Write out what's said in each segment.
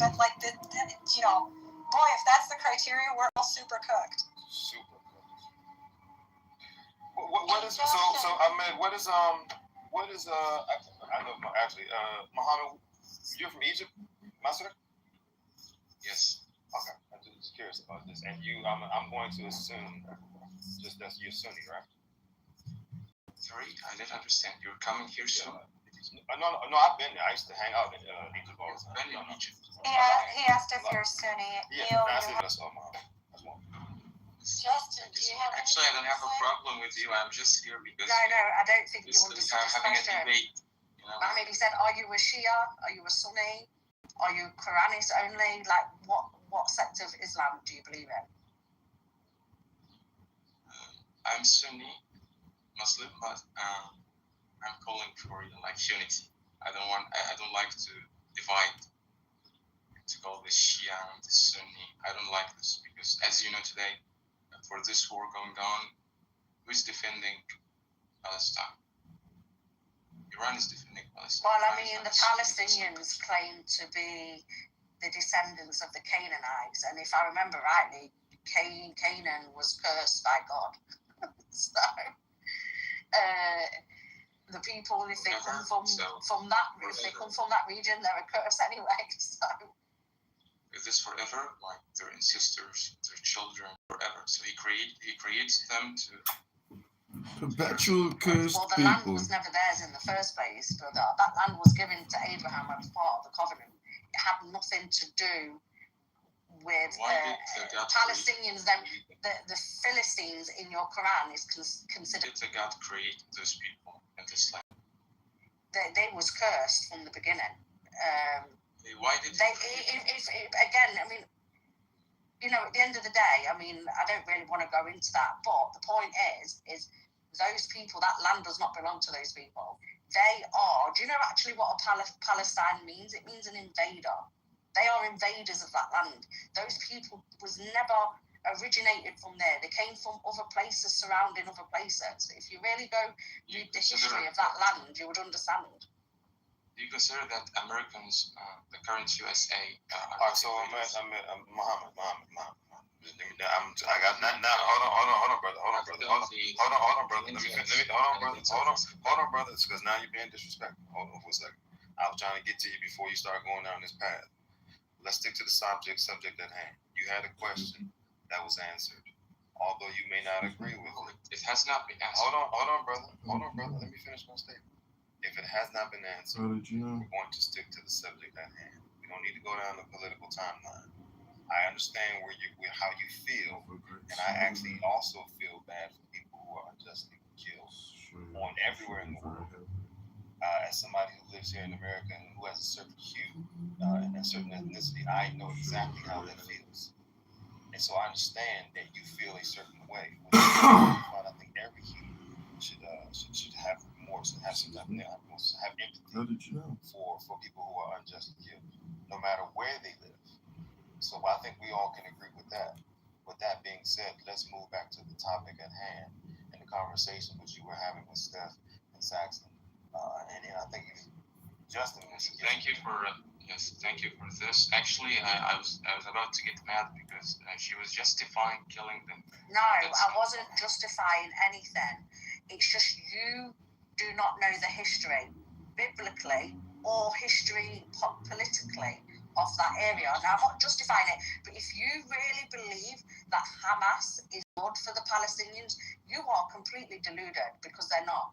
but like you know, boy, if that's the criteria, we're all super cooked. Super cooked. What is so? I mean, what is I know actually Muhammad, you're from Egypt, Masr? Yes. Okay, I'm just curious about this. And you, I'm going to assume just that you're Sunni, right? Sorry, I didn't understand. You're coming here soon? No, I've been there. I used to hang out in Egypt all the time. Been in Egypt. Yeah, he asked if you're Sunni. Yeah, that's all, Muhammad. That's one. Justin, do you have Actually, I don't have a problem with you. I'm just here because... No, I don't think you understood his having question. a debate. You know? I maybe said, are you a Shia? Are you a Sunni? Are you Quranist only? Like, what sect of Islam do you believe in? I'm Sunni Muslim, but I'm calling for unity. I don't like to divide, to call this Shia and this Sunni. I don't like this because, as you know today, for this war going on, who's defending Palestine? Iran is defending Palestine. Well, I mean, the Palestinians claim to be the descendants of the Canaanites, and if I remember rightly, Canaan was cursed by God. So, the people, if they come from that region, they're a curse anyway. So, is this forever? Like their ancestors, their children, forever. So he creates them to perpetual cursed well, the people. land was never theirs in the first place, but that land was given to Abraham as part of the covenant. It had nothing to do with Palestinians. Then the Philistines in your Quran is considered. Did God create those people in this land? They was cursed from the beginning. Why did they? Again, I mean, you know, at the end of the day, I mean, I don't really want to go into that, but the point is those people, that land does not belong to those people. They are. Do you know actually what a Palestine means? It means an invader. They are invaders of that land. Those people was never originated from there. They came from other places surrounding other places. If you really go read the history of that land, you would understand. Do you consider that Americans, the current USA... Alright, so Muhammad. I got now. Hold on, brother. Hold on, brother. Hold on, brother. Because now you're being disrespectful. Hold on for a second. I was trying to get to you before you start going down this path. Let's stick to the subject at hand. You had a question that was answered, although you may not agree with it. It has not been answered. Hold on, brother. Let me finish my statement. If it has not been answered, we're going to stick to the subject at hand. We don't need to go down the political timeline. I understand how you feel, and I actually also feel bad for people who are unjustly killed on everywhere in the world. As somebody who lives here in America and who has a certain hue and a certain ethnicity, I know exactly how that feels. And so I understand that you feel a certain way. But I think every human should have remorse and have some type of have empathy for people who are unjustly killed, no matter where they live. So I think we all can agree with that. With that being said, let's move back to the topic at hand and the conversation which you were having with Steph and Saxon. And I think Justin. Thank you for this. Actually, I was about to get mad because she was justifying killing them. No, I wasn't justifying anything. It's just you do not know the history, biblically or history politically, of that area. Now, I'm not justifying it, but if you really believe that Hamas is good for the Palestinians, you are completely deluded because they're not.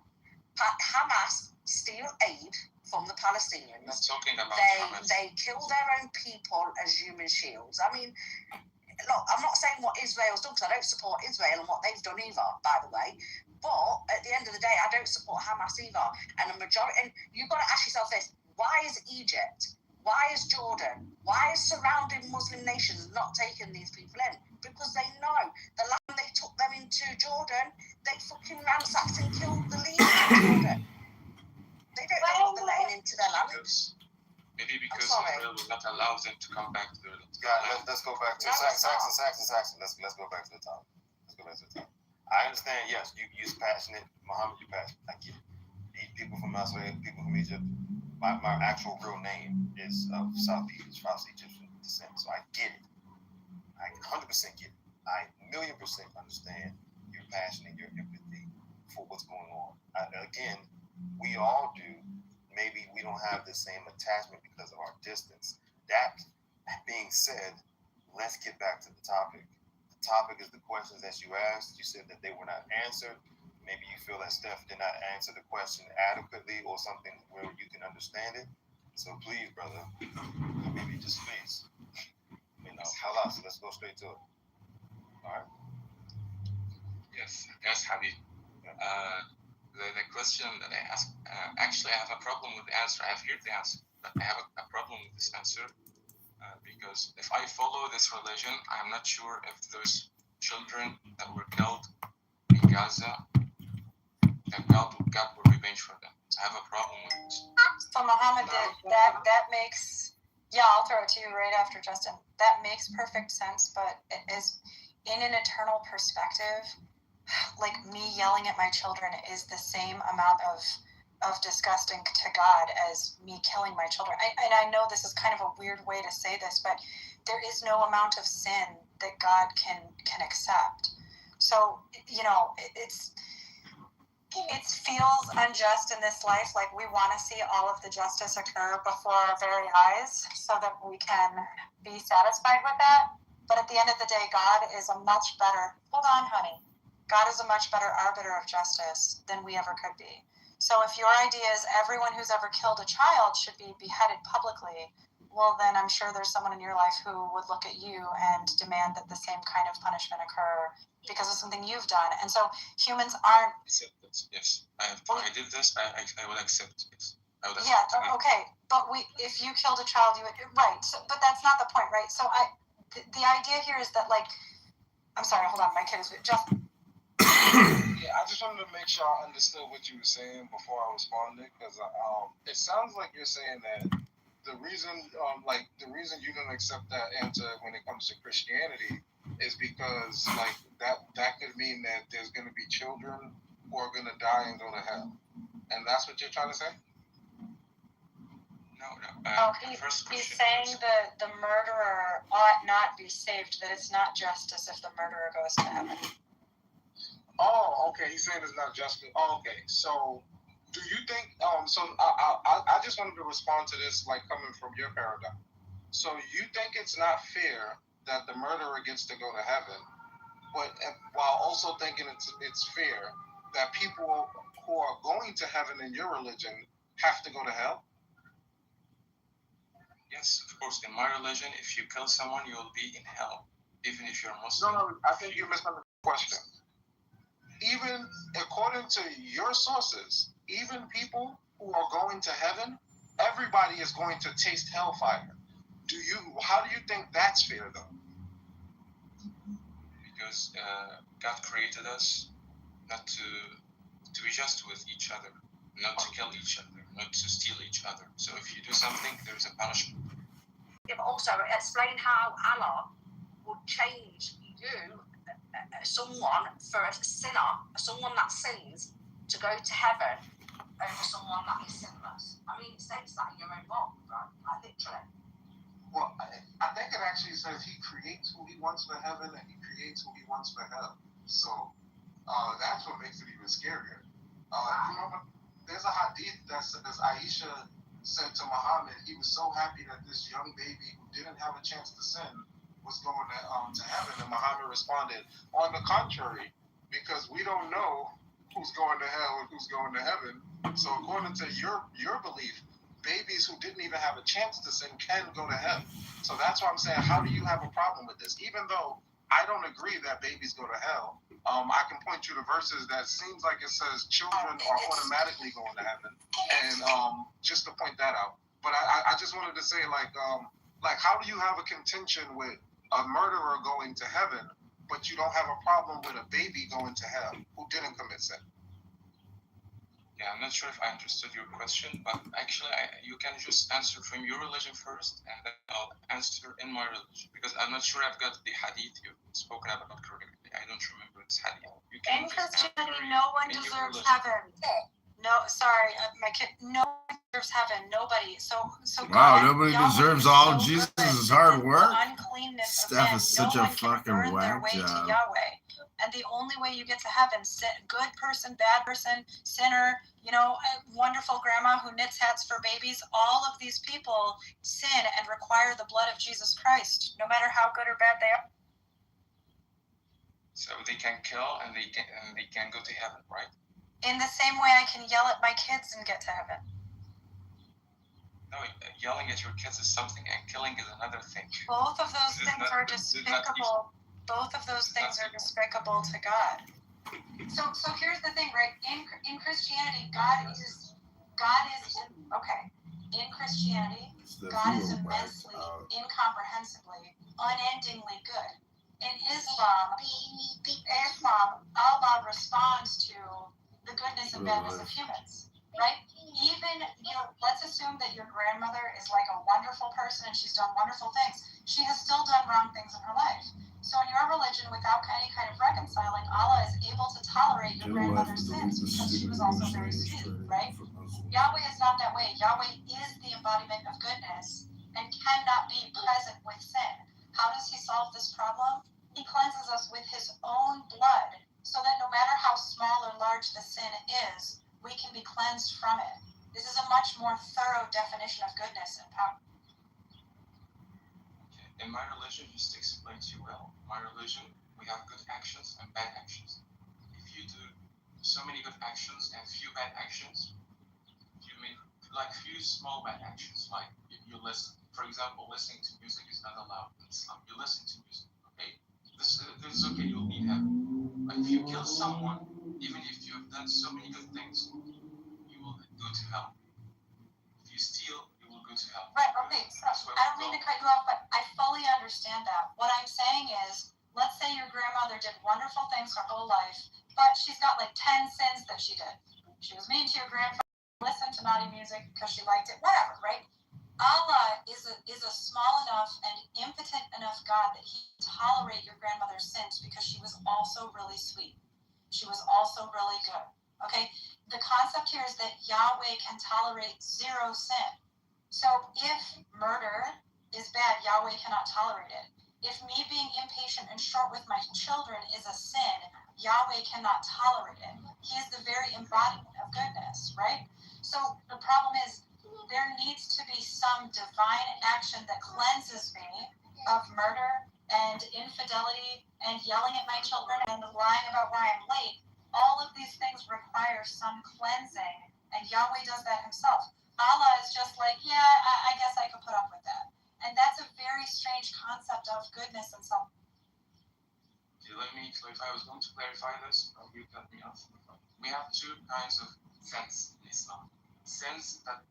Hamas steal aid from the Palestinians. I'm not talking about Hamas. They kill their own people as human shields. I mean, look, I'm not saying what Israel's done because I don't support Israel and what they've done either, by the way. But at the end of the day, I don't support Hamas either. And you've got to ask yourself this: why is Egypt? Why is Jordan? Why is surrounding Muslim nations not taking these people in? Because they know the land they took them into, Jordan, they fucking ransacked and killed the leaders of Jordan. They don't know what they're letting into their land. Maybe because Israel will not allow them to come back to their land. Let's go back to Saxon. Let's go back to the top. I understand, yes, you're passionate. Muhammad, you're passionate. I get it. People from Australia, people from Egypt, my actual real name is of South Egyptian descent, so I get it. I 100% get it. I 1,000,000% understand your passion and your empathy for what's going on. Again, we all do. Maybe we don't have the same attachment because of our distance. That being said, let's get back to the topic. The topic is the questions that you asked. You said that they were not answered. Maybe you feel that Steph did not answer the question adequately or something where you can understand it. So please, brother, maybe just please. Halas, let's go straight to it. All right. Yes, Habib. The question that I asked, actually, I have a problem with the answer. I have heard the answer, but I have a problem with this answer because if I follow this religion, I'm not sure if those children that were killed in Gaza, that God will revenge for them. I have a problem with this. So Muhammad, that makes, I'll throw it to you right after Justin. That makes perfect sense, but it is in an eternal perspective. Like me yelling at my children is the same amount of disgusting to God as me killing my children. I know this is kind of a weird way to say this, but there is no amount of sin that God can accept. So, it feels unjust in this life. Like we want to see all of the justice occur before our very eyes so that we can be satisfied with that. But at the end of the day, God is a much better, hold on, honey. God is a much better arbiter of justice than we ever could be. So if your idea is everyone who's ever killed a child should be beheaded publicly, well, then I'm sure there's someone in your life who would look at you and demand that the same kind of punishment occur because of something you've done. And so humans aren't... Accept it, yes. I did this, I would accept it. Okay. But if you killed a child, you would... Right. So, but that's not the point, right? So the idea here is that, like... I'm sorry, hold on. My kid is just... Yeah, I just wanted to make sure I understood what you were saying before I responded, because it sounds like you're saying that the reason you don't accept that answer when it comes to Christianity is because that could mean that there's going to be children who are going to die and go to hell, and that's what you're trying to say? No. He's saying the murderer ought not be saved, that it's not justice if the murderer goes to heaven. Oh, okay. He's saying it's not justice. Oh, okay. So, do you think? So I just wanted to respond to this, like coming from your paradigm. So you think it's not fair that the murderer gets to go to heaven, but while also thinking it's fair that people who are going to heaven in your religion have to go to hell? Yes, of course. In my religion, if you kill someone, you will be in hell, even if you're Muslim. No, I think you misunderstood the question. Even according to your sources, even people who are going to heaven, everybody is going to taste hellfire. How do you think that's fair, though? Because God created us not to be just with each other, not to kill each other, not to steal each other. So if you do something, there's a punishment. Also, explain how Allah would change you, someone for a sinner, someone that sins, to go to heaven over someone that is sinless. I mean, it says that in your own book, right? Like, literally. Well, I think it actually says he creates who he wants for heaven and he creates who he wants for hell. So that's what makes it even scarier. There's a hadith that says Aisha said to Muhammad he was so happy that this young baby who didn't have a chance to sin was going to heaven, and Muhammad responded, on the contrary, because we don't know who's going to hell and who's going to heaven. So according to your belief, babies who didn't even have a chance to sin can go to heaven. So that's why I'm saying, how do you have a problem with this? Even though I don't agree that babies go to hell, I can point you to verses that seems like it says children are automatically going to heaven, and just to point that out. But I just wanted to say, like how do you have a contention with a murderer going to heaven, but you don't have a problem with a baby going to hell who didn't commit sin? Yeah, I'm not sure if I understood your question, but actually you can just answer from your religion first, and then I'll answer in my religion, because I'm not sure I've got the hadith you've spoken about correctly. I don't remember this hadith. In Christianity, no one deserves heaven. No, sorry, my kid, no one deserves heaven. Nobody. So Wow, God, nobody Yahweh deserves is all so Jesus' good hard that work. The uncleanness Steph of is men, such no a one can fucking earn their whack way job. to Yahweh. And the only way you get to heaven, good person, bad person, sinner, wonderful grandma who knits hats for babies, all of these people sin and require the blood of Jesus Christ, no matter how good or bad they are. So they can kill and they can go to heaven, right? In the same way I can yell at my kids and get to heaven. No, yelling at your kids is something and killing is another thing. Both of those things are despicable. Both of those things are despicable to God. So here's the thing, right? In Christianity, God is okay. In Christianity, God is immensely, incomprehensibly, unendingly good. In Islam, Allah responds to the goodness and badness of humans, right? Even let's assume that your grandmother is like a wonderful person and she's done wonderful things. She has still done wrong things in her life. So in your religion, without any kind of reconciling, Allah is able to tolerate your grandmother's sins because she was also very sweet, right? Yahweh is not that way. Yahweh is the embodiment of goodness and cannot be present with sin. How does he solve this problem? He cleanses us with his own blood so that no matter how small or large the sin is, we can be cleansed from it. This is a much more thorough definition of goodness and power. In my religion, just to explain to you well, my religion, we have good actions and bad actions. If you do so many good actions and few bad actions, you make like few small bad actions, like you listen. For example, listening to music is not allowed in Islam. You listen to music, okay? This is okay, you'll need heaven. But if you kill someone, even if you have done so many good things, you will go to hell. If you steal, you will go to hell. Right, okay, so I don't mean to cut you off, but I fully understand that. What I'm saying is, let's say your grandmother did wonderful things her whole life, but she's got like 10 sins that she did. She was mean to your grandfather, listened to naughty music because she liked it, whatever, right? Allah is a small enough and impotent enough God that he can tolerate your grandmother's sins because she was also really sweet. She was also really good, okay? The concept here is that Yahweh can tolerate zero sin. So if murder is bad, Yahweh cannot tolerate it. If me being impatient and short with my children is a sin, Yahweh cannot tolerate it. He is the very embodiment of goodness, right? So the problem is there needs to be some divine action that cleanses me of murder and infidelity and yelling at my children and lying about why I'm late. All of these things require some cleansing, and Yahweh does that himself. Allah is just like, yeah, I guess I could put up with that. And that's a very strange concept of goodness and self. Okay, let me clarify. I was going to clarify this, but you cut me off. We have two kinds of sins in Islam. Sins that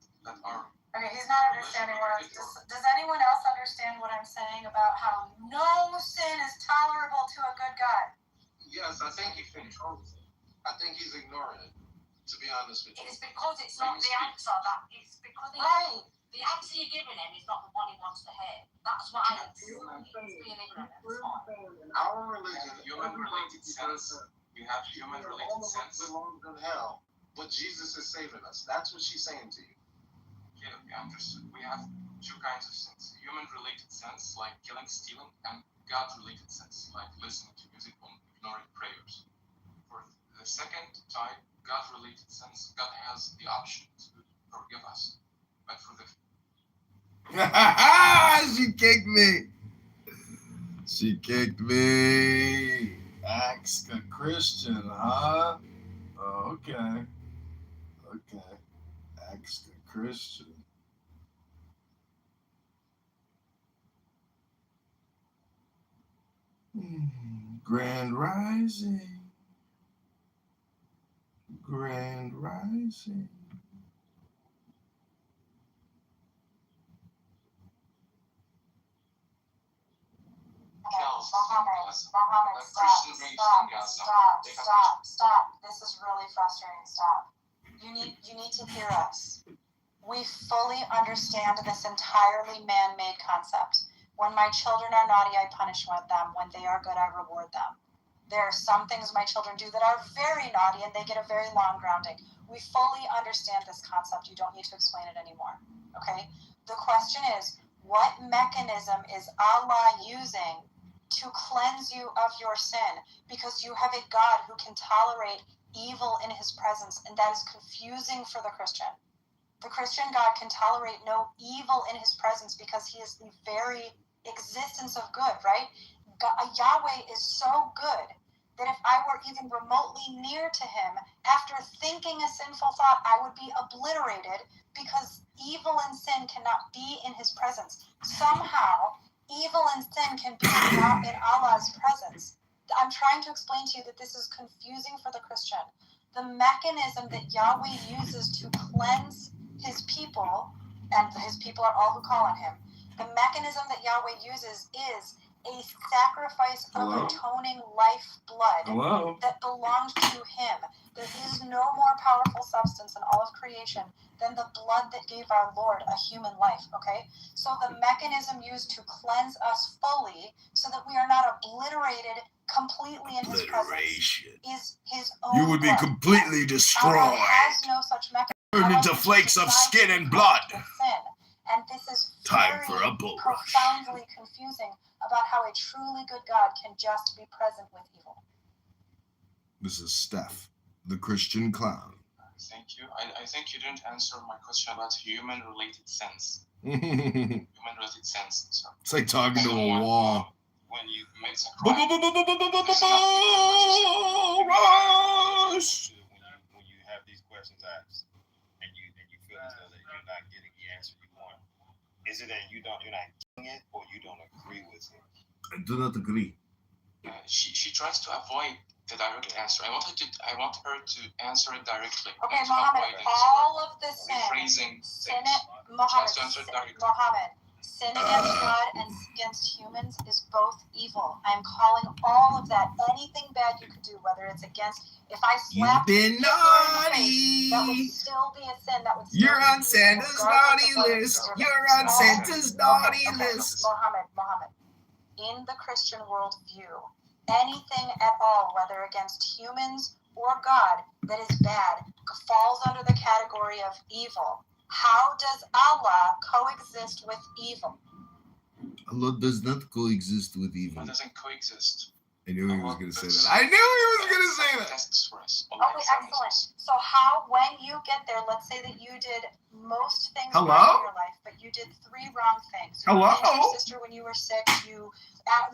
are... Okay, he's not understanding what I'm... Does anyone else understand what I'm saying about how no sin is tolerable to a good God? Yes, I think he controls it. I think he's ignoring it, to be honest with you. It's because it's not the answer. It's because the answer you're giving him is not the one he wants to hear. That's why it's being ignorant. Our religion, human-related sins. We have human-related sins. Belongs in hell, but Jesus is saving us. That's what she's saying to you. Yeah, we understood. We have two kinds of sins: human-related sins, like killing, stealing, and God-related sins, like listening to music or ignoring prayers. For the second type, God-related sins, God has the option to forgive us. But for the... She kicked me. She kicked me. Ask a Christian, huh? Oh, okay. Okay. Ask a Christian. Grand Rising. Grand Rising. Muhammad, stop. This is really frustrating. Stop. You need to hear us. We fully understand this entirely man-made concept. When my children are naughty, I punish them. When they are good, I reward them. There are some things my children do that are very naughty and they get a very long grounding. We fully understand this concept. You don't need to explain it anymore. Okay? The question is, what mechanism is Allah using to cleanse you of your sin? Because you have a God who can tolerate evil in his presence, and that is confusing for the Christian. The Christian God can tolerate no evil in his presence because he is the very existence of good, right? Yahweh is so good that if I were even remotely near to him, after thinking a sinful thought, I would be obliterated because evil and sin cannot be in his presence. Somehow, evil and sin can be in Allah's presence. I'm trying to explain to you that this is confusing for the Christian. The mechanism that Yahweh uses to cleanse his people, and his people are all who call on him, the mechanism that Yahweh uses is a sacrifice of atoning life blood that belonged to him. There is no more powerful substance in all of creation than the blood that gave our Lord a human life, okay? So the mechanism used to cleanse us fully so that we are not obliterated completely in his presence is his own You would be blood. completely destroyed. Allah has no such mechanism. Turned into flakes of skin and blood. Sin. And this is Time very for a bull rush. profoundly confusing about how a truly good God can just be present with evil. This is Steph, the Christian clown. Thank you. I think you didn't answer my question about human-related sins. It's Human-related sins. So like talking to a wall. when you make a crime, Rush! When you have these questions asked, and you feel as though that you're not getting the answer you want, is it that you're not getting it, or you don't agree with it? I do not agree. she tries to avoid the direct answer. I want her to answer it directly. Okay, to Mohammed, avoid all of the sin, rephrasing sin things. Mohammed, She has to answer it directly. Mohammed, sin against God and against humans is both evil. I am calling all of that, anything bad you could do, whether it's against, if I slapped You've been naughty. that would still be a sin. That would still You're be on evil, Santa's regardless naughty of whether list. it's You're on Santa's naughty list. Mohammed, in the Christian worldview, anything at all, whether against humans or God, that is bad, falls under the category of evil. How does Allah coexist with evil? Allah does not coexist with evil. It doesn't coexist. I knew he was going to say that. I knew he was going to say that. Tests for us. Okay, excellent. So how, when you get there, let's say that you did most things Hello? right in your life, but you did 3 wrong things. You Hello? pinched your sister when you were sick. You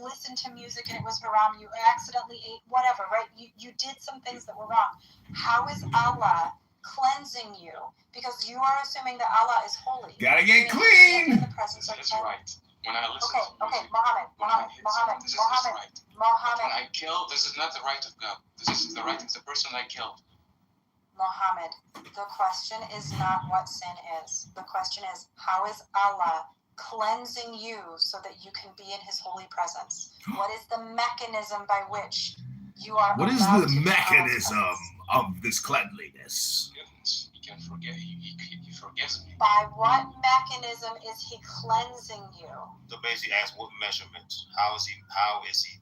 listened to music and it was haram. You accidentally ate whatever, right? You did some things that were wrong. How is Allah cleansing you? Because you are assuming that Allah is holy. Gotta get In clean. the presence of That's God. right. When I listen Okay, to music, Mohammed, when I hit someone, this is right. But when Mohammed, I kill, this is not the right of God. This is the right of the person I killed. Mohammed, the question is not what sin is. The question is, how is Allah cleansing you so that you can be in his holy presence? What is the mechanism by which you are What is allowed the to be in Allah's mechanism presence? of this cleanliness? Forgiveness. He can forget. He forgives me. By what mechanism is he cleansing you? So basically, ask what measurements? How is he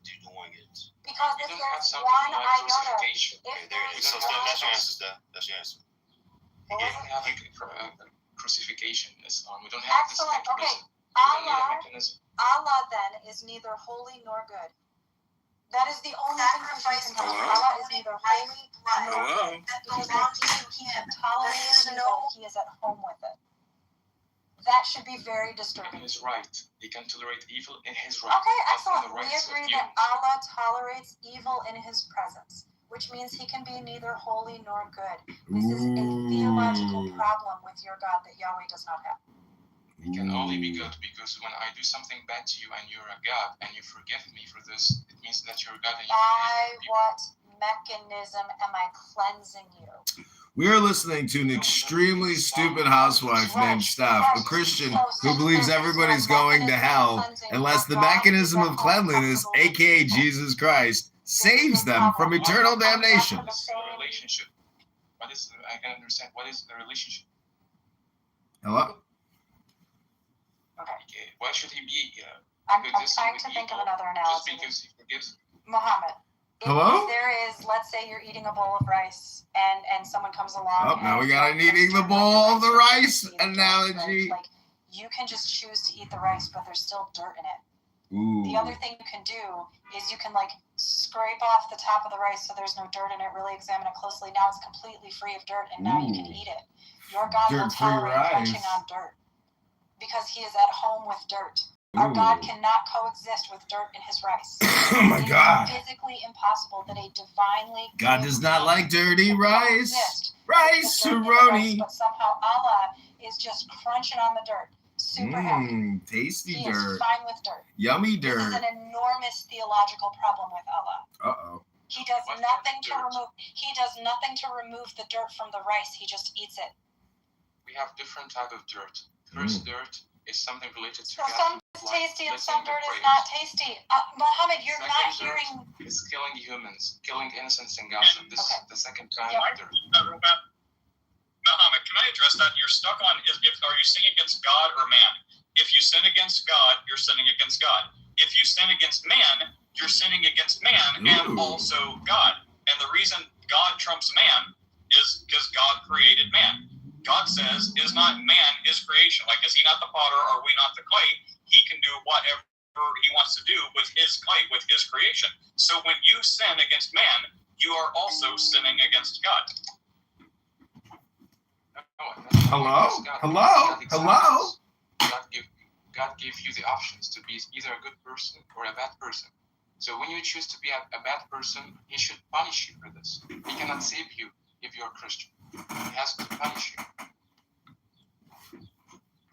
doing it? Because You if don't have there's something one like iota, crucifixion. if Okay, there it is. there's So one- that's your answer, Steph. That's your answer. We don't have a crucifixion in Islam. We don't have this Excellent. Okay. mechanism. We don't need a Allah, mechanism. Allah then is neither holy nor good. That is the only sacrifice in heaven. Allah is neither holy nor good. Because he can tolerate evil, he is at home with it. That should be very disturbing. In his right. He can tolerate evil in his right. Okay, not in excellent. the We rights of agree humans. that Allah tolerates evil in his presence, which means he can be neither holy nor good. This is a theological problem with your God that Yahweh does not have. He can only be good because when I do something bad to you and you're a God and you forgive me for this, it means that you're a God and you By forgive what mechanism am I cleansing you? We are listening to an extremely stupid housewife named Steph, a Christian who believes everybody's going to hell unless the mechanism of cleanliness, aka Jesus Christ, saves them from eternal damnation. What is the relationship? I can understand. What is the relationship? Hello? Okay. Why should he be I'm coexisting trying with to think of evil another just analogy. because he forgives? Muhammad, Hello? If there is, let's say you're eating a bowl of rice and someone comes along. Oh, now we got an puts eating the dirt on bowl of the your rice you eat the dirt, analogy. right? Like, you can just choose to eat the rice, but there's still dirt in it. Ooh. The other thing you can do is you can like scrape off the top of the rice so there's no dirt in it, really examine it closely. Now it's completely free of dirt, and now you can eat it. Your God will Dirt-free tolerate crunching rice. on dirt because he is at home with dirt. Our God cannot coexist with dirt in his rice. Oh my God. It is physically impossible that a divinely God does not like dirty can rice. coexist Rice, with the dirt in the rice, Cerrone. but somehow Allah is just crunching on the dirt. Super happy. Tasty He dirt. is fine with dirt. Yummy This is dirt. an enormous theological problem with Allah. Uh-oh. He does nothing to remove the dirt from the rice. He just eats it. We have different type of dirt. First dirt is something related to So some is like tasty and listening some to dirt is prayers. not tasty. Muhammad, you're Second not dirt hearing. is killing humans, killing innocents in Gaza. This is the second kind of dirt. Muhammad, can I address that? You're stuck on are you sinning against God or man? If you sin against God, you're sinning against God. If you sin against man, you're sinning against man and also God. And the reason God trumps man is because God created man. God says, is not man his creation? Like, is he not the potter? Are we not the clay? He can do whatever he wants to do with his clay, with his creation. So when you sin against man, you are also sinning against God. Hello? Hello? Hello? God gave you the options to be either a good person or a bad person. So when you choose to be a bad person, he should punish you for this. He cannot save you if you're a Christian. He has to punish you.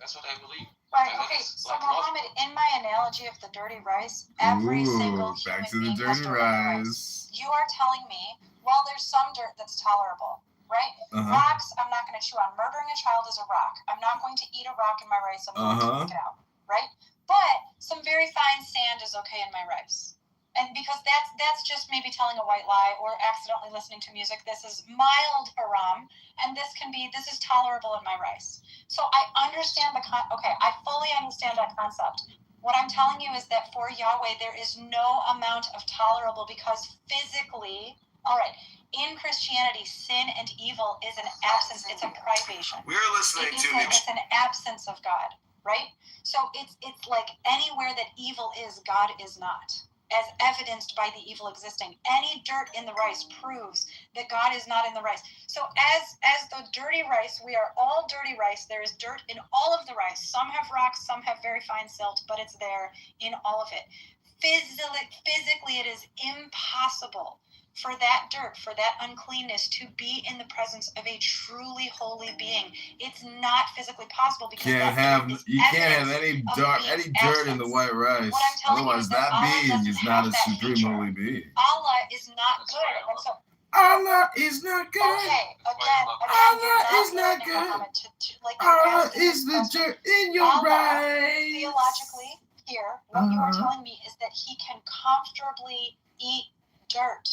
That's what I believe. Right, okay, so Muhammad, in my analogy of the dirty rice, every single human back to the being has dirty dirt in the rice. You are telling me, well, there's some dirt that's tolerable, right? Rocks, I'm not going to chew on. Murdering a child is a rock. I'm not going to eat a rock in my rice. I'm going to take it out, right? But some very fine sand is okay in my rice. And because that's just maybe telling a white lie or accidentally listening to music. This is mild haram, and this is tolerable in my rice. So I understand I fully understand that concept. What I'm telling you is that for Yahweh, there is no amount of tolerable because physically, all right, in Christianity, sin and evil is an absence. It's a privation. We're listening to it's an absence of God, right? So it's like anywhere that evil is, God is not, as evidenced by the evil existing. Any dirt in the rice proves that God is not in the rice. So as the dirty rice, we are all dirty rice. There is dirt in all of the rice. Some have rocks, some have very fine silt, but it's there in all of it. Physically, it is impossible for that dirt, for that uncleanness to be in the presence of a truly holy being. It's not physically possible because you can't have any dirt in the white rice. Otherwise, that being is not a supreme holy being. Allah is not good. And so Allah is not good. Okay, again, Allah is not good. Allah is the dirt in your rice. Theologically, here, what you are telling me is that he can comfortably eat dirt.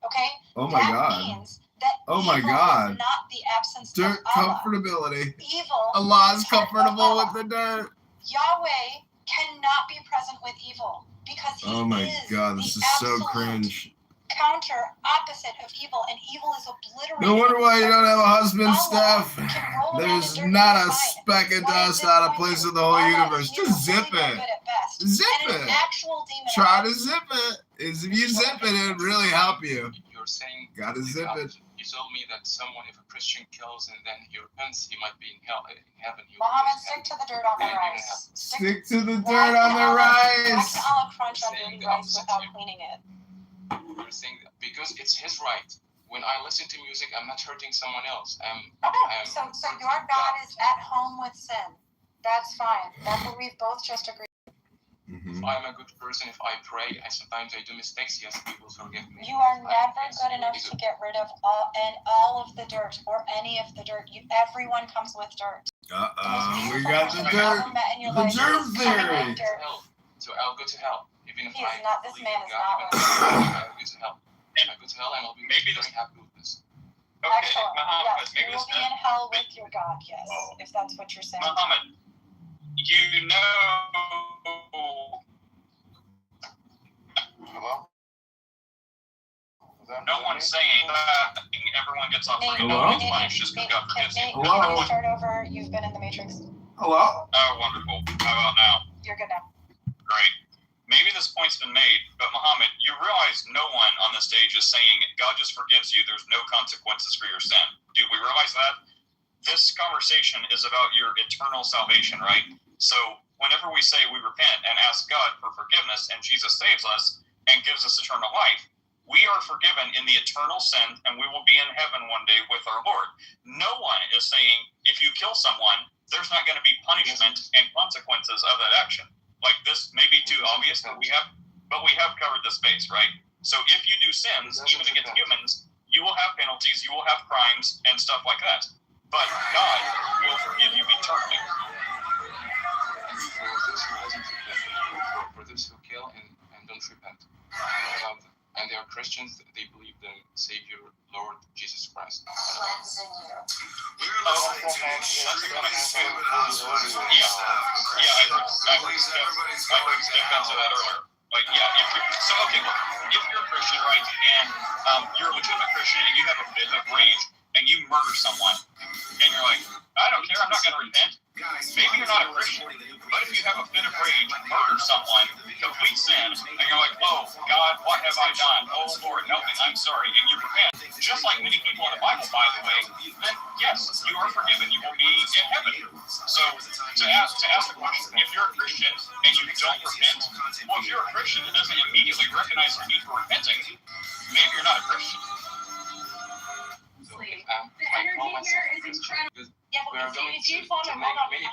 Okay? Oh my God. Means that evil is not the absence dirt of Allah. comfortability. Evil. Allah is comfortable with the dirt. Yahweh cannot be present with evil because he oh my God, this is so cringe. Counter opposite of evil, and evil is obliterated. No wonder why you don't have a husband, Steph. There's not a speck of dust out of place in the whole universe. Just zip it. Zip it. Try to zip it. If you zip it, it'll really help you. You're saying gotta zip it. You told me that someone, if a Christian kills and then he repents, he might be in heaven. Muhammad, stick to the dirt on the rice. Stick to the dirt on the rice. Why can Allah crunch on dirty rice without cleaning it? You're saying that because it's his right. When I listen to music, I'm not hurting someone else. So your God is at home with sin. That's fine. That's what we've both just agreed. If I'm a good person, if I pray, sometimes I do mistakes, yes, He will forgive me. You are never good enough to get rid of all of the dirt or any of the dirt. Everyone comes with dirt. We got the dirt. The germ theory. So I'll go to hell. Even if this man is not. I'll go to hell. I go to hell and I'll be very happy with this. Okay, excellent. Muhammad, yes, you will be in hell with your God, yes, if that's what you're saying. Muhammad, you know... Hello? No one's saying that everyone gets off free and no one's punished just because God forgives you. Nate, can you start over? You've been in the Matrix. Hello? Oh, wonderful. How about now? You're good now. Great. Maybe this point's been made, but Muhammad, you realize no one on the stage is saying God just forgives you, there's no consequences for your sin. Do we realize that? This conversation is about your eternal salvation, right? So whenever we say we repent and ask God for forgiveness and Jesus saves us and gives us eternal life, we are forgiven in the eternal sin and we will be in heaven one day with our Lord. No one is saying if you kill someone, there's not going to be punishment and consequences of that action. Like, this may be too obvious, but we have covered this base, right? So if you do sins, even against humans, you will have penalties, you will have crimes and stuff like that. But God will forgive you eternally. For those who kill and don't repent, and they are Christians, they believe the Savior, Lord Jesus Christ. I would step into that earlier. Like, yeah, if you're a Christian, right, and you're a legitimate Christian and you have a fit of rage and you murder someone, and you're like, I don't care, I'm not going to repent. Maybe you're not a Christian, but if you have a fit of rage, murder someone, complete sin, and you're like, oh, God, what have I done? Oh, Lord, help me, I'm sorry, and you repent, just like many people in the Bible, by the way, then yes, you are forgiven, you will be in heaven. So, to ask the question, if you're a Christian and you don't repent, well, if you're a Christian that doesn't immediately recognize the need for repenting, maybe you're not a Christian. The energy here is incredible. Yeah, but if you follow, hold on, Mohammed,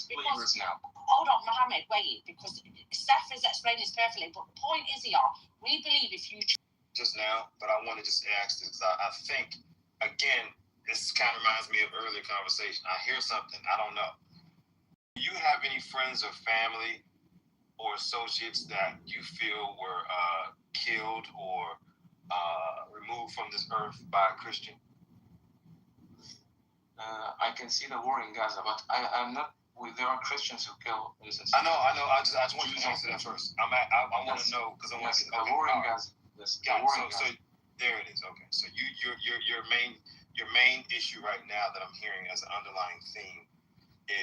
because, hold on, Mohammed, wait, because Steph has explained this perfectly, but the point is here, we believe if you... Just now, but I want to just ask this, because I think, again, this kind of reminds me of earlier conversation. I hear something, I don't know. Do you have any friends or family or associates that you feel were killed or removed from this earth by a Christian? I can see the war in Gaza, but I'm not. There are Christians who kill innocents. I know. I just want you to answer that first. I want to know because I want to get the war in Gaza. Yes, the war in Gaza. So there it is. Okay. So your main issue right now that I'm hearing as an underlying theme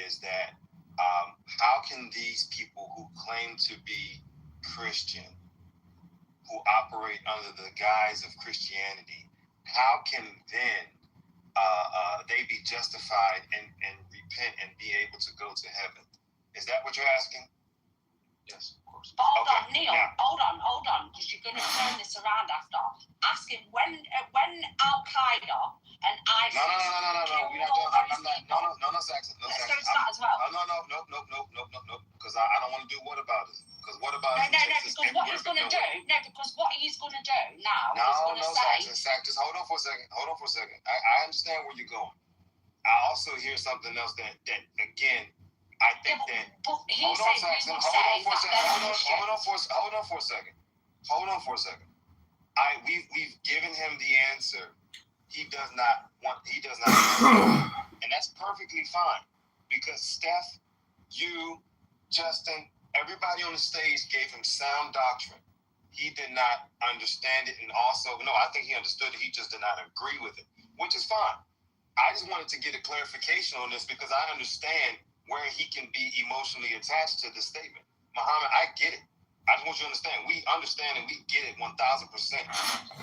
is that how can these people who claim to be Christian, who operate under the guise of Christianity, how can then they be justified and repent and be able to go to heaven? Is that what you're asking? Yes, of course. But hold on, Neil, hold on, because you're going to turn this around after. Ask him when Al-Qaeda and ISIS No, Saxon. Let's go to that as well. No, because I don't want to do what about it. Because what about it? Because what he's going to do, now, Saxon, just hold on for a second. I understand where you're going. I also hear something else that again, I think that. But he hold said on, Saxon. Hold on for a second. We've given him the answer. He does not and that's perfectly fine. Because Steph, you, Justin, everybody on the stage gave him sound doctrine. He did not understand it, and also, no, I think he understood it. He just did not agree with it, which is fine. I just wanted to get a clarification on this because I understand where he can be emotionally attached to this statement. Muhammad, I get it. I just want you to understand. We understand and we get it 1,000%.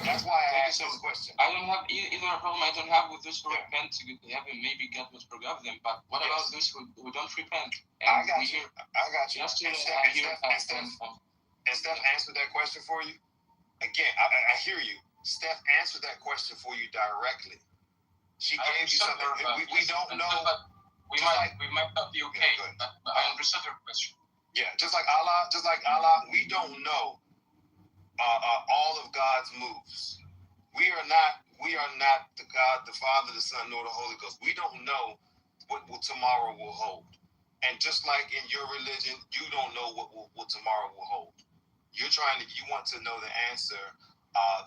That's why I asked this question. I don't have either problem I don't have with those who repent to heaven. Maybe God will forgive them. But what about those who don't repent? I got you. Just to and Steph answered that question for you. Again, I hear you. Steph answered that question for you directly. She gave you something. We don't know. We might not be okay. But I understood her question. Yeah, just like Allah, we don't know all of God's moves. We are not the God, the Father, the Son, nor the Holy Ghost. We don't know what tomorrow will hold. And just like in your religion, you don't know what tomorrow will hold. You want to know the answer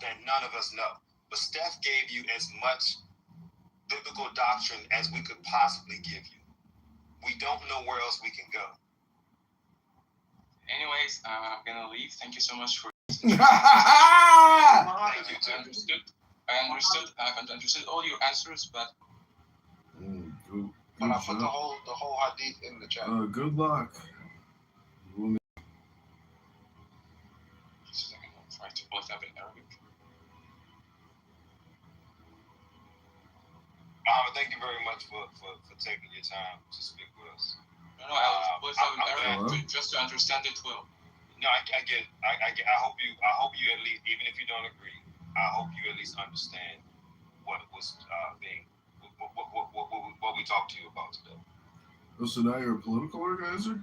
that none of us know. But Steph gave you as much biblical doctrine as we could possibly give you. We don't know where else we can go. Anyways, I'm gonna leave. Thank you so much for I understood all your answers, but But I put the whole hadith in the chat. Good luck. Try to pull it up in Arabic. Thank you very much for taking your time to speak with us. No, I'll pull it up in Arabic just to understand it well. No, I get it. I hope you at least, even if you don't agree, I hope you at least understand what was being what we talked to you about today. Oh, so now you're a political organizer?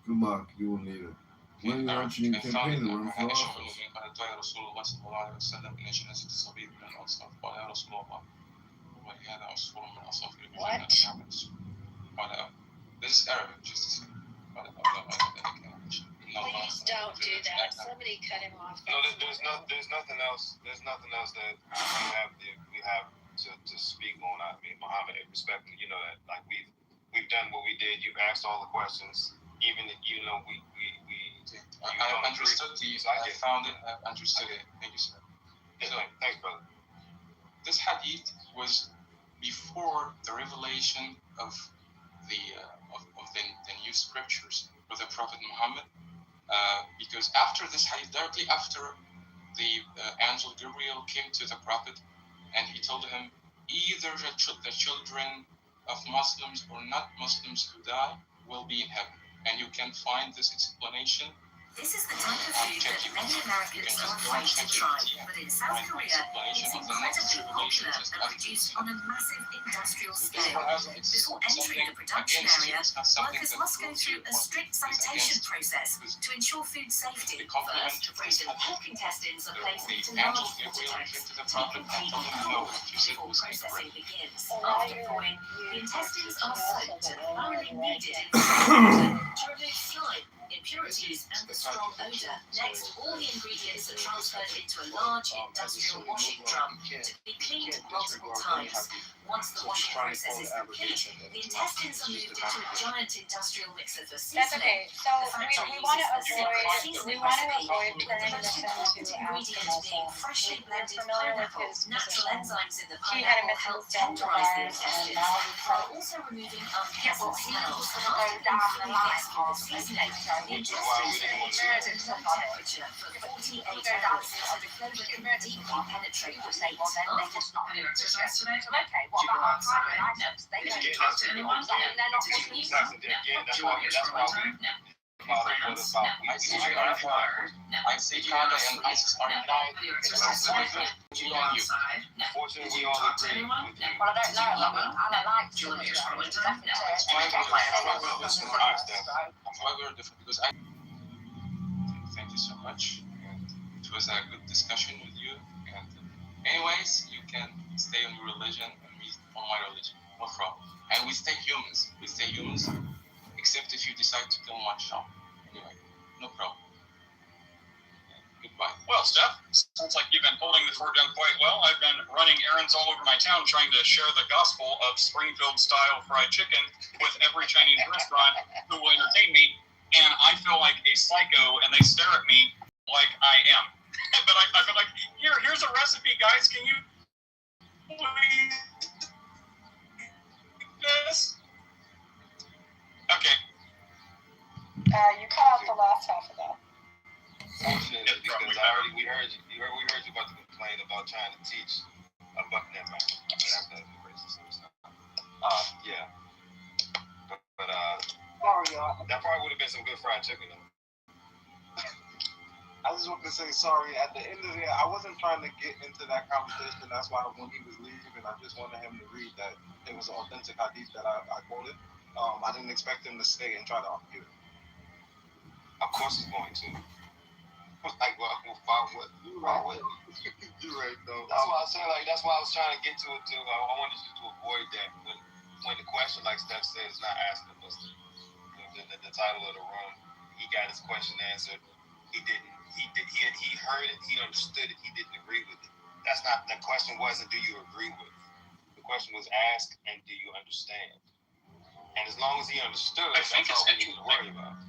Good luck. You will need it. When you're launching your campaign to run for office. This is Arabic, just a second. Please don't do that. Somebody cut him off. No, there's nothing else. There's nothing else that we have to speak on. I mean, Muhammad, respectfully, you know that like we've done what we did. You've asked all the questions. Even if you know we I understood these. I found it. I understood it. Thank you, sir. Yeah, so, thanks, brother. This hadith was before the revelation of the new scriptures for the Prophet Muhammad, because after this hadith, directly after the angel Gabriel came to the Prophet, and he told him either the children of Muslims or not Muslims who die will be in heaven, and you can find this explanation. This is the type of food that many Americans are afraid to try, but in South Korea, it's incredibly popular and produced on a massive industrial scale. Before entering the production area, workers must go through a strict sanitation process to ensure food safety. First, frozen pork intestines are placed into large water tanks to be completely cooled before processing begins. After thawing, the intestines are soaked and thoroughly kneaded in water to remove slime, impurities, and the strong odor. Next, all the ingredients are transferred into a large industrial washing drum to be cleaned multiple times. Once the washing process is complete, the intestines are moved into a giant industrial mixer for seasoning. That's okay. So we want to avoid turning this into ingredients being freshly blended pineapple, natural enzymes in the He had a pineapple help misunderstanding tenderize the and intestines, now we while also removing unpleasant smells. After being mixed with the seasoning, the intestines are aged at low temperature for 48 hours so the flavour can deeply penetrate the meat. Have you exercised today? Okay, what about outside? No. Did you talk to anyone? They're not Again, listening. that's why we I say Canada and ISIS are not. Have you exercised today? Did you go outside? No. Fortunately, Did we you all talk to agree anyone? with No. you. Well, I don't know. I don't like Do you want your scrolling time? No. However, different because thank you so much. It was a good discussion with you. And anyways, you can stay on your religion and me on my religion. No problem. And we stay humans. We stay humans, except if you decide to kill my shop. Anyway, no problem. Goodbye. Well, Steph, sounds like you've been holding the fort down quite well. I've been running errands all over my town trying to share the gospel of Springfield-style fried chicken with every Chinese restaurant who will entertain me, and I feel like a psycho, and they stare at me like I am. But I feel like, here's a recipe, guys. Can you please this? Okay. You cut out the last half of that. Fortunately, because we heard you about to complain about trying to teach a buck net man. That's racist. Yeah. But that probably would have been some good fried chicken though. I just want to say sorry. At the end of the day, I wasn't trying to get into that conversation. That's why when he was leaving, I just wanted him to read that it was an authentic hadith that I quoted. I didn't expect him to stay and try to argue it. Of course, he's going to. Like, why would? You're right, though. That's why I was saying, like, that's why I was trying to get to it too. I wanted you to avoid that when the question, like Steph said, is not asking us the title of the room. He got his question answered. He didn't. He heard it. He understood it. He didn't agree with it. That's not the question. Wasn't do you agree with it? The question was asked and do you understand? And as long as he understood, I think that's it's all we need to worry about.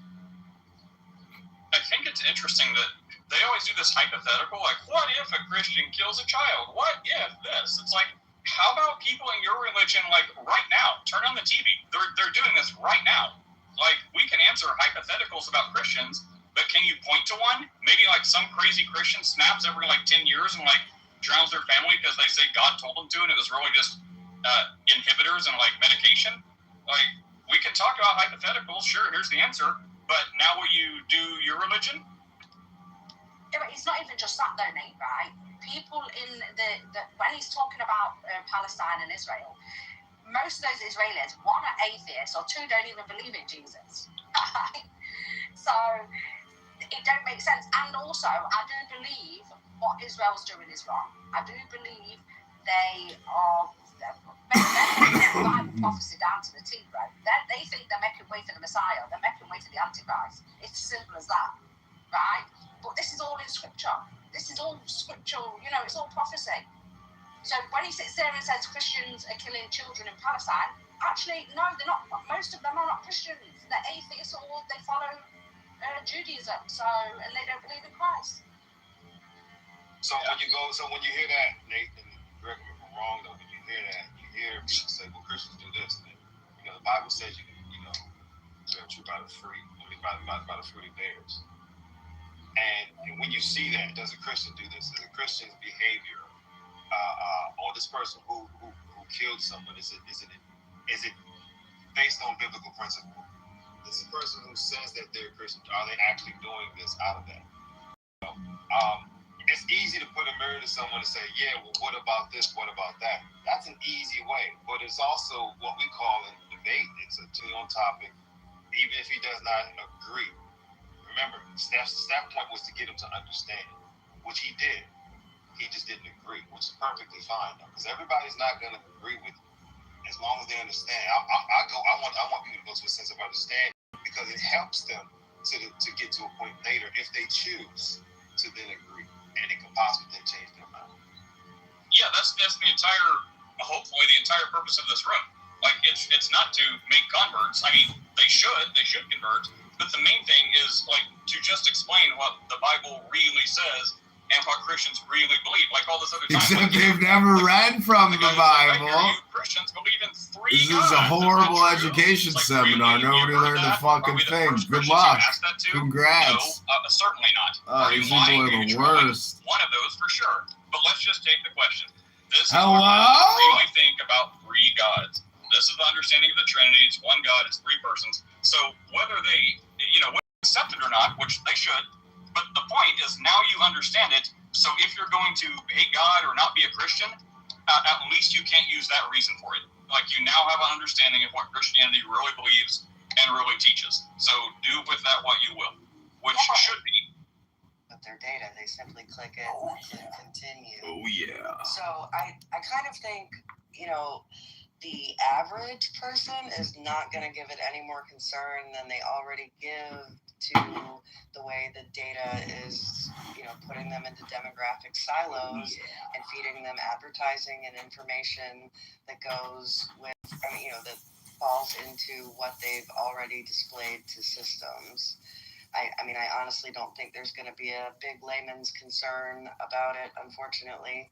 I think it's interesting that they always do this hypothetical, like, what if a Christian kills a child? What if this? It's like, how about people in your religion, like, right now? Turn on the TV. They're doing this right now. Like, we can answer hypotheticals about Christians, but can you point to one? Maybe, like, some crazy Christian snaps every, like, 10 years and, like, drowns their family because they say God told them to, and it was really just inhibitors and, like, medication. Like, we can talk about hypotheticals. Sure, here's the answer. But now will you do your religion? Yeah, but it's not even just that though, Nate, right? People in the when he's talking about Palestine and Israel, most of those Israelis, one are atheists or two don't even believe in Jesus. So it don't make sense. And also, I do believe what Israel's doing is wrong. I do believe they are Bible prophecy down to the T, bro. They think they're making way for the Messiah. They're making way for the Antichrist. It's as simple as that, right? But this is all in scripture. This is all scriptural, it's all prophecy. So when he sits there and says Christians are killing children in Palestine, actually, no, they're not. Most of them are not Christians. They're atheists or they follow Judaism. And they don't believe in Christ. So when you hear that, Nathan, correct me if I'm wrong though, when you hear that, you hear people say, well, Christians do this. And, the Bible says you bear true by the fruit, by the fruit it bears. And when you see that, does a Christian do this? Is a Christian's behavior, or this person who killed someone, is it based on biblical principle? This person who says that they're a Christian, are they actually doing this out of that? It's easy to put a mirror to someone and say, yeah, well, what about this? What about that? That's an easy way, but it's also what we call in debate. It's a two-on topic, even if he does not agree. Remember, Steph's point was to get him to understand, which he did. He just didn't agree, which is perfectly fine, though, because everybody's not going to agree with you as long as they understand. I want people to go to a sense of understanding because it helps them to get to a point later if they choose to then agree, and it can possibly then change their mind. Yeah, that's the hopefully the entire purpose of this room. Like, it's not to make converts. I mean, they should convert. But the main thing is, like, to just explain what the Bible really says and what Christians really believe. Like all this other time. Except they've never read from the Bible. Christians believe in three This gods. is a horrible education seminar. Nobody learned a fucking thing. Good luck. Congrats. No, certainly not. Oh, these people are the worst. One of those for sure. But let's just take the question. This is Hello? what we really think about three gods. This is the understanding of the Trinity. It's one God. It's three persons. So whether they accept it or not, which they should, but the point is now you understand it. So if you're going to hate God or not be a Christian, at least you can't use that reason for it. Like, you now have an understanding of what Christianity really believes and really teaches. So do with that what you will, which should be. With their data, they simply click it and click continue. Oh yeah. So I kind of think, the average person is not going to give it any more concern than they already give to the way the data is, putting them into demographic silos and feeding them advertising and information that goes with, that falls into what they've already displayed to systems. I honestly don't think there's going to be a big layman's concern about it, unfortunately.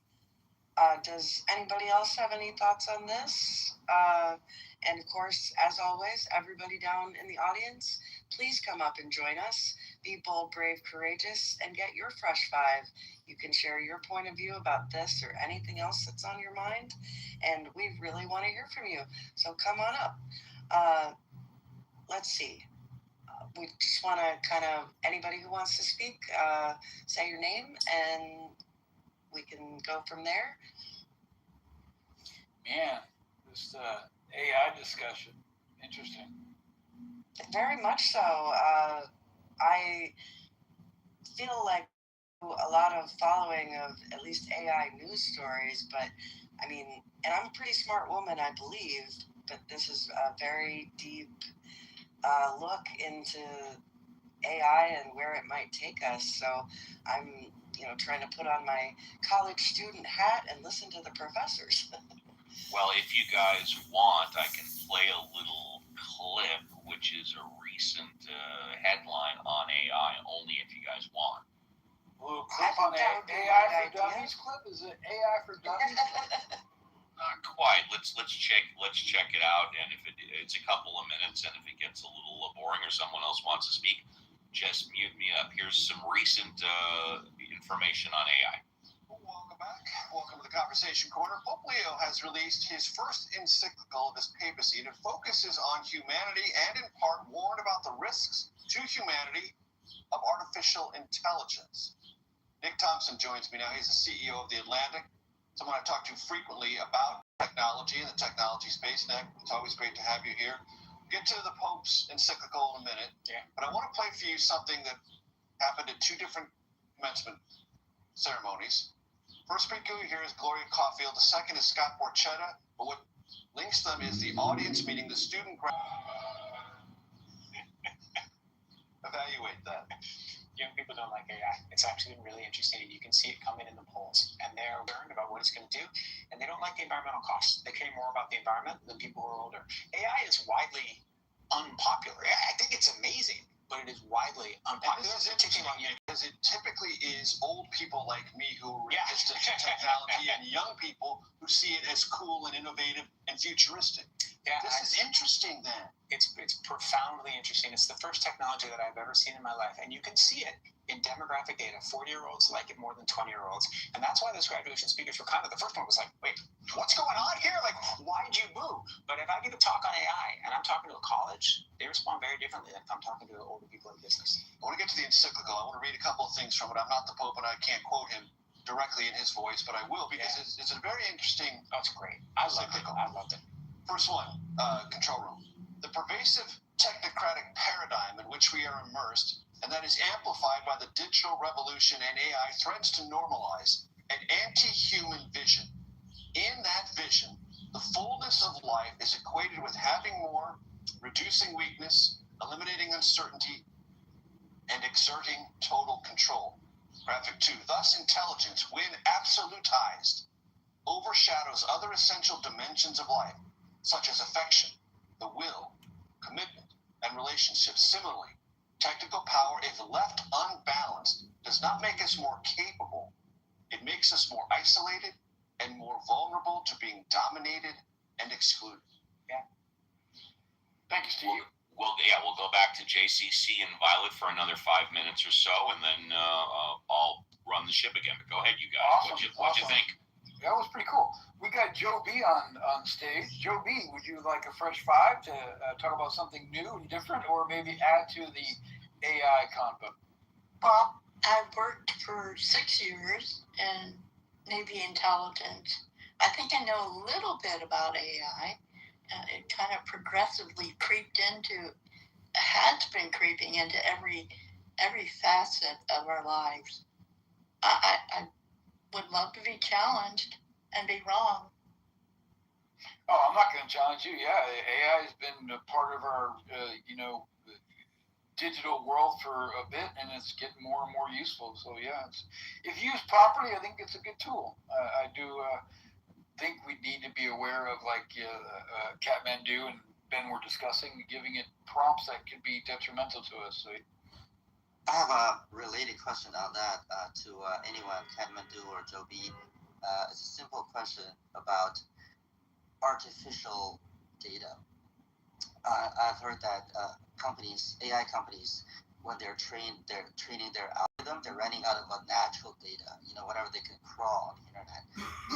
Does anybody else have any thoughts on this? And of course, as always, everybody down in the audience, please come up and join us. Be bold, brave, courageous, and get your fresh five. You can share your point of view about this or anything else that's on your mind, and we really want to hear from you. So come on up. Let's see. We just want to anybody who wants to speak, say your name, and we can go from there. Man, this AI discussion, interesting. Very much so. I feel like a lot of following of at least AI news stories, but and I'm a pretty smart woman, I believe, but this is a very deep look into AI and where it might take us. So I'm trying to put on my college student hat and listen to the professors. Well, if you guys want, I can play a little clip, which is a recent headline on AI, only if you guys want. for Dummies clip? Is it AI for Dummies? Not quite. Let's check it out, and if it's a couple of minutes, and if it gets a little boring or someone else wants to speak, just mute me up. Here's some recent information on AI. Welcome back. Welcome to the Conversation Corner. Pope Leo has released his first encyclical of his papacy, and it focuses on humanity and in part warned about the risks to humanity of artificial intelligence. Nick Thompson joins me now. He's the CEO of The Atlantic, someone I talk to frequently about technology and the technology space. Nick, it's always great to have you here. Get to the Pope's encyclical in a minute, but I want to play for you something that happened at two different commencement ceremonies. First speaker here is Gloria Caulfield. The second is Scott Borchetta. But what links them is the audience meeting the student. Evaluate that. Young people don't like AI. It's actually really interesting. You can see it coming in the polls, and they're learned about what it's going to do, and they don't like the environmental costs. They care more about the environment than people who are older. AI is widely unpopular. I think it's amazing, but it is widely unpopular. This is interesting because it typically is old people like me who are resistant to technology and young people who see it as cool and innovative and futuristic. This is interesting then. It's profoundly interesting. It's the first technology that I've ever seen in my life, and you can see it in demographic data. 40-year-olds like it more than 20-year-olds, and that's why those graduation speakers were kind of, the first one was like, wait, what's going on here? Like, why'd you boo? But if I give a talk on AI and I'm talking to a college, they respond very differently than if I'm talking to older people in business. I want to get to the encyclical. I want to read a couple of things from it. I'm not the Pope, and I can't quote him directly in his voice, but I will because it's a very interesting. Oh, it's great. I loved it. First one, control room. The pervasive technocratic paradigm in which we are immersed, and that is amplified by the digital revolution and AI, threatens to normalize an anti-human vision. In that vision, the fullness of life is equated with having more, reducing weakness, eliminating uncertainty, and exerting total control. Graphic 2. Thus, intelligence, when absolutized, overshadows other essential dimensions of life, such as affection, the will, commitment, and relationships. Similarly, technical power, if left unbalanced, does not make us more capable. It makes us more isolated and more vulnerable to being dominated and excluded. Thank you, Steve. We'll go back to JCC and Violet for another 5 minutes or so, and then I'll run the ship again. But go ahead, you guys. Awesome. What'd you think? That was pretty cool. We got Joe B on stage. Joe B, would you like a fresh five to talk about something new and different, or maybe add to the AI convo? Well, I've worked for 6 years in Navy intelligence. I think I know a little bit about AI. It kind of progressively has been creeping into every facet of our lives. I would love to be challenged and be wrong. Oh, I'm not going to challenge you. Yeah, AI has been a part of our, digital world for a bit, and it's getting more and more useful. So yeah, if used properly, I think it's a good tool. I do think we need to be aware of, like Kathmandu and Ben were discussing, giving it prompts that could be detrimental to us. So I have a related question on that to anyone, Kathmandu or Joe B. It's a simple question about artificial data. I've heard that AI companies, when they're training their algorithm, they're running out of natural data, whatever they can crawl on the internet.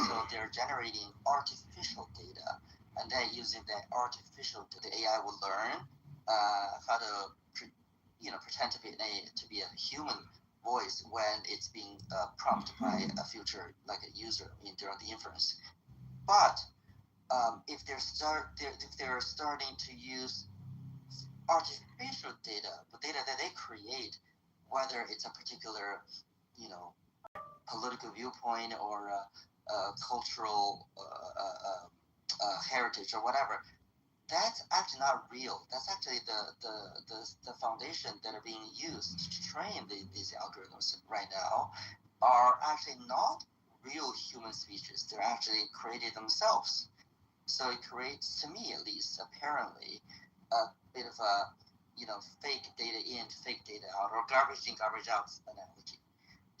So they're generating artificial data, and then using that artificial data, the AI will learn how to pretend to be a human voice when it's being prompted by a future, like a user, during the inference. But if they're starting to use artificial data, the data that they create, whether it's a particular, political viewpoint or cultural heritage or whatever, that's actually not real. That's actually the foundation that are being used to train these algorithms right now are actually not real human species. They're actually created themselves. So it creates, to me at least, apparently, a bit of a, fake data in, fake data out, or garbage in, garbage out analogy.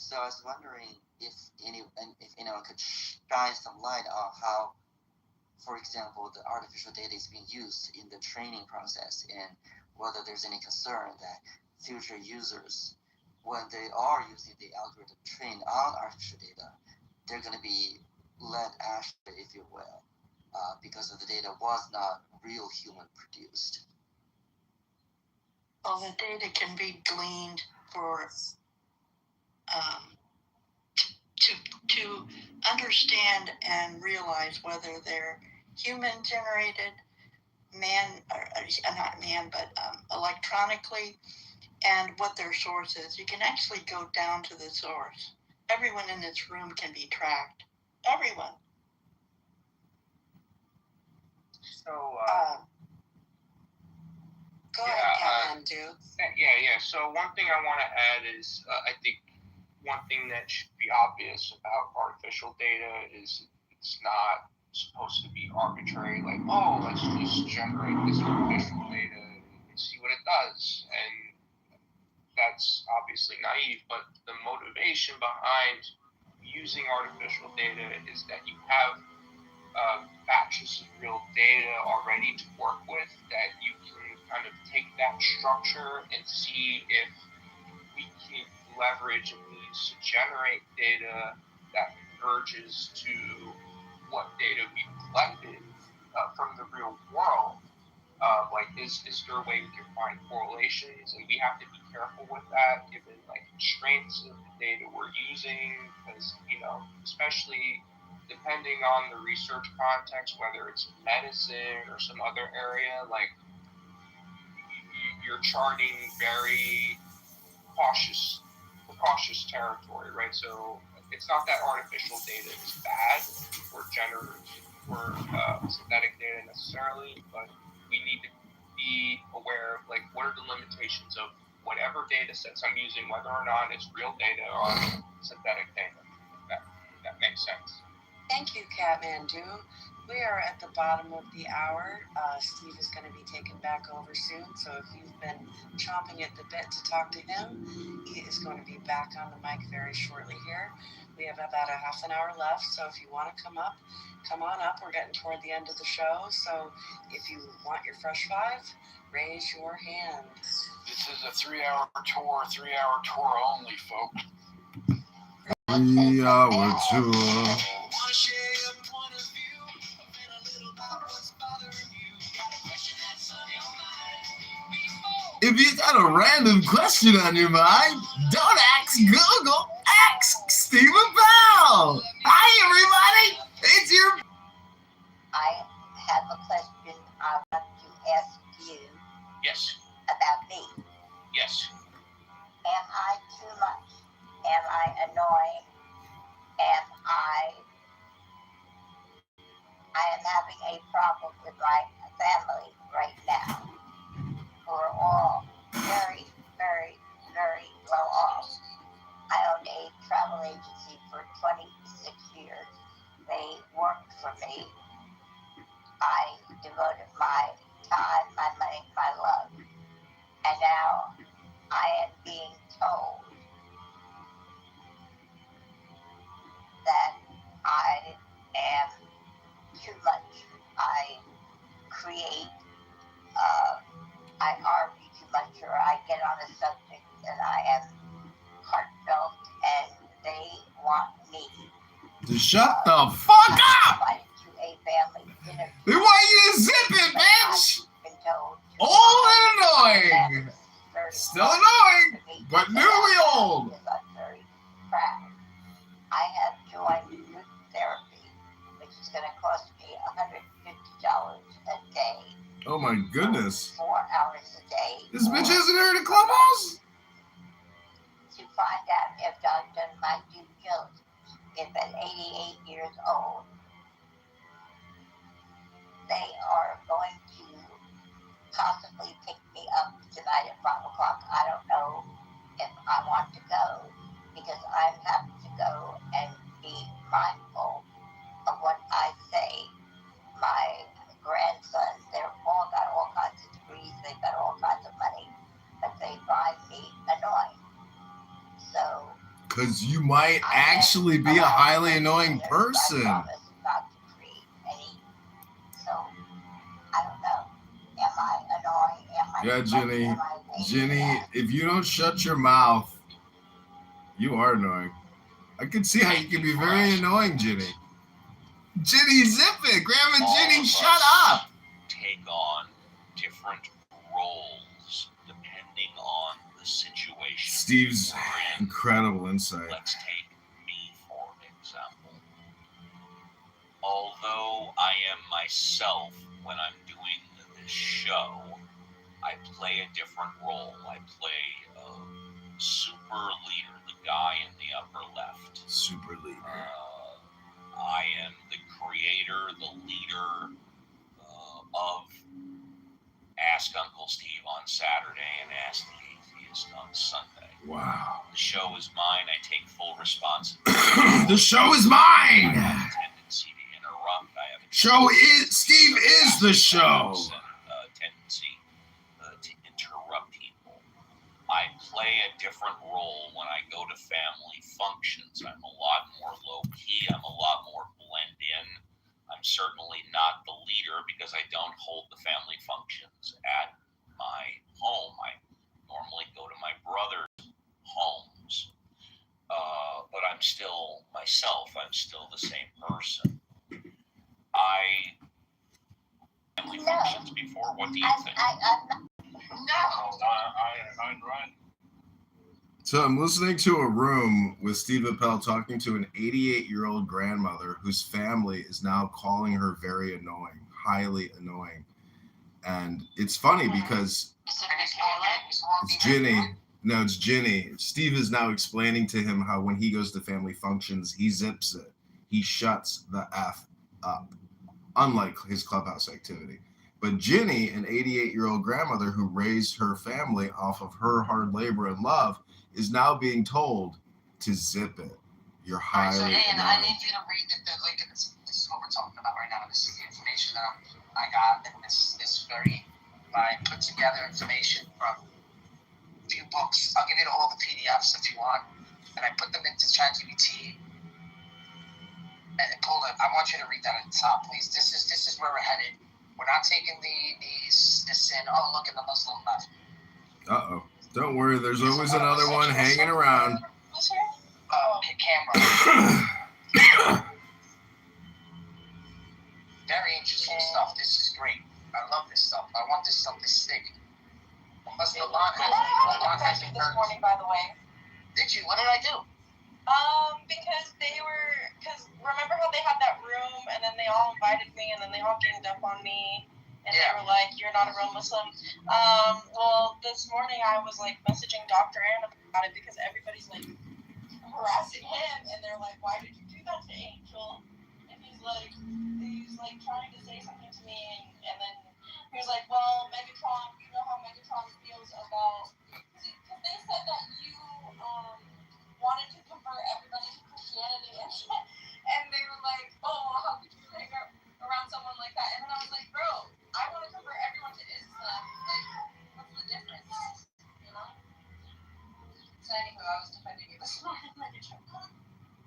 So I was wondering if anyone could shine some light on how, for example, the artificial data is being used in the training process, and whether there's any concern that future users, when they are using the algorithm trained on artificial data, they're going to be led astray, if you will, because of the data was not real human produced. Well, the data can be gleaned for to understand and realize whether they're human generated, not man, but electronically, and what their source is. You can actually go down to the source. Everyone in this room can be tracked. Everyone. So, go ahead, Kevin, Yeah. So one thing I want to add is I think one thing that should be obvious about artificial data is it's not supposed to be arbitrary, like, oh, let's just generate this artificial data and see what it does. And that's obviously naive, but the motivation behind using artificial data is that you have batches of real data already to work with, that you can kind of take that structure and see if we can leverage and use to generate data that converges to what data we've collected from the real world. Like, is there a way we can find correlations? And we have to be careful with that, given like constraints of the data we're using, because, especially depending on the research context, whether it's medicine or some other area, like you're charting very cautious territory, right? So it's not that artificial data is bad or synthetic data necessarily, but we need to be aware of like what are the limitations of whatever data sets I'm using, whether or not it's real data or synthetic data. That makes sense. Thank you, Kathmandu. We are at the bottom of the hour. Steve is going to be taken back over soon, so if you've been chomping at the bit to talk to him, he is going to be back on the mic very shortly here. We have about a half an hour left, so if you want to come on up. We're getting toward the end of the show, so if you want your fresh five, raise your hand. This is a 3-hour tour only, folks. 3-hour tour. If you got a random question on your mind, don't ask Google, ask Stephen Powell. Hi, everybody. It's your... I have a question I want to ask you. Yes. About me. Yes. Am I too much? Am I annoying? Am I am having a problem with my family right now. We're all very, very, very well off. I owned a travel agency for 26 years. They worked for me. I devoted my time, my money, my love. And now I am being told that I am too much. I create, I argue too much, or I get on a subject and I am heartfelt, and they want me to shut the fuck up! To a family dinner. They want you to zip it, bitch! Old and annoying! Still annoying, but newly old! I'm very proud. I have joined group therapy, which is going to cost me $150 a day. Oh my goodness. 4 hours a day. This bitch hasn't heard of Clubhouse? To find out if I've done my due diligence. If at 88 years old, they are going to possibly pick me up tonight at 5 o'clock. I don't know if I want to go, because I'm having to go and be mindful of what I say. My grandsons, they're all got all kinds of degrees, they've got all kinds of money, but they find me annoying. So Because you might actually be a highly annoying person. Not to create any. So I don't know. Am I annoying? Am I? Yeah, Jenny. Am I Jenny, if you don't shut your mouth, you are annoying. I can see how you can be very annoying, Jenny. Jenny, zip it! Grandma Jenny, shut up! Take on different roles depending on the situation. Steve's incredible insight. Let's take me for example. Although I am myself when I'm doing this show, I play a different role. I play a super leader, the guy in the upper left. Super leader. I am the creator, the leader of Ask Uncle Steve on Saturday and Ask the Atheist on Sunday. Wow. The show is mine. I take full responsibility. The show is mine! I have a tendency to interrupt. Steve is the show! Tendency to interrupt people. I play a different role when I go to family functions. I'm a lot more low-key. I'm a lot more blend in. I'm certainly not the leader because I don't hold the family functions at my home. I normally go to my brother's homes. But I'm still myself. I'm still the same person. Family functions before. What do you think? I'm right. So I'm listening to a room with Steve Appel talking to an 88-year-old grandmother whose family is now calling her very annoying, highly annoying. And it's funny because it's Ginny. No, it's Ginny. Steve is now explaining to him how when he goes to family functions, he zips it. He shuts the F up, unlike his clubhouse activity. But Ginny, an 88-year-old grandmother who raised her family off of her hard labor and love, is now being told to zip it. You're highly So, Ian, annoying. I need you to read the link. This is what we're talking about right now. This is the information that I got. And I put together information from a few books. I'll give you all the PDFs if you want. And I put them into ChatGPT. And pulled it. I want you to read that at the top, please. This is where we're headed. We're not taking this in. Oh, look at the Muslim left. Uh-oh. Don't worry, there's always another one hanging around. Camera. Very interesting stuff. This is great. I love this stuff. I want this stuff to stick. Unless the line has been this morning, by the way. Did you? What did I do? Because remember how they had that room and then they all invited me and then they all ganged up on me and they were like, you're not a real Muslim. Well, this morning I was like messaging Dr. Ann about it because everybody's like harassing him and they're like, why did you do that to Angel? And he's like trying to say something to me and then he was like, well, Megatron, you know how Megatron feels about, because they said that you wanted to convert everybody to Christianity and they were like, oh, how could you hang around someone like that? And then I was like, bro, I want to convert everyone to Islam. Like, what's the difference? You know? So anyway, I was defending you this morning.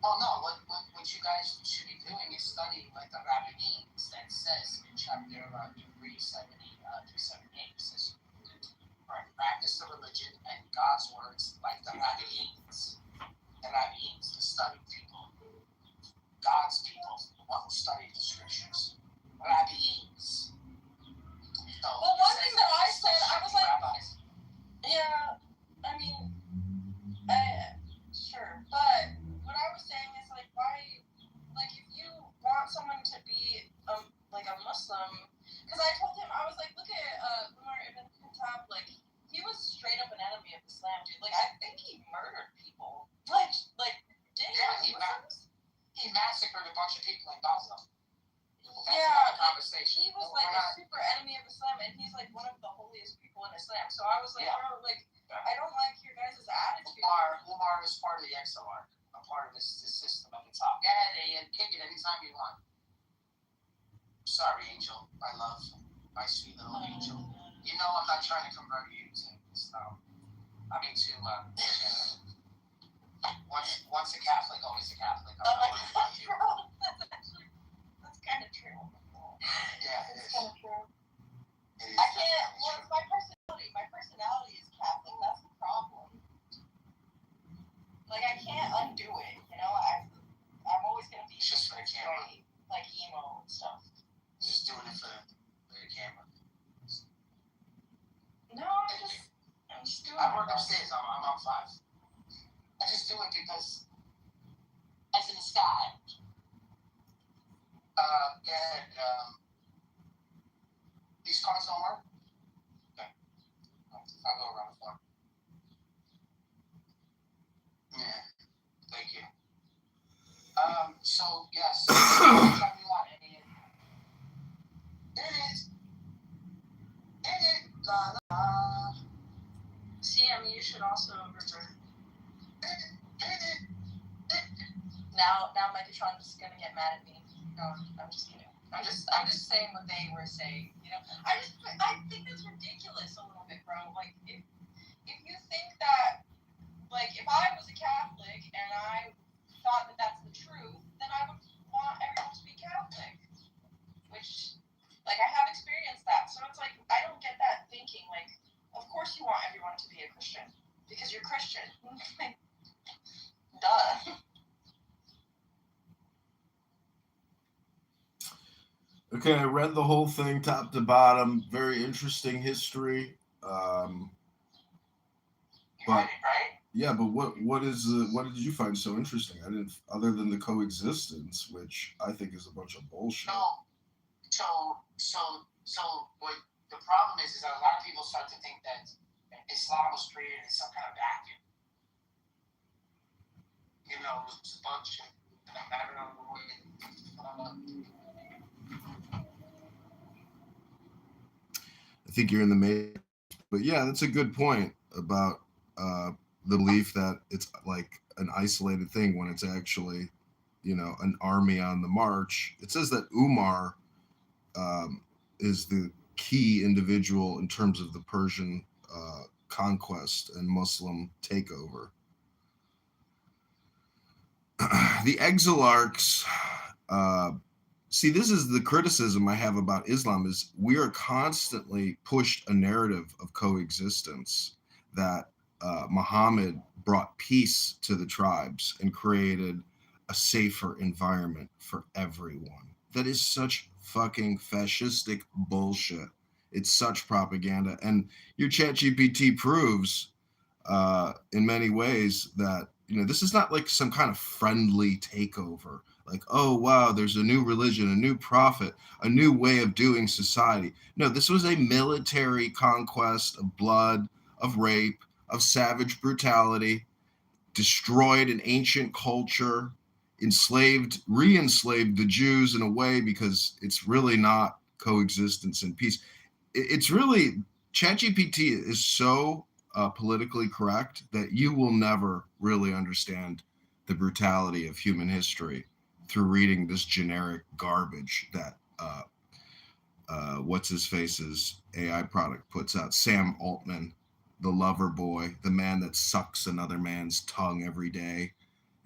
Oh no, what you guys should be doing is studying like the rabbinings that says in chapter 378, it says, practice the religion and God's words like the rabbinings. The rabbinings, the studied people. God's people, the one who studied the scriptures. Rabbinings. So, well, one thing that I said, I was like, rabbis. yeah, I mean, sure, but what I was saying is like, why, like, if you want someone to be like a Muslim, because I told him, I was like, look at Umar ibn Khattab, like, he was straight up an enemy of Islam, dude. Like, I think he murdered people. Like, did he massacred a bunch of people in Gaza. Yeah, conversation. He was like a super enemy of Islam, and he's like one of the holiest people in Islam. So I was like, bro, like, I don't like your guys' attitude. Umar is part of the XLR, a part of this system at the top. Go ahead, Ian, kick it anytime you want. Sorry, Angel. I love my sweet little Angel. You know I'm not trying to convert you to Islam. I mean to Once a Catholic, always a Catholic. That's kind of true. Yeah, it is. Kind of true. I can't. Well, it's my personality. My personality is Catholic. That's the problem. Like, I can't undo it. You know, I'm always gonna be just for the camera, like emo and stuff. Just doing it for the camera. No, I'm just doing it. I work upstairs. I'm on 5. I just do it because As in the sky. These cars don't work? Okay. I'll go around the floor. Yeah. Thank you. So, yes. Anytime you want, idiot. Idiot. La la. See, I mean, you should also remember. Now Megatron's gonna get mad at me. No, I'm just kidding. I'm just saying what they were saying. You know, I think that's ridiculous a little bit, bro. Like, if you think that, like, if I was a Catholic and I thought that that's the truth, then I would want everyone to be Catholic. Which, like, I have experienced that. So it's like, I don't get that thinking. Like, of course you want everyone to be a Christian because you're Christian. Duh. Okay, I read the whole thing top to bottom. Very interesting history. But yeah, but what did you find so interesting? I didn't, other than the coexistence, which I think is a bunch of bullshit. So what the problem is that a lot of people start to think that Islam was created in some kind of vacuum. You know, it's a bunch of, I don't know. I think you're in the main, but yeah, that's a good point about the belief that it's like an isolated thing when it's actually, you know, an army on the march. It says that Umar is the key individual in terms of the Persian conquest and Muslim takeover. The exilarchs, see, this is the criticism I have about Islam, is we are constantly pushed a narrative of coexistence, that Muhammad brought peace to the tribes and created a safer environment for everyone. That is such fucking fascistic bullshit. It's such propaganda. And your ChatGPT proves in many ways that, you know, this is not like some kind of friendly takeover. Like, oh, wow, there's a new religion, a new prophet, a new way of doing society. No, this was a military conquest of blood, of rape, of savage brutality, destroyed an ancient culture, re-enslaved the Jews in a way, because it's really not coexistence and peace. It's really, ChatGPT is so politically correct that you will never really understand the brutality of human history through reading this generic garbage that what's his face's AI product puts out. Sam Altman, the lover boy, the man that sucks another man's tongue every day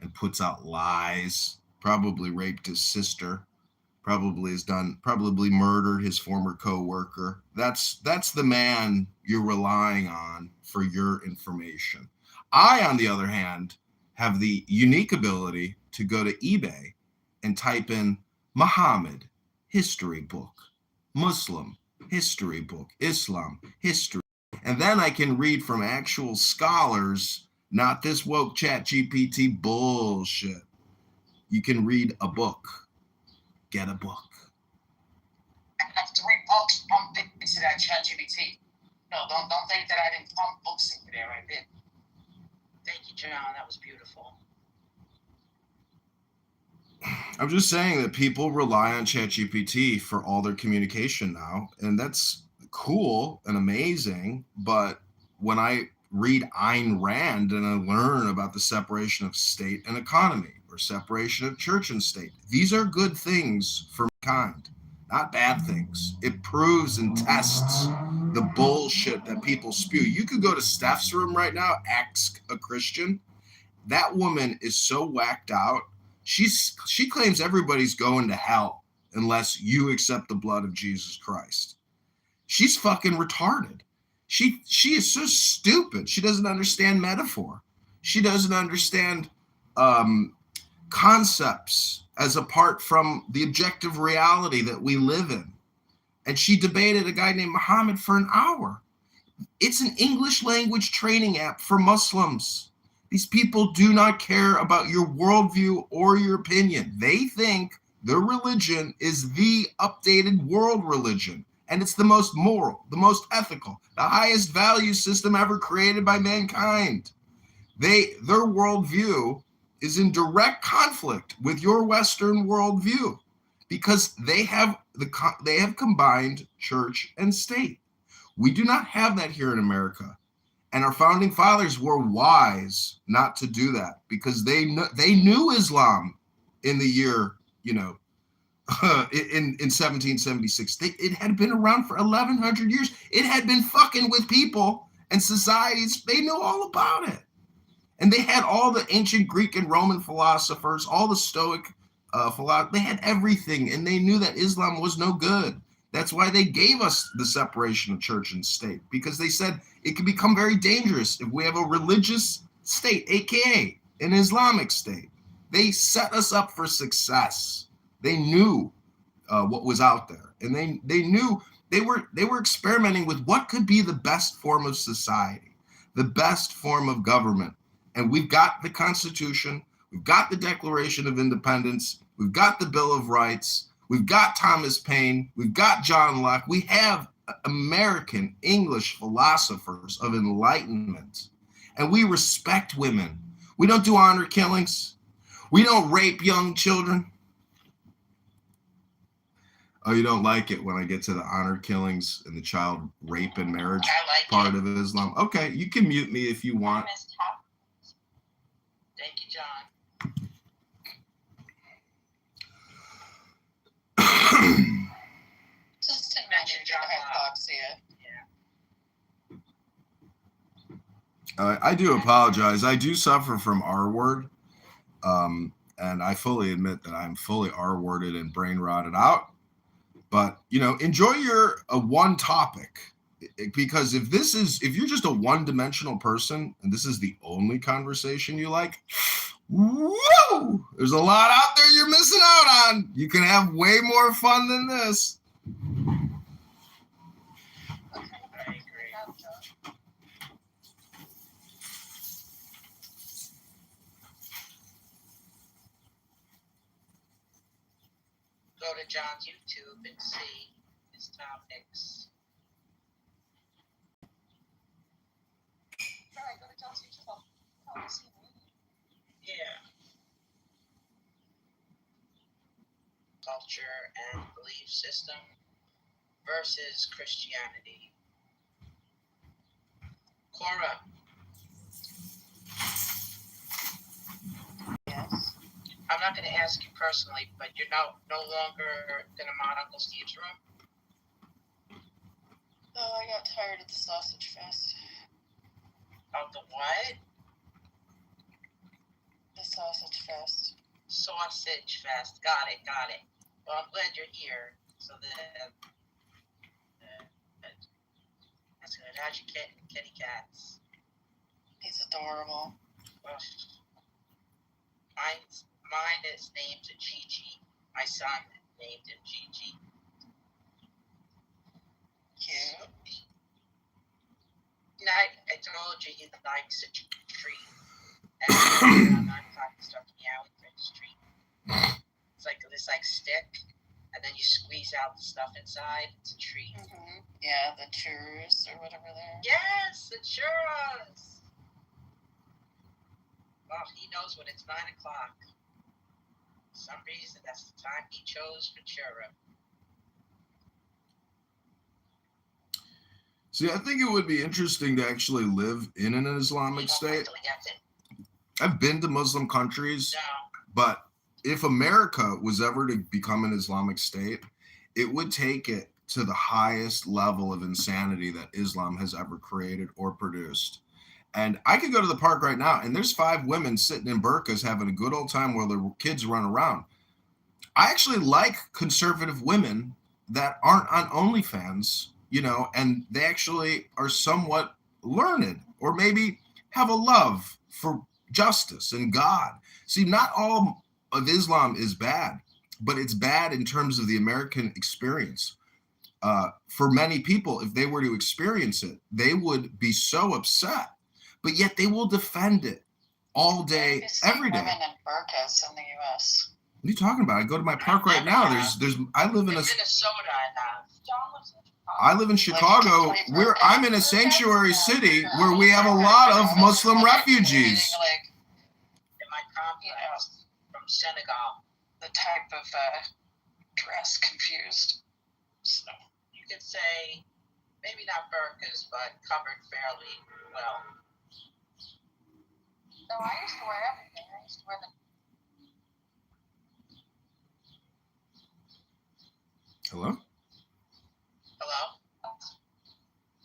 and puts out lies, probably raped his sister, probably murdered his former co-worker. That's the man you're relying on for your information. I, on the other hand, have the unique ability to go to eBay and type in Muhammad history book, Muslim history book, Islam history, and then I can read from actual scholars, not this woke ChatGPT bullshit. You can read a book. Get a book. I have 3 books pumped into that ChatGPT. No, don't think that I didn't pump books into there. I did. Thank you, John. That was beautiful. I'm just saying that people rely on ChatGPT for all their communication now, and that's cool and amazing. But when I read Ayn Rand and I learn about the separation of state and economy, or separation of church and state, these are good things for mankind, not bad things. It proves and tests the bullshit that people spew. You could go to Steph's room right now, ask a Christian, that woman is so whacked out. She claims everybody's going to hell unless you accept the blood of Jesus Christ. She's fucking retarded. She is so stupid. She doesn't understand metaphor. She doesn't understand concepts as apart from the objective reality that we live in. And she debated a guy named Muhammad for an hour. It's an English language training app for Muslims. These people do not care about your worldview or your opinion. They think their religion is the updated world religion. And it's the most moral, the most ethical, the highest value system ever created by mankind. Their worldview is in direct conflict with your Western worldview because they have combined church and state. We do not have that here in America. And our founding fathers were wise not to do that because they knew Islam in the year, in 1776. It had been around for 1,100 years. It had been fucking with people and societies. They knew all about it. And they had all the ancient Greek and Roman philosophers, all the Stoic philosophers. They had everything, and they knew that Islam was no good. That's why they gave us the separation of church and state, because they said it could become very dangerous if we have a religious state, aka an Islamic state. They set us up for success. They knew what was out there, and they knew they were experimenting with what could be the best form of society, the best form of government. And we've got the Constitution, we've got the Declaration of Independence, we've got the Bill of Rights, we've got Thomas Paine, we've got John Locke. We have American English philosophers of enlightenment, and we respect women. We don't do honor killings. We don't rape young children. Oh, you don't like it when I get to the honor killings and the child rape and marriage part of Islam? Okay, you can mute me if you want. Thank you, John. Just to mention John Hypoxia. Yeah. I do apologize. I do suffer from R word. And I fully admit that I'm fully R-worded and brain rotted out. But, enjoy your one topic, because if you're just a one-dimensional person and this is the only conversation you like, woo! There's a lot out there you're missing out on. You can have way more fun than this. Go to John's YouTube and see his topics. All right, go to John's YouTube. Yeah. Culture and belief system versus Christianity. Cora. Yes. I'm not going to ask you personally, but you're no longer going to mod Uncle Steve's room? Oh, I got tired of the sausage fest. Of the what? The sausage fest. Sausage fest. Got it. Well, I'm glad you're here. So that's good. How's your kitty cats? He's adorable. Well, mine is named Gigi. My son named him Gigi. Cute. I told you he likes a treat. And I'm not talking stuff meowing for his treat. It's like this stick, and then you squeeze out the stuff inside. It's a treat. Mm-hmm. Yeah, the churros or whatever they're. Yes, the churros. Well, he knows when it's 9 o'clock. For some reason, that's the time he chose for churro. See, I think it would be interesting to actually live in an Islamic state. I've been to Muslim countries, but if America was ever to become an Islamic state, it would take it to the highest level of insanity that Islam has ever created or produced. And I could go to the park right now, and there's 5 women sitting in burqas having a good old time while their kids run around. I actually like conservative women that aren't on OnlyFans, you know, and they actually are somewhat learned or maybe have a love for justice and God. See, not all of Islam is bad, but it's bad in terms of the American experience. For many people, if they were to experience it, they would be so upset, but yet they will defend it all day, every day. Women in burqas in the U.S. What are you talking about? I go to my park right now. I live in Minnesota. I live in Chicago. I'm in a sanctuary city where we have a lot of Muslim refugees. In my complex from Senegal, the type of dress confused. So you could say maybe not burqas, but covered fairly well. No, I used to wear everything. I used to wear the. Hello? Hello?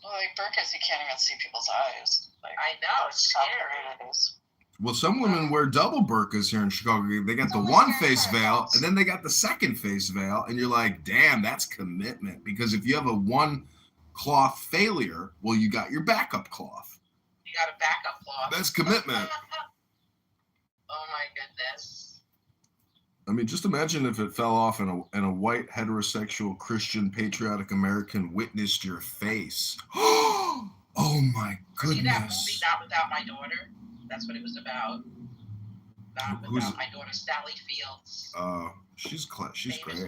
Well, like burqas, you can't even see people's eyes. Like, I know, it's scary. It is. Well, some women wear double burqas here in Chicago. They got the one face veil, and then they got the second face veil, and you're like, damn, that's commitment. Because if you have a one cloth failure, well, you got your backup cloth. You got a backup cloth. That's commitment. Oh my goodness. I mean, just imagine if it fell off and a white heterosexual Christian patriotic American witnessed your face. Oh my goodness! See that movie, Not Without My Daughter? That's what it was about. Not Without My Daughter, Sally Fields. She's great. Film.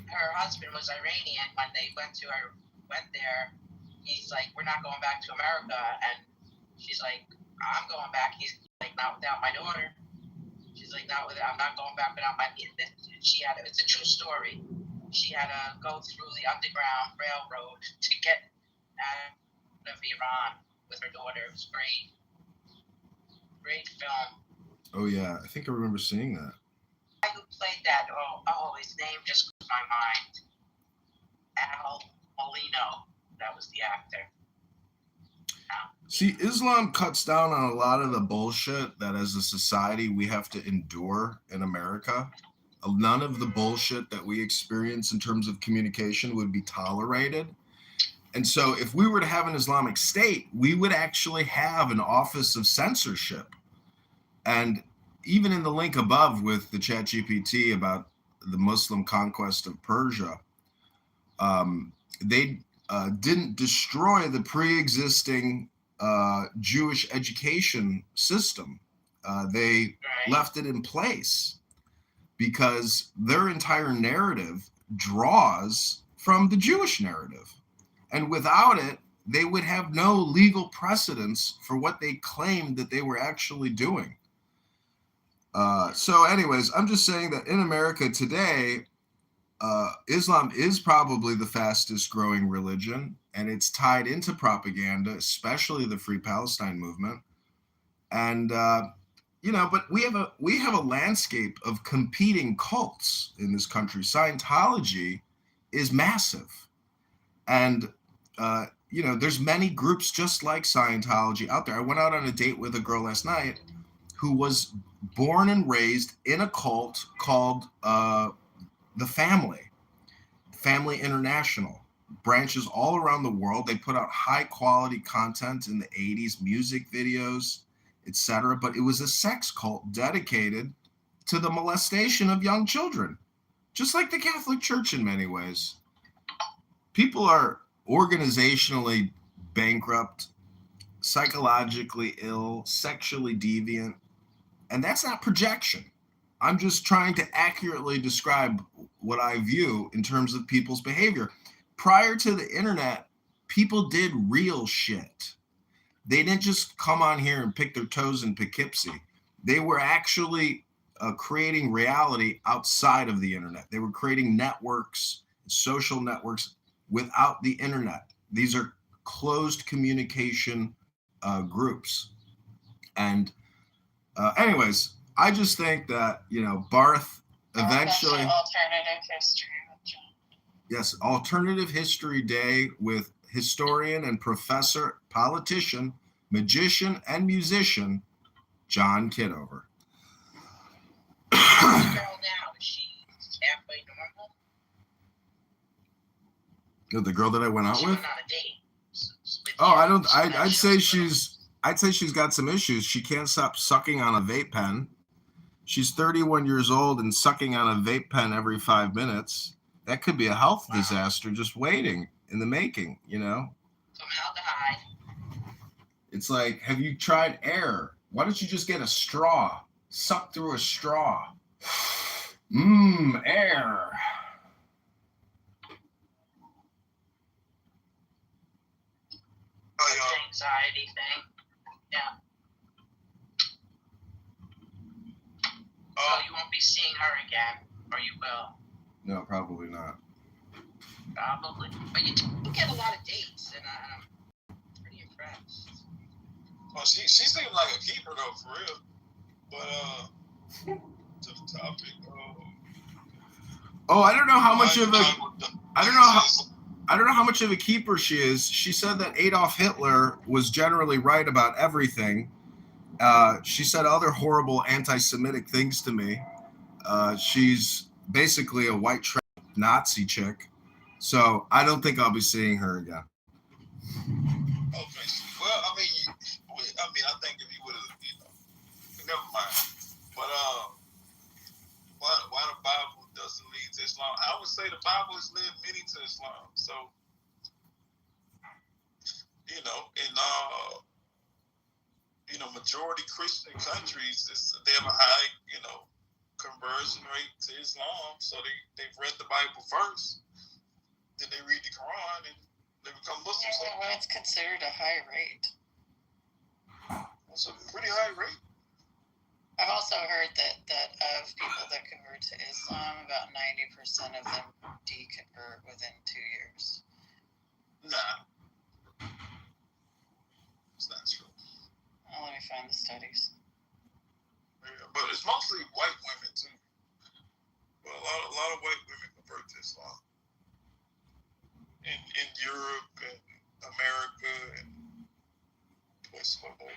Her husband was Iranian. When they went there, he's like, "We're not going back to America," and she's like, "I'm going back." He's like, "Not without my daughter." She's like, I'm not going back without my. It's a true story. She had to go through the Underground Railroad to get out of Iran with her daughter. It was great. Great film. Oh yeah, I think I remember seeing that. The guy who played that, his name just goes my mind. Al Molino. That was the actor. See, Islam cuts down on a lot of the bullshit that as a society we have to endure in America. None of the bullshit that we experience in terms of communication would be tolerated. And so if we were to have an Islamic state, we would actually have an office of censorship. And even in the link above with the ChatGPT about the Muslim conquest of Persia, they didn't destroy the pre-existing Jewish education system. They left it in place because their entire narrative draws from the Jewish narrative. And without it, they would have no legal precedence for what they claimed that they were actually doing. So anyways, I'm just saying that in America today, Islam is probably the fastest growing religion, and it's tied into propaganda, especially the Free Palestine movement. And but we have a landscape of competing cults in this country. Scientology is massive, and there's many groups just like Scientology out there. I went out on a date with a girl last night who was born and raised in a cult called the Family International, branches all around the world. They put out high quality content in the 80s, music videos, etc. But it was a sex cult dedicated to the molestation of young children, just like the Catholic Church in many ways. People are organizationally bankrupt, psychologically ill, sexually deviant, and that's not projection. I'm just trying to accurately describe what I view in terms of people's behavior. Prior to the internet, people did real shit. They didn't just come on here and pick their toes in Poughkeepsie. They were actually creating reality outside of the internet. They were creating networks, social networks without the internet. These are closed communication groups. And anyways, I just think that, Barth eventually... Alternative history. Yes, Alternative History Day with historian and professor, politician, magician, and musician, John Kitover. This girl now, is she halfway normal? The girl that I went out She with? went on a date. Oh, I'd say she's got some issues. She can't stop sucking on a vape pen. She's 31 years old and sucking on a vape pen every 5 minutes. That could be a health disaster just waiting in the making, you know? Formaldehyde. It's like, have you tried air? Why don't you just get a straw? Suck through a straw. Air. Anxiety thing. Yeah. So you won't be seeing her again, or you will? No, probably not. Probably. But you get a lot of dates, and I'm pretty impressed. Well, she seemed like a keeper though, for real. But to the topic. I don't know how much of a. I don't know how much of a keeper she is. She said that Adolf Hitler was generally right about everything. She said other horrible anti-Semitic things to me. She's basically a white trash Nazi chick. So I don't think I'll be seeing her again. Okay. Well, I think if you would have, never mind. But why the Bible doesn't lead to Islam? I would say the Bible has led many to Islam. So, in majority Christian countries, they have a high, conversion rate to Islam. So they've read the Bible first, then they read the Quran, and they become Muslims. Yeah, well, it's considered a high rate. It's a pretty high rate. I've also heard that of people that convert to Islam, about 90% of them deconvert within 2 years. Nah. It's not true. Well, let me find the studies. Yeah, but it's mostly white women too. Well, a lot of white women convert to Islam in Europe and America and places like that.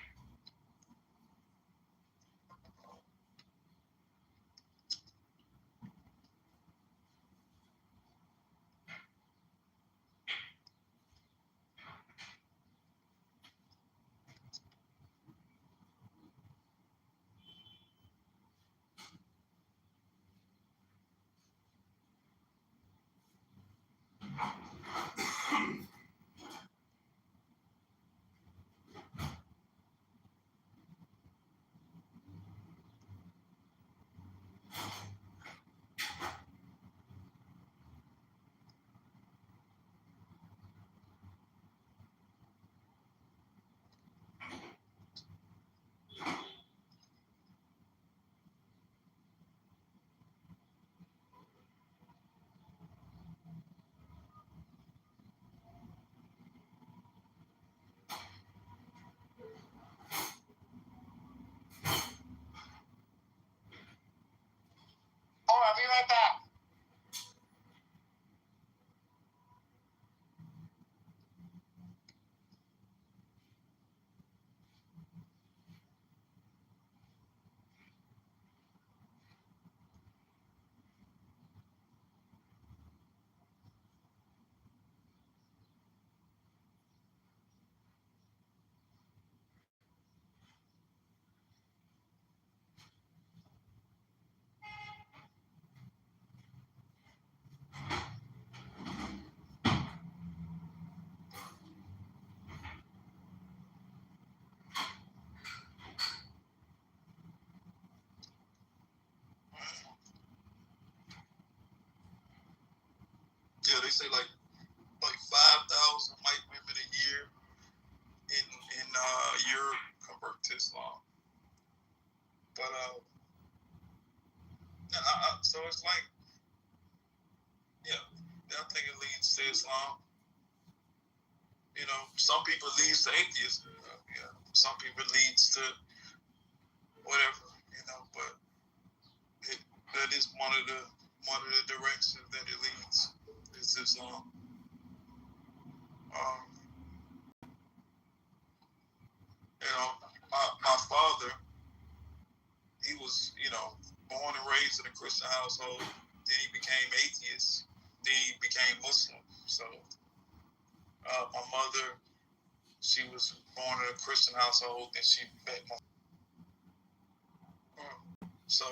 All right, I'll be right back. Yeah, they say like 5,000 white women a year in Europe convert to Islam. But so it's like, yeah, I think it leads to Islam. Some people it leads to atheism. Some people it leads to whatever. But that is one of the directions that it leads is Islam. born and raised in a Christian household. Then he became atheist. Then he became Muslim. So my mother, she was born in a Christian household. Then she met my so,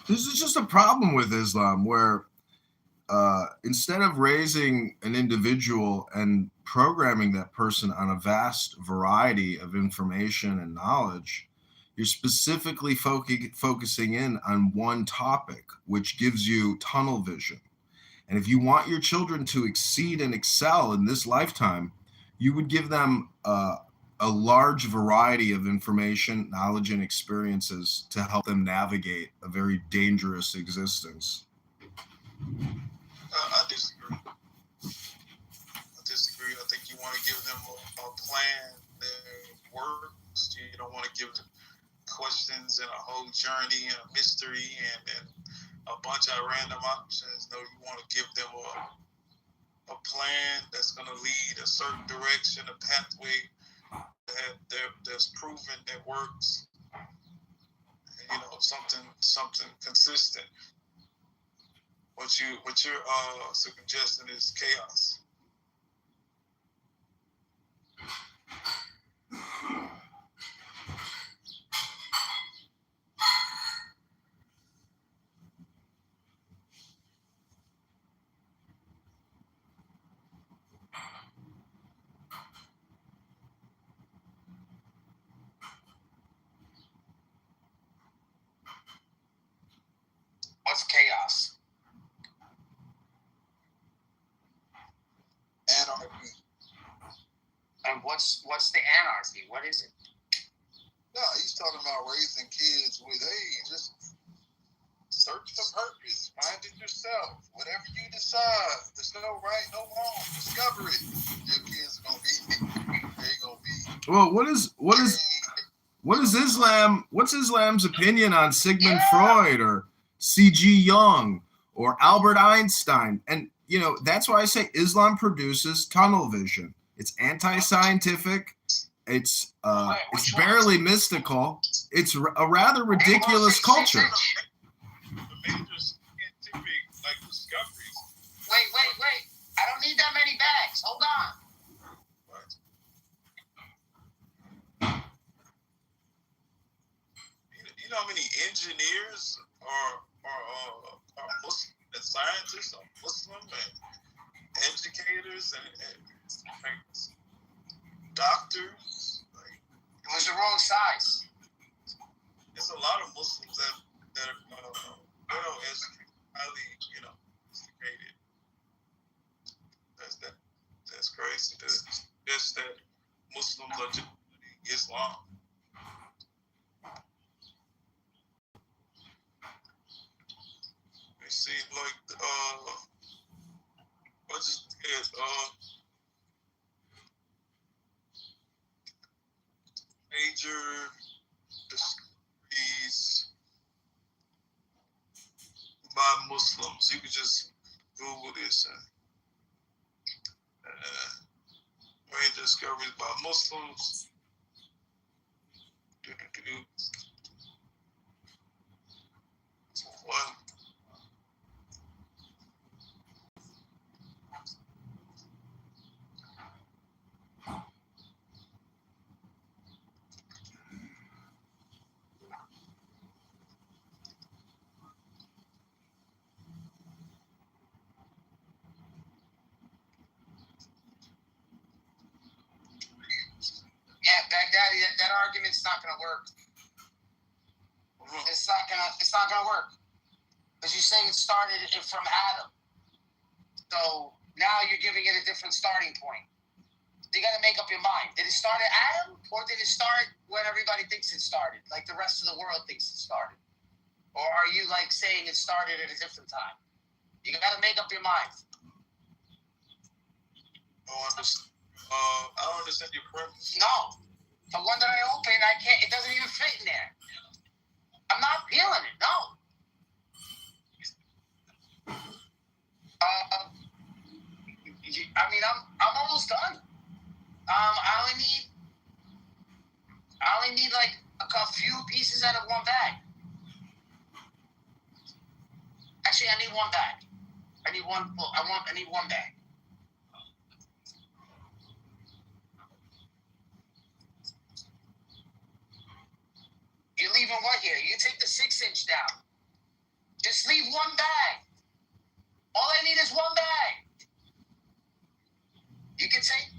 This is just a problem with Islam where instead of raising an individual and programming that person on a vast variety of information and knowledge, you're specifically focusing in on one topic, which gives you tunnel vision. And if you want your children to exceed and excel in this lifetime, you would give them a large variety of information, knowledge, and experiences to help them navigate a very dangerous existence. I disagree. I think you want to give them a plan that works. You don't want to give them questions and a whole journey and a mystery and a bunch of random options. No, you want to give them a plan that's going to lead a certain direction, a pathway that's proven that works. Something consistent. What you're suggesting is chaos. What's chaos? Anarchy. And what's the anarchy? What is it? No, he's talking about raising kids with just search for purpose. Find it yourself. Whatever you decide. There's no right, no wrong. Discover it. Your kids are gonna be. Well, what is Islam? What's Islam's opinion on Sigmund Freud or C.G. Jung or Albert Einstein? And that's why I say Islam produces tunnel vision. It's anti-scientific. It's barely mystical. It's a rather ridiculous culture. Wait. I don't need that many bags. Hold on. You know how many engineers are Muslim and scientists are Muslim and educators and doctors? It was the wrong size. There's a lot of Muslims that are well educated, highly educated. That's crazy. Just that Muslims are just Islam. It seems like major discoveries by Muslims. You could just Google this and major discoveries by Muslims. One. Yeah, Baghdadi, that argument's not gonna work. It's not gonna work. Because you say it started from Adam. So now you're giving it a different starting point. You gotta make up your mind. Did it start at Adam, or did it start when everybody thinks it started, like the rest of the world thinks it started? Or are you like saying it started at a different time? You gotta make up your mind. I don't understand your preference. No. The one that I opened, I can't, it doesn't even fit in there. I'm not peeling it, no. I mean, I'm almost done. I only need like a few pieces out of one bag. Actually, I need one bag. I need one bag. You're leaving what here? You take the 6-inch down. Just leave one bag. All I need is one bag. You can take.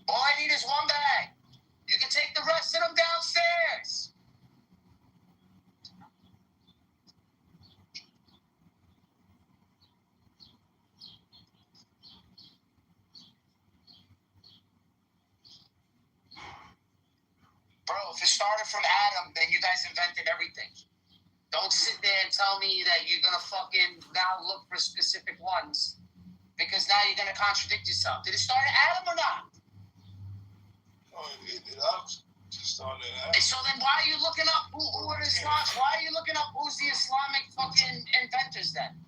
All I need is one bag. You can take the rest of them downstairs. Bro, if it started from Adam, then you guys invented everything. Don't sit there and tell me that you're going to fucking now look for specific ones, because now you're going to contradict yourself. Did it start at Adam or not? Oh, it just started at Adam. So then why are you looking up who are the Islam? Why are you looking up who's the Islamic fucking inventors then?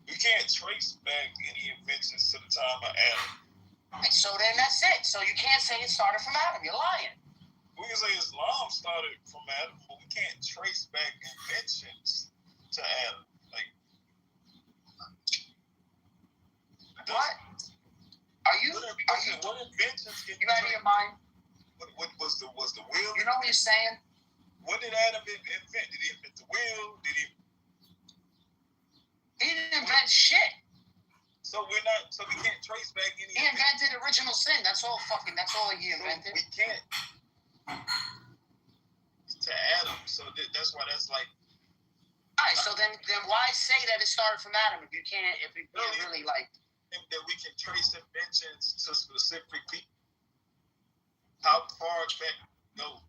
You can't trace back any inventions to the time of Adam. So then that's it. So you can't say it started from Adam. You're lying. We can say Islam started from Adam, but we can't trace back inventions to Adam. Like, what? Are you? What inventions can you out of your mind? What was the wheel? You know what you're saying? What did Adam invent? Did he invent the wheel? He didn't invent shit. So we can't trace back any. He invented original sin. That's all he invented. We can't. To Adam, so that's why that's like. Alright, so then why say that it started from Adam if you can't really like. That we can trace inventions to specific people. How far back go?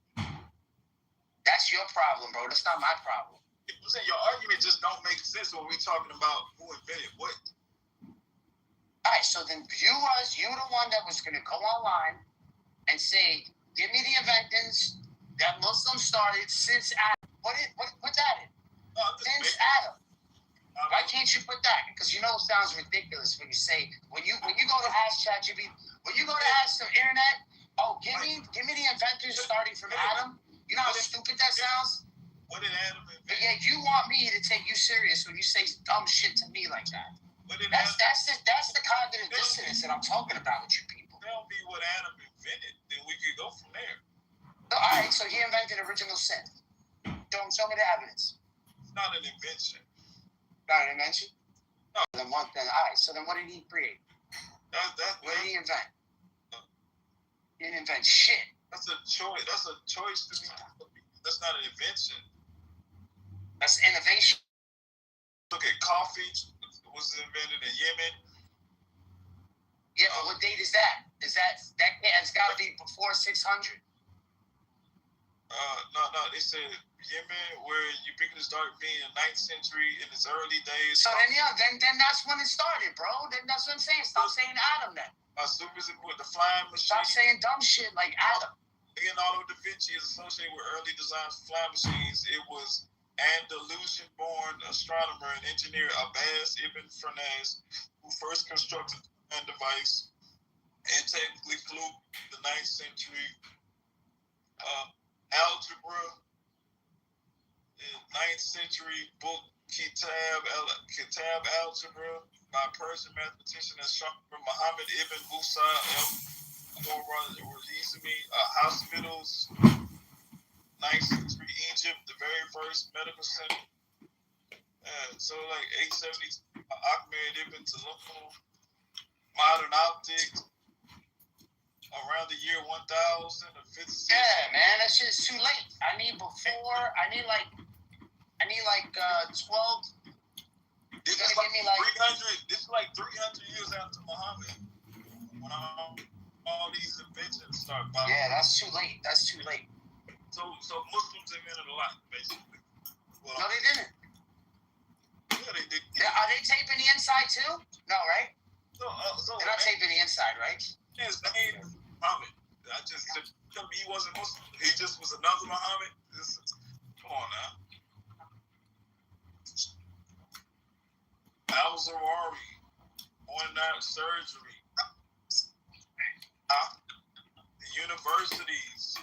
That's your problem, bro. That's not my problem. I'm saying your argument just don't make sense when we're talking about who invented what. Alright, so then you the one that was gonna go online and say, give me the inventions that Muslims started since Adam. Put that in. Since Adam. Why can't you put that? Because you know it sounds ridiculous when you say when you go to ask ChatGPT, when you go to ask the internet, oh give me the inventors starting from Adam. You know how stupid that sounds? What did Adam invent? But yeah, you want me to take you serious when you say dumb shit to me like that. That's the cognitive dissonance that I'm talking about with you people. Tell me what Adam invented, then we could go from there. So, all right, so he invented original sin. Show me the evidence. It's not an invention. Not an invention? No. Then all right, so then what did he create? What did he invent? He didn't invent shit. That's a choice. That's a choice to me. That's not an invention. That's innovation. Look at coffee. It was invented in Yemen. Yeah, but what date is that? It's got to be before 600. No. They said Yemen, where ubiquitous dark being in the 9th century in its early days. So then that's when it started, bro. Then that's what I'm saying. Stop saying Adam then. With the flying machine. Stop saying dumb shit like Adam. Leonardo da Vinci is associated with early designs of flying machines. It was Andalusian-born astronomer and engineer Abbas ibn Farnaz who first constructed the device and technically flew the 9th century. Algebra, 9th century book Kitab Algebra by Persian mathematician and astronomer Muhammad ibn Musa al-Khwarizmi. Hospitals, 9th century Egypt, the very first medical center. So like 870, Ahmed ibn Tulun, modern optics. Around the year 1000, the 5th century. Yeah, man, that shit is too late. I need like 12. This is like 300. This is like 300 years after Muhammad. When all these inventions start. Yeah, that's too late. So Muslims invented a lot, basically. Well, no, they didn't. Yeah, they did. Are they taping the inside too? No, right? So They're not taping the inside, right? His name is Muhammad. I just tell me he wasn't Muslim. He just was another Muhammad. Come on now. Al-Zawahiri, on-night surgery. The universities.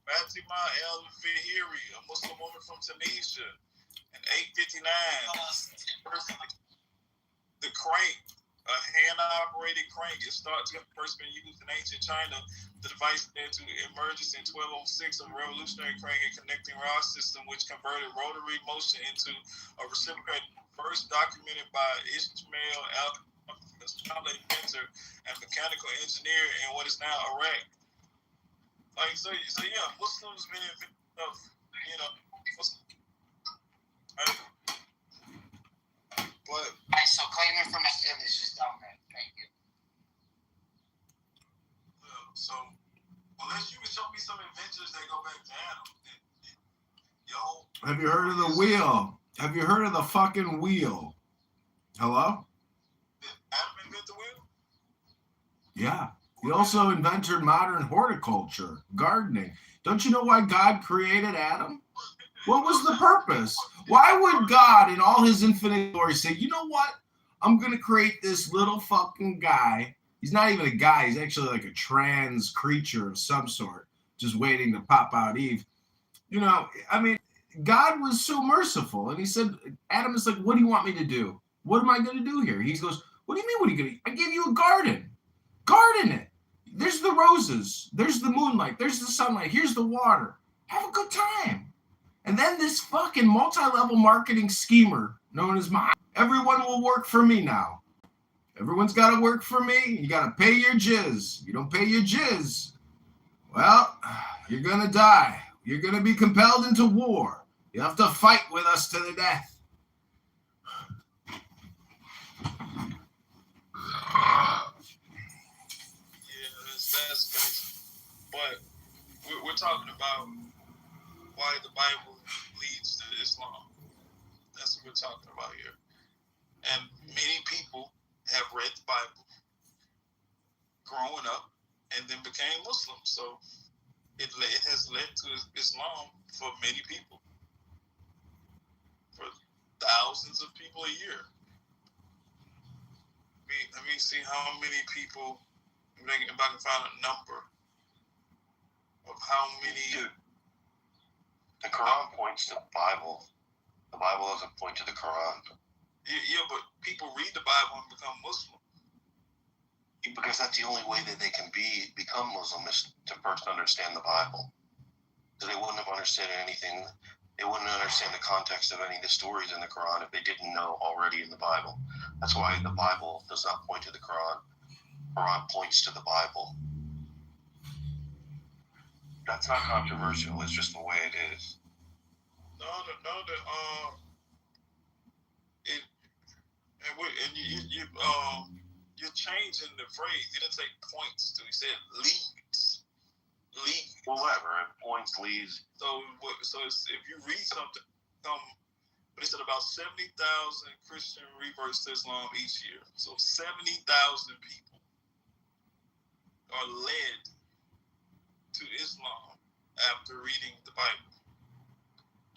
Fatima El-Fihiri, a Muslim woman from Tunisia, in 859. The crank, a hand-operated crank, it starts to first been used in ancient China. The device led to emergence in 1206 of a revolutionary crank and connecting rod system, which converted rotary motion into a reciprocating, first documented by Ismail al inventor and mechanical engineer in what is now Iraq. Like so yeah, Muslims been invented of, you know, right? But so claiming from Islam is just dumb, man. Thank you. So unless you can show me some inventions that go back to Adam, Have you heard of the wheel? Have you heard of the fucking wheel? Hello? Did Adam invent the wheel? Yeah. He also invented modern horticulture, gardening. Don't you know why God created Adam? What was the purpose? Why would God, in all his infinite glory, say, you know what? I'm going to create this little fucking guy. He's not even a guy. He's actually like a trans creature of some sort, just waiting to pop out Eve. You know, I mean, God was so merciful. And he said, Adam is like, what do you want me to do? What am I going to do here? He goes, what do you mean, what are you going to do? I gave you a garden. Garden it. There's the roses. There's the moonlight. There's the sunlight. Here's the water. Have a good time. And then this fucking multi-level marketing schemer known as everyone will work for me now. Everyone's got to work for me. You got to pay your jizz. You don't pay your jizz, well, you're going to die. You're going to be compelled into war. You have to fight with us to the death. That's crazy. But we're talking about why the Bible leads to Islam. That's what we're talking about here. And many people have read the Bible growing up and then became Muslims. So it has led to Islam for many people, for thousands of people a year. Let me see how many people, if I can find a number of how many. Dude, the Quran points to the Bible. The Bible doesn't point to the Quran. Yeah, but people read the Bible and become Muslim. Because that's the only way that they can become Muslim is to first understand the Bible. So they wouldn't have understood anything. They wouldn't understand the context of any of the stories in the Quran if they didn't know already in the Bible. That's why the Bible does not point to the Quran. The Quran points to the Bible. That's not controversial. It's just the way it is. You're changing the phrase. You didn't say points to. You said leads. Leads. Well, whatever. It points, leads. So if you read something, but it said about 70,000 Christian reverts to Islam each year. So 70,000 people are led to Islam after reading the Bible.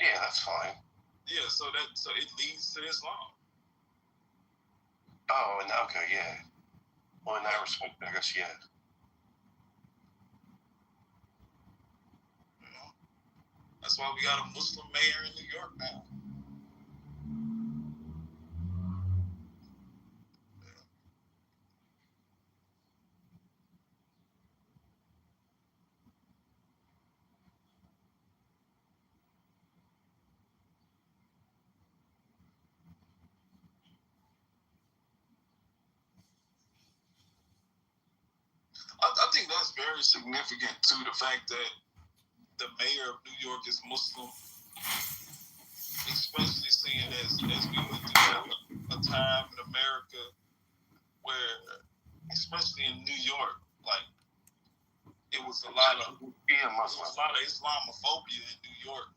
Yeah, that's fine. Yeah, so it leads to Islam. Oh, and okay, yeah. Well, in that respect, I guess, yeah. That's why we got a Muslim mayor in New York now. I think that's very significant to the fact that the mayor of New York is Muslim, especially seeing as we went through a time in America where, especially in New York, like it was a lot of Islamophobia in New York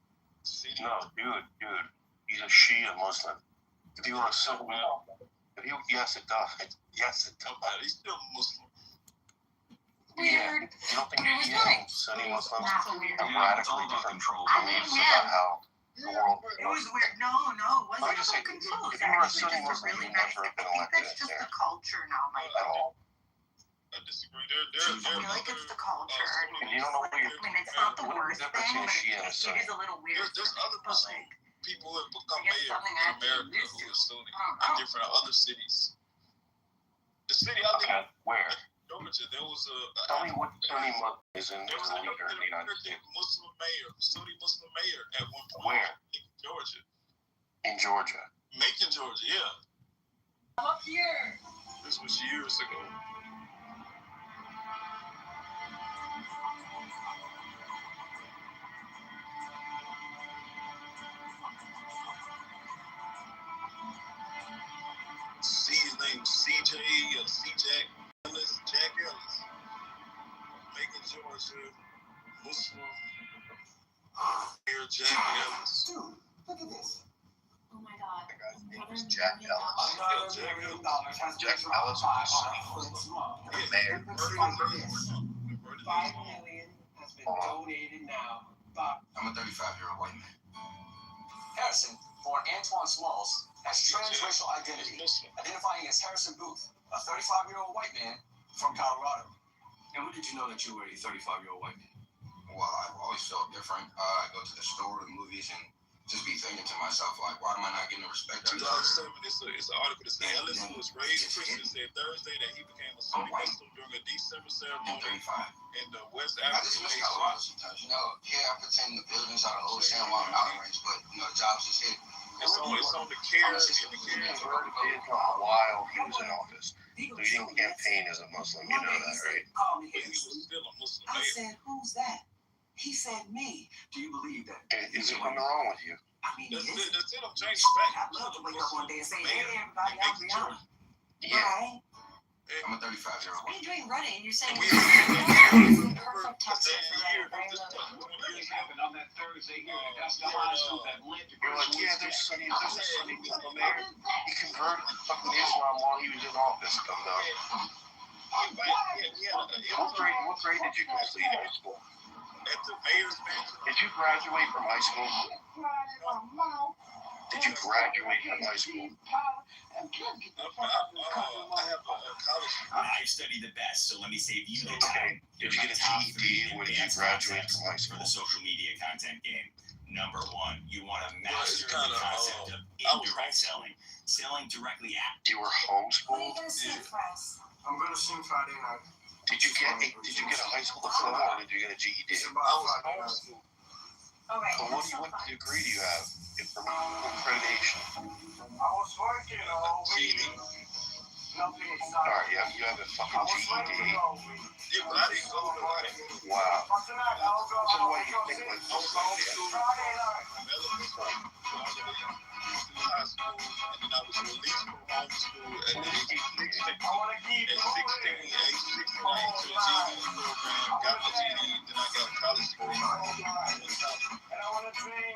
No, dude. He's a Shia Muslim. If you were a Sunni, yes, it does. Yes, it does. He's still Muslim. Weird. Yeah. You don't think Shia and Sunni Muslims have radically different beliefs about how the world It was weird. No, it wasn't about control. If you were a Sunni Muslim, you never have been elected. That's just the culture now, Mike. At all. I disagree. I feel like it's the culture. And you don't know what you're. I mean, it's not the worst thing, but Shia and it Sunni. is a little weird. There's other Muslim people who have become I guess mayor something in I have to America admit who to. are Sunni in different other cities. The city I live in, Where? Georgia, there was Tell me what Sunni Muslim is in the leader in the United States. Muslim mayor, Sunni Muslim mayor at one point. Where? In Georgia. In Georgia. Macon, Georgia, yeah. I'm up here. This was years ago. His name CJ or CJ Ellis, Jack Ellis. Macon, Georgia, Muslim mayor Jack Ellis. Dude, look at this. Oh my God. The guy's name was Jack Ellis. Jack Ellis. Jack Ellis was a Sunni Muslim mayor. $5 million has been donated now. I'm a 35-year-old white man. Harrison, born Antoine Smalls, has transracial identity, identifying as Harrison Booth, a 35-year-old white man from Colorado. And when did you know that you were a 35-year-old white man? Well, I've always felt different. I go to the store, the movies, and just be thinking to myself, like, why am I not getting the respect? 2007, it's an article that said Ellis was raised Christian. It said Thursday that he became a Sunni Muslim during a December ceremony in the West I just African miss nation. Colorado sometimes. You know, yeah, I pretend the buildings are the old San Juan mountain range, but, you know, the jobs just hit. It's on the care and the care. Did while he was in office. He didn't campaign as a Muslim. You know that, right? But he was still a Muslim I mayor. said, who's that? He said, me. Do you believe that? Is there something wrong with you? I mean, That's yes. it. That's it. I'm changing back. I'd love to wake up one day and say, hey, everybody, Macon, I'm Brianna. Yeah. Right? I'm a 35-year-old What are you doing running? You're saying, We perfect texture for year, that. this 20 years ago. on that Thursday here. That's the high school that led to You're like, yeah, there's a Sunni Muslim mayor. He converted to fucking Islam while he was in office. Come down. What grade did you complete high school? At the mayor's mansion. Did you graduate from high school? Did you graduate from high school? I have a college degree. I study the best, so let me save you the time. Did you get a GED? Where did you graduate from high For school? the social media content game. Number one, you want to master kinda, the concept of indirect selling. Selling directly at. You were homeschooled? I'm going to sing Friday night. Did you get a high school diploma or did you get a GED? It's about Friday night. All right. What degree do you have? Accreditation. I was working all week. Nothing is not. Alright, you have a fucking GED. Yeah, but I didn't go to like Wow. Tonight, I'll go. This is why you think like this. Friday night. elementary school, high school, and then I was released from homeschool at the age of 16. I want to keep At 16, age 16, I went to a GED program, got my GED, then I got a college degree. and I want to drink.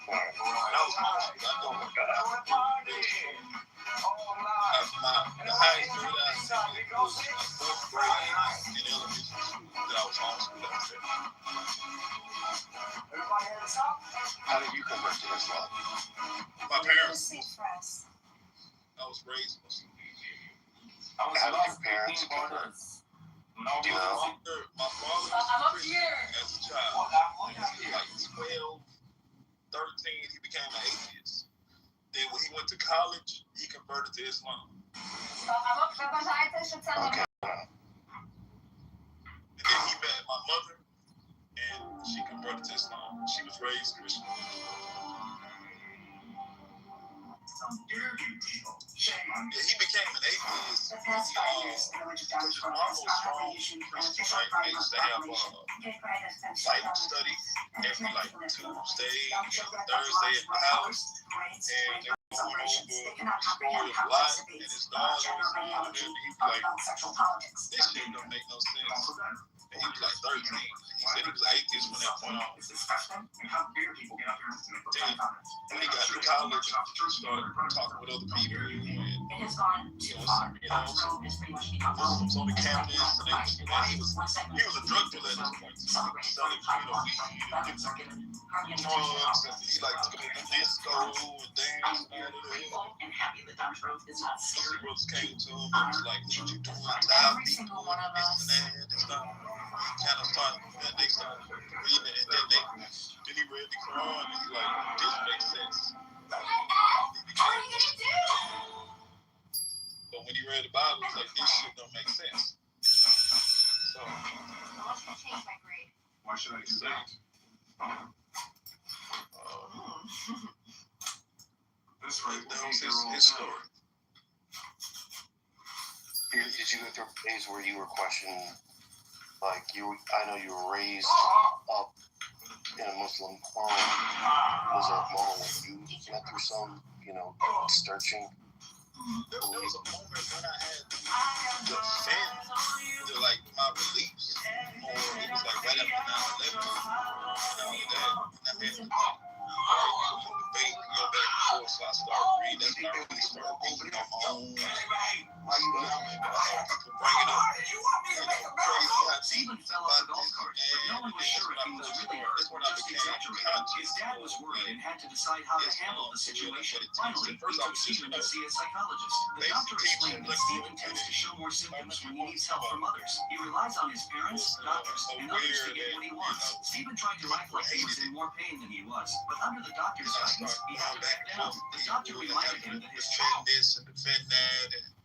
And I was homeschooled. I know what I want to party. the highest grade I achieved was fourth grade in elementary school that I was homeschooled at. Everybody at the top? How did you convert to Islam? My parents, I was raised Muslim. How did your parents convert? Do you know? My father I'm up was Christian here. as a child. When he was like 12, 13, he became an atheist. Then when he went to college, he converted to Islam. Okay. And then he met my mother, and she converted to Islam. She was raised Christian. Yeah, he became an atheist because his mom was strong Christian, right? They used to have Bible study every like Tuesday and Thursday at the house, and they were going over the story of Lot and his daughters, and he was like, this shit don't make no sense. And he was like 13. He said he was an atheist from that point on. when he got to college, he started talking with other people. It has gone too far. Was on the campus, and he was a drug dealer at this point. So he was selling, weed and different drugs, and he liked to go to the disco and dance and all of that. Some brothers came to him and was like, "What you doing? Loud people, this and that, and stuff." He kind of started, and they started reading it, and then he read the Quran, and he's like, "This makes sense." What are you gonna do? But when he read the Bible, he's like, "This shit don't make sense." So, I want you to change my grade. why should I do that? This was his story. Did you go through a phase where you were questioning, like I know you were raised up in a Muslim home. Was there a moment when you went through some, searching? There was a moment when I had to defend my beliefs, or it was like right after 9/11, and all of that, and I had to debate and go back and forth. So I started reading. That's when I really started reading on my own. People bringing up, crazy ideas about this, and that's when I became conscious. His dad was worried and had to decide how to handle the situation. Finally, he took Stephen to see a psychologist. The doctor explained that Stephen tends to show more symptoms when he needs help from others. He relies on his parents, doctors, and others to get what he wants. Stephen tried to act like he was in more pain than he was, but under the doctor's guidance, he had to back down. The doctor reminded him that his child... this and defend that, and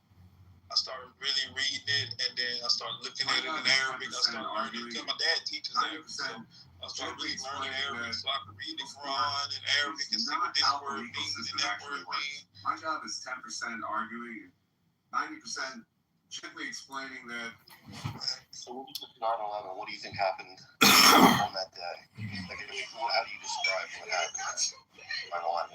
I started really reading it, and then I started looking at it in Arabic. I started learning because my dad teaches Arabic, so I started really learning Arabic so I could read the Quran in Arabic and see what this word means and that word means. My job is 10% arguing, 90% simply explaining that. So when you took 9/11, what do you think happened on that day? Like, how do you describe what happened on 9/11?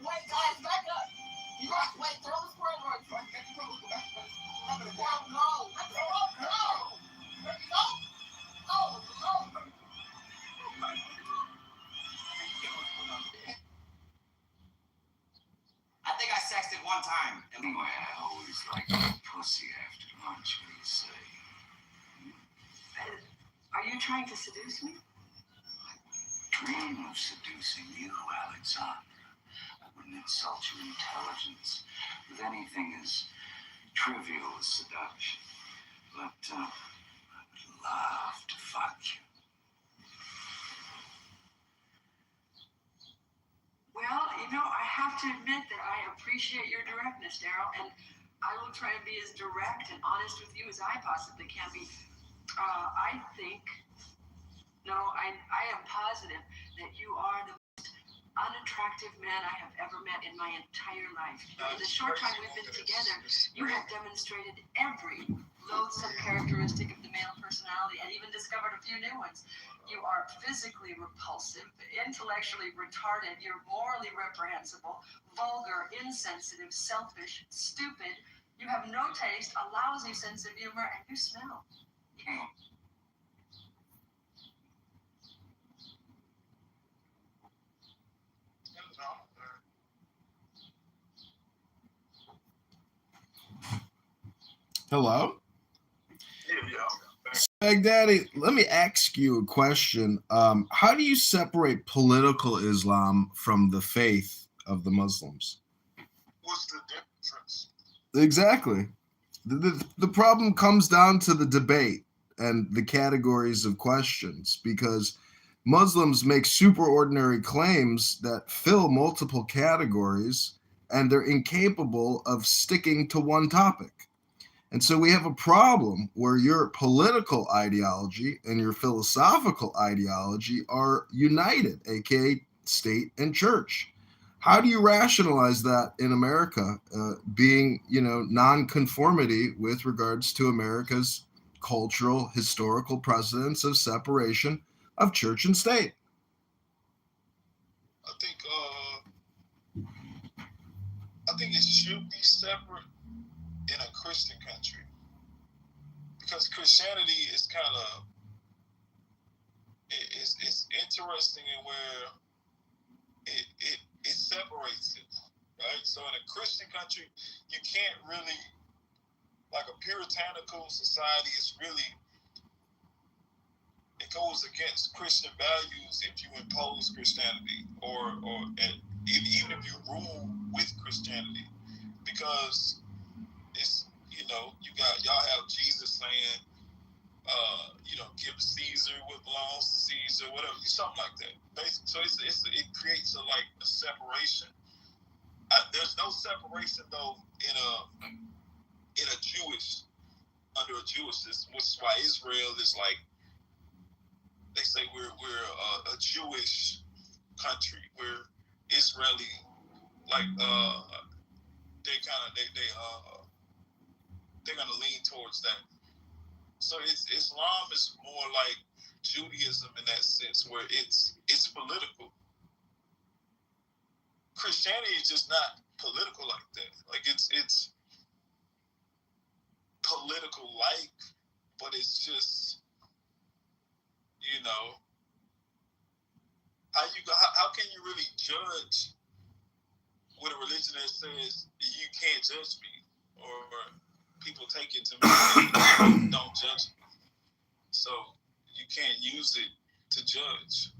Wait, guys, back up. You got to wait. Throw the squirrel right. No. I think I sexted one time. Well, I always like a pussy after lunch, what do you say? Are you trying to seduce me? Dream of seducing you, Alexander. I wouldn't insult your intelligence with anything as trivial as seduction. But I would love to fuck you. Well, I have to admit that I appreciate your directness, Daryl, and I will try to be as direct and honest with you as I possibly can be. I am positive that you are the most unattractive man I have ever met in my entire life. In the short time we've been together, you have demonstrated every loathsome characteristic of the male personality and even discovered a few new ones. You are physically repulsive, intellectually retarded, you're morally reprehensible, vulgar, insensitive, selfish, stupid. You have no taste, a lousy sense of humor, and you smell. Hello? Baghdadi, let me ask you a question. How do you separate political Islam from the faith of the Muslims? What's the difference? Exactly. The problem comes down to the debate and the categories of questions, because Muslims make superordinary claims that fill multiple categories, and they're incapable of sticking to one topic. And so we have a problem where your political ideology and your philosophical ideology are united, aka state and church. How do you rationalize that in America, being, non-conformity with regards to America's cultural, historical precedents of separation of church and state? I think it should be separate in a Christian country. because Christianity is kind of it's interesting in where it separates it, right? So in a Christian country, you can't really, like a puritanical society is really, it goes against Christian values if you impose Christianity or even if you rule with Christianity, because it's, y'all have Jesus saying, give Caesar what belongs to Caesar, whatever, something like that. Basically, so it creates a separation. There's no separation though in a Jewish, under a Jewish system, which is why Israel is like, they say we're a Jewish country. We're Israeli, like they're gonna lean towards that. So Islam is more like Judaism in that sense, where it's political. Christianity is just not political like that. Like it's political like, but it's just, how can you really judge with a religion that says you can't judge me, or people take it to mean don't judge me, so you can't use it to judge.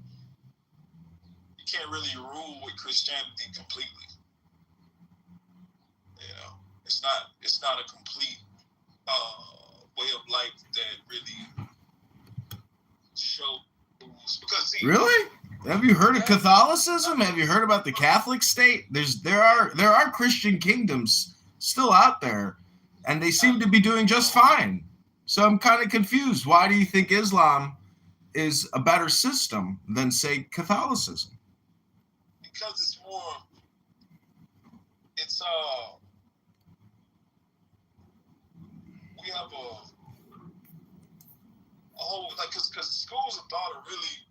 You can't really rule with Christianity completely. It's not a complete way of life that really shows, because really? Have you heard of Catholicism? Have you heard about the Catholic state? There are Christian kingdoms still out there, and they seem to be doing just fine. So I'm kind of confused. Why do you think Islam is a better system than, say, Catholicism? Because it's more, we have a whole, because schools of thought are really,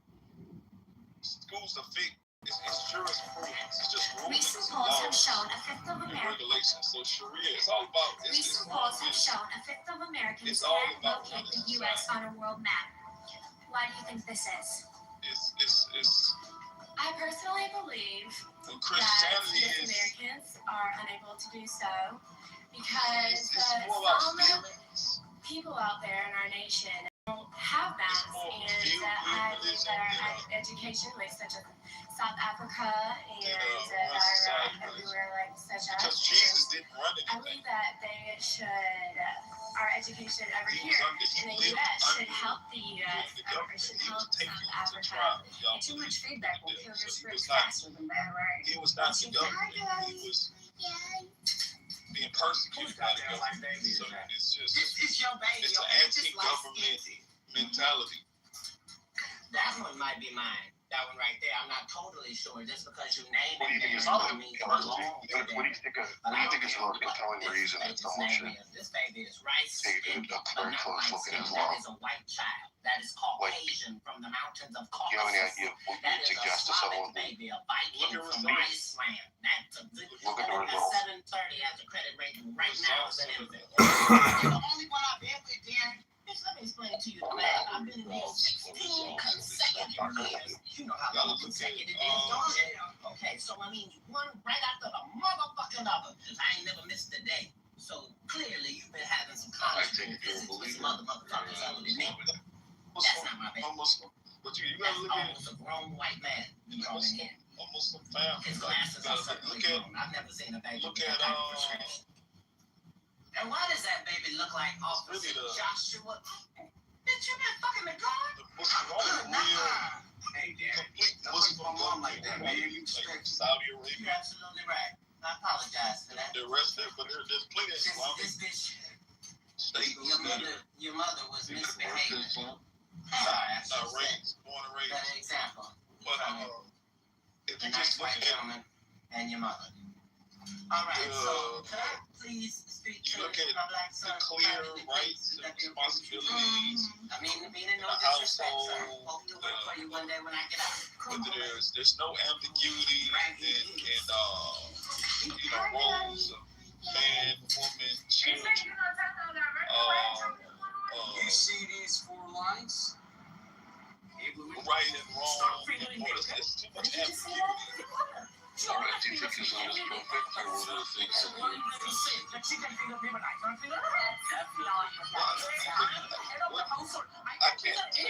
schools of faith, it's jurisprudence, it's just rulings and laws and regulations. So Sharia, it's all about, Recent polls have shown a fifth of Americans can't locate the U.S. on a world map. Why do you think this is? I personally believe that Americans are unable to do so because some people out there in our nation don't have maps, and I believe that our education, like such as South Africa and Iraq, everywhere like such as, because Jesus didn't run anything. I believe that they should, our education over here in the U.S. should help the U.S. or should help South Africa. Get too much feedback will kill your scripts faster than that, right? He was not the government. He was being persecuted by the government. So it's just, This is your baby. it's an anti-government mentality. That one might be mine. That one right there. I'm not totally sure. Just because you name What do you think is doesn't mean it belongs what do you think is the most compelling reason it's the whole shit? This baby is rice. Take a very close look at his That law. is a white child. That is Caucasian from the mountains of Do you have any idea Caucasus. what That you is a suggest to Slavic someone? baby, a Viking from Iceland. That's a good. Look at the At results. 730 as a credit rating right now as an infant. You're the only one I've been with, Darren. Bitch, let me explain to you the math. I've been in these 16 consecutive years. You know how long consecutive is, don't you? Okay, so I mean, one right after the motherfucking other. Because I ain't never missed a day. So clearly you've been having some conjugal visits with some other motherfuckers other than me. That's not my baby. But you gotta look at almost a grown white man. You know, in here. almost some family. His glasses are certainly grown. I've never seen a baby with that type of prescription. And why does that baby look like Officer Joshua? Bitch, you been fucking the guard? Hey, Darren, don't look for a mom like that, man. You Saudi Arabia. You're absolutely right. I apologize for that. The rest of it, but there's plenty of Islamic states. Your mother was misbehaving. Sorry, not raised, born and raised. Better example. But if you just look at and your mother. All right, so can I please speak to my black son? The clear rights and responsibilities. I mean no disrespect, sir. Hope to work for you one day when I get out. But there's no ambiguity in roles of man, woman, children, you see these 4 lines? Right and wrong. There's too much ambiguity. Alright, do you think his own is perfect, or what are the things that you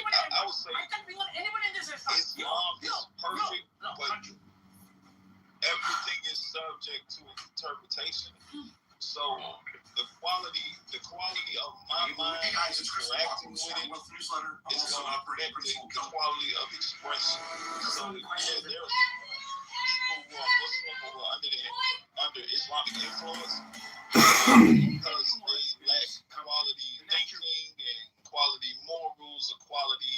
I would say Islam is perfect, but everything is subject to interpretation. So the quality of my mind interacting with it is going to affect the quality of expression. So there are people who are Muslim who are under Islamic influence because they lack quality thinking and quality morals or quality,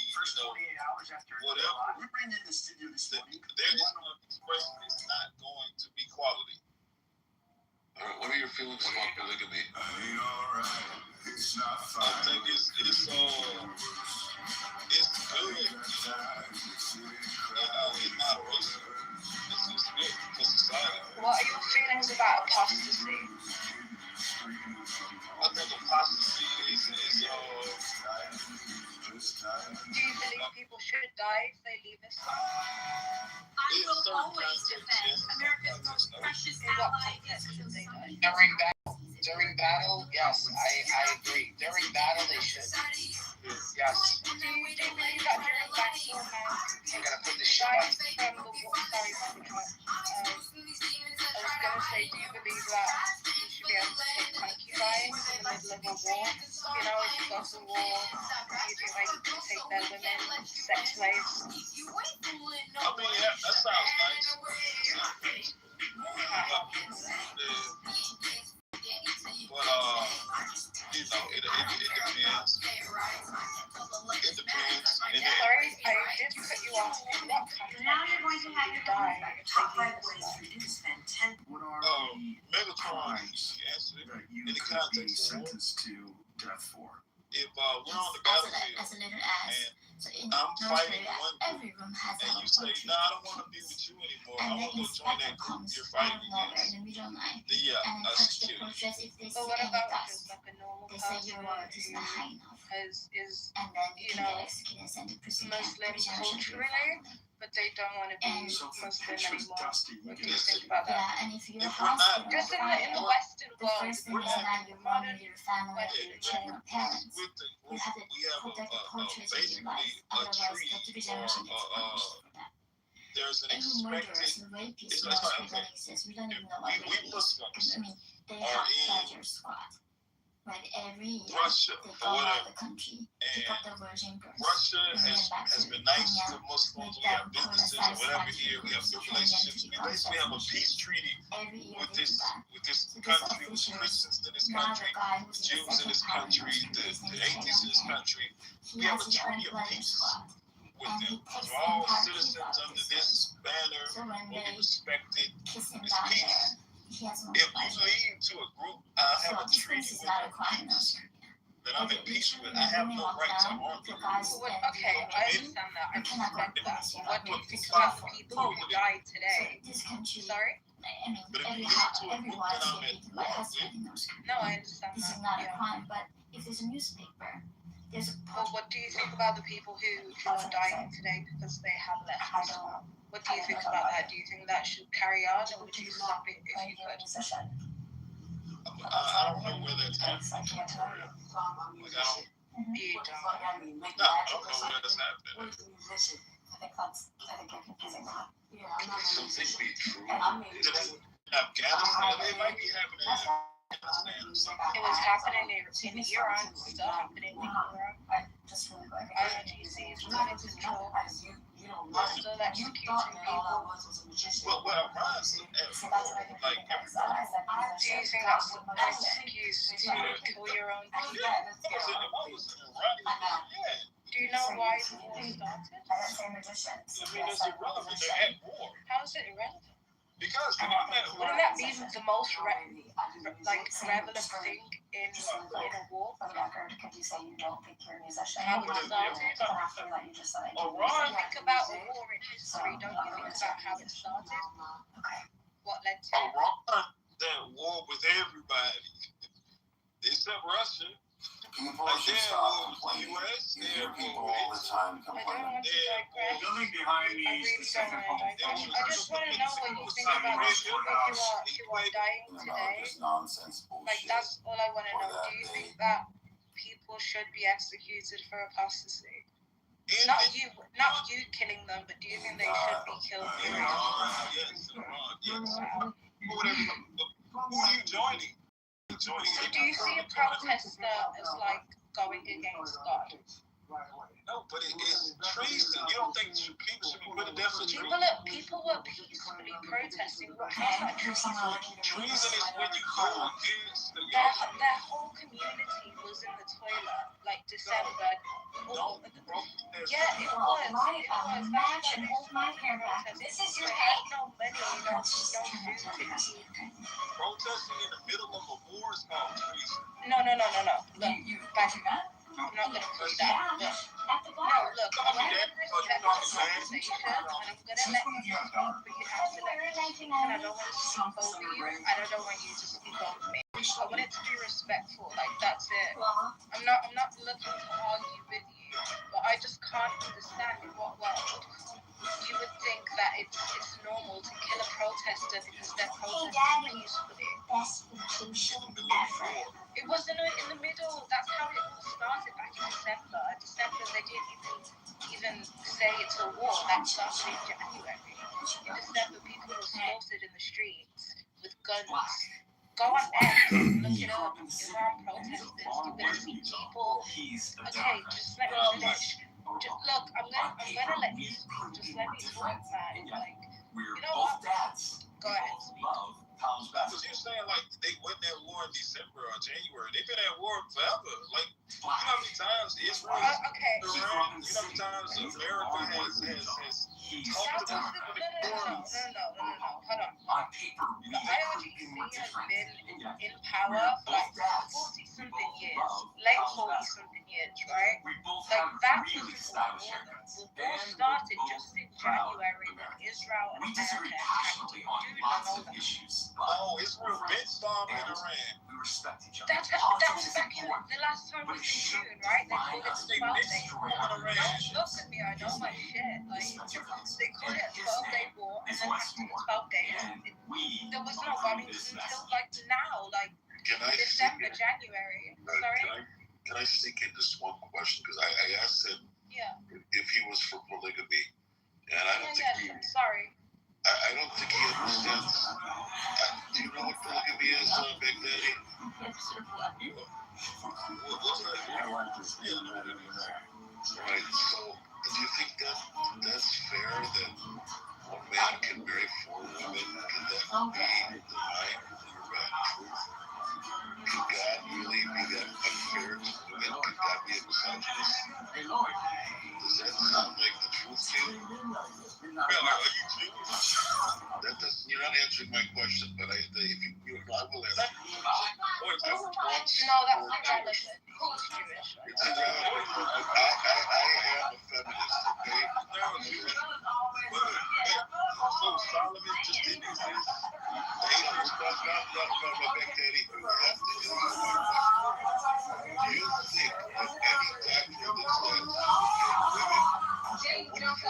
whatever. Their Islamic expression is not going to be quality. What are your feelings about polygamy? I think it's good. In moderation. It's good for society. What are your feelings about apostasy? I think apostasy is Do you believe people should die if they leave Islam? I will always defend America's most precious ally is During battle, yes, I agree. During battle, they should. Yes. Do you believe that during battle, I'm gonna put this shit die up. from the war? Sorry, I was gonna say, do you believe that you should be able to take concubines in the middle of a war? You know, if you go to war, do you think that you can take their women, sex slaves? I mean, yeah, that sounds nice. But it depends. It depends. Sorry, I did cut you off. What Now you're going to have your die top 5 ways for you to spend 10. Megatron, yes, in the context of war, if we're on the battlefield and I'm fighting one group and you say, no, I don't want to be with you anymore, I want to go join that group you're fighting against, then yeah, I should kill you. But what about just like a normal person who is you know, Muslim culturally, but they don't want to be Muslim anymore? What do you think about that? If we're not, Just in the Western world, we're not modern Western world. with the group, we have basically a treaty or there's an expected, it's like, okay, we Muslims are in Russia or whatever, and Russia has been nice to Muslims. We have businesses or whatever here. We have good relationships. We basically have a peace treaty with this country, with Christians in this country, Jews in this country, the atheists in this country. We have a treaty of peace with them. So all citizens under this banner will be respected. It's peace. If we lead to a group, I have a treaty with them that I'm in peace with. I have no right to harm them. Okay, I understand that. I respect that. What do you think about people who died today? Sorry? But if you lead to a group that I'm at war with, No, I understand that. Yeah. But what do you think about the people who are dying today because they have left Islam? What do you think about that? Do you think that should carry on, or would you stop it if you could? I don't know where that's happening. Like, I don't. You don't. No, I don't know where that's happening. Some things be true. Afghanistan, it might be happening in Afghanistan or something. It was happening in Iran. It's still happening in Iran. IRGC is not in control. They're still executing people. Well, Iran still like everybody. Do you think that's an excuse to kill your own people? Do you know why the war started? I mean, it's irrelevant. They're at war. How is it irrelevant? Because wouldn't that be the most relevant thing in a war? How it started? Think about a war in history, don't you think about how it started? What led to it? Iran, that war with everybody, except Russia. People should stop complaining. You hear people all the time complaining. Building behind me is the second home. I just want to know what you think about these people who are dying today. Just nonsense bullshit. Like, that's all I want to know. Do you think that people should be executed for apostasy? Not you killing them, but do you think they should be killed? Yes. Whatever. Who are you joining? So do you see a protester as like going against God? No, but it's treason. You don't think people should be put to death for treason? People were peacefully protesting. How's that treason? Treason is when you go against the Their whole community was in the toilet, like December. Yeah, it was. My paragraph. This is your hate. No money, no food to eat. Protesting in the middle of a war is called treason. No. Look, I'm not going to prove that. Look. No, look, I'm going to respect the conversation, and I'm going to let you speak, but you have to let me speak, and I don't want to speak over you, and I don't want you to speak over me. I want it to be respectful, like, that's it. I'm not looking to argue with you, but I just can't understand in what world you would think that it's normal to kill a protester because they're protesting peacefully. It wasn't in the middle. That's how it all started back in December. They didn't even say it's a war. That started in January. In December, people were slaughtered in the streets with guns. Go on X, look it up. Iran protesters. You're gonna see people. Okay, just let me finish. Look, I'm gonna let you speak. Just let me talk, man. Like, you know what? Go ahead, speak. Because you're saying like they went at war in December or January. They've been at war forever. Like, you know how many times Israel, Iran, you know how many times America has talked about No. Hold on. The IRGC has been in power for like 40-something years, late 40-something years, right? Like, that was the war. The war started just in January when Israel and America attacked dude and all that. Oh, Israel been bombing Iran. We respect each other. That was back in the last time was in June, right? They called it the 12-day war. Don't look at me, I know my shit. Like, they called it a 12-day war, and then after the 12 days, there was no bombing until like now, like December, January. Sorry? Can I sneak in just one question? Because I asked him if he was for polygamy, and I don't think sorry. I don't think he understands. Do you know what polygamy is, Big Daddy? What's that? Right. So, do you think that's fair that a man can marry 4 women? Can that be denied for truth? Could God really be that unfair to women? Could God be a misogynist? Does that sound like the truth to you? That doesn't. You're not answering my question, but I will answer. No, that's not relevant. Who's Jewish? It's irrelevant. I am a feminist, okay? So Solomon just didn't exist. No, Big Daddy. You have to answer my question. Do you think that any doctrine that says women are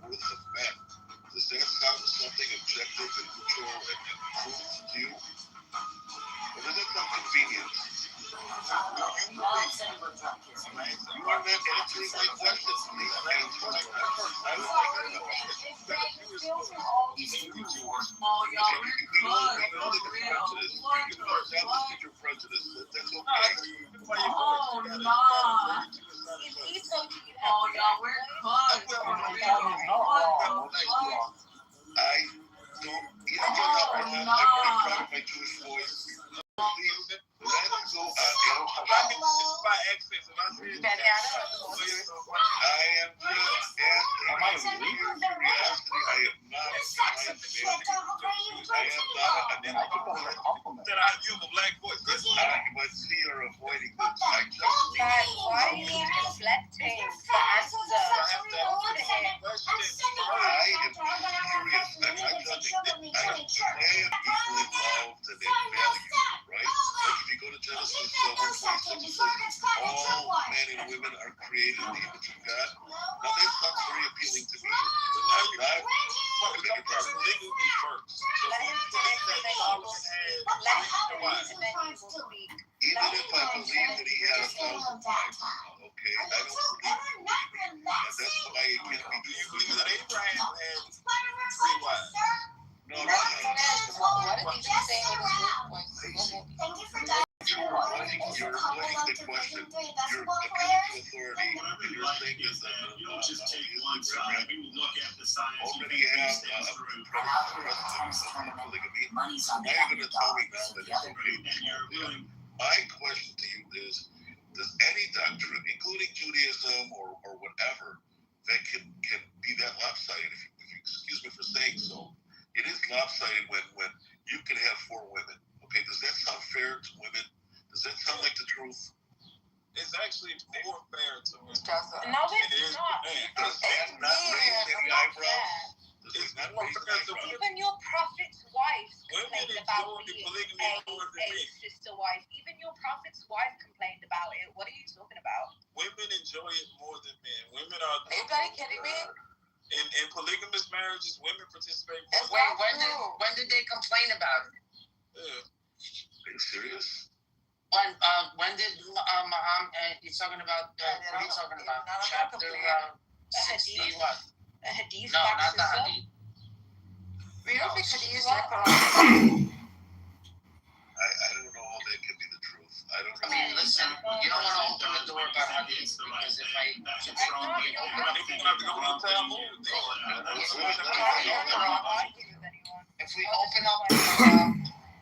worth of men, does that sound something objective and neutral and truth to you? Or does that sound convenient? You are not answering my question. Please answer my question. I would like to know. We know that you're prejudiced. That's okay. Oh, no. Oh, y'all, we're close. I'm pretty proud of my Jewish voice. Please, let's go. By accents, and I said, I am just asking your curiosity. I am not trying to be I am not an individual. That you have a black voice. But see, you're avoiding this. I just why are you deflecting the answer? I am curious. I'm not judging. I am equally involved in their value, right? Like if you go to Genesis 1:26, created in the image of God. Now that sounds very appealing to me. But now you're not talking about polygamy first. So if you believe that Solomon had 3 wives, even if I believe that he had 1,000 wives, okay, I don't believe it. And that's why it can't be. Do you believe that Abraham had 3 wives? No. What did you say with his voice? You're avoiding the question. You're appealing to authority, and you're saying that already have precedent for polygamy. Now you're going to tell me now that it's okay. My question to you is, does any doctrine, including Judaism or whatever, that can be that lopsided, if you excuse me for saying so, it is lopsided when you can have 4 women. Okay, does that sound fair to women? Does that sound like the truth? It's actually more fair to women. No, it's not. Does that not raise any eyebrows? Even your prophet's wife complained about being a sister wife. Even your prophet's wife complained about it. What are you talking about? Women enjoy it more than men. Women are. Are you bloody kidding me? In polygamous marriages, women participate. Wait, when did they complain about it? Are you serious? When did you're talking about? What are you talking about? Chapter 60 what? A hadith. No, not the hadith. We don't think hadith. I don't know how that can be the truth. I mean, listen, you don't want to open the door about hadith because if I should throw me if we open up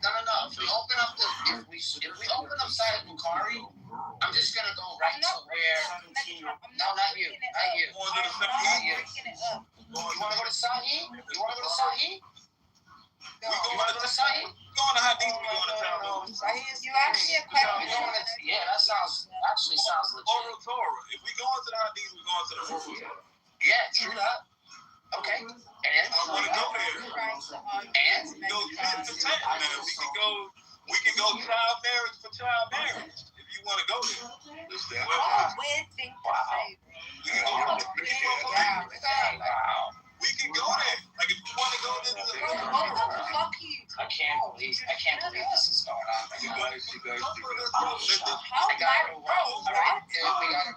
if we open up Sahih Bukhari, I'm just gonna go right to where. No, not you. You wanna go to Sahih? You wanna go to Sahih? You wanna go to Sahih? Going to hadith, we're going to Talmud. You actually a question. Yeah, that sounds legit. Oral Torah. If we go into the hadith, we're going to the oral Torah. Yeah, true that. Okay. And I want to go there. And go 10 to 10. Man. We can go child marriage for child marriage. If you want to go there. Weird thing to say. We can go there. Like if you want to go there. Fuck you. I can't believe this is going on. You guys. We gotta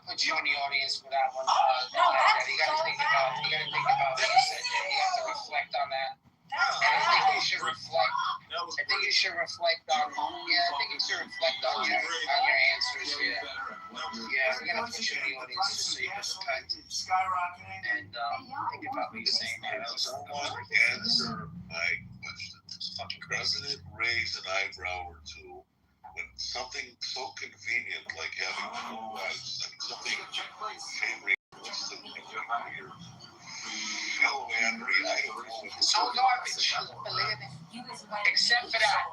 put you in the audience for that one. You gotta think about what you said. You have to reflect on that. I think you should reflect on your answers. Yeah, we're gonna put you in the audience just so you can repent and think about what you're saying. Someone answer my question. President raised an eyebrow or two when something so convenient like having 4 wives, something favorite, so garbage. Except for that.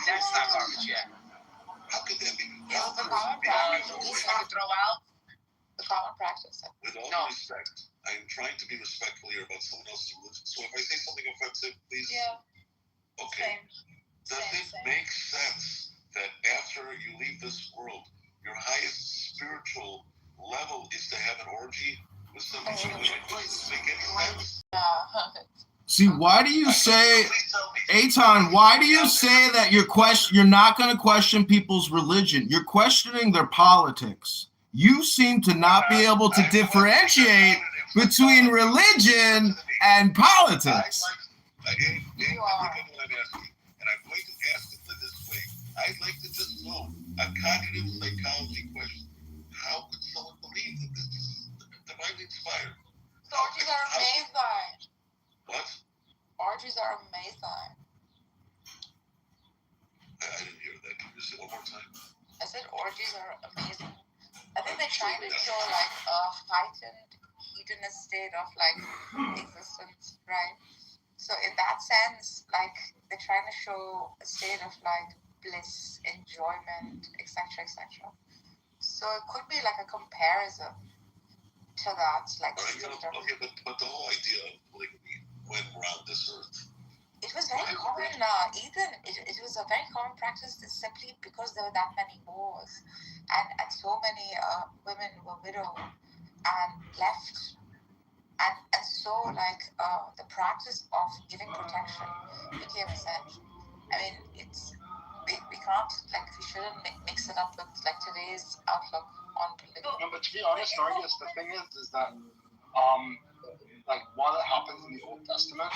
That's not garbage yet. How could that be? The common practice. With all respect, I am trying to be respectful here about someone else's religion. So if I say something offensive, please. Yeah. Okay. Does it make sense that after you leave this world, your highest spiritual level is to have an orgy with somebody? Does it make any sense? See, why do you say, Eitan, why do you say that you're not going to question people's religion? You're questioning their politics. You seem to not be able to differentiate between religion and politics. And I'm going to ask it this way. I'd like to just know a cognitive psychology question. How could someone believe that this is divinely inspired? Orgies are amazing. What? Orgies are amazing. I didn't hear that. Can you say it one more time? I said orgies are amazing. I think they're trying to show like a heightened hedonist state of like existence, right? So in that sense, like they're trying to show a state of like bliss, enjoyment, etc., etc. So it could be like a comparison to that, like. Okay, but the whole idea of polygamy when we're on this earth. It was very common, Ethan. It was a very common practice simply because there were that many wars. and so many women were widowed and left. And so, like, the practice of giving protection became essential. I mean, we can't, like, we shouldn't mix it up with, like, today's outlook on polygamy. No, but to be honest, Nargis, the thing is that, like, while it happens in the Old Testament,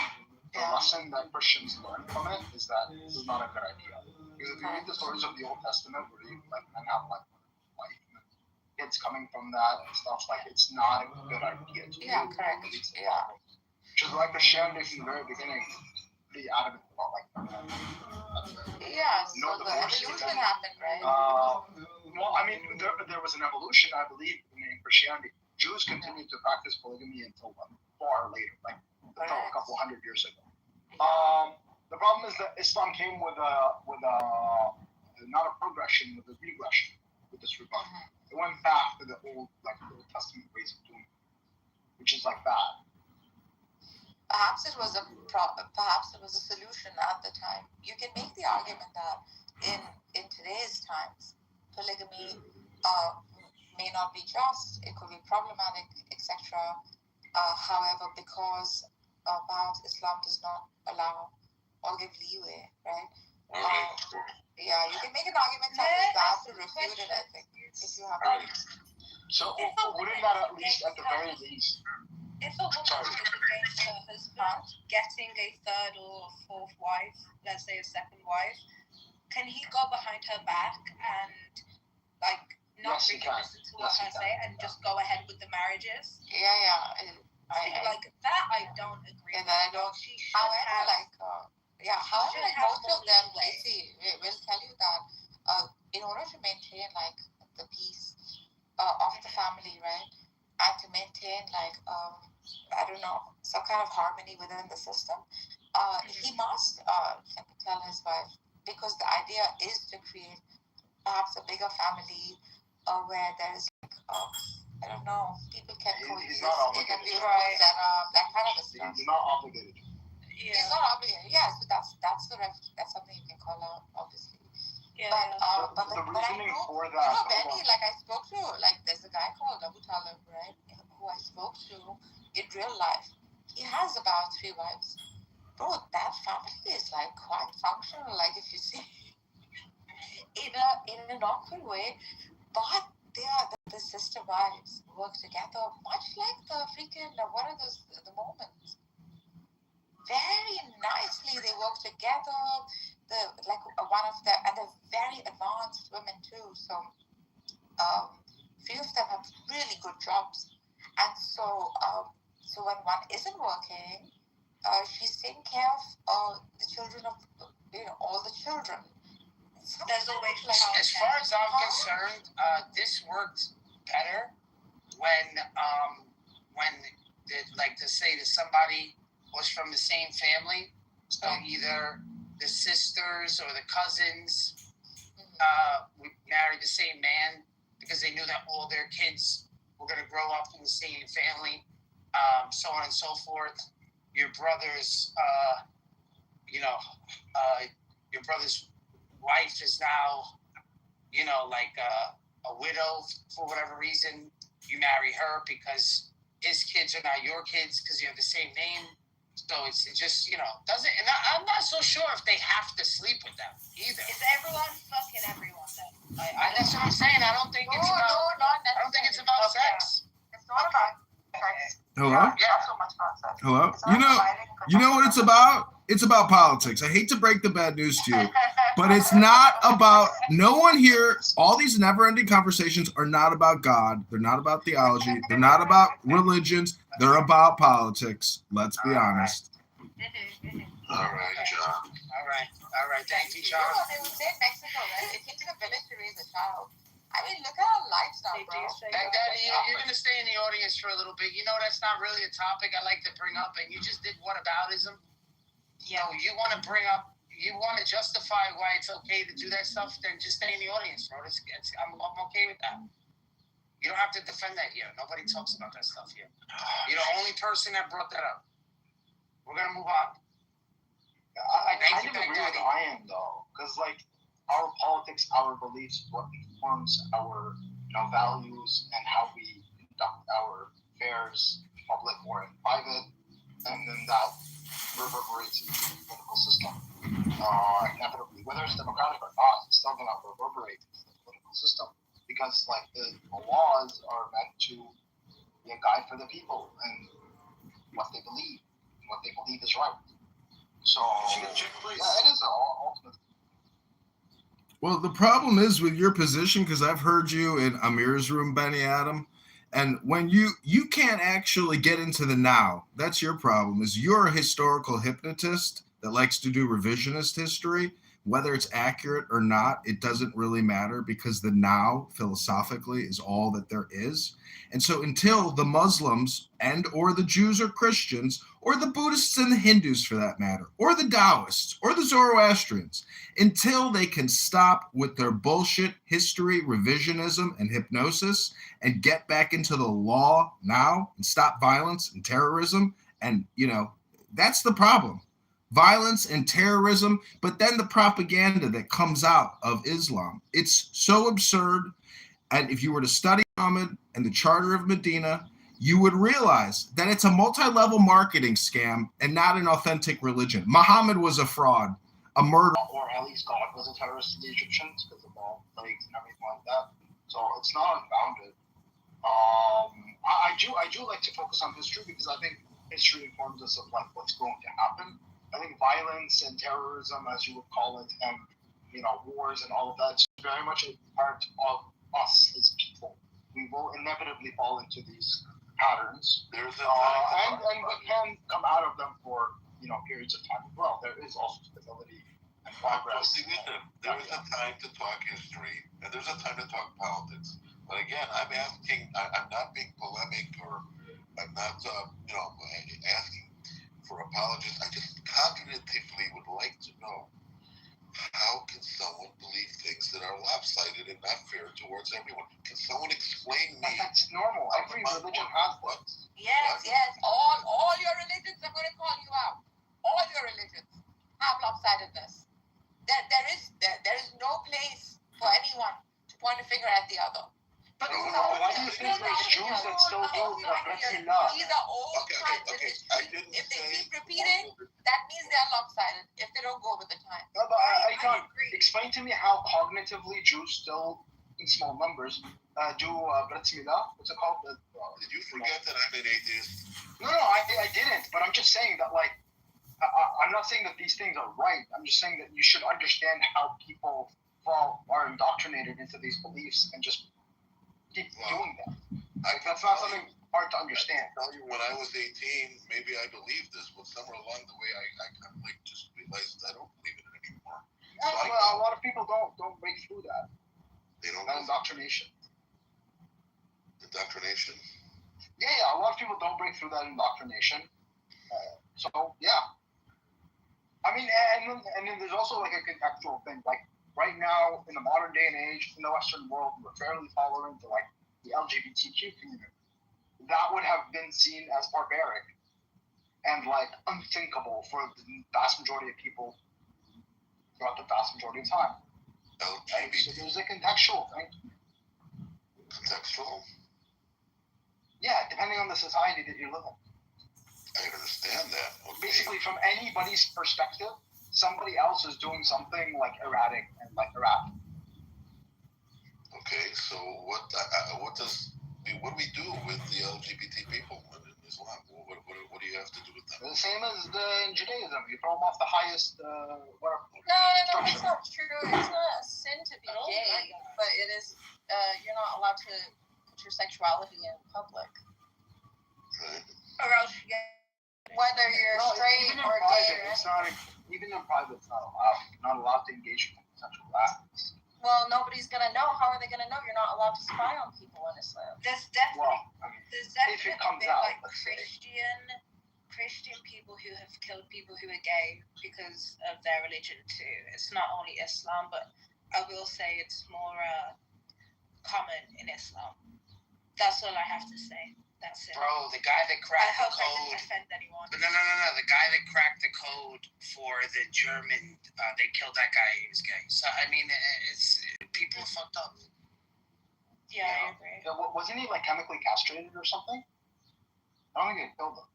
the lesson that Christians learn from it is that this is not a good idea. Because if you read the stories of the Old Testament, where you, like, men have, like, kids coming from that and stuff, like, it's not a good idea to do. Correct. Which is why Christianity from the very beginning pretty adamant about, like, so the evolution happened, right? Well, I mean, there was an evolution, I believe, in Christianity. Jews continued to practice polygamy until far later, like until a couple hundred years ago. The problem is that Islam came with not a progression, with a regression with this regard. It went back to the Old Testament ways of doing it, which is like bad. Perhaps it was a solution at the time. You can make the argument that in today's times, polygamy may not be just, it could be problematic, etc. However, because perhaps Islam does not allow or give leeway, right? You can make an argument like that to refute it, I think, if you have that. So wouldn't that at the very least? If a woman is against her husband getting a third or fourth wife, let's say a second wife, can he go behind her back and, like, not really listen to what her say and just go ahead with the marriages? Like that, I don't agree. And I don't. However, most of them, will tell you that in order to maintain, like, the peace of the family, right, and to maintain, like, I don't know, some kind of harmony within the system, he must tell his wife, because the idea is to create perhaps a bigger family where there's, like, I don't know, people can coexist, they can be set up, that kind of stuff. He's not obligated. He's not obligated. So that's something you can call out, obviously. But I know, Benny, like, I spoke to, like, there's a guy called Abu Talib, right, who I spoke to in real life. He has about 3 wives. Bro, that family is, like, quite functional, like, if you see, in an awkward way, but the sister wives work together, much like the freaking, what are those, the Mormons? Very nicely, they work together. One of them, and they're very advanced women too. So, few of them have really good jobs, and so when one isn't working, she's taking care of the children of all the children. There's always, like, as far as I'm concerned, this worked better when to say that somebody was from the same family, so either the sisters or the cousins would marry the same man because they knew that all their kids were going to grow up in the same family, so on and so forth. Your brother's wife is now, like a widow for whatever reason. You marry her because his kids are now your kids because you have the same name. So it just, doesn't, and I'm not so sure if they have to sleep with them either. Is everyone fucking everyone then? That's what I'm saying. I don't think it's about sex. It's not about sex. Hello? Not so much about sex. Hello? You know what it's about? It's about politics. I hate to break the bad news to you, but it's not about, no one here, all these never-ending conversations are not about God. They're not about theology. They're not about religions. They're about politics. Let's be honest. All right, John. All right. Thank you, John. They would say in Mexico, right? It takes a village to raise a child. I mean, look at our lifestyle, bro. Daddy, you're going to stay in the audience for a little bit. You know, that's not really a topic I like to bring up, and you just did whataboutism. You want to justify why it's okay to do that stuff, then just stay in the audience, bro. I'm okay with that. You don't have to defend that here. Nobody talks about that stuff here. You're the only person that brought that up. We're going to move on. I kind of agree with Ian, though, because, like, our politics, our beliefs, what we informs our values and how we conduct our affairs, public or in private, and then that reverberates into the political system. Inevitably, whether it's democratic or not, it's still going to reverberate into the political system because, like, the laws are meant to be a guide for the people and what they believe and what they believe is right. So, yeah, it is ultimately. Well, the problem is with your position, because I've heard you in Amir's room, Benny Adam, and when you can't actually get into the now. That's your problem, is you're a historical hypnotist that likes to do revisionist history. Whether it's accurate or not, it doesn't really matter because the now, philosophically, is all that there is. And so until the Muslims and or the Jews or Christians or the Buddhists and the Hindus, for that matter, or the Taoists or the Zoroastrians, until they can stop with their bullshit history, revisionism, and hypnosis and get back into the law now and stop violence and terrorism, and, that's the problem. Violence and terrorism, but then the propaganda that comes out of Islam. It's so absurd. And if you were to study Muhammad and the Charter of Medina, you would realize that it's a multi-level marketing scam and not an authentic religion. Muhammad was a fraud, a murderer. Or at least God was a terrorist to the Egyptians because of all plagues and everything like that. So it's not unfounded. I do like to focus on history because I think history informs us of like what's going to happen. I think violence and terrorism, as you would call it, and wars and all of that, is very much a part of us as people. We will inevitably fall into these patterns, and we can come out of them for periods of time as well. There is also stability and progress. There is a time to talk history, and there's a time to talk politics. But again, I'm not being polemic, or I'm not, asking for apologies. I just cognitively would like to know, how can someone believe things that are lopsided and not fair towards everyone? Can someone explain me? That's normal. Every religion has this. Yes. All your religions, I'm going to call you out. All your religions have lopsidedness. There is no place for anyone to point a finger at the other. But why do you think there's Jews that still do that? These are old practices. If they keep repeating, that means they're lopsided if they don't go with the time. No, but I can't. Explain to me how cognitively Jews still, in small numbers, do Brit Milah. What's it called? Did you forget that I'm an atheist? No, I didn't. But I'm just saying that, like, I'm not saying that these things are right. I'm just saying that you should understand how people are indoctrinated into these beliefs and just keep doing that. That's not something hard to understand. I tell you, when I was 18, maybe I believed this, but somewhere along the way, I kind of like just realized I don't believe in it anymore. So a lot of people don't break through that. They don't. That indoctrination. Indoctrination. Yeah. A lot of people don't break through that indoctrination. So yeah. I mean, and then there's also like a contextual thing, like. Right now, in the modern day and age, in the Western world, we're fairly tolerant to like the LGBTQ community. That would have been seen as barbaric and like unthinkable for the vast majority of people throughout the vast majority of time. Right? So there's a contextual thing. Contextual? Yeah, depending on the society that you live in. I understand that. Okay. Basically, from anybody's perspective, somebody else is doing something like erratic and like erratic. Okay, so what do we do with the LGBT people in Islam? What do you have to do with them? The same as in Judaism. You throw them off the highest whatever. No, that's not true. It's not a sin to be gay, but it is. You're not allowed to put your sexuality in public. Right. Or else you get whether you're straight or gay. Even in private, it's not allowed. You're not allowed to engage in sexual acts. Well, nobody's gonna know. How are they gonna know? You're not allowed to spy on people in Islam. There's definitely if it comes out, like Christian people who have killed people who are gay because of their religion too. It's not only Islam, but I will say it's more common in Islam. That's all I have to say. That's it. Bro, the guy that cracked the code. I didn't offend anyone. But no. The guy that cracked the code for the German, they killed that guy. He was gay. So I mean, it's people are fucked up. Yeah, I agree. Yeah, wasn't he like chemically castrated or something? I don't think they killed him.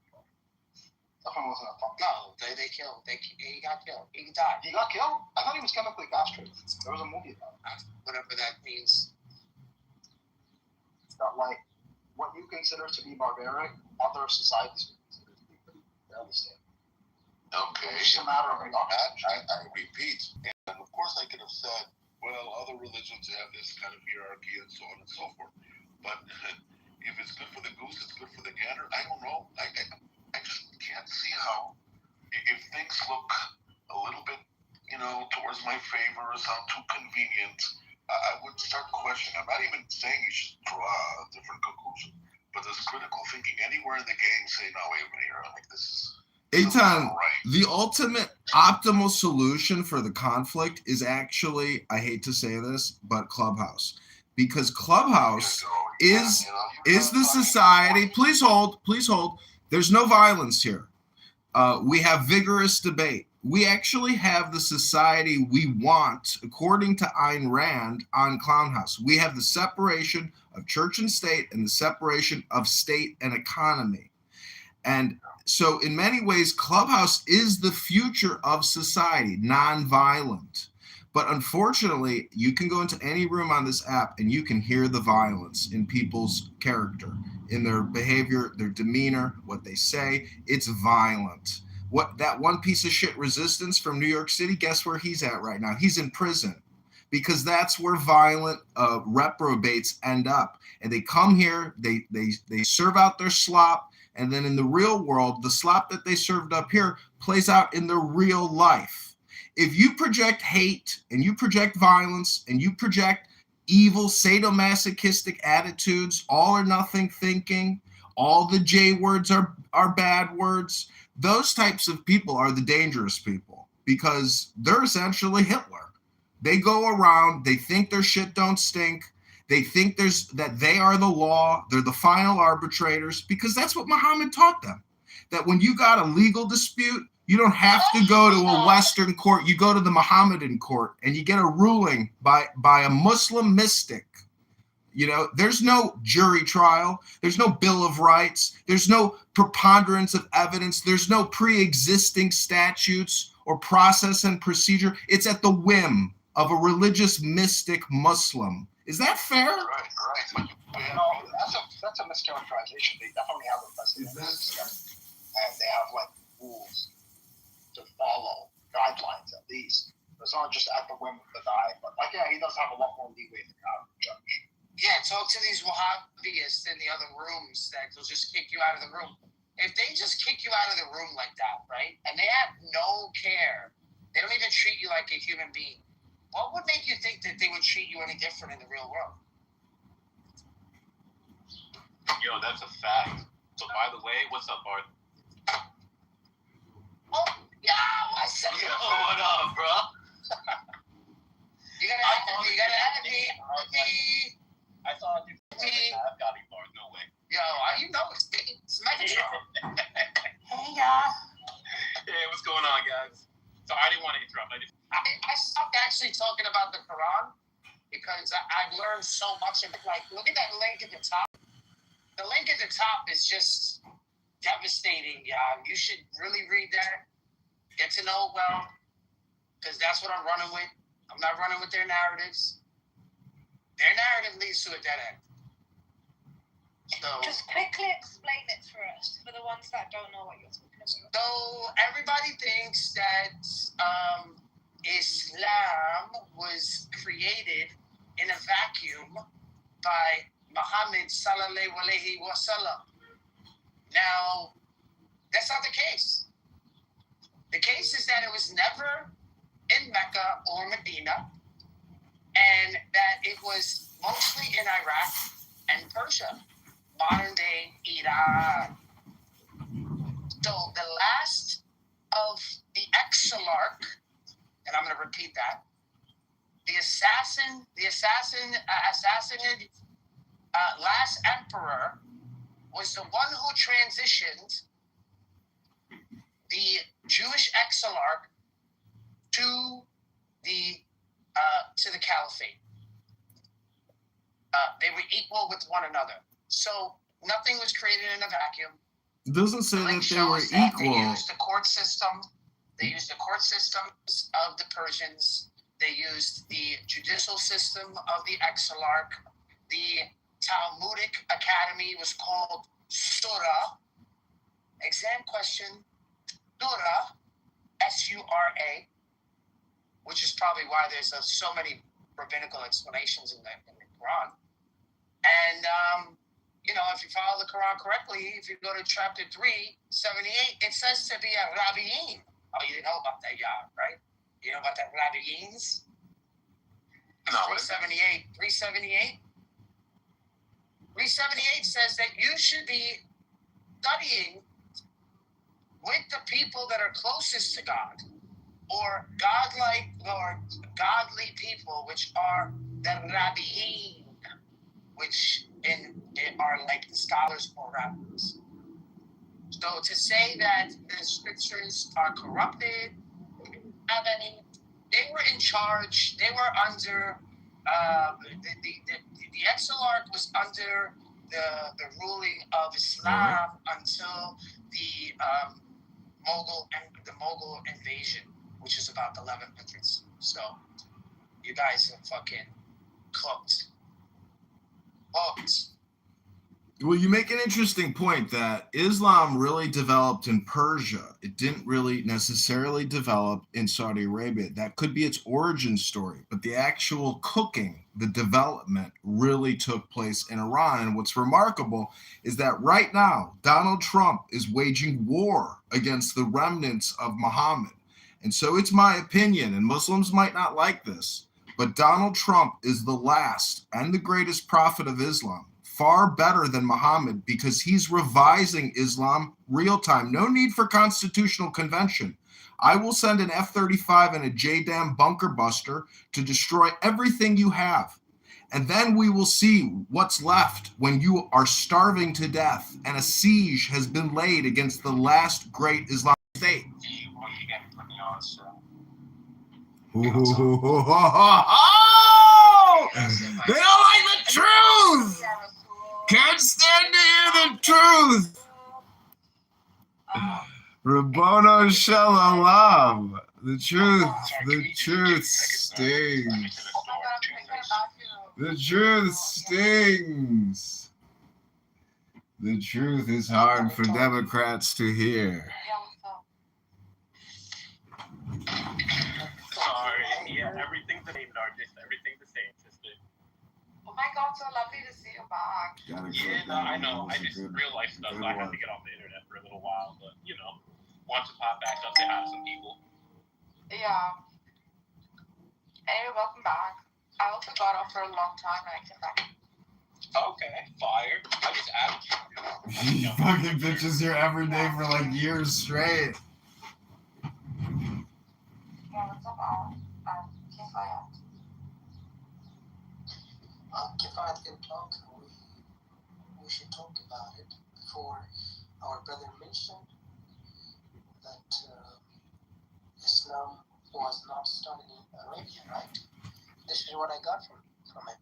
Definitely wasn't a fuck. No, they killed. He got killed. He died. He got killed? I thought he was chemically castrated. There was a movie about it. Whatever that means. That like what you consider to be barbaric, other societies would consider to be pretty devastating. Okay. It's just a matter of I repeat, and of course I could have said, well, other religions have this kind of hierarchy and so on and so forth. But if it's good for the goose, it's good for the gander. I don't know. I just can't see how, if things look a little bit, towards my favor or sound too convenient, I would start questioning. I'm not even saying you should draw a different conclusion, but does critical thinking anywhere in the game say, no, wait a minute here, like this is... Eitan, the ultimate optimal solution for the conflict is actually, I hate to say this, but Clubhouse. Because Clubhouse is the society, please hold, there's no violence here. We have vigorous debate. We actually have the society we want, according to Ayn Rand, on Clownhouse. We have the separation of church and state and the separation of state and economy. And so in many ways, Clubhouse is the future of society, nonviolent. But unfortunately, you can go into any room on this app and you can hear the violence in people's character, in their behavior, their demeanor, what they say. It's violent. What that one piece of shit Resistance from New York City, guess where he's at right now? He's in prison, because that's where violent reprobates end up. And they come here, they serve out their slop, and then in the real world, the slop that they served up here plays out in the real life. If you project hate and you project violence and you project evil sadomasochistic attitudes, all or nothing thinking, all the J words are bad words, those types of people are the dangerous people, because they're essentially Hitler. They go around, they think their shit don't stink, they think that they are the law, they're the final arbitrators, because that's what Muhammad taught them. That when you got a legal dispute, you don't have to go to a Western court, you go to the Mohammedan court and you get a ruling by a Muslim mystic. There's no jury trial, there's no Bill of Rights, there's no preponderance of evidence, there's no pre-existing statutes or process and procedure. It's at the whim of a religious mystic Muslim. Is that fair? Right. No, that's a mischaracterization. They definitely have a precedent system, and they have like rules to follow, guidelines at least. It's not just at the whim of the guy, but he does have a lot more leeway than the average judge. Yeah, talk to these Wahhabis in the other rooms that will just kick you out of the room. If they just kick you out of the room like that, right, and they have no care, they don't even treat you like a human being, what would make you think that they would treat you any different in the real world? Yo, that's a fact. So, by the way, what's up, Bart? Oh, yo, I said yo, what up, bro? You gotta have me. I thought you have got me, Bart. No way. Yo, it's Megatron. Hey, y'all. Hey, what's going on, guys? So I didn't want to interrupt. I stopped actually talking about the Quran because I've learned so much of it. Like, look at that link at the top. The link at the top is just devastating, y'all. You should really read that. Get to know it well, because that's what I'm running with. I'm not running with their narratives. Their narrative leads to a dead end. So, just quickly explain it for us, for the ones that don't know what you're talking about. So everybody thinks that Islam was created in a vacuum by Muhammad sallallahu alaihi wasallam. Now, that's not the case. The case is that it was never in Mecca or Medina, and that it was mostly in Iraq and Persia, modern day Iran. So the last of the Exarch, and I'm going to repeat that, the assassinated last emperor was the one who transitioned the Jewish Exarch to the caliphate. they were equal with one another. So nothing was created in a vacuum. It doesn't say that they were equal. They used the court system. They used the court systems of the Persians. They used the judicial system of the Exarch. The Talmudic Academy was called Sura. Exam question, Sura, S-U-R-A, which is probably why there's so many rabbinical explanations in the Quran. And, if you follow the Quran correctly, if you go to chapter 378, it says to be a Rabbiin. Oh, you didn't know about that, right? You know about that Rabbiins? No. 378 says that you should be studying with the people that are closest to God, or godlike or godly people, which are the Rabbiin, which are like the scholars or rabbis. So to say that the scriptures are corrupted, they were in charge. They were under the Exarch was under the ruling of Islam until the Mughal invasion, which is about the 1100s. So you guys are fucking cooked. Well, you make an interesting point that Islam really developed in Persia. It didn't really necessarily develop in Saudi Arabia. That could be its origin story, but the actual cooking, the development really took place in Iran. And what's remarkable is that right now, Donald Trump is waging war against the remnants of Muhammad. And so it's my opinion, and Muslims might not like this, but Donald Trump is the last and the greatest prophet of Islam. Far better than Muhammad, because he's revising Islam real time. No need for constitutional convention. I will send an F-35 and a JDAM bunker buster to destroy everything you have. And then we will see what's left when you are starving to death and a siege has been laid against the last great Islamic state. They don't like the truth! Can't stand to hear the truth! Rabbono Shalom. The truth stings. The truth stings. The truth is hard for Democrats to hear. Sorry, everything's the same, Narcissist. Everything's the same, sister. Oh my God, so lovely to see you back. I know. I just real life stuff, so I had to get off the internet for a little while, but want to pop back up, say hi to some people. Yeah. Anyway, welcome back. I also got off for a long time and I came back. Okay, fire. I just added you. You fucking bitches here every day for like years straight. Yeah, what's up, Kifayat? Kifayat can talk. We should talk about it before our brother mentioned that Islam was not started in Arabia, right? This is what I got from it.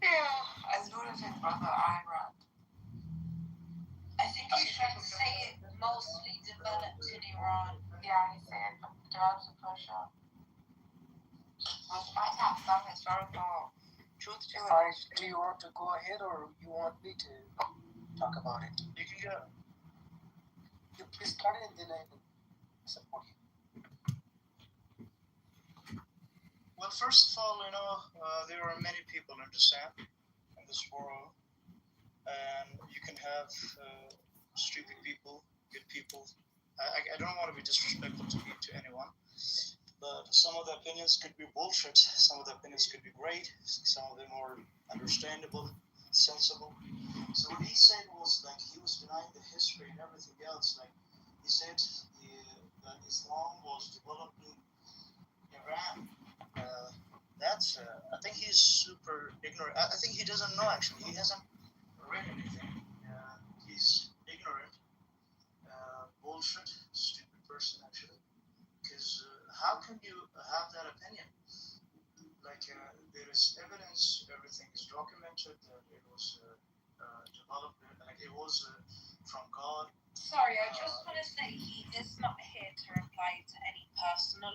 Yeah, I noticed it, brother Iran. I think he should say it mostly developed in Iran. Yeah, he said developed in Persia. Which might have some historical truth to it. Do you want to go ahead or you want me to talk about it? You can go. You please start it and then I will support you. Well, first of all, there are many people in this world, and you can have stupid people, good people. I don't want to be disrespectful to anyone, but some of the opinions could be bullshit. Some of the opinions could be great. Some of them are understandable, sensible. So what he said was like he was denying the history and everything else. Like he said that Islam was developed in Iran. I think he's super ignorant. I think he doesn't know actually. He hasn't read anything. He's ignorant, bullshit, stupid person actually. Because how can you have that opinion? Like there is evidence it, that it was developed, like it was from God. Sorry, I just want to say he is not here to reply to any personal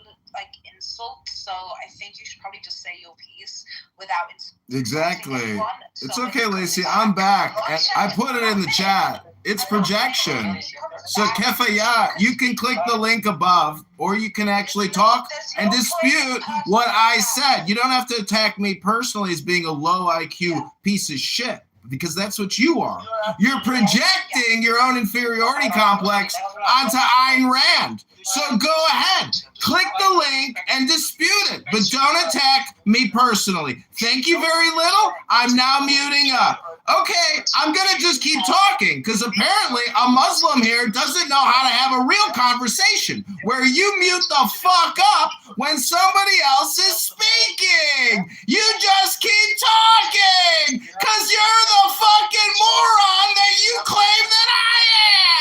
insults, so I think you should probably just say your piece without Exactly. It's okay, Lacey. I'm back. And I put it in the chat. It's projection. So Kefaya, you can click the link above, or you can actually talk and dispute what I said. You don't have to attack me personally as being a low IQ piece of shit, because that's what you are. You're projecting your own inferiority complex onto Ayn Rand. So go ahead, click the link and dispute it, but don't attack me personally. Thank you very little. I'm now muting up. Okay, I'm going to just keep talking, because apparently a Muslim here doesn't know how to have a real conversation where you mute the fuck up when somebody else is speaking. You just keep talking because you're the fucking moron that you claim that I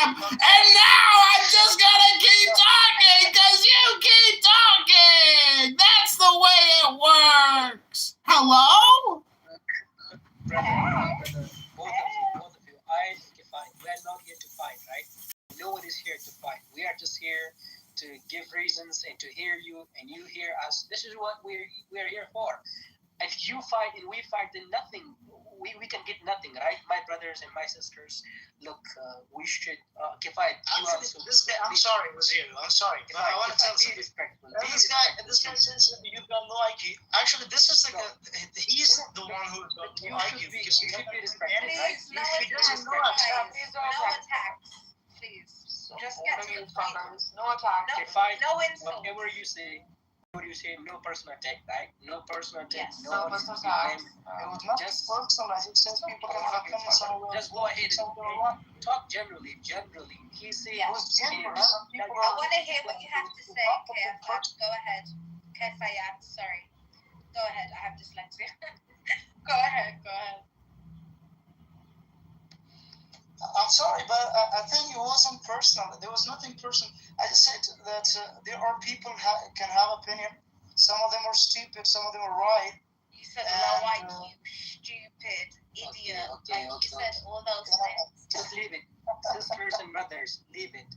am. And now I'm just going to keep talking because you keep talking. That's the way it works. Hello? Both of you, I can fight. We are not here to fight, right? No one is here to fight. We are just here to give reasons and to hear you and you hear us. This is what we're here for. If you fight and we fight, then nothing. We can get nothing, right? My brothers and my sisters. Look, we should fight. I'm sorry, Wazir. I'm sorry. But I want to tell you. This guy says you've got no IQ. Actually, this is like he's the one who's got no IQ because you should be respected, right? No attacks, please. Just get to the point. No attack. No insult. Whatever you say, no personal attack, right? No personal attack. Yes, no personal attack. It was not just personal. I think since people can have opinions on just go ahead and talk generally. He said I want to hear what you have to say, Kefayat. Go ahead. Kefayat, sorry. Go ahead. I have dyslexia. Go ahead. I'm sorry, but I think it wasn't personal. There was nothing personal. I just said that there are people can have opinion. Some of them are stupid. Some of them are right. You said low IQ, stupid, idiot. You said all those things. Just leave it. Sisters and brothers, leave it.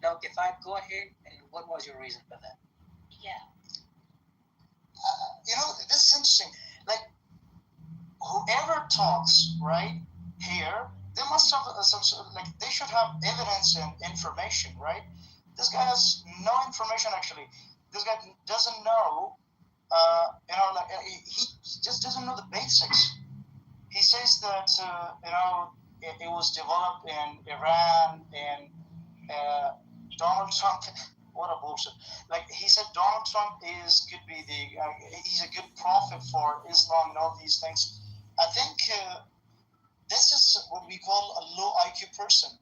Now, go ahead, and what was your reason for that? Yeah. This is interesting. Like, whoever talks, right, here, they must have some sort of, they should have evidence and information, right? This guy has no information, actually. This guy doesn't know, he just doesn't know the basics. He says that, it was developed in Iran, and Donald Trump, what a bullshit. He said Donald Trump could be he's a good prophet for Islam and all these things. I think this is what we call a low IQ person,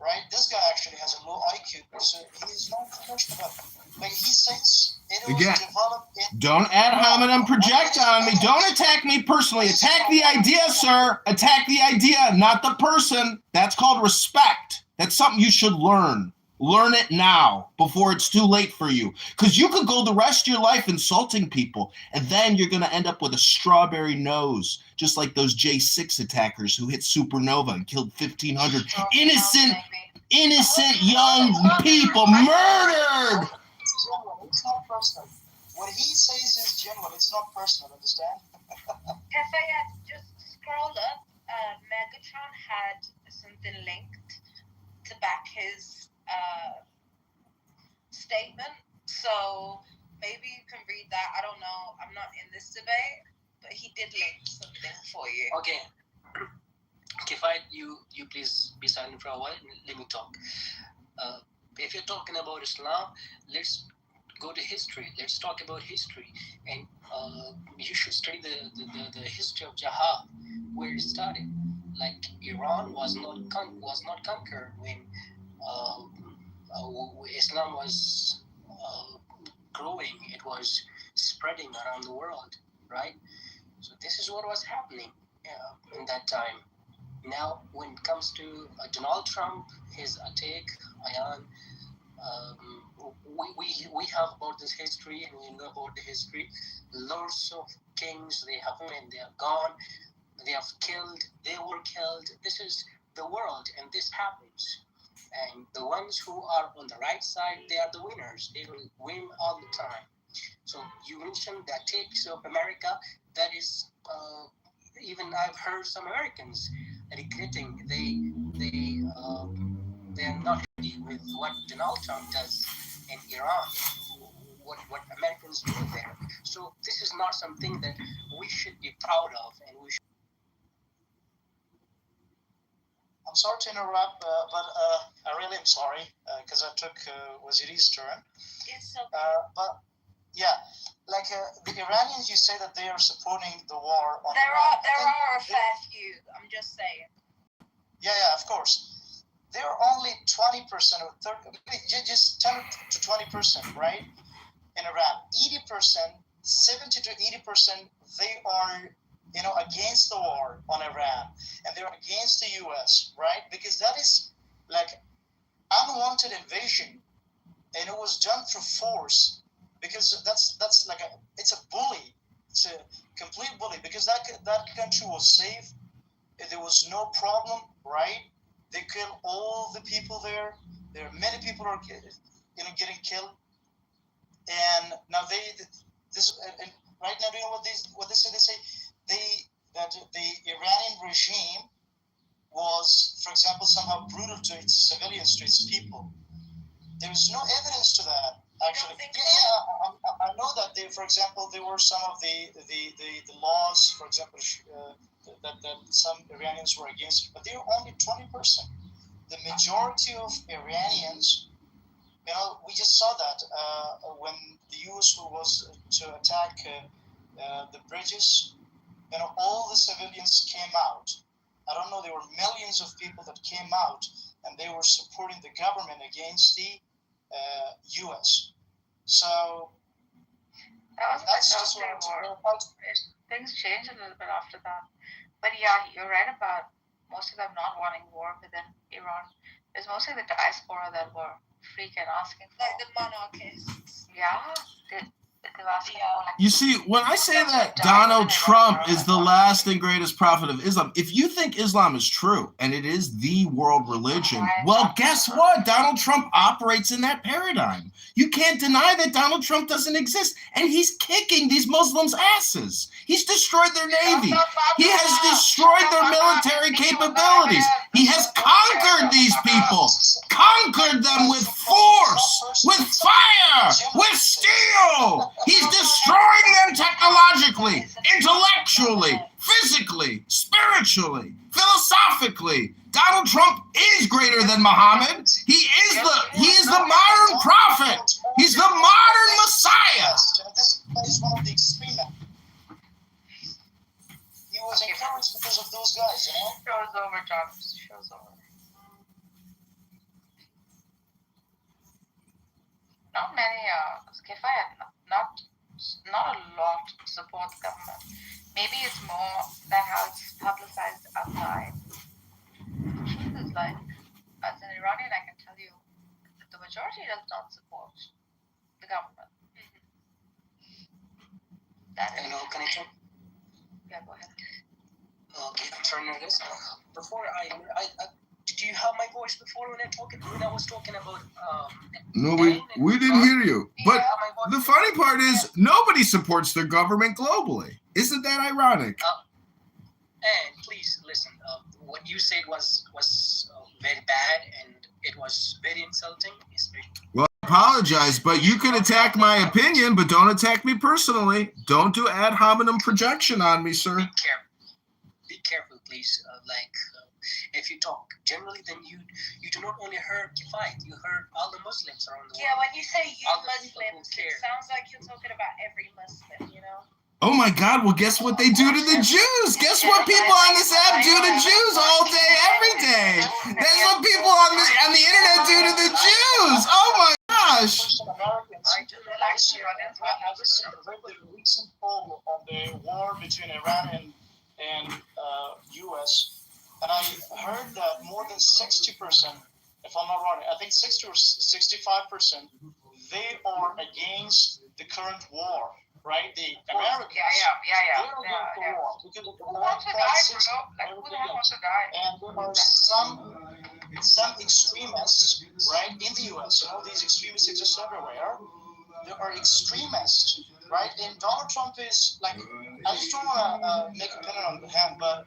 right? This guy actually has a low IQ, so he's not information about it. He says it was developed in... Don't ad hominem project on me. Don't attack me personally. Attack the idea, sir. Attack the idea, not the person. That's called respect. That's something you should learn. Learn it now before it's too late for you. Because you could go the rest of your life insulting people, and then you're going to end up with a strawberry nose, just like those J6 attackers who hit Supernova and killed 1,500 innocent young people murdered. It's not personal. What he says is genuine. It's not personal, understand? Kefayat, just scroll up. Megatron had something linked to back his statement, so maybe you can read that. I don't know, I'm not in this debate, but he did link something for you. Okay. Kefayat, you please be silent for a while. Let me talk. If you're talking about Islam, let's go to history. Let's talk about history, and you should study the history of jihad, where it started. Like Iran was not conquered when Islam was growing. It was spreading around the world, right? So this is what was happening in that time. Now, when it comes to Donald Trump, his attack, Iran, we have about this history, and we know about the history. Lots of kings, they have and they are gone. they have killed, they were killed. This is the world, and this happens. And the ones who are on the right side, they are the winners. They will win all the time. So you mentioned that takes of America. That is, even I've heard some Americans regretting they're not happy with what Donald Trump does in Iran. What Americans do there. So this is not something that we should be proud of, and we should. I'm sorry to interrupt, but I really am sorry because I took Waziri's turn. It's okay. But yeah, like the Iranians, you say that they are supporting the war on There Iran. are a fair few. I'm just saying. Yeah, of course. They're only 20% or 30, just 10 to 20%, right? In Iran, 80%, 70 to 80%, they are, against the war on Iran, and they're against the U.S., right? Because that is like unwanted invasion, and it was done through force. Because that's like it's a bully, it's a complete bully. Because that country was safe, there was no problem, right? They killed all the people there. There are many people are getting killed. And now and right now, do you know what they say? They say that the Iranian regime was, for example, somehow brutal to its civilians, to its people. There is no evidence to that, actually. I know that for example, there were some of the laws, for example, that some Iranians were against, but they are only 20%. The majority of Iranians. We just saw that when the U.S. was to attack the bridges, all the civilians came out. I don't know, there were millions of people that came out, and they were supporting the government against the U.S. So that's just what things changed a little bit after that. But yeah, you're right about most of them not wanting war within Iran. It's mostly the diaspora that were freaking asking for. Like the monarchists. Yeah. They're asking for, like, You see, when I say that Donald Trump is the last and greatest prophet of Islam, if you think Islam is true and it is the world religion, well, guess what? Donald Trump operates in that paradigm. You can't deny that Donald Trump doesn't exist, and he's kicking these Muslims' asses. He's destroyed their navy. He has destroyed their military capabilities. He has conquered these people, conquered them with force, with fire, with steel. He's destroying them technologically, intellectually, physically, spiritually, philosophically. Donald Trump is greater than Muhammad. He is the modern prophet. He's the modern Messiah. This is one of the extremists. He was encouraged because of those guys, Show's over, John. Show's over. Not many, not a lot support the government. Maybe it's more that how it's publicized outside. The truth is, like, as an Iranian, I can tell you that the majority does not support the government. That is. Can I turn? Yeah, go ahead. Okay, turn this. Before did you have my voice before when I was talking about? No, we didn't hear you. But the funny part is nobody supports their government globally. Isn't that ironic? And please listen. What you said was very bad, and it was very insulting. Well, I apologize, but you can attack my opinion, but don't attack me personally. Don't do ad hominem projection on me, sir. Be careful, please. If you talk generally, then you do not only hurt Kifayat, you hurt all the Muslims around the world. Yeah, when you say you Muslims, it sounds like you're talking about every Muslim, Oh my God, well, guess what they do to the Jews? Guess what people on this app do to Jews all day, every day? That's what people on the internet do to the Jews. Oh my gosh. The recent poll on the war between Iran and U.S., and I heard that more than 60%, if I'm not wrong, I think 60 or 65%, they are against the current war. right? The Americans. Yeah. They're going for war. We can look at Who the wants to die, crisis, bro? Like, who the hell wants to die? and there are some extremists, right, in the U.S. These extremists exist everywhere. There are extremists, right? And Donald Trump is like, I just don't want to make a opinion on him, but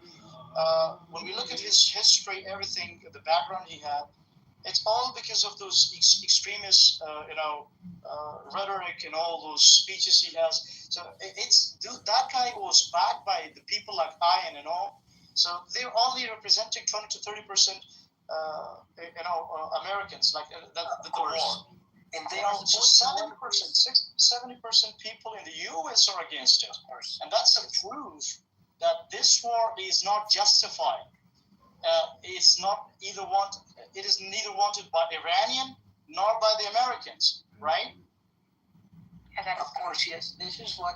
when we look at his history, everything, the background he had, it's all because of those extremist, rhetoric and all those speeches he has. So that guy was backed by the people like I and all. So they're only representing 20 to 30%, Americans, like the war. And they are so 70%, 70% people in the U.S. are against it. And that's a proof that this war is not justified. It's not either it is neither wanted by Iranian nor by the Americans, right? And then, of course, yes, this is what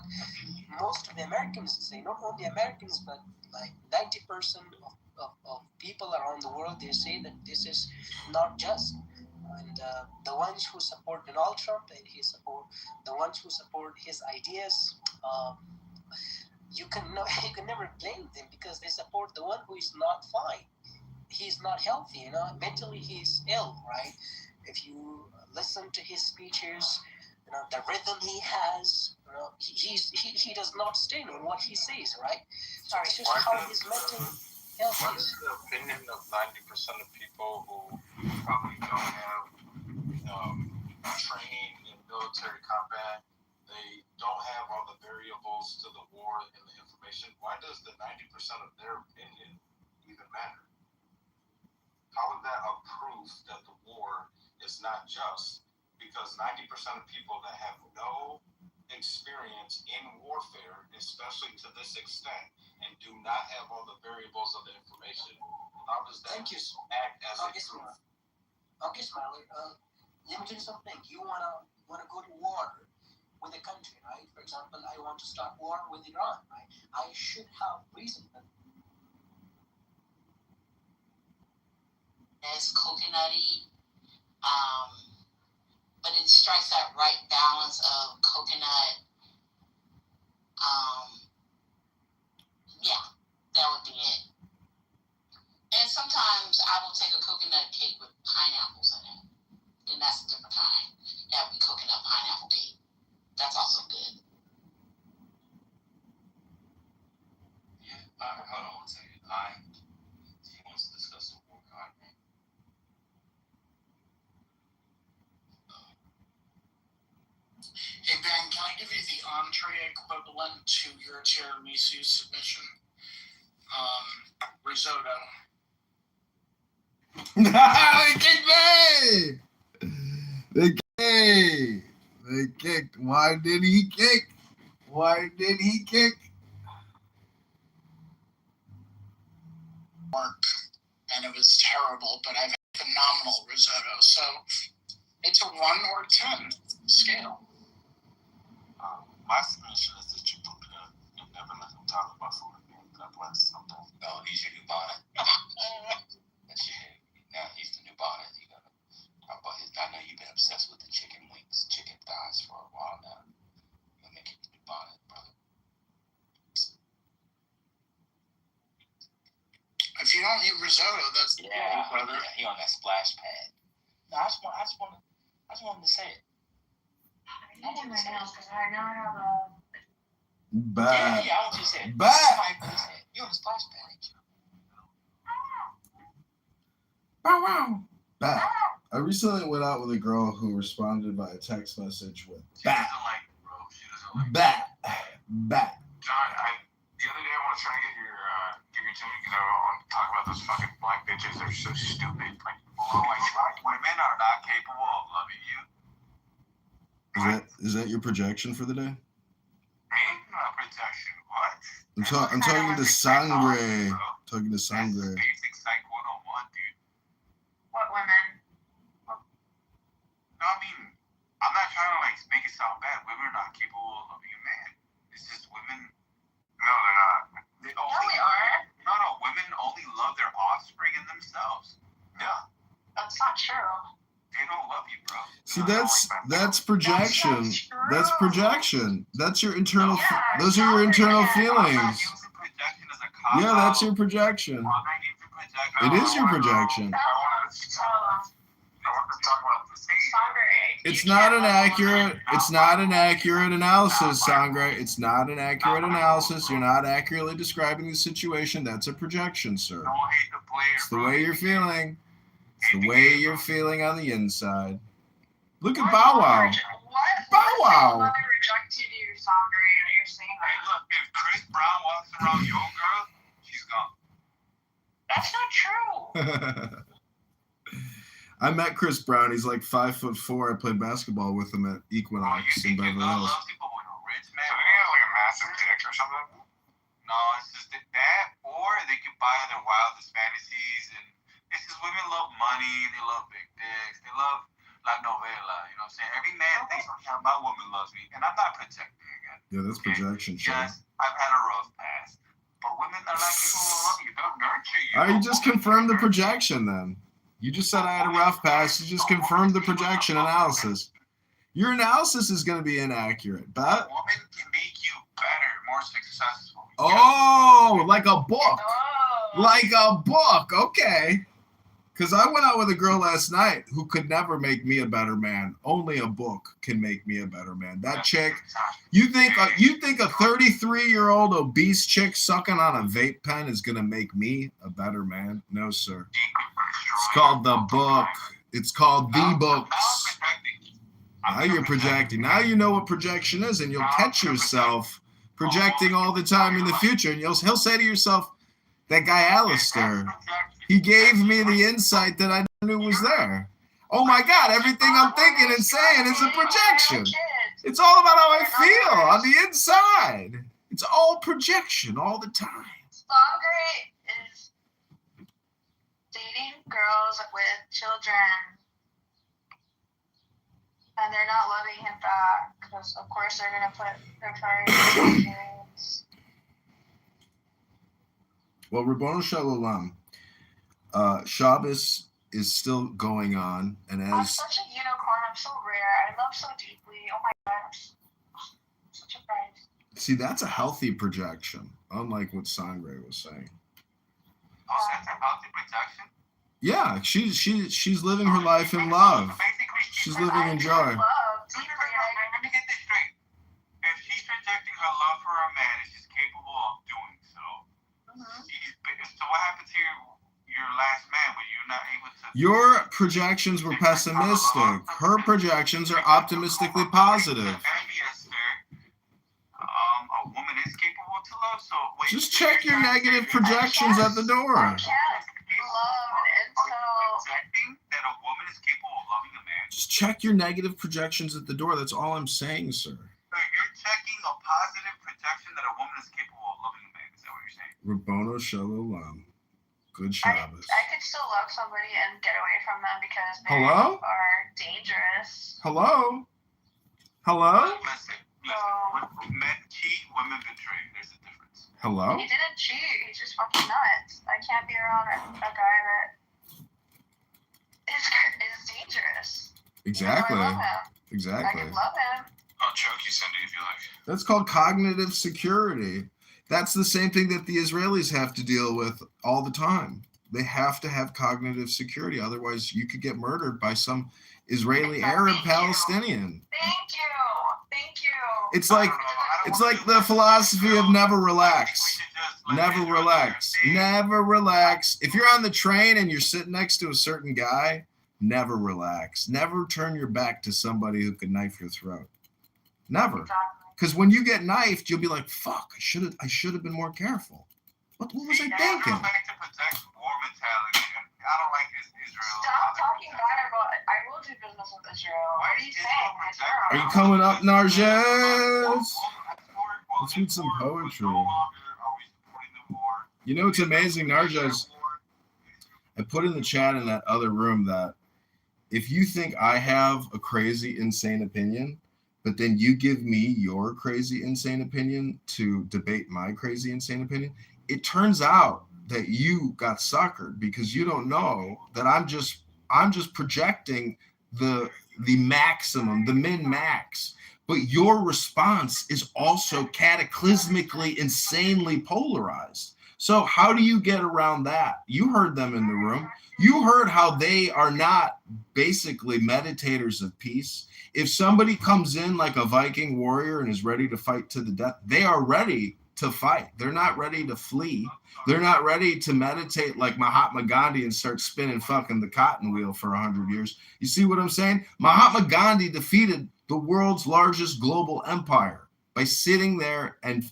most of the Americans say. Not only Americans, but like 90% of people around the world, they say that this is not just. And the ones who support Donald Trump and the ones who support his ideas, you can never blame them because they support the one who is not fine. He's not healthy, mentally he's ill, right? If you listen to his speeches, the rhythm he has, he does not stand on what he says, right? So it's just how his mental health What is the opinion of 90% of people who probably don't have training in military combat? They don't have all the variables to the war and the information. Why does the 90% of their opinion even matter? How is that a proof that the war is not just? Because 90% of people that have no experience in warfare, especially to this extent, and do not have all the variables of the information, how does that act as a proof? Okay, Smiler, let me tell you something. You wanna go to war with a country, right? For example, I want to start war with Iran, right? I should have reason. It's coconutty, but it strikes that right balance of coconut. Yeah, that would be it. And sometimes I will take a coconut cake with pineapples in it. Then that's a different kind. That would be coconut pineapple cake. That's also good. Yeah, hold on one second. He wants to discuss the war card. Hey Ben, can I give you the entree equivalent to your tiramisu submission? Risotto. They kicked me! They kicked. Why did he kick? Why did he kick? Work, and it was terrible, but I've had phenomenal risotto. So it's a 1 or 10 scale. My submission is that you prepare and never let him talk about food again. God bless. Sometimes. No, he's your new bonnet. That's your head. Now he's the new bonnet. You gotta talk about his. I know you've been obsessed with the chicken wings, chicken thighs for a while now. You'll make it the new bonnet, brother. If you don't eat risotto, that's brother. Yeah, he on that splash pad. No, I just wanted to say it. I want to say it because I now have a. Bad. Yeah, I want you to say it. Bad. You on the splash pad, ain't you? Bow wow. Bad. I recently went out with a girl who responded by a text message with bad. Bad. Bad. John, the other day I want to try to get your tune because I want to talk about those fucking black bitches. They're so stupid. Like, women are not capable of loving you. Is that your projection for the day? Protection. What? I'm talking to Sangre. Talking to Sangre. Basic Psych 101, dude. What women? No, I mean, I'm not trying to make it sound bad. Women are not capable of loving a man. It's just women. No, they're not. We are. No. Women only love their offspring and themselves. Yeah. That's not true. They don't love you, bro. See, that's projection. That's not true. That's projection. That's your internal. Those are your internal feelings. Yeah, that's your projection. It is your projection. It's not an accurate. It's not an accurate analysis, Sangre. It's not an accurate analysis. You're not accurately describing the situation. That's a projection, sir. It's the way you're feeling. It's the way you're feeling on the inside. Look at Bow Wow. Bow Wow. I rejected you, Sangre, and you're saying that. Hey, look, if Chris Brown walks around your girl, she's gone. That's not true. I met Chris Brown. He's like 5'4". I played basketball with him at Equinox in Beverly Hills. People with a rich man. So they have like a massive dick or something? No, it's just that, or they can buy their wildest fantasies, and it's just women love money, they love big dicks, they love la novela. You know what I'm saying? Every man thinks, yeah, my woman loves me, and I'm not protecting again. Yeah, that's projection, shit. Yes, I've had a rough past, but women are like people who love you. They'll nurture you. All right, you just confirmed the projection then. You just said I had a rough past. You just confirmed the projection analysis. Your analysis is going to be inaccurate, but a woman can make you better, more successful. Oh, like a book. Like a book. Okay. Because I went out with a girl last night who could never make me a better man. Only a book can make me a better man. That chick, you think a 33-year-old obese chick sucking on a vape pen is going to make me a better man? No, sir. It's called the book. It's called the books. Now you're projecting. Now you know what projection is, and you'll catch yourself projecting all the time in the future. And he'll say to yourself, that guy Alistair, he gave me the insight that I knew was there. Oh my God, everything I'm thinking and saying is a projection. It's all about how I feel on the inside. It's all projection all the time. Sangre is dating girls with children, and they're not loving him back because, of course, they're going to put their priorities on kids. Well, Ribbono Shalom, Shabbos is still going on, and I'm as such a unicorn. I'm so rare. I love so deeply. Oh my God, I'm such a prize. see, that's a healthy projection, unlike what Sangre was saying. Oh, that's a healthy projection? Yeah, she's living her life in love. She's living in joy. Let me get this straight. If she's projecting her love for a man, and she's capable of doing so, so what happened to your last man? Were you not able to? Your projections were pessimistic. Her projections are optimistically positive. A woman is capable to love, so wait. Just check your negative projections at the door. That a woman is capable of loving a man. Just check your negative projections at the door. That's all I'm saying, sir. So you're checking a positive projection that a woman is capable of loving a man. Is that what you're saying? Ribbono Shalom. Good Shabbos. I could still love somebody and get away from them because they Hello? are dangerous. Hello? Hello? Listen. Men cheat, women betray. There's a difference. Hello? He didn't cheat. He's just fucking nuts. I can't be around a guy that is dangerous. Exactly. I love him. Exactly. I can love him. I'll choke you Sunday if you like. That's called cognitive security. That's the same thing that the Israelis have to deal with all the time. They have to have cognitive security. Otherwise, you could get murdered by some Israeli Arab Palestinian. Thank you. Thank you. It's like the philosophy of never relax. Never relax. Never relax. If you're on the train and you're sitting next to a certain guy, never relax. Never turn your back to somebody who could knife your throat. Never. Because when you get knifed, you'll be like, fuck, I should have been more careful. What was I thinking? I like to protect war mentality. I don't like Israel. Stop talking bad about it. I will do business with Israel. What are you saying? Are you coming up, Narges? Let's read some poetry. You know what's amazing, Narges? I put in the chat in that other room that if you think I have a crazy, insane opinion, but then you give me your crazy, insane opinion to debate my crazy, insane opinion, it turns out that you got suckered because you don't know that I'm just projecting the maximum, the min-max. but your response is also cataclysmically, insanely polarized. So how do you get around that? You heard them in the room. You heard how they are not basically meditators of peace. If somebody comes in like a Viking warrior and is ready to fight to the death, they are ready to fight. They're not ready to flee. They're not ready to meditate like Mahatma Gandhi and start spinning fucking the cotton wheel for 100 years. You see what I'm saying? Mahatma Gandhi defeated the world's largest global empire by sitting there and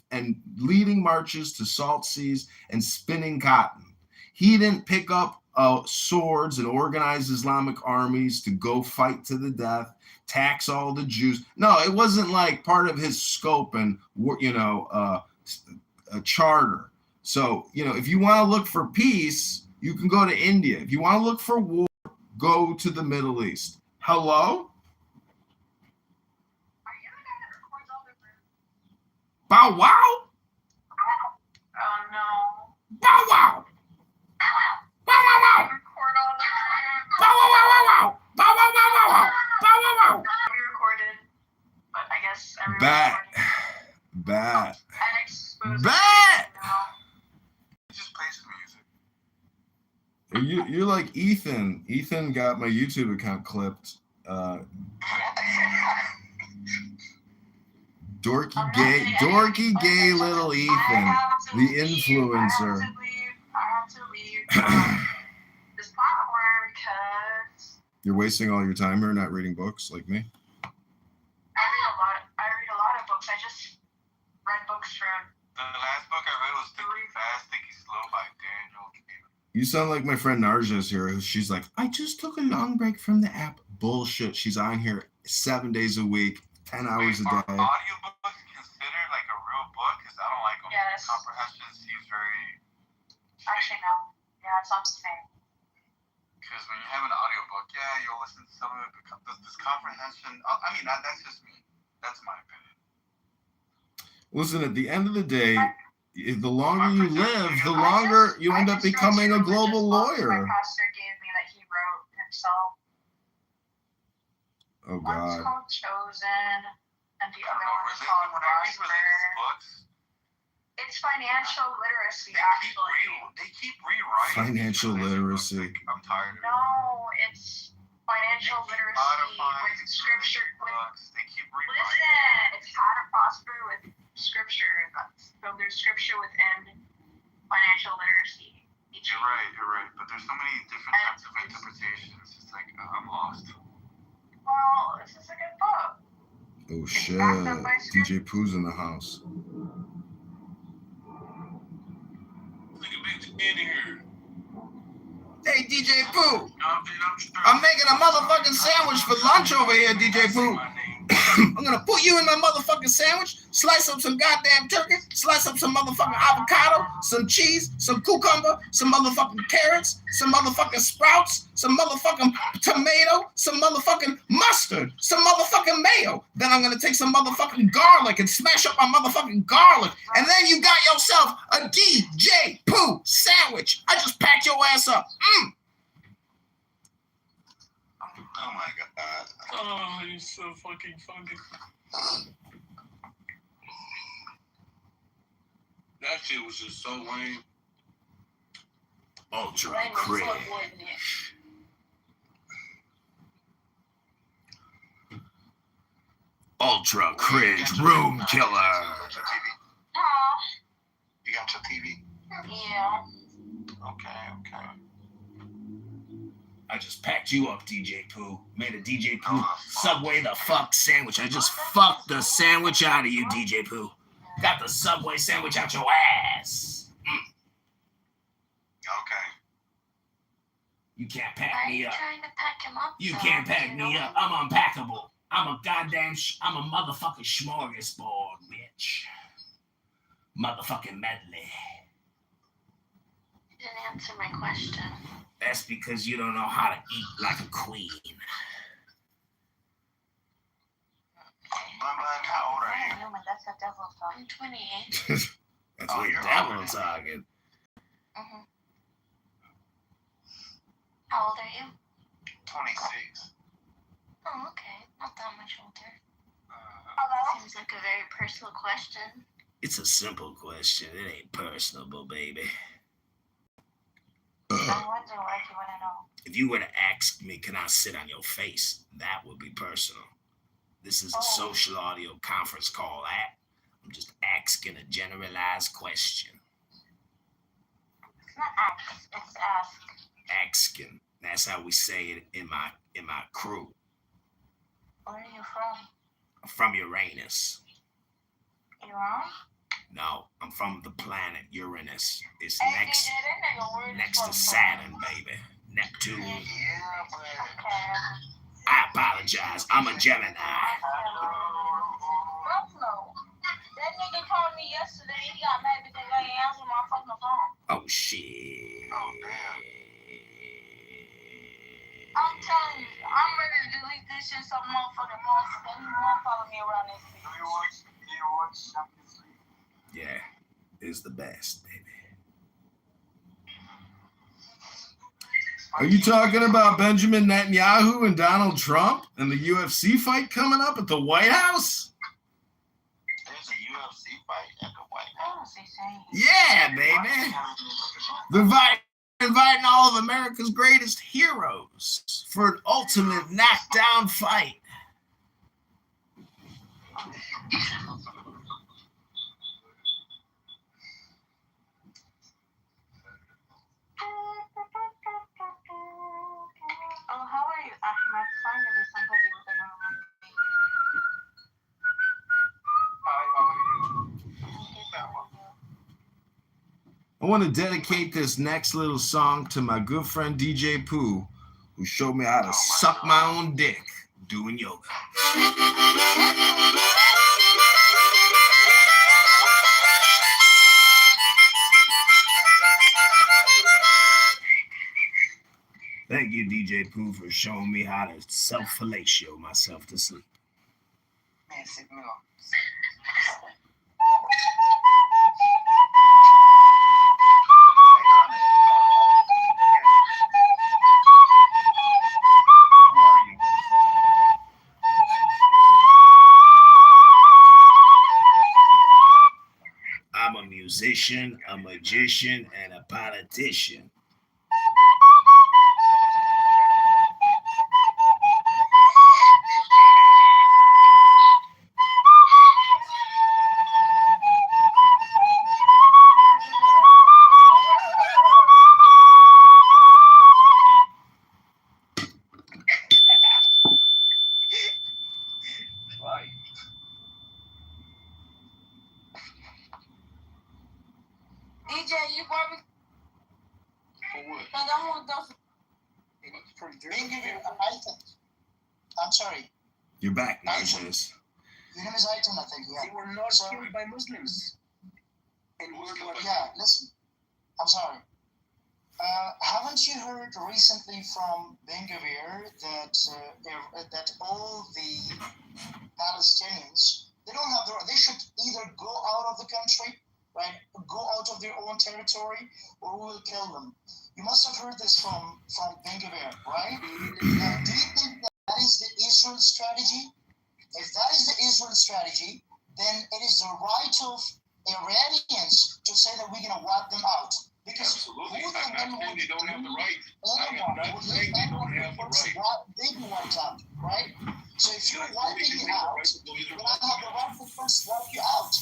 leading marches to salt seas and spinning cotton. He didn't pick up swords and organize Islamic armies to go fight to the death, tax all the Jews. No, it wasn't like part of his scope and, a charter. So, if you want to look for peace, you can go to India. If you want to look for war, go to the Middle East. Hello? Bow wow? Oh no. Bow wow. Bow wow wow. Record all the time. Bow wow wow wow. Bow wow wow wow. Bow wow wow. We recorded, but I guess everyone's Bat. Just play some music. You're like Ethan. Ethan got my YouTube account clipped. Dorky gay little Ethan, the influencer. I have to leave this platform because You're wasting all your time here not reading books like me. I read a lot of books. I just read books from. The last book I read was Thinking Fast, Thinking Slow by Daniel. You sound like my friend Narja's here. She's like, I just took a long break from the app. Bullshit. She's on here 7 days a week, 10 hours a day. Audiobooks considered like a real book? Because I don't like them. Yes. Comprehension seems very. Actually, no. Yeah, it's not the same. Because when you have an audiobook, you'll listen to some of it. This comprehension, that's just me. That's my opinion. Listen, at the end of the day, the longer you live, the longer you end up becoming a global lawyer. My pastor gave me that he wrote himself. Oh, One's God. called Chosen, and the other one's called Prosper. It's financial literacy, actually. They keep rewriting. Financial literacy. I'm tired of it. No, it's financial literacy with scripture. They keep rewriting. Listen, it's how to prosper with scripture. So there's scripture within financial literacy. You're right. But there's so many different types of interpretations. It's like, I'm lost. Well, this is a good book. Oh, shit. DJ Pooh's in the house. Hey, DJ Pooh. I'm making a motherfucking sandwich for lunch over here, DJ Pooh. I'm gonna put you in my motherfucking sandwich, slice up some goddamn turkey, slice up some motherfucking avocado, some cheese, some cucumber, some motherfucking carrots, some motherfucking sprouts, some motherfucking tomato, some motherfucking mustard, some motherfucking mayo. Then I'm gonna take some motherfucking garlic and smash up my motherfucking garlic. And then you got yourself a DJ Pooh sandwich. I just packed your ass up. Oh my God. Oh, you're so fucking funny. That shit was just so lame. Ultra cringe. Ultra cringe room killer. You got your TV? Yeah. Okay. I just packed you up, DJ Pooh. Made a DJ Pooh Subway the fuck sandwich. I just fucked the sandwich out of you, DJ Pooh. Got the Subway sandwich out your ass. Okay. You can't pack me up. Trying to pack him up. You can't pack me up. I'm unpackable. I'm a motherfucking smorgasbord, bitch. Motherfucking medley. You didn't answer my question. That's because you don't know how to eat like a queen. How old are you? No, that's a devil talk. I'm 28. That's what devil talking. Mm-hmm. How old are you? 26. Oh, okay. Not that much older. Hello? Seems like a very personal question. It's a simple question. It ain't personable, baby. I wonder what you want to know. If you were to ask me, can I sit on your face? That would be personal. This is a social audio conference call app. I'm just asking a generalized question. It's not ask, it's ask. Asking. That's how we say it in my crew. Where are you from? I'm from Uranus. Iran? No, I'm from the planet Uranus. It's Hey, next DJ, next to Saturn, baby. Neptune. Okay. I apologize. I'm a Gemini. Buffalo. That nigga called me yesterday. He got mad because I ain't answered my fucking phone. Oh, shit. Oh, damn. I'm telling you, I'm ready to delete this shit so motherfucking motherfucker. He won't follow me around this bitch. Do you watch Champions League? Yeah, it's the best, baby. Are you talking about Benjamin Netanyahu and Donald Trump and the UFC fight coming up at the White House? There's a UFC fight at the White House. Yeah, baby. They're inviting all of America's greatest heroes for an ultimate knockdown fight. Oh, how are you, Ahmed? Finally, somebody with a normal name. Hi, how are you? I want to dedicate this next little song to my good friend DJ Pooh, who showed me how to suck my own dick doing yoga. Thank you, DJ Pooh, for showing me how to self-fellatio myself to sleep. Man, sit me on. I'm a musician, a magician, and a politician. DJ, you barbecue? For what? Because I want those. Being given Aitan. I'm sorry. You're back, Moses. Your name is Aitan, I think. Yeah. They were not killed by Muslims. In World War II. Yeah, listen. I'm sorry. Haven't you heard recently from Ben-Gvir that all the Palestinians, they don't have the right, they should either go out of the country, right, go out of their own territory, or we will kill them. You must have heard this from Ben-Gvir, right? Now, do you think that is the Israel strategy? If that is the Israel strategy, then it is the right of Iranians to say that we're going to wipe them out. Because absolutely. I'm not saying they don't have the right. I am not saying they don't have the right. They be wiped out, right? So if you're wiping it out, then I have the right to first wipe you out.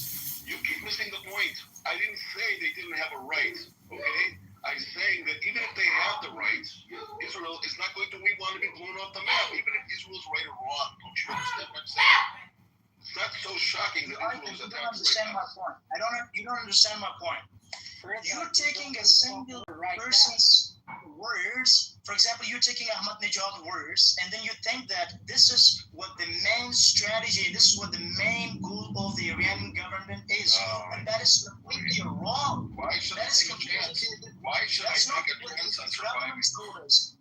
You keep missing the point. I didn't say they didn't have a right, okay? I'm saying that even if they have the right, Israel is not going to want to be blown off the map, even if Israel's right or wrong. Don't you understand what I'm saying? It's not so shocking that Israel is attacked right now. My point. You don't understand my point. You're taking a single person's words. For example, you're taking Ahmadinejad's words, and then you think that this is what the main strategy, this is what the main goal of the Iranian government is, and that is completely wrong. Why should I take a chance? Why should I take a chance on surviving?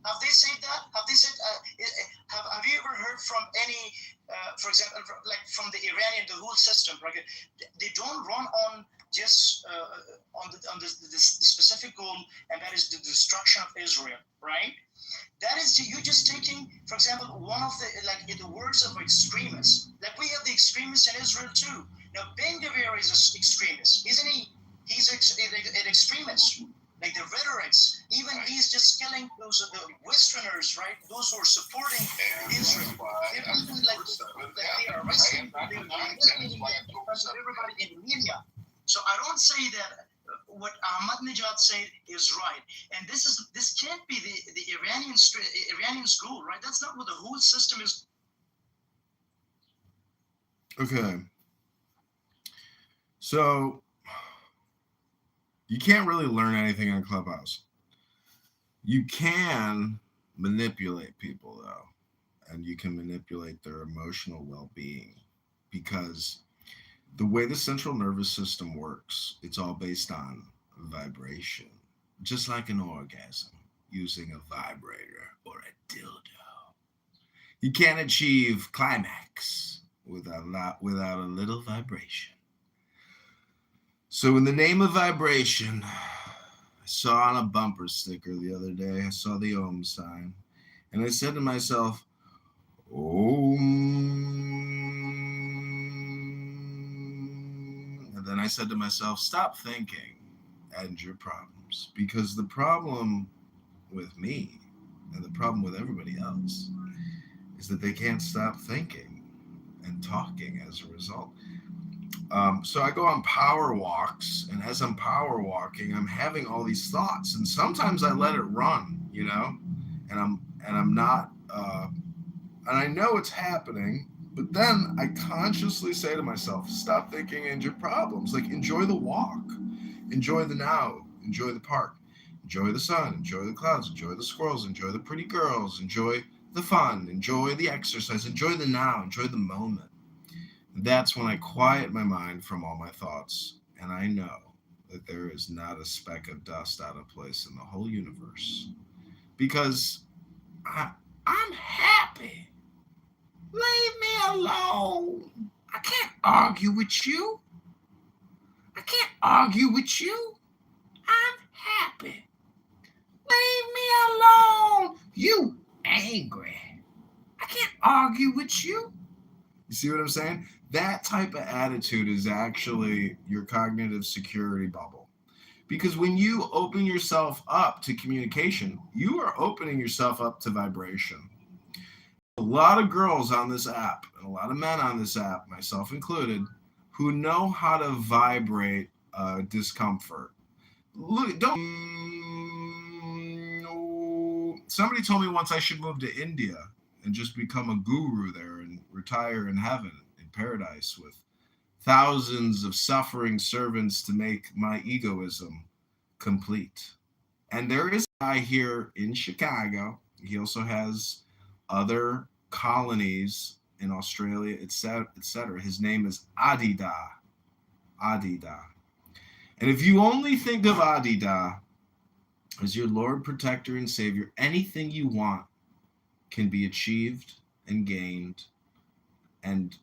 Have they said that? Have they said? Have you ever heard from any? For example, like from the Iranian, the whole system, right? They don't run on just on the specific goal, and that is the destruction of Israel, right? That is, you're just taking, for example, one of the, like, in the words of extremists. Like, we have the extremists in Israel too. Now, Ben Gvir is an extremist, isn't he? He's an extremist. Like the rhetorics, even he's just killing those the Westerners, right? Those who are supporting Israel. They're even like they are arresting, they're investigating everybody in the media. So I don't say that what Ahmadinejad said is right, and this can't be the Iranian school, right? That's not what the whole system is. Okay. So you can't really learn anything on Clubhouse. You can manipulate people, though, and you can manipulate their emotional well-being, because the way the central nervous system works, it's all based on vibration, just like an orgasm using a vibrator or a dildo. You can't achieve climax without a little vibration. So in the name of vibration, I saw on a bumper sticker the other day, I saw the Om sign, and I said to myself, Om. And then I said to myself, stop thinking, end your problems. Because the problem with me and the problem with everybody else is that they can't stop thinking and talking as a result. So I go on power walks, and as I'm power walking, I'm having all these thoughts, and sometimes I let it run, you know, and I'm not, and I know it's happening, but then I consciously say to myself, stop thinking, end your problems. Like, enjoy the walk, enjoy the now, enjoy the park, enjoy the sun, enjoy the clouds, enjoy the squirrels, enjoy the pretty girls, enjoy the fun, enjoy the exercise, enjoy the now, enjoy the moment. That's when I quiet my mind from all my thoughts, and I know that there is not a speck of dust out of place in the whole universe, because I'm happy. Leave me alone. I can't argue with you. I can't argue with you. I'm happy. Leave me alone. You angry. I can't argue with you. You see what I'm saying? That type of attitude is actually your cognitive security bubble. Because when you open yourself up to communication, you are opening yourself up to vibration. A lot of girls on this app, and a lot of men on this app, myself included, who know how to vibrate discomfort. Look, somebody told me once I should move to India and just become a guru there and retire in heaven, in paradise, with thousands of suffering servants to make my egoism complete. And there is a guy here in Chicago. He also has other colonies in Australia, etc. His name is Adida. Adida. And if you only think of Adida as your Lord, Protector, and Savior, anything you want can be achieved and gained, and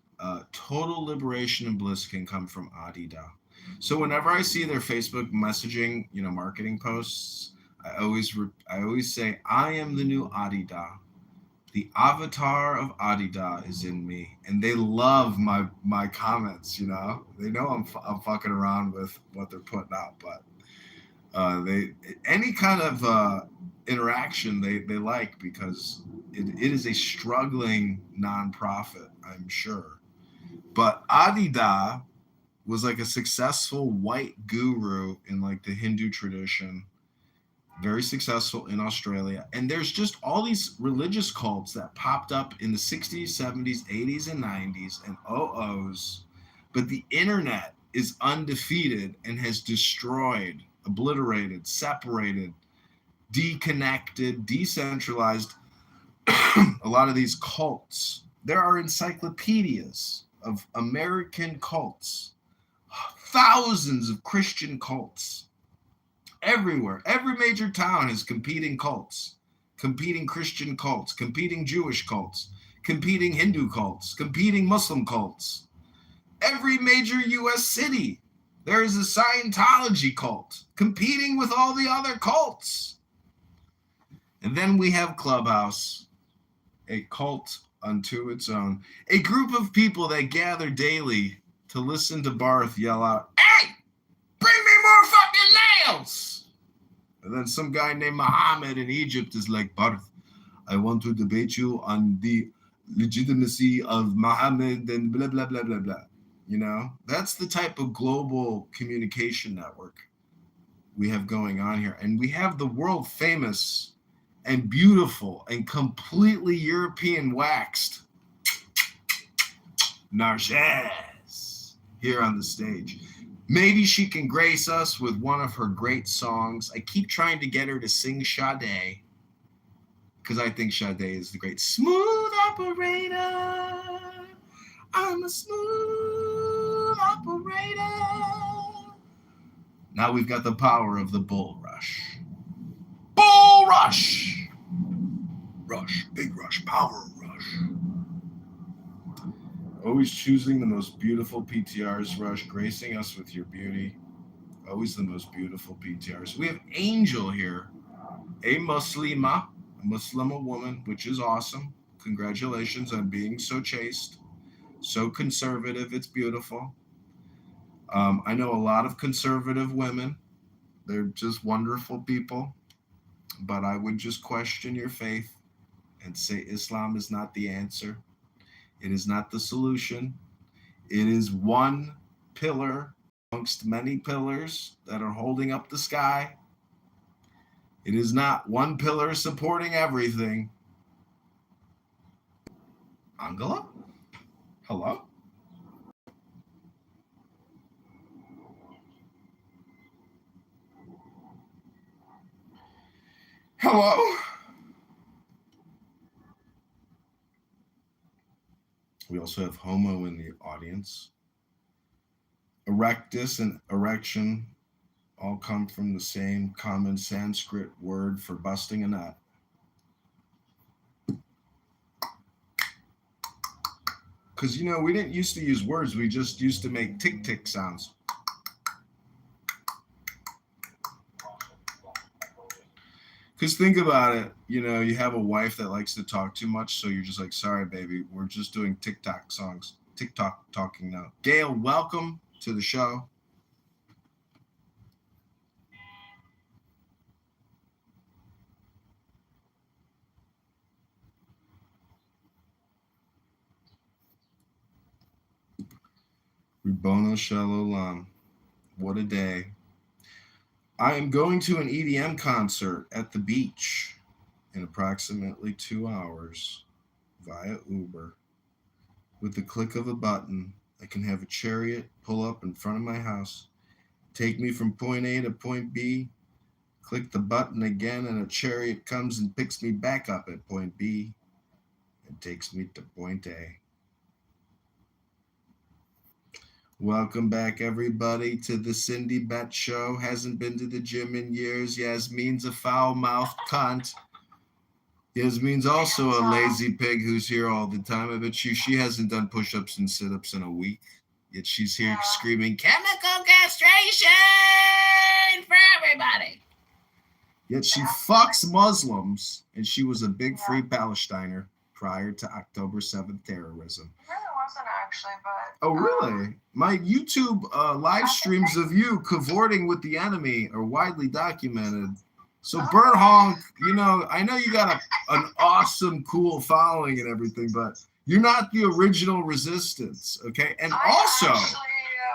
total liberation and bliss can come from Adida. So whenever I see their Facebook messaging, marketing posts, I always say, I am the new Adida. The avatar of Adida is in me, and they love my comments. They know I'm fucking around with what they're putting out, but they any kind of interaction they like, because it is a struggling nonprofit, I'm sure. But Adida was like a successful white guru in like the Hindu tradition, very successful in Australia. And there's just all these religious cults that popped up in the 60s, 70s, 80s, and 90s and 00s. But the internet is undefeated and has destroyed, obliterated, separated, deconnected, decentralized a lot of these cults. There are encyclopedias of American cults, thousands of Christian cults everywhere. Every major town has competing cults, competing Christian cults, competing Jewish cults, competing Hindu cults, competing Muslim cults. Every major U.S. city, there is a Scientology cult competing with all the other cults. And then we have Clubhouse, a cult unto its own, a group of people that gather daily to listen to Barth yell out, "Hey, bring me more fucking nails!" And then some guy named Muhammad in Egypt is like, "Barth, I want to debate you on the legitimacy of Muhammad and blah, blah, blah, blah, blah." You know, that's the type of global communication network we have going on here. And we have the world famous and beautiful and completely European waxed Narges here on the stage. Maybe she can grace us with one of her great songs. I keep trying to get her to sing Sade, because I think Sade is the great smooth operator. I'm a smooth operator. Now we've got the power of the bull rush. Bull rush! Rush, big rush, power rush. Always choosing the most beautiful PTRs, Rush, gracing us with your beauty. Always the most beautiful PTRs. We have Angel here, a Muslima, a Muslima woman, which is awesome. Congratulations on being so chaste, so conservative. It's beautiful. I know a lot of conservative women. They're just wonderful people. But I would just question your faith and say Islam is not the answer. It is not the solution. It is one pillar amongst many pillars that are holding up the sky. It is not one pillar supporting everything. Angela? Hello? Hello? We also have Homo in the audience. Erectus and erection all come from the same common Sanskrit word for busting a nut. Because, you know, we didn't used to use words. We just used to make tick-tick sounds. Because think about it, you know, you have a wife that likes to talk too much, so you're just like, sorry, baby, we're just doing TikTok songs, TikTok talking now. Gail, welcome to the show. Ribono Shalom. What a day. I am going to an EDM concert at the beach in approximately 2 hours via Uber. With the click of a button, I can have a chariot pull up in front of my house, take me from point A to point B, click the button again, and a chariot comes and picks me back up at point B and takes me to point A. Welcome back, everybody, to the Cindy Bet Show. Hasn't been to the gym in years. Yasmin's a foul-mouthed cunt. Yasmin's also a lazy pig who's here all the time. I bet she hasn't done push-ups and sit-ups in a week. Yet she's here screaming, chemical castration for everybody. Yet she fucks Muslims, and she was a big free Palestiner prior to October 7th terrorism. Wasn't actually, but oh really? My YouTube live streams of you cavorting with the enemy are widely documented. So Bert Honk, you know, I know you got an awesome, cool following and everything, but you're not the original Resistance, okay? And also,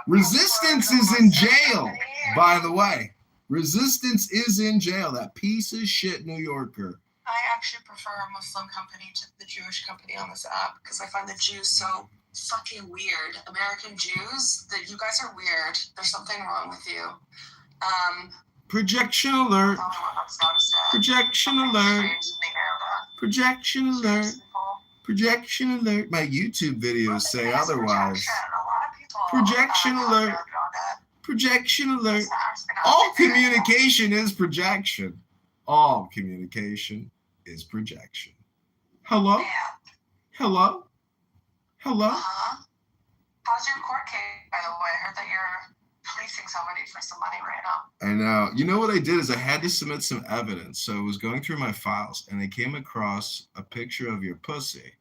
Resistance is in jail, by the way. Resistance is in jail. That piece of shit New Yorker. I actually prefer a Muslim company to the Jewish company on this app because I find the Jews so fucking weird. American Jews, that you guys are weird. There's something wrong with you. Projection alert. Projection alert. Projection alert. Projection alert. My YouTube videos say otherwise. Projection alert. Projection alert. All communication is projection. All communication is projection. Hello? Hello? Hello? How's your court case, by the way? I heard that you're fleecing somebody for some money right now. I know. You know what I did is I had to submit some evidence. So I was going through my files and I came across a picture of your pussy.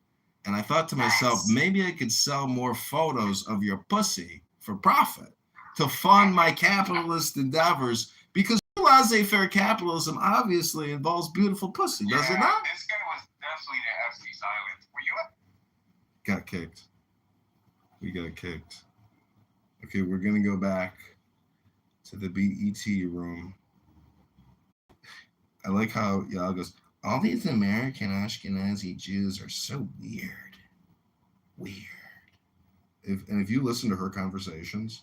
And I thought to myself, maybe I could sell more photos of your pussy for profit to fund my capitalist endeavors, because laissez-faire capitalism obviously involves beautiful pussy, does it not? This guy was definitely the FC silence. Were you? Got kicked. We got kicked. Okay, we're going to go back to the BET room. I like how Yal goes, all these American Ashkenazi Jews are so weird. Weird. If you listen to her conversations,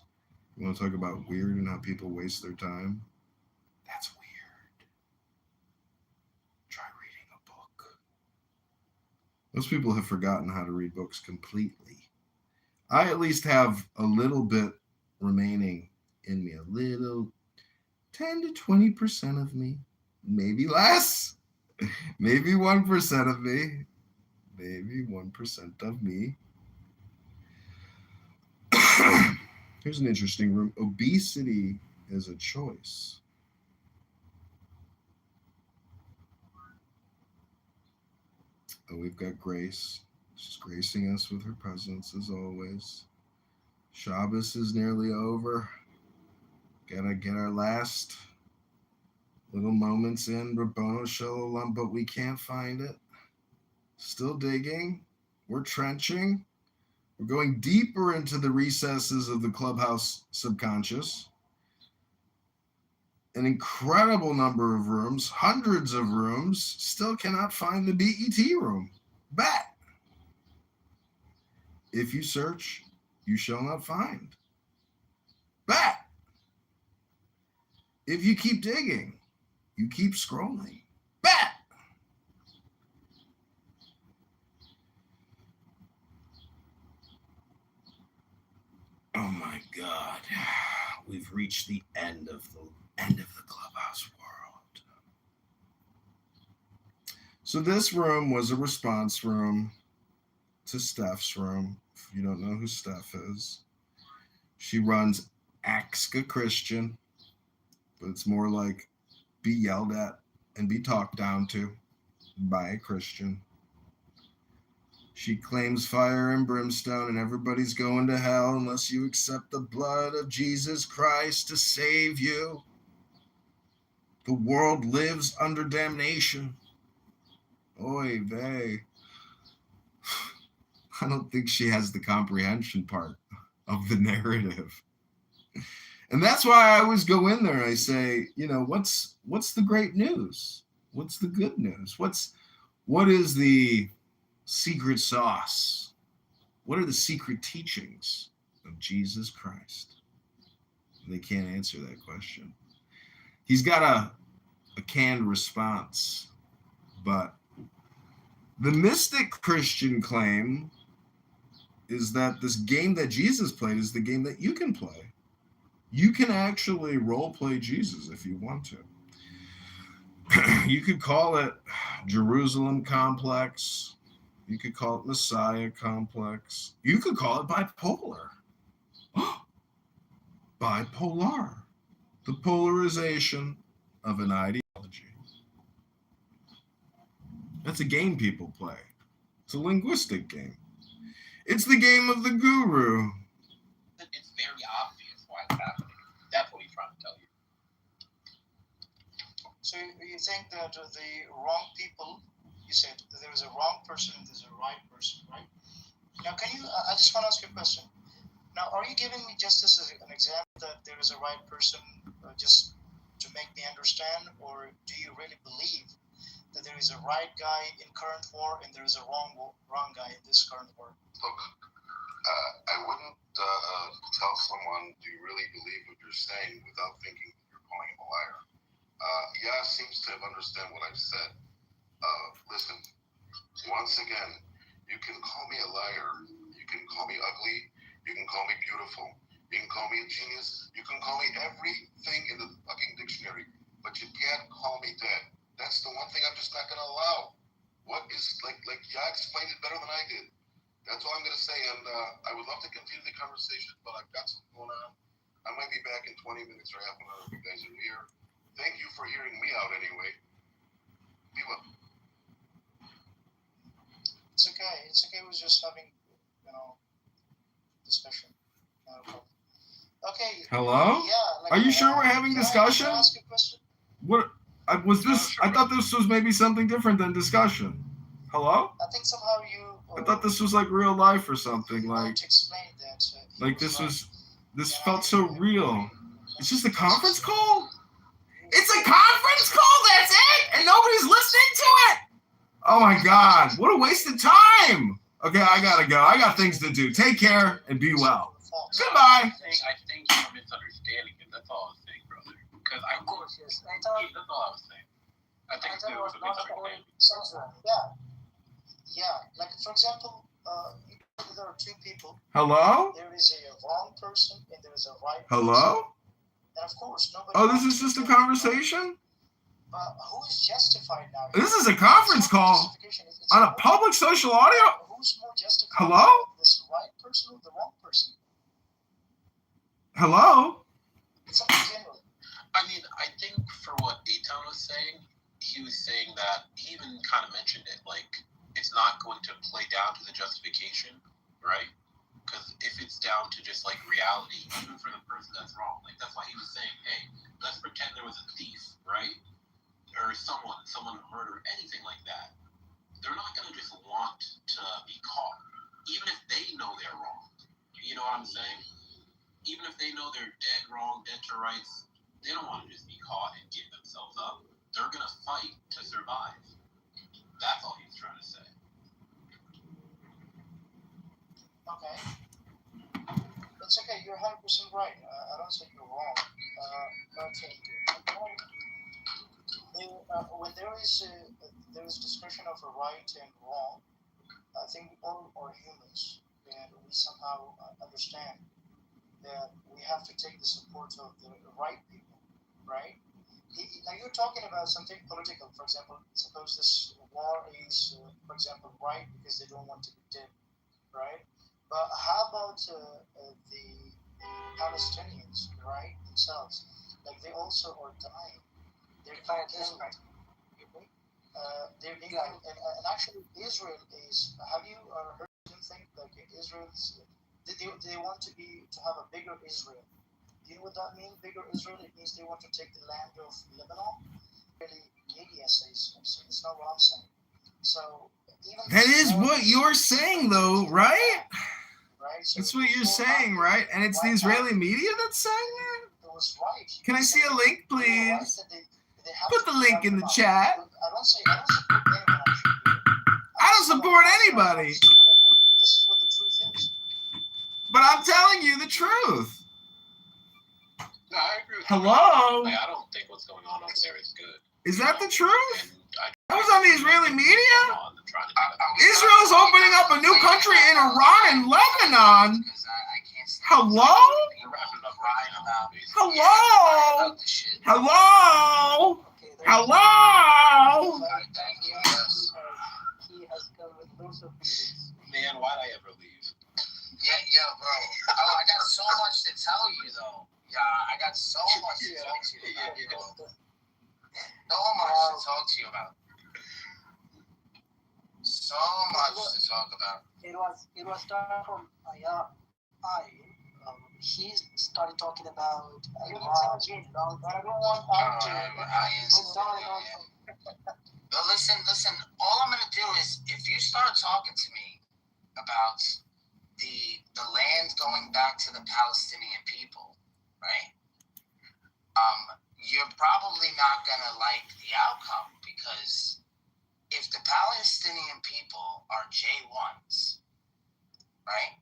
you want to talk about weird and how people waste their time, that's weird. Try reading a book. Most people have forgotten how to read books completely. I at least have a little bit remaining in me, a little 10 to 20% of me, maybe less, maybe 1% of me, maybe 1% of me. Here's an interesting room. Obesity is a choice. Oh, we've got Grace. She's gracing us with her presence as always. Shabbos is nearly over. Gotta get our last little moments in Rabbono Shalom, but we can't find it. Still digging. We're trenching. We're going deeper into the recesses of the clubhouse subconscious. An incredible number of rooms, hundreds of rooms, still cannot find the BET room. Bet. If you search, you shall not find. Bet. If you keep digging, you keep scrolling. Bet. Oh my God. We've reached the end of the clubhouse world. So this room was a response room to Steph's room. If you don't know who Steph is, she runs Ask a Christian, but it's more like be yelled at and be talked down to by a Christian. She claims fire and brimstone and everybody's going to hell unless you accept the blood of Jesus Christ to save you. The world lives under damnation. Oy vey. I don't think she has the comprehension part of the narrative. And that's why I always go in there and I say, you know, what's the great news? What's the good news? What is the secret sauce? What are the secret teachings of Jesus Christ? They can't answer that question. He's got a canned response, but the mystic Christian claim is that this game that Jesus played is the game that you can play. You can actually role play Jesus if you want to. You could call it Jerusalem complex. You could call it Messiah complex. You could call it bipolar. Bipolar. The polarization of an ideology. That's a game people play. It's a linguistic game. It's the game of the guru. It's very obvious why it's happening. That's what he's trying to tell you. So you think that the wrong people, you said that there is a wrong person and there's a right person, right? Now, can you, I just want to ask you a question. Now, are you giving me just this as an example that there is a right person just to make me understand, or do you really believe that there is a right guy in current war and there is a wrong guy in this current war? Look, I wouldn't tell someone, do you really believe what you're saying without thinking that you're calling him a liar. Yeah, seems to understand what I've said. Listen, once again, you can call me a liar. You can call me ugly. You can call me beautiful. You can call me a genius. You can call me everything in the fucking dictionary, but you can't call me dead. That's the one thing I'm just not going to allow. What is, like, yeah, explained it better than I did. That's all I'm going to say, and I would love to continue the conversation, but I've got something going on. I might be back in 20 minutes or half an hour if you guys are here. Thank you for hearing me out anyway. Be well. It's okay. It's okay. We're just having, discussion. Okay. Hello? Yeah. Are you sure we're having discussion? Can I ask you a question? What was this? I thought this was maybe something different than discussion. Hello? I think somehow you. I thought this was like real life or something. Like to explain that. Like this felt so real. It's just a conference call? It's a conference call, that's it! And nobody's listening to it! Oh my God, what a waste of time! Okay, I gotta go. I got things to do. Take care and be well. Goodbye. I think you're misunderstanding it. That's all I was saying, brother. Because Of course, yes. that's all I was saying. I think there was a misunderstanding. Yeah. Like, for example, there are two people. Hello? There is a wrong person and there is a right Hello? person. And of course, nobody. Oh, this is just a conversation? But who is justified now? This is a conference call on a public social audio? Who's more justified? Hello? This right person or the wrong person? Hello? It's up to general. I mean, I think for what Eitan was saying, he was saying that he even kind of mentioned it, like, it's not going to play down to the justification, right? Because if it's down to just, like, reality, even for the person that's wrong, like, that's why he was saying, hey, let's pretend there was a thief, right? Or someone murdered, anything like that. They're not going to just want to be caught, even if they know they're wrong. You know what I'm saying? Even if they know they're dead wrong, dead to rights, they don't want to just be caught and give themselves up. They're going to fight to survive. That's all he's trying to say. Okay. It's okay. You're 100% right. I don't say you're wrong. When there is discussion of a right and wrong, I think we all are humans, and we somehow understand that we have to take the support of the right people, right? Now you're talking about something political. For example, suppose this war is, for example, right because they don't want to be dead, right? But how about the Palestinians, right, themselves? Like they also are dying. They're dying. They're dying, and actually Israel is. Have you heard anything like Israel's? They want to have a bigger Israel. Do you know what that means? Bigger Israel. It means they want to take the land of Lebanon. Really, media says so. It's not what I'm saying. So even that is what you're saying, though, right? Right. So that's what you're saying, right? And it's the Israeli media that's saying it? It was right. Can I see a link, please? Put the link in the chat. I don't support anybody. This is what the truth is. But I'm telling you the truth. No, I agree with Hello? Like, I don't think what's going on over there is good. Is that the truth? That was on the Israeli media? Israel's opening up a new country in Iran and Lebanon. Hello? Hello? Hello? Hello? Man, why'd I ever leave? Yeah, bro. Oh, I got so much to tell you, though. Yeah, I got so much to talk to you about, bro. So much to talk to you about. So much to talk about. It was started from he started talking about But listen, all I'm gonna do is if you start talking to me about the land going back to the Palestinian people, right? You're probably not gonna like the outcome because if the Palestinian people are J1s, right?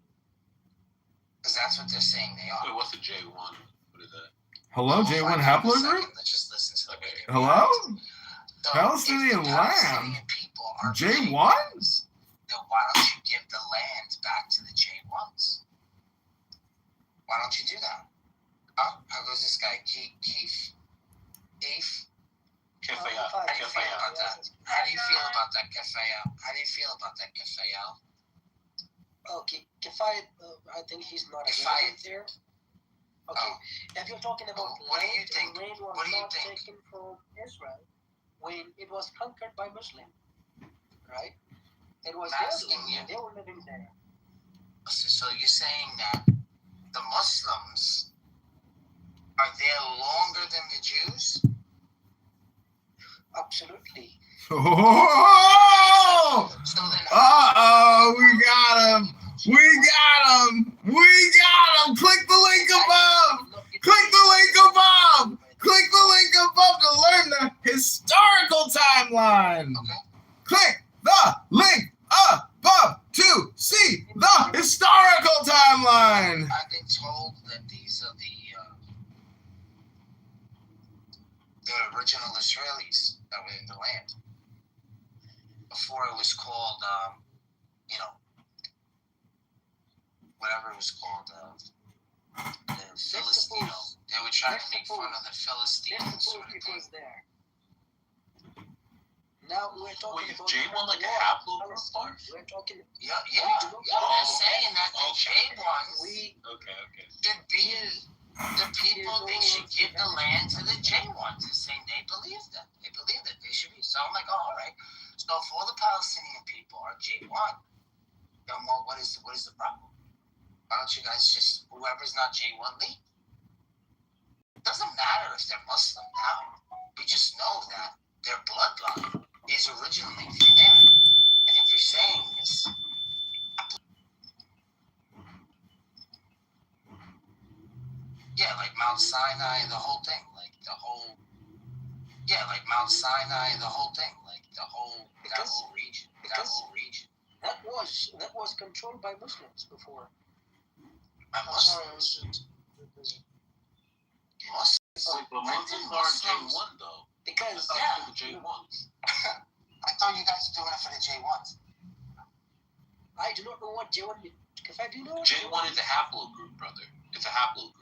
Because that's what they're saying they are. Wait, what's a J1? What is that? Hello, J1 Hapler Group? Let's just listen to the meeting. Hello? So Palestinian land? J1s? Then why don't you give the land back to the J1s? Why don't you do that? How goes this guy? Keith? How do you feel about that? How do you feel about that, Kefayel? Okay, Kefayel, I think he's not a there. Okay, if you're talking about what do you think? land was What do you not think? taken from Israel when it was conquered by Muslim, right? It was theirs. They were living there. So you're saying that the Muslims are there longer than the Jews? Absolutely. Oh! We got him! We got him! Click the link above! Click the link above! Click the link above to learn the historical timeline! Click the link above to see the historical timeline! I've been told that these are the original Israelis that were in the land. Before it was called, whatever it was called, the Philistine. They were trying to make fun of the Philistines. Sort of thing. There. Now we're talking about J1 like a haplogroup? We're talking. Yeah. They're saying that the J1s should be the people. They should give the land to the J1s. They're saying they believe that. They believe that they should be. So I'm like, all right. So if all the Palestinian people are J1, then what is the problem? Why don't you guys just, whoever's not J1 leave? It doesn't matter if they're Muslim now. We just know that their bloodline is originally from there. And if you're saying this, like Mount Sinai, the whole thing, like Mount Sinai, the whole thing, like that whole region. That was controlled by Muslims before. Muslims. But Muslims aren't J1 though. Because the J1s. I thought you guys were doing it for the J1s. I do not know what J1 is. If I do know J1 is a haplogroup, brother. It's a haplogroup.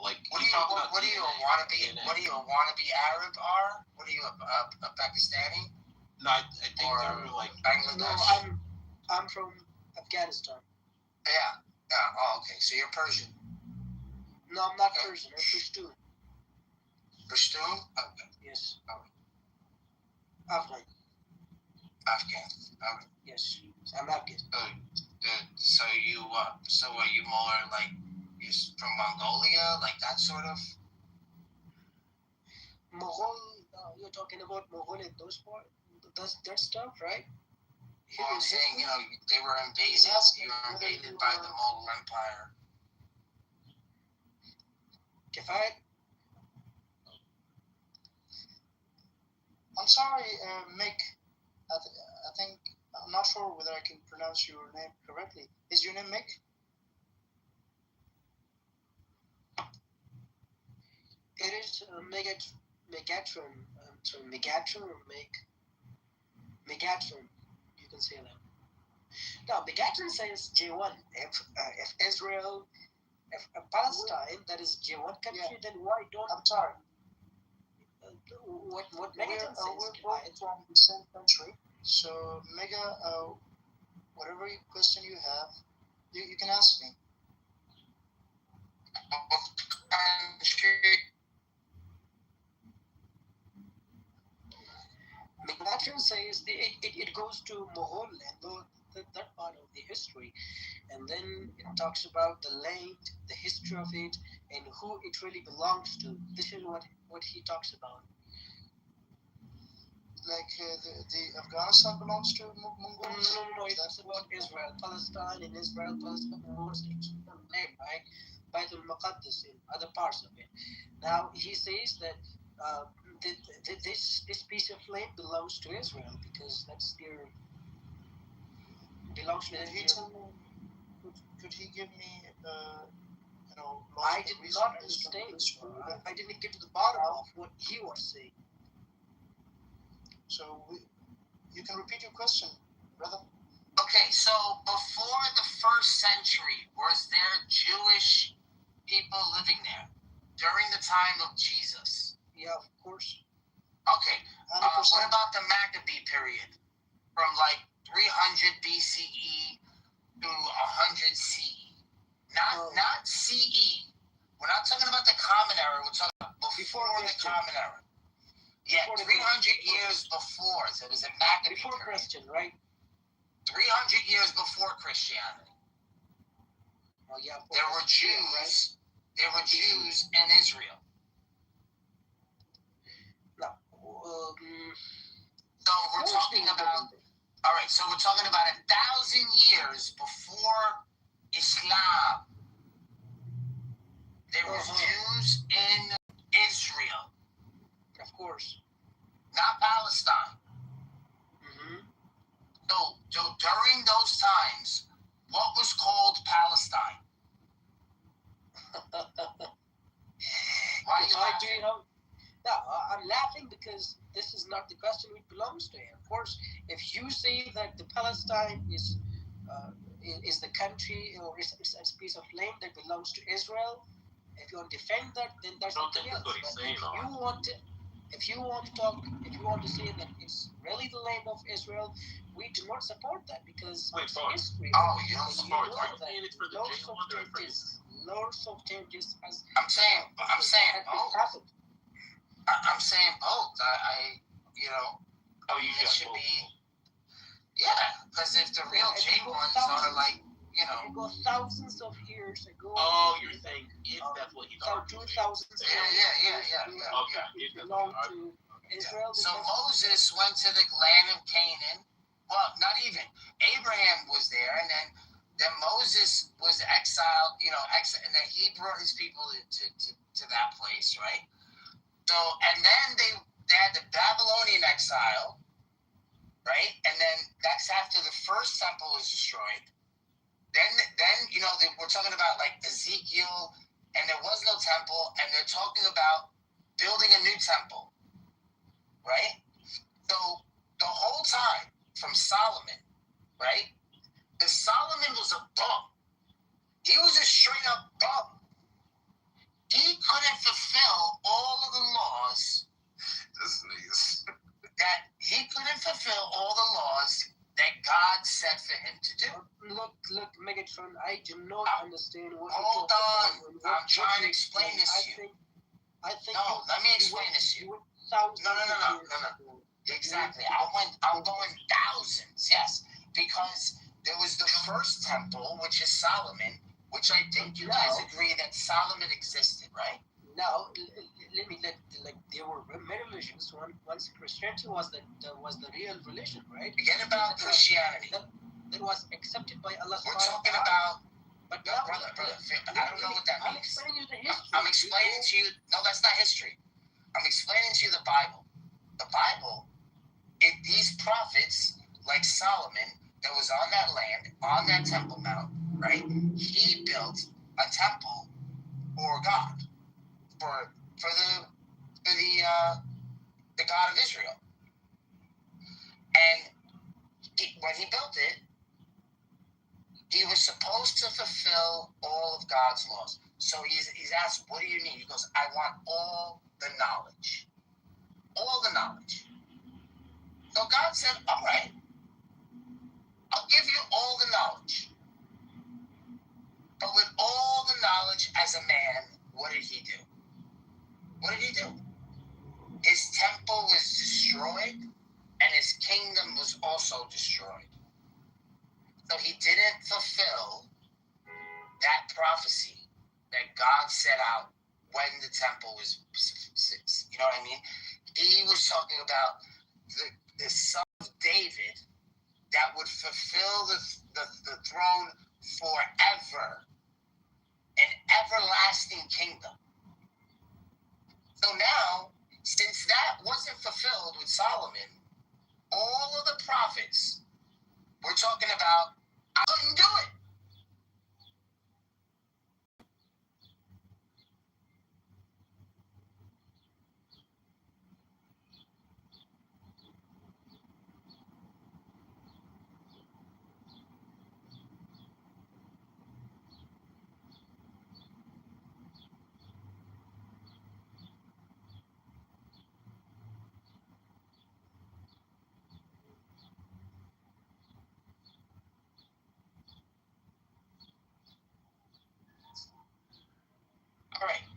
Like what do you want to be? What do you want to be Arab or? What are you a Pakistani? No, I think they were like Bangladesh. No, I'm from Afghanistan. Yeah. Oh, okay. So you're Persian. No, I'm not Persian. I'm Pashtun. Pashtun? Okay. Yes. Afghan. Okay. Yes. I'm Afghan. So are you more like you're from Mongolia, like that sort of? Mughal. You're talking about Mughal and those part, that stuff, right? Well, I'm saying, they were invaded. You were invaded by the Mughal Empire. I'm sorry, Mick. I think I'm not sure whether I can pronounce your name correctly. Is your name Mick? It is Megatron. Sorry, Megatron or Megatron. You can say that. Now, Megatron says J1. If Israel, if Palestine, that is J1 country, then why don't? I'm sorry. What Megatron says? We're both from the same country. So, Mega, whatever question you have, you can ask me. Megatron says it goes to Mughal and that part of the history, and then it talks about the land, the history of it, and who it really belongs to. This is what he talks about. Like the Afghanistan belongs to Mongols? No, it's about Israel, Palestine, and Israel, Palestine, land, right? Baitul Maqaddis and other parts of it. Now, he says that this piece of land belongs to Israel because that's their belongs to Israel. Could he give me I did not understand. I didn't get to the bottom of what he was saying. So you can repeat your question, brother. Okay, so before the 1st century, was there Jewish people living there during the time of Jesus? Yeah, of course. Okay, what about the Maccabee period from like 300 BCE to 100 CE? Not CE, We're not talking about the Common Era. We're talking about before the Common Era. Yeah, 300 years before. So it was a Maccabee before period. Christian, right? 300 years before Christianity. Oh, yeah, there were Jews. Right? There were Jews in Israel. No. So we're talking about. All right. So we're talking about 1,000 years before Islam. There were Jews in Israel. Of course. Not Palestine. So during those times, what was called Palestine? Why are you laughing? No, I'm laughing because this is not the question which belongs to him. Of course, if you say that the Palestine is the country or is a piece of land that belongs to Israel, if you want to defend that, then that's something else. But if you want to say that it's really the land of Israel, we do not support that because it's history. Oh, you don't support that. Lots of changes has. I'm saying both. Happened. I'm saying both. It should be. Yeah, because if the real J ones are like, It goes thousands of years ago. Oh, you're saying if that's what he's arguing. 2,000 Yeah. It belonged to Israel. So Moses went to the land of Canaan. Well, not even. Abraham was there, and then Moses was exiled, and then he brought his people to that place, right? So, and then they had the Babylonian exile, right? And then that's after the first temple was destroyed. Then we're talking about like Ezekiel, and there was no temple, and they're talking about building a new temple, right? So the whole time from Solomon, right? Because Solomon was a bum. He was a straight up bum. He couldn't fulfill all of the laws. That he couldn't fulfill all the laws that God said for him to do. Look, Megatron, I do not understand what Hold on. I'm trying to explain this to you. No, let me explain this to you. No. Exactly. I'm going thousands, yes. Because there was the first temple, which is Solomon, which I think you guys agree that Solomon existed, right? Now, there were many religions. Once Christianity was the real religion, right? Forget about Christianity. That was accepted by Allah. We're talking about. But brother, I don't know what that means. I'm explaining you the history. I'm explaining to you. No, that's not history. I'm explaining to you the Bible. The Bible. These prophets, like Solomon, that was on that land, on that Temple Mount, right? He built a temple for God, for the God of Israel. And when he built it, he was supposed to fulfill all of God's laws. So he's asked, "What do you need?" He goes, "I want all the knowledge, all the knowledge." So God said, "All right, I'll give you all the knowledge." But with all the knowledge as a man, what did he do? What did he do? His temple was destroyed, and his kingdom was also destroyed. So he didn't fulfill that prophecy that God set out when the temple was, you know what I mean? He was talking about the son of David that would fulfill the throne forever, an everlasting kingdom. So now, since that wasn't fulfilled with Solomon, all of the prophets we're talking about, I couldn't do it.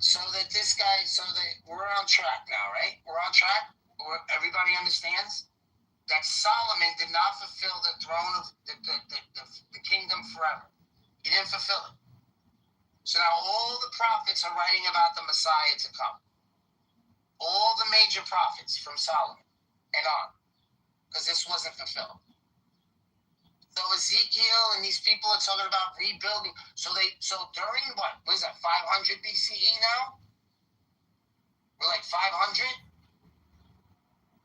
So that we're on track now, right? We're on track. Everybody understands that Solomon did not fulfill the throne of the kingdom forever. He didn't fulfill it. So now all the prophets are writing about the Messiah to come. All the major prophets from Solomon and on, because this wasn't fulfilled. So Ezekiel and these people are talking about rebuilding. So during what is that, 500 BCE now? We're like 500.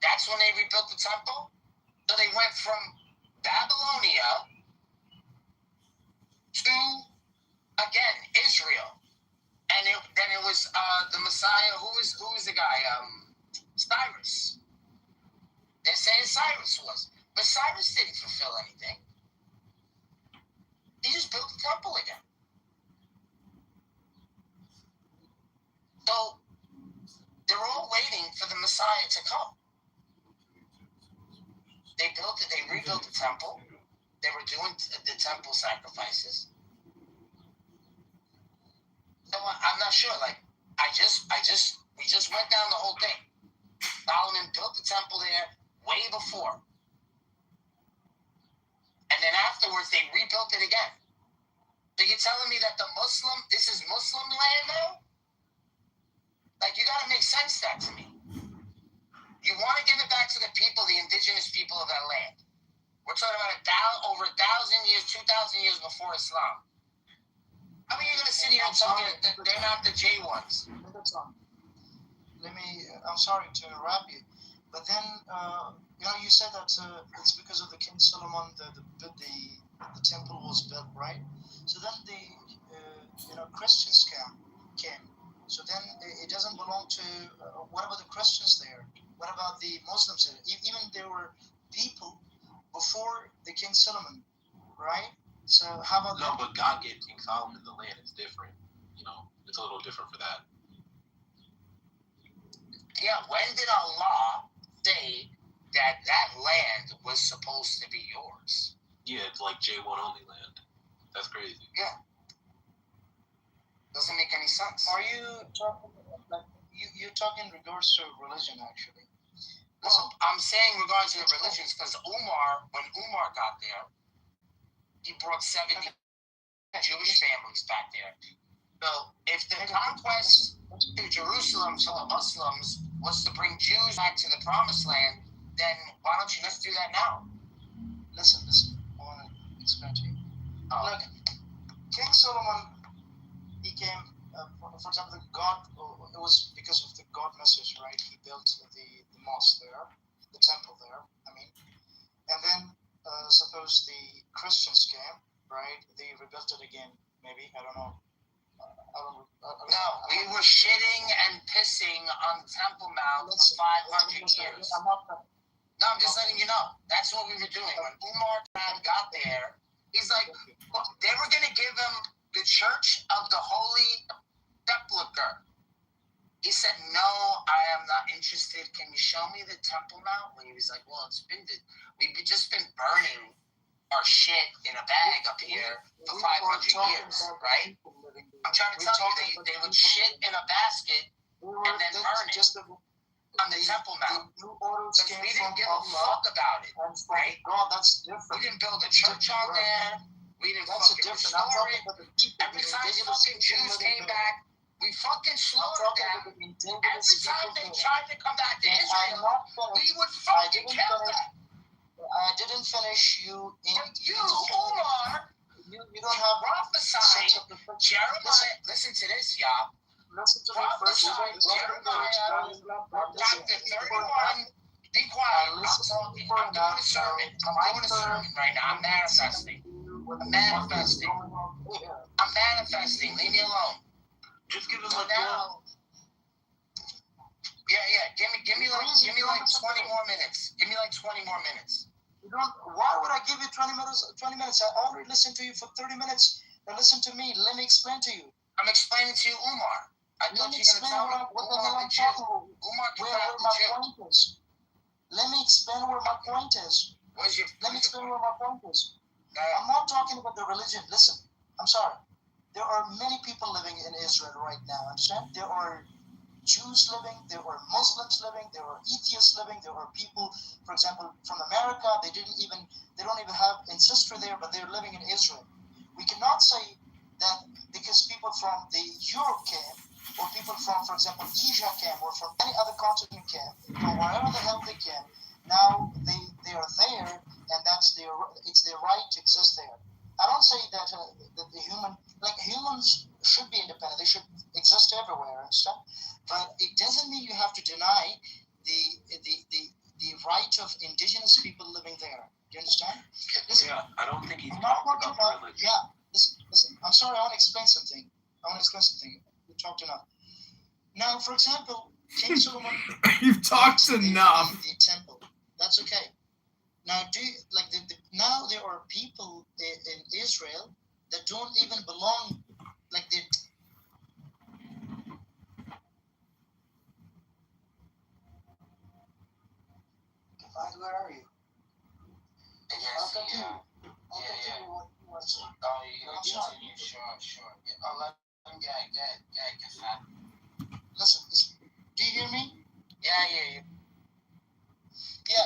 That's when they rebuilt the temple. So they went from Babylonia to, again, Israel. And then it was the Messiah. Who is the guy? Cyrus. They're saying Cyrus was. But Cyrus didn't fulfill anything. He just built the temple again. So they're all waiting for the Messiah to come. They rebuilt the temple. They were doing the temple sacrifices. So I'm not sure. Like, we just went down the whole thing. Solomon built the temple there way before. And then afterwards, they rebuilt it again. So you're telling me that this is Muslim land now? Like, you gotta make sense that to me. You want to give it back to the people, the indigenous people of that land. We're talking about over 1,000 years, 2,000 years before Islam. How are you going to sit here and tell me that they're not the J1s? I'm sorry to interrupt you, but then, you said that it's because of the King Solomon the temple was built, right? So then the Christians came. So then it doesn't belong to, what about the Christians there? What about the Muslims there? Even there were people before the King Solomon, right? So how about No, but God gave King Solomon the land. It's different. It's a little different for that. Yeah, when did Allah say that land was supposed to be yours? Yeah, it's like J1 only land. That's crazy. Yeah. Doesn't make any sense. Are you talking you're talking in regards to religion, actually? Well, I'm saying in regards to the religions because when Umar got there, he brought 70 Jewish families back there. So if the conquest to Jerusalem to the Muslims was to bring Jews back to the Promised Land, then why don't you just do that now? Listen. I want to explain to you. Look, King Solomon, he came, for example, it was because of the God message, right? He built the mosque there, the temple there, and then suppose the Christians came, right? They rebuilt it again, maybe, I don't know. No, we were shitting and pissing on the Temple Mount for 500 years. No, I'm just letting you know. That's what we were doing. When Umar got there, he's like, they were going to give him the Church of the Holy Sepulchre. He said, no, I am not interested. Can you show me the Temple Mount? And he was like, well, we've just been burning our shit in a bag up here for 500 years, right? I'm trying to tell you, they would shit in a basket and then burn it on the Temple Mount. Because we didn't give a fuck about it, right? God, that's different. We didn't build a church on there. We didn't fucking restore it. Every time fucking Jews came back, we fucking slaughtered them. Every time they tried to come back to Israel, we would fucking kill them. I didn't finish you. Umar, you don't have prophesying Jeremiah. Listen to this, y'all. Prophesying Jeremiah, chapter 31. Be quiet. I'm talking. I'm doing a sermon. Right now. I'm manifesting. Leave me alone. Just give him now. Yeah. Give me like 20 more minutes. Give me like 20 more minutes. Why would I give you 20 minutes? I already listened to you for 30 minutes. Now listen to me. Let me explain to you. I'm explaining to you, Umar. I thought you were going to tell me what the hell I'm talking about. Where my point is. Let me explain where my point is. Let me explain where my point is. I'm not talking about the religion. Listen, I'm sorry. there are many people living in Israel right now, understand? There are Jews living, there are Muslims living, there are atheists living, there are people, for example, from America, they don't even have ancestry there, but they're living in Israel. We cannot say that because people from the Europe came, or people from, for example, Asia came, or from any other continent came, from wherever the hell they came, now they are there, and it's their right to exist there. I don't say that humans should be independent. They should exist everywhere and stuff. But it doesn't mean you have to deny the right of indigenous people living there. Do you understand? Listen, Yeah, I don't think he's I'm not talking talking about about. religion. Yeah, listen. I'm sorry. I want to explain something. We talked enough. Now, for example, King Solomon. You've talked enough. The temple. That's okay. Now, now there are people in Israel that don't even belong, like they. Where are you? I'll continue. What you want. Oh, you're going to continue? Sure. Yeah. Oh, let him get fat. Listen. Do you hear me? Yeah, I hear you. Yeah,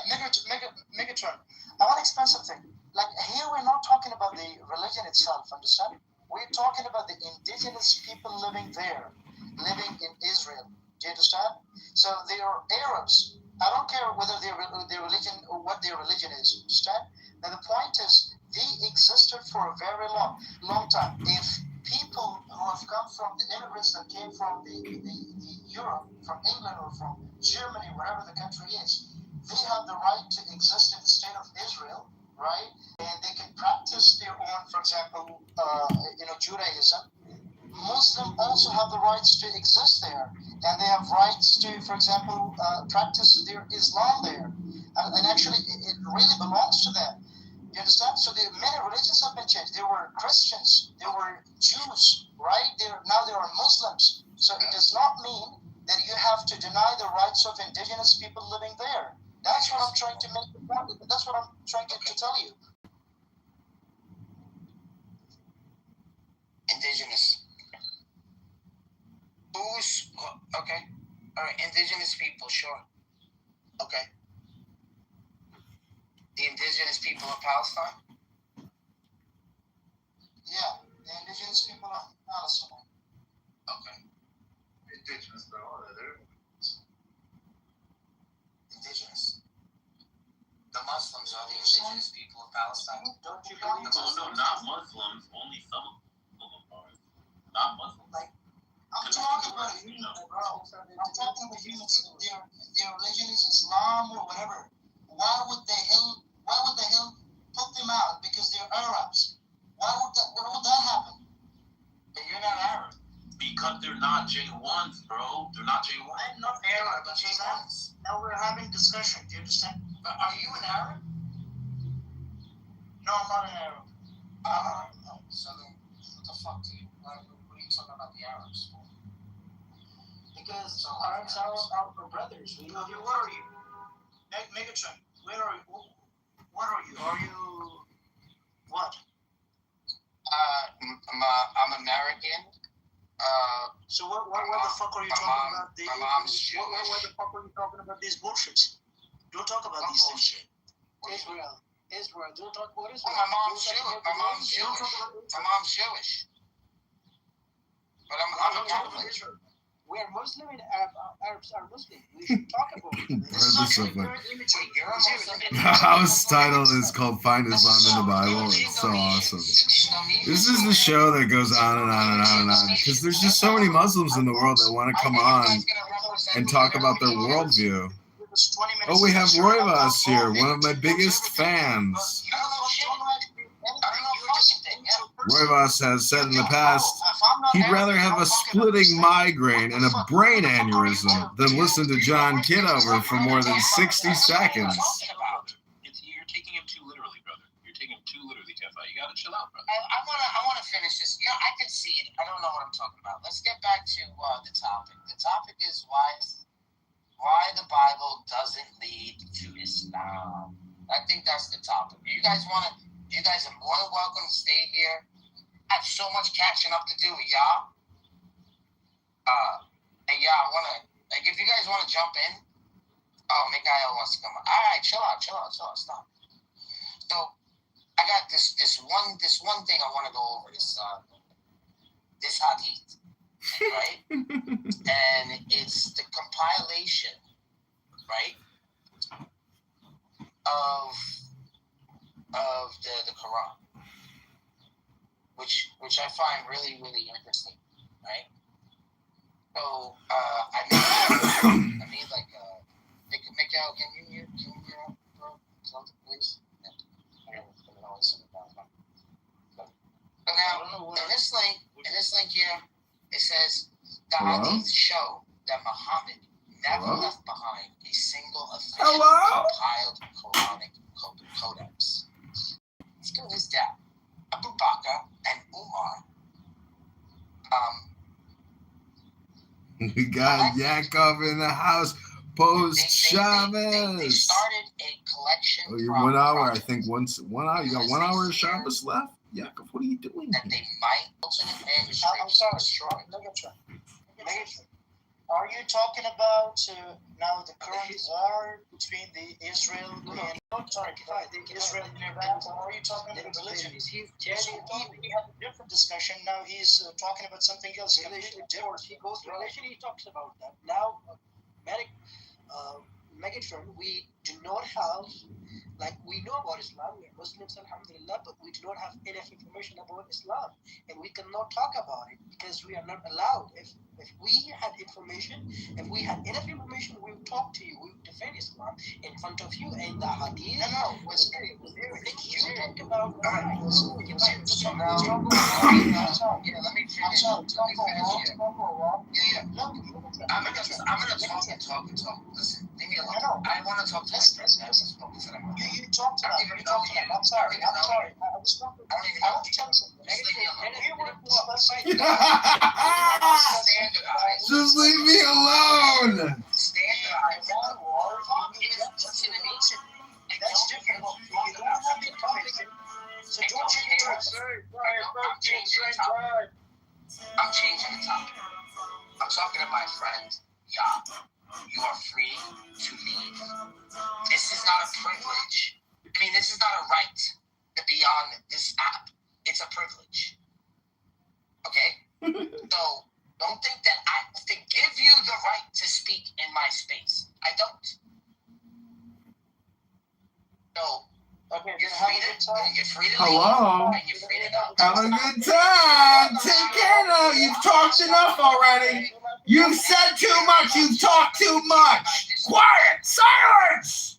Megatron. I want to explain something. Like, here we're not talking about the religion itself, understand? We're talking about the indigenous people living there, living in Israel. Do you understand? So they are Arabs. I don't care whether their religion or what their religion is. Understand? Now the point is, they existed for a very long time. If people who have come from the immigrants that came from the Europe, from England or from Germany, wherever the country is, they have the right to exist in the state of Israel, right? And they can practice their own, for example, Judaism. Muslims also have the rights to exist there, and they have rights to, for example, practice their Islam there. And actually, it really belongs to them. You understand? So many religions have been changed. There were Christians, there were Jews, right? Now there are Muslims. So it does not mean that you have to deny the rights of indigenous people living there. That's what I'm trying to make the point. That's what I'm trying to tell you. Indigenous. Okay. All right, indigenous people, sure. Okay. The indigenous people of Palestine? Yeah, the indigenous people of Palestine. Okay. Indigenous, though, they're indigenous. The Muslims are the indigenous people of Palestine. Don't you believe? No, not Muslims. Only some of them are. Not Muslims. I'm talking about humans, bro. I'm talking about humans. Their religion is Islam or whatever. Why would the hell put them out because they're Arabs? Why would that happen? But you're not Arab. Because they're not J1s, bro. They're not J1s. I'm not Arab, but J1s. Now we're having discussion. Do you understand? But are you an Arab? No, I'm not an Arab. No. So then, what the fuck do you? What are you talking about the Arabs for? Because Arabs are our brothers. Where are you? Megatron, where are you? What are you? Are you what? I'm American. So what the fuck are you talking about? My mom's Jewish. What the fuck are you talking about these bullshits? Don't talk about these things. Israel. Don't talk about Israel. My mom's Jewish. But I'm a Catholic. We are Muslim and Arabs are Muslim. We should talk about it. The house title is called Find Islam in the Bible. It's so awesome. This is the show that goes on and on and on and on. Because there's just so many Muslims in the world that want to come on and talk about their worldview. Oh, we have Roivas here, one of my biggest fans. Roivas has said in the past he'd rather have a splitting migraine and a brain aneurysm than listen to John Kitover for more than 60 seconds. You're taking him too literally, brother. You're taking him too literally, Kefa. You gotta chill out, brother. I wanna finish this. I can see it. I don't know what I'm talking about. Let's get back to the topic. The topic is why the Bible doesn't lead to Islam. I think that's the topic. You guys are more than welcome to stay here. have so much catching up to do with y'all. And I wanna, like, if you guys wanna jump in, Mikhail wants to come on. All right, chill out, stop. So I got this one thing I want to go over, this hadith, right? And it's the compilation, right, of the Quran, which I find really, really interesting, right? So I made like Mikhail, can you mute bro, something, please? So now in this link here, it says the hadith show that Muhammad never left behind a single official compiled Quranic codex. Through his death, Abu Bakr and Umar. We got Yakov in the house post Shabbos. They started a collection. Oh, you're 1 hour. I think 1 hour. You got 1 hour of Shabbos left. Yakov, what are you doing? That they might alternate manuscripts. I'm sorry, Megatron. Are you talking about now the current war between the Israel and Israel and Iran? Or are you talking about religion? We had a different discussion. Now he's talking about something else completely different. He goes to religion. He talks about that. Now, Megatron, we do not have, like, we know about Islam, we are Muslims, alhamdulillah, but we do not have enough information about Islam, and we cannot talk about it because we are not allowed. If we had information, if we had enough information, we would talk to you, we would defend Islam in front of you, and the hadith. No, what's there? You talk about. Let me finish. I'm gonna talk. Listen, leave me alone. I want to talk to this person. You talk to them. I'm sorry. I was talking. I want to tell you something. Just leave me alone. That's different. You don't have the information, so don't change the I'm changing the topic. I'm talking to my friend, You are free to leave. This is not a privilege. I mean, this is not a right to be on this app. It's a privilege. Okay? So don't think that I have to give you the right to speak in my space. I don't. So, you're free to Hello. leave. And you're free to go. Have a good time. Take care now. You've talked enough already. You've said too much. You've talked too much. Quiet. Silence.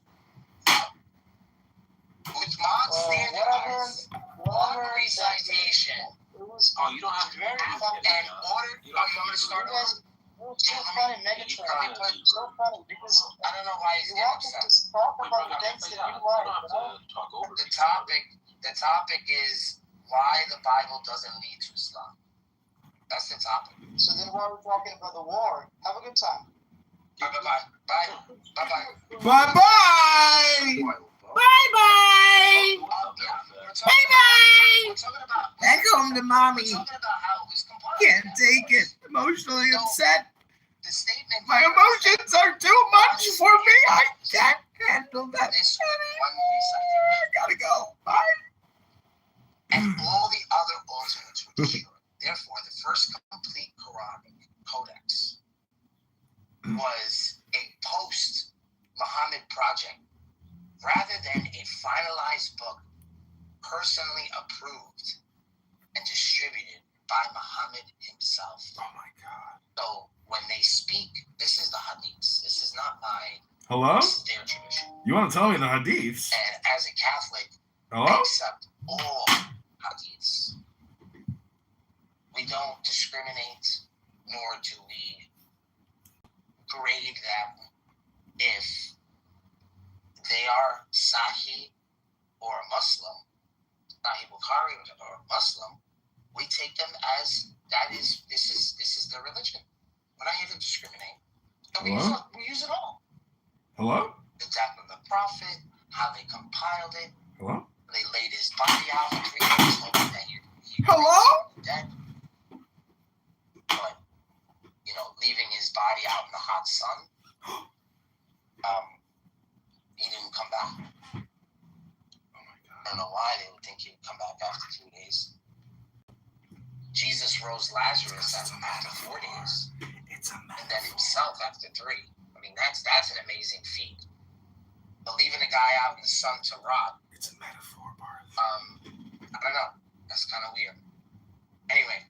Recitation. Oh, you don't have to. And order. You want me to start over? It's so funny, Megatron. It's so funny because I don't know why you want to talk about the things that you like. The topic is why the Bible doesn't lead to Islam. That's the topic. So then why are we talking about the war? Have a good time. Bye-bye. Bye-bye. Bye-bye. Back home to mommy. Can't take it. Emotionally upset. My emotions are too much for me. I can't handle that. I gotta go. Bye. And all the other alternates were destroyed. Therefore, the first complete Quranic codex was a post-Muhammad project rather than a finalized book personally approved and distributed by Muhammad himself. Oh my God. So when they speak, this is the hadiths. This is not my. Hello? This is their tradition. You want to tell me the hadiths? And as a Catholic, hello? I accept all hadiths. We don't discriminate, nor do we grade them if they are Sahih or a Muslim, Sahih Bukhari or a Muslim. We take them as this is their religion. We're not here to discriminate. So we use it all. Hello? The death of the prophet, how they compiled it. Hello? They laid his body out for 3 days, hoping that he Hello? Dead. But, leaving his body out in the hot sun, he didn't come back. Oh my God. I don't know why they would think he would come back after 2 days. Jesus rose Lazarus after 4 days. And then himself after 3. I mean, that's an amazing feat. But leaving a guy out in the sun to rot. It's a metaphor, Bart. I don't know. That's kind of weird. Anyway.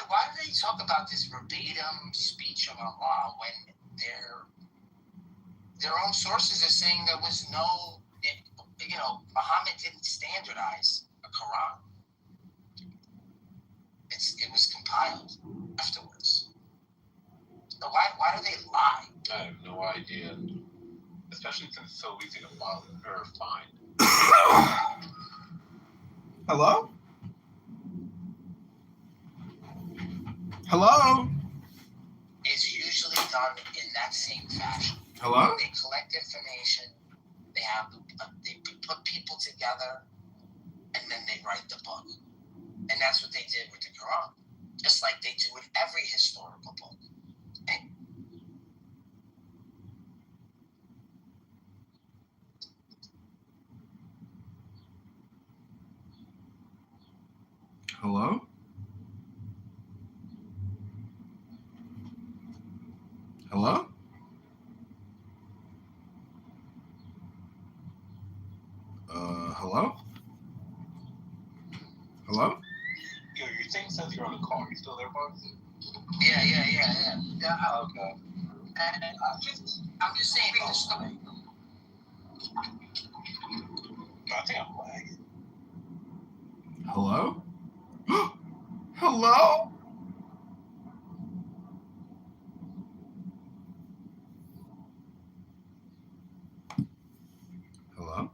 Why do they talk about this verbatim speech of Allah when their own sources are saying there was no, Muhammad didn't standardize a Quran. It was compiled afterwards. So why do they lie? I have no idea. Especially since it's so easy to find. Hello? Hello? Is usually done in that same fashion. Hello? They collect information. They put people together, and then they write the book. And that's what they did with the Quran, just like they do with every historical book. Hello? Hello? Hello? Hello? Yo, your thing says you're on the call. Are you still there, Bugs? Yeah. Okay. And I'm just saying the story. I think I'm lagging. Hello? Hello? Hello?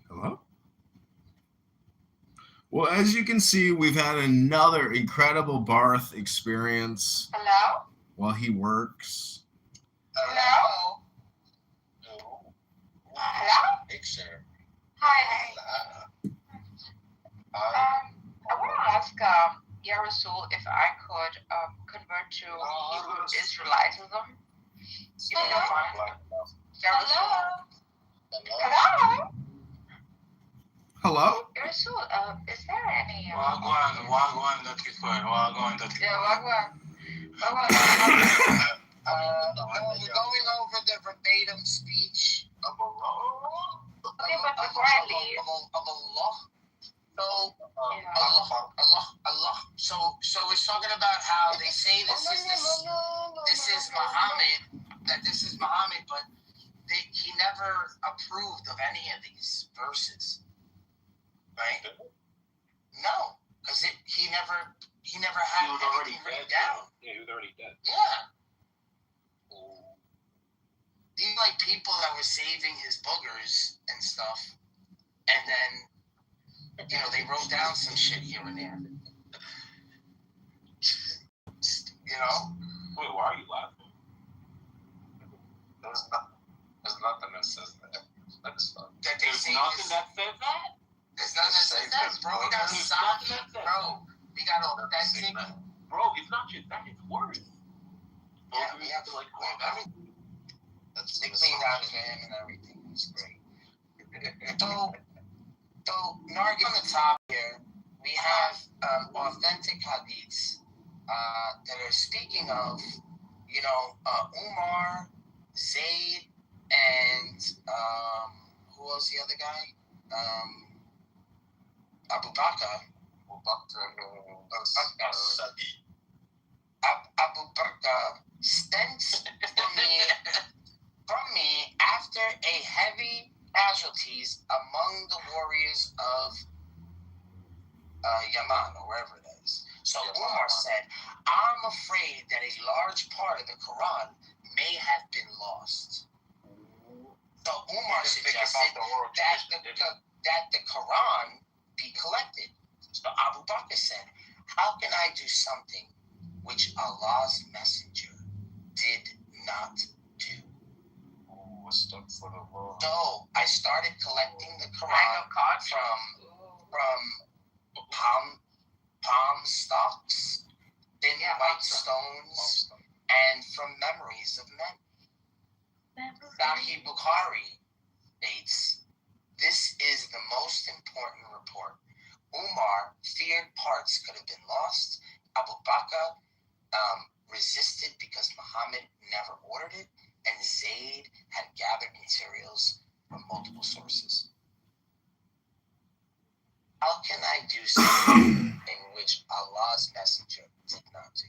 Hello? Well, as you can see, we've had another incredible Barth experience. Hello? While he works. Hello? Hello? Picture. Hi. I want to ask Ya Rasul if I could convert to Israelitism. If you don't mind. Ya Rasul. Hello? Hello? Ya Rasul, is there any... Wagwan, that is fine. Wagwan, that is fine. Yeah, Wagwan. We're going over the verbatim speech of Allah. Okay, but before I leave... Of Allah. So, Allah. So it's talking about how they say this is Muhammad, that this is Muhammad, but he never approved of any of these verses, right? No, because he never had anything written down. Yeah, he was already dead. Yeah. These like people that were saving his boogers and stuff, and then they wrote down some shit here and there. Wait, why are you laughing? There's nothing that says that. There's nothing that says that? There's nothing that says that, bro. We got socket, bro. We got authentic. Bro, it's not just that, it's worse. Yeah, we have everything. They cleaned out of him and everything. It's great. So, Nargis on the top here, we have authentic hadiths that are speaking of, Umar, Zayd, and who was the other guy? Abu Bakr. Abu Bakr stents from me after a heavy casualties among the warriors of Yaman, or wherever it is. So Umar said, I'm afraid that a large part of the Quran may have been lost. So Umar suggested that the Quran be collected. So Abu Bakr said, how can I do something which Allah's messenger did not do? was stuck for the law. No, I started collecting the Quran from palm stalks, thin white stones, and from memories of men. Sahih Bukhari states, this is the most important report. Umar feared parts could have been lost. Abu Bakr resisted because Muhammad never ordered it, and Zayd had gathered materials from multiple sources. How can I do something in which Allah's messenger did not do?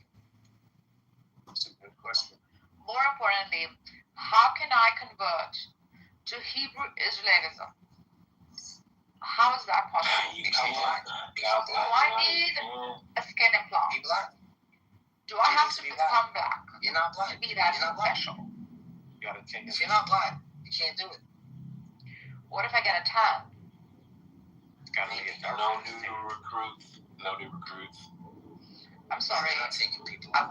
That's a good question. More importantly, how can I convert to Hebrew Israelism? How is that possible? Become black. Do I need a skin implant? Be black. Do I have to become black? You're not black. To be that You're not black. special? You gotta change If you're not black, you can't do it. What if I get a tan? Gotta be no new recruits. No new recruits. I'm sorry. You're not taking people. I'm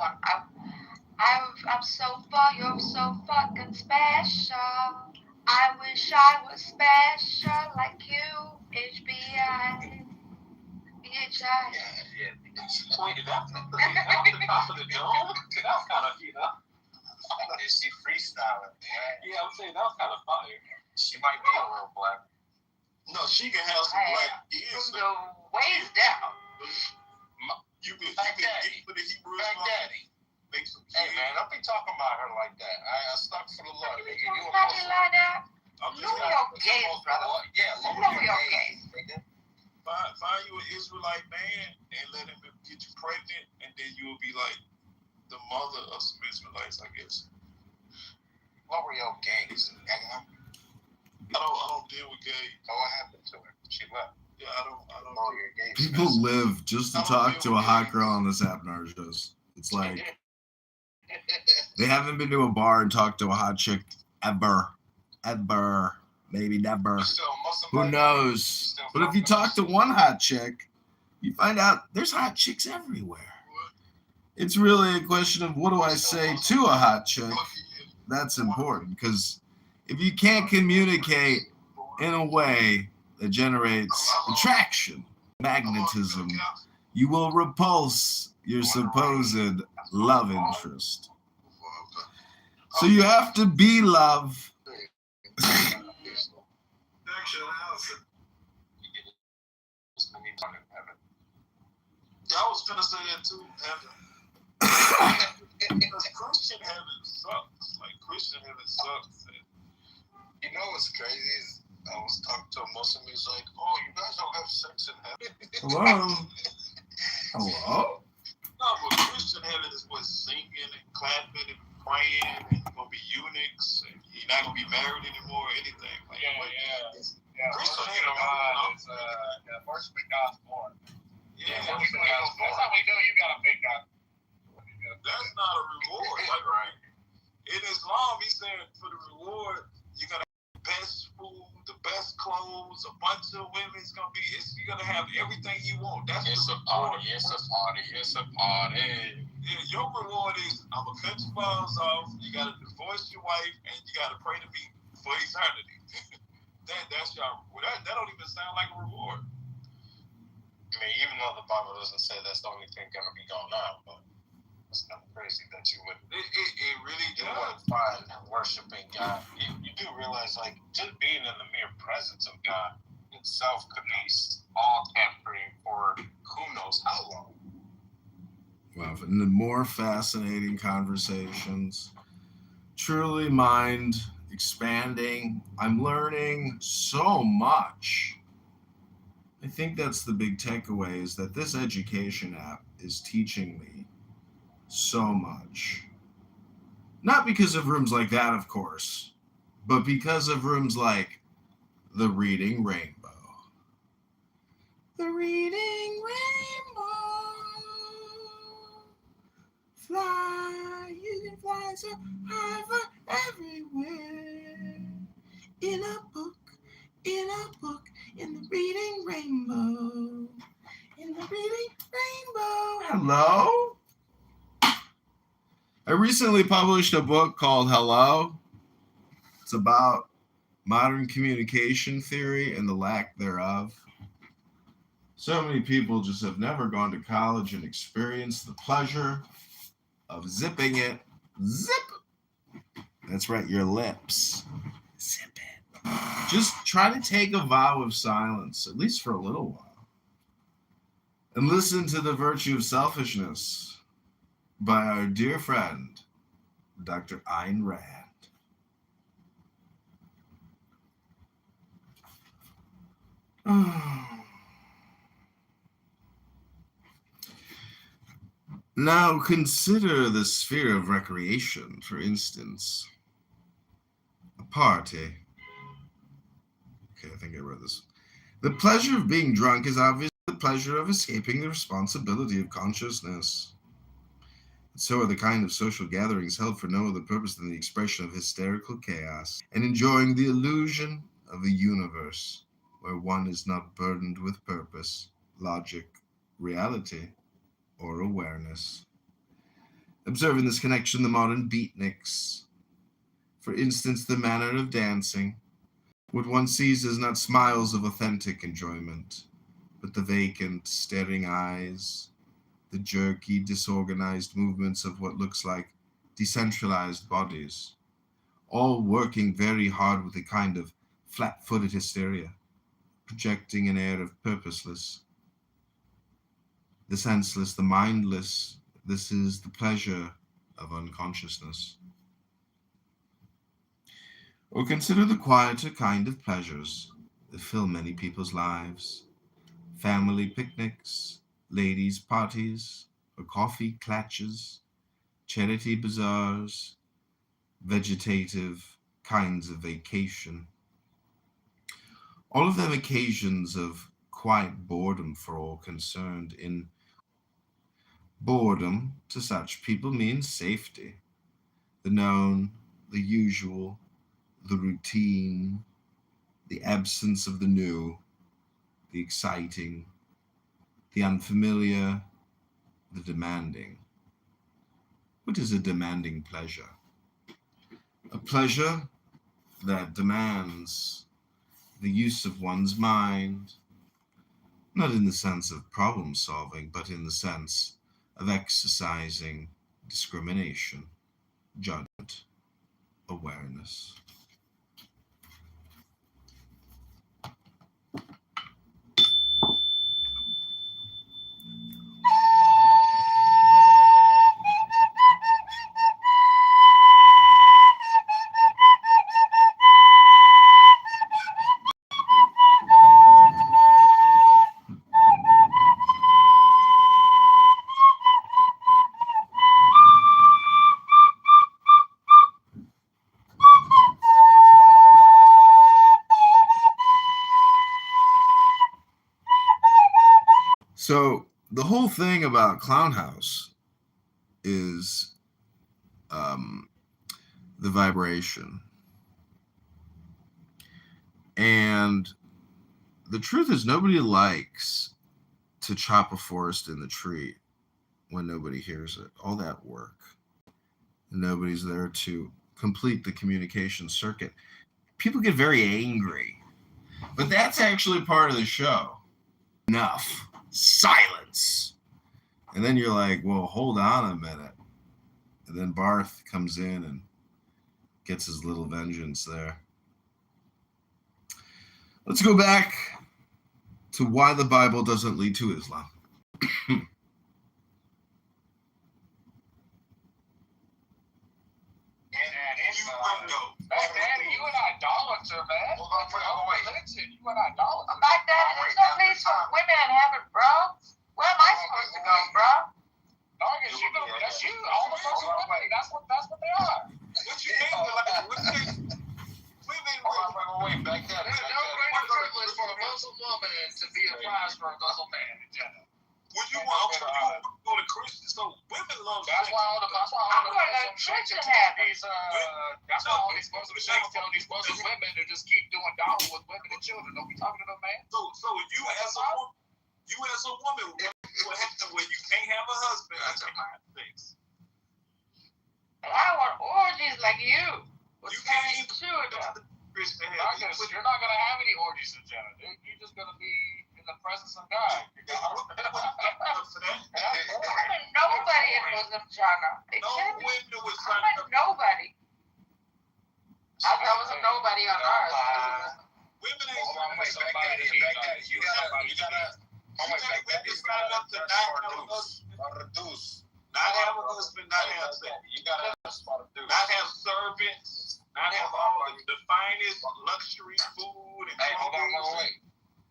so far, you're so fucking special. I wish I was special like you, HBI. BHI. Yeah. Pointed out the top of the dome. That was kind of, Is she freestyling? Yeah, I'm saying that was kind of fire. She might be a little black. No, she can have some black ears. From the waist down. You been getting for the Hebrew Daddy. Hey man, don't be talking about her like that. I stuck for the Lord. You talking like that? Lower your gaze, brother. Yeah, lower your gaze. Find you an Israelite man and let him get you pregnant, and then you will be like the mother of some Israelites, I guess. Lower your gaze. I don't deal with gay. What happened to her? She left. Yeah, I don't lower your gaze. People live just to talk to a hot girl on this app shows. It's like they haven't been to a bar and talked to a hot chick ever. Maybe never. Who knows? But if you talk to one hot chick, you find out there's hot chicks everywhere. It's really a question of what do I say to a hot chick? That's important, because if you can't communicate in a way that generates attraction, magnetism, you will repulse your supposed love interest. So you have to be love. I was gonna say that too, heaven. Because Christian heaven sucks. Like Christian heaven sucks. You know what's crazy is I was talking to a Muslim. He's like, "Oh, you guys don't have sex in heaven." Hello. No, but Christian heaven is what's singing and clapping and praying, and you're gonna be eunuchs, and you're not gonna be married anymore or anything. Like, Christian heaven is worshiping God's more. Yeah, that's how we know you got a big God. That's not a reward. Like, right. In Islam, he said for the reward, you're gonna have the best food, the best clothes, a bunch of women. You're gonna have everything you want. That's the reward. It's a party. Yeah, your reward is I'm gonna cut your balls off. You gotta divorce your wife, and you gotta pray to me for eternity. That's your reward. That don't even sound like a reward. I mean, even though the Bible doesn't say that's the only thing gonna be going on, but it's kind of crazy that you would. It really does. You would find worshiping God. You do realize, like, just being in the mere presence of God itself could be all tampering for who knows how long. Wow, and the more fascinating conversations, truly mind expanding. I'm learning so much. I think that's the big takeaway, is that this education app is teaching me so much. Not because of rooms like that, of course, but because of rooms like the Reading Rainbow. The Reading Rainbow. Fly, you can fly so high for everywhere. In a book, in the Reading Rainbow. In the Reading Rainbow. Hello? I recently published a book called Hello. It's about modern communication theory and the lack thereof. So many people just have never gone to college and experienced the pleasure of zipping it. Zip! That's right, your lips. Zip it. Just try to take a vow of silence, at least for a little while. And listen to The Virtue of Selfishness by our dear friend, Dr. Ayn Rand. Now consider the sphere of recreation, for instance. A party. Okay, I think I read this. The pleasure of being drunk is obviously the pleasure of escaping the responsibility of consciousness. So are the kind of social gatherings held for no other purpose than the expression of hysterical chaos and enjoying the illusion of a universe where one is not burdened with purpose, logic, reality, or awareness. Observe in this connection the modern beatniks. For instance, the manner of dancing. What one sees is not smiles of authentic enjoyment, but the vacant, staring eyes, the jerky, disorganized movements of what looks like decentralized bodies, all working very hard with a kind of flat-footed hysteria, projecting an air of purposeless. The senseless, the mindless, this is the pleasure of unconsciousness. Or consider the quieter kind of pleasures that fill many people's lives. Family picnics, ladies' parties, or coffee clatches, charity bazaars, vegetative kinds of vacation. All of them occasions of quiet boredom for all concerned. In boredom, to such people, means safety. The known, the usual, the routine, the absence of the new, the exciting, the unfamiliar, the demanding. What is a demanding pleasure? A pleasure that demands the use of one's mind, not in the sense of problem solving, but in the sense of exercising discrimination, judgment, awareness. So the whole thing about Clown House is the vibration. And the truth is, nobody likes to chop a forest in the tree when nobody hears it. All that work. Nobody's there to complete the communication circuit. People get very angry. But that's actually part of the show. Enough. Silence. And then you're like, well, hold on a minute. And then Barth comes in and gets his little vengeance there. Let's go back to why the Bible doesn't lead to Islam. Back then, you an idolater, man. You an idolater. Back then, there's no place for women in heaven, bro. Where am I supposed to go, bro? No, I guess you know, that's you. All the folks are women. That's what they are. What you mean? Wait. Back then, there's no greater privilege for a Muslim woman to be a prize for a Muslim man in general. Would you want to go to Christians? So women love. That's why all the Muslim churches have these. That's why all these Muslim sheikhs tell these Muslim women to just keep doing dawah with women and children. Don't be talking to them, man. So you as a woman, what happens when you can't have a husband? That's a hard thing. And I want orgies like you. You can't even sure though. You're not gonna have any orgies in Jannah, dude. You're just gonna be in the presence of God. Nobody in Muslim Jannah. Nobody. I was a nobody on earth. Women ain't trying to somebody. You gotta. Not have a husband, not have sex. You gotta not have servants, not have all the finest luxury food and clothes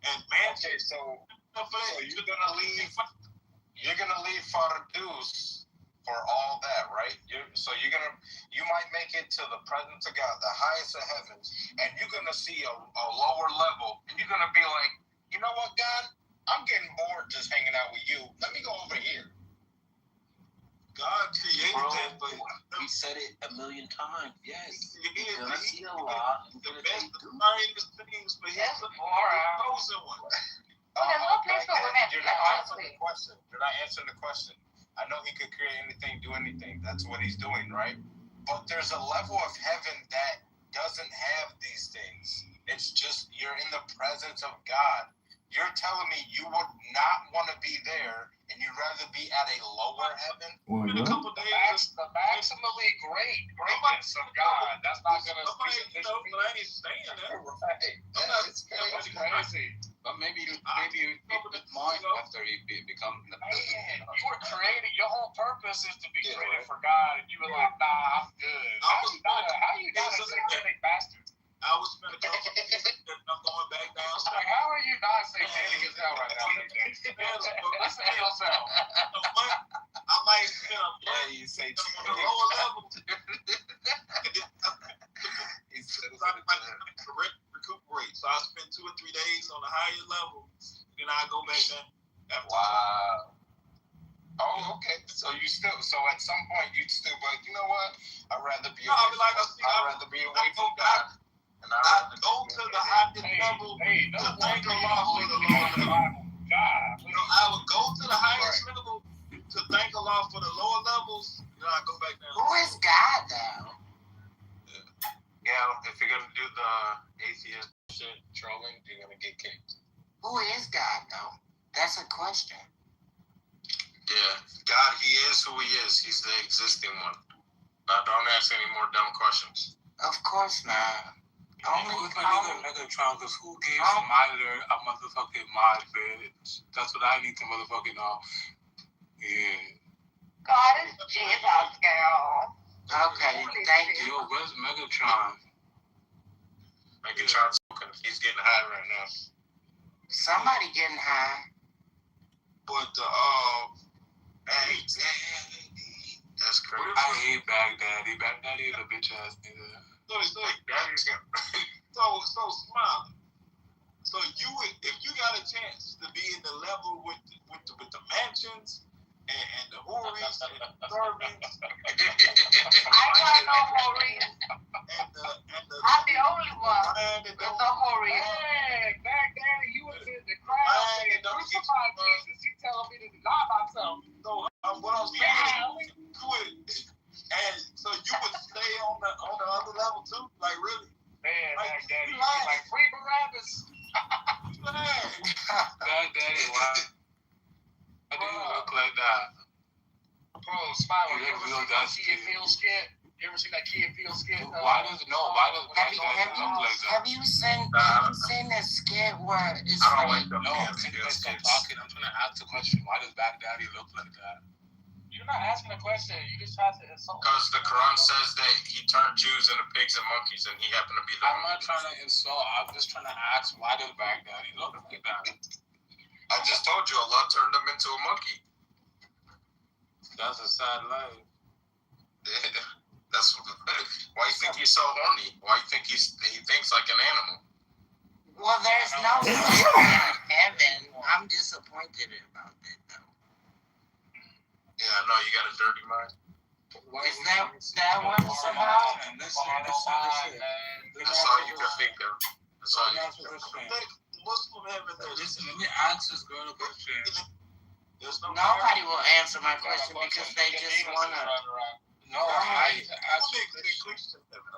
and mansions. So you're gonna leave Fardus for all that, right? You might make it to the presence of God, the highest of heavens, and you're gonna see a lower level, and you're gonna be like, you know what, God? I'm getting bored just hanging out with you. Let me go over here. God created that, but He said it a million times. Yes. You're gonna see a lot. The finest things for His chosen one. There's no place for women. You're not answering the question. You're not answering the question. I know He could create anything, do anything. That's what He's doing, right? But there's a level of heaven that doesn't have these things. It's just you're in the presence of God. You're telling me you would not want to be there, and you'd rather be at a lower heaven? The maximally greatness of God. That's not going to be I ain't saying that. Right. It's crazy. But maybe you mind after you become the man. You were created. Your whole purpose is to be created for God, and you were like, nah, I'm good. How you not a satanic bastard? I was spending a couple of years and I'm going back down. Like, how are you not satanic as hell right now? Listen to yourself. I might spend a month on the lower level. I might recuperate. So I spend 2 or 3 days on the higher level, then I go back down. Wow. Oh, okay. So at some point you'd still be like, you know what? I'd rather be away from God. I go to the highest level to thank Allah for the lower level. I would go to the highest level to thank Allah for the lower levels. Then I go back down. Who is God now? Yeah, if you're gonna do the atheist shit, trolling, you're gonna get kicked. Who is God though? That's a question. Yeah, God, He is who He is. He's the existing one. Now, don't ask any more dumb questions. Of course not. Megatron, because who gave Smiler a motherfucking mod, bitch? That's what I need to motherfucking know. Yeah. God is Jesus, girl. Okay, thank you. Yo, where's Megatron? Megatron's smoking. He's getting high right now. Somebody getting high. But that's crazy. I hate Baghdadi. Baghdadi is a bitch ass nigga. So smile. So if you got a chance to be in the level with the mansions and the houris and the servants. I got no houris. I'm the only one with no houris. Hey, Baghdadi, you was in the crowd and crucified Jesus. You telling me to deny myself. So what I'm saying is do it. And so you would stay on the other level too? Like really? Man, like, Baghdadi, like free Barabbas. Baghdadi, why? Why do you look like that? Bro, Smile, you ever seen that Key and Peele skit? You ever seen that Key and Peele skit? Why does Baghdadi look like that? Have you seen the skit where it's I don't like them. No, can you guys stop talking? I'm trying to ask the question. Why does Baghdadi look like that? You're not asking a question. You just have to insult. Because the Quran says that He turned Jews into pigs and monkeys, and He happened to be the I'm not trying to insult. I'm just trying to ask, why does Baghdadi look like that? I just told you, Allah turned him into a monkey. That's a sad life. Yeah, that's why you think he's so horny. Why you think he thinks like an animal. Well, there's no heaven. I'm disappointed about that though. Yeah, I know you got a dirty mind. Is that what it's about? Listen. That's all you can think of. That's all you can think of. Muslim heaven. Listen, let me ask this girl a question. Nobody will answer my question because they just want to. No, I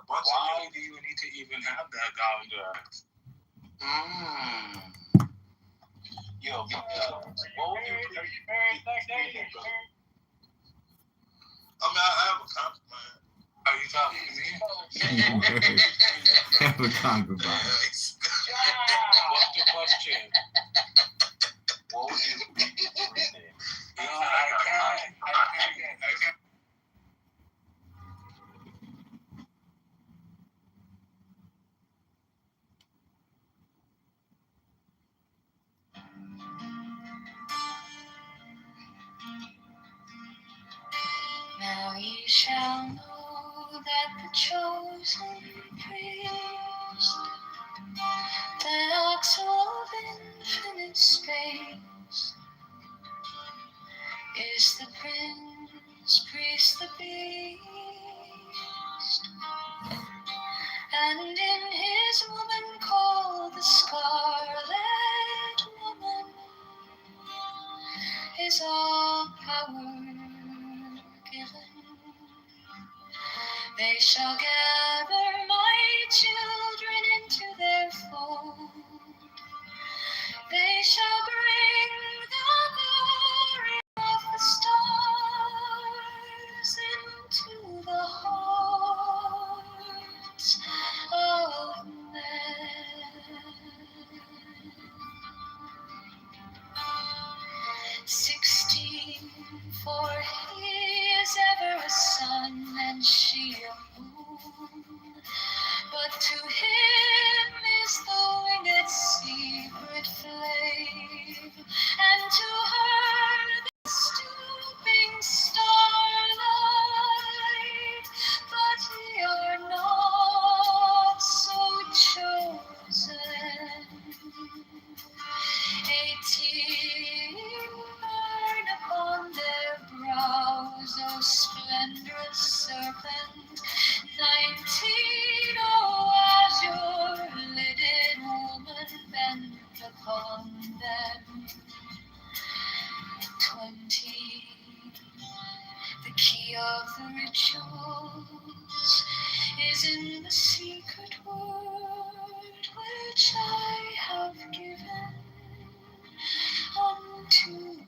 why do you need to even have that down there? Yo, what would you I mean, I have a compliment. Are you talking to me? Have a concubine. What's the question? What would you do? No, I can't. Now ye shall know that the chosen priest, the oxen of infinite space, is the prince, priest, the beast, and in his woman called the scarlet woman is all power given. They shall gather my children into their fold. They shall bring the glory of the stars into the hearts of men. 16, for he is ever a sun and she a moon. But to him is the winged secret flame, and to her the stooping starlight. But ye are not so chosen. 18 burn upon their brows, O splendorous serpent. 19, oh azure-lidded woman, bend upon them. 20, the key of the rituals is in the secret word which I have given unto him.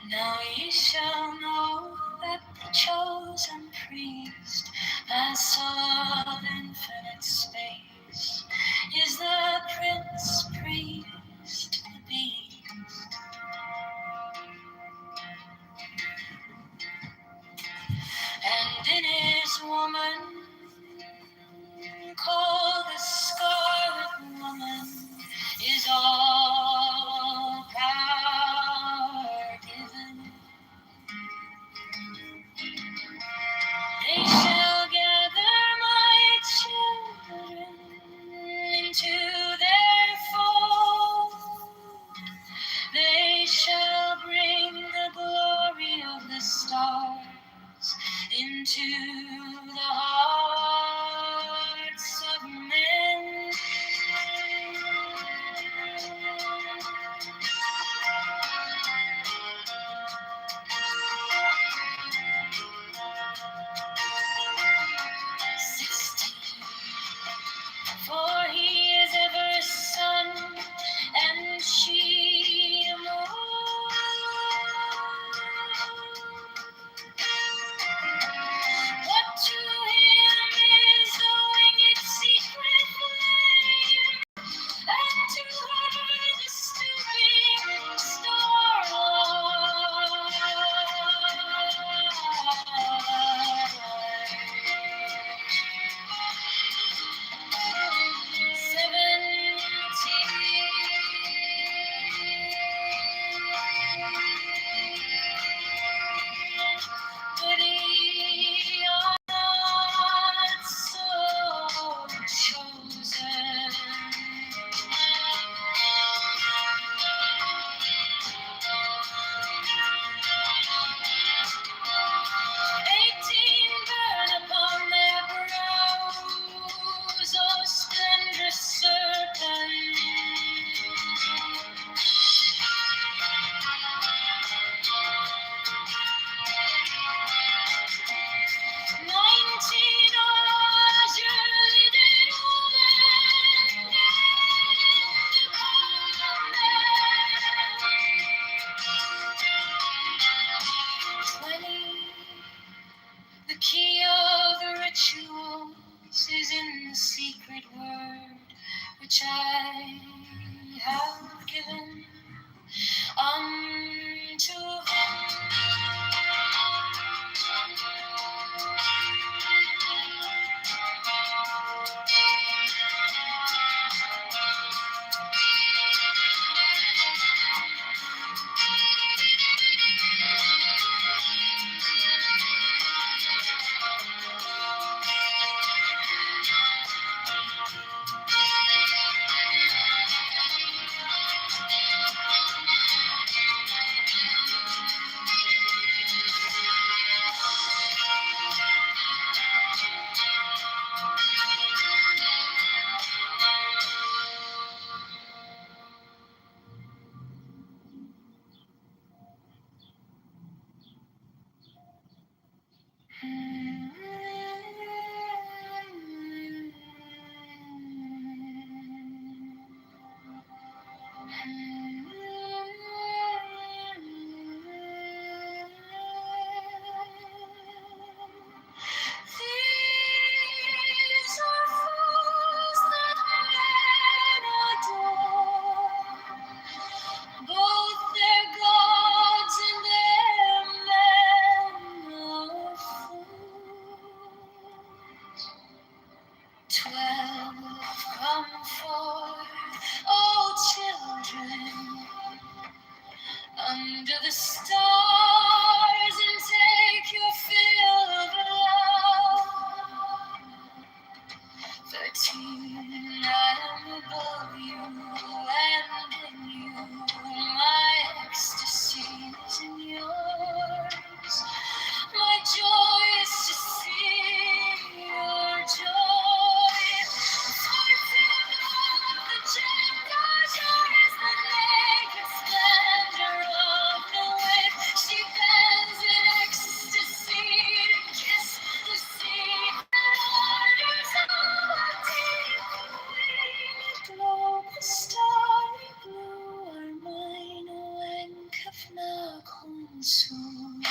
Now ye shall know that the chosen priest, as son of infinite space, is the prince, priest, the beast. And in his woman, called the scarlet woman, is all power given. They shall gather my children into their fold. under the stars and take your fill of love. 13, I am above you and in you. My ecstasy is in yours. My joy is to see your joy. 14, the gender is the naked splendor of the wind. She bends in ecstasy to kiss the sea. And orders all our deep winged globe. The starry blue are mine. When Kafna consumed.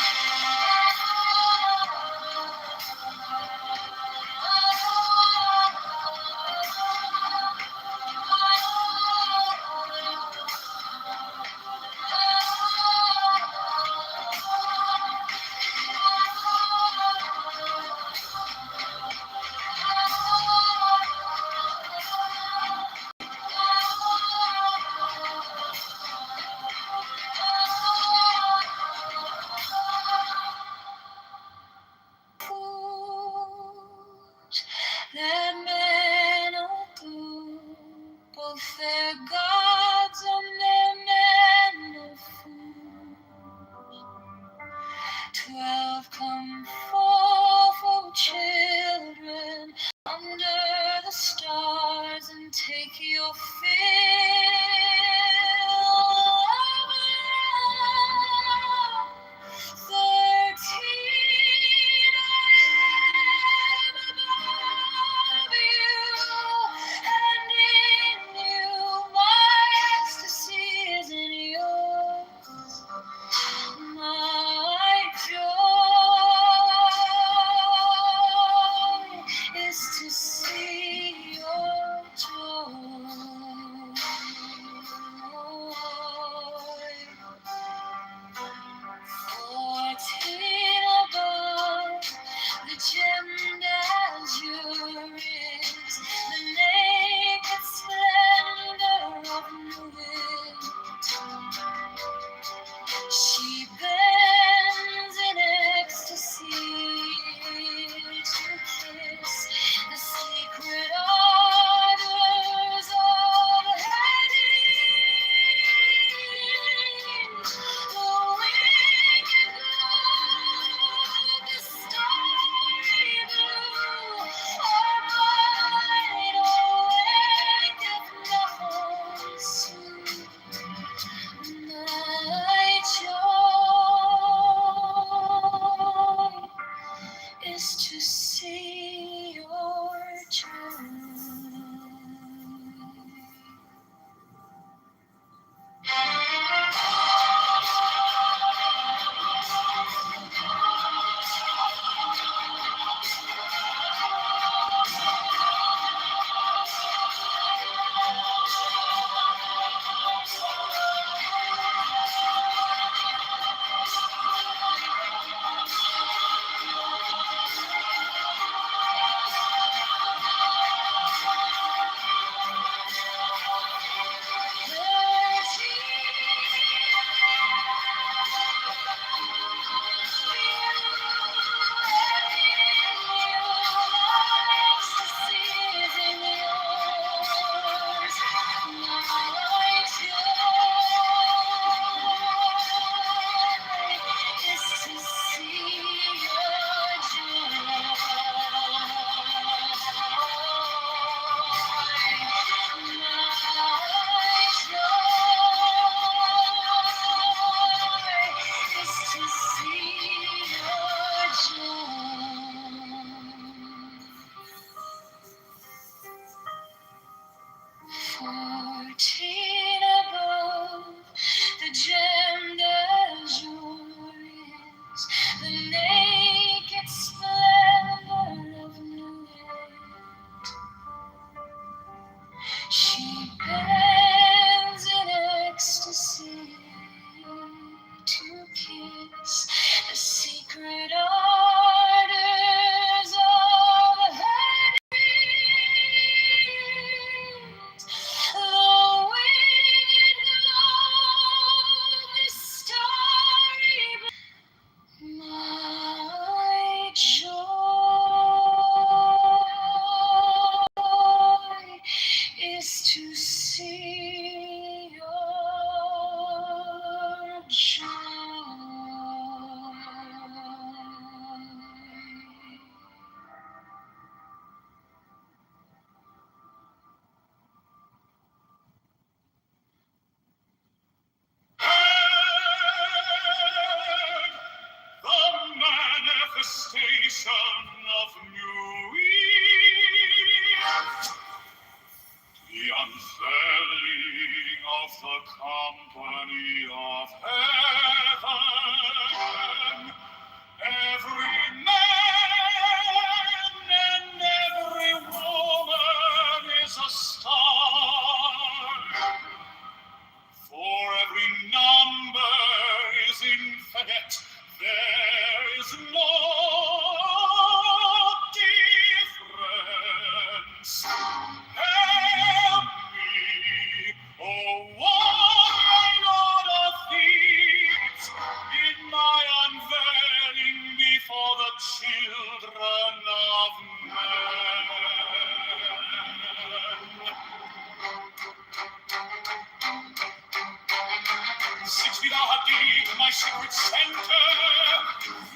6 feet deep in my secret center,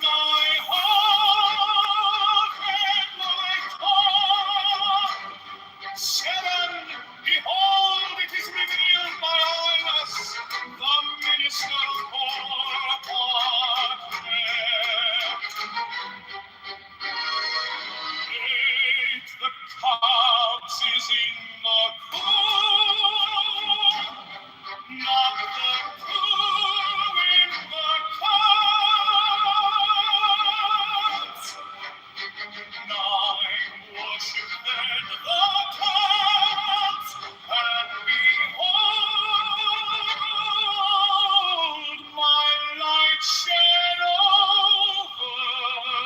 my heart and my tongue. 7, behold, it is revealed by eyes, the minister for God. 8, the corpse is in the cool, not the cool in the corpse. 9, worship then the corpse, and behold, my light shed over you.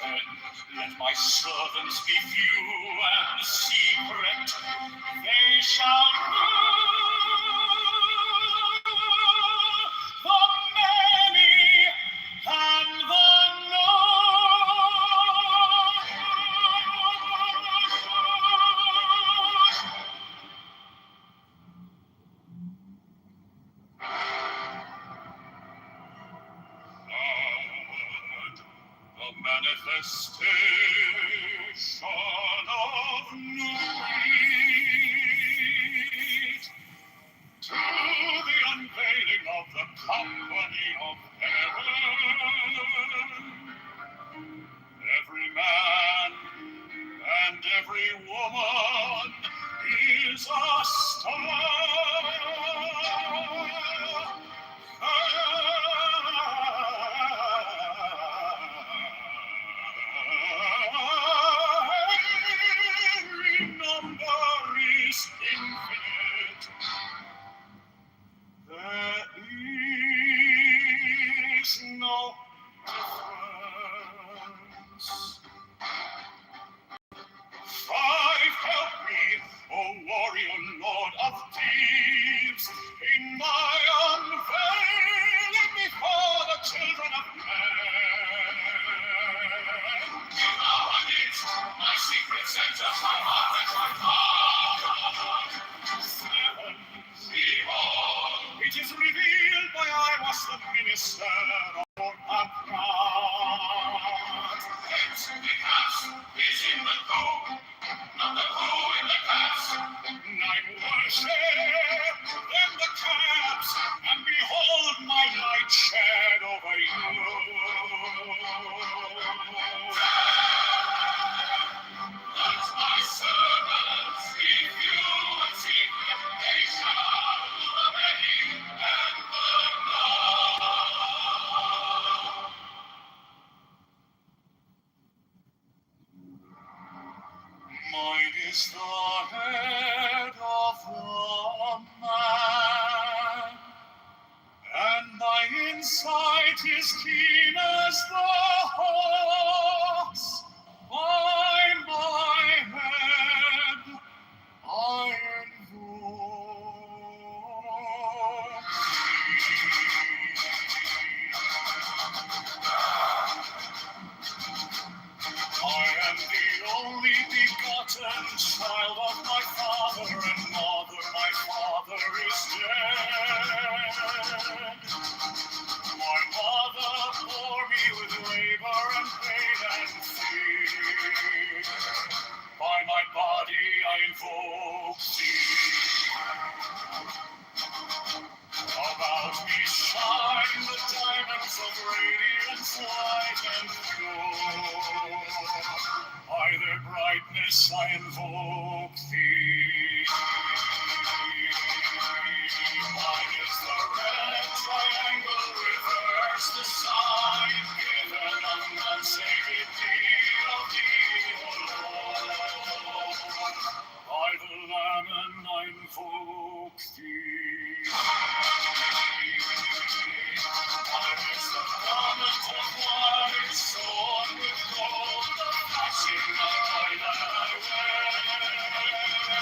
10, let my servants be few and secret, they shall rule the many and the the manifestation of new wheat, to the unveiling of the company of heaven. Every man and every woman is a star. Every number is infinite. There is no difference. 5, help me, O warrior lord of deeds, in my unveiling before the children of men. Behold, my secret center, my heart and my heart. 7, behold, it is revealed by I was the minister of God. 8, the cast is in the cold, not the cool in the cast. 9, worship then the caps, and behold my light shed over you. 10, let my servants be few and secret, they shall rule the many and the mine is the head of the man, and my insight is keen as the hawk's. By my head I invoke I am the only begotten child of my father and mother. My father is dead. My mother bore me with labor and pain and fear. By my body I invoke thee. About me shine the diamonds of radiance, light and pure. By their brightness I invoke thee. Mine is the red triangle, reverse the sign, given unsaved deed of thee, O Lord. By the Lamb and I invoke thee. Mine is the garment of white, sewn with gold, the flashing of my light I wear.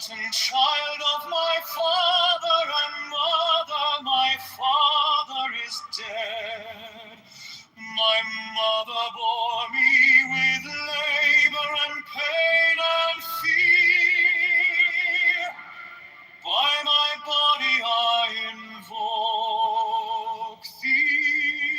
begotten child of my father and mother. My father is dead. My mother bore me with labor and pain and fear. By my body I invoke thee.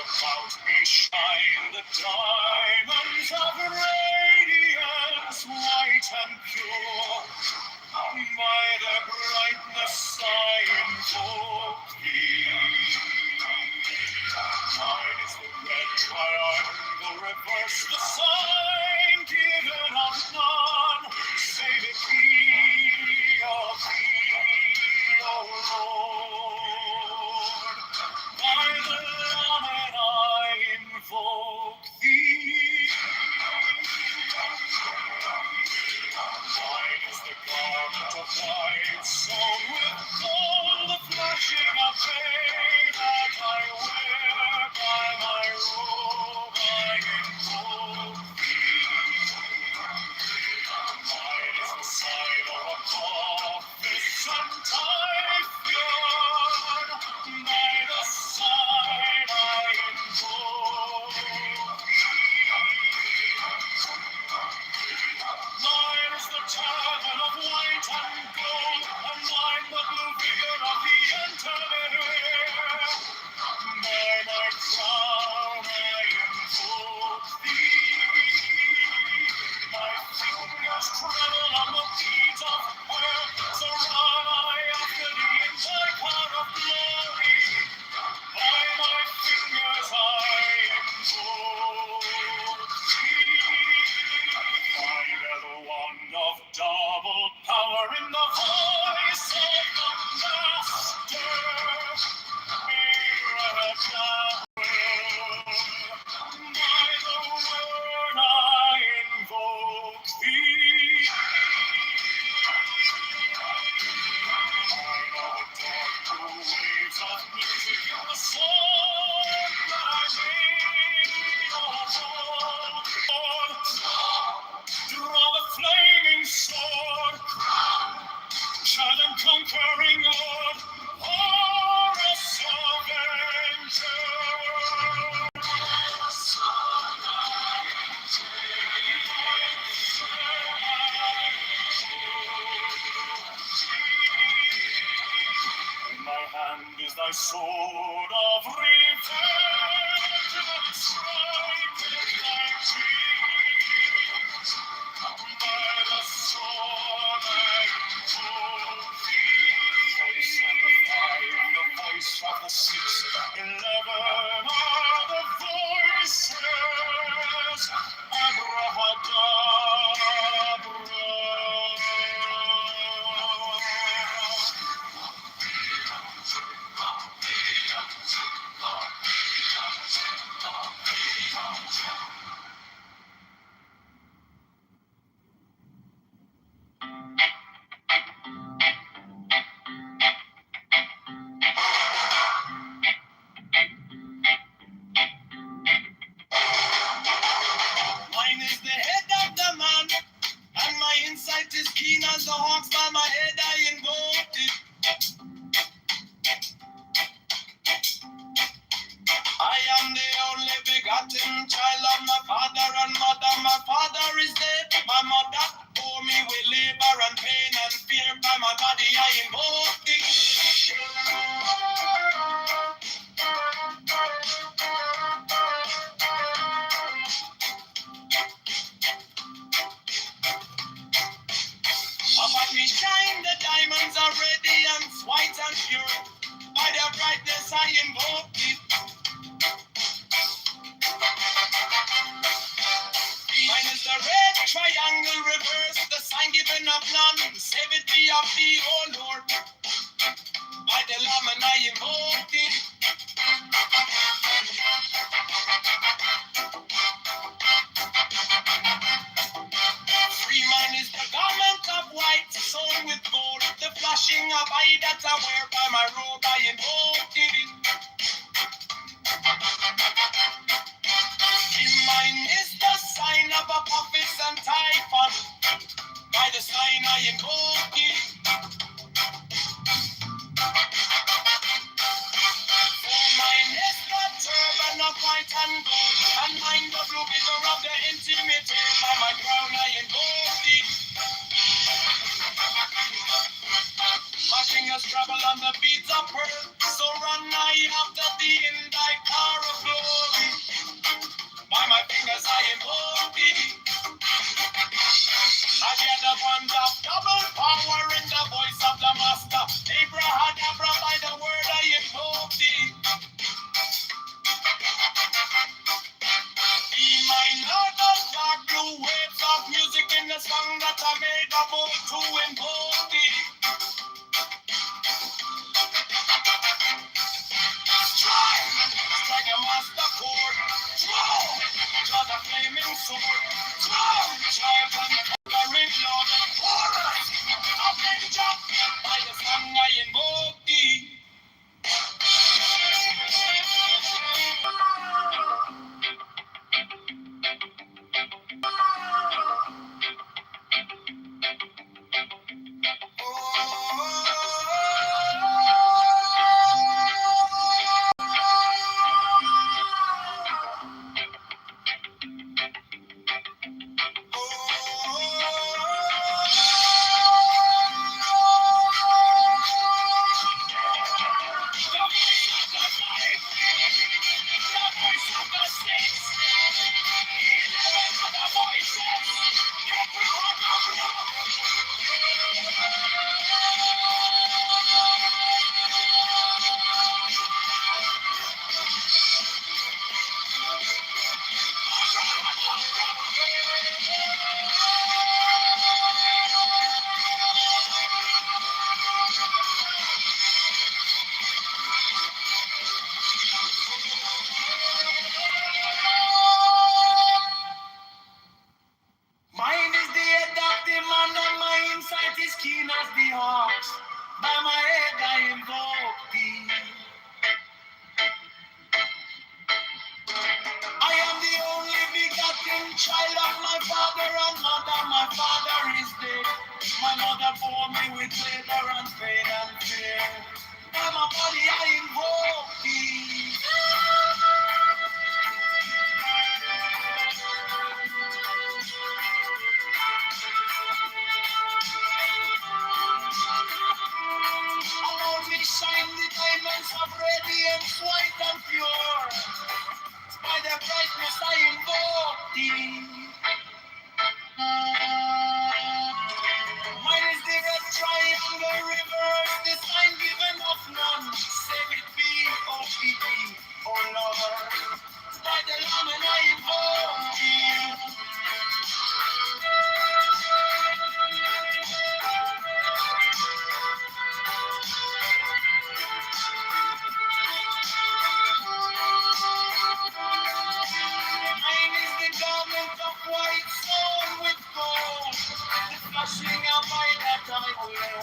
About me shine the diamonds of radiance, white and pure. By their brightness I invoke thee. Mine is the red triangle, reverse the sign, given of none, save it be of thee, O Lord. By the Lamb I invoke thee. Mine is the garment of white, sewn with gold, the flashing of day that I wear. By my robe I invoke thee. Mine is the sign of a prophet and Typhoon. By the sign I invoke Mine is the turban of white and gold, and mine the blue vigor of the intermediate. By my crown I invoke thee. My fingers tremble on the beat of prayer, so run I after thee in thy car of glory. By my fingers I invoke thee. I bear the wand of double power in the voice of the Master. Abraham, by the word I invoke thee. I know the dark blue waves of music in the soul that I made of old. Draw the flaming sword, child and conquering Lord, Horus Avenger. In my hand is thy sword of revenge, and striketh thy cheek. By the sword I invoke thee. Voice of the five, the voice of the 6, 11 are the voices. Abrahadabra. Mine is the head of the man, and my insight is keen as the hawks. By my head I invoked it. I am the only begotten child of my father and mother. My father is dead. My mother bore me with labor and pain and fear. By my body I invoke it. About me shine the diamonds are radiance, white and pure. By their brightness I invoke it. Mine is the red triangle, reverse the sign given of none. Save it be of thee, O Lord. By the Lamb and I invoke thee. Free man is the garment of white, sewn with gold. The flashing of eye that I wear. By my robe I invoke thee. white and gold, and mind the blue figure of the intimate. By my crown I invoke thee. My fingers travel on the beats of pearl, so run I after thee in thy car of glory. By my fingers I invoke thee. I hear the ones of double power in the voice of the master. Abrahadabra, by the word I invoke thee. Be my northern dark blue waves of music in the song that I made about to invoke thee. Strike a master chord. Draw the flaming sword. Triumph and conquering Lord. Chorus, avenger, by the song I invoke thee. Mine is the head of the man, and my insight is keen as the hawk. By my head I invoke thee. I am the only begotten child of my father and mother. My father is dead. My mother bore me with labor and pain and fear. By my body I invoke thee. Around me shine the diamonds of radiance, white and pure. By the brightness I invoke thee. Mine is the red triangle reverse, the sign given of none. Save it be, O P.E., O Lord. By the Lamb and I invoke thee. Mine is the garment of white sewn with gold, the flashing of my that I wear.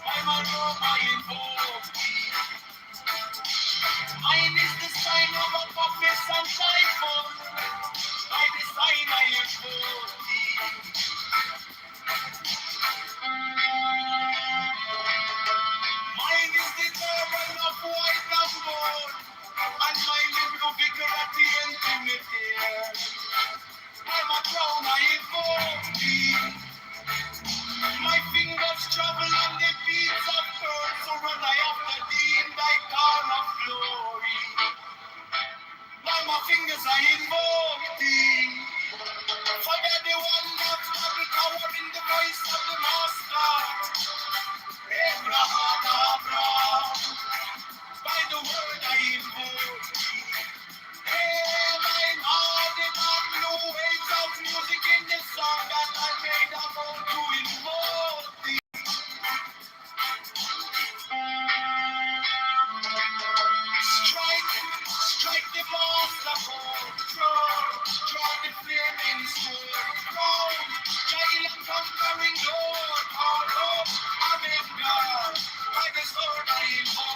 By my robe I invoke thee. Mine is the sign of a puppet and typhoon. By the sign I invoke thee. Mine is the turban of white and gold, and mine the blue figure at the intimate ear. By my crown I invoke thee. My fingers travel on the beats of pearl, so run I after thee in thy car of glory. By my fingers I invoke thee. Forget the one that's double power in the voice of the master. Abraham, by the word I invoke thee. Hey, mine are the dark blue waves of music in the song that I made about to invoke thee. Strike the master chord, draw the flaming sword, round, child and conquering Lord, all hope, amen God, by the sword I invoke.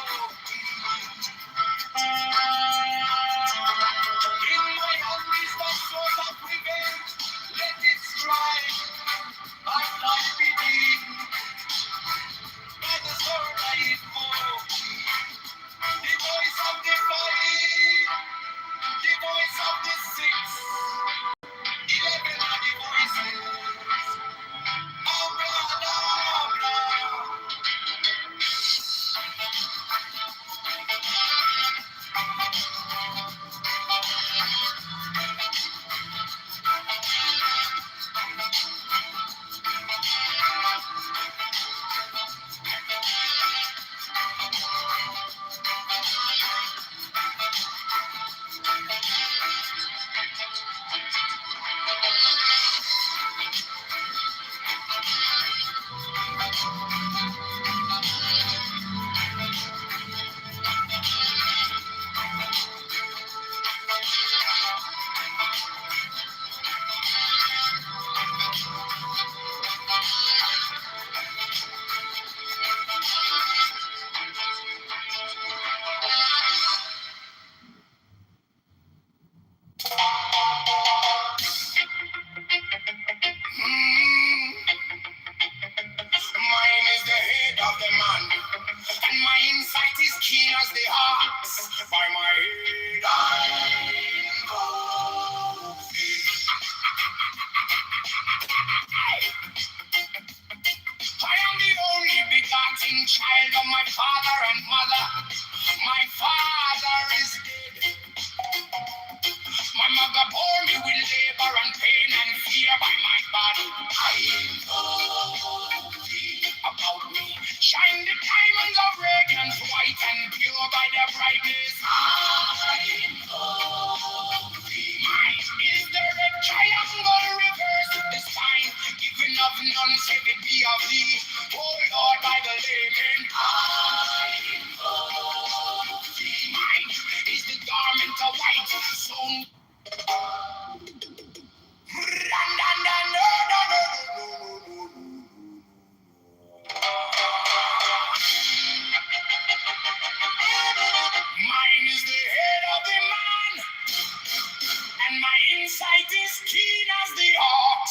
sight is keen as the ox.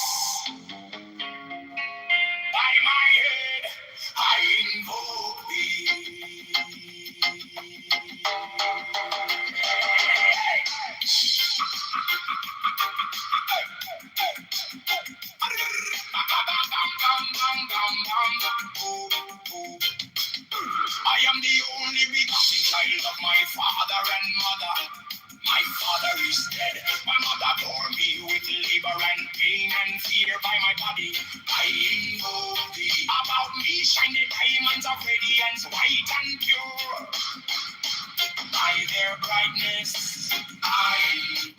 By my head, I invoke thee. I am the only begotten child of my father and mother. My father is dead. My mother bore me with labor and pain and fear by my body. I invoke thee. About me shine the diamonds of radiance, white and pure. By their brightness, mine is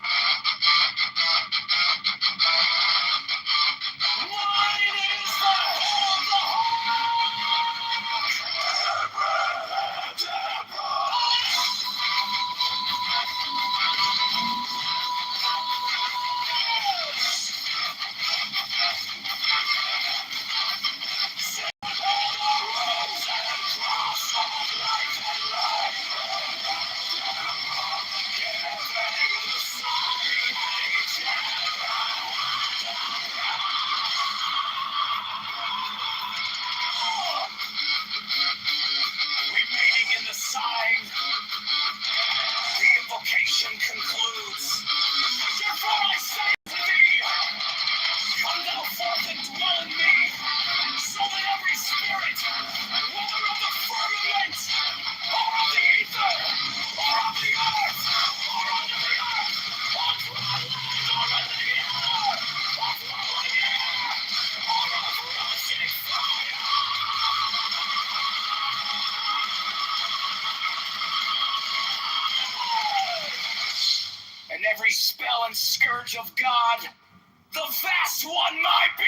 the remaining in the sign. The invocation concludes. Therefore I say to thee, come thou forth and dwell in me, so that every spirit, whether of the firmament, or of the ether, or of the earth, or under the earth, or through the land, or in the air, or through the air, or of rushing fire. And every spell and scourge of God, the vast one might be.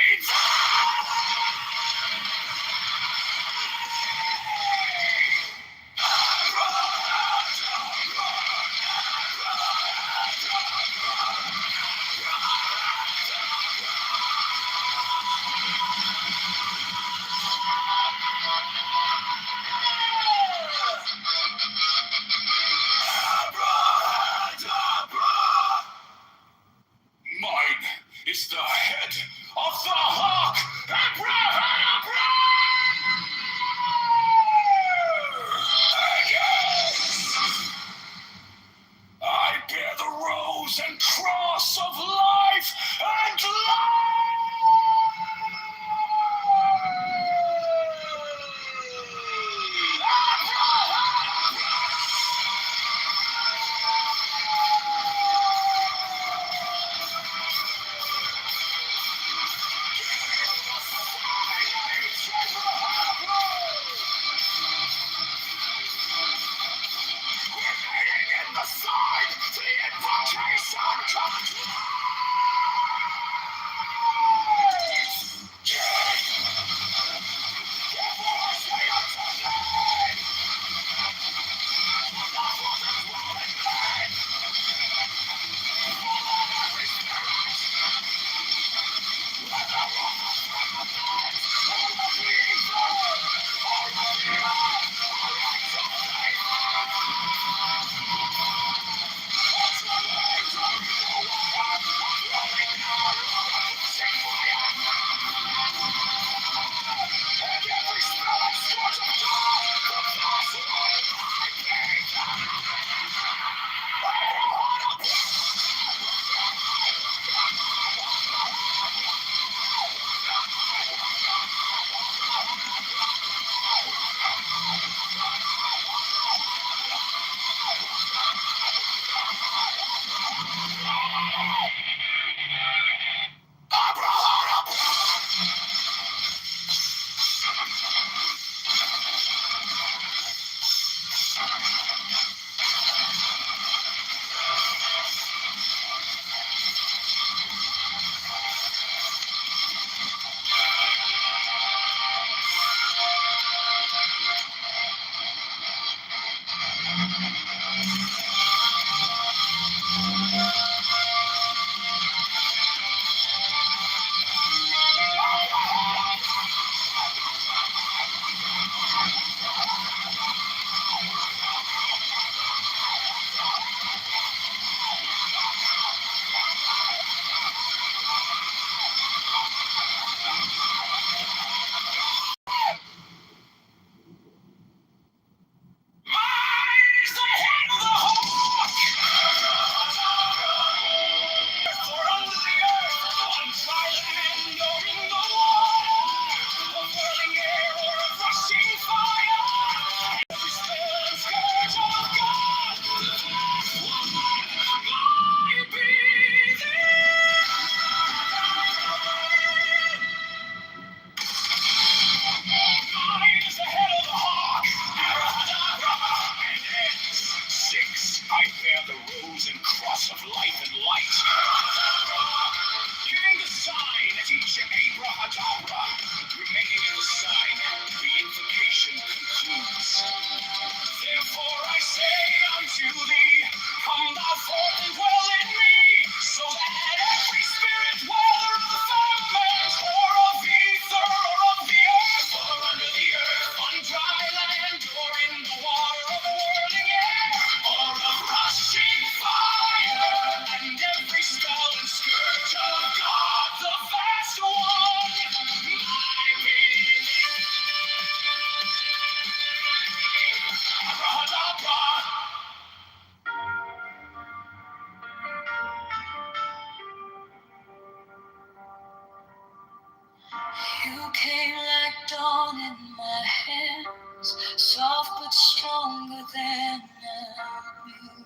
Mine is the head of the hawk, Abraham! I bear the rose and cross of life and in the side, the invocation comes. source of life and light. Giving the sign at each Abrahadabra, remaining in the sign, the invocation concludes. Therefore I say unto thee, come thou forth and dwell in me, so that every spirit, whether of the firmament or of ether or of the earth or under the earth, on dry land or in the water of whirling air, or of rushing fire, and every spell and scourge of God, the vast one, my being. You came like dawn in my hands, soft but stronger than I knew.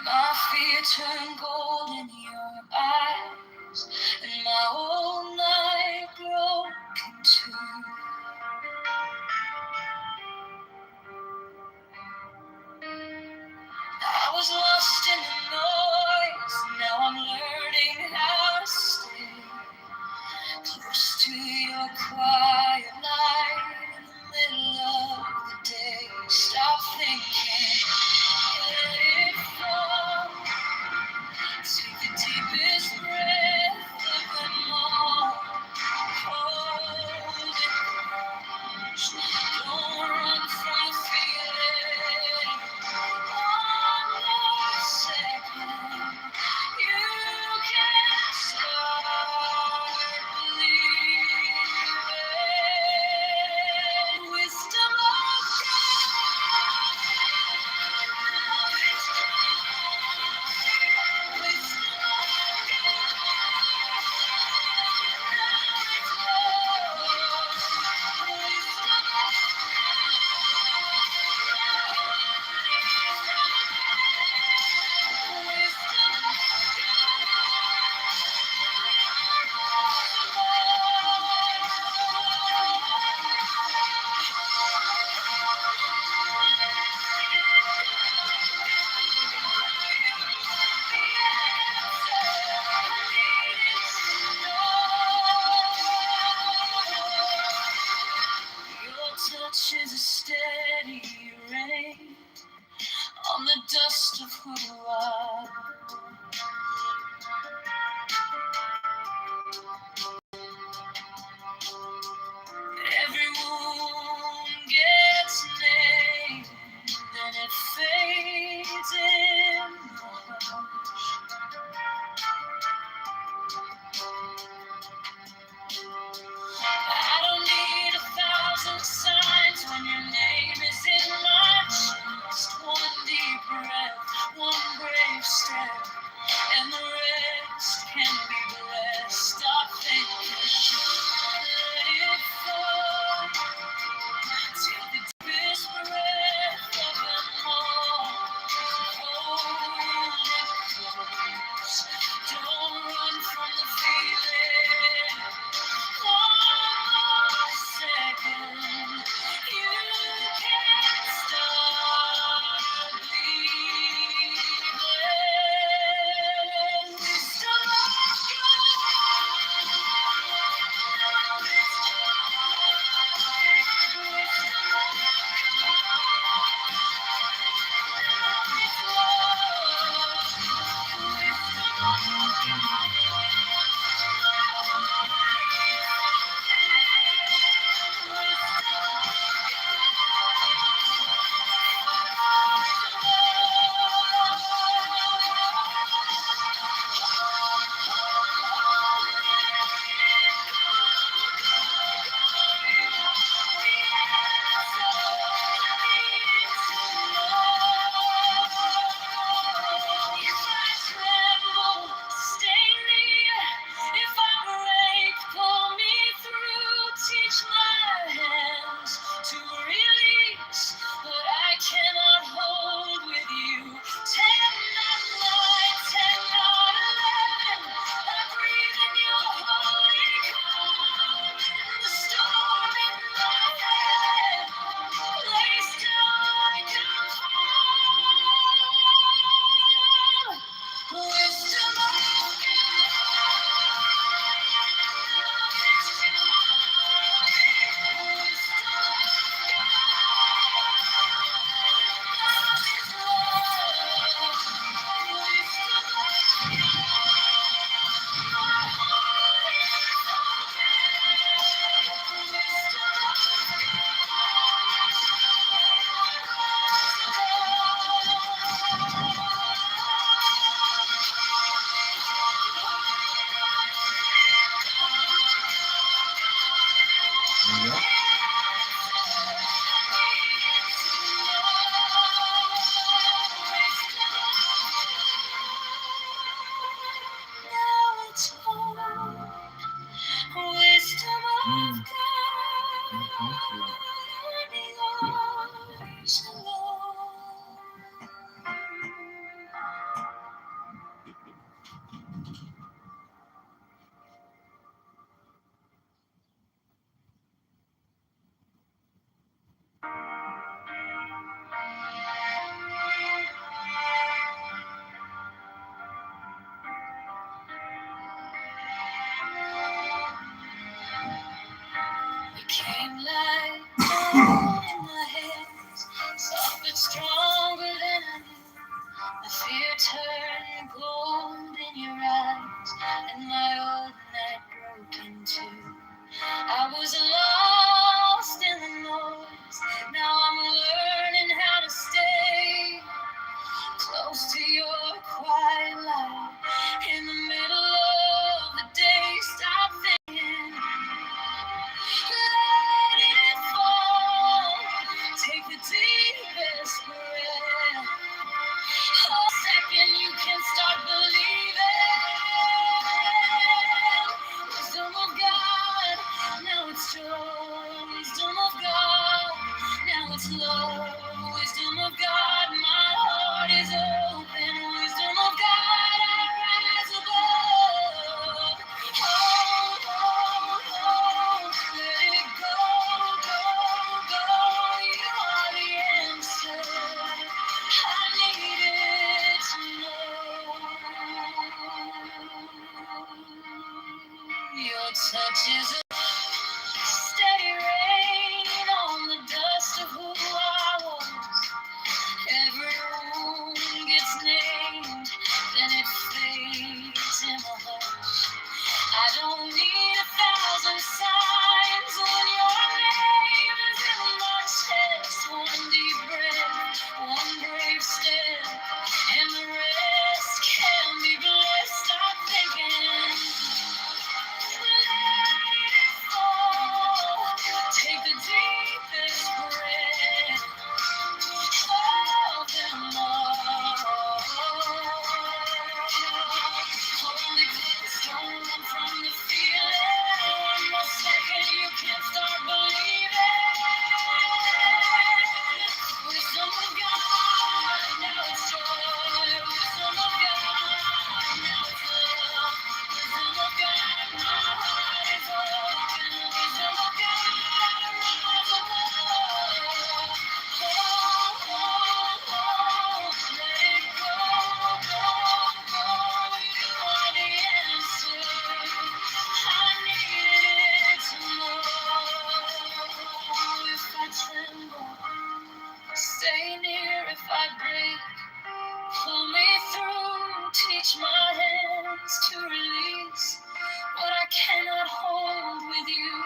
My fear turned gold in your eyes, and my whole night broke in two. I was lost in the noise, now I'm learning how to stay close to your quiet light in the middle of the day. Stop thinking, let it fall. Take the deepest breath of them all. Hold it close. Don't run from the feeling. One more second. You can start believing. Wisdom of God. Wisdom of Your touch is a steady rain on the dust of who I every wound gets named, then it fades in the hush. I don't need 1,000 signs when your name is in my chest. One deep breath, one brave step. flow. Wisdom of God, my heart is open. Wisdom of God, I rise above. Oh, oh, oh, let it go, go, go. You are the answer. I needed to know. Your touch is a steady rain on the dust of who I was. Every wound gets named, then it fades in my heart. I don't need 1,000 signs when your name is in my chest. One deep breath, one brave step, and the rest can be blessed. I'm thinking, let it fall. Take the deepest breath. All them all. Holy ghost, don't run from the feeling. One more second, you can't start believing. Wisdom of God, now it's joy. Wisdom of God, now it's love. Wisdom of God, my heart is open. Wisdom of God, I rise above. Oh, oh, oh, let it go, go, go. You are the answer. I needed to know. If I tremble, stay near. If I break, pull me through. Teach my hands to release what I cannot hold with you.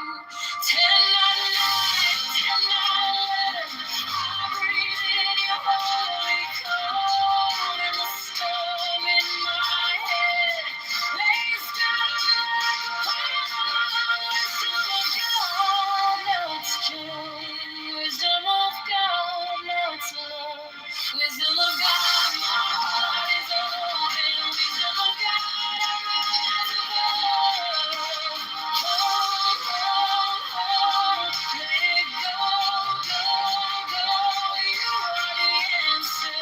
10 at night, 10 at 11. I breathe in your holy calm, and the storm in my head lays down like a pall. Wisdom of God, now it's joy. Wisdom of God, now it's love. Wisdom of God, my heart is open. Wisdom of God, I rise above. Oh, oh, oh, let it go, go, go. You are the answer.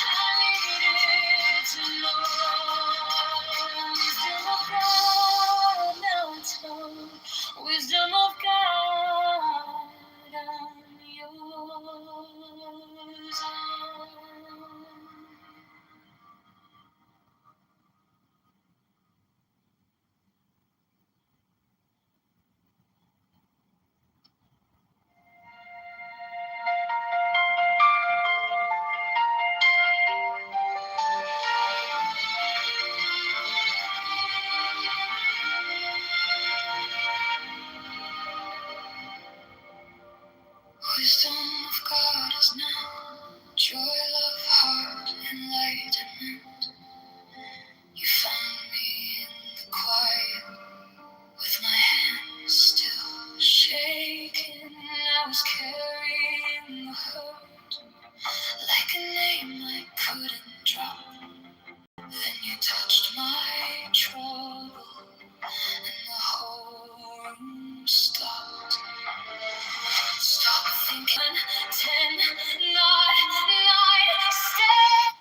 I needed to know. Wisdom of God, now it's home. Wisdom of God, I'm yours. Wisdom of God is now joy, love, heart, enlightenment. You found me in the quiet with my hands still shaking. I was carrying the hurt like a name I couldn't drop. Then you touched my trouble and the whole room stopped. Stop thinking. 10, 9, 9, stay.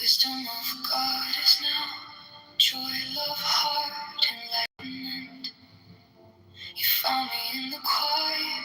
Wisdom of God is now joy, love, heart, enlightenment. You found me in the quiet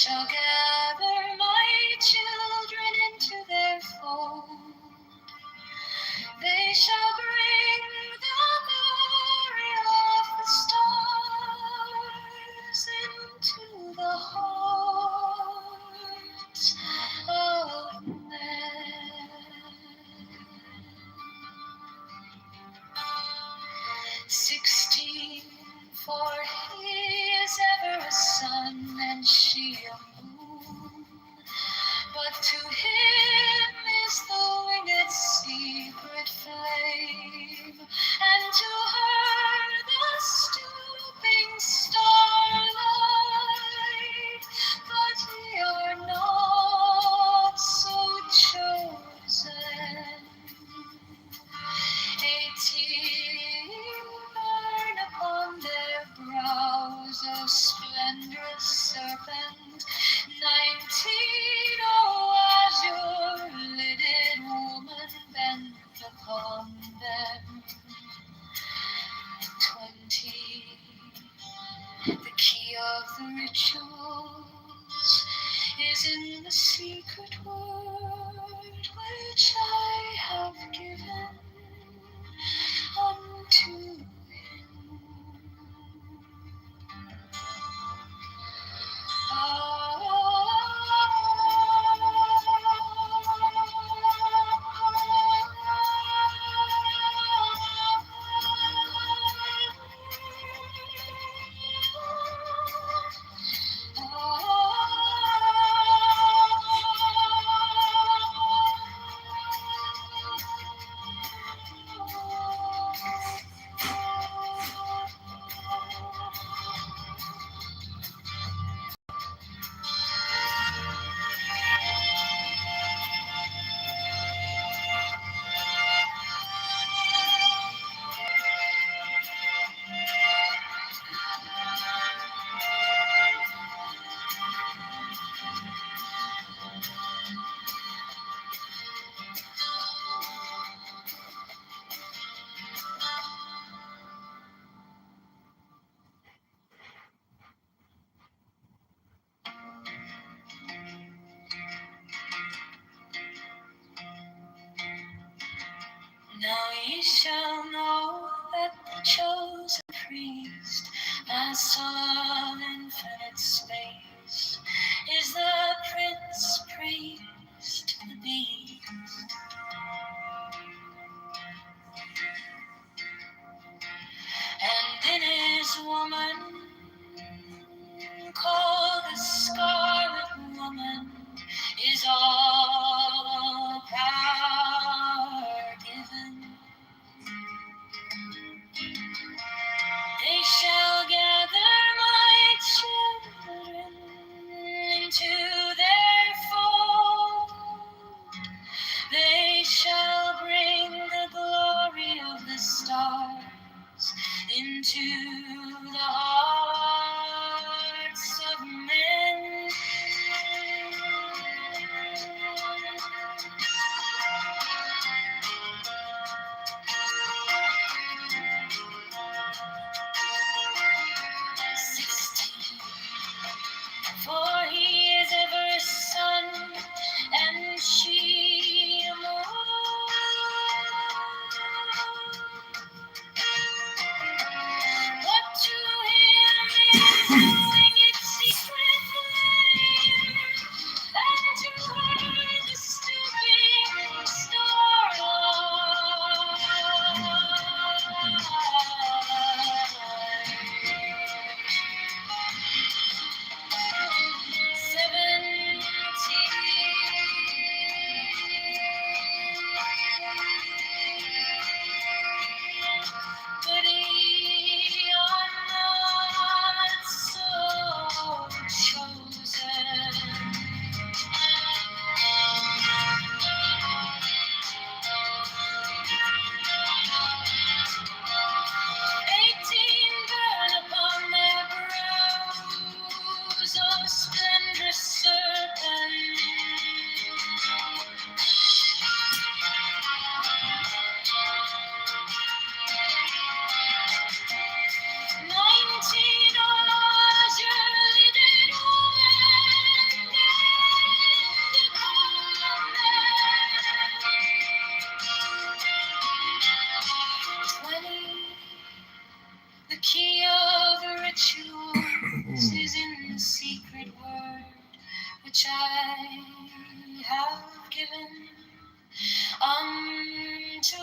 shall gather my children into their fold. They shall bring the glory of the stars into the hearts of men. 16, for he is ever a sun and she a moon. But to him is the winged secret flame, and to her the stooping starlight. But we are not so chosen. 18 burn upon their brows, O splendorous serpent. 19, oh azure-lidded woman, bent upon them. 20, the key of the rituals is in the secret word which I have given unto him. Now ye shall know that the chosen priest, as tall infinite space, is the prince priest, the beast. And in his woman, called the scarlet woman, is all power given. They shall gather my children into their fold. unto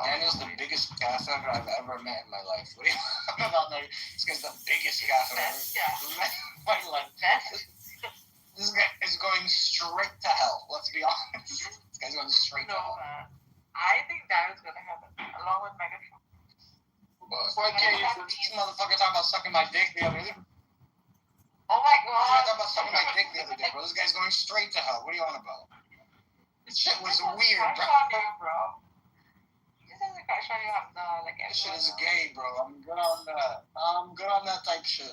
Daniel's the biggest gaffer I've ever met in my life. What do you know about that? This guy's the biggest gaffer I've ever met in my life. This guy is going straight to hell. Let's be honest. This guy's going straight to hell. I think Daniel's gonna happen, along with Megatron. Why can't you? This motherfucker talking about sucking my dick the other day. Oh my god. Talking about sucking my dick the other day, bro. This guy's going straight to hell. What are you on about? This shit was weird, bro. This is a crush on you, like this shit is gay, bro. I'm good on that. I'm good on that type shit.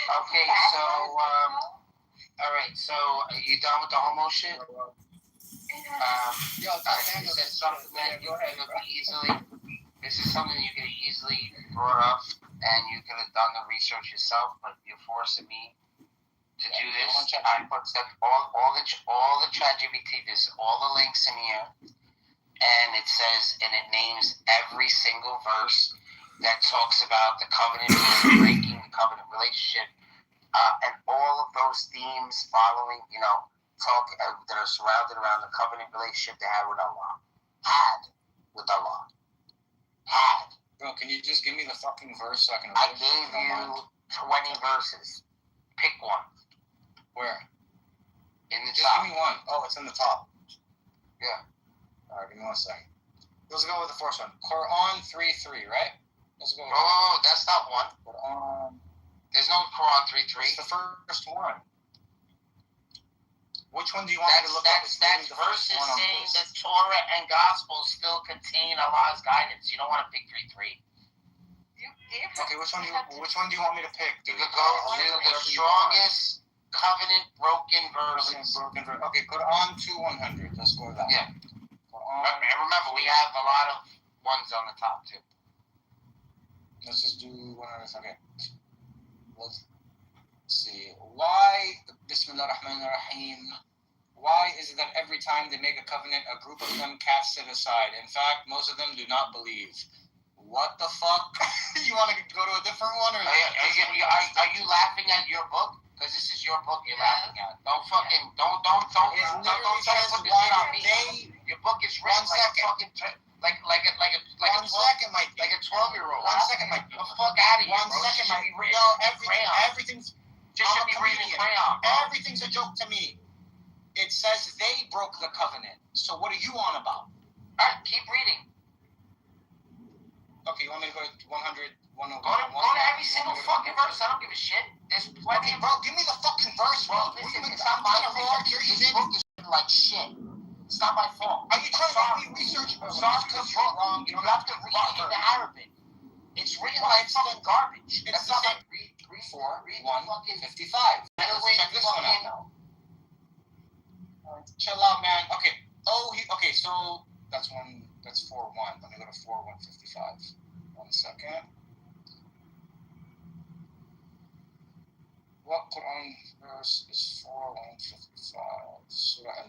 Okay, so, alright, so, are you done with the homo shit? This is something that you could have easily, this is something you could have easily brought up, and you could have done the research yourself, but you're forcing me to do this. I put all the ChatGPT, there's all the links in here, and it says, and it names every single verse that talks about the covenant breaking, the covenant relationship, and all of those themes following, talk that are surrounded around the covenant relationship they had with Allah. Bro, can you just give me the fucking verse so I can read I gave you 20 verses. Pick one. Where? In the just top. Give me one. Oh, it's in the top. Yeah. Alright, give me 1 second. Let's go with the first one. Quran 3:3, right? Let's go with that's not one. Quran. There's no Quran 3:3. It's the first one. Which one do you want me to look at? That's verses saying that Torah and Gospels still contain Allah's guidance. You don't want to pick 3:3. Okay, which one do you want me to pick? You could go to the strongest covenant broken verses. Okay, Quran 2:100. Let's go with that. Yeah. Remember, we have a lot of ones on the top too. Let's just do one of those. Okay. Let's see. Why? Bismillah ar-Rahman ar-Rahim. Why is it that every time they make a covenant, a group of them casts it aside? In fact, most of them do not believe. What the fuck? You want to go to a different one, or are you laughing at your book? Because this is your book you're laughing at. Don't try to put this shit on me. Your book is written like a 12-year-old. 1 second, Mike. Get the fuck out of here, 1 bro. second, Mike. Everything's just should be reading crayon. Everything's a joke to me. It says they broke the covenant. So what are you on about? Alright, keep reading. Okay, you want me to go to 100, 101? Go to every single fucking verse. I don't give a shit. There's plenty. Okay, bro, give me the fucking verse, bro. Listen, it's not my fault. This book is like shit. It's not my fault. Are you trying to make me research? Sorry, because you're wrong. You have to read it in Arabic. It's written like fucking garbage. It's not like 4:1:55. Check this one out. Chill out, man. Okay. Okay. So that's 4:1. Let me go to 4:1:55. 1 second. What Quran verse is 4:1:55? Surah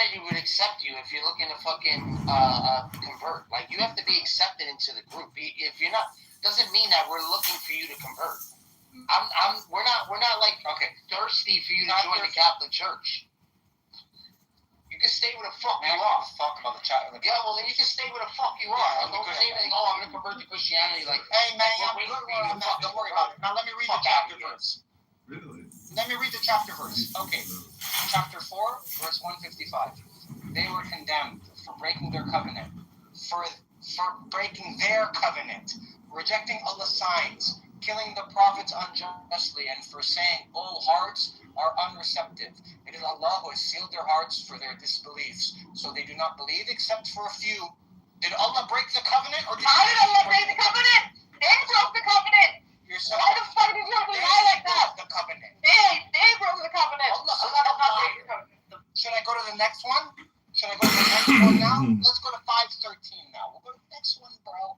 that you would accept you if you're looking to fucking convert. Like, you have to be accepted into the group. If you're not, doesn't mean that we're looking for you to convert. We're not like, okay, thirsty for you to join the Catholic Church. You can stay where the fuck you are. Fuck about the chat. Yeah, well, then you can stay where the fuck you are. Don't say anything. Oh, I'm gonna convert to Christianity. Like, hey man, I'm good where I'm at. Don't worry about it. Now let me read the chapter verse. Really? Let me read the chapter verse. Okay, chapter 4, verse 155. They were condemned for breaking their covenant, for breaking their covenant, rejecting Allah's signs, killing the prophets unjustly, and for saying all hearts are unreceptive. It is Allah who has sealed their hearts for their disbeliefs, so they do not believe except for a few. Did Allah break the covenant, or How did Allah break the covenant? They broke the covenant. Why the fuck did you have to lie like that? The covenant. They broke the covenant. Allah did not break the covenant. Should I go to the next one? Should I go to the next one now? Let's go to 5:13 now. We'll go to the next one, bro.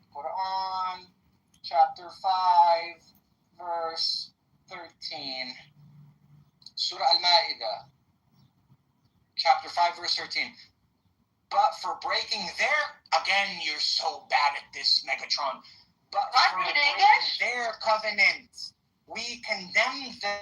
Quran, chapter 5, verse 13. Surah Al-Ma'idah, chapter 5, verse 13. But for breaking their, again, you're so bad at this, Megatron. But for breaking their covenant, we condemned them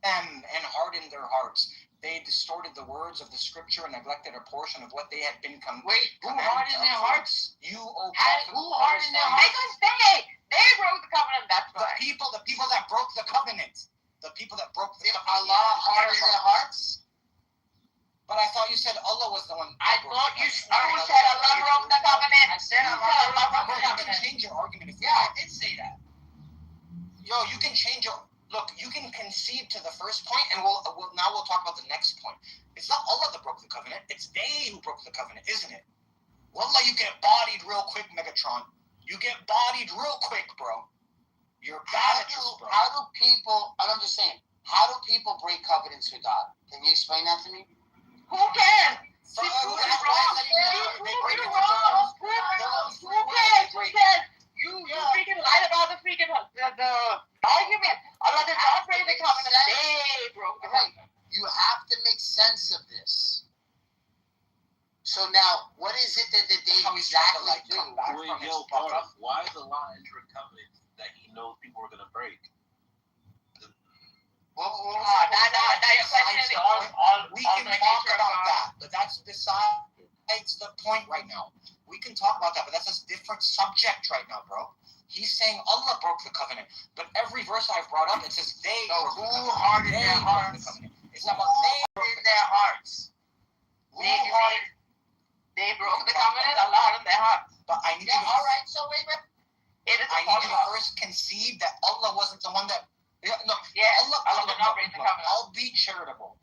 and hardened their hearts. They distorted the words of the scripture and neglected a portion of what they had been Wait, who hardened their hearts? You, O Prophet, who hardened their hearts? Because they broke the covenant, that's why. The people that broke the covenant. The people that broke the covenant. Allah hardened their hearts? But I thought you said Allah was the one. I thought you said Allah broke the covenant. I said Allah broke the covenant. You can change your argument. I did say that. Yo, you can change your... Look, you can concede to the first point, and we'll talk about the next point. It's not Allah that broke the covenant. It's they who broke the covenant, isn't it? Wallah, you get bodied real quick, Megatron. You get bodied real quick, bro. You're bad at this, bro. How do people... I'm just saying, how do people break covenants with God? Can you explain that to me? Who can? Who can? You freaking lied about the freaking the argument. Allah did not break the covenant. They broke the covenant. You have to make sense of this. So now, what is it that they exactly do? Why is Allah entering covenant that he knows people are going to break? We can talk about that, but that's besides the point right now. We can talk about that, but that's a different subject right now, bro. He's saying Allah broke the covenant, but every verse I've brought up, it says they. So who hardened their hearts? It's not about they hardened their hearts. They broke the covenant. Allah hardened their hearts. But I need you. All right. So wait. I need you to first concede that Allah wasn't the one that. No. Yeah. Allah did not break the covenant. I'll be charitable.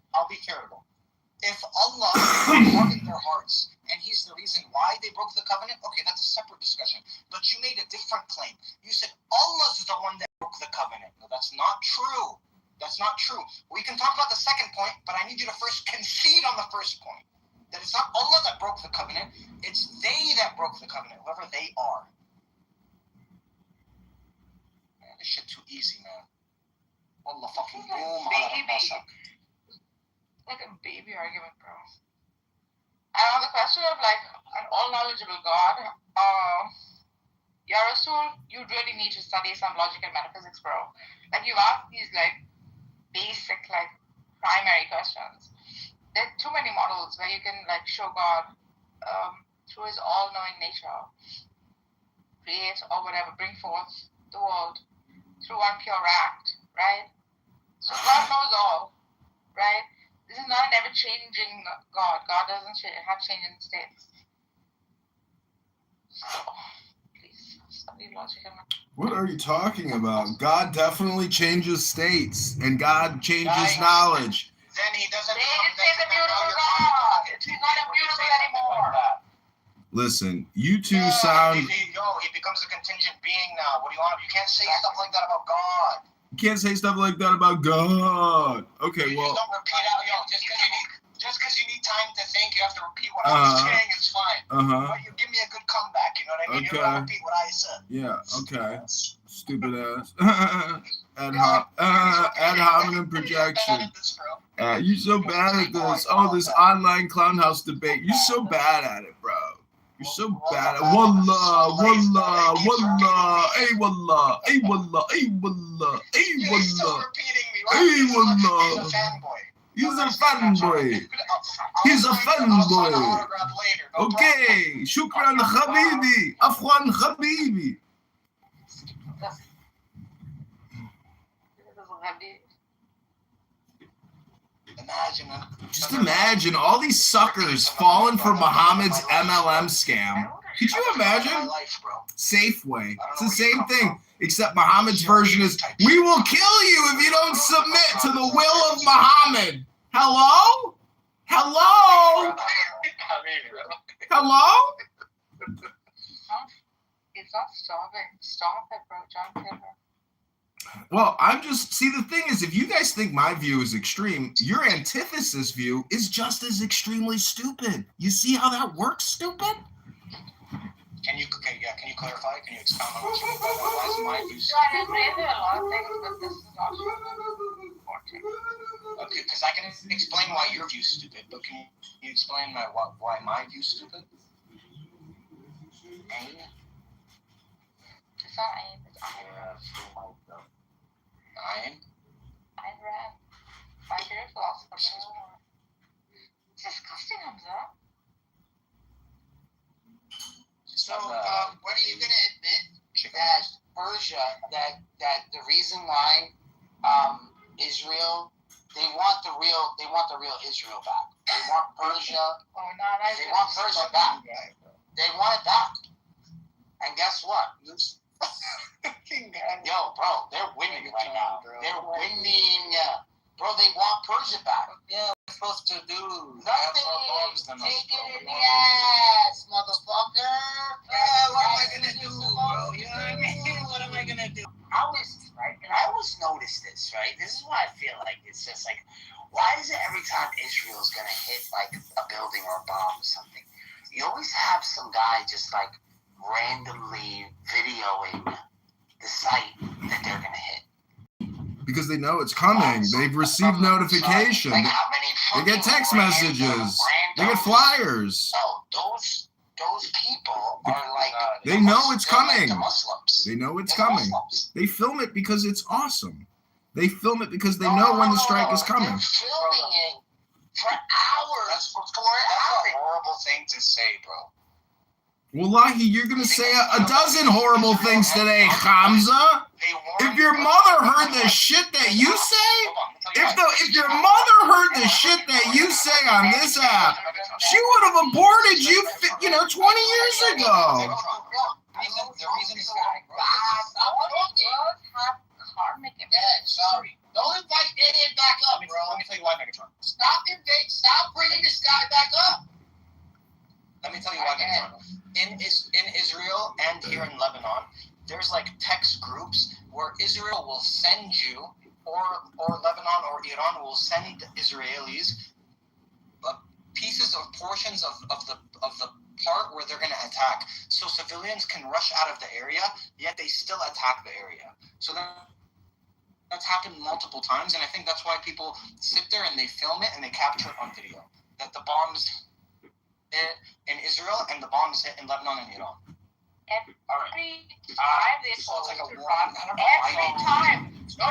If Allah hardened their hearts and he's the reason why they broke the covenant, okay, that's a separate discussion. But you made a different claim. You said Allah's the one that broke the covenant. No, that's not true. That's not true. We can talk about the second point, but I need you to first concede on the first point. That it's not Allah that broke the covenant, it's they that broke the covenant, whoever they are. Man, this shit too easy, man. Allah fucking boom. Like a baby argument, bro. And on the question of like an all-knowledgeable God, Ya Rasul, you really need to study some logic and metaphysics, bro. Like you've asked these like basic, like primary questions. There are too many models where you can like show God through his all-knowing nature, create or whatever, bring forth the world through one pure act, right? So God knows all, right? This is not an ever-changing God. God doesn't have changing states. So, please, study logic. What are you talking about? God definitely changes states, and God changes knowledge. Then he doesn't He's a beautiful God. He's not immutable anymore. Listen, you two sound... He becomes a contingent being now. What do you want? You can't say stuff like that about God. You can't say stuff like that about God. Okay, well... Just don't repeat out, just because you need time to think, you have to repeat what I'm saying, it's fine. But you give me a good comeback, you know what I mean? You don't have to repeat what I said. Yeah, okay. Stupid ass. Ad hominem projection. You're so bad at this. Oh, this online clown house debate. You're so bad at it, bro. You're so bad at wallah, wallah, wallah, ay wallah, ay wallah, ay wallah, ay wallah, ay wallah. He's a fanboy. He's a fanboy. Okay, shukran habibi, afwan habibi. Just imagine all these suckers falling for Muhammad's MLM scam. Could you imagine? Safeway. It's the same thing, except Muhammad's version is, we will kill you if you don't submit to the will of Muhammad. Hello? Hello? Hello? It's not starving. Stop it, bro. John Kitover. Well, see, the thing is, if you guys think my view is extreme, your antithesis view is just as extremely stupid. You see how that works, stupid? Can you clarify? Can you expound on what you mean by that? Why is my view So I agree with a lot of things, but this is not important. Okay, because I can explain why your view is stupid, but can you explain why my view is stupid? It's not aim, it's Ayn. Ayn? Ayn Rand. My favorite philosopher. It's disgusting, Hamza. So, when are you going to admit that Persia, that the reason why Israel, they want the real Israel back. They want Persia. They want Persia back. They want it back. And guess what? Yo, bro, they're winning right now. They're winning. Bro, they want Persia back. Yeah, we're supposed to do nothing. Take it in the ass, motherfucker. Yeah, what am I gonna do, bro? You know what I mean? What am I gonna do? I always notice this, right? This is why I feel like it's just like, why is it every time Israel's gonna hit like a building or a bomb or something, you always have some guy just like randomly videoing the site that they're gonna hit? Because they know it's coming. They've received notification. They get text messages. They get flyers. Those people are like... They know it's coming. Like the Muslims. They know it's coming. They film it because it's awesome. They film it because they know when the strike is coming. They're filming it for hours. That's a horrible thing to say, bro. Wallahi, you're going to say a dozen horrible things today, Hamza. If your mother heard the shit that you say, if your mother heard the shit that you say on this app, she would have aborted you, 20 years ago. Sorry. Don't invite Idiot back up, bro. Let me tell you why, Megatron. Stop bringing this guy back up. Let me tell you why, Megatron. In Israel and here in Lebanon, there's like text groups where Israel will send you, or Lebanon or Iran will send Israelis pieces of portions of the part where they're going to attack, so civilians can rush out of the area, yet they still attack the area. So that's happened multiple times, and I think that's why people sit there and they film it and they capture it on video. That the bombs hit in Israel and the bombs hit in Lebanon and Iran. Every time they told us to run. Every time. No.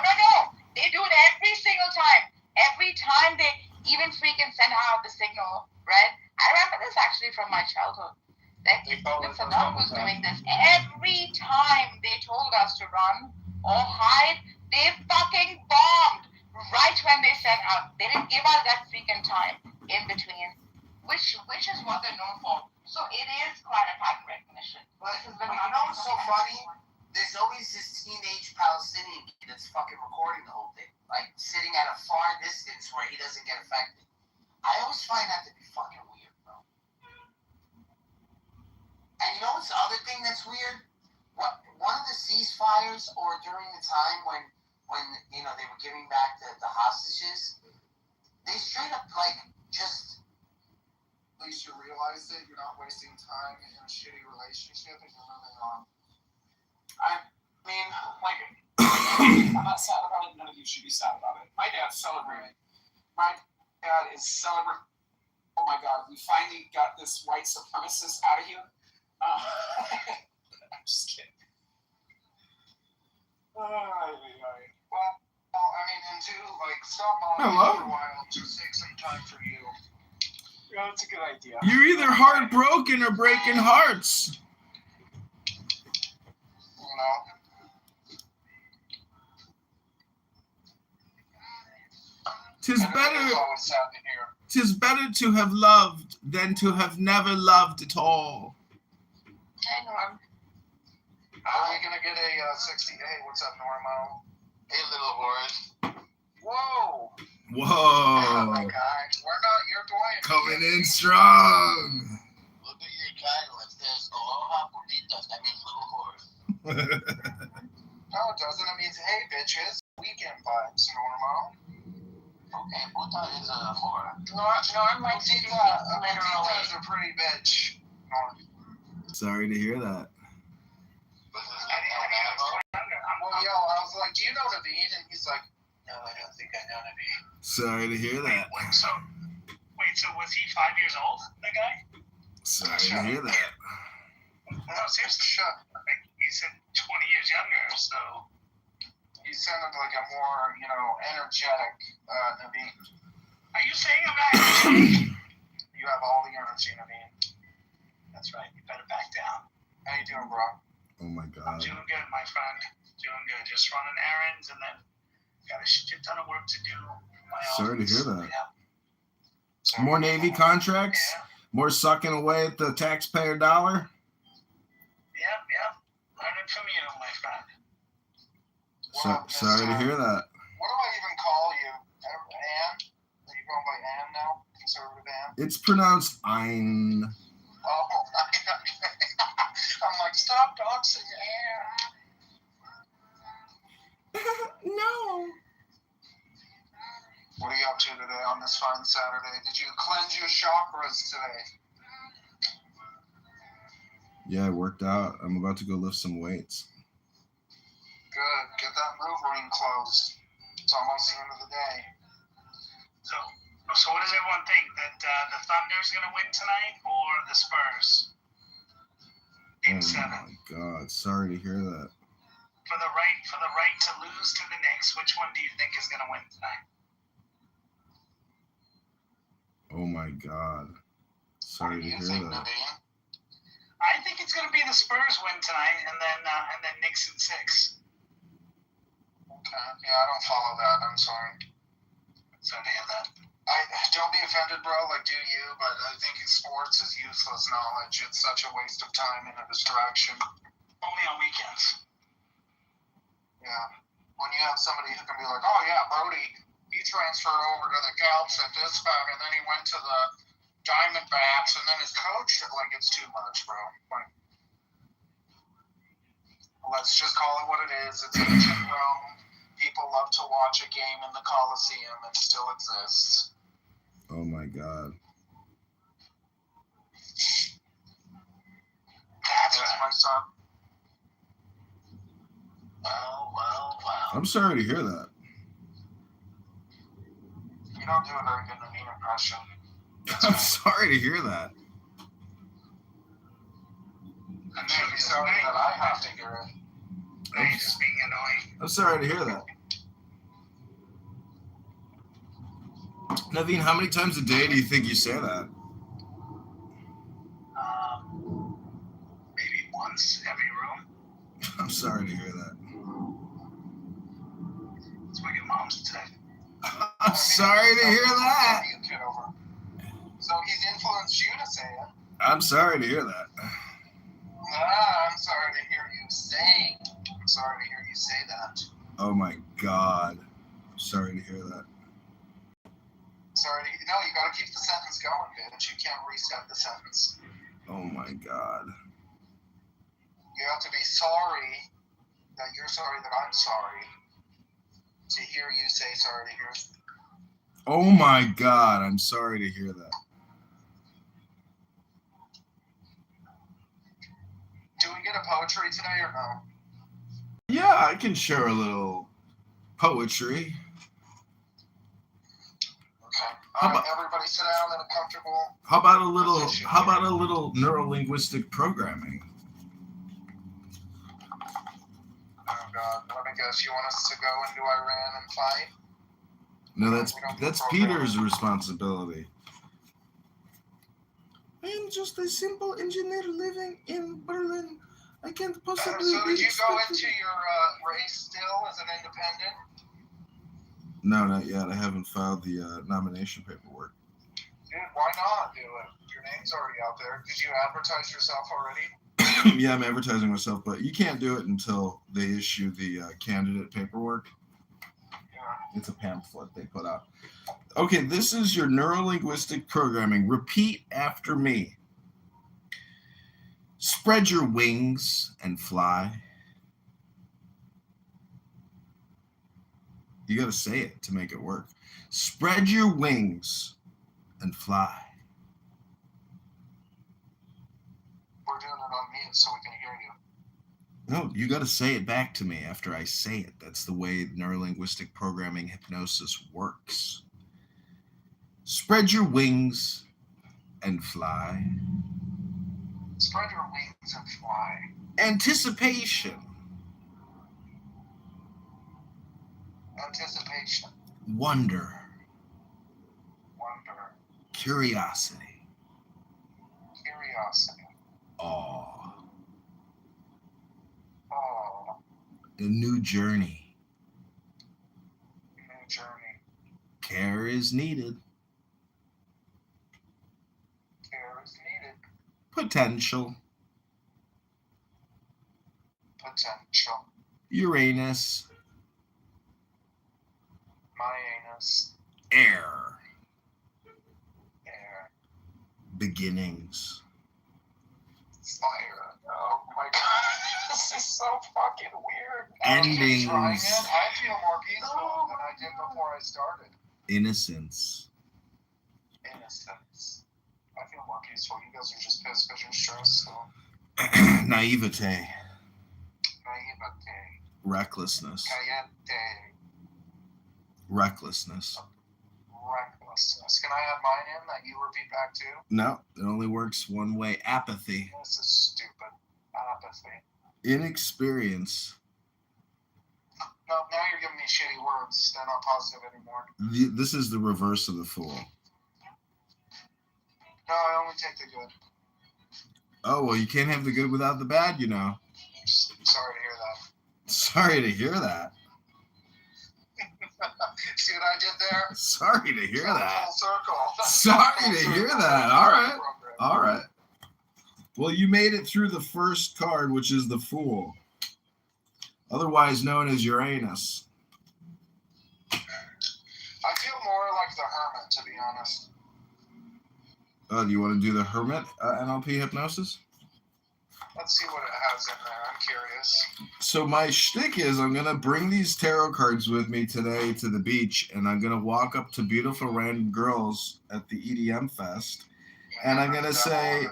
They do it every single time. Every time they even freaking send out the signal, right? I remember this actually from my childhood. That even Saddam was doing this. Every time they told us to run or hide, they fucking bombed right when they sent out. They didn't give us that freaking time in between, which is what they're known for. So it is quite a pattern recognition. But you know what's so funny? There's always this teenage Palestinian kid that's fucking recording the whole thing, like sitting at a far distance where he doesn't get affected. I always find that to be fucking weird, bro. And you know what's the other thing that's weird? One of the ceasefires, or during the time when they were giving back the hostages, they straight up like just. At least you realize that you're not wasting time in a shitty relationship and you're moving on. I mean, like, I'm not sad about it. None of you should be sad about it. My dad celebrated. My dad is celebrating. Oh my God, we finally got this white supremacist out of here. I'm just kidding. Well, I mean, and two, like, stop on Hello? for a while. Just take some time for you. Yeah, that's a good idea. You're either heartbroken or breaking hearts. You know? Tis better to have loved than to have never loved at all. Hey, Norm. Are we gonna get a 60? Hey, what's up, Normo? Hey, little horse. Whoa! Whoa! Oh my God, we're not. You're going. Coming in strong. Look at your title. It says Aloha Bonitas. That means little horse. No, it doesn't. It means hey, bitches. Weekend vibes, Normo. Okay, Buta is a whore. Norm likes to be literally. Buta is a pretty bitch. Norm. Sorry to hear that. Well, yo, I was like, do you know Naveen? And he's like, no, I don't think I know Naveen. Sorry to hear that. So was he 5 years old, that guy? Sorry to hear that. No, seriously. He said 20 years younger, so. He sounded like a more, energetic Naveen. Are you saying I'm not energetic? You have all the energy, Naveen. That's right. You better back down. How you doing, bro? Oh my God. Doing good, my friend. Doing good. Just running errands and then got a shit ton of work to do. Sorry to hear that. Yeah. More Navy contracts? Yeah. More sucking away at the taxpayer dollar? Yeah. Learning from you, my friend. Sorry to hear that. What do I even call you? Ann? Are you going by Ann now? Conservative Ann? It's pronounced Ein. Oh, I'm like, stop doxing Ann. No. What are you up to today on this fine Saturday? Did you cleanse your chakras today? Yeah, I worked out. I'm about to go lift some weights. Good. Get that move ring closed. It's almost the end of the day. So what does everyone think? That the Thunder's going to win tonight or the Spurs? Game 7. Oh my God. Sorry to hear that. For the right to lose to the Knicks, which one do you think is going to win tonight? Oh my God. Sorry to hear that. I think it's going to be the Spurs win tonight, and then Knicks in 6. Okay. Yeah, I don't follow that. I'm sorry. Sorry to hear that. Don't be offended, bro. Like, do you? But I think sports is useless knowledge. It's such a waste of time and a distraction. Only on weekends. Yeah. When you have somebody who can be like, oh yeah, Brody, he transferred over to the Celts at this time, and then he went to the Diamondbacks, and then his coach, like, it's too much, bro. Like, let's just call it what it is. It's ancient Rome. People love to watch a game in the Coliseum. It still exists. Oh my God. That's my son. Wow. I'm sorry to hear that. You don't do a very good Naveen impression. I'm sorry to hear that. I'm sorry that I have to hear it. Just being annoying. I'm sorry to hear that. Naveen, how many times a day do you think you say that? Maybe once every room. I'm sorry to hear that. That's what your mom said. I'm sorry to hear that. Kitover. So he's influenced you to say it. I'm sorry to hear that. I'm sorry to hear you say. I'm sorry to hear you say that. Oh my God. I'm sorry to hear that. Sorry to, no, you gotta keep the sentence going, bitch. You can't reset the sentence. Oh my God. You have to be sorry that you're sorry that I'm sorry. To hear you say sorry to hear. Oh my God. I'm sorry to hear that. Do we get a poetry today or no? Yeah, I can share a little poetry. Everybody sit down in a comfortable. How about a little? Position. How about a little neuro-linguistic programming? Oh God! Let me guess. You want us to go into Iran and fight? No, that's Peter's responsibility. I'm just a simple engineer living in Berlin. I can't possibly. So did you go into your race still as an independent? No, not yet. I haven't filed the nomination paperwork. Dude, why not do it? Your name's already out there. Did you advertise yourself already? Yeah, I'm advertising myself, but you can't do it until they issue the candidate paperwork. Yeah. It's a pamphlet they put out. Okay, this is your neuro-linguistic programming. Repeat after me. Spread your wings and fly. You got to say it to make it work. Spread your wings and fly. We're doing it on mute so we can hear you. No, you got to say it back to me after I say it. That's the way neurolinguistic programming hypnosis works. Spread your wings and fly. Spread your wings and fly. Anticipation. Anticipation. Wonder. Wonder. Curiosity. Curiosity. Awe. Oh. A new journey. New journey. Care is needed. Care is needed. Potential. Potential. Uranus. My anus. Air. Air. Beginnings. Fire. Oh my God. This is so fucking weird. Endings. Trying it. I feel more peaceful than I did before I started. Innocence. Innocence. I feel more peaceful. You guys are just pissed because you're stressed. So. Naivete. Naivete. Recklessness. Cayente. Recklessness. Recklessness. Can I add mine in that you repeat back too? No, it only works one way. Apathy. This is stupid. Apathy. Inexperience. No, now you're giving me shitty words. They're not positive anymore. This is the reverse of the fool. No, I only take the good. Oh, well, you can't have the good without the bad, you know. Sorry to hear that. Sorry to hear that. See what I did there? Sorry to hear that. Full circle. Sorry to hear that. All right. All right. Well, you made it through the first card, which is the Fool, otherwise known as Uranus. I feel more like the Hermit, to be honest. Oh, do you want to do the Hermit NLP hypnosis? Let's see what it has in there. I'm curious. So my shtick is I'm going to bring these tarot cards with me today to the beach, and I'm going to walk up to beautiful random girls at the EDM Fest, and I'm going to say,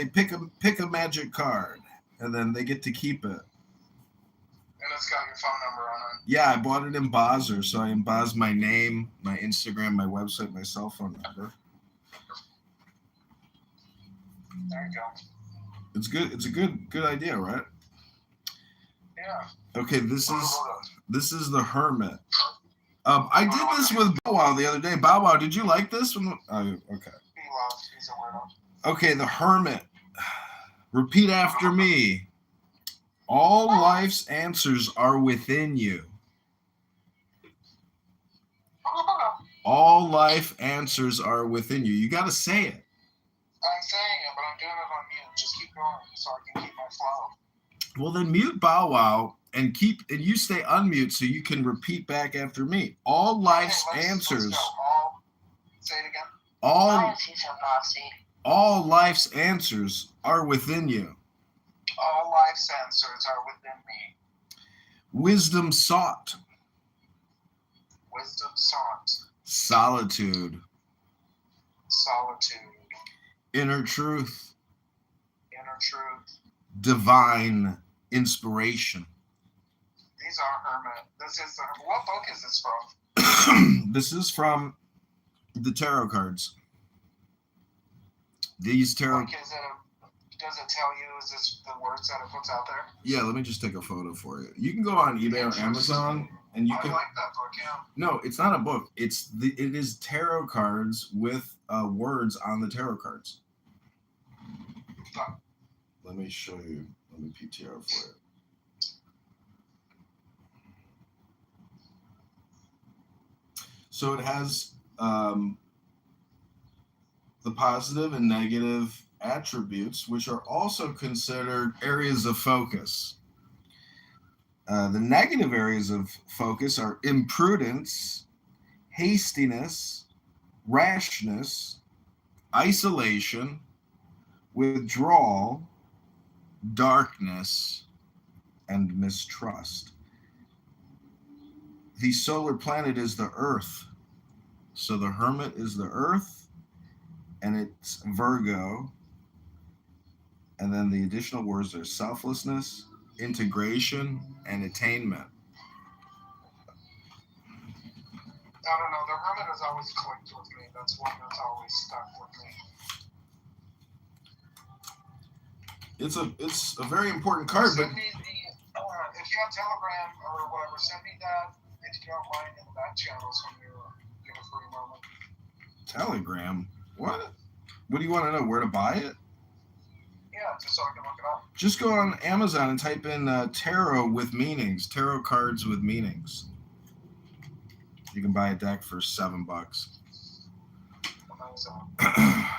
pick a magic card, and then they get to keep it. And it's got your phone number on it. Yeah, I bought it in Bozzer, so I embossed my name, my Instagram, my website, my cell phone number. There you go. It's good. It's a good idea, right? Yeah. Okay, this is the Hermit. I did this with Bow Wow the other day. Bow Wow, did you like this one? Oh, okay. He's a weirdo. Okay, the Hermit. Repeat after me. All life's answers are within you. All life answers are within you. You got to say it. I'm saying it, but I'm doing it on mute. Just keep going so I can keep my flow. Well, then mute Bow Wow and you stay unmute so you can repeat back after me. All life's answers. Let's go. Say it again. All life's answers are within you. All life's answers are within me. Wisdom sought. Wisdom sought. Solitude. Solitude. Inner truth. Inner truth. Divine inspiration. These are Hermit. This is the Hermit. What book is this from? This is from The tarot cards. These tarot. Like, does it tell you, is this the words that it puts out there? Yeah, let me just take a photo for you. You can go on eBay or Amazon, and you can. I like that book. Yeah. No, it's not a book. It is tarot cards with words on the tarot cards. Let me show you. Let me PTR for you. So it has the positive and negative attributes, which are also considered areas of focus. The negative areas of focus are imprudence, hastiness, rashness, isolation, withdrawal, darkness, and mistrust. The solar planet is the Earth. So the Hermit is the Earth, and it's Virgo. And then the additional words are selflessness, integration, and attainment. I don't know. The Hermit has always clicked with me. That's one that's always stuck with me. It's a very important card. Send me if you have Telegram or whatever, send me that if you don't mind in the back channels when you get a free moment. Telegram? What? What do you want to know? Where to buy it? Yeah, just so I can look it up. Just go on Amazon and type in tarot with meanings, tarot cards with meanings. You can buy a deck for $7.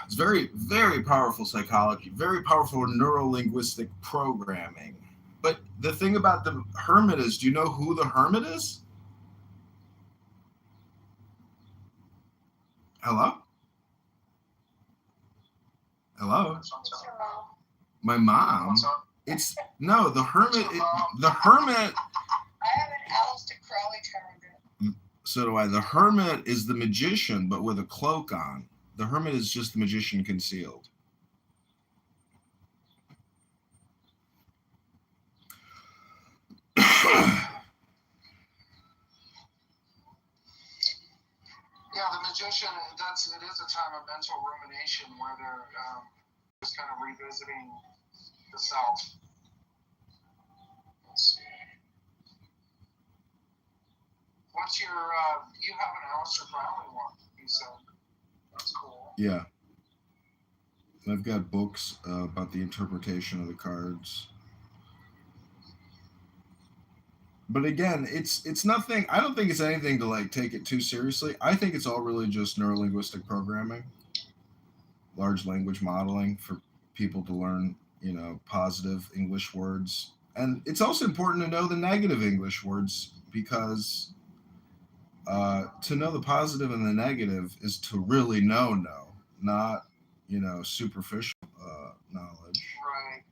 It's very, very powerful psychology, very powerful neuro-linguistic programming. But the thing about the Hermit is, do you know who the Hermit is? Hello? Hello? My mom? It's, no, the Hermit, the Hermit. I have an Aleister Crowley tarot. So do I. The Hermit is the magician, but with a cloak on. The Hermit is just the magician concealed. Yeah, the magician, it is a time of mental rumination where they're just kind of revisiting the self. Let's see. What's your, you have an Aleister Crowley one, you said. That's cool. Yeah. I've got books about the interpretation of the cards. But again, it's nothing. I don't think it's anything to like take it too seriously. I think it's all really just neurolinguistic programming, large language modeling for people to learn, positive English words. And it's also important to know the negative English words because to know the positive and the negative is to really know, not, superficial knowledge. Right.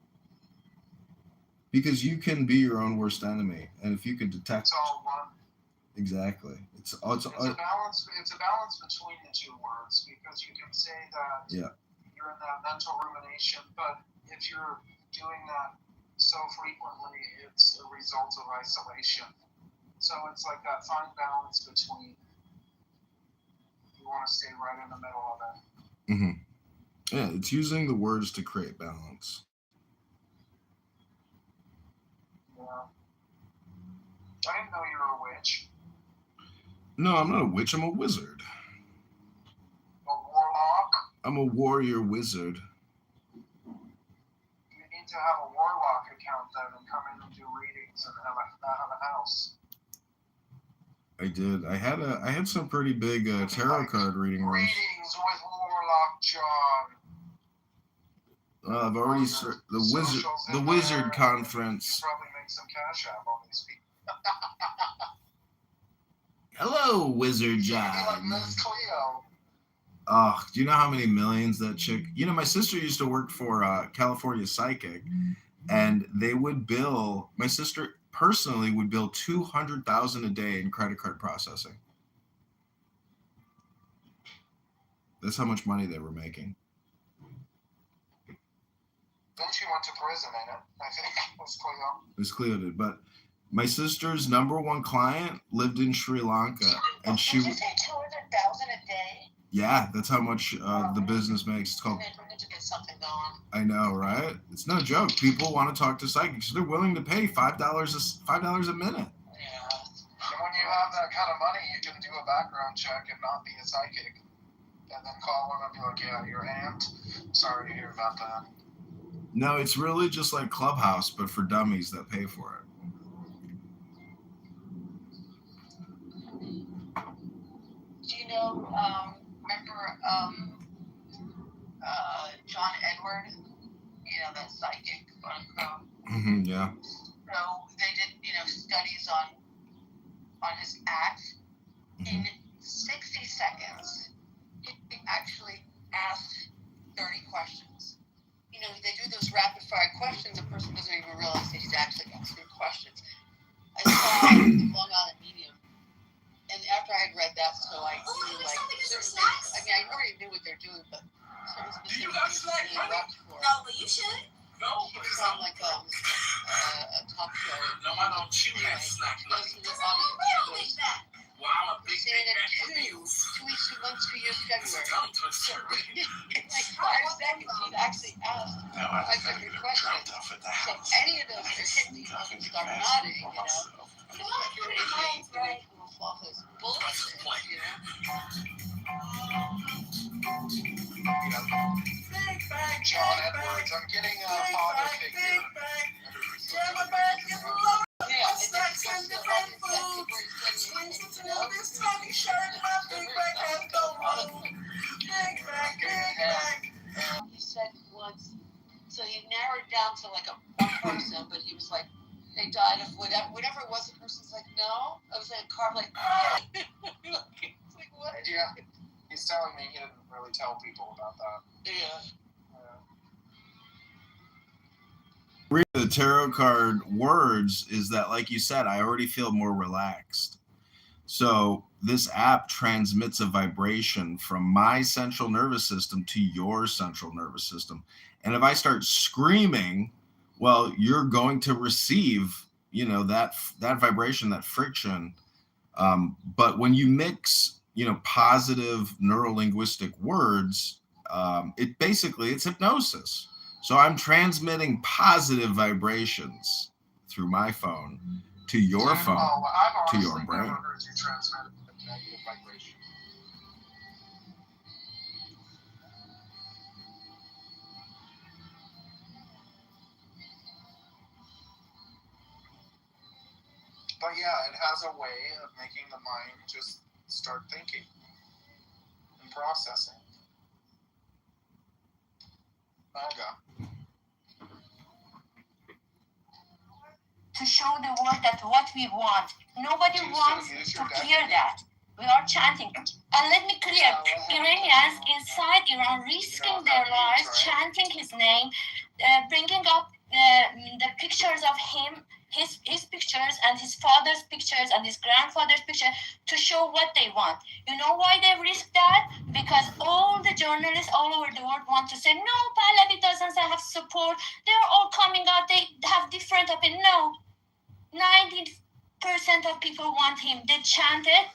Because you can be your own worst enemy, and if you can detect, it's all one. Exactly. It's a balance. It's a balance between the two words because you can say that you're in that mental rumination, but if you're doing that so frequently, it's a result of isolation. So it's like that fine balance between. You want to stay right in the middle of it. Mm-hmm. Yeah, it's using the words to create balance. Yeah. I didn't know you were a witch. No, I'm not a witch. I'm a wizard. A warlock? I'm a warrior wizard. You need to have a warlock account then and come in and do readings and have a house. I did. I had some pretty big tarot card reading rooms. Readings with Warlock John. I've already the wizard conference. You probably make some cash out on these people. Hello, Wizard John. Like Miss Cleo. Oh, do you know how many millions that chick? My sister used to work for California Psychic, and they would bill. My sister personally would bill $200,000 a day in credit card processing. That's how much money they were making. Then she went to prison, ain't it? I think it was Cleo. It was Cleo did, but my sister's number one client lived in Sri Lanka, and she. Did you say $200,000 a day? Yeah, that's how much the business makes. It's called. We need to get something going. I know, right? It's no joke. People want to talk to psychics. They're willing to pay $5 a minute. Yeah. And when you have that kind of money, you can do a background check and not be a psychic. And then call them and be like, yeah, your aunt. Sorry to hear about that. No, it's really just like Clubhouse, but for dummies that pay for it. Do you know, remember John Edward? You know, that psychic. Yeah. So they did, studies on his act. In 60 seconds, he actually asked 30 questions. They do those rapid fire questions. The person doesn't even realize that he's actually asking questions. I saw Long Island Medium, and after I had read that, so I knew certain things. I mean, I already knew what they're doing, but certain specific things really watch for. No, but you should. No, he was on like a talk show. No, I don't chew that snack. He goes to the audience. You don't make that. Well, I'm a big Saying man it for views. 2 weeks, 2 months, 2 years, February. Tongue twister. In like 5 seconds, he'd actually asked 500 questions. So any of those are hitting you and start nodding, It's pretty amazing to move off his bullshit, John Edwards, I'm getting a father figure. Yeah, it's different food. Swings into this tiny shirt, my big back has go wrong. Big back. He said once, so he narrowed down to like one person, but he was like, they died of whatever it was. The person's like, no. I was in a car, like, it's like, what? Yeah, he's telling me he didn't really tell people about that. Yeah. The tarot card words is that, like you said, I already feel more relaxed. So this app transmits a vibration from my central nervous system to your central nervous system. And if I start screaming, well, you're going to receive, that vibration, that friction. But when you mix, positive neurolinguistic words, it's hypnosis. So I'm transmitting positive vibrations through my phone to your phone, to your brain. Never heard you transmit a negative vibration. But yeah, it has a way of making the mind just start thinking and processing. To show the world that what we want. Nobody wants to hear that. We are chanting. And let me clear, Iranians inside Iran risking their lives, chanting his name, bringing up the pictures of him, his pictures and his father's pictures and his grandfather's picture to show what they want. You know why they risk that? Because all the journalists all over the world want to say, no, Pahlavi doesn't have support. They're all coming out. They have different opinions. No. 90% of people want him. They chant it.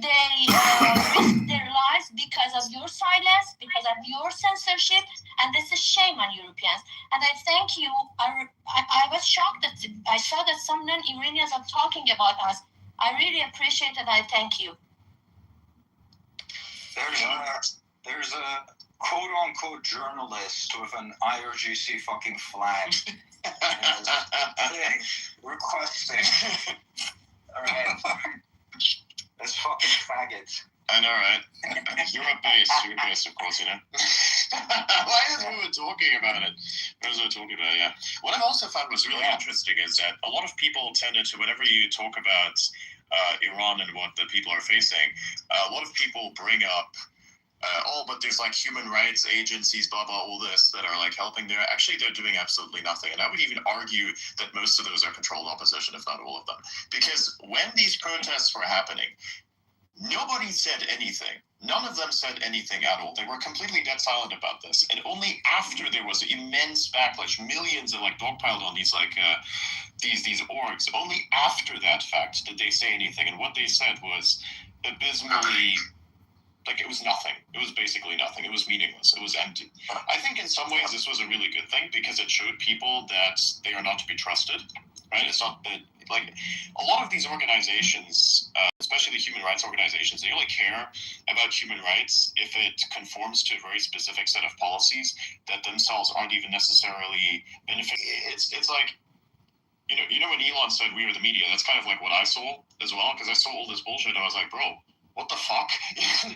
They risk their lives because of your silence, because of your censorship, and this is shame on Europeans. And I thank you. I was shocked that I saw that some non-Iranians are talking about us. I really appreciate it. I thank you. There's a quote-unquote journalist with an IRGC fucking flag thing requesting. All right. This fucking faggot. I know, right? You're a base, of course, Why is we were talking about it? What was I talking about? Yeah. What I've also found was really interesting is that a lot of people tended to, whenever you talk about Iran and what the people are facing, a lot of people bring up but there's like human rights agencies, blah, blah, all this that are like helping there. Actually, they're doing absolutely nothing. And I would even argue that most of those are controlled opposition, if not all of them. Because when these protests were happening, nobody said anything. None of them said anything at all. They were completely dead silent about this. And only after there was immense backlash, millions of dogpiled on these these orgs, only after that fact did they say anything. And what they said was abysmally Like, it was nothing. It was basically nothing. It was meaningless. It was empty. I think in some ways this was a really good thing because it showed people that they are not to be trusted, right? It's not that, like, a lot of these organizations, especially the human rights organizations, they only care about human rights if it conforms to a very specific set of policies that themselves aren't even necessarily benefiting. It's like, you know when Elon said we are the media, that's kind of like what I saw as well, because I saw all this bullshit and I was like, bro, what the fuck?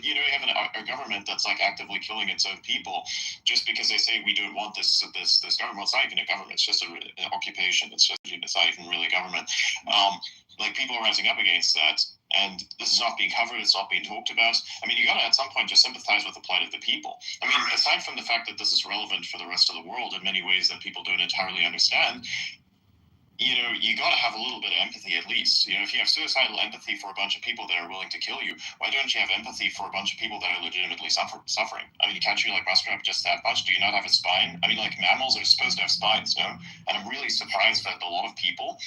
You have a government that's like actively killing its own people just because they say we don't want this government. Well, it's not even a government, it's just an occupation. It's not even really government. Like, people are rising up against that, and this is not being covered, it's not being talked about. I mean, you gotta at some point just sympathize with the plight of the people. I mean, aside from the fact that this is relevant for the rest of the world in many ways that people don't entirely understand, you got to have a little bit of empathy at least. If you have suicidal empathy for a bunch of people that are willing to kill you, why don't you have empathy for a bunch of people that are legitimately suffering? I mean, can't you, like, muster up just that much? Do you not have a spine? I mean, like, mammals are supposed to have spines, no? And I'm really surprised that a lot of people,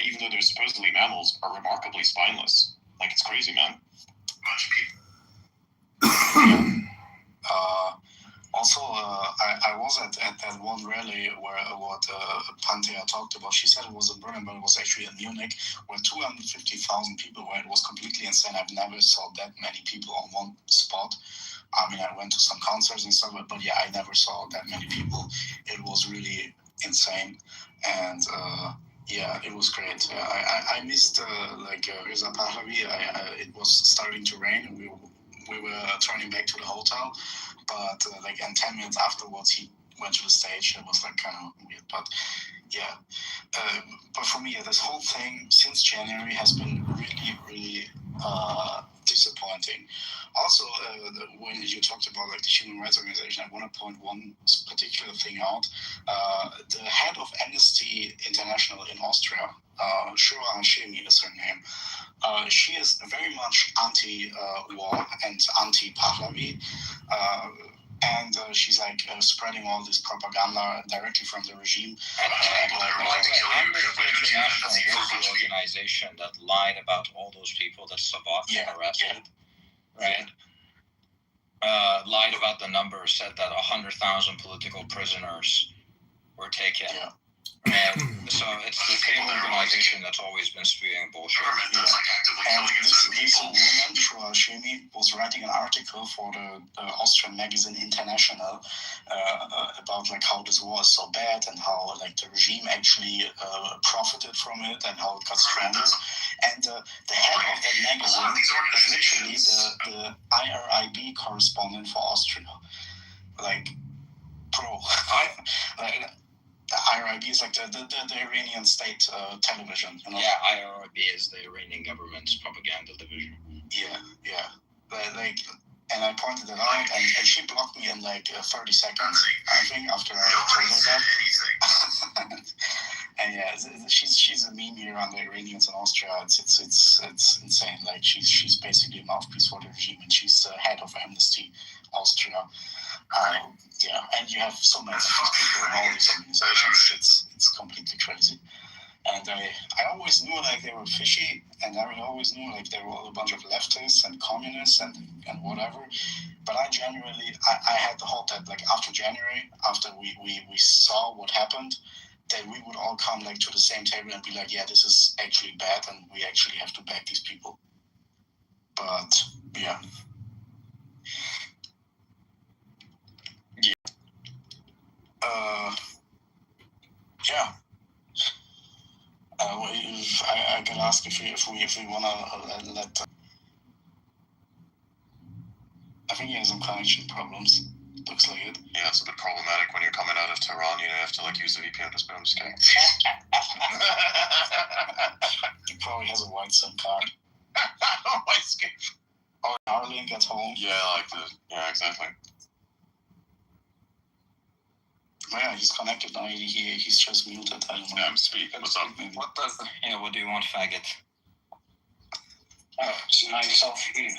even though they're supposedly mammals, are remarkably spineless. Like, it's crazy, man. A bunch of people. Also, I was at that one rally where what Panthea talked about. She said it was in Berlin, but it was actually in Munich, where 250,000 people were. It was completely insane. I've never saw that many people on one spot. I mean, I went to some concerts and stuff, but yeah, I never saw that many people. It was really insane, and yeah, it was great. I missed Reza Pahlavi. It was starting to rain, and we were turning back to the hotel. But and 10 minutes afterwards, he went to the stage. It was like kind of weird, but yeah. But for me, this whole thing since January has been really, really disappointing. Also, when you talked about the human rights organization, I want to point one particular thing out. The head of Amnesty International in Austria, Shura Hashemi is her name. She is very much anti-war and anti-Pahlavi. And she's spreading all this propaganda directly from the regime. Amnesty International was the organization that lied about all those people that Sabat arrested, right? Lied about the numbers, said that 100,000 political prisoners were taken. Yeah. And so it's the same organization that's always been spewing bullshit. And this woman, Shura Hashemi, was writing an article for the Austrian magazine International about how this war is so bad and how the regime actually profited from it and how it got stranded. And the head of that magazine is literally the IRIB correspondent for Austria. The IRIB is the Iranian state television. Yeah, IRIB is the Iranian government's propaganda division. Yeah. But and I pointed it out, and she blocked me in 30 seconds, I think, after I told her that. And yeah, she's a meme here on the Iranians in Austria. It's insane. She's basically a mouthpiece for the regime, and she's the head of Amnesty Austria. Yeah, and you have so many people in all these organizations. It's completely crazy. And I always knew they were fishy, and I always knew they were all a bunch of leftists and communists and whatever. But I had the hope that after January, after we saw what happened, that we would all come to the same table and be yeah, this is actually bad, and we actually have to back these people. But yeah. Yeah. I can ask if we wanna let. I think he has some connection problems. Looks like it. Yeah, it's a bit problematic when you're coming out of Tehran. You have to use the VPN. I'm just kidding. He probably has a white SIM card. White SIM. Or Starlink at home. Yeah, yeah, exactly. Oh, yeah, he's connected now. He's just muted. I don't know. Yeah, I'm speaking. What's up? What do you want, faggot? Oh, it's nice of you.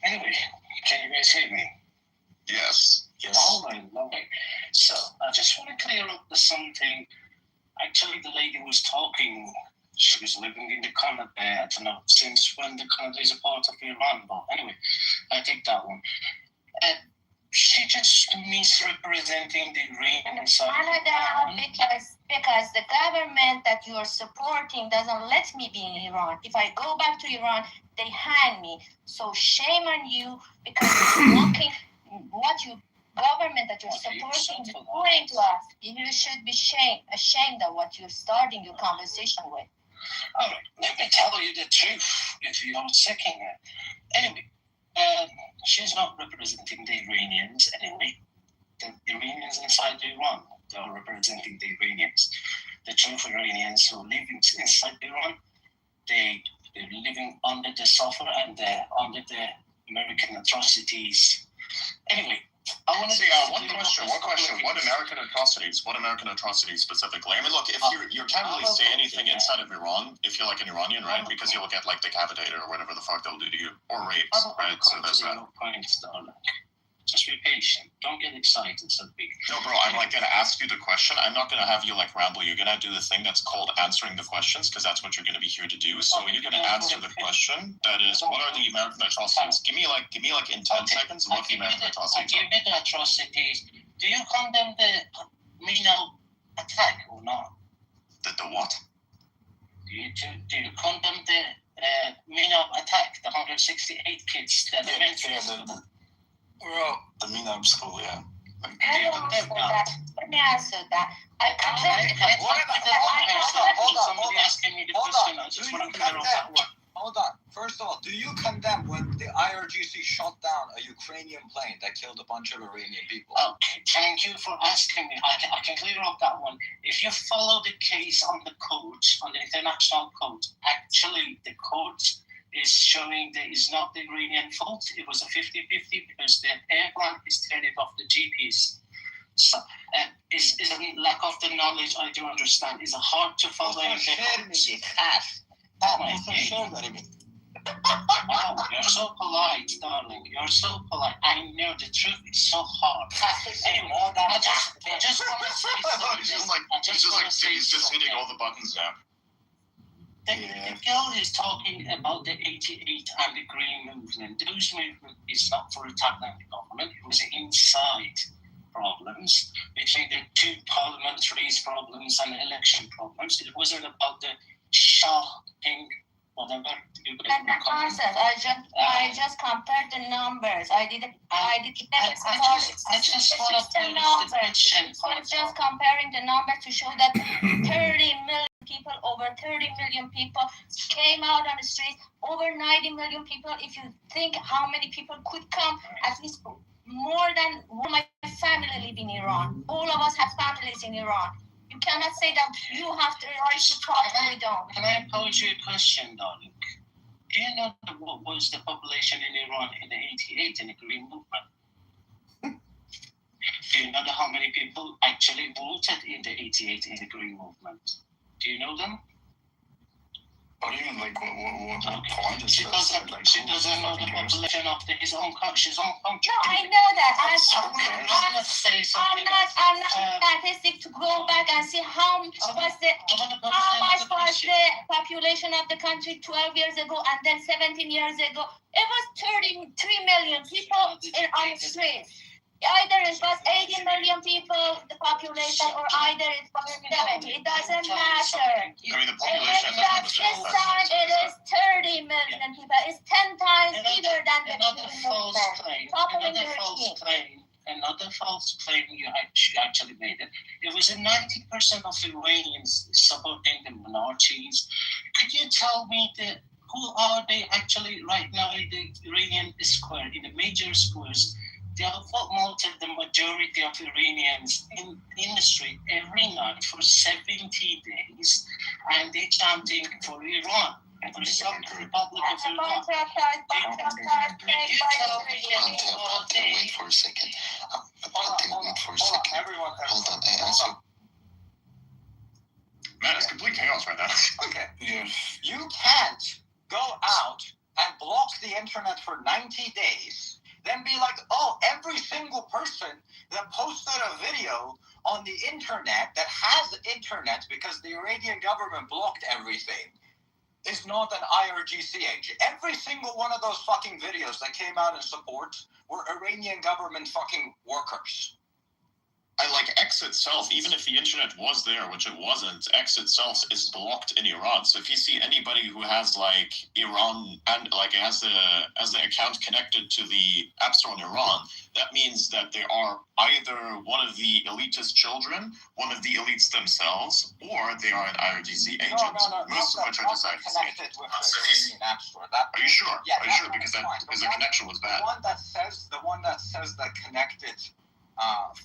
Anyway, can you guys hear me? Yes. All right, lovely. So, I just want to clear up something. Actually, the lady was talking, she was living in the Canada. I don't know since when the Canada is a part of Iran, but anyway, I take that one. She just misrepresenting the Iranian side. Canada, because the government that you are supporting doesn't let me be in Iran. If I go back to Iran, they hang me. So shame on you because you're looking what you government that you're supporting is doing to us. You should be ashamed of what you're starting your conversation with. All right, let me tell you the truth if you're second it. Anyway, she's not representing the Iranians anyway. The Iranians inside Iran, they are representing the Iranians. The true Iranians who live inside Iran, they're living under the suffer and under the American atrocities. Anyway, I want to say one question. What American atrocities? What American atrocities specifically? I mean, look, if you can't really say anything inside of Iran if you're like an Iranian, right? Because you'll get like decapitated or whatever the fuck they'll do to you, or raped, right? So there's that. Just be patient. Don't get excited so big. No, bro, I'm like gonna ask you the question. I'm not gonna have you like ramble. You're gonna do the thing that's called answering the questions, because that's what you're gonna be here to do. So you're gonna answer the question. That is, what are the American atrocities? Give me like in 10 seconds what the American atrocities are. Give me the atrocities. Do you condemn the Mino attack or not? The what? Do you condemn the Mino attack? The 168 kids that went through. The Minab school, yeah. I don't answer that. Let me answer that. I Hold on. First of all, do you condemn when the IRGC shot down a Ukrainian plane that killed a bunch of Iranian people? Okay, thank you for asking me. I can clear up that one. If you follow the case on the court, on the international court, actually the court is showing that it's not the Iranian fault. It was a 50-50 because the airline is turning off the GPS. So, it's a lack of the knowledge. I do understand. It's hard to follow. Oh, you're so polite, darling. You're so polite. I know the truth is so hard. Anyway, I just want to say something. He's just hitting all the buttons now. The girl is talking about the 88 and the Green Movement. Those movement is not for attacking the government. It was inside problems between the two parliamentaries problems and election problems. It wasn't about the shocking whatever. I just compared the numbers. I just comparing the numbers to show that 30 million people, over 30 million people came out on the streets, over 90 million people. If you think how many people could come, at least more than my family live in Iran. All of us have families in Iran. You cannot say that you have the right to talk and we don't. Can I pose you a question, darling? Do you know what was the population in Iran in the 88 in the Green Movement? Do you know how many people actually voted in the 88 in the Green Movement? Do you know them? What do you mean, like, what point is she doesn't know the population of his own country. No, I know that. I'm not statistic to go back and see how much was the population of the country 12 years ago and then 17 years ago. It was 33 million people on the streets. Either it was 80 million people, the population, or either it was 70. It doesn't matter. I mean, the population this time it is 30 million people. It's 10 times bigger than the Another false claim you actually made it. It was 90% of Iranians supporting the minorities. Could you tell me who are they actually right now in the Iranian square, in the major squares? They have voted the majority of Iranians in the street every night for 70 days, and they're chanting for Iran. For some Republic of Iran. Wait for a second. Everyone, hold on. I answer. Man, it's complete chaos right now. Okay. Yeah. You can't go out and block the internet for 90 days. then be like, oh, every single person that posted a video on the internet that has internet because the Iranian government blocked everything is not an IRGC agent. Every single one of those fucking videos that came out in support were Iranian government fucking workers. I like X itself, even if the internet was there, which it wasn't, X itself is blocked in Iran. So if you see anybody who has like Iran and like has the account connected to the App Store in Iran, that means that they are either one of the elitist children, one of the elites themselves, or they are an IRGC agent. Most of which are just IRGC agents. Are you sure? Yeah, are you sure? Because the connection was bad. The one that says that connected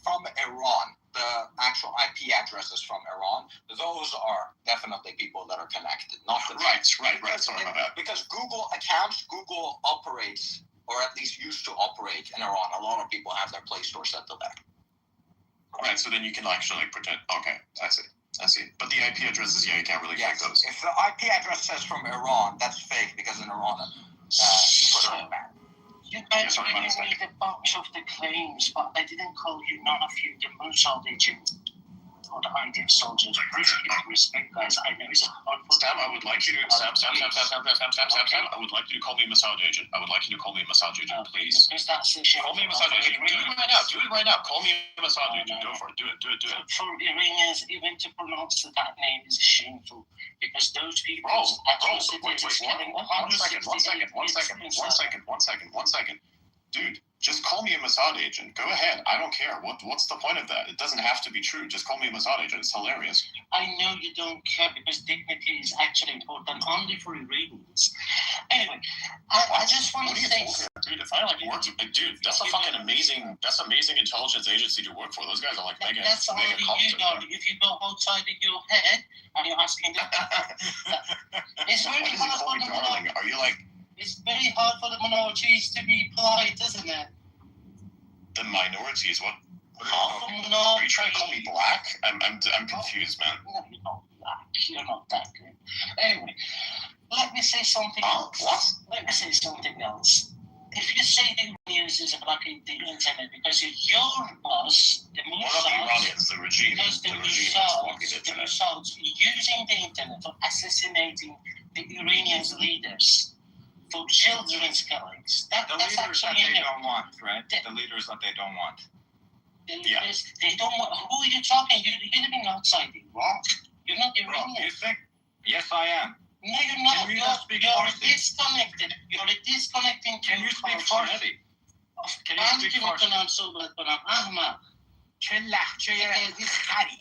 from Iran, the actual IP addresses from Iran, those are definitely people that are connected. Not the right. Sorry about that. Because Google operates, or at least used to operate in Iran. A lot of people have their Play Store set to that. Right, so then you can actually pretend. Okay, I see. But the IP addresses, yeah, you can't really fake those. If the IP address says from Iran, that's fake because in Iran, put it on that. You guys really made a bunch of the claims, but I didn't call you, none of you, the Mossad agent or the IDF soldiers. Please give me respect, guys. I know it's hard for Sam, I would like you to Sam, I would like you to call me a Mossad agent. I would like you to call me a Mossad agent, please. Call me a Mossad agent. Do it right now. Call me a Mossad agent. Go for it. Do it. For Iranians, even to pronounce that name is shameful because those people. Wait. One second. Dude, just call me a Mossad agent. Go ahead. I don't care. What's the point of that? It doesn't have to be true. Just call me a Mossad agent. It's hilarious. I know you don't care because dignity is actually important only for Iranians. Anyway, I just want to say... Dude, if I work... Dude, that's a fucking amazing intelligence agency to work for. Those guys are like mega That's only you, darling. If you go outside of your head and you're asking... It's really hard for the... Darling, are you like... It's very hard for the minorities to be polite, isn't it? The minorities? What? Are you trying to call me black? I'm confused, man. No, you're not black. You're not that good. Anyway, let me say something else. What? Let me say something else. If you say the Iranians is blocking the internet because your boss, the Mossad, what about the Iranians, the regime? The regime is blocking the internet. The Mossad using the internet for assassinating the Iranians' leaders. For children's killings. The leaders that they don't want, right? The leaders that they don't want. They don't want. Who are you talking? You're living outside Iran. You're not Iranian. You think? Yes, I am. No, you're not. Can you not speak Farsi? Disconnected. You're disconnecting. Can you speak Farsi? Can you speak Farsi? چه لهجه خری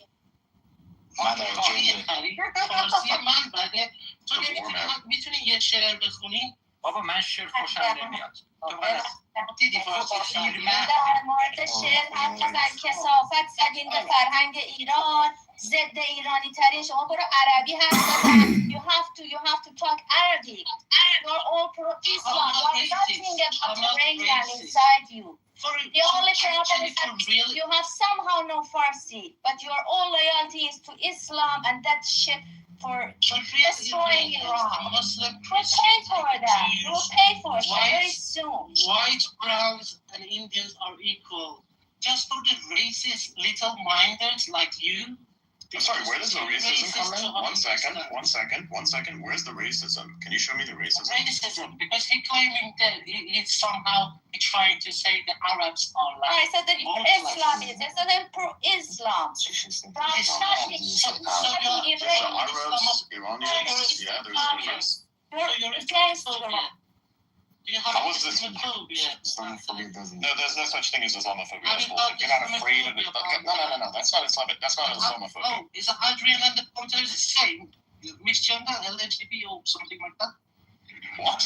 فارسی من بده. تو میتونی یه شعر بخونی؟ بابا من شعر خوشم نمیاد. دیدی فارسی شعر من؟ در مورد شعر حرف نزن، کثافت زدین به فرهنگ ایران، ضد ایرانی ترین. شما برو عربی حرف بزن. You have to talk Arabic. You're all pro-Islam. You're nothing about Iranian inside you. The only problem is that you have somehow no Farsi, but your all loyalty is to Islam and that shit for destroying Iran. We'll pay for that. We'll pay for it very soon. White, browns, and Indians are equal. Just for the racist little minders like you. I'm sorry, where does the racism come in? One second. Where's the racism? Can you show me the racism? Racism, because he's claiming that he's somehow trying to say the Arabs are like... I said that Islam is. I said I'm pro-Islam. Arabs, Iranians, yeah, there's a difference. You're against Islam. How is this? Islamophobia doesn't. No, there's no such thing as Islamophobia. That's bullshit. You're not afraid of it. No. That's not Islamic. That's not Islamophobia. Oh, is Adrian and the Pointer the same? Misgender, LGB, or something like that? What?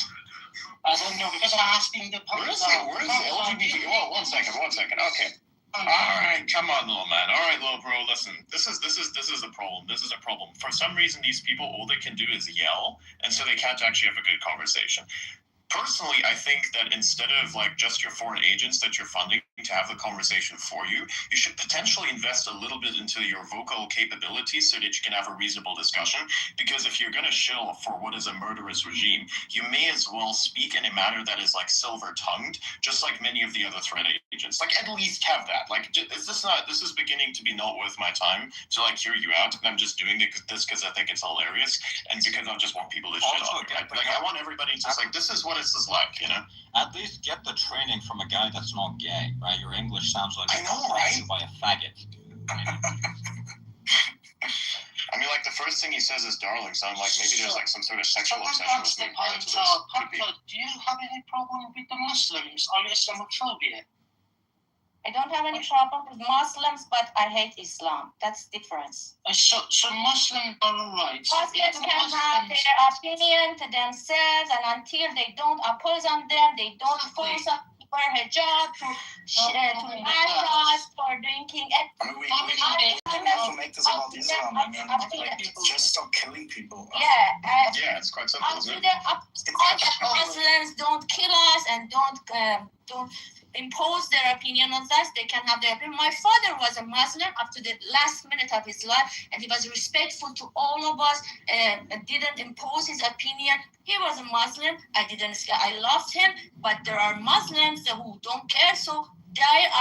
I don't know because I asked him the Pointer. Where's the LGBT? Oh, one second. Okay. All right, come on, little man. All right, little bro. Listen, this is a problem. This is a problem. For some reason, these people, all they can do is yell, and so they can't actually have a good conversation. Personally, I think that instead of like just your foreign agents that you're funding to have the conversation for you, you should potentially invest a little bit into your vocal capabilities so that you can have a reasonable discussion. Because if you're going to shill for what is a murderous regime, you may as well speak in a manner that is like silver-tongued, just like many of the other threat agents. Like, at least have that. Like, this is beginning to be not worth my time to like hear you out, and I'm just doing this because I think it's hilarious, and because I just want people to shit on me. Like, I want everybody to like, this is what this is like, you know? At least get the training from a guy that's not gay, right? Your English sounds like I know, right? By a faggot. I mean, like, the first thing he says is darling, so I'm like, maybe there's like some sort of sexual obsession with me. Do you have any problem with the Muslims or Islamophobia? I don't have any problem with Muslims, but I hate Islam. That's the difference. So Muslims are alright. Muslims can have their opinion to themselves, and until they don't oppose on them, they don't force us to wear hijab, to march us for drinking. I mean, we have to make this about Islam. I mean, like, just stop killing people. Yeah. Yeah, it's quite simple, isn't it? Muslims don't kill us and don't impose their opinion on us. They can have their opinion. My father was a Muslim up to the last minute of his life, and he was respectful to all of us, didn't impose his opinion. He was a Muslim. I loved him, but there are Muslims who don't care. So their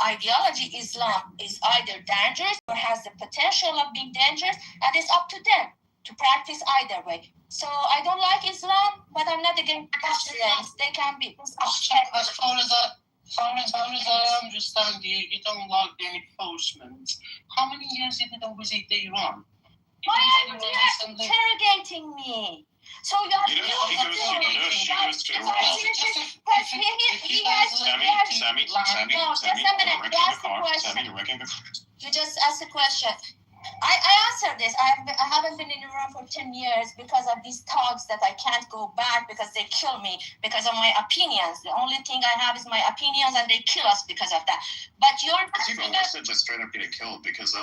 ideology, Islam, is either dangerous or has the potential of being dangerous, and it's up to them to practice either way. So I don't like Islam, but I'm not against Muslims. They can be. As far as I understand, you don't like the enforcement. How many years you didn't visit Iran? Why are you interrogating me? So you have You just asked a question. I answered this. I haven't been in Iran for 10 years because of these talks that I can't go back because they kill me because of my opinions. The only thing I have is my opinions, and they kill us because of that. But you're not. People listen just straight up getting killed because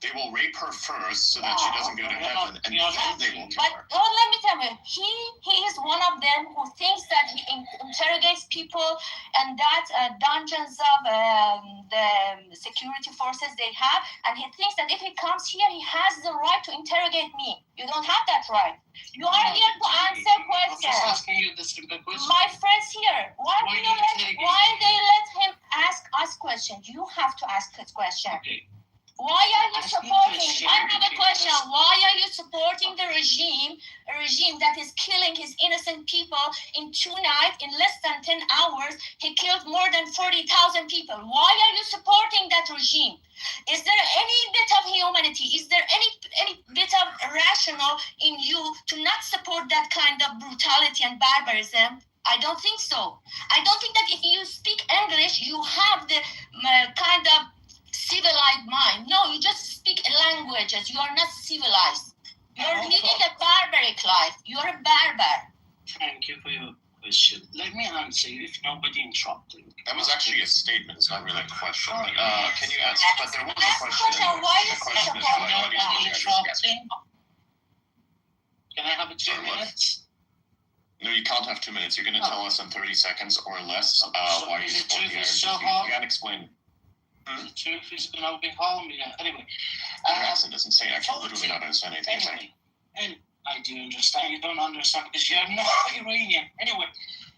they will rape her first so that she doesn't go to heaven, and then they will kill her. But let me tell you, he is one of them who thinks that he interrogates people, and that dungeons of the security forces they have, and he thinks that if he comes here, he has the right to interrogate me. You don't have that right. You are here to answer questions. I'm just asking you the simple question. My friend's here. Why they let him ask us questions? You have to ask his question. Okay. Why are you supporting? I have a question. Why are you supporting the regime? A regime that is killing his innocent people in 2 nights, in less than 10 hours, he killed more than 40,000 people. Why are you supporting that regime? Is there any bit of humanity? Is there any bit of rational in you to not support that kind of brutality and barbarism? I don't think so. I don't think that if you speak English, you have the kind of civilized mind. No, you just speak languages. You are not civilized. You're living a barbaric life. You're a barbar. Thank you for your question. Let me answer you if nobody interrupted. That was actually a statement. It's not really a question. Can you answer? But there was a question. Why is it interrupting? Can I have 2 minutes? No, you can't have 2 minutes. You're going to tell us in 30 seconds or less why you support the IRGC. You can't explain. The truth is going to be harming you. Anyway. Your accent doesn't say I can literally not understand anything. Anyway, and I do understand. You don't understand because you're not Iranian. Anyway.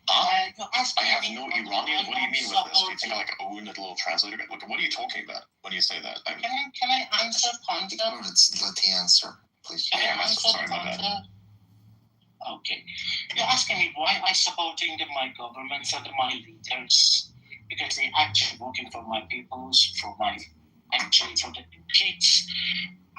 I have no Iranian. What do you mean with this? Do you think I like own a little translator? Look, what are you talking about when you say that? Can I answer Panta? Let the answer, please. Can I answer Panta? Okay. You're asking me why I supporting my governments and my leaders. Because they're actually working for my peoples, for the kids.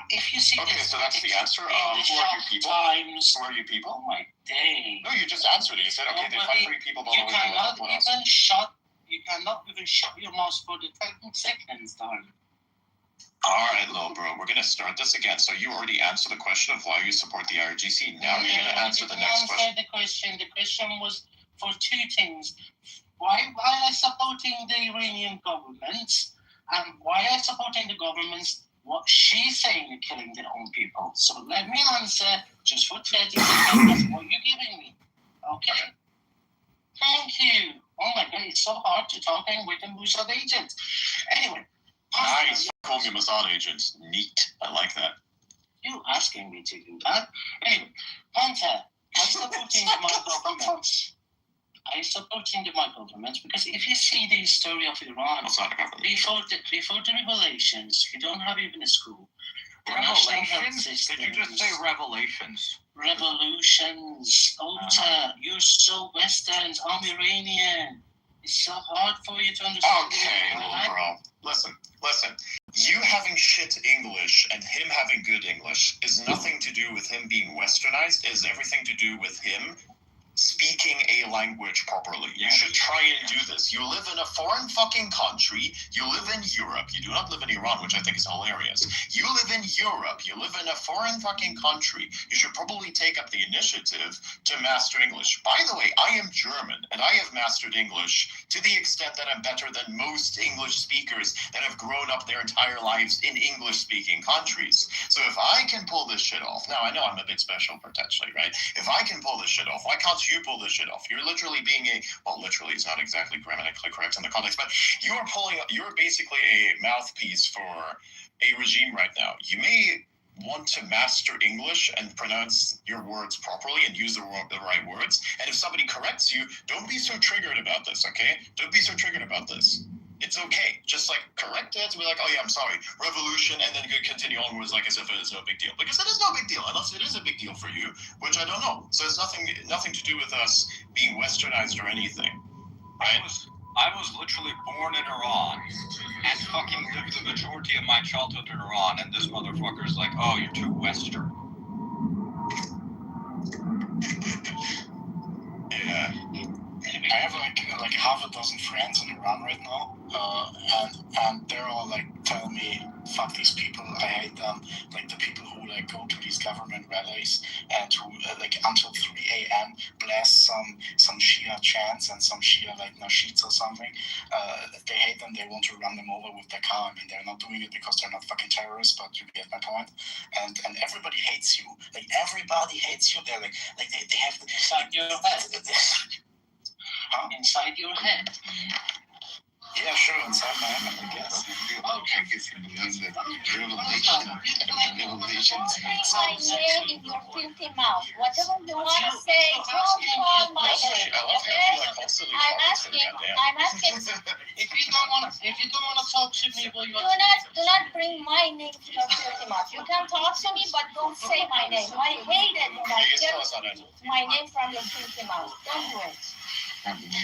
If you see okay, so that's the answer. Who are your people? Who are your people? Oh my day. No, you just answered it. You said, okay, they fight for your people. You cannot even shut your mouth for the 10 seconds, darling. All right, little bro, we're going to start this again. So you already answered the question of why you support the IRGC. Now you're going to answer the next question. The question was for 2 things. Why are supporting the Iranian government, and why are supporting the governments what she's saying, killing their own people? So let me answer just for 30 seconds. That's what you're giving me. Okay? Thank you. Oh my God, it's so hard to talk with a Mossad agent. Anyway. Nice. Call me Mossad agent. Neat. I like that. You asking me to do that? Anyway, Panther, I supporting my government. I supporting my government because if you see the story of Iran before the revelations, you don't have even a school. Revelations? Did you just say revelations? Revolutions. You're so Western. I'm Iranian. It's so hard for you to understand. Okay, little bro. Listen. You having shit English and him having good English is nothing to do with him being westernized. It is everything to do with him speaking a language properly. You should try and do this. You live in a foreign fucking country. You live in Europe. You do not live in Iran, which I think is hilarious. You live in Europe. You live in a foreign fucking country. You should probably take up the initiative to master English. By the way, I am German, and I have mastered English to the extent that I'm better than most English speakers that have grown up their entire lives in English-speaking countries. So if I can pull this shit off, now I know I'm a bit special potentially, right? If I can pull this shit off, why can't you pull this shit off? You're literally being literally is not exactly grammatically correct in the context, but you're basically a mouthpiece for a regime right now. You may want to master English and pronounce your words properly and use the right words. And if somebody corrects you, don't be so triggered about this, okay? Don't be so triggered about this. It's okay. Just like correct it and be like, oh yeah, I'm sorry, revolution, and then continue onwards like as if it is no big deal. Because it is no big deal, unless it is a big deal for you, which I don't know. So it's nothing to do with us being westernized or anything, right? I was literally born in Iran and fucking lived the majority of my childhood in Iran, and this motherfucker's like, oh, you're too Western. Yeah. I have like half a dozen friends in Iran right now, and they're all like telling me, fuck these people, I hate them. Like the people who like go to these government rallies and who like until 3 a.m. blast some Shia chants and some Shia like nasheeds or something. They hate them. They want to run them over with their car. I mean, they're not doing it because they're not fucking terrorists, but you get my point. And everybody hates you. Like everybody hates you. They're like they have inside your head. Huh? Inside your head. Yeah, sure, inside my head, I guess. Okay. If you believe that Bring my name in your filthy mouth. Whatever you want to say, don't call my name. Okay? I'm asking. If you don't want to talk to me, will you? Do not bring my name to your filthy mouth. You can talk to me, but don't say my name. I hate it when I hear my name from your filthy mouth. Don't do it.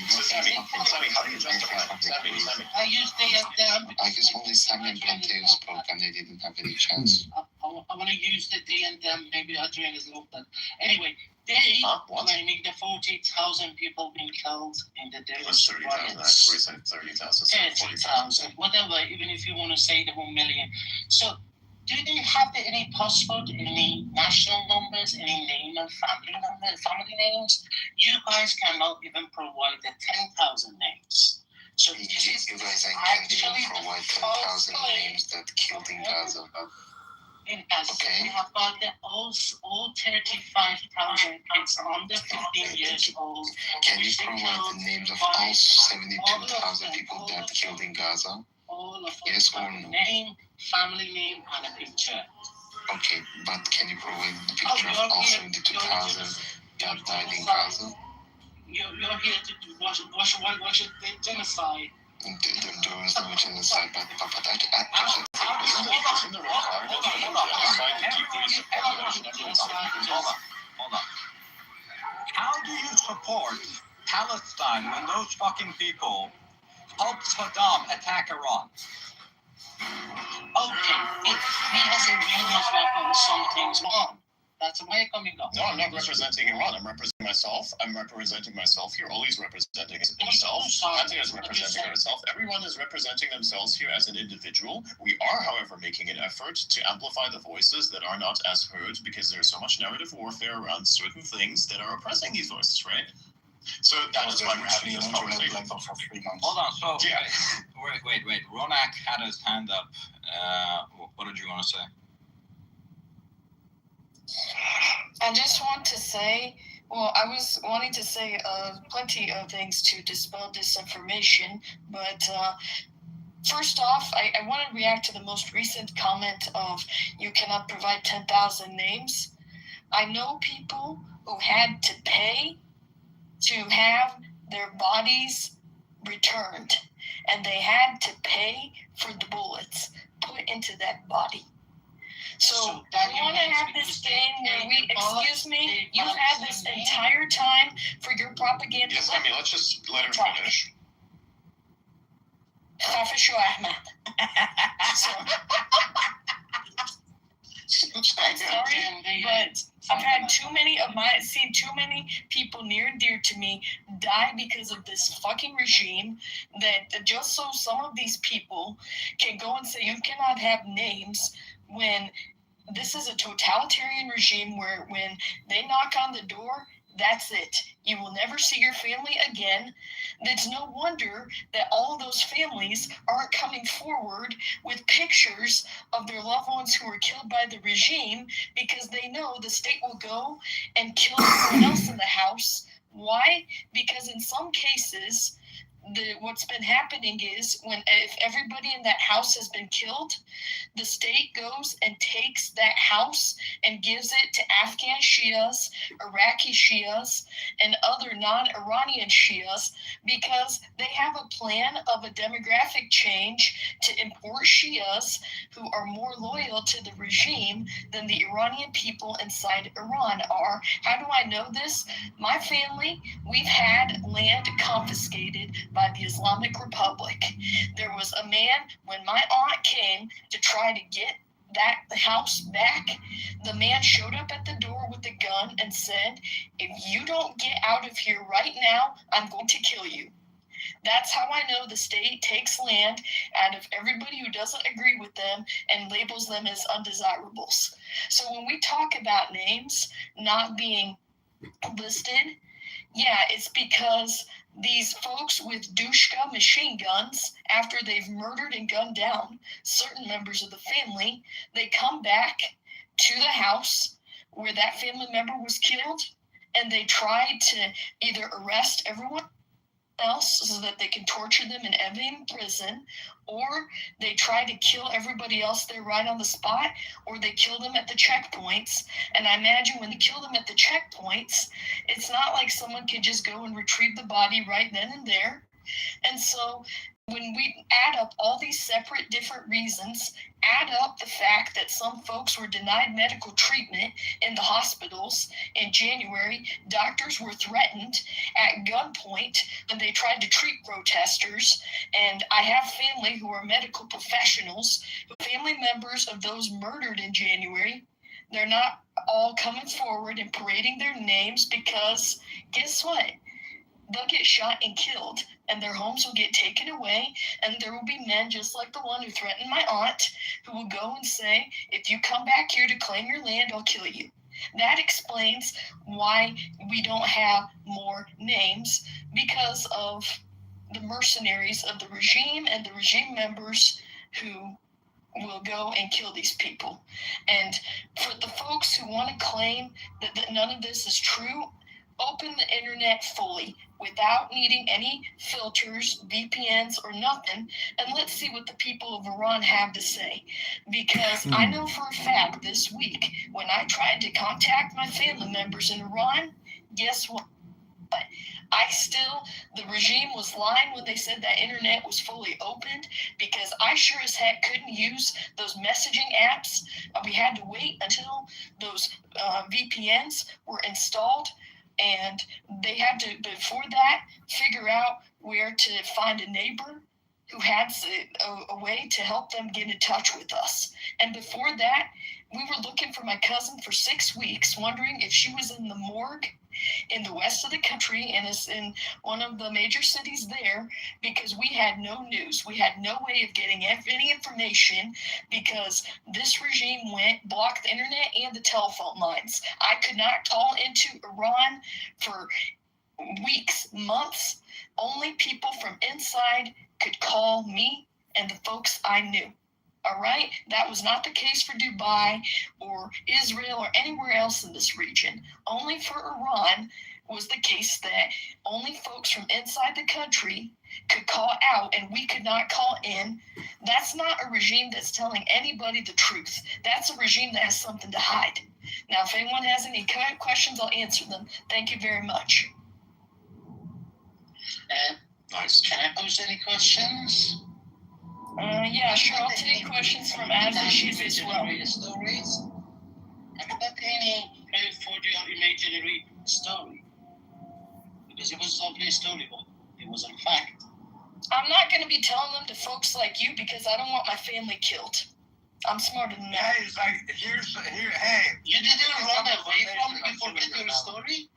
Sammy, how do you justify Sammy? I used I guess only Sammy and Ponteo spoke and they didn't have any chance. I want to use the they and them. Maybe Adrian is looked at. Anyway, they claiming the 40,000 people being killed in the day. It was 30,000. Actually, said 30,000. 30,000, whatever. Even if you want to say the 1 million. So, do they have any passport, any national numbers, any name and family names? You guys cannot even provide the 10,000 names. So you guys can't even provide 10,000 names that killed in Gaza. In Gaza, we have got all 35,000 kids under 15 years old. Can you provide the names of all 72,000 people that killed in Gaza? All of yes or no? Name, family name, and a picture. Okay, but can you provide the picture of all 72,000 that died in Gaza? You're here to watch the genocide. There was no genocide, but I can Hold on. How do you support Palestine when those fucking people helped Saddam attack Iran? Okay, if he has a weakness weapon, something's wrong. That's why you're coming up. No, I'm not representing Iran. I'm representing myself. I'm representing myself here. Ollie's representing himself. Antia is representing herself. Everyone is representing themselves here as an individual. We are, however, making an effort to amplify the voices that are not as heard because there's so much narrative warfare around certain things that are oppressing these voices, right? So that is why we're having this conversation. Hold on. So yeah. Wait. Ronak had his hand up. What did you want to say? I just want to say Well, I was wanting to say plenty of things to dispel disinformation, but first off, I want to react to the most recent comment of you cannot provide 10,000 names. I know people who had to pay to have their bodies returned, and they had to pay for the bullets put into that body. So we want to have this thing where we, excuse me, you've had this entire time for your propaganda. Yes, I mean, let's just let her finish. I'm sorry, but I've had seen too many people near and dear to me die because of this fucking regime, that just so some of these people can go and say you cannot have names when this is a totalitarian regime where when they knock on the door, that's it. You will never see your family again. It's no wonder that all those families aren't coming forward with pictures of their loved ones who were killed by the regime, because they know the state will go and kill everyone else in the house. Why? Because in some cases, what's been happening is if everybody in that house has been killed, the state goes and takes that house and gives it to Afghan Shias, Iraqi Shias, and other non-Iranian Shias, because they have a plan of a demographic change to import Shias who are more loyal to the regime than the Iranian people inside Iran are. How do I know this? My family, we've had land confiscated by the Islamic Republic. There was a man, when my aunt came to try to get the house back, the man showed up at the door with a gun and said, if you don't get out of here right now, I'm going to kill you. That's how I know the state takes land out of everybody who doesn't agree with them and labels them as undesirables. So when we talk about names not being listed, yeah, it's because these folks with Dushka machine guns, after they've murdered and gunned down certain members of the family, they come back to the house where that family member was killed, and they try to either arrest everyone else so that they can torture them and end them in prison, or they try to kill everybody else there right on the spot, or they kill them at the checkpoints. And I imagine when they kill them at the checkpoints, it's not like someone could just go and retrieve the body right then and there. And so when we add up all these separate different reasons, add up the fact that some folks were denied medical treatment in the hospitals in January, doctors were threatened at gunpoint when they tried to treat protesters, and I have family who are medical professionals, family members of those murdered in January. They're not all coming forward and parading their names because guess what? They'll get shot and killed, and their homes will get taken away, and there will be men just like the one who threatened my aunt who will go and say, if you come back here to claim your land, I'll kill you. That explains why we don't have more names, because of the mercenaries of the regime and the regime members who will go and kill these people. And for the folks who want to claim that none of this is true, open the internet fully without needing any filters, VPNs, or nothing, and let's see what the people of Iran have to say. Because I know for a fact this week, when I tried to contact my family members in Iran, guess what? The regime was lying when they said that internet was fully opened, because I sure as heck couldn't use those messaging apps. We had to wait until those VPNs were installed, and they had to, before that, figure out where to find a neighbor who had a way to help them get in touch with us. And before that, we were looking for my cousin for 6 weeks, wondering if she was in the morgue in the west of the country and is in one of the major cities there, because we had no news. We had no way of getting any information, because this regime blocked the internet and the telephone lines. I could not call into Iran for weeks, months. Only people from inside could call me and the folks I knew. All right? That was not the case for Dubai or Israel or anywhere else in this region. Only for Iran was the case that only folks from inside the country could call out and we could not call in. That's not a regime that's telling anybody the truth. That's a regime that has something to hide. Now, if anyone has any questions, I'll answer them. Thank you very much. Nice. Can I pose any questions? Yeah, sure. I'll take questions from Azishi's as well. Stories? About any for the imaginary story? Because it was only a storyboard. It was a fact. I'm not going to be telling them to folks like you because I don't want my family killed. I'm smarter than that. Hey, it's like, hey. You didn't run away from it. You forget your story?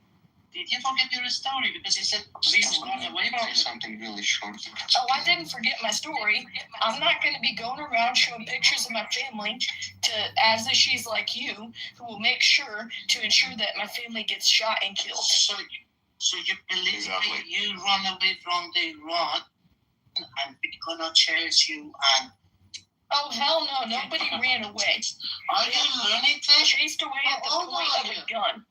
Did you forget your story? Because you said, please run away from something really short. Oh, I didn't forget my story. I'm not going to be going around showing pictures of my family to Azishi's like you, who will make sure to ensure that my family gets shot and killed. So you believe you run away from the Iran and we're gonna chase you and... Oh, hell no. Nobody ran away. Are you lunatic? Chased away at the point of a gun.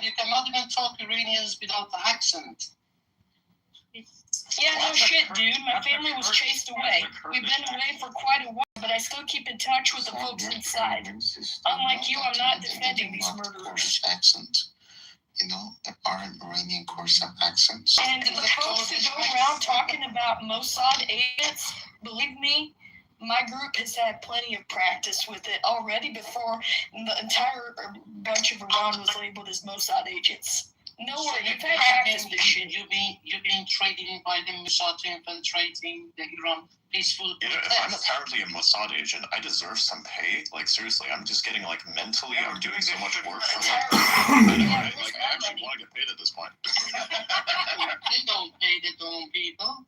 You cannot even talk Iranians without the accent. Yeah, no shit, dude. My family was chased away. We've been away for quite a while, but I still keep in touch with the folks inside. Unlike you, I'm not defending these murderers. Accent. You know, there are Iranian course of accents. And the folks who go around talking about Mossad agents, believe me, my group has had plenty of practice with it already before the entire bunch of Iran was labeled as Mossad agents. No way, you've had practice this shit. You've been trading by the Mossad to infiltrating the Iran peaceful protest. If I'm apparently a Mossad agent, I deserve some pay. Like, seriously, I'm just getting, like, mentally, I'm doing so much work for I actually want to get paid at this point. They don't pay the own people.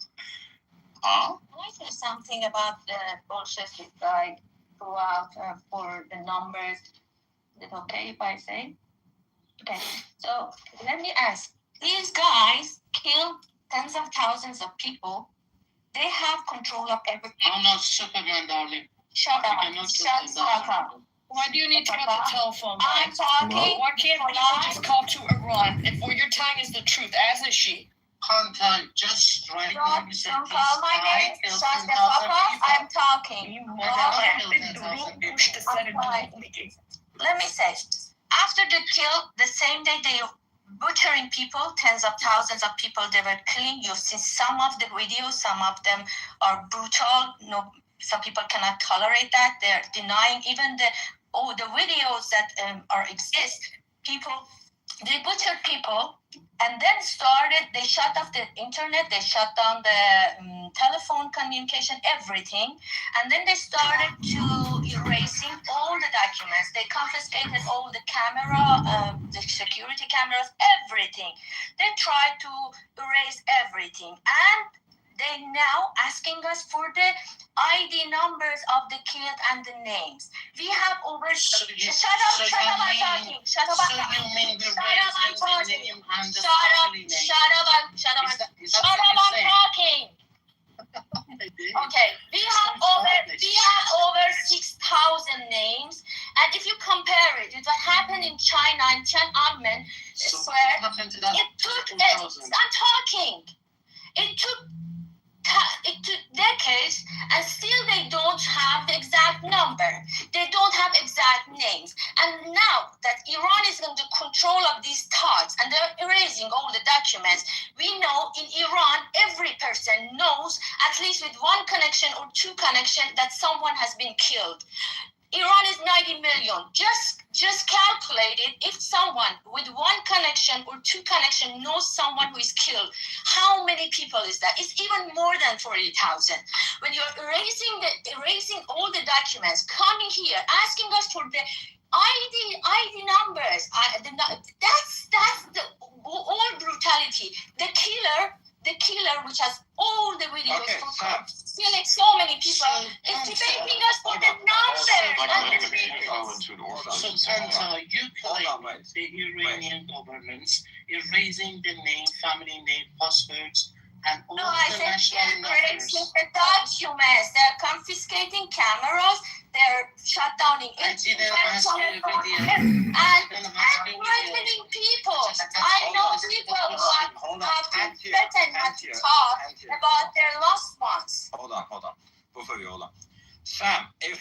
Can I say something about the bullshit this guy threw out for the numbers? Is it okay if I say? Okay, so let me ask. These guys killed tens of thousands of people. They have control of everything. I'm not Superman, darling. Shut up. Shut up. Why do you need to cut the telephone line? I'm talking. Why can't people just call to Iran if what you're telling is the truth, as is she? Contact just right now. Don't call my name. Shut the fuck up. I'm talking. Let me say, after the kill, the same day they butchering people, tens of thousands of people they were killing. You've seen some of the videos, some of them are brutal. No, some people cannot tolerate that. They're denying even the videos that exist. People, they butchered people and then they shut off the internet, they shut down the telephone communication, everything. And then they started to erasing all the documents. They confiscated all the camera, the security cameras, everything. They tried to erase everything. And they now asking us for the ID numbers of the killed and the names. We have over... Shut up, I'm talking. Shut up, I'm talking. Okay, we have over 6,000 names, and if you compare it with what happened in China and Tiananmen Square, it took decades, and still they don't have the exact number. They don't have exact names. And now that Iran is under control of these thugs and they're erasing all the documents, we know in Iran, every person knows, at least with one connection or two connections, that someone has been killed. Iran is 90 million. Just calculate it. If someone with one connection or two connection knows someone who is killed, how many people is that? It's even more than 40,000. When you're erasing all the documents, coming here, asking us for the ID numbers, that's the all brutality. The killer the killer, which has all the videos Okay, for Sam. killing so many people, is debating us for the numbers. So, Panta, you claim the Iranian government is raising the name, family name, passwords, and all No, I the said national they're numbers. erasing the documents. They're confiscating cameras. They're shut down the I didn't internet ask you a video. and threatening people. I know people who have been threatened not to talk about their loved ones. Hold on. Before you hold on. Sam, if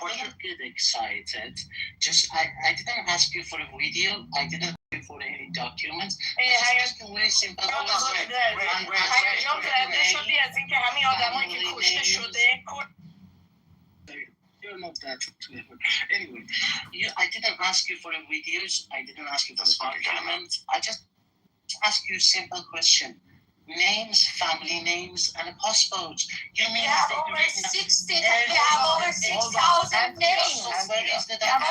what you get excited, just I didn't ask you for a video. I didn't ask you for any documents. I just asked you very simple question. You're not that clever. Anyway, I didn't ask you for the videos. I didn't ask you for the documents. I just asked you a simple question. Names, family names, and passports. You mean We have over 6,000 names. We have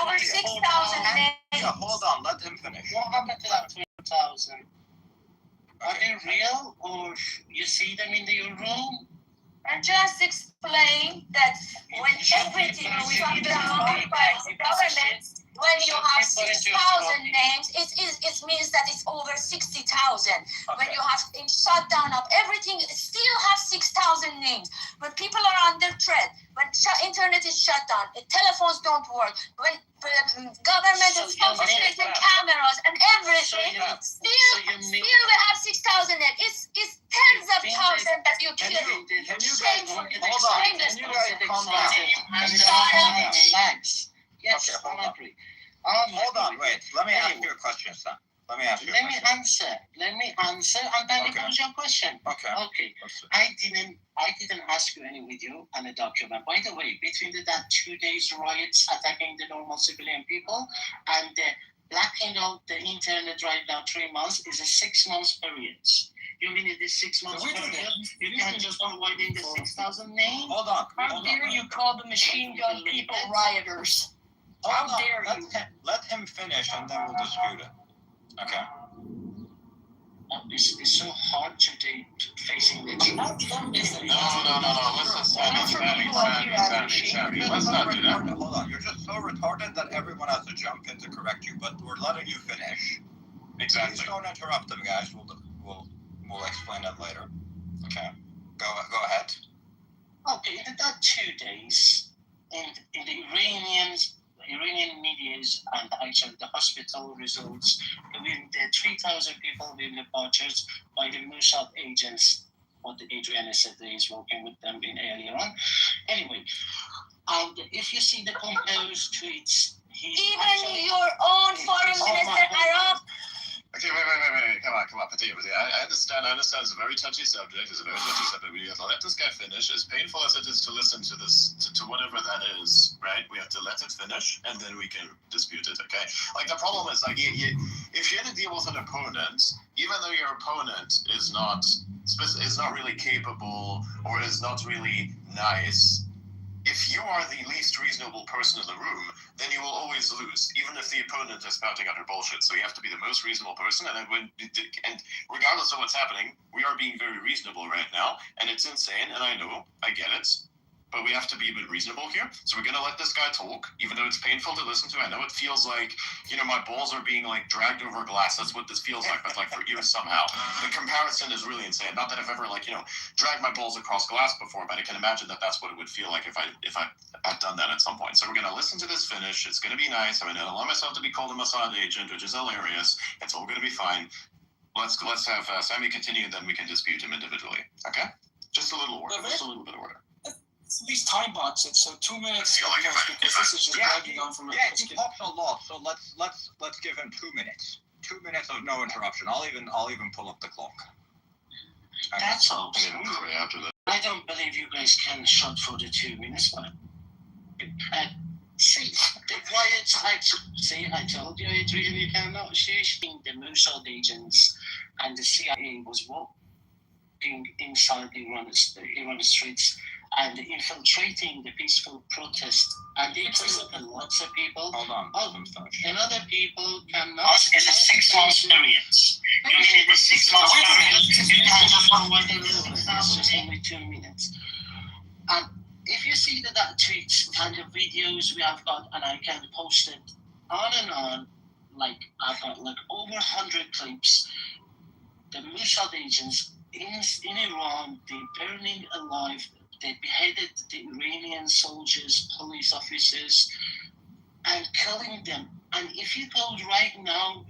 over 6,000 names. Yeah, hold on, let him finish. What happened to that 3,000? Are they real, or you see them in your room? And just explain that when everything is shut down by the government, when you have 6,000 names, it means that it's over 60,000. When you have shut down of everything, still have 6,000 names. When people are under threat, when internet is shut down, telephones don't work, when government is confiscating cameras and everything, still we have 6,000 names. It's tens of thousands that you kill. Shameful. Yes, okay, I agree. Hold on, wait. Let me ask you a question, son. Let me answer, and then it comes your question. Okay. I didn't ask you any video and a document. By the way, between that 2 days riots attacking the normal civilian people and blacking out the internet right now 3 months is a 6 months period. You mean it is 6 months period? You can just provide in the 6,000 names? Hold on. How dare you call the machine gun people rioters? How dare you? Let him finish and then we'll dispute it. Okay. It's so hard today facing the truth. No. Listen, Sammy. Let's not do that. Hold on. You're just so retarded that everyone has to jump in to correct you, but we're letting you finish. Exactly. Please don't interrupt them, guys. We'll explain that later. Okay. Go ahead. Okay, in that 2 days, in the Iranian medias and actually the hospital results, the 3,000 people were butchered by the Mossad agents, what the Adrian said is working with them in earlier on. Anyway, and if you see the composed tweets, even your own foreign minister Arab. Okay, wait. Come on, Patia. I understand it's a very touchy subject. We have to let this guy finish. As painful as it is to listen to this, to whatever that is, right? We have to let it finish, and then we can dispute it, okay? Like, the problem is, like, if you're going to deal with an opponent, even though your opponent is not really capable or is not really nice, if you are the least reasonable person in the room, then you will always lose, even if the opponent is spouting utter bullshit. So you have to be the most reasonable person, and regardless of what's happening, we are being very reasonable right now, and it's insane, and I get it, but we have to be a bit reasonable here. So we're gonna let this guy talk, even though it's painful to listen to. I know it feels like, my balls are being like dragged over glass. That's what this feels like, but like for you somehow. The comparison is really insane. Not that I've ever dragged my balls across glass before, but I can imagine that that's what it would feel like if I had done that at some point. So we're gonna listen to this finish. It's gonna be nice. I'm gonna allow myself to be called a Mossad agent, which is hilarious. It's all gonna be fine. Let's have Sammy continue, and then we can dispute him individually. Okay? Just a little order. Just a little bit of order. Please time box it, so 2 minutes because this is just dragging on from a he talks a lot, so let's give him 2 minutes. 2 minutes of no interruption. I'll even pull up the clock. That's all. I don't believe you guys can shut for the 2 minutes, but see, the riots, I told you, Adrian, you cannot shoot the Mossad agents and the CIA was walking inside the Iran streets and infiltrating the peaceful protest, and they killed lots of people. Hold on. And other people cannot. It's a 6 months experience. You don't need the 6 months experience. It's just only 2 minutes. And if you see that tweets and the videos we have got, and I can post it on and on, like I've got like over 100 clips. The Mossad agents in Iran, they burning alive. They beheaded the Iranian soldiers, police officers, and killing them. And if you go right now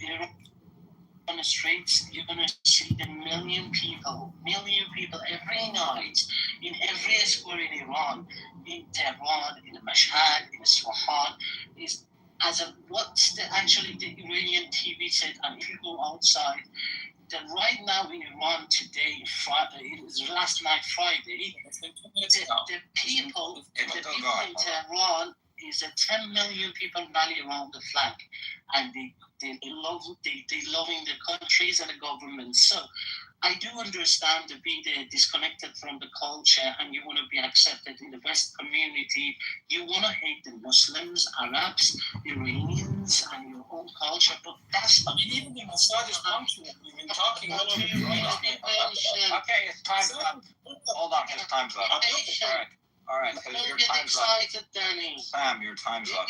on the streets, you're gonna see the million people every night in every square in Iran, in Tehran, in Mashhad, in Isfahan, is as a what's the Iranian TV said. And if you go outside, that right now in Iran today, Friday, it was last night Friday, the people in Tehran is 10 million people rally around the flag, and they loving the countries and the government. So I do understand to be disconnected from the culture, and you want to be accepted in the West community. You want to hate the Muslims, Arabs, Iranians, and your own culture. But that's even the Mossad is punctual. We've been talking all over the Okay, it's time's up. Hold on, his time's up. All right, your time's up. Danny. Sam, your time's up.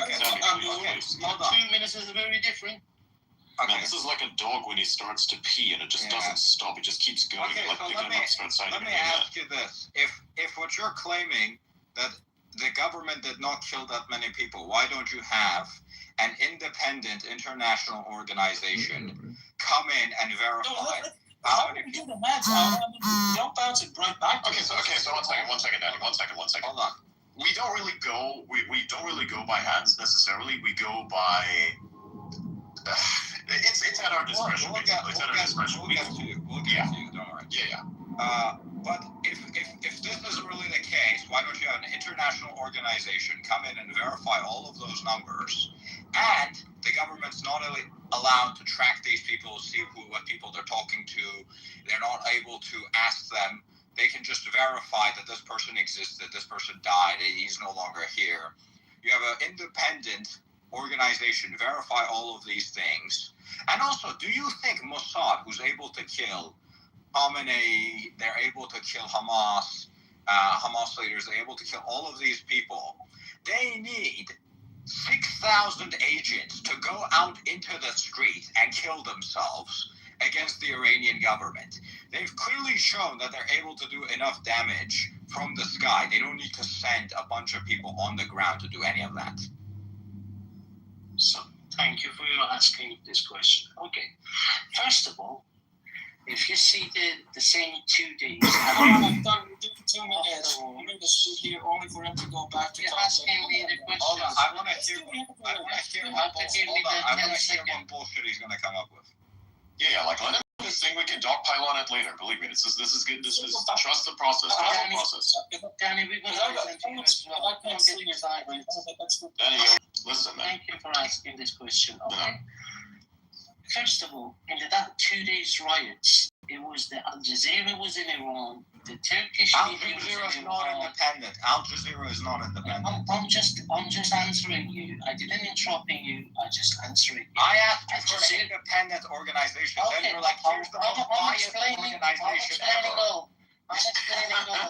Okay, hold on. 2 minutes is very different. Okay. Man, this is like a dog when he starts to pee and it just doesn't stop. It just keeps going. Okay, like so let me ask you this: if what you're claiming that the government did not kill that many people, why don't you have an independent international organization come in and verify? How do we do the math? Don't bounce it right back. Okay, so one second, Danny. One second. Hold on. We don't really go by hands necessarily. We go by. It's at our discretion. We'll get to you. Don't worry. Yeah. But if this is really the case, why don't you have an international organization come in and verify all of those numbers? And the government's not only allowed to track these people, see what people they're talking to. They're not able to ask them. They can just verify that this person exists, that this person died, he's no longer here. You have an independent organization verify all of these things. And also, do you think Mossad, who's able to kill Khamenei, they're able to kill Hamas leaders, they're able to kill all of these people, they need 6,000 agents to go out into the street and kill themselves against the Iranian government. They've clearly shown that they're able to do enough damage from the sky. They don't need to send a bunch of people on the ground to do any of that. So, thank you for your asking this question. Okay, first of all, if you see the same 2 days... I'm done. We're doing 2 minutes. We're going to sit here only for him to go back to talk. Asking me the question. Hold on, I want to hear what bullshit he's going to come up with. Yeah, like let him do this thing. We can dogpile on it later. Believe me, this is good. This is trust the process. Danny, we're going to listen to you as well. Don't get excited. Danny, listen, man. Thank you for asking this question. Okay. First of all, in that 2 days riots, it was the Al Jazeera was in Iran, the Turkish Al Jazeera is not independent. Al Jazeera is not independent. I'm just answering you. I didn't interrupting you. I just answering you. I asked you for an independent organization. Okay. Then you're like, here's the most biased organization ever. I'm explaining all.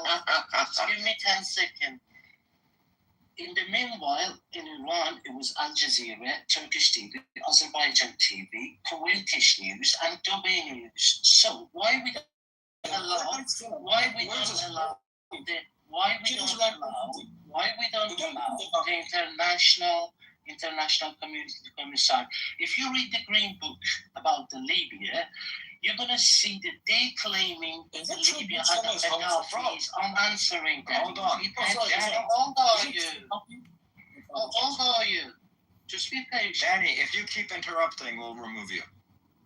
Just give me 10 seconds. In the meanwhile, in Iran, it was Al Jazeera, Turkish TV, Azerbaijan TV, Kuwaitish News, and Dubai News. So why we don't allow the international community to come inside? If you read the Green Book about the Libya, you're gonna see that they claiming Libya as a Gaddafi's. I'm answering that. Hold on. Hold on, you. Just be patient. Danny, if you keep interrupting, we'll remove you.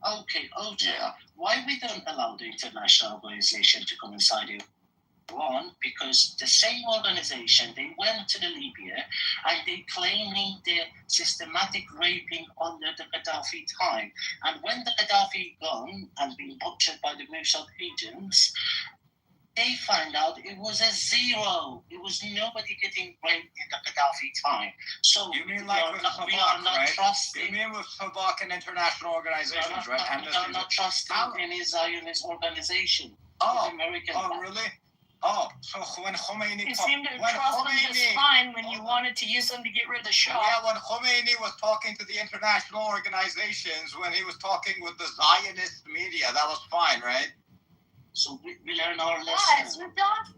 Okay. Yeah. Why we don't allow the international organization to come inside Iran? Because the same organization, they went to the Libya and they claiming the systematic raping under the Gaddafi time. And when the Gaddafi gone and been butchered by the Mossad agents, they find out it was a zero. It was nobody getting raped in the Gaddafi time. So you mean like with we are Sabak, not right? trusting. You mean with Sabak and international organizations, right? We are not trusting any Zionist organization. Oh, American really? Oh, so when Khomeini... You seem to trust them just fine when you wanted to use them to get rid of the Shah. Yeah, when Khomeini was talking to the international organizations, when he was talking with the Zionist media, that was fine, right? So we learn our Guys, lesson.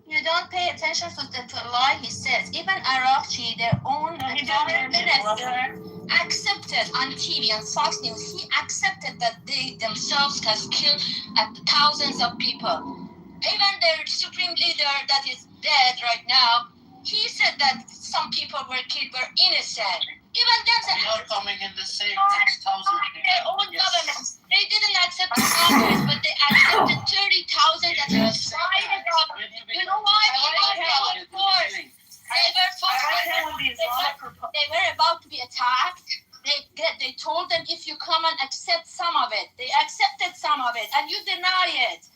you don't pay attention to the lie he says. Even Arakchi, their own foreign minister, accepted on TV and Fox News. He accepted that they themselves has killed thousands of people. Even their supreme leader that is dead right now, he said that some people were killed, were innocent. Even them, We are coming in the same 6,000 their own governments. They didn't accept the Congress, but they accepted 30,000 that were fighting up. You know why? They were forced. They were about to be attacked. They told them, if you come and accept some of it. They accepted some of it, and you deny it.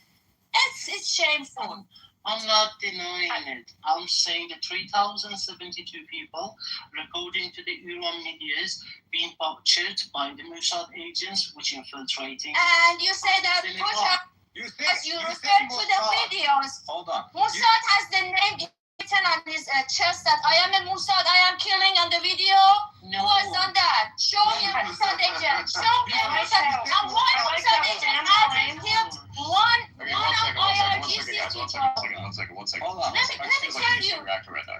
It's shameful. I'm not denying it. I'm saying the 3,072 people, according to the Iran medias, being captured by the Mossad agents, which infiltrating. And you say that as you refer to the videos, hold on. Mossad has the name written on his chest that I am a Mossad, I am killing on the video. No. Who has done that? Show me a Mossad agent. Show me a Mossad agent. And one Mossad agent hasn't killed one of IRGC people. One second. Let me tell you.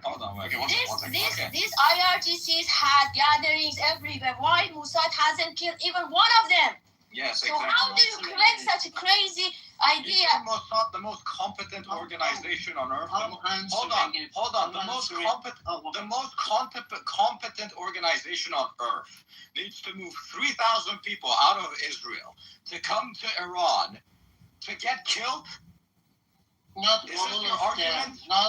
Hold on. These IRGCs had gatherings everywhere. Why Mossad hasn't killed even one of them? Yes, so how do you claim such a crazy idea? Mossad, the most competent organization on earth. Hold on. The most competent organization on earth needs to move 3,000 people out of Israel to come to Iran to get killed. Not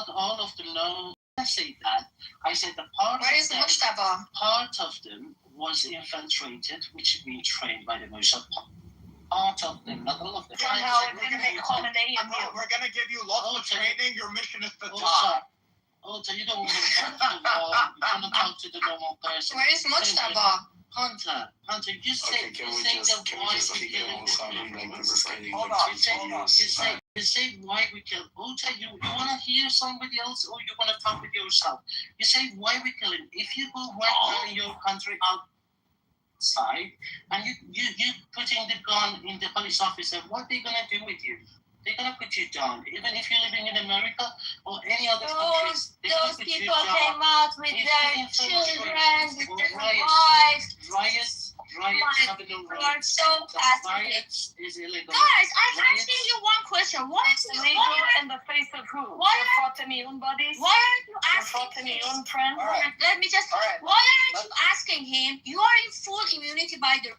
all of them. No, I say that. I said the part. Where is Mujtaba? Part of them was infiltrated, which being trained by the Mossad. Part of them, not all of them. We're gonna give you lots of training. Your mission is to die. So you don't want to talk to the law. You want to talk to the normal person. Where is Mujtaba? Hunter, you say you say why we kill. Ota, you want to hear somebody else or you want to talk with yourself? You say why we kill him. If you go right now in your country outside and you putting the gun in the police officer, what they gonna do with you? They're gonna put you down. Even if you're living in America or any other countries, those people came out with their children, with their wives. Riots have no rights. So Riots is illegal. Guys, I'm asking you one question. What is illegal in the face of who? Why aren't you asking him? Let me just. Why aren't you asking him? You are in full immunity by the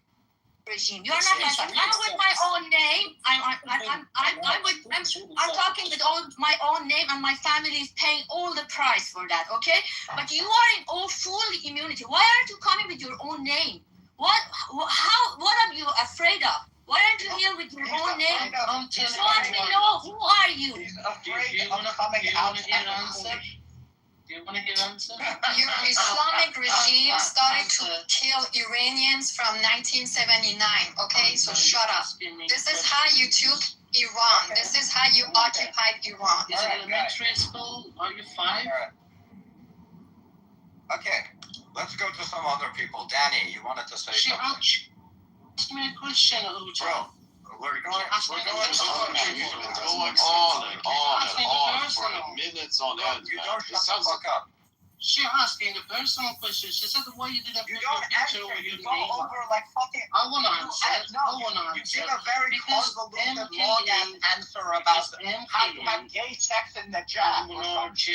regime. You're not like I'm with my own name. I'm talking with all my own name, and my family is paying all the price for that. Okay, but you are in all full immunity. Why aren't you coming with your own name? What are you afraid of? Why aren't you here with your own name? So let me know, who are you? He's afraid of coming out. Do you want to hear answer? Your Islamic regime started to kill Iranians from 1979, okay? So shut up. This is how you took Iran. This is how you occupied Iran. Is it elementary school? Are you 5? Okay, let's go to some other people. Danny, you wanted to say something? Ask me a question, Ujo. We're going on for minutes on end. You don't shut the fuck up. She asking the personal question. She said, why you didn't put your picture with your go name? over like fucking... I want to answer. You give a very convoluted long answer about how you have gay sex in the job. If he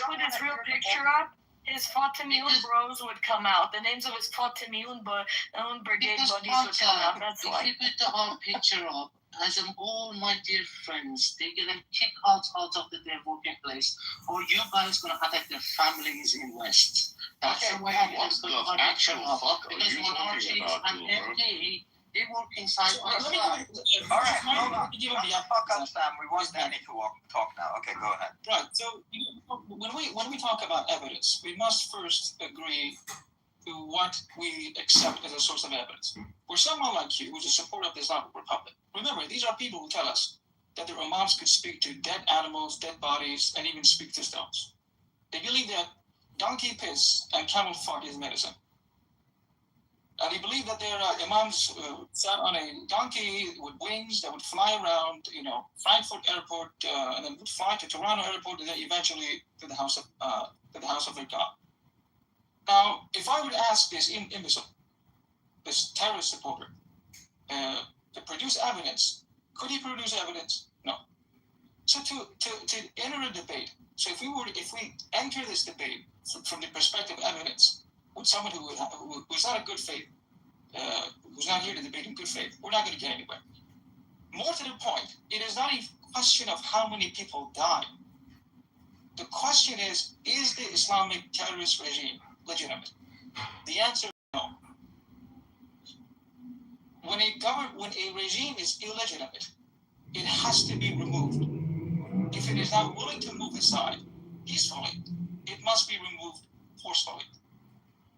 put his real picture up, his Fatimiyun bros would come out. The names of his Fatimiyun brigade buddies would come out. That's why. If you put the whole picture up, as all my dear friends, they're gonna kick out of their working place, or you guys gonna attack their families in West. That's the way I want to put my picture up. Because monarchies and MKE, they work inside. Alright, hold on. give him the fuck up, Sam. We want Danny to talk now. Okay, go ahead. Right. So when we talk about evidence, we must first agree to what we accept as a source of evidence. For someone like you, who's a supporter of the Islamic Republic, remember, these are people who tell us that their imams could speak to dead animals, dead bodies, and even speak to stones. They believe that donkey piss and camel fart is medicine. And they believe that their imams sat on a donkey with wings that would fly around, Frankfurt Airport, and then would fly to Toronto Airport, and then eventually to the house of their God. Now, if I would ask this imbecile, this terrorist supporter, to produce evidence, could he produce evidence? No. So to enter a debate, so if we enter this debate from the perspective of evidence with someone who's not a good faith, who's not here to debate in good faith, we're not going to get anywhere. More to the point, it is not a question of how many people died. The question is the Islamic terrorist regime legitimate? The answer is no. When a regime is illegitimate, it has to be removed. If it is not willing to move aside peacefully, it must be removed forcefully.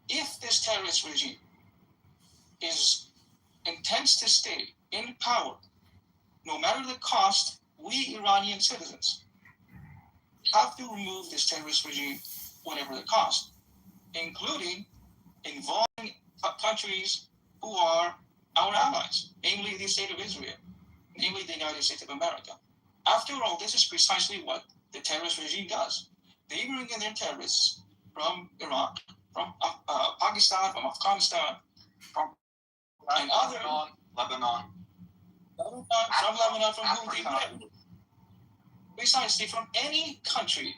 If this terrorist regime intends to stay in power, no matter the cost, we Iranian citizens have to remove this terrorist regime, whatever the cost, including involving countries who are our allies, namely the State of Israel, namely the United States of America. After all, this is precisely what the terrorist regime does. They bring in their terrorists from Iraq, from Pakistan, from Afghanistan, from other Lebanon, from Lebanon, from Houthi, whatever. Precisely from any country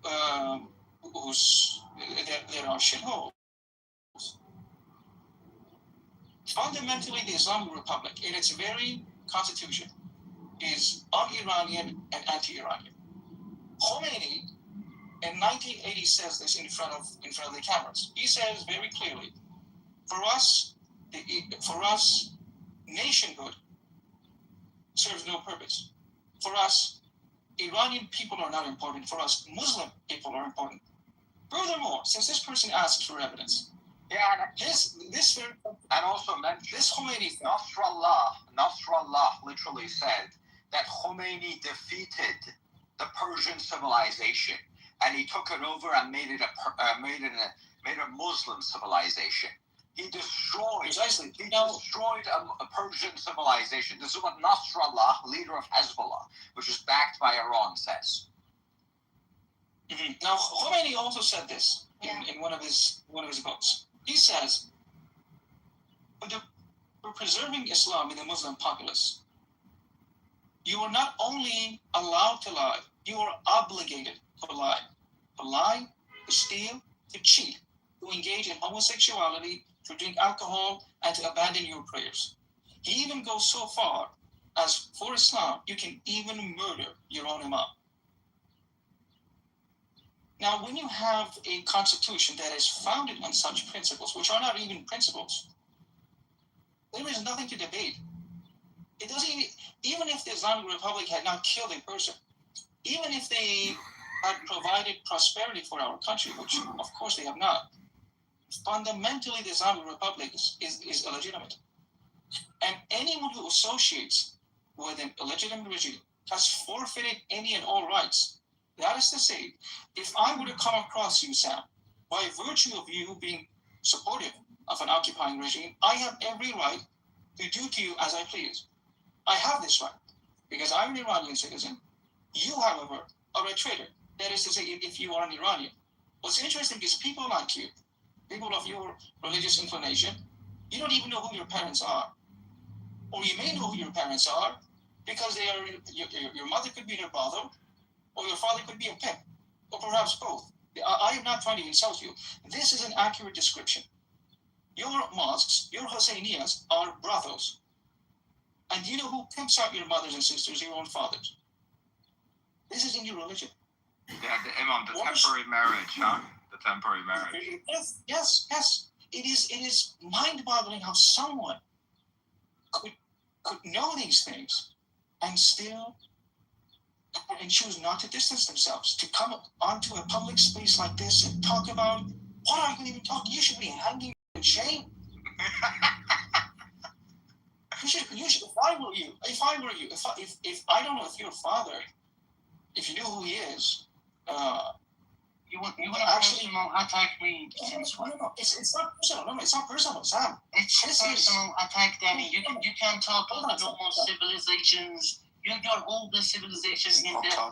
there are shitholes. Fundamentally, the Islamic Republic, in its very constitution, is un-Iranian and anti-Iranian. Khomeini, in 1980, says this in front of the cameras. He says very clearly, for us, nationhood serves no purpose. For us, Iranian people are not important. For us, Muslim people are important. Furthermore, since this person asked for evidence, and also mentioned this Khomeini, Nasrallah literally said that Khomeini defeated the Persian civilization, and he took it over and made it a Muslim civilization. He destroyed a Persian civilization. This is what Nasrallah, leader of Hezbollah, which is backed by Iran, says. Mm-hmm. Now, Khomeini also said this in one of his books. He says, for preserving Islam in the Muslim populace, you are not only allowed to lie, you are obligated to lie. To lie, to steal, to cheat, to engage in homosexuality, to drink alcohol, and to abandon your prayers. He even goes so far as, for Islam, you can even murder your own imam. Now, when you have a constitution that is founded on such principles, which are not even principles, there is nothing to debate. It doesn't even if the Islamic Republic had not killed a person, even if they had provided prosperity for our country, which of course they have not, fundamentally the Islamic Republic is illegitimate. And anyone who associates with an illegitimate regime has forfeited any and all rights. That is to say, if I were to come across you, Sam, by virtue of you being supportive of an occupying regime, I have every right to do to you as I please. I have this right, because I'm an Iranian citizen. You, however, are a traitor. That is to say, if you are an Iranian. What's interesting is people like you, people of your religious inclination, you don't even know who your parents are. Or you may know who your parents are, because they are your mother could be their brother, or your father could be a pimp, or perhaps both. I am not trying to insult you. This is an accurate description. Your mosques, your Husseinias, are brothels. And do you know who pimps out your mothers and sisters, your own fathers? This is in your religion. Yeah, the imam, the temporary marriage, huh? The temporary marriage. Yes. It is mind-boggling how someone could know these things and still and choose not to distance themselves, to come onto a public space like this and talk about what are you even talking? You should be hanging in shame. You should. If I were you, if I don't know if your father, if you knew who he is, you would actually attack me. No. It's not personal. No, it's not personal, Sam. It's personal attack, Danny. You can't talk about the normal civilizations. You got all the civilizations in the planet.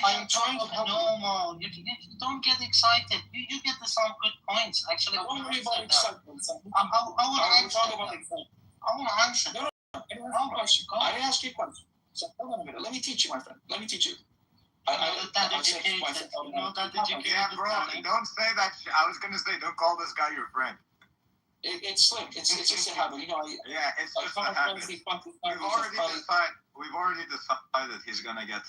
I'm trying to help normal. You don't get excited. You get the some good points. Actually, don't worry about excitement. I want to answer. No. I ask you a question. So hold on a minute. Let me teach you, my friend. Let me teach you. Yeah, bro. Don't say that. I was gonna say, don't call this guy your friend. It's slim. It's just a habit, you know. Yeah, it's just a habit. We've already decided he's gonna get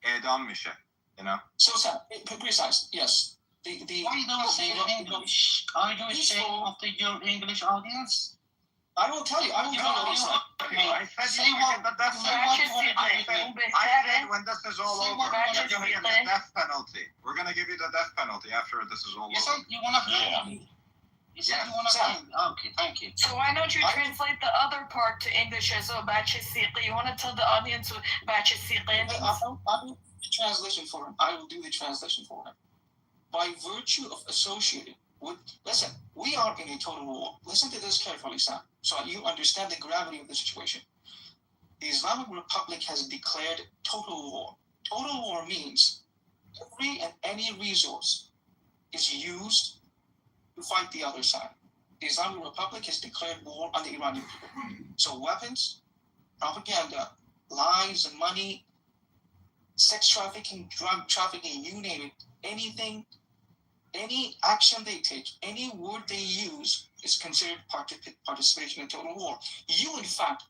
edam mission. You know. So Sam, precise. Yes. Why you don't say your English? Are you ashamed of your English audience? I will tell you. I will tell you. I said you get the death penalty. I said when this is all over, we're gonna give you the death penalty. We're gonna give you the death penalty after this is all over. You wanna hang? You said you wanna hang. Okay, thank you. So why don't you translate the other part to English as well, Bachisiqi? You wanna tell the audience what Bachisiqi means? I'll do the translation for him. I will do the translation for him. By virtue of associating with, listen, we are in a total war. Listen to this carefully, Sam, so you understand the gravity of the situation. The Islamic Republic has declared total war. Total war means every and any resource is used to fight the other side. The Islamic Republic has declared war on the Iranian people. So weapons, propaganda, lies and money, sex trafficking, drug trafficking, you name it, anything, any action they take, any word they use is considered participation in total war. You, in fact,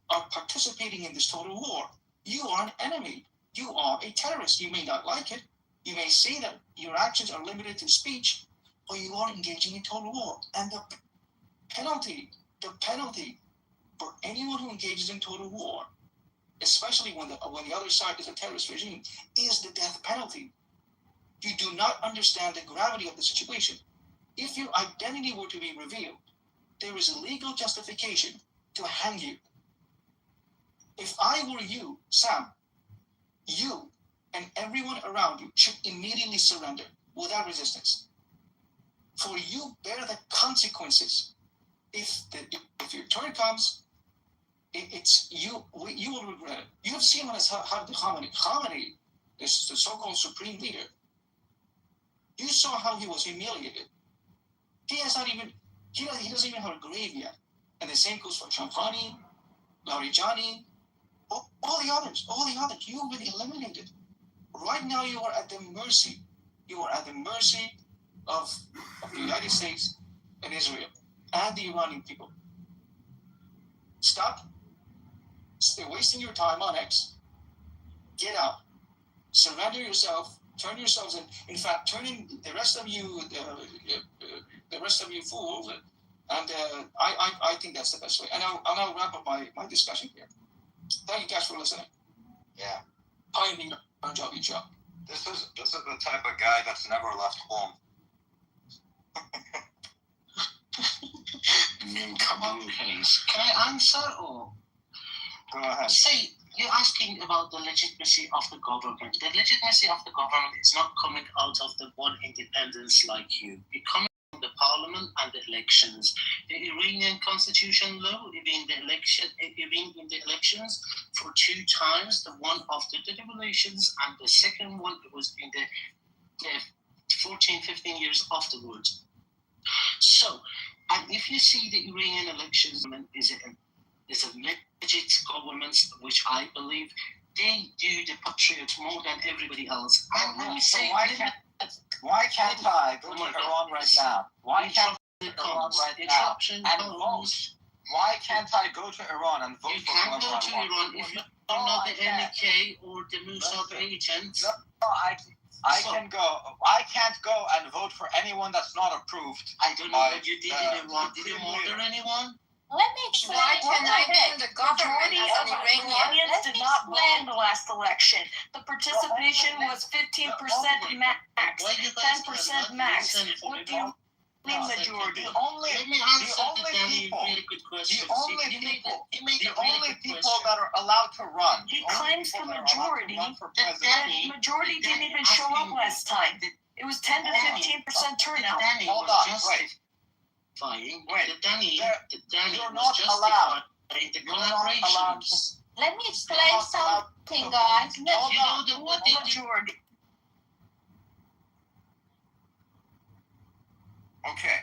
are participating in this total war. You are an enemy. You are a terrorist. You may not like it. You may say that your actions are limited to speech, but you are engaging in total war. And the penalty for anyone who engages in total war, especially when the other side is a terrorist regime, is the death penalty. You do not understand the gravity of the situation. If your identity were to be revealed, there is a legal justification to hang you. If I were you, Sam, you and everyone around you should immediately surrender without resistance. For you bear the consequences. If your turn comes, you will regret it. You have seen what has happened to Khamenei, the so-called supreme leader. You saw how he was humiliated. He doesn't even have a grave yet. And the same goes for Champani, Larijani, all the others. You've been eliminated. Right now you are at the mercy. You are at the mercy of the United States and Israel and the Iranian people. Stop. Stay wasting your time on X. Get out. Surrender yourself. Turn yourselves in. In fact, turn in the rest of you, fools. And I think that's the best way. And I'll wrap up my discussion here. Thank you guys for listening. Yeah. Pioneer Punjabi job. This is the type of guy that's never left home. Can I answer or? Go ahead. Say, you're asking about the legitimacy of the government. The legitimacy of the government is not coming out of the one independence like you. It coming from the parliament and the elections. The Iranian constitution law, even in the elections, for 2 times, the one after the revolutions and the second one it was in the 14, 15 years afterwards. So, and if you see the Iranian elections is a legit government, which I believe they do the patriot more than everybody else. And let me say, why can't I go to Iran right now? Why can't I go to Iran right now and vote? Why can't I go to Iran and vote for whoever I want? You can't go to Iran if you don't know the NK or the Mossad agents. No, I can go. I can't go and vote for anyone that's not approved. I don't know what you did in Iran. Did you murder anyone? Let me explain. Why can I be in the government Majority as of an Iranian? Iranians Let did me not vote explain. in the last election. The participation was 15% max, 10% max. What do you mean majority? Let me answer the people that are allowed to run. He claims the majority. The majority didn't even show up last time. It was 10 to 15% turnout. Hold on, wait. You're not allowed. Let me explain something, guys. What majority? Okay.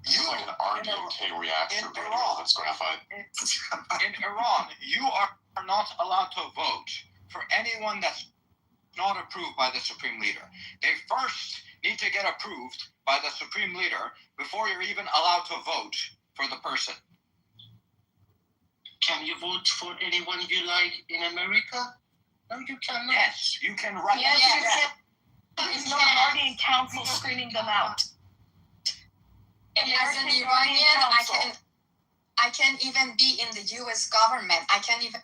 This is like an RDOK reaction video that's graphite. In Iran, you are not allowed to vote for anyone that's not approved by the Supreme Leader. They first need to get approved by the Supreme Leader before you're even allowed to vote for the person. Can you vote for anyone you like in America? No, you cannot. Yes, you can write. Yes, you can. There's no guardian council screening them out. As an Iranian, I can even be in the U.S. government. I can even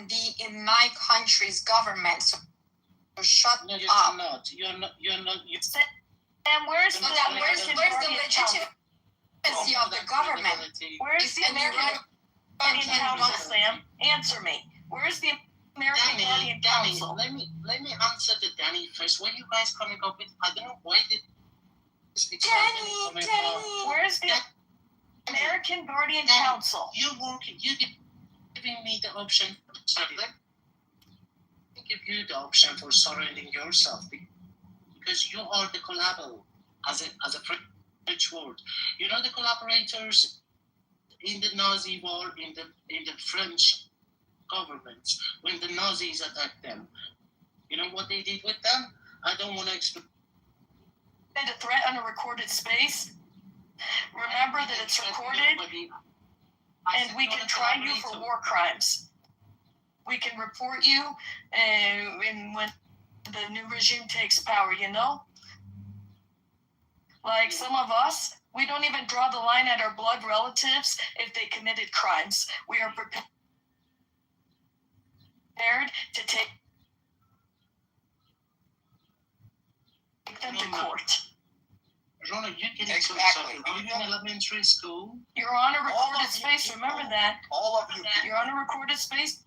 be in my country's government. So shut No, you up. cannot. You're not. And where's the Where's the legitimacy of the government? Where's the American Guardian Council, Sam? Answer me. Where's the American Guardian Council? Let me answer the Danny first. What are you guys coming up with? I don't know why did Danny. Where's the American Guardian Council? You're giving me the option. Sorry, let me give you the option for surrounding yourself because you are the collaborator as a French word. You know the collaborators in the Nazi war in the French government when the Nazis attacked them. You know what they did with them? I don't want to explain. A threat on a recorded space. Remember that it's recorded, and we can try you for war crimes. We can report you when the new regime takes power, you know? Like some of us, we don't even draw the line at our blood relatives if they committed crimes. We are prepared to take them to court. Rona, you're getting Exactly. so are you in elementary school? You're on a recorded space, remember that. All of you You're on a recorded space?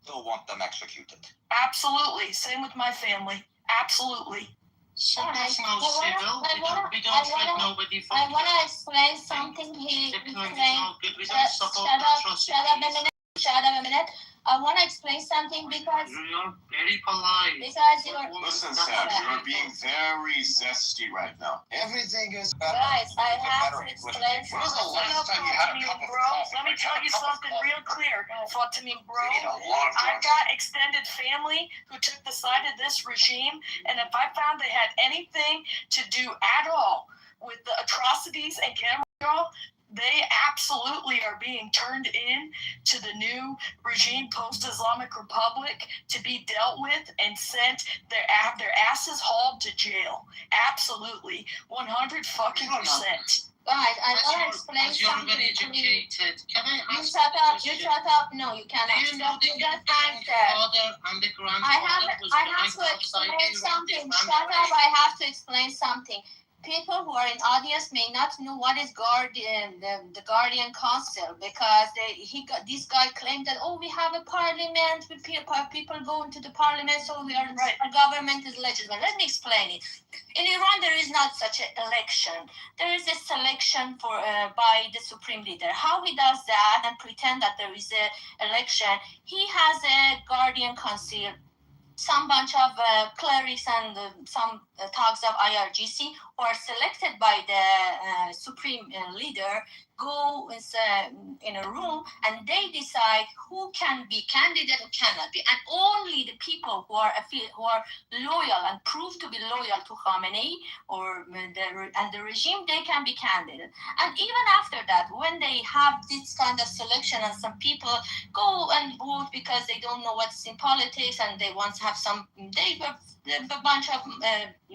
still want them executed. Absolutely. Same with my family. Absolutely. So that's no I civil. wanna- We don't treat nobody for I want to explain something he the crime is claimed. not good. We don't support atrocities. Shut up a minute. I want to explain something because You're very polite. you're. Listen, Sam, you're being very zesty right now. Everything is better. Guys, I have to English. explain When was the something. last time you had a cup of coffee? Let me tell you something real clear. Fatimah, bro. You need a lot of I've got extended family who took the side of this regime, and if I found they had anything to do at all with the atrocities and camera control, they absolutely are being turned in to the new regime, post-Islamic Republic, to be dealt with and sent their asses hauled to jail. Absolutely, 100%. Guys, I want to explain As you're something. very educated, can I You ask shut a up. You question? shut up. No, you cannot. Do you know Stop. the You just answer. father and the grandfather I have was to going outside explain and something. they Shut ran up! away? I have to explain something. People who are in audience may not know what is the Guardian Council because this guy claimed that we have a parliament, people go into the parliament, so our government is legitimate. Let me explain it. In Iran, there is not such an election. There is a selection by the supreme leader. How he does that and pretend that there is an election? He has a Guardian Council. Some bunch of clerics and some thugs of IRGC who are selected by the supreme leader go in a room and they decide who can be candidate and cannot be. And only the people who are loyal and prove to be loyal to Khamenei and the regime, they can be candidate. And even after that, when they have this kind of selection and some people go and vote because they don't know what's in politics and they want to have a bunch of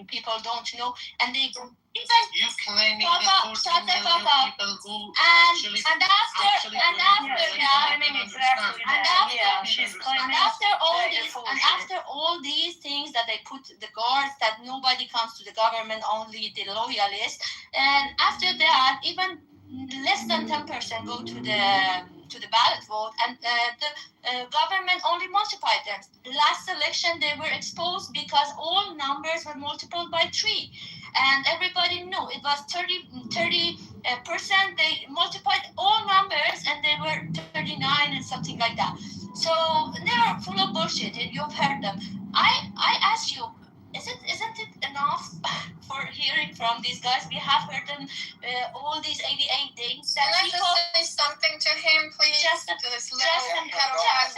people don't know and they You claiming Fuck that up, 14 shut the fuck million up. people who And after actually that, claiming exactly and that. after, Yeah, she's claiming and after all that these, it's and bullshit. after all these things that they put the guards, that nobody comes to the government, only the loyalists, and after that, even less than 10% go to the ballot vote, and the government only multiplied them. The last election they were exposed because all numbers were multiplied by 3, and everybody knew it was 30%. They multiplied all numbers, and they were 39 and something like that. So they are full of bullshit. You've heard them. I ask you, isn't it enough for hearing from these guys? We have heard them all these 88 days. Can I just say something to him, please? To this little pedophile.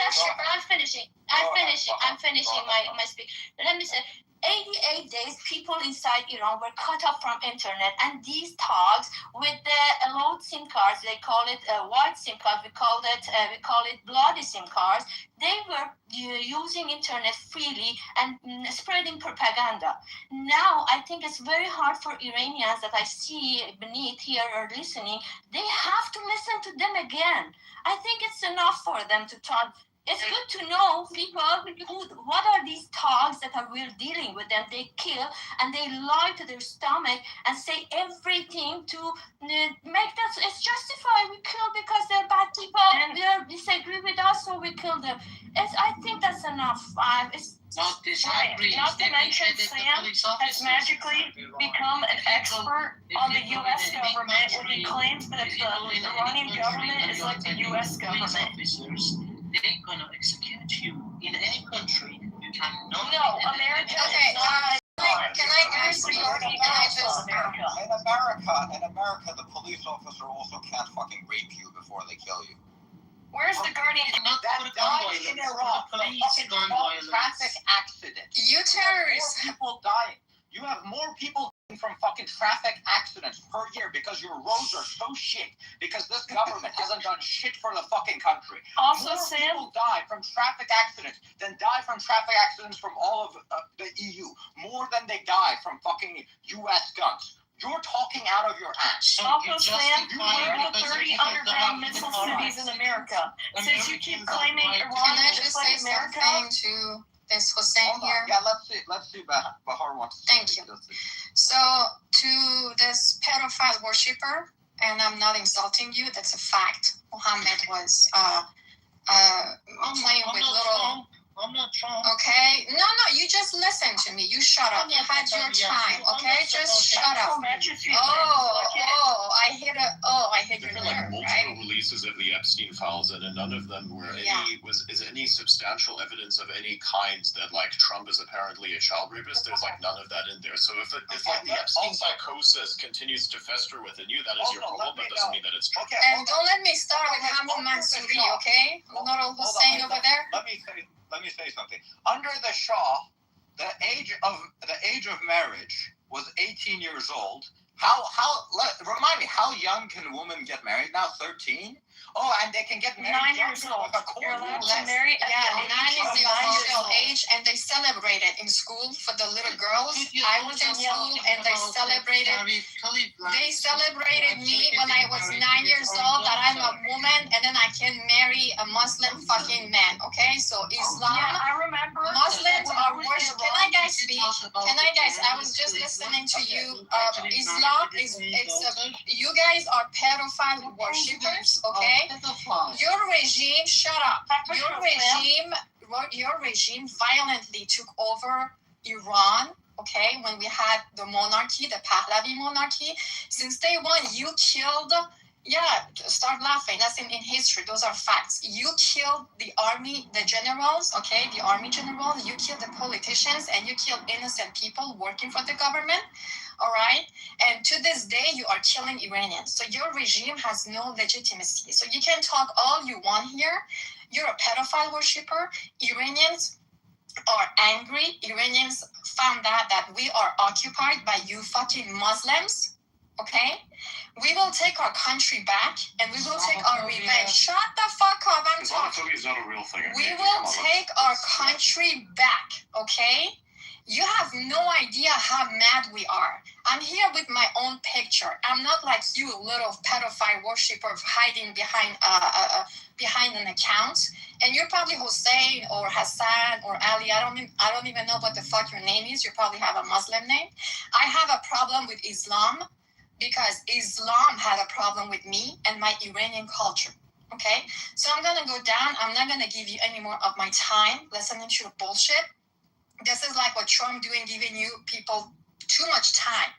I'm finishing my speech. Let me say, 88 days, people inside Iran were cut off from internet, and these thugs with the allowed SIM cards, they call it white SIM cards, we call it bloody SIM cards. They were using internet freely and spreading propaganda. Now, I think it's very hard for Iranians that I see beneath here or listening. They have to listen to them again. I think it's enough for them to talk. It's good to know people what are these thugs that we're dealing with them. They kill and they lie to their stomach and say everything to make that it's justified. We kill because they're bad people. And they disagree with us, so we kill them. I think that's enough. It's not disagree. Not to mention, Sam has magically become an expert on the U.S. government when he claims that the Iranian government is like the U.S. government. They're gonna execute you in any country. You cannot. No, America is not. Can I just In America, the police officer also can't fucking rape you before they kill you. Where's the Guardian? That died in Iraq. Traffic accident. You terrorists. More people dying. You have more people from fucking traffic accidents per year because your roads are so shit. Because this government hasn't done shit for the fucking country. Also, more Sam, people die from traffic accidents than die from traffic accidents from all of the EU. More than they die from fucking U.S. guns. You're talking out of your ass. Also, Sam, where are the 30 underground missile cities in America? Since you keep claiming Iran is just like America. Can I just say something to this Hussein here? Yeah, let's see Bahar wants to Thank you. So, to this pedophile worshiper, and I'm not insulting you, that's a fact. Muhammad was playing with little... I'm not trying. Okay? No, you just listen to me. You shut up. You had your time. Okay? Just shut up. I hit your There were nerve, multiple right? releases of the Epstein files, and in none of them were any substantial evidence of any kind that Trump is apparently a child rapist. There's none of that in there. So if the Epstein psychosis continues to fester within you, that is your problem. That doesn't mean that it's true. And don't let me start with Hamid Mansouri, okay? Not all Hussein over there. Let me say something. Under the Shah, the age of marriage was 18 years old. Remind me, how young can a woman get married now? 13? Oh, and they can get married 9 years old. You're allowed to marry at 9 is the official age, and they celebrated in school for the little girls. I was in school, and they celebrated me when I was 9 years old that I'm a woman, and then I can marry a Muslim fucking man. Okay, so Islam. Yeah, I remember. Muslims are worship. Can I guys speak? I was just listening to you. Islam is you guys are pedophile worshippers. Okay. Your regime, shut up. Your regime violently took over Iran, okay, when we had the monarchy, the Pahlavi monarchy. Since day one, you killed, start laughing. That's in history. Those are facts. You killed the army, the generals, okay, the army generals. You killed the politicians, and you killed innocent people working for the government. All right. And to this day, you are killing Iranians. So your regime has no legitimacy. So you can talk all you want here. You're a pedophile worshiper. Iranians are angry. Iranians found out that we are occupied by you fucking Muslims. Okay? We will take our country back, and we will take our revenge. Shut the fuck up. I'm talking. Islamophobia is not a real thing. We will take our country back. Okay? You have no idea how mad we are. I'm here with my own picture. I'm not like you, little pedophile worshiper hiding behind an account. And you're probably Hussein or Hassan or Ali. I don't even know what the fuck your name is. You probably have a Muslim name. I have a problem with Islam because Islam had a problem with me and my Iranian culture. Okay? So I'm gonna go down. I'm not gonna give you any more of my time listening to your bullshit. This is like what Trump doing, giving you people too much time,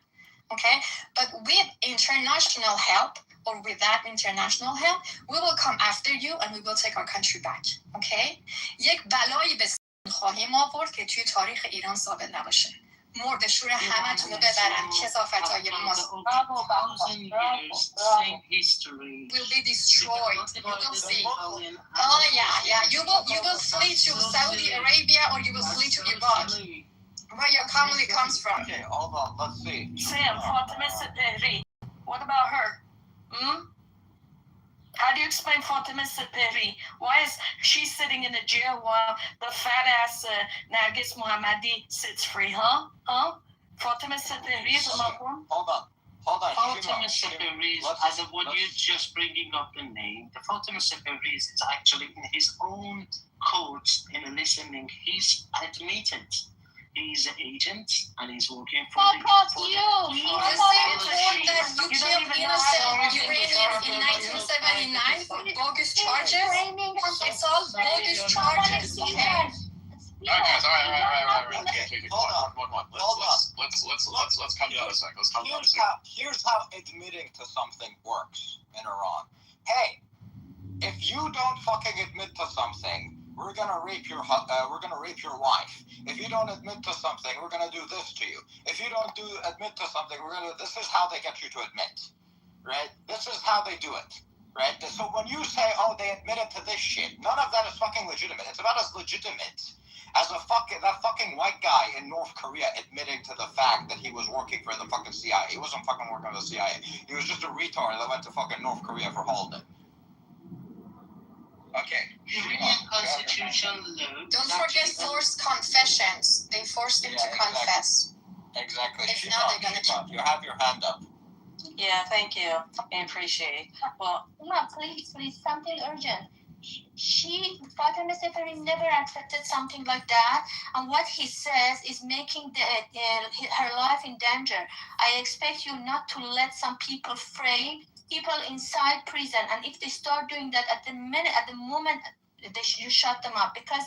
okay? But with international help or without international help, we will come after you and we will take our country back, okay? یک بلایی به خواهیم آورد که توی تاریخ ایران ثابت نباشه. مرد شور همتون رو ببرن کثافت‌های will be destroyed. You will see. Oh yeah. You will flee to Saudi Arabia or you will flee to Iraq, where your family comes from. Okay, hold on. Let's see. Sam, Fatima Seperi. What about her? How do you explain Fatima Seperi? Why is she sitting in the jail while the fat ass Nargis Mohammadi sits free, huh? Fatima Seperi is a Muslim? Hold on. Fatima Seperi, as of what you're just bringing up the name, the Fatima Seperi is actually in his own court in listening. He's admitted he's an agent and he's working for you killed innocent Iranians in 1979 for bogus charges. It's all bogus charges. All right, guys. All right. Okay. Hold on. Let's come down a sec. Here's how admitting to something works in Iran. Hey, if you don't fucking admit to something, we're gonna rape your wife. If you don't admit to something, we're gonna do this to you. If you don't admit to something, this is how they get you to admit, right? This is how they do it, right? So when you say, oh, they admitted to this shit, none of that is fucking legitimate. It's about as legitimate as that fucking white guy in North Korea admitting to the fact that he was working for the fucking CIA. He wasn't fucking working for the CIA. He was just a retard that went to fucking North Korea for holiday. Okay. Iranian constitution law. Don't forget forced confessions. They forced him to confess. Exactly. If not, they're gonna. You have your hand up. Yeah, thank you. I appreciate it. Well, please, something urgent. Fatima Seperi never accepted something like that, and what he says is making her life in danger. I expect you not to let some people free, people inside prison, and if they start doing that at the moment, you shut them up because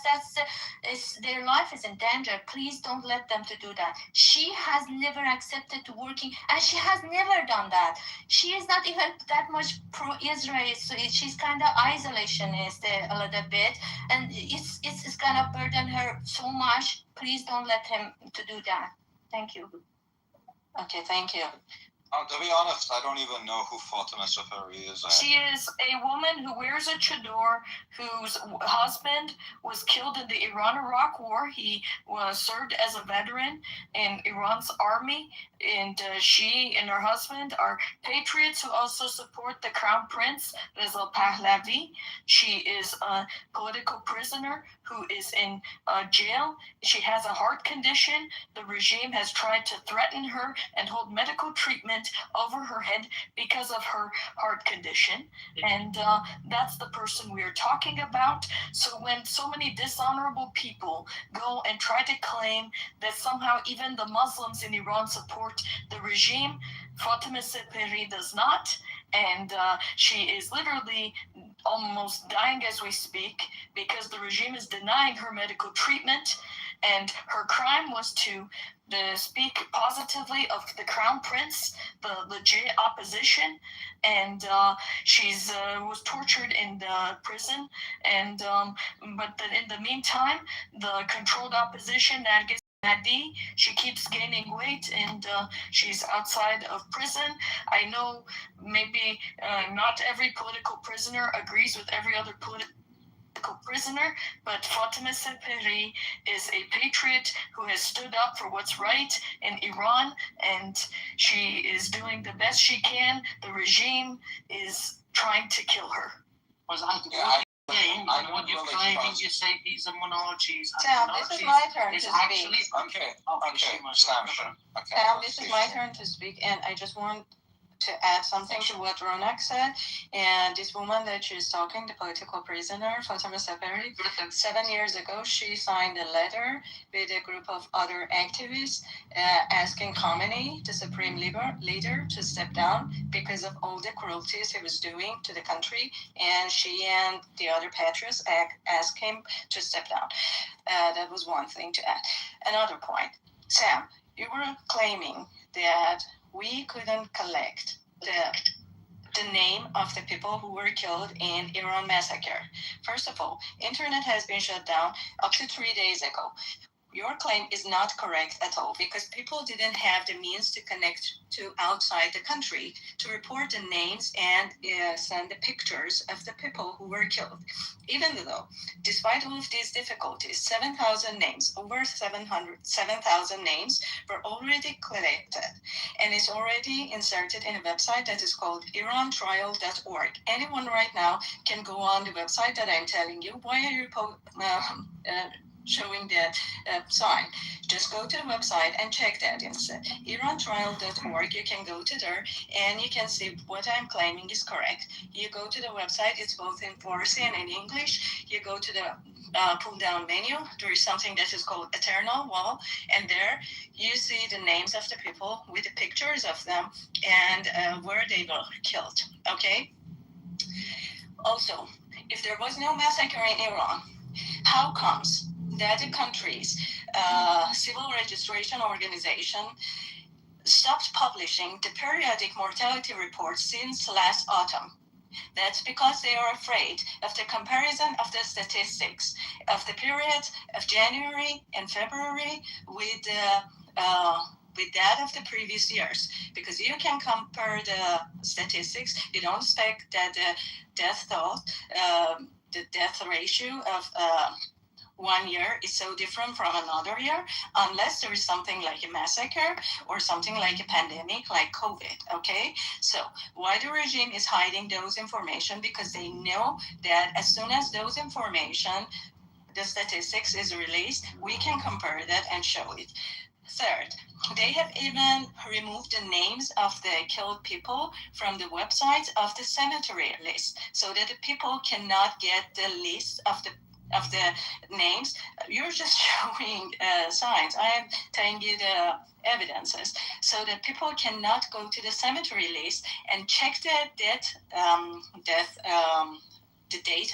their life is in danger. Please don't let them to do that. She has never accepted to working, and she has never done that. She is not even that much pro-Israel, so she's kind of isolationist a little bit, and it's gonna burden her so much. Please don't let him to do that. Thank you. Okay, thank you. To be honest, I don't even know who Fatima Seperi is. She is a woman who wears a chador, whose husband was killed in the Iran-Iraq War. He was served as a veteran in Iran's army, and she and her husband are patriots who also support the Crown Prince, Reza Pahlavi. She is a political prisoner who is in jail. She has a heart condition. The regime has tried to threaten her and hold medical treatment over her head because of her heart condition, and that's the person we are talking about. So when so many dishonorable people go and try to claim that somehow even the Muslims in Iran support the regime, Fatima Seperi does not, and she is literally almost dying as we speak because the regime is denying her medical treatment, and her crime was to speak positively of the Crown Prince, the legit opposition, and she's was tortured in the prison, and but in the meantime, the controlled opposition, Nargis Nadi, she keeps gaining weight, and she's outside of prison. I know maybe not every political prisoner agrees with every other political prisoner, but Fatima Seperi is a patriot who has stood up for what's right in Iran, and she is doing the best she can. The regime is trying to kill her. When you're claiming you say these are monarchies, Sam, this is my turn to actually speak. Okay, Sam, okay. Sam, this is my turn to speak, and I just want to add something to what Ronak said. And this woman that she's talking, the political prisoner, Fatima Safari, 7 years ago, she signed a letter with a group of other activists asking Khamenei, the supreme leader, to step down because of all the cruelties he was doing to the country. And she and the other patriots asked him to step down. That was one thing to add. Another point, Sam, you were claiming that we couldn't collect the name of the people who were killed in Iran massacre. First of all, internet has been shut down up to 3 days ago. Your claim is not correct at all because people didn't have the means to connect to outside the country to report the names and send the pictures of the people who were killed. Even though, despite all of these difficulties, 7,000 names, over 7,000 names were already collected and is already inserted in a website that is called irantrial.org. Anyone right now can go on the website that I'm telling you. Why are you showing that sign? Just go to the website and check that instead. irantrial.org, you can go to there and you can see what I'm claiming is correct. You go to the website, it's both in Farsi and in English. You go to the pull down menu, there is something that is called Eternal Wall, and there you see the names of the people with the pictures of them and where they were killed, okay? Also, if there was no massacre in Iran, how comes that the country's civil registration organization stopped publishing the periodic mortality reports since last autumn? That's because they are afraid of the comparison of the statistics of the period of January and February with that of the previous years, because you can compare the statistics. You don't expect that the death ratio of 1 year is so different from another year, unless there is something like a massacre or something like a pandemic like COVID, okay? So why the regime is hiding those information? Because they know that as soon as those information, the statistics is released, we can compare that and show it. Third, they have even removed the names of the killed people from the websites of the cemetery list, so that the people cannot get the list of the names. You're just showing signs. I am telling you the evidences, so that people cannot go to the cemetery list and check the date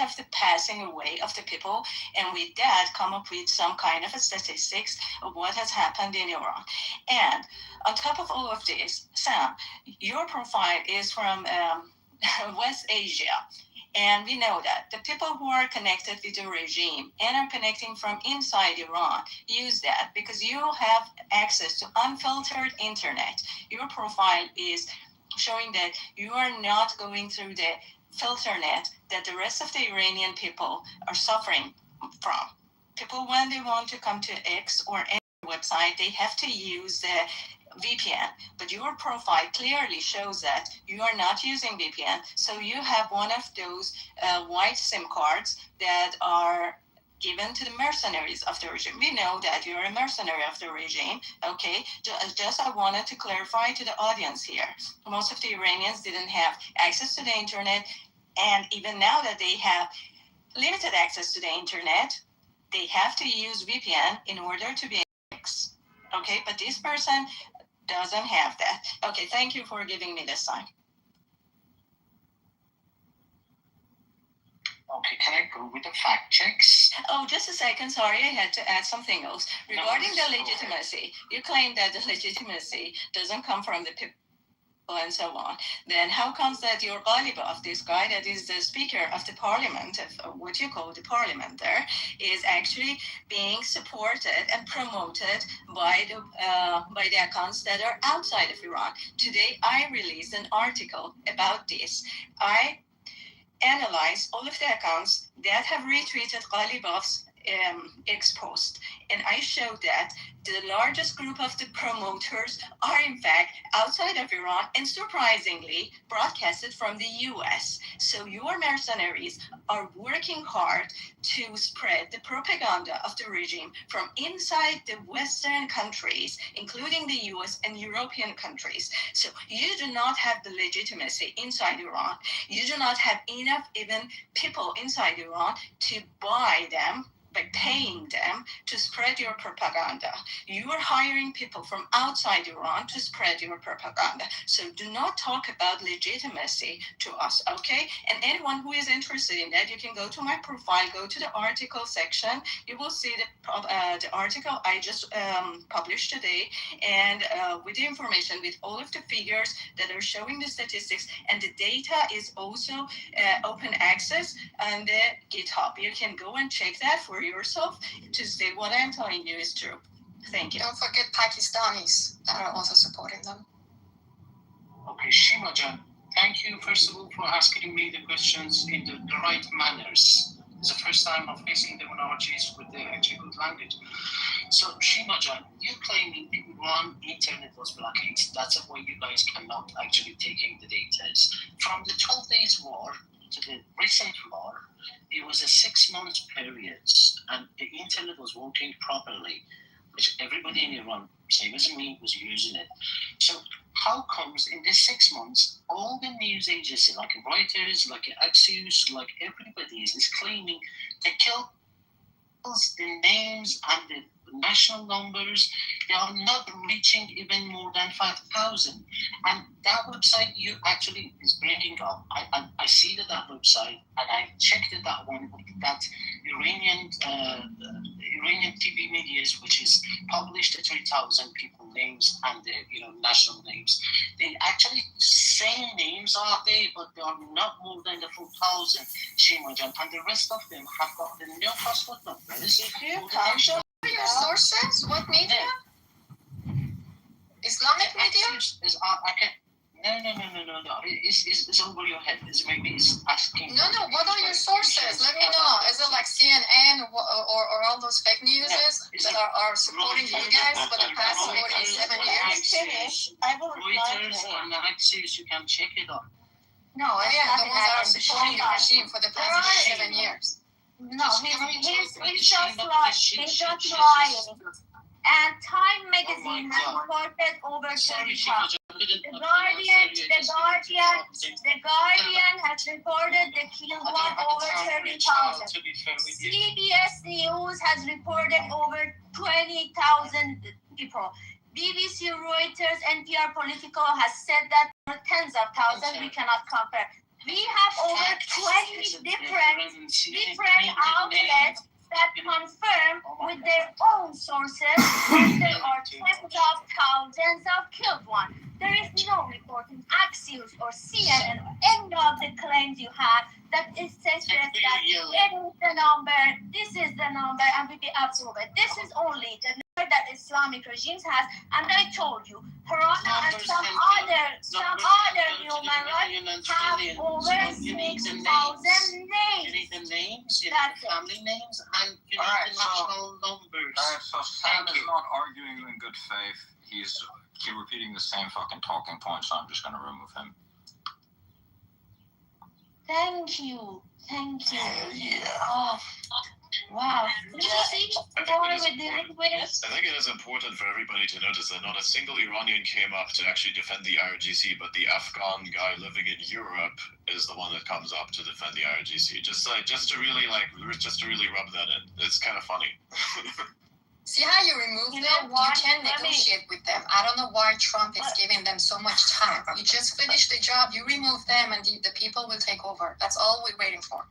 of the passing away of the people, and with that come up with some kind of a statistics of what has happened in Iran. And on top of all of this, Sam, your profile is from West Asia. And we know that the people who are connected with the regime and are connecting from inside Iran use that because you have access to unfiltered internet. Your profile is showing that you are not going through the filter net that the rest of the Iranian people are suffering from. People, when they want to come to X or any website, they have to use the VPN, but your profile clearly shows that you are not using VPN, so you have one of those white SIM cards that are given to the mercenaries of the regime. We know that you're a mercenary of the regime, okay? Just I wanted to clarify to the audience here. Most of the Iranians didn't have access to the internet, and even now that they have limited access to the internet, they have to use VPN in order to be X, okay? But this person doesn't have that. Okay, thank you for giving me this time. Okay, can I go with the fact checks? Oh, just a second. Sorry, I had to add something else. Regarding the legitimacy, you claim that the legitimacy doesn't come from the people and so on. Then how comes that your Ghalibaf, this guy that is the speaker of the parliament, of what you call the parliament there, is actually being supported and promoted by the accounts that are outside of Iran? Today, I released an article about this. I analyze all of the accounts that have retweeted Ghalibaf's exposed. And I showed that the largest group of the promoters are in fact outside of Iran and surprisingly broadcasted from the US. So your mercenaries are working hard to spread the propaganda of the regime from inside the Western countries, including the US and European countries. So you do not have the legitimacy inside Iran. You do not have enough even people inside Iran to buy them by paying them to spread your propaganda. You are hiring people from outside Iran to spread your propaganda. So do not talk about legitimacy to us, okay? And anyone who is interested in that, you can go to my profile, go to the article section. You will see the article I just published today, and with the information, with all of the figures that are showing the statistics, and the data is also open access on the GitHub. You can go and check that for yourself to see what I'm telling you is true. Thank you. Don't forget Pakistanis that are also supporting them. Okay, Shimajan, thank you first of all for asking me the questions in the right manners. It's the first time I'm facing the minorities with the actually good language. So Shimajan, you're claiming the Iran internet was blockaded. That's why you guys cannot actually take in the data. From the 12 days war to the recent war, it was a 6 month period and the internet was working properly, which everybody in Iran, same as me, was using it. So how comes in this 6 months, all the news agencies, like Reuters, like Axios, like everybody is claiming they killed the names and the national numbers, they are not reaching even more than 5,000. And that website you actually is bringing up, I see that website and I checked that one, that Iranian TV medias, which is published 3,000 people names and the national names. They actually same names are there, but they are not more than the 4,000 Shimajan, and the rest of them have got the no passport numbers. Your sources? What media? Islamic media? No. It's over your head. It's asking. No. What are your sources? Let me know. Is it like CNN or all those fake news that are supporting you guys for the past 47 years? I will reply to Reuters and Axios, you can check it out. No, yeah, the ones that are supporting the regime for the past 7 years. No, he's just lying. And Time magazine has reported over 30,000. The Guardian has reported the killed one over 30,000. CBS News has reported over 20,000 people. BBC, Reuters, NPR Politico has said that for tens of thousands. We cannot compare. We have over 20 different outlets that confirm with their own sources that there are tens of thousands of killed ones. There is no report in Axios or CNN or any of the claims you have that it says that it is the number, this is the number, and we be absolute. This is only the number that Islamic regimes has, and I told you, Harana and some other human rights have over 6,000 names. You need the names, you need That's the family names, and you need Alright, the national numbers. Alright, so Sam is not arguing in good faith. He's repeating the same fucking talking points, so I'm just gonna remove him. Thank you. Yeah. Oh, wow. Did you see more with the liquids? I think it is important for everybody to notice that not a single Iranian came up to actually defend the IRGC, but the Afghan guy living in Europe is the one that comes up to defend the IRGC. Just to really rub that in. It's kind of funny. See how you remove them? You can negotiate with them. I don't know why Trump is giving them so much time. You just finish the job, you remove them, and the people will take over. That's all we're waiting for.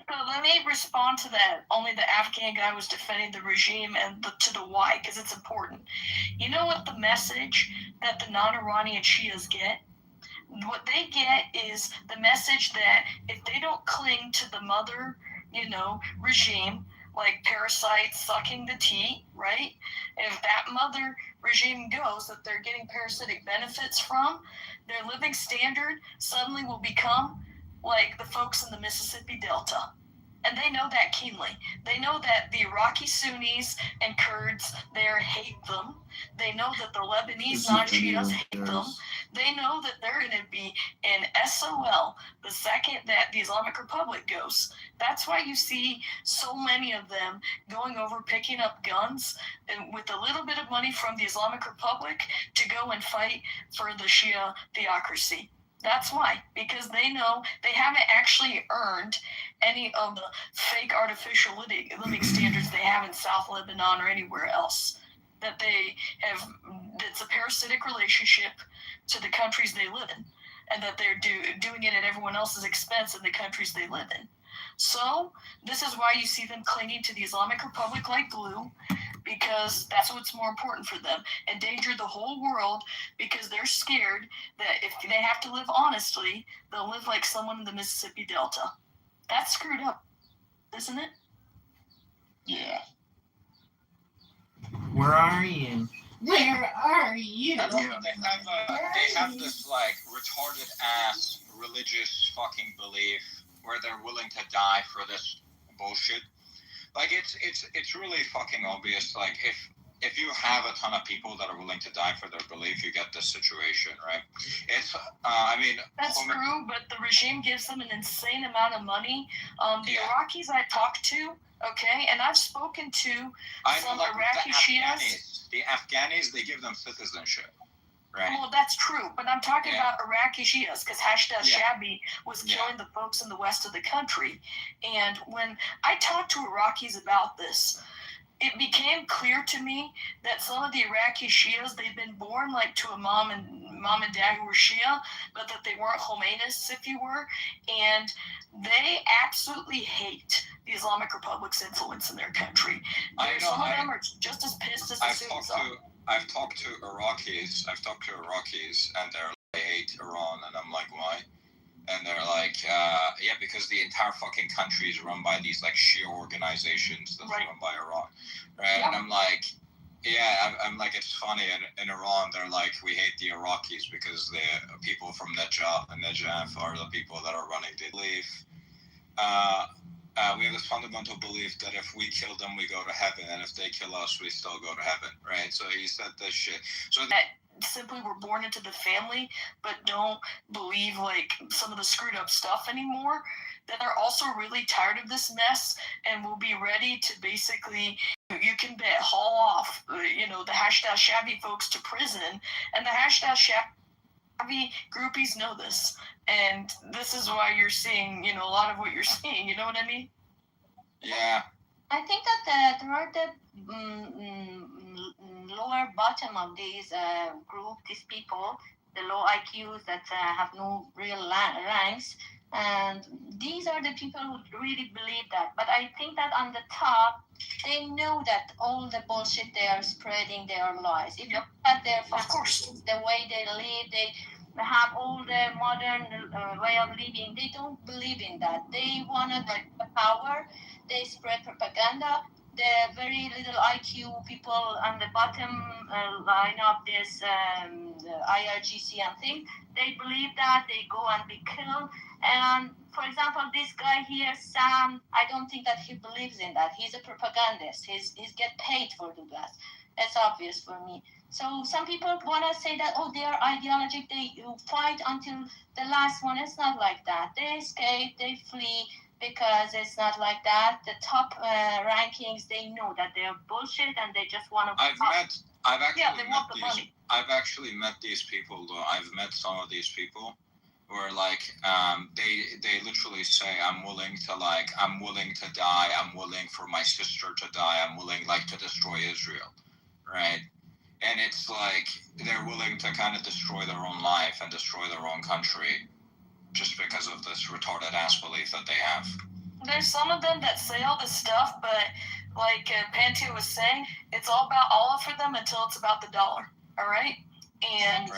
So let me respond to that. Only the Afghan guy was defending the regime and to the why, because it's important. You know what the message that the non-Iranian Shias get? What they get is the message that if they don't cling to the mother, regime, like parasites sucking the tea, right? If that mother regime goes, that they're getting parasitic benefits from, their living standard suddenly will become like the folks in the Mississippi Delta. And they know that keenly. They know that the Iraqi Sunnis and Kurds there hate them. They know that the Lebanese non-Shias hate them. They know that they're going to be in SOL the second that the Islamic Republic goes. That's why you see so many of them going over, picking up guns and with a little bit of money from the Islamic Republic to go and fight for the Shia theocracy. That's why, because they know they haven't actually earned any of the fake artificial living standards they have in South Lebanon or anywhere else. That they have, it's a parasitic relationship to the countries they live in, and that they're doing it at everyone else's expense in the countries they live in. So, this is why you see them clinging to the Islamic Republic like glue, because that's what's more important for them. Endanger the whole world because they're scared that if they have to live honestly, they'll live like someone in the Mississippi Delta. That's screwed up, isn't it? Yeah. Where are you? Where are you? And also they have this like retarded ass religious fucking belief where they're willing to die for this bullshit. Like it's really fucking obvious. Like if you have a ton of people that are willing to die for their belief, you get this situation, right? It's I mean that's true, but the regime gives them an insane amount of money. The Iraqis I talked to, okay, and I've spoken to some Iraqi Shias. The Afghanis, they give them citizenship. Right. Well, that's true, but I'm talking about Iraqi Shias, because Shabi was killing the folks in the west of the country. And when I talked to Iraqis about this, it became clear to me that some of the Iraqi Shias, they've been born like to a mom and dad who were Shia, but that they weren't Khomeinists, if you were, and they absolutely hate the Islamic Republic's influence in their country. Some of them are just as pissed as the Sunnis are. I've talked to Iraqis, and they hate Iran, and I'm like, why? And they're like, because the entire fucking country is run by these like Shia organizations that's run by Iran, right? Yep. And I'm like, I'm like, it's funny. In Iran, they're like, we hate the Iraqis because the people from Najaf are the people that are running the belief. We have this fundamental belief that if we kill them, we go to heaven, and if they kill us, we still go to heaven, right? So he said this shit. So that simply were born into the family, but don't believe like some of the screwed up stuff anymore. That they're also really tired of this mess and will be ready to basically, you can bet, haul off, the Shabi folks to prison, and the Shabi groupies know this. And this is why you're seeing, a lot of what you're seeing. You know what I mean? Yeah. I think that there are the lower bottom of these group, these people, the low IQs that have no real ranks. And these are the people who really believe that. But I think that on the top, they know that all the bullshit they are spreading, they are lies. If you look at their facilities, the way they live, they have all the modern way of living. They don't believe in that. They want to take the power. They spread propaganda. The very little IQ people on the bottom line of this IRGC and thing, they believe that. They go and be killed. And for example, this guy here, Sam, I don't think that he believes in that. He's a propagandist. He's get paid for do that. That's obvious for me. So some people want to say that, they are ideologic, they fight until the last one. It's not like that. They escape, they flee, because it's not like that. The top rankings, they know that they're bullshit and they just want to... I've actually met these people, though. I've met some of these people where, like, they literally say, I'm willing to die, I'm willing for my sister to die, I'm willing, like, to destroy Israel, right? And it's like they're willing to kind of destroy their own life and destroy their own country just because of this retarded ass belief that they have. There's some of them that say all this stuff, but like Pantia was saying, it's all about Allah for them until it's about the dollar. All right? And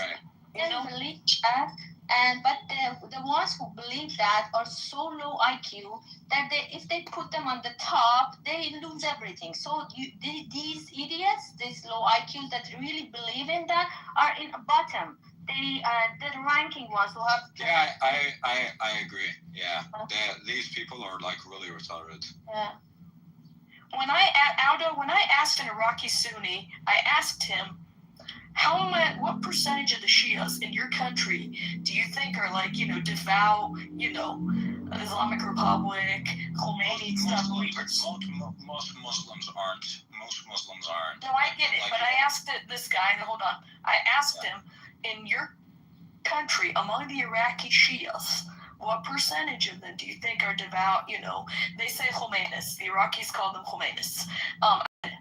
believe that. But the ones who believe that are so low IQ that if they put them on the top, they lose everything. So these idiots, these low IQs that really believe in that, are in a bottom. the ranking was what? Yeah, I agree. Yeah, these people are like really retarded. Yeah. When I asked an Iraqi Sunni, I asked him, what percentage of the Shias in your country do you think are like, devout, Islamic Republic, Khomeini stuff believers? Most Muslims aren't. No, I get it, but I asked this guy, hold on, I asked him, in your country, among the Iraqi Shias, what percentage of them do you think are devout, they say Khomeinis, the Iraqis call them Khomeinis.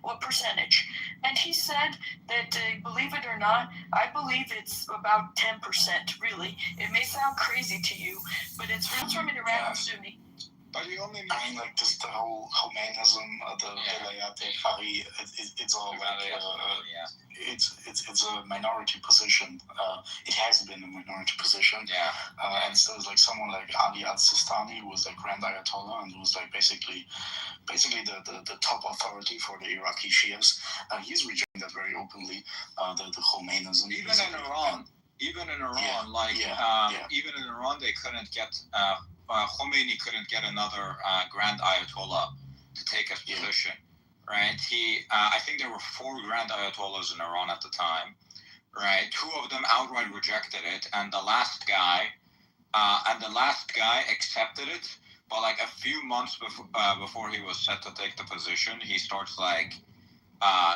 What percentage? And he said that, believe it or not, I believe it's about 10%, really. It may sound crazy to you, but it's from an Iraqi Sunni. But you only I mean, like, this, the whole Khomeinism, the Vilayat al-Faqih, it's all like, it's a minority position. It has been a minority position. Yeah. And so it's like someone like Ali al-Sistani, who was like Grand Ayatollah, and who was like basically the top authority for the Iraqi Shias. He's rejecting that very openly, the Khomeinism. Even in Iran, even in Iran, they couldn't get, Khomeini couldn't get another Grand Ayatollah to take his position, right? I think there were 4 Grand Ayatollahs in Iran at the time, right? 2 of them outright rejected it, and the last guy accepted it. But like a few months before he was set to take the position, he starts like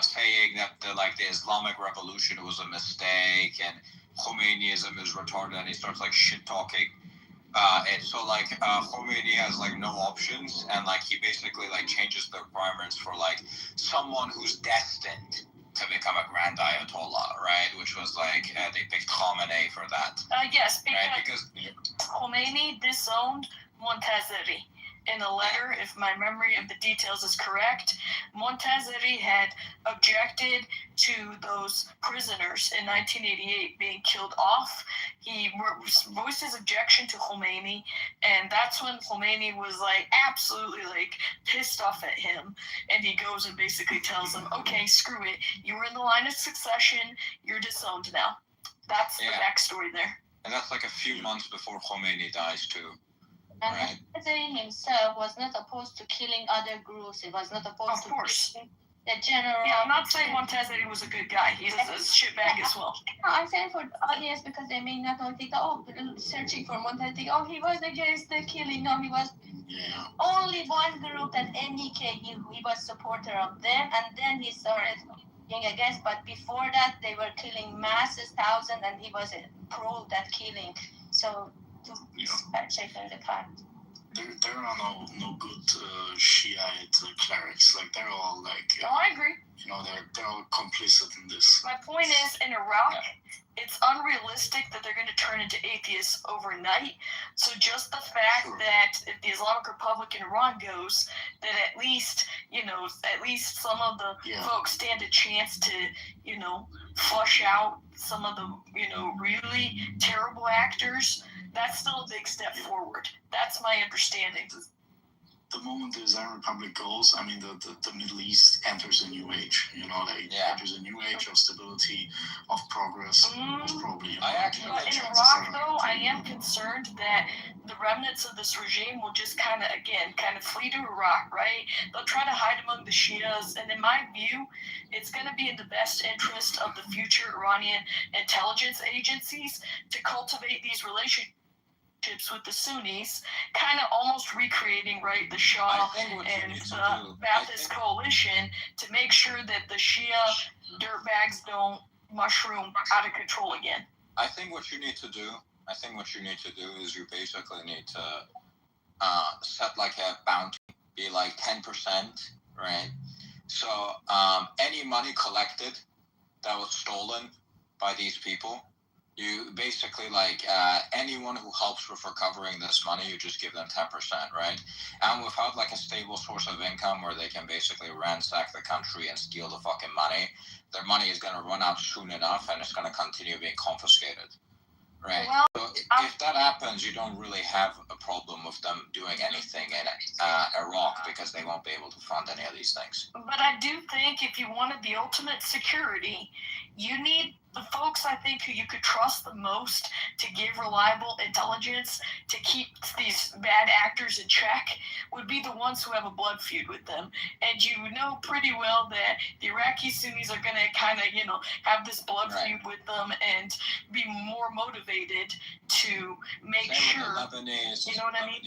saying that the Islamic Revolution was a mistake and Khomeinism is retarded, and he starts like shit talking. And so like Khomeini has like no options, and like he basically like changes the requirements for like someone who's destined to become a Grand Ayatollah, right? Which was like they picked Khamenei for that. Yes, because Khomeini disowned Montazeri. In a letter, if my memory of the details is correct, Montazeri had objected to those prisoners in 1988 being killed off. He voiced his objection to Khomeini, and that's when Khomeini was like absolutely like pissed off at him, and he goes and basically tells him, okay, screw it, you were in the line of succession, you're disowned now. That's the backstory there. And that's like a few months before Khomeini dies too. And Montazeri himself was not opposed to killing other groups. He was not opposed to killing the general. Yeah, I'm not saying Montazeri was a good guy. He's a shitbag as well. No, I'm saying for the audience because they may not know, think, searching for Montazeri, he was against the killing. No, he was only one group that NDK, he was supporter of them, and then he started being against. But before that, they were killing masses, thousands, and he was pro that killing. So. There are no good Shiite clerics. Like they're all like. I agree. They're all complicit in this. My point is, in Iraq, it's unrealistic that they're going to turn into atheists overnight. So just the fact that if the Islamic Republic in Iran goes, that at least some of the folks stand a chance to, flush out some of the, really terrible actors. That's still a big step forward. That's my understanding. The moment the Islamic Republic goes, I mean, the Middle East enters a new age. Enters a new age of stability, of progress. Probably. In Iraq, though, I am concerned that the remnants of this regime will just kind of flee to Iraq, right? They'll try to hide among the Shias, and in my view, it's going to be in the best interest of the future Iranian intelligence agencies to cultivate these relationships with the Sunnis, kind of almost recreating, right, the Shah and the Ba'athist coalition to make sure that the Shia dirtbags don't mushroom out of control again. I think what you need to do is you basically need to set like a bounty, be like 10%, right? So any money collected that was stolen by these people, you basically anyone who helps with recovering this money, you just give them 10%, right? And without like a stable source of income where they can basically ransack the country and steal the fucking money, their money is going to run out soon enough and it's going to continue being confiscated, right? So if that happens, you don't really have a problem with them doing anything in Iraq because they won't be able to fund any of these things. But I do think if you wanted the ultimate security, you need the folks I think who you could trust the most to give reliable intelligence to keep these bad actors in check would be the ones who have a blood feud with them. And you know pretty well that the Iraqi Sunnis are going to kind of, have this blood feud with them and be more motivated to make Same sure. with the Lebanese. You know what I mean?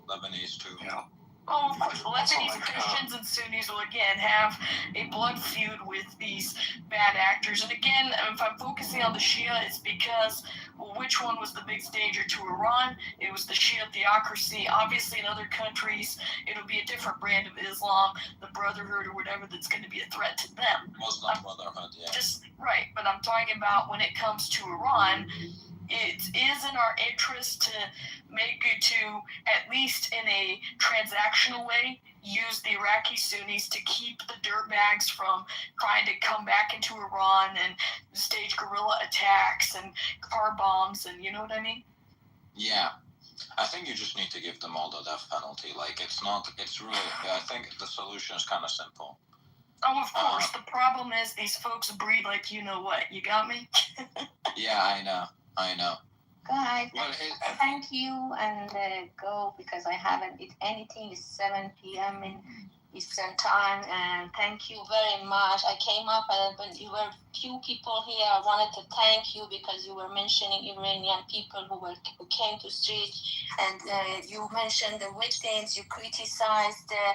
Lebanese too. Yeah. Oh, of course. Lebanese Christians and Sunnis will again have a blood feud with these bad actors. And again, if I'm focusing on the Shia, it's because, which one was the biggest danger to Iran? It was the Shia theocracy. Obviously, in other countries, it'll be a different brand of Islam, the Brotherhood or whatever, that's going to be a threat to them. Muslim Brotherhood, yeah. Right, but I'm talking about when it comes to Iran, it is in our interest to make it to, at least in a transactional way, use the Iraqi Sunnis to keep the dirtbags from trying to come back into Iran and stage guerrilla attacks and car bombs, and you know what I mean? Yeah. I think you just need to give them all the death penalty. Like, it's really, I think the solution is kind of simple. Oh, of course. The problem is these folks breed like you know what. You got me? Yeah, I know. Guys, thank you, and go because I haven't eaten anything. It's 7 p.m. in Eastern time, and thank you very much. I came up and you were few people here. I wanted to thank you because you were mentioning Iranian people who came to street, and you mentioned the victims. You criticized the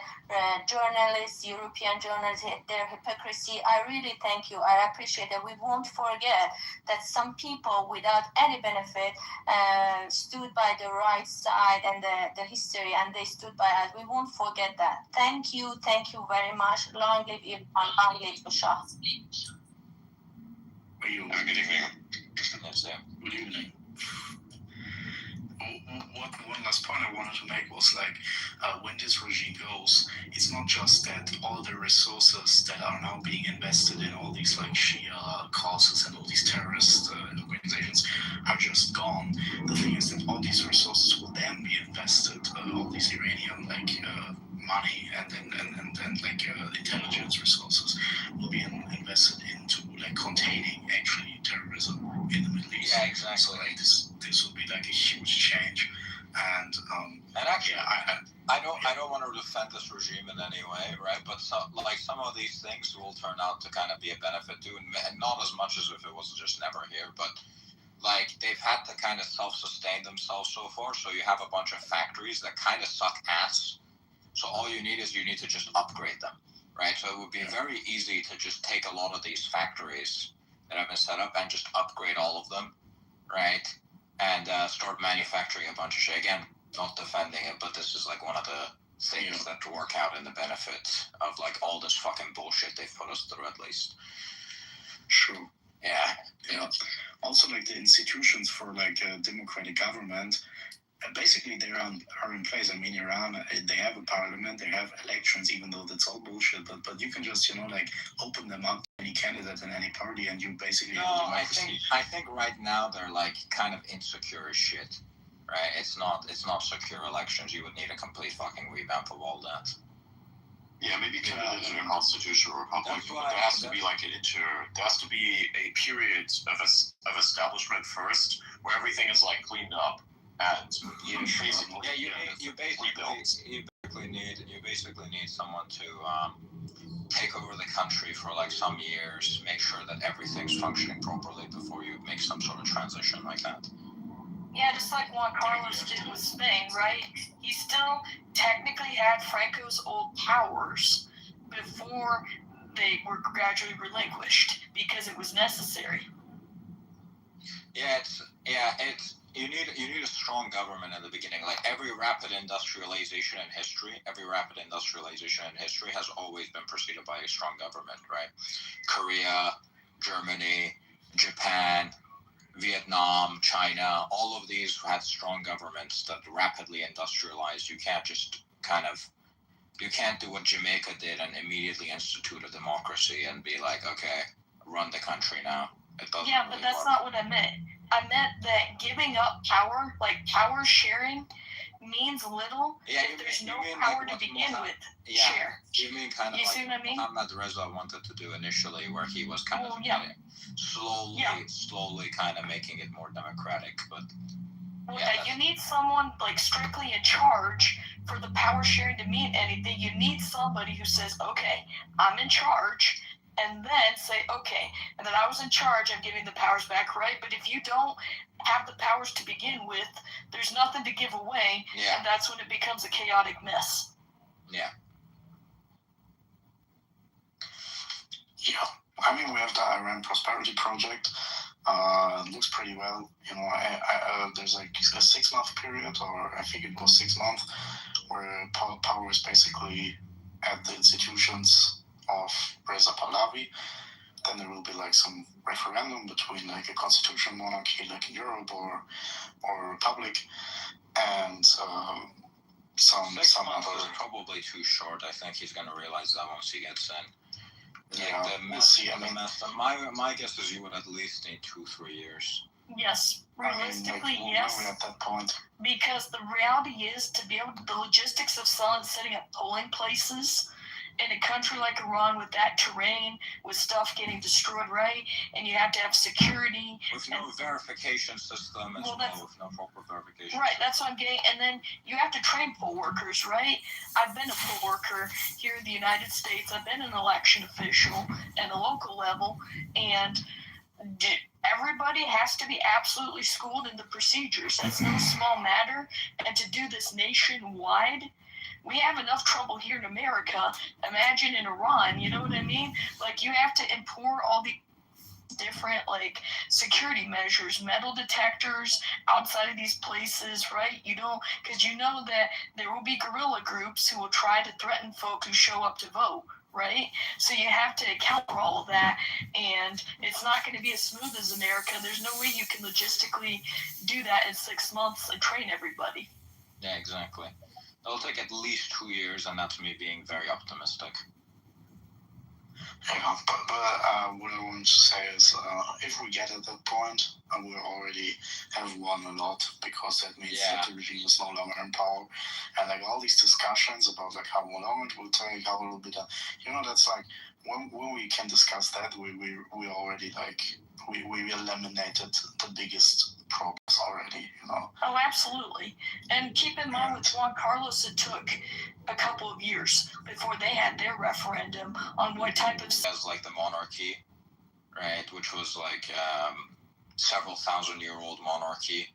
journalists, European journalists, their hypocrisy. I really thank you. I appreciate it. We won't forget that some people without any benefit stood by the right side and the history, and they stood by us. We won't forget that. Thank you very much. Long live Iran, long live the Shah. Good evening. Good evening. One last point I wanted to make was when this regime goes, it's not just that all the resources that are now being invested in all these Shia causes and all these terrorist organizations are just gone. The thing is that all these resources will then be invested, all these Iranian money and intelligence resources will be invested into containing actually terrorism in the Middle East. Yeah, exactly. So this will be a huge change, and actually, I don't want to defend this regime in any way, right? But some of these things will turn out to kind of be a benefit too, and not as much as if it was just never here, but they've had to kind of self-sustain themselves so far. So you have a bunch of factories that kind of suck ass. So all you need to just upgrade them, right? So it would be very easy to just take a lot of these factories that have been set up and just upgrade all of them, right? And start manufacturing a bunch of shit. Again, not defending it, but this is one of the things that work out in the benefit of all this fucking bullshit they've put us through, at least. Sure. Yeah. Also, the institutions for a democratic government, basically they are in place. I mean, Iran, they have a parliament, they have elections, even though that's all bullshit. But you can just open them up to any candidate in any party, and you basically have a democracy. I think right now they're kind of insecure as shit, right? It's not secure elections. You would need a complete fucking revamp of all that. Yeah, maybe candidates in a constitutional republic, but there has to be there has to be a period of establishment first, where everything is cleaned up. And you basically need someone to take over the country for some years, make sure that everything's functioning properly before you make some sort of transition like that. Yeah, just like Juan Carlos did with Spain, right? He still technically had Franco's old powers before they were gradually relinquished because it was necessary. You need a strong government in the beginning. Every rapid industrialization in history has always been preceded by a strong government, right? Korea, Germany, Japan, Vietnam, China, all of these had strong governments that rapidly industrialized. You can't just you can't do what Jamaica did and immediately institute a democracy and be okay, run the country now. It doesn't. Yeah, but that's not what I meant. I meant that giving up power, power sharing, means little if there's no power to begin with. You mean kind of You like see what I mean? Muhammad Reza wanted to do initially, where he was kind of slowly kind of making it more democratic, but. You need someone like strictly in charge for the power sharing to mean anything. You need somebody who says, okay, I'm in charge, and then say, okay, and then I was in charge, I'm giving the powers back, right? But if you don't have the powers to begin with, there's nothing to give away, and that's when it becomes a chaotic mess. Yeah. Yeah. I mean, we have the Iran Prosperity Project. Looks pretty well. You know, there's like a 6-month period, or I think it was 6 months, where power is basically at the institutions of Reza Pahlavi. Then there will be like some referendum between like a constitutional monarchy, like in Europe, or a republic, and some 6 months other. is probably too short. I think he's gonna realize that once he gets in. Yeah, we'll see. I mean, my guess is you would at least need 2-3 years. Yes, realistically, I mean, yes. We're at that point. Because the reality is to be able to, the logistics of setting up polling places in a country like Iran with that terrain, with stuff getting destroyed, right? And you have to have security. With no verification system as well, with no proper verification. Right, that's what I'm getting. And then you have to train poll workers, right? I've been a poll worker here in the United States. I've been an election official at a local level, and everybody has to be absolutely schooled in the procedures. That's no small matter. And to do this nationwide, we have enough trouble here in America. Imagine in Iran, you know what I mean? Like, you have to import all the different, like, security measures, metal detectors outside of these places, right? You don't, because you know that there will be guerrilla groups who will try to threaten folk who show up to vote, right? So you have to account for all of that, and it's not going to be as smooth as America. There's no way you can logistically do that in 6 months and train everybody. Yeah, exactly. It'll take at least 2 years, and that's me being very optimistic. Yeah, but what I want to say is, if we get at that point, we already have won a lot, because that means that the regime is no longer in power, and like all these discussions about like how long it will take, how it will be done, you know, that's like when we can discuss that, we already like we eliminated the biggest problems already, you know. Oh, absolutely. And keep in mind with Juan Carlos, it took a couple of years before they had their referendum on what type of... As like the monarchy, right, which was like several thousand-year-old monarchy,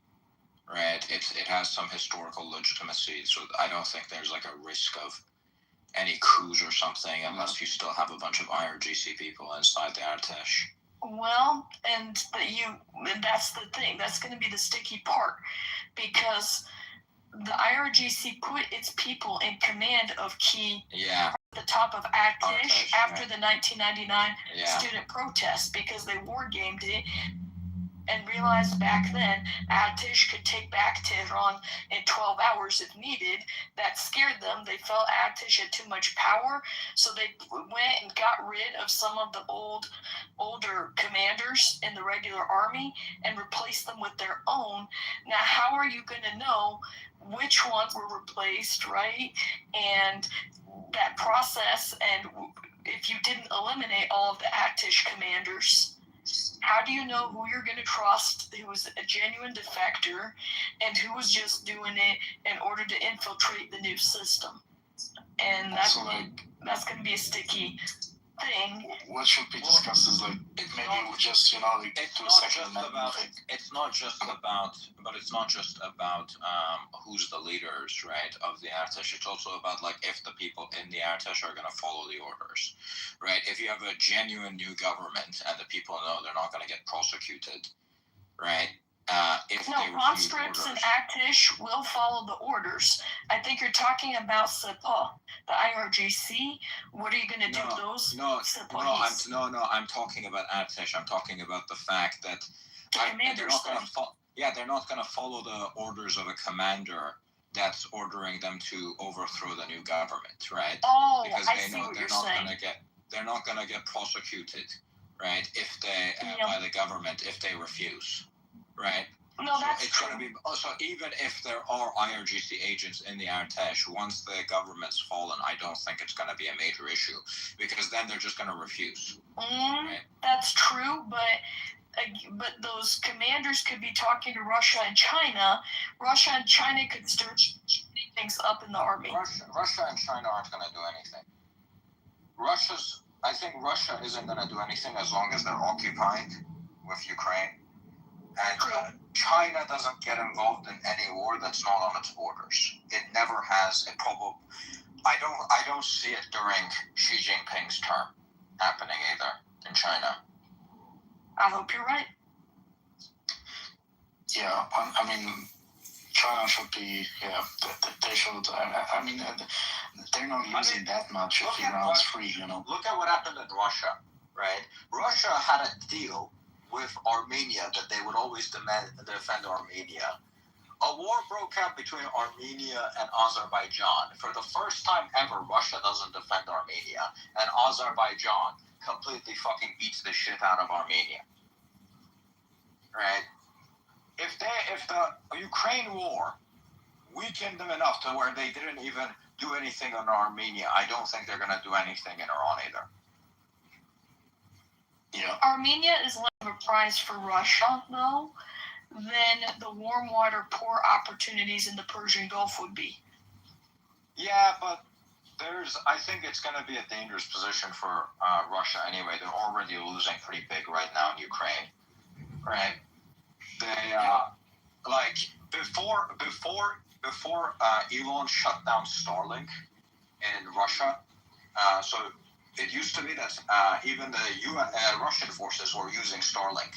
right? It has some historical legitimacy, so I don't think there's like a risk of any coups or something unless you still have a bunch of IRGC people inside the Artesh. Well, and that's the thing. That's going to be the sticky part, because the IRGC put its people in command of key at the top of Artesh after the 1999 student protests, because they war gamed it and realized back then Artesh could take back Tehran in 12 hours if needed. That scared them. They felt Artesh had too much power, so they went and got rid of some of the older commanders in the regular army and replaced them with their own. Now, how are you going to know which ones were replaced, right? And that process, and if you didn't eliminate all of the Artesh commanders, how do you know who you're going to trust, who was a genuine defector, and who was just doing it in order to infiltrate the new system? And that's going to be a sticky thing. What should be discussed is like maybe we just, you know, like do a second amendment thing. It's not just about who's the leaders, right, of the Artesh. It's also about like if the people in the Artesh are going to follow the orders, right? If you have a genuine new government and the people know they're not going to get prosecuted, right? Conscripts and Artesh will follow the orders. I think you're talking about Sepah, the IRGC. What are you going to do with those? I'm talking about Artesh. I'm talking about the fact that they're not going to follow the orders of a commander that's ordering them to overthrow the new government, right? Oh, because I see what you're saying. They're not going to get prosecuted, right? If they by the government if they refuse. Right. No, that's it's going to be also, even if there are IRGC agents in the Artesh, once the government's fallen, I don't think it's going to be a major issue, because then they're just going to refuse. Right? That's true, but those commanders could be talking to Russia and China. Russia and China could start shooting things up in the army. Russia and China aren't going to do anything. I think Russia isn't going to do anything as long as they're occupied with Ukraine. And China doesn't get involved in any war that's not on its borders. It never has. I don't see it during Xi Jinping's term happening either in China. I hope you're right. Yeah, I mean, China should be, they should, I mean, they're not using that much if Iran's free, you know. Look at what happened in Russia, right? Russia had a deal with Armenia that they would always defend Armenia. A war broke out between Armenia and Azerbaijan. For the first time ever, Russia doesn't defend Armenia, and Azerbaijan completely fucking beats the shit out of Armenia. Right? If the Ukraine war weakened them enough to where they didn't even do anything on Armenia, I don't think they're going to do anything in Iran either. Yeah. Armenia is less of a prize for Russia, though, than the warm water port opportunities in the Persian Gulf would be. Yeah, but I think it's going to be a dangerous position for Russia anyway. They're already losing pretty big right now in Ukraine, right? They like before Elon shut down Starlink in Russia. So it used to be that even the Russian forces were using Starlink,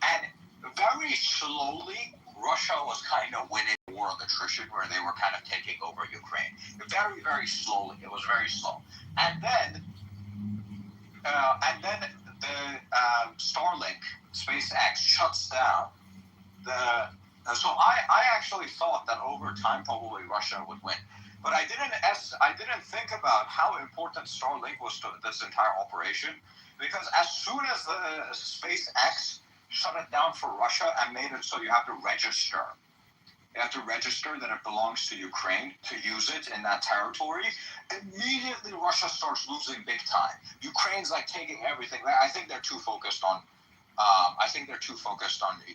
and very slowly Russia was kind of winning the war of attrition, where they were kind of taking over Ukraine. Very, very slowly. It was very slow. And then the Starlink, SpaceX, shuts down. So I actually thought that over time probably Russia would win. But I didn't think about how important Starlink was to this entire operation, because as soon as the SpaceX shut it down for Russia and made it so you have to register. You have to register that it belongs to Ukraine to use it in that territory. Immediately, Russia starts losing big time. Ukraine's like taking everything. I think they're too focused on.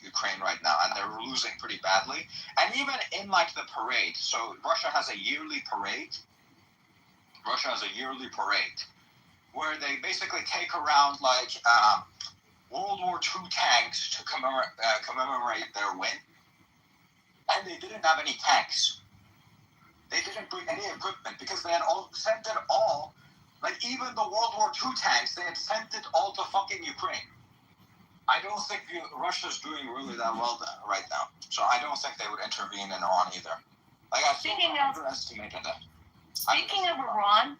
Ukraine right now, and they're losing pretty badly. And even in like the parade, so Russia has a yearly parade. Where they basically take around like World War II tanks to commemorate their win. And they didn't have any tanks. They didn't bring any equipment because they had sent it all, like even the World War II tanks, they had sent it all to fucking Ukraine. I don't think Russia's doing really that well right now. So I don't think they would intervene in Iran either. Like, I underestimated that. Speaking of Iran,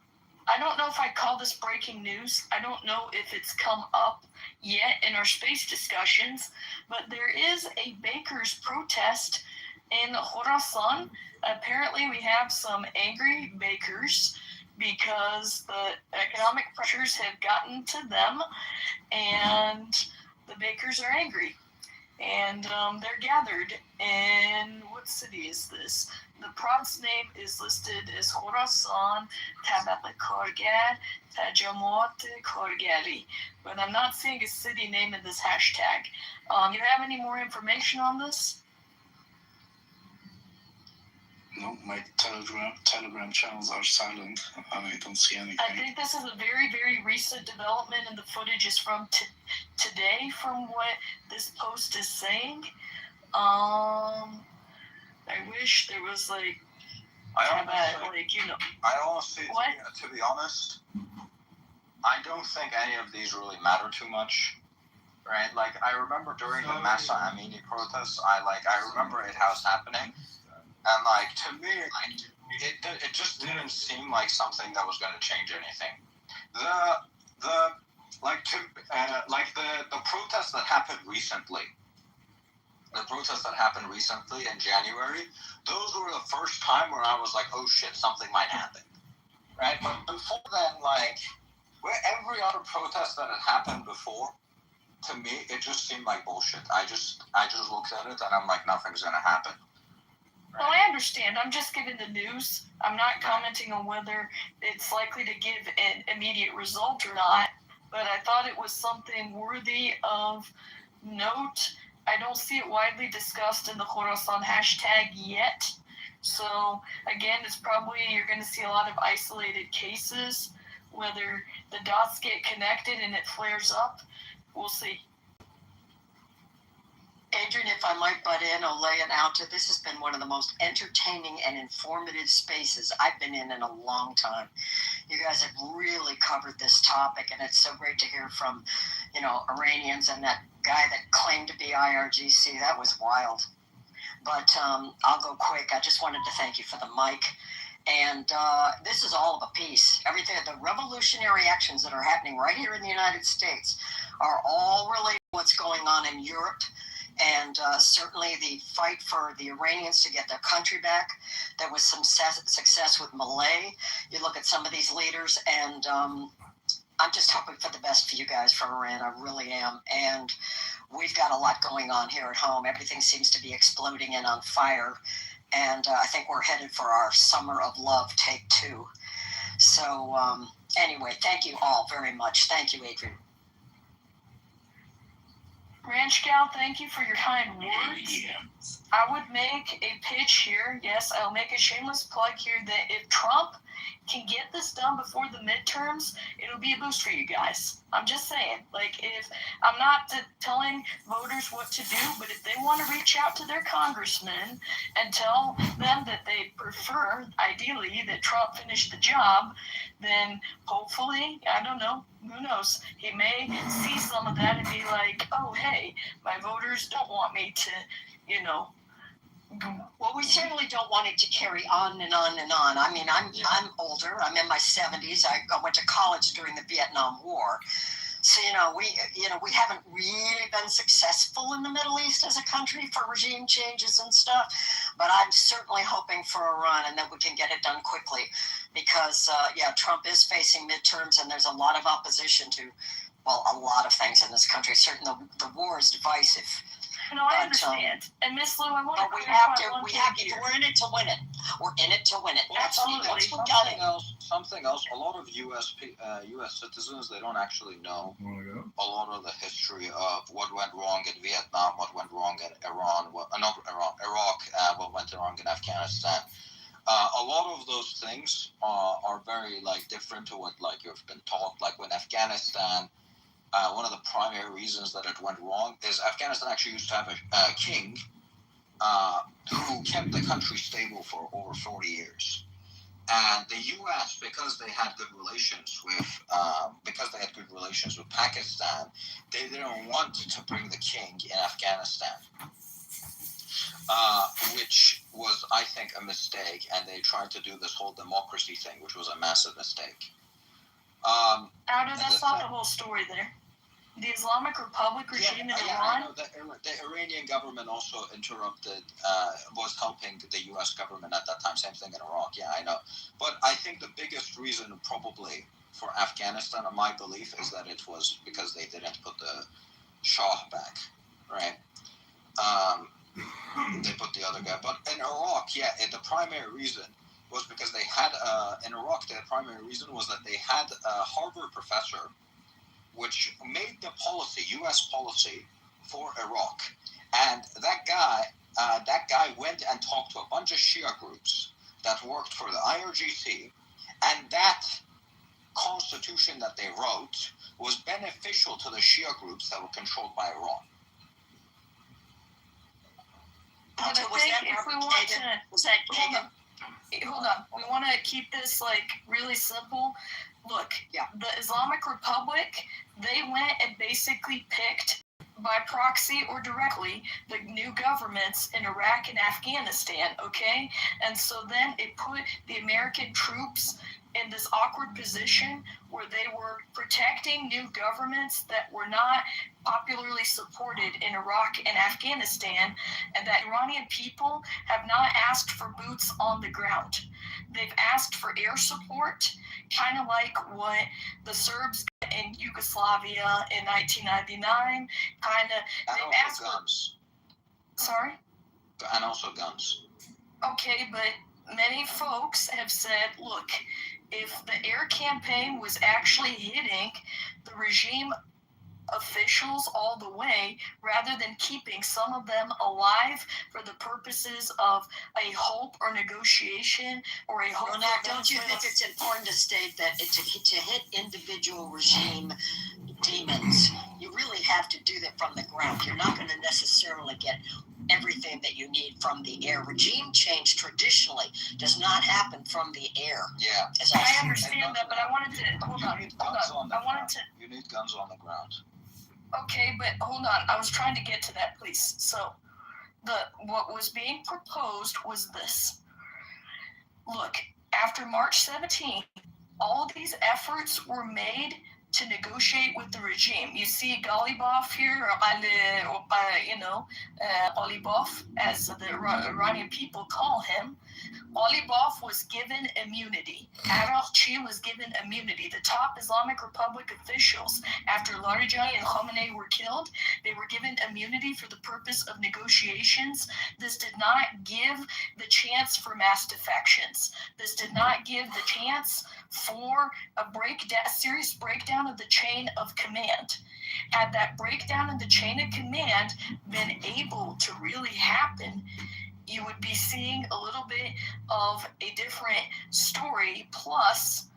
I don't know if I call this breaking news. I don't know if it's come up yet in our space discussions, but there is a bakers protest in Khorasan. Apparently we have some angry bakers because the economic pressures have gotten to them, and the bakers are angry. And they're gathered in, what city is this? The province name is listed as Khorasan, Tabaq Korgar, Tajamot Korgari. But I'm not seeing a city name in this hashtag. You have any more information on this? No, my Telegram channels are silent. I don't see anything. I think this is a very, very recent development, and the footage is from today, from what this post is saying. I wish there was like, I honestly, to be honest, I don't think any of these really matter too much. Right? Like, I remember during the Masa Amini protests, I remember it was happening. And like, to me, it just didn't seem like something that was going to change anything. The protests that happened recently. The protests that happened recently in January, those were the first time where I was like, oh shit, something might happen. Right? But before then, like, every other protest that had happened before, to me, it just seemed like bullshit. I just looked at it and I'm like, nothing's gonna happen. Well, I understand. I'm just giving the news. I'm not commenting on whether it's likely to give an immediate result or not, but I thought it was something worthy of note. I don't see it widely discussed in the Khorasan hashtag yet. So, again, it's probably, you're going to see a lot of isolated cases. Whether the dots get connected and it flares up, we'll see. Adrian, if I might butt in, Ole and Alta, this has been one of the most entertaining and informative spaces I've been in a long time. You guys have really covered this topic, and it's so great to hear from, Iranians and that guy that claimed to be IRGC. That was wild. But I'll go quick. I just wanted to thank you for the mic. And this is all of a piece. Everything, the revolutionary actions that are happening right here in the United States are all related to what's going on in Europe. And certainly the fight for the Iranians to get their country back. There was some success with Malay. You look at some of these leaders, and I'm just hoping for the best for you guys, for Iran. I really am. And we've got a lot going on here at home. Everything seems to be exploding and on fire. And I think we're headed for our Summer of Love Take 2. So anyway, thank you all very much. Thank you, Adrian. Ranch Gal, thank you for your kind words. I would make a pitch here. Yes, I'll make a shameless plug here that if Trump can get this done before the midterms, it'll be a boost for you guys. I'm just saying. If I'm not telling voters what to do, but if they want to reach out to their congressmen and tell them that they prefer, ideally, that Trump finish the job, then hopefully, I don't know, who knows, he may see some of that and be like, oh, hey, my voters don't want me to, Well, we certainly don't want it to carry on and on and on. I mean, I'm older. I'm in my 70s. I went to college during the Vietnam War. So, we haven't really been successful in the Middle East as a country for regime changes and stuff. But I'm certainly hoping for a run and that we can get it done quickly because, Trump is facing midterms and there's a lot of opposition to, a lot of things in this country. Certainly the war is divisive. No, I understand. And Miss Lou, I want to we're in it to win it. We're in it to win it. Absolutely. Something else. A lot of U.S. citizens, they don't actually know a lot of the history of what went wrong in Vietnam, what went wrong in Iraq, what went wrong in Afghanistan. A lot of those things are very different to what you've been taught. Like when Afghanistan. One of the primary reasons that it went wrong is Afghanistan actually used to have a king who kept the country stable for over 40 years. And the U.S., because they had good relations with Pakistan, they didn't want to bring the king in Afghanistan, which was, I think, a mistake. And they tried to do this whole democracy thing, which was a massive mistake. That's not the whole story there. The Islamic Republic regime in Iran? The Iranian government also was helping the U.S. government at that time. Same thing in Iraq. Yeah, I know. But I think the biggest reason probably for Afghanistan, in my belief, is that it was because they didn't put the Shah back, right? They put the other guy. But in Iraq, the primary reason was because they had, in Iraq, the primary reason was that they had a Harvard professor which made the policy, U.S. policy, for Iraq. And that guy went and talked to a bunch of Shia groups that worked for the IRGC, and that constitution that they wrote was beneficial to the Shia groups that were controlled by Iran. But I think if we want to... Hold on. We want to keep this, really simple. Look, the Islamic Republic, they went and basically picked, by proxy or directly, the new governments in Iraq and Afghanistan, okay? And so then it put the American troops in this awkward position where they were protecting new governments that were not popularly supported in Iraq and Afghanistan, and that Iranian people have not asked for boots on the ground. They've asked for air support, kind of like what the Serbs get in Yugoslavia in 1999. They asked for guns. Sorry? And also guns. Okay, but many folks have said, look, if the air campaign was actually hitting the regime officials all the way, rather than keeping some of them alive for the purposes of a hope or negotiation or a hope. Ronak, don't you think it's important to state that to hit individual regime demons, you really have to do that from the ground. You're not going to necessarily get everything that you need from the air. Regime change traditionally does not happen from the air. Yeah. I understand that, but I wanted to hold on. You need guns on the ground. Okay, but hold on. I was trying to get to that, please. So, what was being proposed was this. Look, after March 17th, all these efforts were made to negotiate with the regime. You see Galibov here, Galibov, as the Iranian people call him. Galibov was given immunity. Araghchi was given immunity. The top Islamic Republic officials, after Larijani and Khamenei were killed, they were given immunity for the purpose of negotiations. This did not give the chance for mass defections. This did not give the chance for a serious breakdown of the chain of command. Had that breakdown in the chain of command been able to really happen, you would be seeing a little bit of a different story. Plus,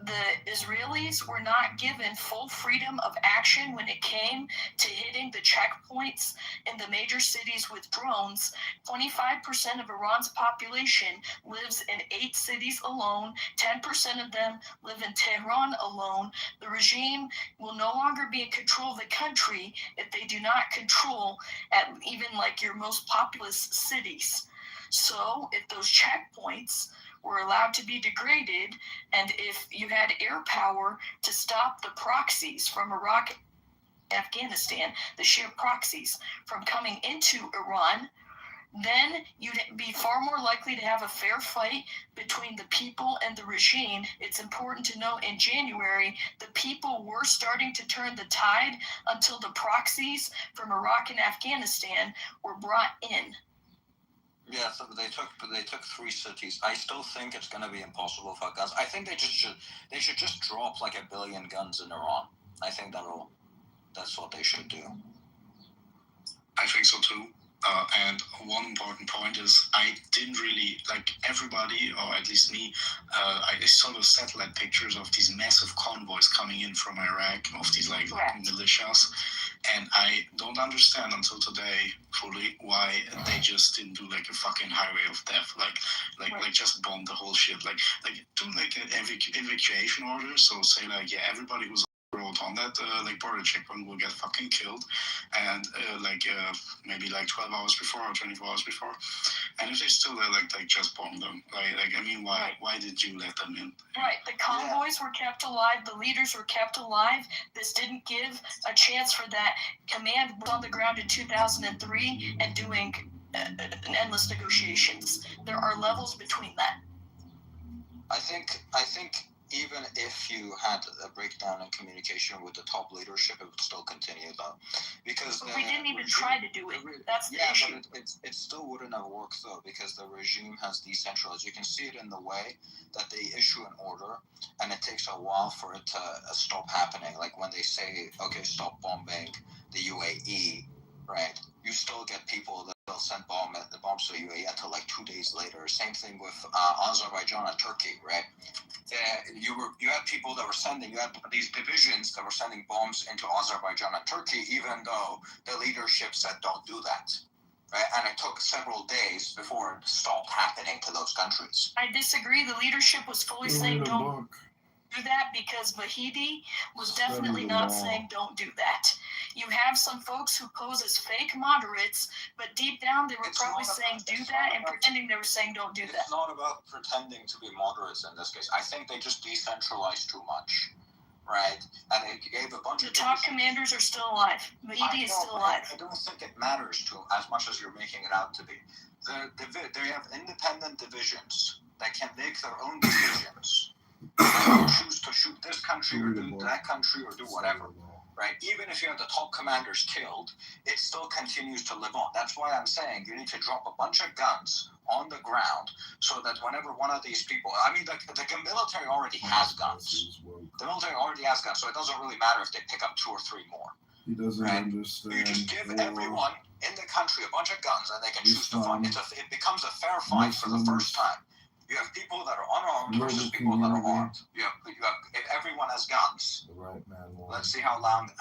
the Israelis were not given full freedom of action when it came to hitting the checkpoints in the major cities with drones. 25% of Iran's population lives in 8 cities alone. 10% of them live in Tehran alone. The regime will no longer be in control of the country if they do not control at even like your most populous cities. So if those checkpoints were allowed to be degraded, and if you had air power to stop the proxies from Iraq, Afghanistan, the Shia proxies from coming into Iran, then you'd be far more likely to have a fair fight between the people and the regime. It's important to note in January, the people were starting to turn the tide until the proxies from Iraq and Afghanistan were brought in. Yeah, so they took 3 cities. I still think it's going to be impossible for guns. I think they should just drop like 1 billion guns in Iran. I think that's what they should do. I think so too. And one important point is I didn't really, like everybody, or at least me, I saw those satellite pictures of these massive convoys coming in from Iraq, of these like militias. And I don't understand until today fully why they just didn't do like a fucking highway of death, like just bomb the whole shit, like do like an evacuation order. So say like, yeah, everybody who's road on that like border checkpoint will get fucking killed, and maybe like 12 hours before or 24 hours before. And if they still like just bomb them, I mean, why did you let them in? Right, the convoys were kept alive, the leaders were kept alive. This didn't give a chance for that command on the ground in 2003 and doing endless negotiations. There are levels between that. I think even if you had a breakdown in communication with the top leadership, it would still continue though, because we didn't even try to do it. That's the issue. But it still wouldn't have worked though, because the regime has decentralized. You can see it in the way that they issue an order, and it takes a while for it to stop happening. Like when they say, "Okay, stop bombing the UAE," right? You still get people that they'll send the bombs to the UAE until like 2 days later. Same thing with Azerbaijan and Turkey, right? You had people that were you had these divisions that were sending bombs into Azerbaijan and Turkey, even though the leadership said don't do that, right? And it took several days before it stopped happening to those countries. I disagree. The leadership was fully saying don't do that, because Vahidi was definitely not saying don't do that. You have some folks who pose as fake moderates, but deep down they were probably saying do that and pretending they were saying don't do that. It's not about pretending to be moderates in this case. I think they just decentralized too much, right? And it gave a bunch of... The top commanders are still alive. Vahidi is still alive. I don't think it matters to them as much as you're making it out to be. They have independent divisions that can make their own decisions. and you choose to shoot this country or do that country or do whatever, right? Even if you have the top commanders killed, it still continues to live on. That's why I'm saying you need to drop a bunch of guns on the ground so that whenever one of these people, I mean, the military already has guns. The military already has guns, so it doesn't really matter if they pick up 2 or 3 more. He doesn't understand. You just give everyone in the country a bunch of guns and they can choose to fight. It becomes a fair fight for the first time. You have people that are unarmed versus people that are armed. You have if everyone has guns. The right man will. Let's see how long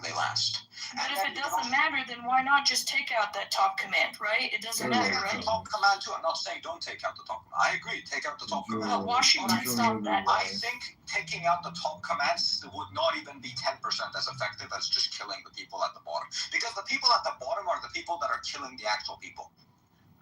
they last. But if it doesn't matter, then why not just take out that top command, right? It doesn't matter, right? Top command too. I'm not saying don't take out the top command. I agree, take out the top command. Washington stopped that. I think taking out the top commands would not even be 10% as effective as just killing the people at the bottom. Because the people at the bottom are the people that are killing the actual people.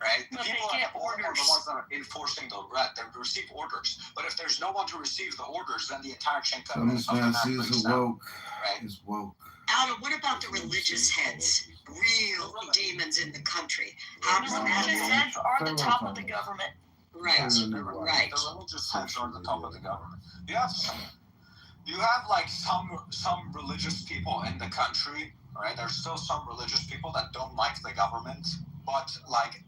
Right? The people at the bottom are the ones that are enforcing the they receive orders. But if there's no one to receive the orders, then the entire chain of command breaks down. Right? Is woke. Aldo, what about the religious heads? Real demons in the country. How does the that religious heads are the top of the government. Right, right. The religious heads are the top of the government. You have like some religious people in the country, right? There's still some religious people that don't like the government, but like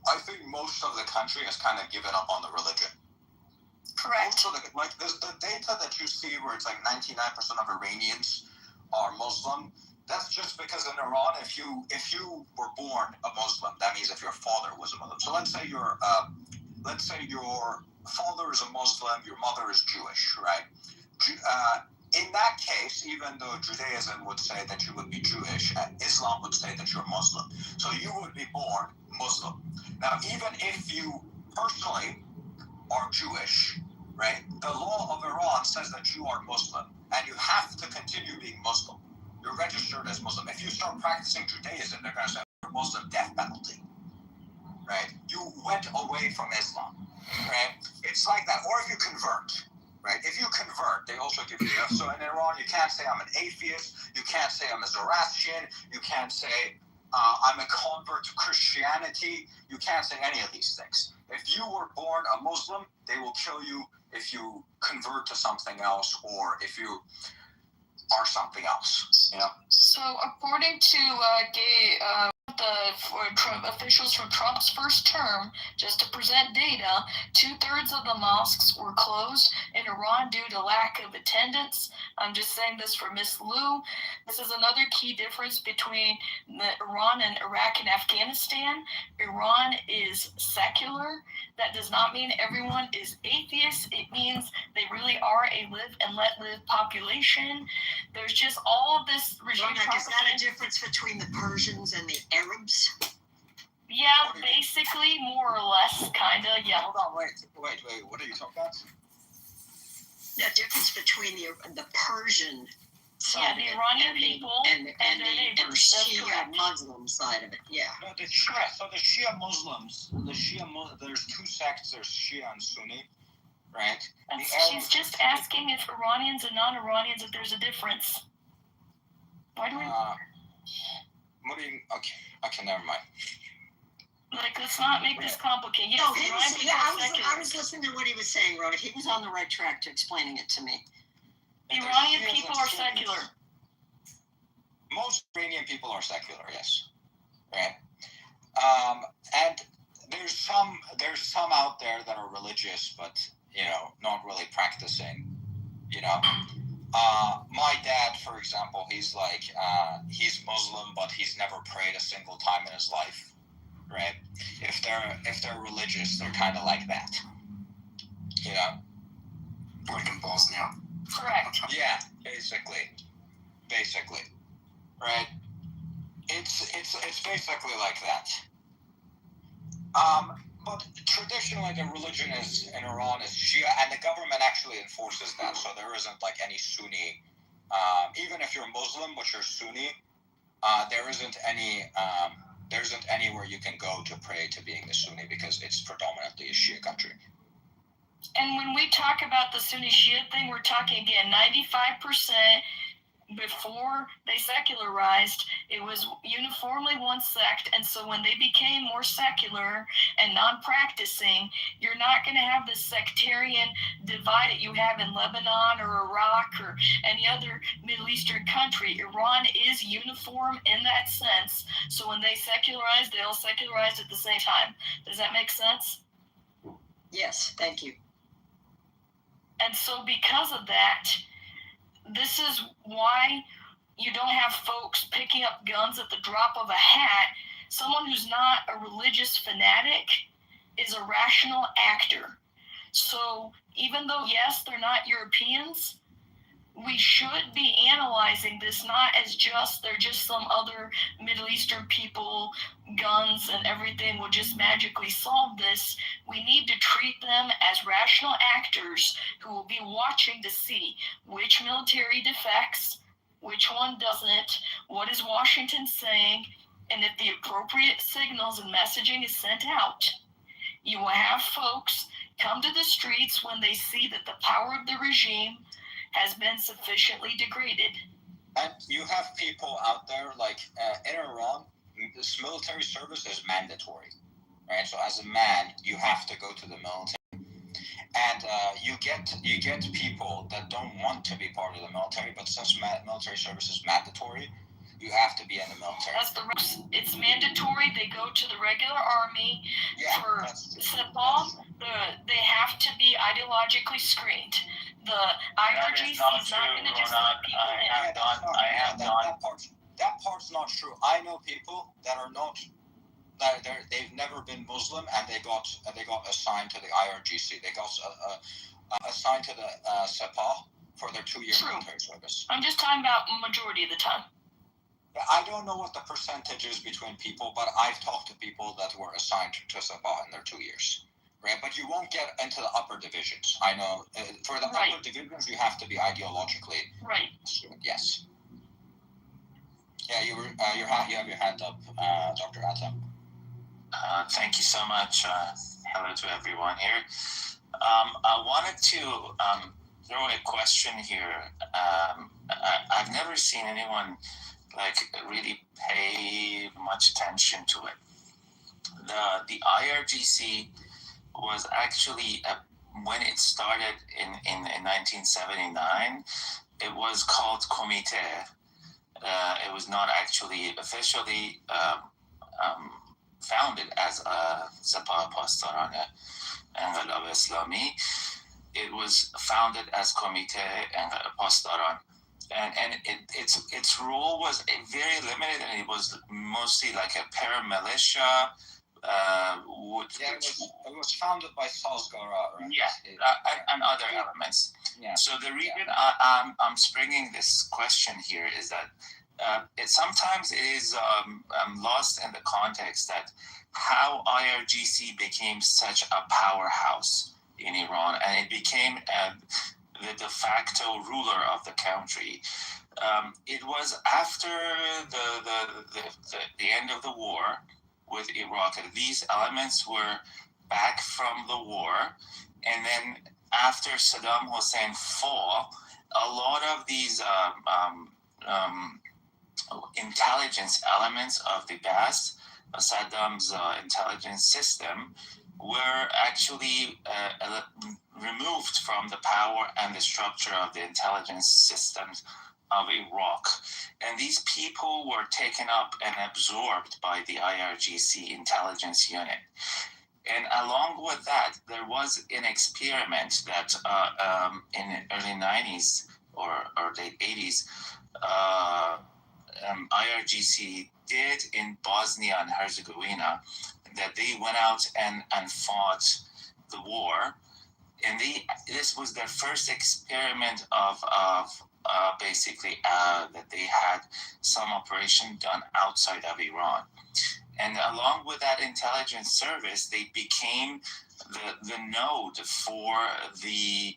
I think most of the country has kind of given up on the religion. Correct. Also, the data that you see where it's like 99% of Iranians are Muslim, that's just because in Iran, if you were born a Muslim, that means if your father was a Muslim. So let's say your father is a Muslim, your mother is Jewish, right? In that case, even though Judaism would say that you would be Jewish, Islam would say that you're Muslim. So you would be born Muslim. Now, even if you personally are Jewish, right, the law of Iran says that you are Muslim, and you have to continue being Muslim. You're registered as Muslim. If you start practicing Judaism, they're going to say you're Muslim, death penalty. Right? You went away from Islam. Right? It's like that. Or if you convert. Right? If you convert, they also give you so in Iran, you can't say I'm an atheist. You can't say I'm a Zoroastrian. You can't say I'm a convert to Christianity. You can't say any of these things. If you were born a Muslim, they will kill you if you convert to something else or if you are something else. You know? So according to officials from Trump's first term, just to present data, 2/3 of the mosques were closed in Iran due to lack of attendance. I'm just saying this for Miss Lou. This is another key difference between Iran and Iraq and Afghanistan. Iran is secular. That does not mean everyone is atheist. It means they really are a live and let live population. There's just all of this regime. Is that a difference between the Persians and the Arabs? Yeah, basically, more or less, kind of, yeah. Hold on, wait, what are you talking about? The difference between the Persian side the Iranian people and their neighbors. And the Shia Muslim side of it, yeah. No, the Shia Muslims, there's 2 sects, there's Shia and Sunni, right? She's just asking if Iranians and non-Iranians, if there's a difference. Why do we... What do you... Okay, never mind. Like, let's not make this complicated. Yes, I was listening to what he was saying, Rhoda. He was on the right track to explaining it to me. Iranian people are secular. Most Iranian people are secular, yes. Right? And there's some out there that are religious, but, not really practicing, my dad, for example, he's Muslim, but he's never prayed a single time in his life. Right? If they're religious, they're kind of like that. Like in Bosnia. Correct. Yeah, basically. Right? It's basically like that. But traditionally the religion in Iran is Shia, and the government actually enforces that, so there isn't like any Sunni. Even if you're Muslim but you're Sunni, there isn't anywhere you can go to pray to being a Sunni because it's predominantly a Shia country. And when we talk about the Sunni Shia thing, we're talking again 95% before they secularized, it was uniformly one sect, and so when they became more secular and non-practicing, you're not going to have this sectarian divide that you have in Lebanon or Iraq or any other Middle Eastern country. Iran is uniform in that sense, so when they secularize, they'll secularize at the same time. Does that make sense? Yes, thank you. And so because of that, this is why you don't have folks picking up guns at the drop of a hat. Someone who's not a religious fanatic is a rational actor. So even though, yes, they're not Europeans, we should be analyzing this not as just they're just some other Middle Eastern people, guns and everything will just magically solve this. We need to treat them as rational actors who will be watching to see which military defects, which one doesn't, what is Washington saying, and if the appropriate signals and messaging is sent out. You will have folks come to the streets when they see that the power of the regime has been sufficiently degraded. And you have people out there like in Iran, this military service is mandatory, right? So as a man, you have to go to the military, and you get people that don't want to be part of the military, but since military service is mandatory, you have to be in the military. It's mandatory. They go to the regular army for Sepal. They have to be ideologically screened. The IRGC is not going to just let people in. That part's not true. I know people that are not. They've never been Muslim, and they got assigned to the IRGC. They got assigned to the Sepal for their 2-year military service. I'm just talking about majority of the time. I don't know what the percentage is between people, but I've talked to people that were assigned to Sabah in their 2 years, right? But you won't get into the upper divisions. I know for the upper divisions, you have to be ideologically student. Yes. Yeah, you have your hand up, Dr. Atta. Thank you so much. Hello to everyone here. I wanted to throw a question here. I've never seen anyone really pay much attention to it. The IRGC was actually when it started in 1979. It was called Komite. It was not actually officially founded as Sepah Pastarane Enqilab Islami. It was founded as Komite Enqilab Pastaran. And its role was very limited, and it was mostly like a paramilitia. It was founded by Salzgara, right? Yeah, and other elements. Yeah. So the reason I'm springing this question here is that it sometimes is lost in the context that how IRGC became such a powerhouse in Iran, and it became the de facto ruler of the country. It was after the end of the war with Iraq. These elements were back from the war, and then after Saddam Hussein fall, a lot of these intelligence elements of the past, Saddam's intelligence system, were actually removed from the power and the structure of the intelligence systems of Iraq. And these people were taken up and absorbed by the IRGC intelligence unit. And along with that, there was an experiment that in the early 90s or late 80s, IRGC did in Bosnia and Herzegovina, that they went out and fought the war. And this was their first experiment of basically that they had some operation done outside of Iran. And along with that intelligence service, they became the node for the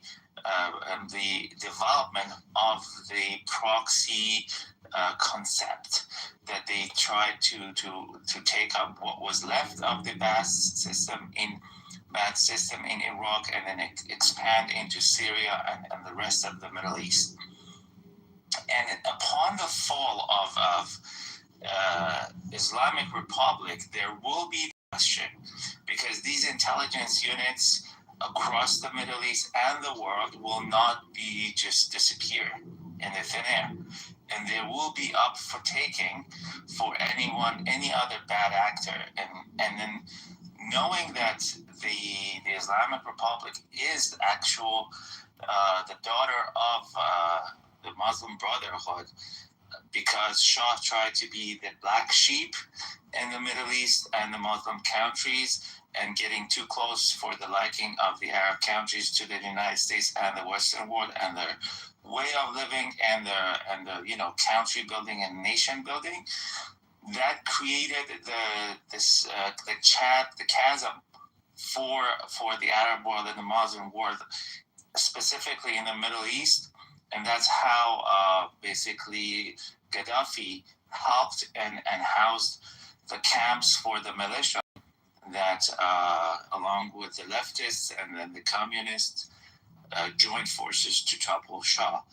development of the proxy concept, that they tried to take up what was left of the bad system in Iraq and then expand into Syria and the rest of the Middle East. And upon the fall of Islamic Republic, there will be question, because these intelligence units across the Middle East and the world will not be just disappear in the thin air. And they will be up for taking for any other bad actor. And then knowing that the Islamic Republic is the daughter of the Muslim Brotherhood, because Shah tried to be the black sheep in the Middle East and the Muslim countries, and getting too close for the liking of the Arab countries to the United States and the Western world and their way of living and the country building and nation building. That created the chasm for the Arab world and the Muslim world, specifically in the Middle East. And that's how basically Gaddafi helped and housed the camps for the militia that, along with the leftists and then the communists, joined forces to topple Shah.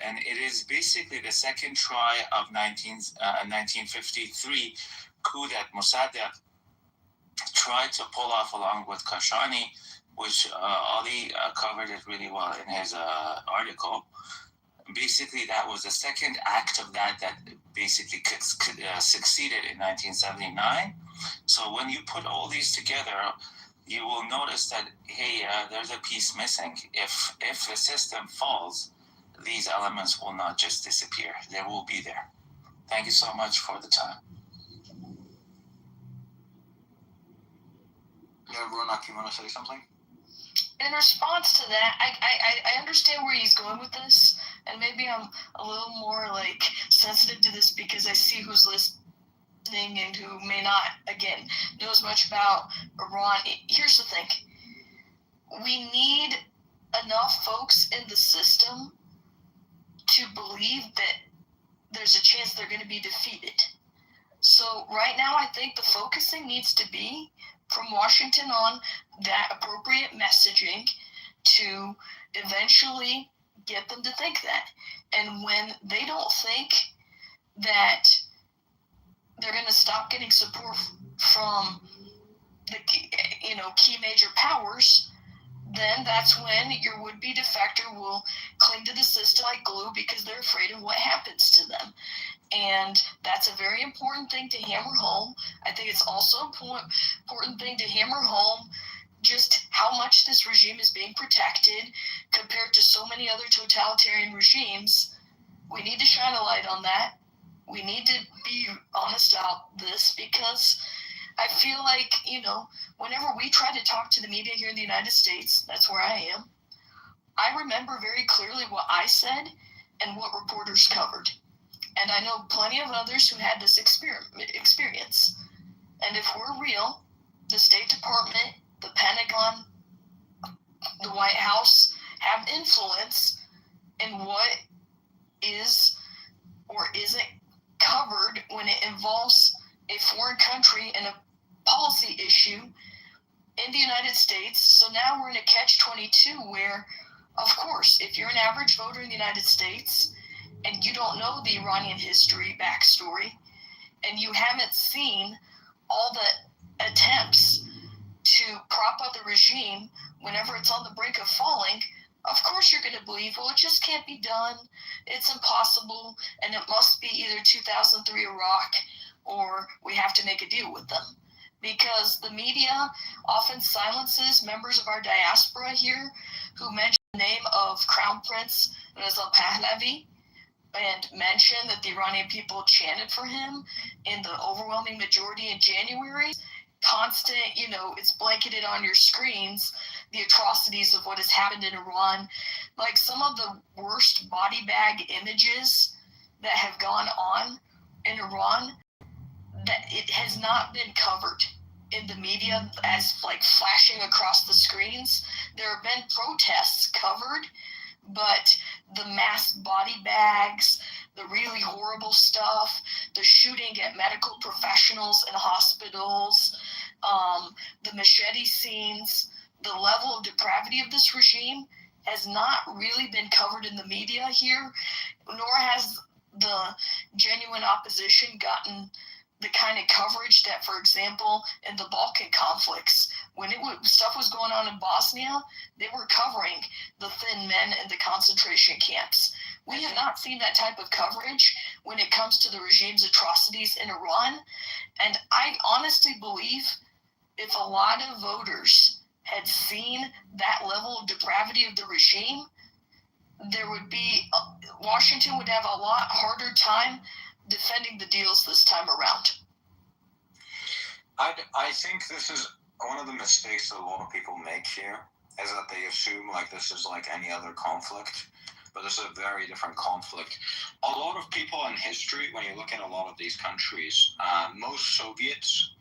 And it is basically the second try of 1953 coup that Mossadegh tried to pull off along with Kashani, which Ali covered it really well in his article. Basically, that was the second act of that basically succeeded in 1979. So when you put all these together, you will notice that, hey, there's a piece missing. If the system falls, these elements will not just disappear. They will be there. Thank you so much for the time. Yeah, Ronak, you want to say something? In response to that, I understand where he's going with this, and maybe I'm a little more sensitive to this because I see who's listening and who may not, again, know as much about Iran. Here's the thing. We need enough folks in the system to believe that there's a chance they're going to be defeated. So right now, I think the focusing needs to be from Washington on that appropriate messaging to eventually get them to think that. And when they don't think that they're going to stop getting support from the key major powers, then that's when your would-be defector will cling to the system like glue because they're afraid of what happens to them. And that's a very important thing to hammer home. I think it's also an important thing to hammer home just how much this regime is being protected compared to so many other totalitarian regimes. We need to shine a light on that. We need to be honest about this because I feel like, whenever we try to talk to the media here in the United States, that's where I am, I remember very clearly what I said and what reporters covered. And I know plenty of others who had this experience. And if we're real, the State Department, the Pentagon, the White House have influence in what is or isn't covered when it involves a foreign country and a policy issue in the United States. So now we're in a catch-22 where, of course, if you're an average voter in the United States and you don't know the Iranian history backstory, and you haven't seen all the attempts to prop up the regime whenever it's on the brink of falling, of course you're going to believe, well, it just can't be done, it's impossible, and it must be either 2003 Iraq or we have to make a deal with them. Because the media often silences members of our diaspora here who mention the name of Crown Prince Reza Pahlavi, and mention that the Iranian people chanted for him in the overwhelming majority in January. Constant, it's blanketed on your screens, the atrocities of what has happened in Iran. Like some of the worst body bag images that have gone on in Iran, that it has not been covered in the media as flashing across the screens. There have been protests covered, but the mass body bags, the really horrible stuff, the shooting at medical professionals in hospitals, the machete scenes, the level of depravity of this regime has not really been covered in the media here, nor has the genuine opposition gotten the kind of coverage that, for example, in the Balkan conflicts, when stuff was going on in Bosnia, they were covering the thin men in the concentration camps. We have not seen that type of coverage when it comes to the regime's atrocities in Iran. And I honestly believe if a lot of voters had seen that level of depravity of the regime, Washington would have a lot harder time defending the deals this time around. I think this is one of the mistakes that a lot of people make here, is that they assume like this is like any other conflict, but this is a very different conflict. A lot of people in history, when you look at a lot of these countries, most Soviets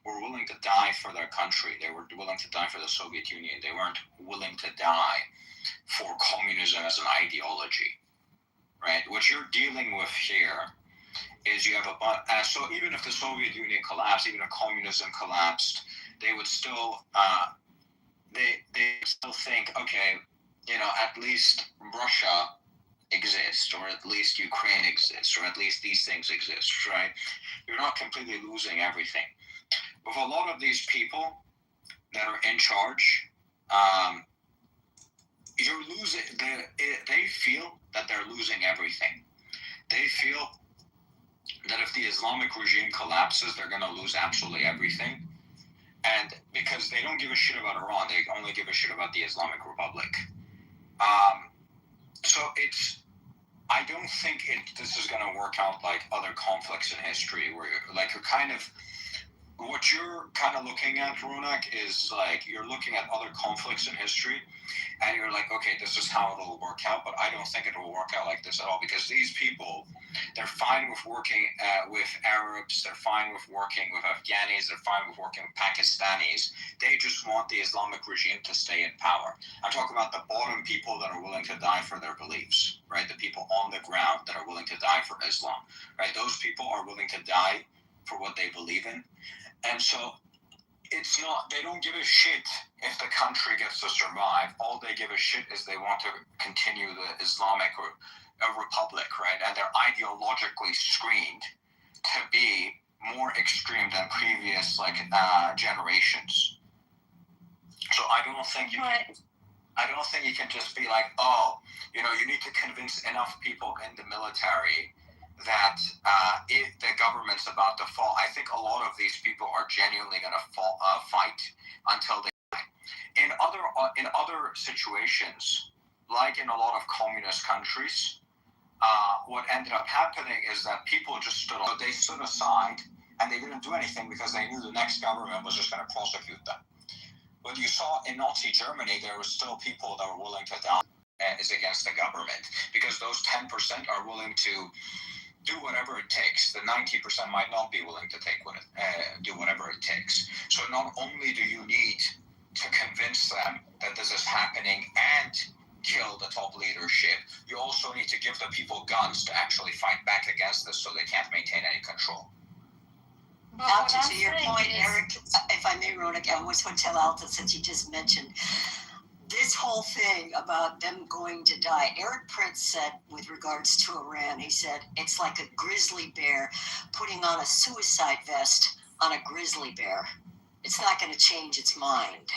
were willing to die for their country. They were willing to die for the Soviet Union. They weren't willing to die for communism as an ideology, right? What you're dealing with here is you have so even if the Soviet Union collapsed, even if communism collapsed, they would still they still think, okay, at least Russia exists, or at least Ukraine exists, or at least these things exist, right? You're not completely losing everything. With a lot of these people that are in charge, you're losing. They feel that they're losing everything. They feel that if the Islamic regime collapses, they're going to lose absolutely everything. And because they don't give a shit about Iran, they only give a shit about the Islamic Republic. So I don't think this is going to work out like other conflicts in history, where what you're kind of looking at, Ronak, is like you're looking at other conflicts in history, and you're like, okay, this is how it'll work out, but I don't think it will work out like this at all, because these people, they're fine with working with Arabs, they're fine with working with Afghanis, they're fine with working with Pakistanis. They just want the Islamic regime to stay in power. I'm talking about the bottom people that are willing to die for their beliefs, right? The people on the ground that are willing to die for Islam, right? Those people are willing to die for what they believe in. And so they don't give a shit if the country gets to survive. All they give a shit is they want to continue the Islamic republic, right? And they're ideologically screened to be more extreme than previous generations. So I don't think you can just be like, you need to convince enough people in the military that if the government's about to fall. I think a lot of these people are genuinely going to fight until they die. In other situations, like in a lot of communist countries, what ended up happening is that people just stood aside, and they didn't do anything because they knew the next government was just going to prosecute them. But you saw in Nazi Germany, there were still people that were willing to die is against the government, because those 10% are willing to do whatever it takes. The 90% might not be willing to do whatever it takes. So not only do you need to convince them that this is happening and kill the top leadership, you also need to give the people guns to actually fight back against this, so they can't maintain any control. Alta, to your point, Eric, if I may, Ronak, and with Hotel Alta, since you just mentioned, this whole thing about them going to die, Eric Prince said with regards to Iran, he said, it's like a grizzly bear putting on a suicide vest on a grizzly bear. It's not going to change its mind.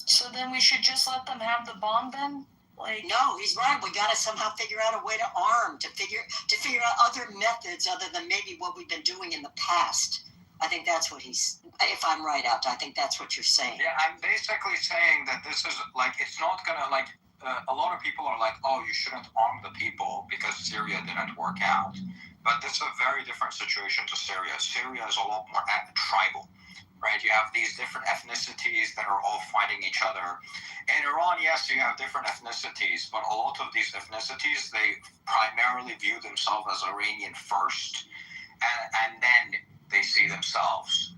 So then we should just let them have the bomb then? No, he's right. We got to somehow figure out a way to arm, to figure out other methods other than maybe what we've been doing in the past. I think that's what if I'm right, Alta, I think that's what you're saying. Yeah, I'm basically saying that this is it's not gonna a lot of people are like, oh, you shouldn't arm the people because Syria didn't work out. But this is a very different situation to Syria. Syria is a lot more tribal, right? You have these different ethnicities that are all fighting each other. In Iran, yes, you have different ethnicities, but a lot of these ethnicities, they primarily view themselves as Iranian first, and then they see themselves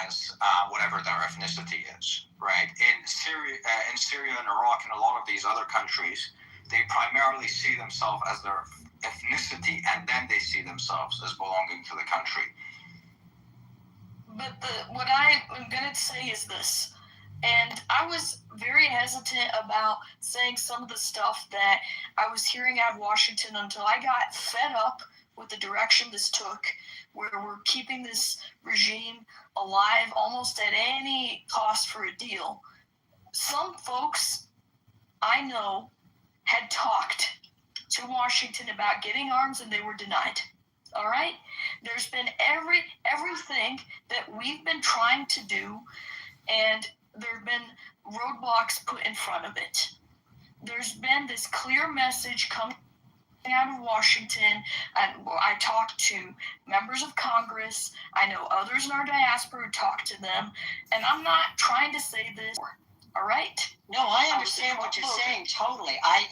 as whatever their ethnicity is, right? In Syria and Iraq and a lot of these other countries, they primarily see themselves as their ethnicity, and then they see themselves as belonging to the country. But what I'm going to say is this. And I was very hesitant about saying some of the stuff that I was hearing out of Washington until I got fed up with the direction this took, where we're keeping this regime alive almost at any cost for a deal. Some folks I know had talked to Washington about getting arms and they were denied. All right? There's been everything that we've been trying to do, and there have been roadblocks put in front of it. There's been this clear message coming out of Washington, and I talked to members of Congress. I know others in our diaspora who talked to them, and I'm not trying to say this. All right? No, I understand what you're saying totally. I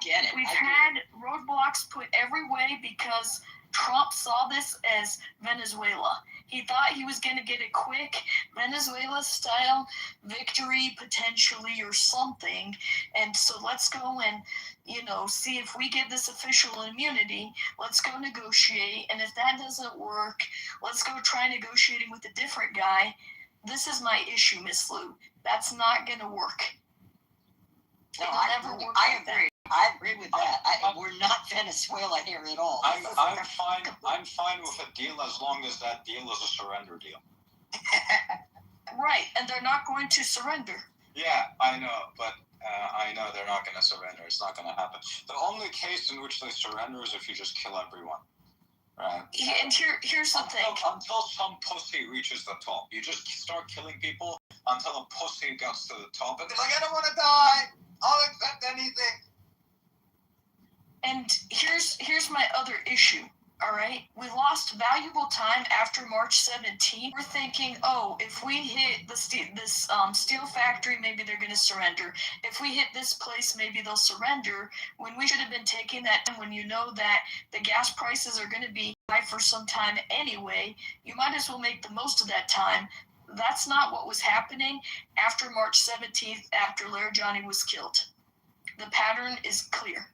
get it. We've had roadblocks put every way because Trump saw this as Venezuela. He thought he was going to get a quick Venezuela-style victory, potentially, or something. And so let's go and, see if we give this official immunity. Let's go negotiate. And if that doesn't work, let's go try negotiating with a different guy. This is my issue, Miss Lou. That's not going to work. No, I agree. I agree with that. We're not Venezuela here at all. I'm fine with a deal as long as that deal is a surrender deal. Right, and they're not going to surrender. Yeah, I know, but I know they're not going to surrender. It's not going to happen. The only case in which they surrender is if you just kill everyone. Right. And here's the thing. Until some pussy reaches the top, you just start killing people until a pussy gets to the top, and they're like, I don't want to die. I'll accept anything. And here's my other issue. All right, we lost valuable time after March 17th. We're thinking, if we hit this steel factory, maybe they're going to surrender. If we hit this place, maybe they'll surrender. When we should have been taking that time, when you know that the gas prices are going to be high for some time anyway, you might as well make the most of that time. That's not what was happening after March 17th, after Larry Johnny was killed. The pattern is clear.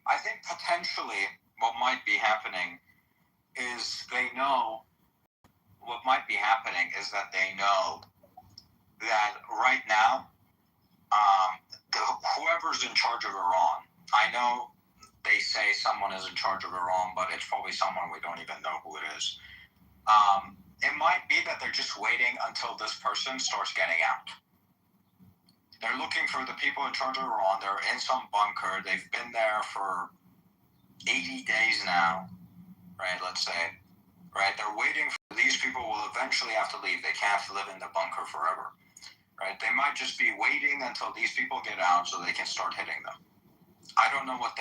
I think potentially what might be happening is that they know that right now, whoever's in charge of Iran, I know they say someone is in charge of Iran, but it's probably someone we don't even know who it is. It might be that they're just waiting until this person starts getting out. They're looking for the people in charge of Iran. They're in some bunker. They've been there for 80 days now, right, let's say. Right? They're waiting for these people will eventually have to leave. They can't live in the bunker forever. Right? They might just be waiting until these people get out so they can start hitting them. I don't know what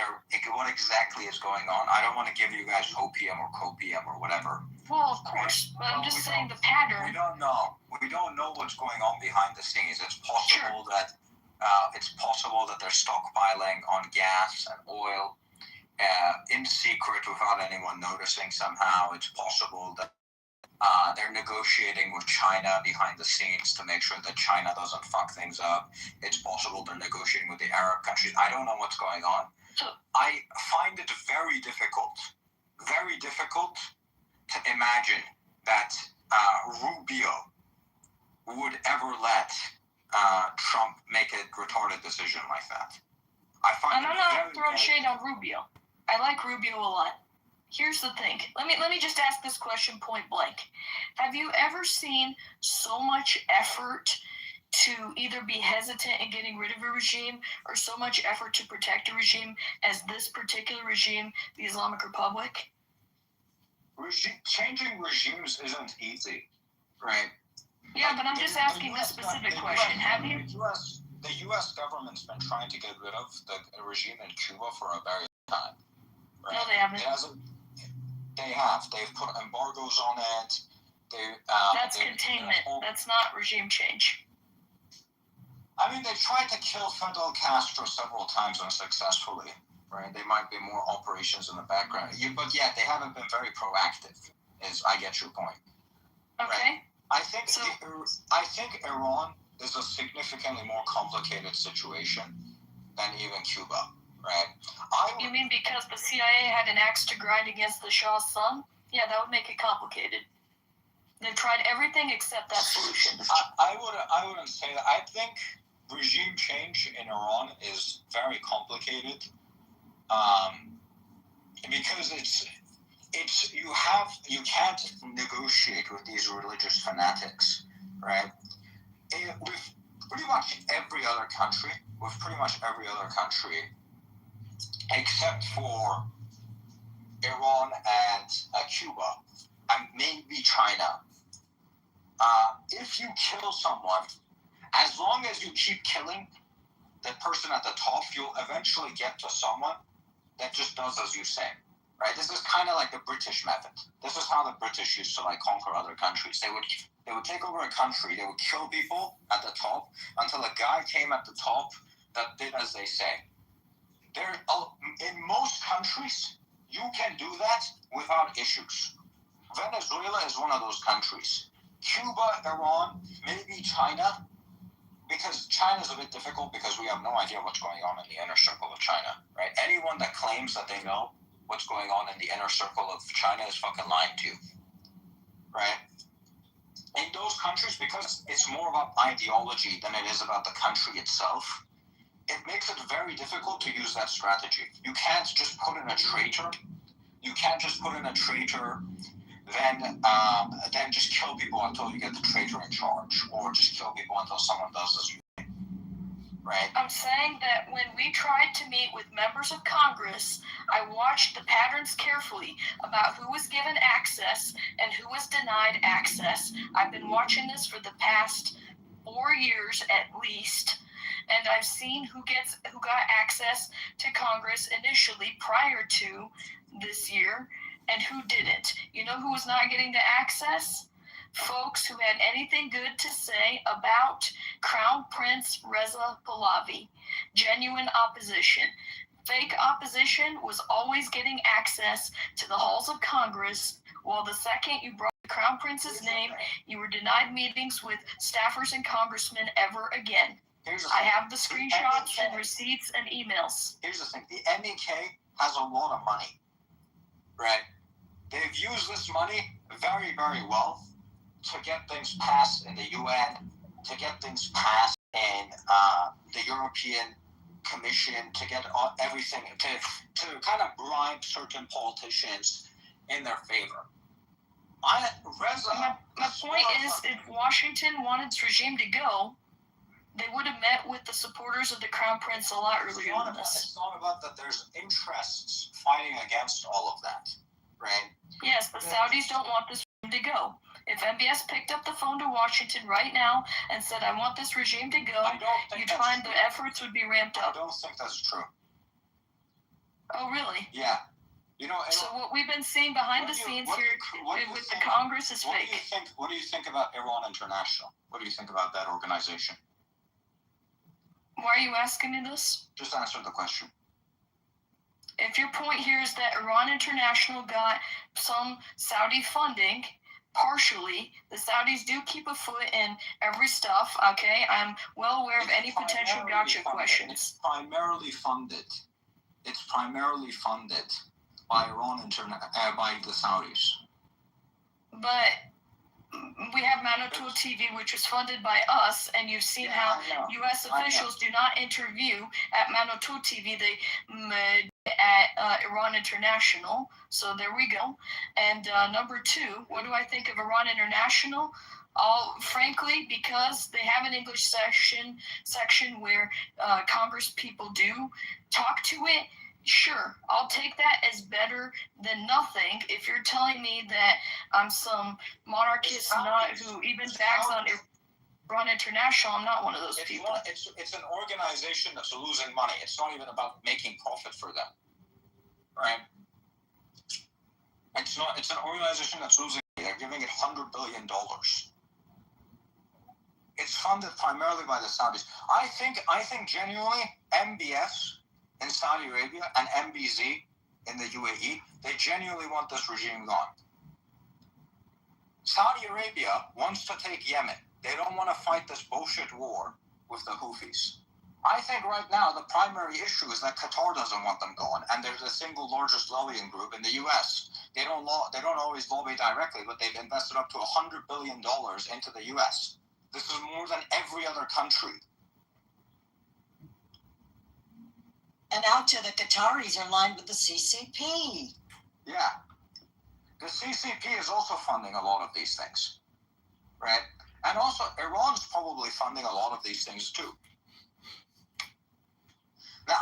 exactly is going on. I don't want to give you guys opium or copium or whatever. Well, of course, but I'm just saying the pattern. We don't know. We don't know what's going on behind the scenes. It's possible that they're stockpiling on gas and oil in secret without anyone noticing somehow. It's possible that they're negotiating with China behind the scenes to make sure that China doesn't fuck things up. It's possible they're negotiating with the Arab countries. I don't know what's going on. I find it very difficult to imagine that Rubio would ever let Trump make a retarded decision like that. I'm not throwing shade on Rubio. I like Rubio a lot. Here's the thing. Let me just ask this question point blank. Have you ever seen so much effort to either be hesitant in getting rid of a regime or so much effort to protect a regime as this particular regime, the Islamic Republic? Changing regimes isn't easy, right? Yeah, but I'm just asking this specific question. Have you? The U.S. government's been trying to get rid of the regime in Cuba for a very long time. Right? No, they haven't. They have. They've put embargoes on it. That's containment. That's not regime change. I mean, they tried to kill Fidel Castro several times unsuccessfully. Right? There might be more operations in the background. But yeah, they haven't been very proactive. I get your point. Okay. Right? I think Iran is a significantly more complicated situation than even Cuba. Right? You mean because the CIA had an axe to grind against the Shah's son? Yeah, that would make it complicated. They've tried everything except that solution. I wouldn't say that. I think regime change in Iran is very complicated, because you can't negotiate with these religious fanatics, right? With pretty much every other country, except for Iran and Cuba, and maybe China. If you kill someone, as long as you keep killing the person at the top, you'll eventually get to someone that just does as you say, right? This is kind of like the British method. This is how the British used to conquer other countries. They would take over a country, they would kill people at the top until a guy came at the top that did as they say. In most countries, you can do that without issues. Venezuela is one of those countries. Cuba, Iran, maybe China, because China's a bit difficult because we have no idea what's going on in the inner circle of China, right? Anyone that claims that they know what's going on in the inner circle of China is fucking lying to you, right? In those countries, because it's more about ideology than it is about the country itself, it makes it very difficult to use that strategy. You can't just put in a traitor. Then just kill people until you get the traitor in charge, or just kill people until someone does this, right? I'm saying that when we tried to meet with members of Congress, I watched the patterns carefully about who was given access and who was denied access. I've been watching this for the past 4 years at least, and I've seen who got access to Congress initially prior to this year, and who didn't. You know who was not getting the access? Folks who had anything good to say about Crown Prince Reza Pahlavi. Genuine opposition. Fake opposition was always getting access to the halls of Congress, while the second you brought the Crown Prince's name, you were denied meetings with staffers and congressmen ever again. I have the screenshots and receipts and emails. Here's the thing. The MEK has a lot of money, right? They've used this money very, very well to get things passed in the UN, to get things passed in the European Commission, to get everything, to kind of bribe certain politicians in their favor. My point is, if Washington wanted this regime to go, they would have met with the supporters of the Crown Prince a lot earlier than this. It's not about that there's interests fighting against all of that, right? Yes, the Saudis don't want this regime to go. If MBS picked up the phone to Washington right now and said, I want this regime to go, you'd find the efforts would be ramped up. I don't think that's true. Oh, really? Yeah. So what we've been seeing behind the scenes here with the Congress is fake. What do you think about Iran International? What do you think about that organization? Why are you asking me this? Just answer the question. If your point here is that Iran International got some Saudi funding, partially, the Saudis do keep a foot in every stuff, okay? I'm well aware of any potential gotcha questions. It's primarily funded by by the Saudis. But we have Manitou TV, which is funded by us, and you've seen how U.S. officials do not interview at Manitou TV. They at Iran International. So there we go. And number two, what do I think of Iran International? Frankly, because they have an English section where Congress people do talk to it. Sure, I'll take that as better than nothing. If you're telling me that I'm some monarchist nut who even bags on Iran International, I'm not one of those people. It's an organization that's losing money. It's not even about making profit for them, right? It's an organization that's losing money. They're giving it $100 billion. It's funded primarily by the Saudis. I think genuinely MBS in Saudi Arabia and MBZ in the UAE, they genuinely want this regime gone. Saudi Arabia wants to take Yemen. They don't want to fight this bullshit war with the Houthis. I think right now the primary issue is that Qatar doesn't want them going, and they're the single largest lobbying group in the U.S. They don't always lobby directly, but they've invested up to $100 billion into the U.S. This is more than every other country. And out to the Qataris are lined with the CCP. Yeah. The CCP is also funding a lot of these things, right? And also, Iran's probably funding a lot of these things too. Now,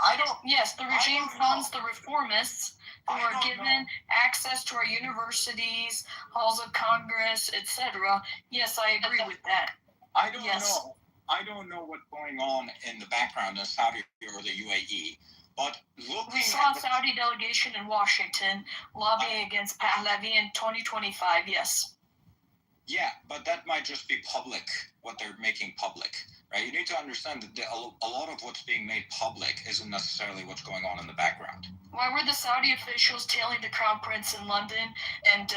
Yes, the regime funds the reformists who are given access to our universities, halls of Congress, etc. Yes, I agree with that. I don't know what's going on in the background in Saudi or the UAE, but we saw a Saudi delegation in Washington lobbying against Pahlavi in 2025, yes. Yeah, but that might just be public, what they're making public, right? You need to understand that a lot of what's being made public isn't necessarily what's going on in the background. Why were the Saudi officials tailing the Crown Prince in London and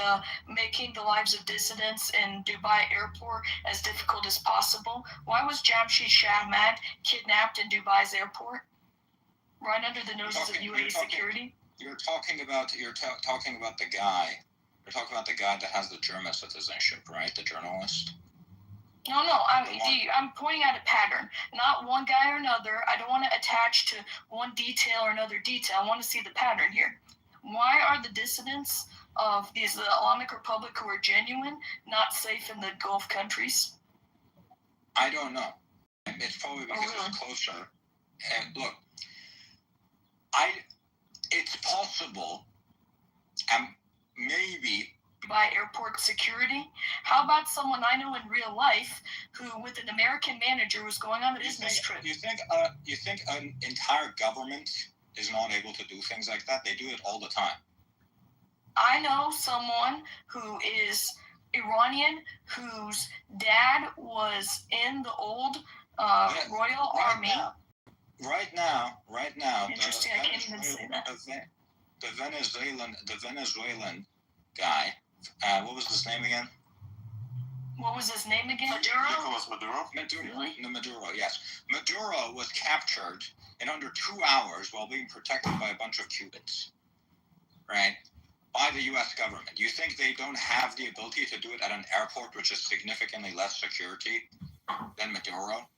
making the lives of dissidents in Dubai airport as difficult as possible? Why was Jamshid Shahmad kidnapped in Dubai's airport? Right under the noses of UAE security? You're talking about the guy. You're talking about the guy that has the German citizenship, right? The journalist. No, I'm pointing out a pattern. Not one guy or another. I don't want to attach to one detail or another detail. I want to see the pattern here. Why are the dissidents of the Islamic Republic who are genuine not safe in the Gulf countries? I don't know. It's probably because it's closer. And look, it's possible, maybe. By airport security? How about someone I know in real life who, with an American manager, was going on a business trip? You think an entire government is not able to do things like that? They do it all the time. I know someone who is Iranian whose dad was in the old Royal Army. Right now. Interesting. I can't even say that. The Venezuelan guy. What was his name again? Maduro? Nicolas Maduro? Maduro, yes. Maduro was captured in under 2 hours while being protected by a bunch of Cubans, right? By the U.S. government. You think they don't have the ability to do it at an airport which is significantly less security than Maduro?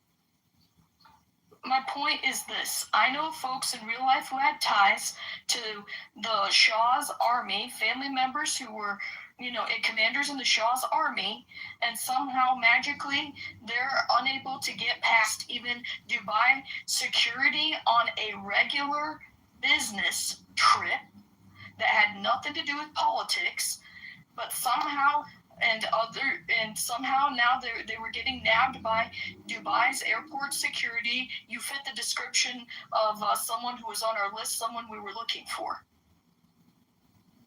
My point is this. I know folks in real life who had ties to the Shah's army, family members who were, commanders in the Shah's army, and somehow magically they're unable to get past even Dubai security on a regular business trip that had nothing to do with politics, but somehow now they were getting nabbed by Dubai's airport security. You fit the description of someone who was on our list, someone we were looking for.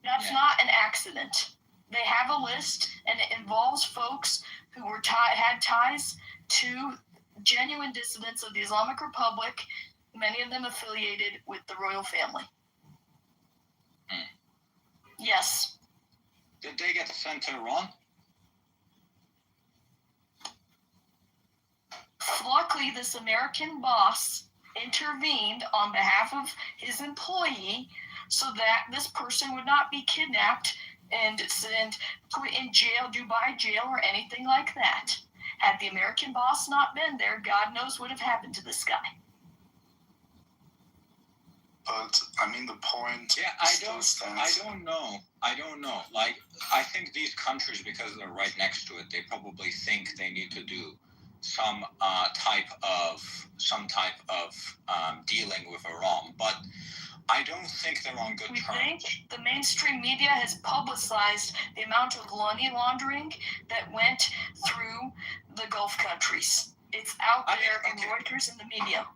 That's not an accident. They have a list, and it involves folks who were had ties to genuine dissidents of the Islamic Republic, many of them affiliated with the royal family. Yes. Did they get sent to Iran? Luckily, this American boss intervened on behalf of his employee so that this person would not be kidnapped and put in jail, Dubai jail, or anything like that. Had the American boss not been there, God knows what would have happened to this guy. But the point. Yeah, I don't know. Like, I think these countries, because they're right next to it, they probably think they need to do some type of dealing with Iran. But I don't think they're on good terms. We think the mainstream media has publicized the amount of money laundering that went through the Gulf countries. It's out there in Reuters and the media.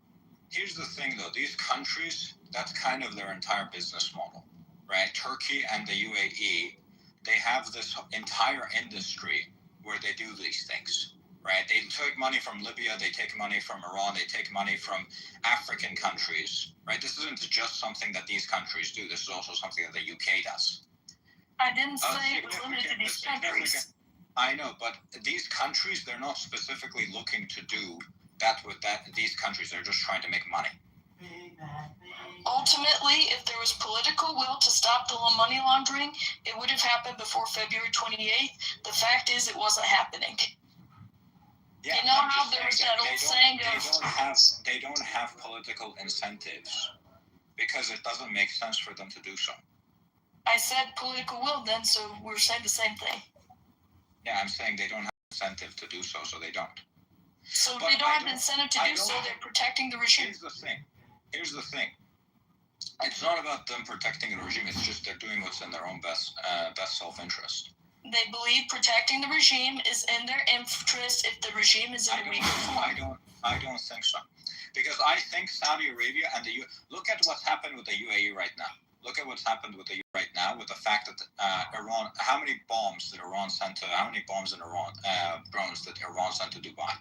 Here's the thing, though. These countries, that's kind of their entire business model, right? Turkey and the UAE, they have this entire industry where they do these things, right? They take money from Libya, they take money from Iran, they take money from African countries, right? This isn't just something that these countries do. This is also something that the UK does. I didn't say it was limited to these countries. I know, but these countries, they're not specifically looking to do these countries, they're just trying to make money. Ultimately, if there was political will to stop the money laundering, it would have happened before February 28th. The fact is, it wasn't happening. Yeah, you know how there was that old saying they don't have political incentives because it doesn't make sense for them to do so. I said political will then, so we're saying the same thing. Yeah, I'm saying they don't have incentive to do so, so they don't. So but they don't have incentive to do so, they're protecting the regime. Here's the thing. It's not about them protecting the regime, it's just they're doing what's in their own best self-interest. They believe protecting the regime is in their interest if the regime is in a weaker form. I don't think so. Because I think Saudi Arabia and look at what's happened with the UAE right now. Look at what's happened with the UAE right now with the fact that Iran, how many bombs and drones did Iran send to Dubai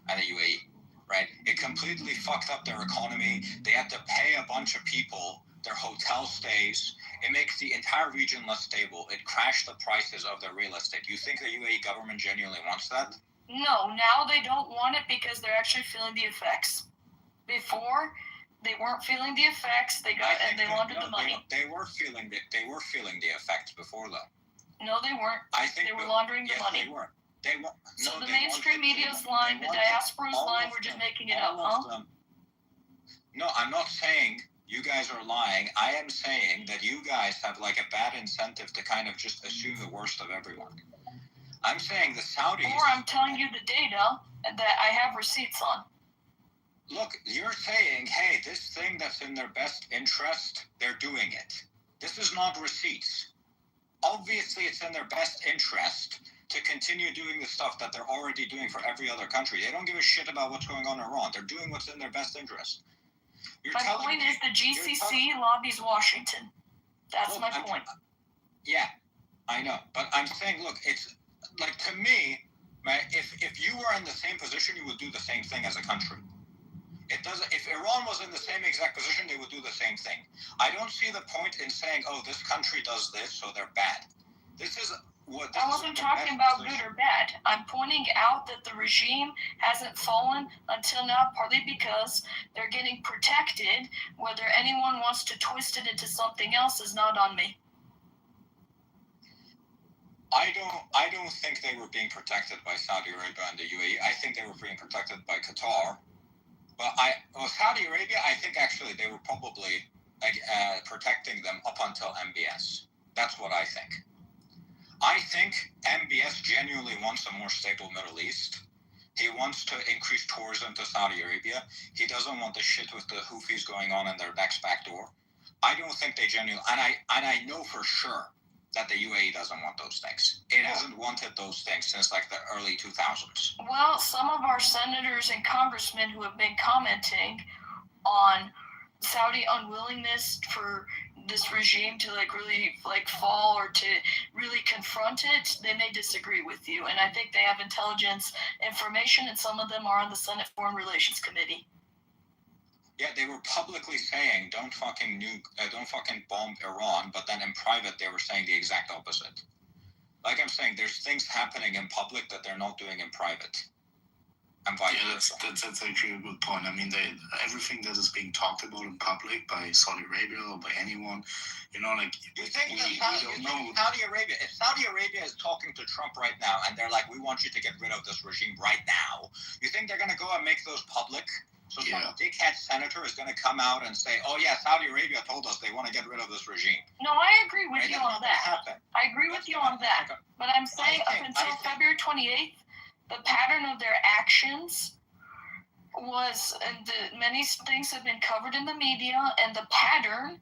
and the UAE, right? It completely fucked up their economy. They had to pay a bunch of people their hotel stays. It makes the entire region less stable. It crashed the prices of their real estate. You think the UAE government genuinely wants that? No, now they don't want it because they're actually feeling the effects. Before, they weren't feeling the effects. They wanted the money. They were feeling the effects before, though. No, they weren't. I think they were laundering the money. They weren't. So the mainstream media's lying, the diaspora's lying. We're just making it up, huh? No, I'm not saying you guys are lying. I am saying that you guys have like a bad incentive to kind of just assume the worst of everyone. I'm saying the Saudis... Or I'm telling you the data that I have receipts on. Look, you're saying, hey, this thing that's in their best interest, they're doing it. This is not receipts. Obviously, it's in their best interest to continue doing the stuff that they're already doing for every other country. They don't give a shit about what's going on in Iran. They're doing what's in their best interest. My point is the GCC lobbies Washington. That's my point. Yeah, I know. But I'm saying, look, it's like, to me, if you were in the same position, you would do the same thing as a country. It doesn't. If Iran was in the same exact position, they would do the same thing. I don't see the point in saying, oh, this country does this, so they're bad. I wasn't talking about good or bad. I'm pointing out that the regime hasn't fallen until now, partly because they're getting protected. Whether anyone wants to twist it into something else is not on me. I don't think they were being protected by Saudi Arabia and the UAE. I think they were being protected by Qatar. But Saudi Arabia, I think actually they were probably protecting them up until MBS. That's what I think. I think MBS genuinely wants a more stable Middle East. He wants to increase tourism to Saudi Arabia. He doesn't want the shit with the Houthis going on in their next back door. I don't think they genuinely, and I know for sure that the UAE doesn't want those things. It hasn't wanted those things since like the early 2000s. Well, some of our senators and congressmen who have been commenting on Saudi unwillingness for this regime to really fall or to really confront it, they may disagree with you. And I think they have intelligence information, and some of them are on the Senate Foreign Relations Committee. Yeah, they were publicly saying don't fucking bomb Iran, but then in private they were saying the exact opposite. Like I'm saying, there's things happening in public that they're not doing in private. That's actually a good point. I mean, everything that is being talked about in public by Saudi Arabia or by anyone, you think Saudi Arabia, if Saudi Arabia is talking to Trump right now and they're like, we want you to get rid of this regime right now, you think they're going to go and make those public? So some dickhead senator is going to come out and say, oh yeah, Saudi Arabia told us they want to get rid of this regime. No, I agree with you on that. I agree with you on that. But I'm saying up until February 28th, the pattern of their actions was, and many things have been covered in the media, and the pattern,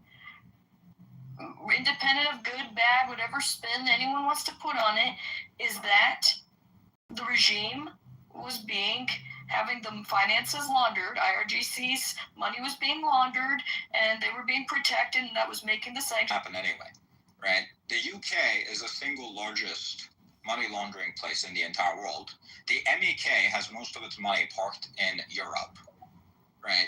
independent of good, bad, whatever spin anyone wants to put on it, is that the regime was having the finances laundered. IRGC's money was being laundered, and they were being protected, and that was making the sanctions happen anyway, right? The UK is the single largest money laundering place in the entire world. The MEK has most of its money parked in Europe, right?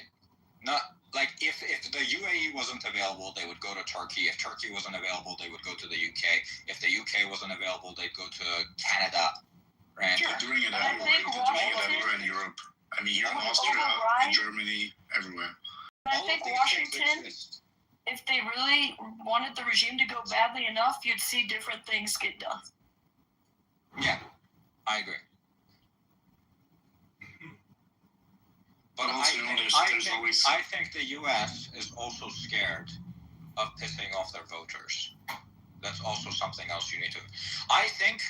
Not like if the UAE wasn't available, they would go to Turkey. If Turkey wasn't available, they would go to the UK. If the UK wasn't available, they'd go to Canada, right? They're doing it everywhere in Europe. I mean, here in Austria, in Germany, everywhere. I think Washington, if they really wanted the regime to go badly enough, you'd see different things get done. Yeah, I agree. But I think the U.S. is also scared of pissing off their voters. That's also something else you need to. I think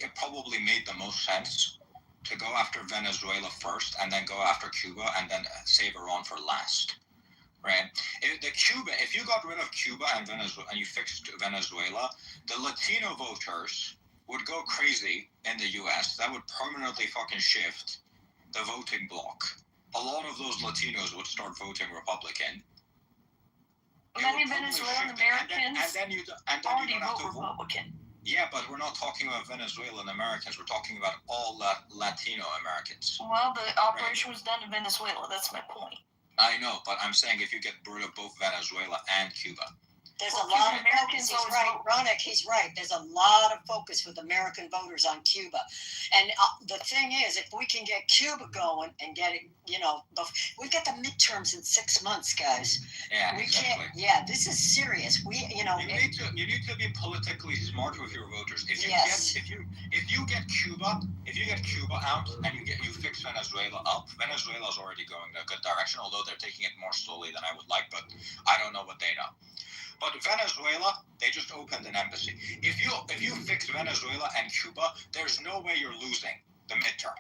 it probably made the most sense to go after Venezuela first, and then go after Cuba, and then save Iran for last. Right? If you got rid of Cuba and Venezuela, and you fixed Venezuela, the Latino voters would go crazy in the U.S. That would permanently fucking shift the voting bloc. A lot of those Latinos would start voting Republican. Many Venezuelan Americans already vote Republican. Yeah, but we're not talking about Venezuelan Americans. We're talking about all Latino Americans. Well, the operation was done in Venezuela. That's my point. I know, but I'm saying if you get rid of both Venezuela and Cuba. There's a lot of focus. He's right, Ronak. He's right. There's a lot of focus with American voters on Cuba, and the thing is, if we can get Cuba going and get it, we've got the midterms in 6 months, guys. Yeah, we exactly. can't. Yeah, this is serious. You need to be politically smart with your voters. If you get Cuba out and you fix Venezuela up, Venezuela's already going in a good direction. Although they're taking it more slowly than I would like, but I don't know what they know. But Venezuela, they just opened an embassy. If you fix Venezuela and Cuba, there's no way you're losing the midterm,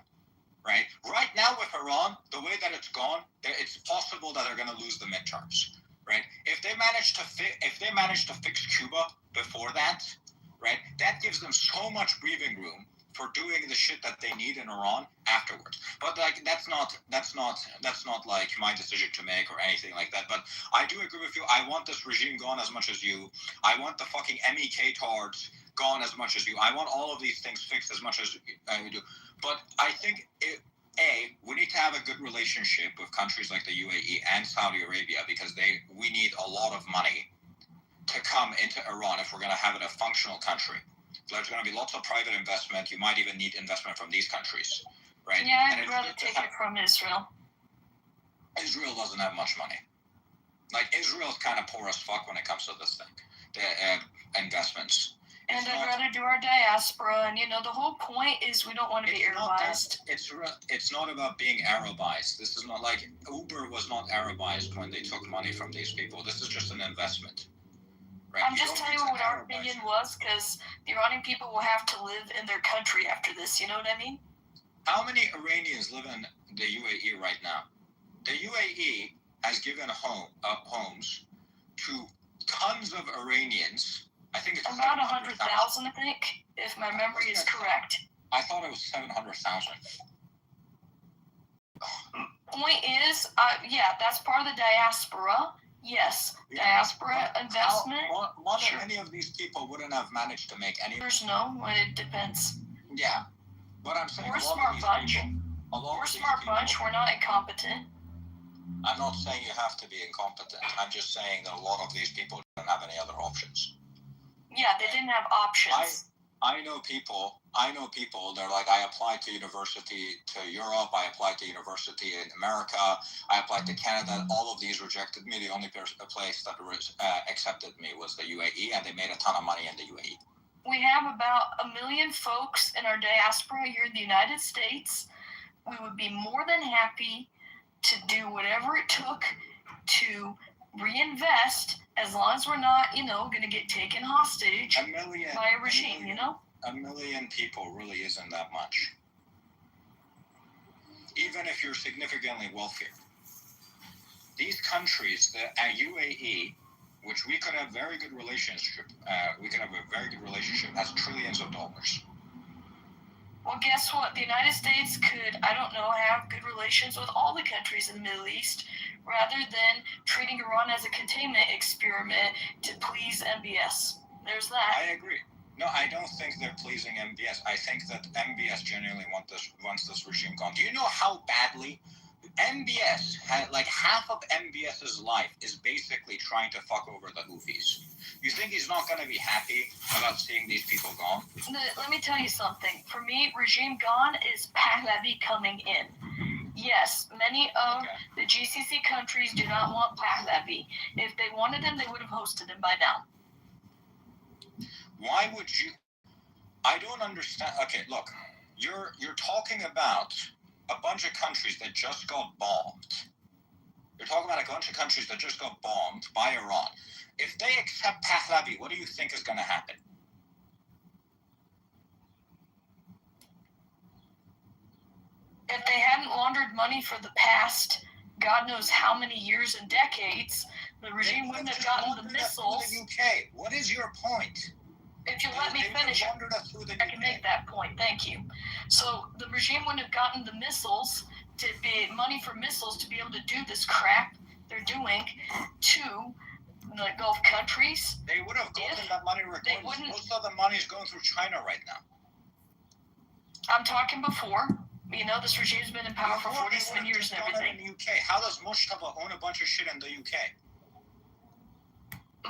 right? Right now with Iran, the way that it's gone, it's possible that they're going to lose the midterms, right? If they manage to fix Cuba before that, right, that gives them so much breathing room for doing the shit that they need in Iran afterwards. But like that's not like my decision to make or anything like that. But I do agree with you. I want this regime gone as much as you. I want the fucking MEK tards gone as much as you. I want all of these things fixed as much as you do. But I think we need to have a good relationship with countries like the UAE and Saudi Arabia, because we need a lot of money to come into Iran if we're going to have it a functional country. There's going to be lots of private investment. You might even need investment from these countries, right? Yeah, I'd rather take it from Israel. Israel doesn't have much money. Like, Israel's kind of poor as fuck when it comes to this thing, the investments. And I'd rather do our diaspora, and the whole point is we don't want to be Arabized. It's not about being Arabized. This is not like Uber was not Arabized when they took money from these people. This is just an investment. Right? I'm just telling you what our opinion was, because the Iranian people will have to live in their country after this, you know what I mean? How many Iranians live in the UAE right now? The UAE has given homes to tons of Iranians. I think it's about 100,000, I think, if my memory is correct. I thought it was 700,000. Point is, that's part of the diaspora. Yes, diaspora investment. Sure. Many of these people wouldn't have managed to make any. No, it depends. Yeah, but I'm saying we're a smart bunch. We're a smart bunch. We're not incompetent. I'm not saying you have to be incompetent. I'm just saying that a lot of these people don't have any other options. Yeah, they didn't have options. I know people, they're like, I applied to university to Europe, I applied to university in America, I applied to Canada, all of these rejected me. The only place that accepted me was the UAE, and they made a ton of money in the UAE. We have about 1 million folks in our diaspora here in the United States. We would be more than happy to do whatever it took to reinvest, as long as we're not, going to get taken hostage by a regime, 1 million people really isn't that much. Even if you're significantly wealthier. These countries, the UAE, which we could have very good relationship, has trillions of dollars. Well, guess what? The United States could, have good relations with all the countries in the Middle East, rather than treating Iran as a containment experiment to please MBS. There's that. I agree. No, I don't think they're pleasing MBS. I think that MBS genuinely wants this regime gone. Do you know how badly MBS had like half of MBS's life is basically trying to fuck over the Houthis. You think he's not going to be happy about seeing these people gone? Let me tell you something. For me, regime gone is Pahlavi coming in. Yes, many of the GCC countries do not want Pahlavi. If they wanted him, they would have hosted him by now. Why would you? I don't understand. Okay, look, you're talking about a bunch of countries that just got bombed. You're talking about a bunch of countries that just got bombed by Iran. If they accept Pahlavi, what do you think is going to happen? If they hadn't laundered money for the past, God knows how many years and decades, the regime wouldn't have gotten the missiles. The UK. What is your point? If you let me finish, I can make that point. Thank you. So the regime wouldn't have gotten the missiles to be money for missiles to be able to do this crap they're doing to the Gulf countries. They would have gotten that money regardless. Most of the money is going through China right now. I'm talking before. You know, this regime's been in power for 47 years and everything. In the UK. How does Mustafa own a bunch of shit in the UK?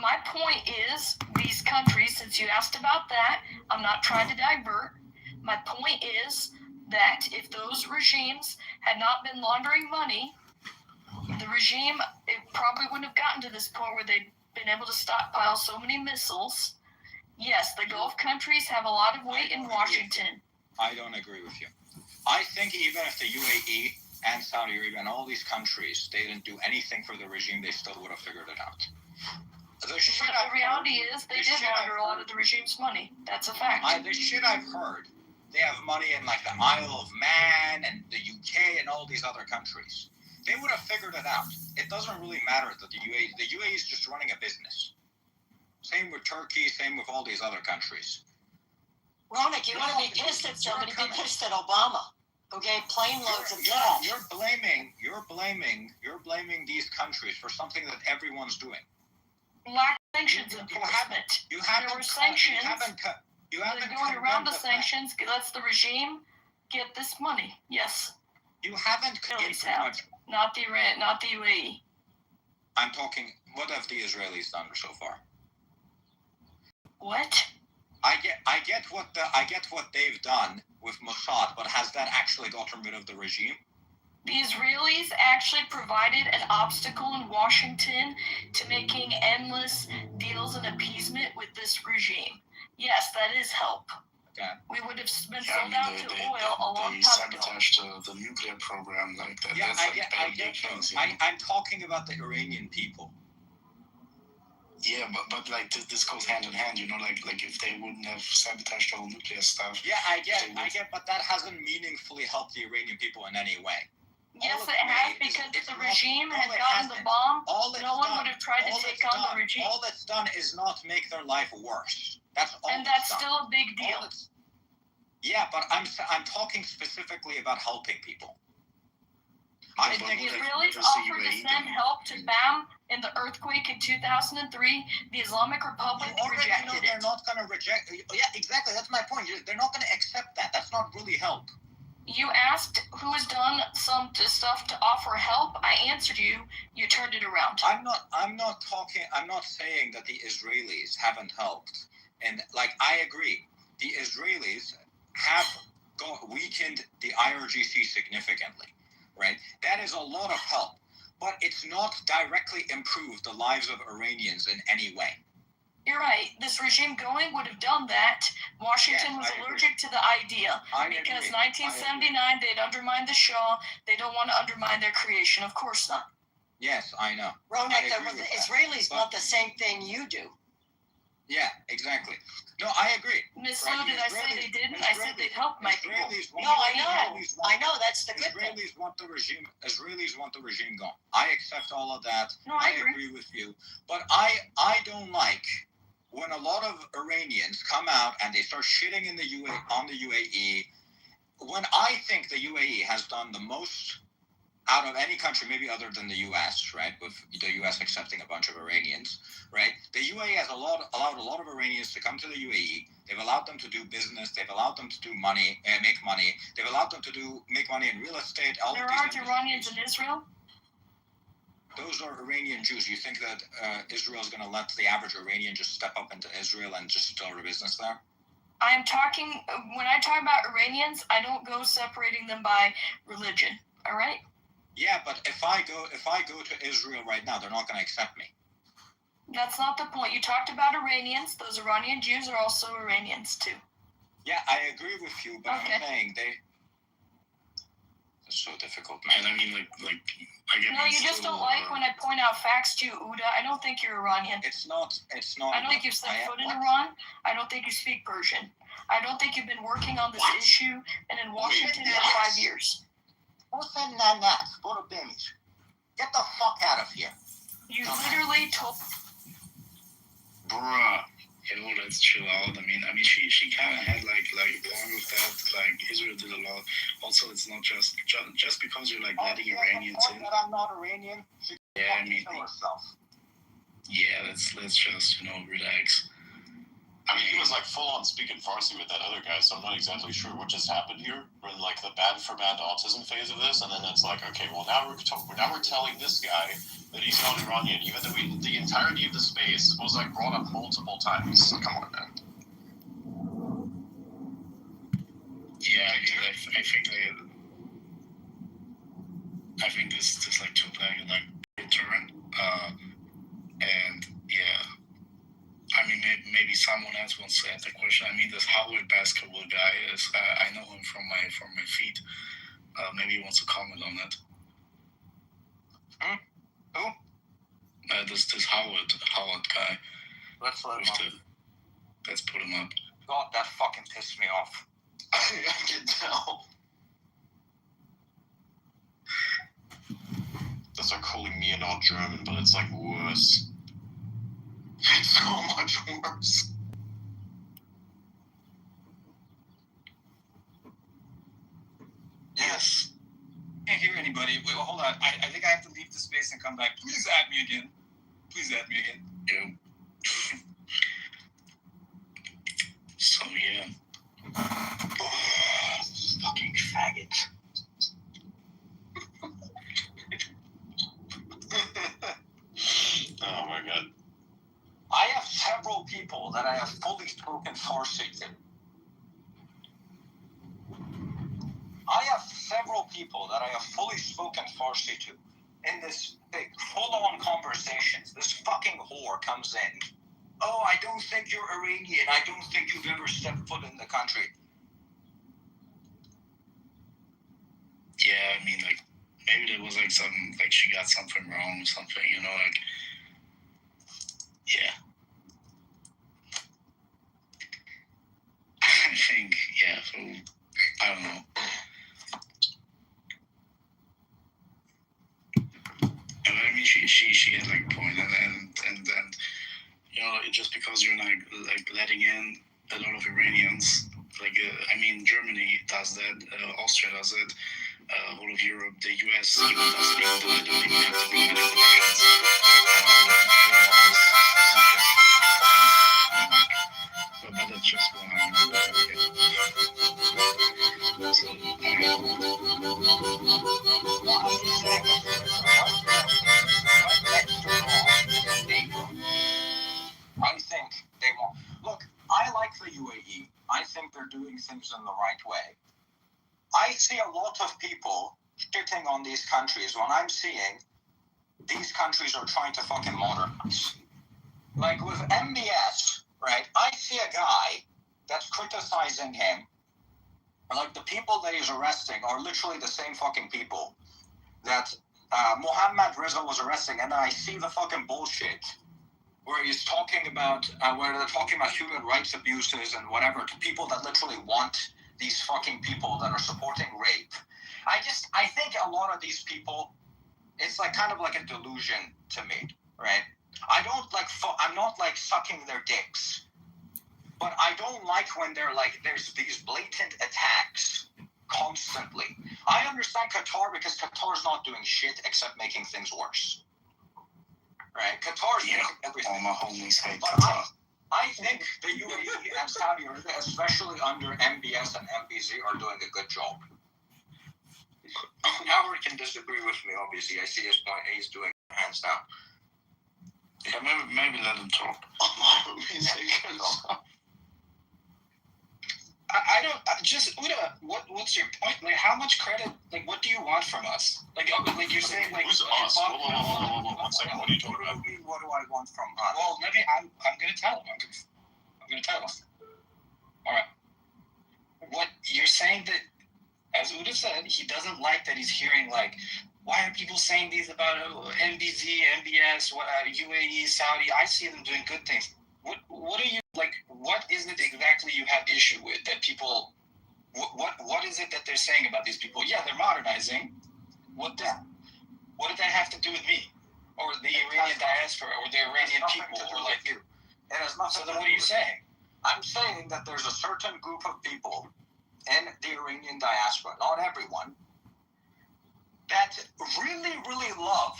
My point is, these countries, since you asked about that, I'm not trying to divert. My point is that if those regimes had not been laundering money, the regime, it probably wouldn't have gotten to this point where they'd been able to stockpile so many missiles. Yes, the Gulf countries have a lot of weight in Washington. I don't agree with you. I think even if the UAE and Saudi Arabia and all these countries, they didn't do anything for the regime, they still would have figured it out. The reality is they did launder a lot of the regime's money. That's a fact. The shit I've heard, they have money in like the Isle of Man and the UK and all these other countries. They would have figured it out. It doesn't really matter that the UAE is just running a business. Same with Turkey, same with all these other countries. Ronak, you want to be pissed at somebody, be pissed at Obama, who gave plane loads of cash. You're blaming these countries for something that everyone's doing. Lack of sanctions enforcement. There were sanctions. They're going around the sanctions. Lets the regime get this money. Yes. You haven't not the UAE. I'm talking. What have the Israelis done so far? What? I get what they've done with Mossad, but has that actually gotten rid of the regime? The Israelis actually provided an obstacle in Washington to making endless deals and appeasement with this regime. Yes, that is help. Okay. We would have been sold out to oil a long time ago. They sabotaged the nuclear program like that. Yeah, That's I get those. I'm talking about the Iranian people. Yeah, but like this goes hand in hand, you know, like if they wouldn't have sabotaged all nuclear stuff. Yeah, I get, but that hasn't meaningfully helped the Iranian people in any way. Yes, it has, because if the regime had gotten the bomb, no one would have tried to take on the regime. All it's done is not make their life worse. That's all. And that's still a big deal. Yeah, but I'm talking specifically about helping people. I think the Israelis offered to send help to BAM in the earthquake in 2003. The Islamic Republic rejected it. They're not going to reject. Yeah, exactly. That's my point. They're not going to accept that. That's not really help. You asked who has done some stuff to offer help. I answered you. You turned it around. I'm not saying that the Israelis haven't helped. And like, I agree. The Israelis have weakened the IRGC significantly. Right? That is a lot of help, but it's not directly improved the lives of Iranians in any way. You're right. This regime going would have done that. Washington was allergic to the idea because 1979 they'd undermined the Shah. They don't want to undermine their creation. Of course not. Yes, I know. Ronak, the Israelis want the same thing you do. Yeah, exactly. No, I agree. Miss Lou, did I say they didn't? I said they'd help my people. No, I know. That's the good thing. Israelis want the regime gone. I accept all of that. No, I agree with you. But I don't like when a lot of Iranians come out and they start shitting in on the UAE. When I think the UAE has done the most out of any country, maybe other than the U.S., right, with the U.S. accepting a bunch of Iranians, right, the UAE has allowed a lot of Iranians to come to the UAE. They've allowed them to do business. They've allowed them to do money, make money. They've allowed them to make money in real estate. There aren't Iranians in Israel? Those are Iranian Jews. You think that Israel is going to let the average Iranian just step up into Israel and just start a business there? I'm talking, when I talk about Iranians, I don't go separating them by religion, all right? Yeah, but if I go to Israel right now, they're not going to accept me. That's not the point. You talked about Iranians. Those Iranian Jews are also Iranians, too. Yeah, I agree with you, but okay. I'm saying it's so difficult, man. I mean, no, you just don't like when I point out facts to you, Uda. I don't think you're Iranian. It's not. I don't think you've set foot in Iran. I don't think you speak Persian. I don't think you've been working on this issue and in Washington for 5 years. Who said that? Go to Bimmies. Get the fuck out of here. You literally told... Bruh. Yeah, let's chill out. I mean, she kind of had like along with that, like Israel did a lot. Also, it's not just because you're like letting Iranians in. That I'm not Iranian. Yeah, I mean, yeah, let's just relax. I mean, he was like full on speaking Farsi with that other guy, so I'm not exactly sure what just happened here. We're in like the bad for bad autism phase of this, and then it's like, okay, well now we're telling this guy that he's not Iranian, even though the entirety of the space was like brought up multiple times. So come on, man. Yeah, I think this like took like a turn, and yeah. I mean, maybe someone else wants to ask the question. I mean, this Howard basketball guy is. I know him from my feed. Maybe he wants to comment on that. Who? This Howard guy. Let's let him up. Let's put him up. God, that fucking pissed me off. I can tell. That's like calling me not German, but it's like worse. It's so much worse. Yes. Can't hear anybody. Wait, well, hold on. I think I have to leave the space and come back. Please add me again. Yeah. So yeah. Oh, fucking faggot. Oh my god. I have several people that I have fully spoken Farsi to. In this big full-on conversations, this fucking whore comes in. Oh, I don't think you're Iranian. I don't think you've ever stepped foot in the country. Yeah, I mean, like, maybe there was like something, like she got something wrong or something, like, yeah. I think, yeah, so, I don't know. I mean, she had like a point, and then, just because you're like letting in a lot of Iranians, like, I mean, Germany does that, Austria does it, all of Europe, the US even does it, even though they don't even have to do medical elections. But that's just one I think they won't. Look, I like the UAE. I think they're doing things in the right way. I see a lot of people shitting on these countries when I'm seeing these countries are trying to fucking modernize. Like with MBS, right? I see a guy that's criticizing him. Like the people that he's arresting are literally the same fucking people that Mohammed Reza was arresting, and I see the fucking bullshit where he's talking about, where they're talking about human rights abuses and whatever to people that literally want these fucking people that are supporting rape. I think a lot of these people, it's like kind of like a delusion to me, right? I don't like, I'm not like sucking their dicks, but I don't like when they're like, there's these blatant attacks constantly. I understand Qatar because Qatar's not doing shit except making things worse. Right? Qatar's doing everything. All my homies hate But Qatar. I think the UAE and Saudi Arabia, especially under MBS and MBZ, are doing a good job. Howard can disagree with me, obviously. I see his point. He's doing hands down. Yeah, maybe let him talk. I don't just Uda. What's your point? Like, how much credit? Like, what do you want from us? Like you're saying, like, who's us? Whoa, 1 second. What are you talking about? What do I want from us? Well, maybe I'm gonna tell him. I'm gonna tell him. All right. What you're saying that, as Uda said, he doesn't like that he's hearing like, why are people saying these about MBZ, MBS, UAE, Saudi? I see them doing good things. What are you like? What is it exactly you have issue with that people? What is it that they're saying about these people? Yeah, they're modernizing. What did that have to do with me, or the Iranian diaspora, or the Iranian people, or like you? It has nothing. So then, what are you saying? I'm saying that there's a certain group of people in the Iranian diaspora, not everyone, that really, really love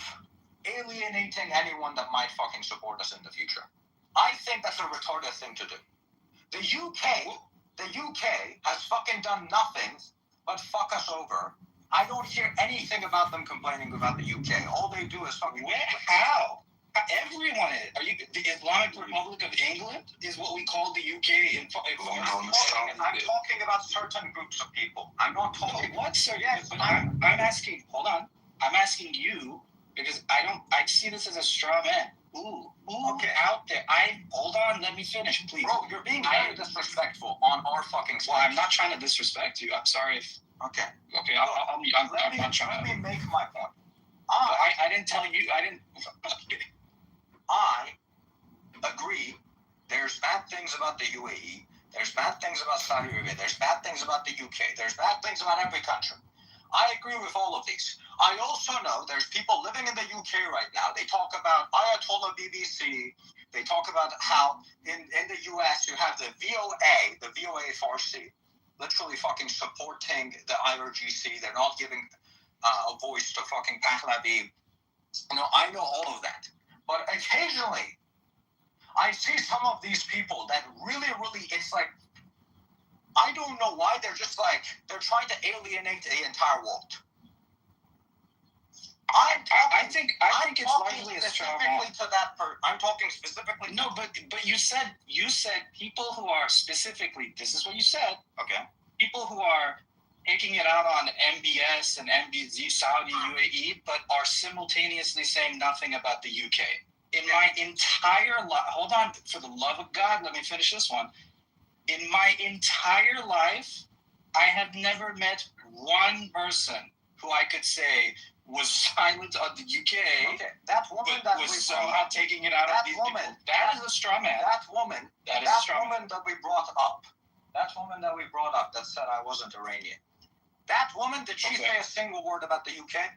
alienating anyone that might fucking support us in the future. I think that's a retarded thing to do. The UK has fucking done nothing but fuck us over. I don't hear anything about them complaining about the UK. All they do is fucking... How? Everyone is. Are you the Islamic Republic of England? Is what we call the UK in I'm talking about certain groups of people. I'm not talking... No, what, sir? Yes, but I'm asking... Hold on. I'm asking you because I see this as a straw man. Ooh, okay, out there. Hold on, let me finish, please. Bro, you're being very disrespectful on our fucking side. Well, I'm not trying to disrespect you. I'm sorry if... Okay. Okay, I'm not trying to... Let me make my point. I didn't tell you... I agree there's bad things about the UAE, there's bad things about Saudi Arabia, there's bad things about the UK, there's bad things about every country. I agree with all of these. I also know there's people living in the UK right now. They talk about Ayatollah BBC. They talk about how in the US you have the VOA Farsi, literally fucking supporting the IRGC. They're not giving a voice to fucking Pahlavi. I know all of that. But occasionally, I see some of these people that really, really, it's like, I don't know why they're just like, they're trying to alienate the entire world. I think it's likely a straw man. I'm talking specifically. No, but you said people who are specifically, this is what you said. Okay. People who are taking it out on MBS and MBZ, Saudi, UAE, but are simultaneously saying nothing about the UK. In my entire life, hold on, for the love of God, let me finish this one. In my entire life, I have never met one person who I could say was silent on the UK. Okay, that woman that was somehow taking it out of these people. That is a straw man. That woman that we brought up. That woman that we brought up that said I wasn't Iranian. That woman, did she say a single word about the UK?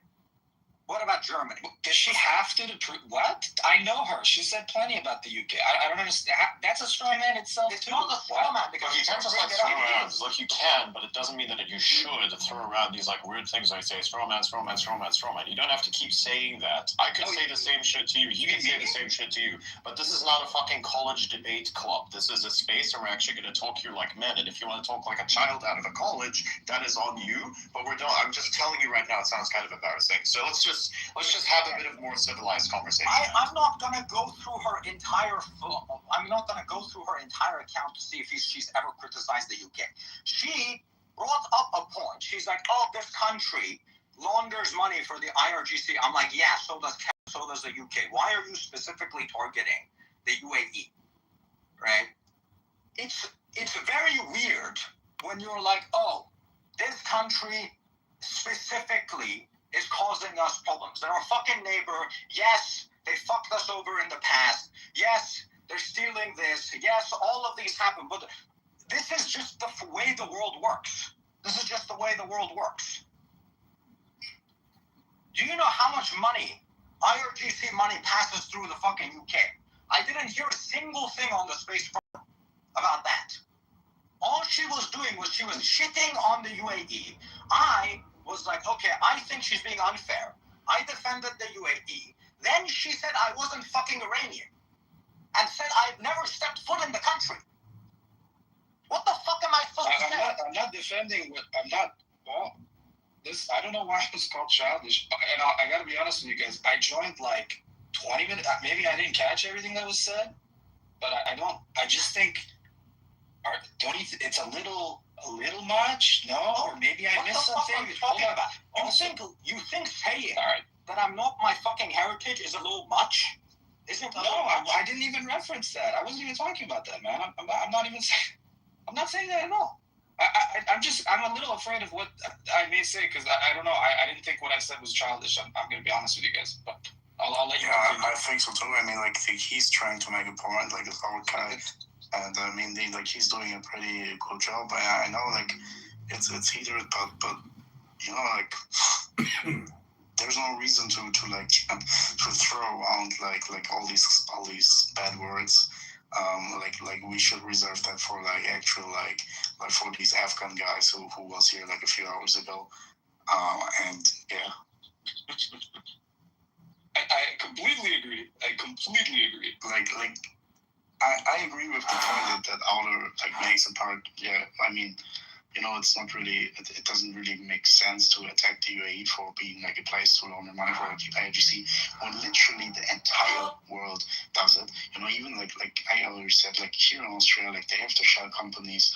What about Germany? Does she have to prove what? I know her. She said plenty about the UK. I don't understand. That's a straw man itself, it's too. It's not a straw man because you can't just like throw around. Like you can, but it doesn't mean that you should throw around these like weird things like say straw man, straw man, straw man, straw man. You don't have to keep saying that. I could say the same shit to you. You can say the same shit to you. But this is not a fucking college debate club. This is a space where we're actually going to talk here like men. And if you want to talk like a child out of a college, that is on you. But I'm just telling you right now, it sounds kind of embarrassing. So let's just have a bit of more civilized conversation. I'm not gonna go through her entire. I'm not gonna go through her entire account to see if she's ever criticized the UK. She brought up a point. She's like, "Oh, this country launders money for the IRGC." I'm like, "Yeah, so does the UK. Why are you specifically targeting the UAE?" Right? It's very weird when you're like, "Oh, this country specifically is causing us problems. They're our fucking neighbor. Yes, they fucked us over in the past. Yes, they're stealing this. Yes, all of these happen. But this is just the way the world works. This is just the way the world works. Do you know how much money, IRGC money, passes through the fucking UK? I didn't hear a single thing on the space forum about that. All she was doing was she was shitting on the UAE. I was like, okay, I think she's being unfair. I defended the UAE. Then she said I wasn't fucking Iranian. And said I've never stepped foot in the country. What the fuck am I supposed to say? I'm not defending what I'm not. Well, I don't know why it was called childish. And I gotta be honest with you guys. I joined like 20 minutes. Maybe I didn't catch everything that was said, but I don't. I just think. Don't you? It's a little much. No, or maybe I missed something. What the fuck are you talking about? You think saying that I'm not my fucking heritage is a little much? Isn't No, I didn't even reference that. I wasn't even talking about that, man. I'm not even saying. I'm not saying that at all. I'm a little afraid of what I may say because I don't know. I didn't think what I said was childish. I'm going to be honest with you guys, but I'll let you know. Yeah, I think so too. I mean, like, he's trying to make a point, like, it's our guy. And I mean, he's doing a pretty good job. I know, like, it's heated, but you know, like, there's no reason to throw out like all these bad words. Like we should reserve that for like actual like for these Afghan guys who was here like a few hours ago. And yeah. I completely agree. Like I agree with the point that outer like makes a part. Yeah, I mean, you know, it's not really. It doesn't really make sense to attack the UAE for being like a place to launder money for IRGC when literally the entire world does it. You know, even like I already said, like here in Australia, like they have the shell companies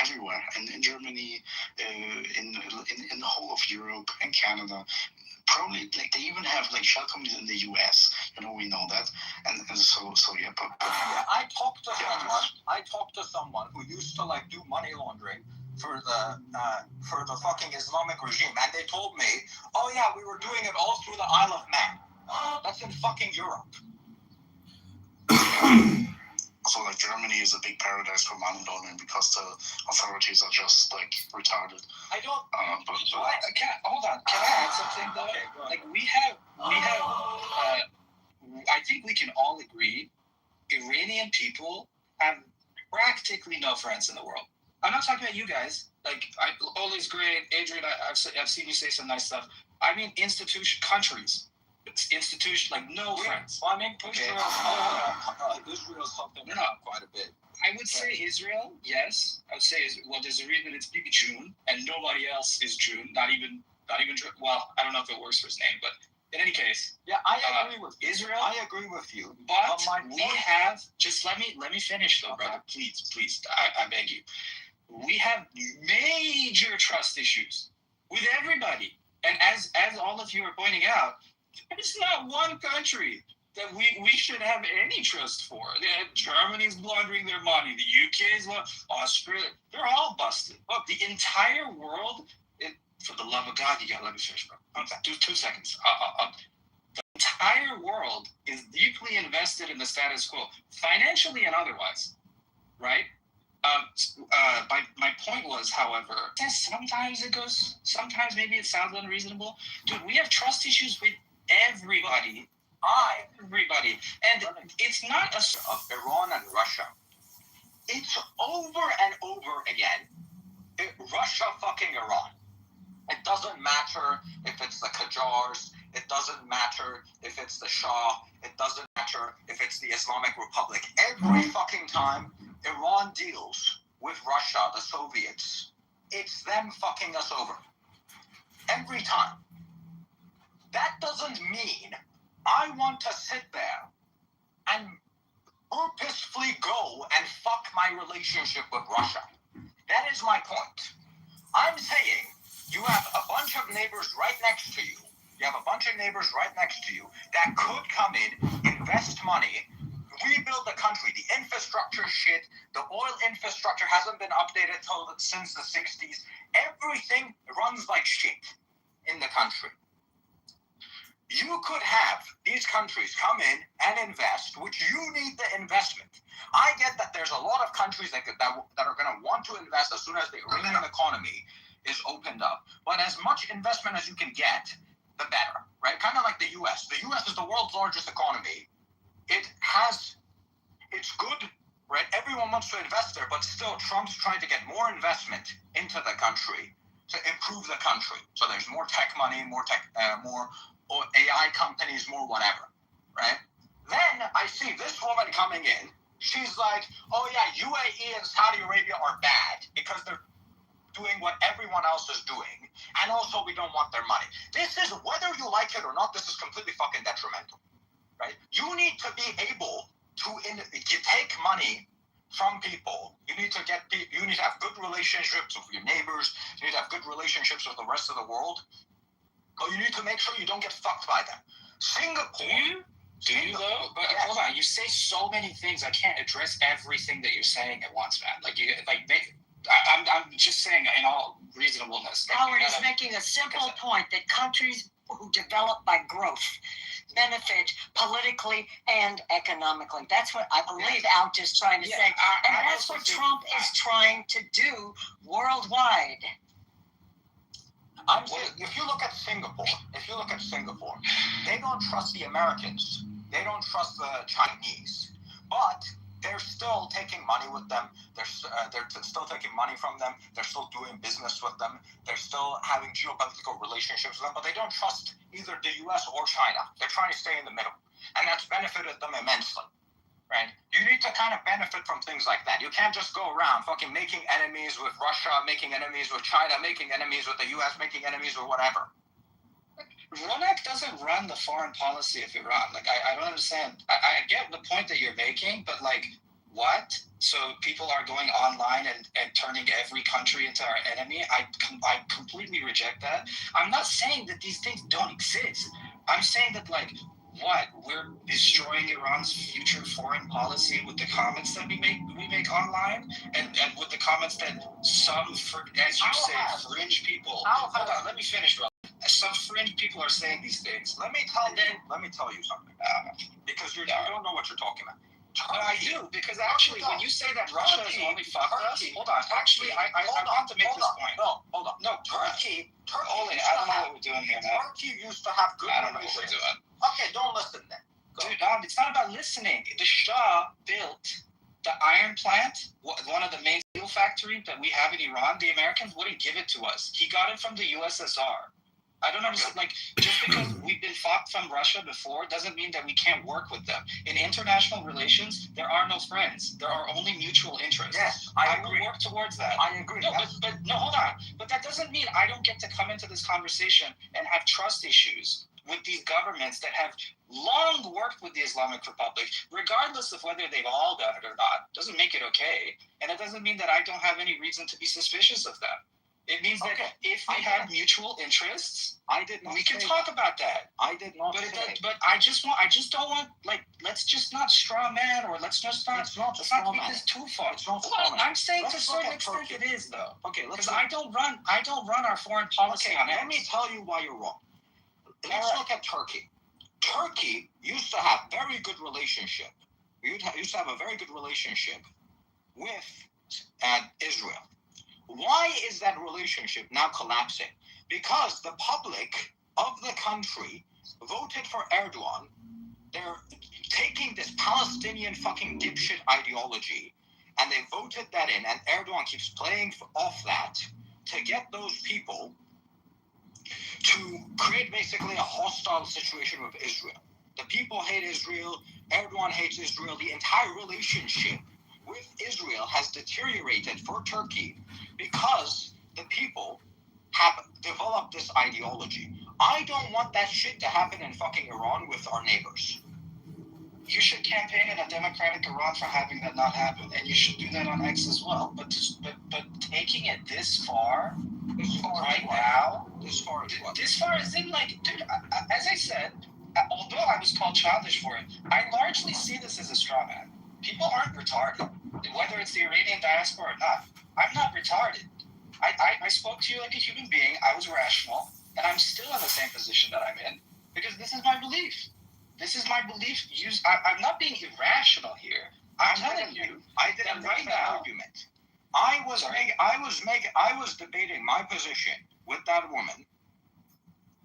everywhere, and in Germany, in the whole of Europe and Canada. Probably like they even have like shell companies in the US. You know, we know that, and so yeah. But yeah, I talked to someone who used to like do money laundering for the fucking Islamic regime, and they told me, oh yeah, we were doing it all through the Isle of Man. That's in fucking Europe. So like Germany is a big paradise for money laundering because the authorities are just like retarded. I don't. Hold on. Can I add something though? Okay, like we have. I think we can all agree, Iranian people have practically no friends in the world. I'm not talking about you guys. Like Oli's great, Adrian. I've seen you say some nice stuff. I mean countries. Institution, like no friends. Well, I mean, Israel's helped them out quite a bit. I would say Israel, yes. I would say, well, there's a reason it's maybe June, and nobody else is June. Not even. Well, I don't know if it works for his name, but in any case, yeah, I agree with you. Israel. I agree with you. But we have. Just let me finish though, brother. Please. I beg you. We have major trust issues with everybody, and as all of you are pointing out. There's not one country that we should have any trust for. Germany's laundering their money. The UK's Australia. They're all busted. Look, the entire world. For the love of God, you gotta let me finish, bro. Okay. 2 seconds. The entire world is deeply invested in the status quo, financially and otherwise. Right? My point was, however, sometimes it goes. Sometimes maybe it sounds unreasonable. Dude, we have trust issues with everybody, and it's not of Iran and Russia. It's over and over again. Russia fucking Iran. It doesn't matter if it's the Qajars. It doesn't matter if it's the Shah. It doesn't matter if it's the Islamic Republic. Every fucking time Iran deals with Russia, the Soviets, it's them fucking us over. Every time. That doesn't mean I want to sit there and purposefully go and fuck my relationship with Russia. That is my point. I'm saying you have a bunch of neighbors right next to you. You have a bunch of neighbors right next to you that could come in, invest money, rebuild the country. The infrastructure shit, the oil infrastructure hasn't been updated since the 60s. Everything runs like shit in the country. You could have these countries come in and invest, which you need the investment. I get that there's a lot of countries that are going to want to invest as soon as the Iranian economy is opened up. But as much investment as you can get, the better, right? Kind of like the U.S. The U.S. is the world's largest economy. It's good right? Everyone wants to invest there, but still Trump's trying to get more investment into the country to improve the country. So there's more tech money, more AI companies, more whatever, right? Then I see this woman coming in. She's like, oh yeah, UAE and Saudi Arabia are bad because they're doing what everyone else is doing, and also we don't want their money. This is, whether you like it or not, this is completely fucking detrimental, right? You need to be able to take money from people. You need to have good relationships with your neighbors. You need to have good relationships with the rest of the world. But you need to make sure you don't get fucked by them. Singapore. Do you though? But yes. Hold on, you say so many things. I can't address everything that you're saying at once, man. I'm just saying in all reasonableness. Howard is making a simple point that countries who develop by growth benefit politically and economically. That's what I believe Alt is trying to say. And that's what Trump is trying to do worldwide. I'm saying, if you look at Singapore, they don't trust the Americans. They don't trust the Chinese. But they're still taking money with them. They're still taking money from them. They're still doing business with them. They're still having geopolitical relationships with them. But they don't trust either the U.S. or China. They're trying to stay in the middle. And that's benefited them immensely. Right? You need to kind of benefit from things like that. You can't just go around fucking making enemies with Russia, making enemies with China, making enemies with the U.S., making enemies with whatever. Ronak doesn't run the foreign policy of Iran. I don't understand. I get the point that you're making, but what? So people are going online and turning every country into our enemy? I completely reject that. I'm not saying that these things don't exist. I'm saying that what? We're destroying Iran's future foreign policy with the comments that we make online, and with the comments that some, as you say, fringe people. Hold on, let me finish, bro. Some fringe people are saying these things. Let me tell you something. Because you don't know what you're talking about. No, I do, because actually, when you say that Russia is only fucked us, hold on. Actually, I want to make this point. No, hold on. No, Turkey. Holy, I don't know what we're doing here, man. Turkey used to have good relations. I don't know what we're doing. Okay, don't listen then. Dude, it's not about listening. The Shah built the iron plant, one of the main steel factories that we have in Iran. The Americans wouldn't give it to us. He got it from the USSR. I don't understand. Just because we've been fought from Russia before doesn't mean that we can't work with them. In international relations, there are no friends. There are only mutual interests. Yes, I will work towards that. I agree. No, but hold on. But that doesn't mean I don't get to come into this conversation and have trust issues with these governments that have long worked with the Islamic Republic, regardless of whether they've all done it or not. Doesn't make it okay. And it doesn't mean that I don't have any reason to be suspicious of them. It means that if we have mutual interests, we can talk about that. I did not say. But I just don't want, let's just not straw man, or let's just not. Let's not take this too far. I'm saying to a certain extent it is, though. Okay, because I don't run our foreign policy on Let me tell you why you're wrong. Let's look at Turkey. Turkey used to have very good relationship. Used to have a very good relationship with Israel. Why is that relationship now collapsing? Because the public of the country voted for Erdogan. They're taking this Palestinian fucking dipshit ideology, and they voted that in, and Erdogan keeps playing off that to get those people to create basically a hostile situation with Israel. The people hate Israel, Erdogan hates Israel, the entire relationship with Israel has deteriorated for Turkey because the people have developed this ideology. I don't want that shit to happen in fucking Iran with our neighbors. You should campaign in a democratic Iran for having that not happen, and you should do that on X as well. But taking it this far right now, this far is in dude. As I said, although I was called childish for it, I largely see this as a straw man. People aren't retarded, whether it's the Iranian diaspora or not. I'm not retarded. I spoke to you like a human being. I was rational, and I'm still in the same position that I'm in because this is my belief. This is my belief. I'm not being irrational here. I'm telling you. I didn't make that argument. I was debating my position with that woman.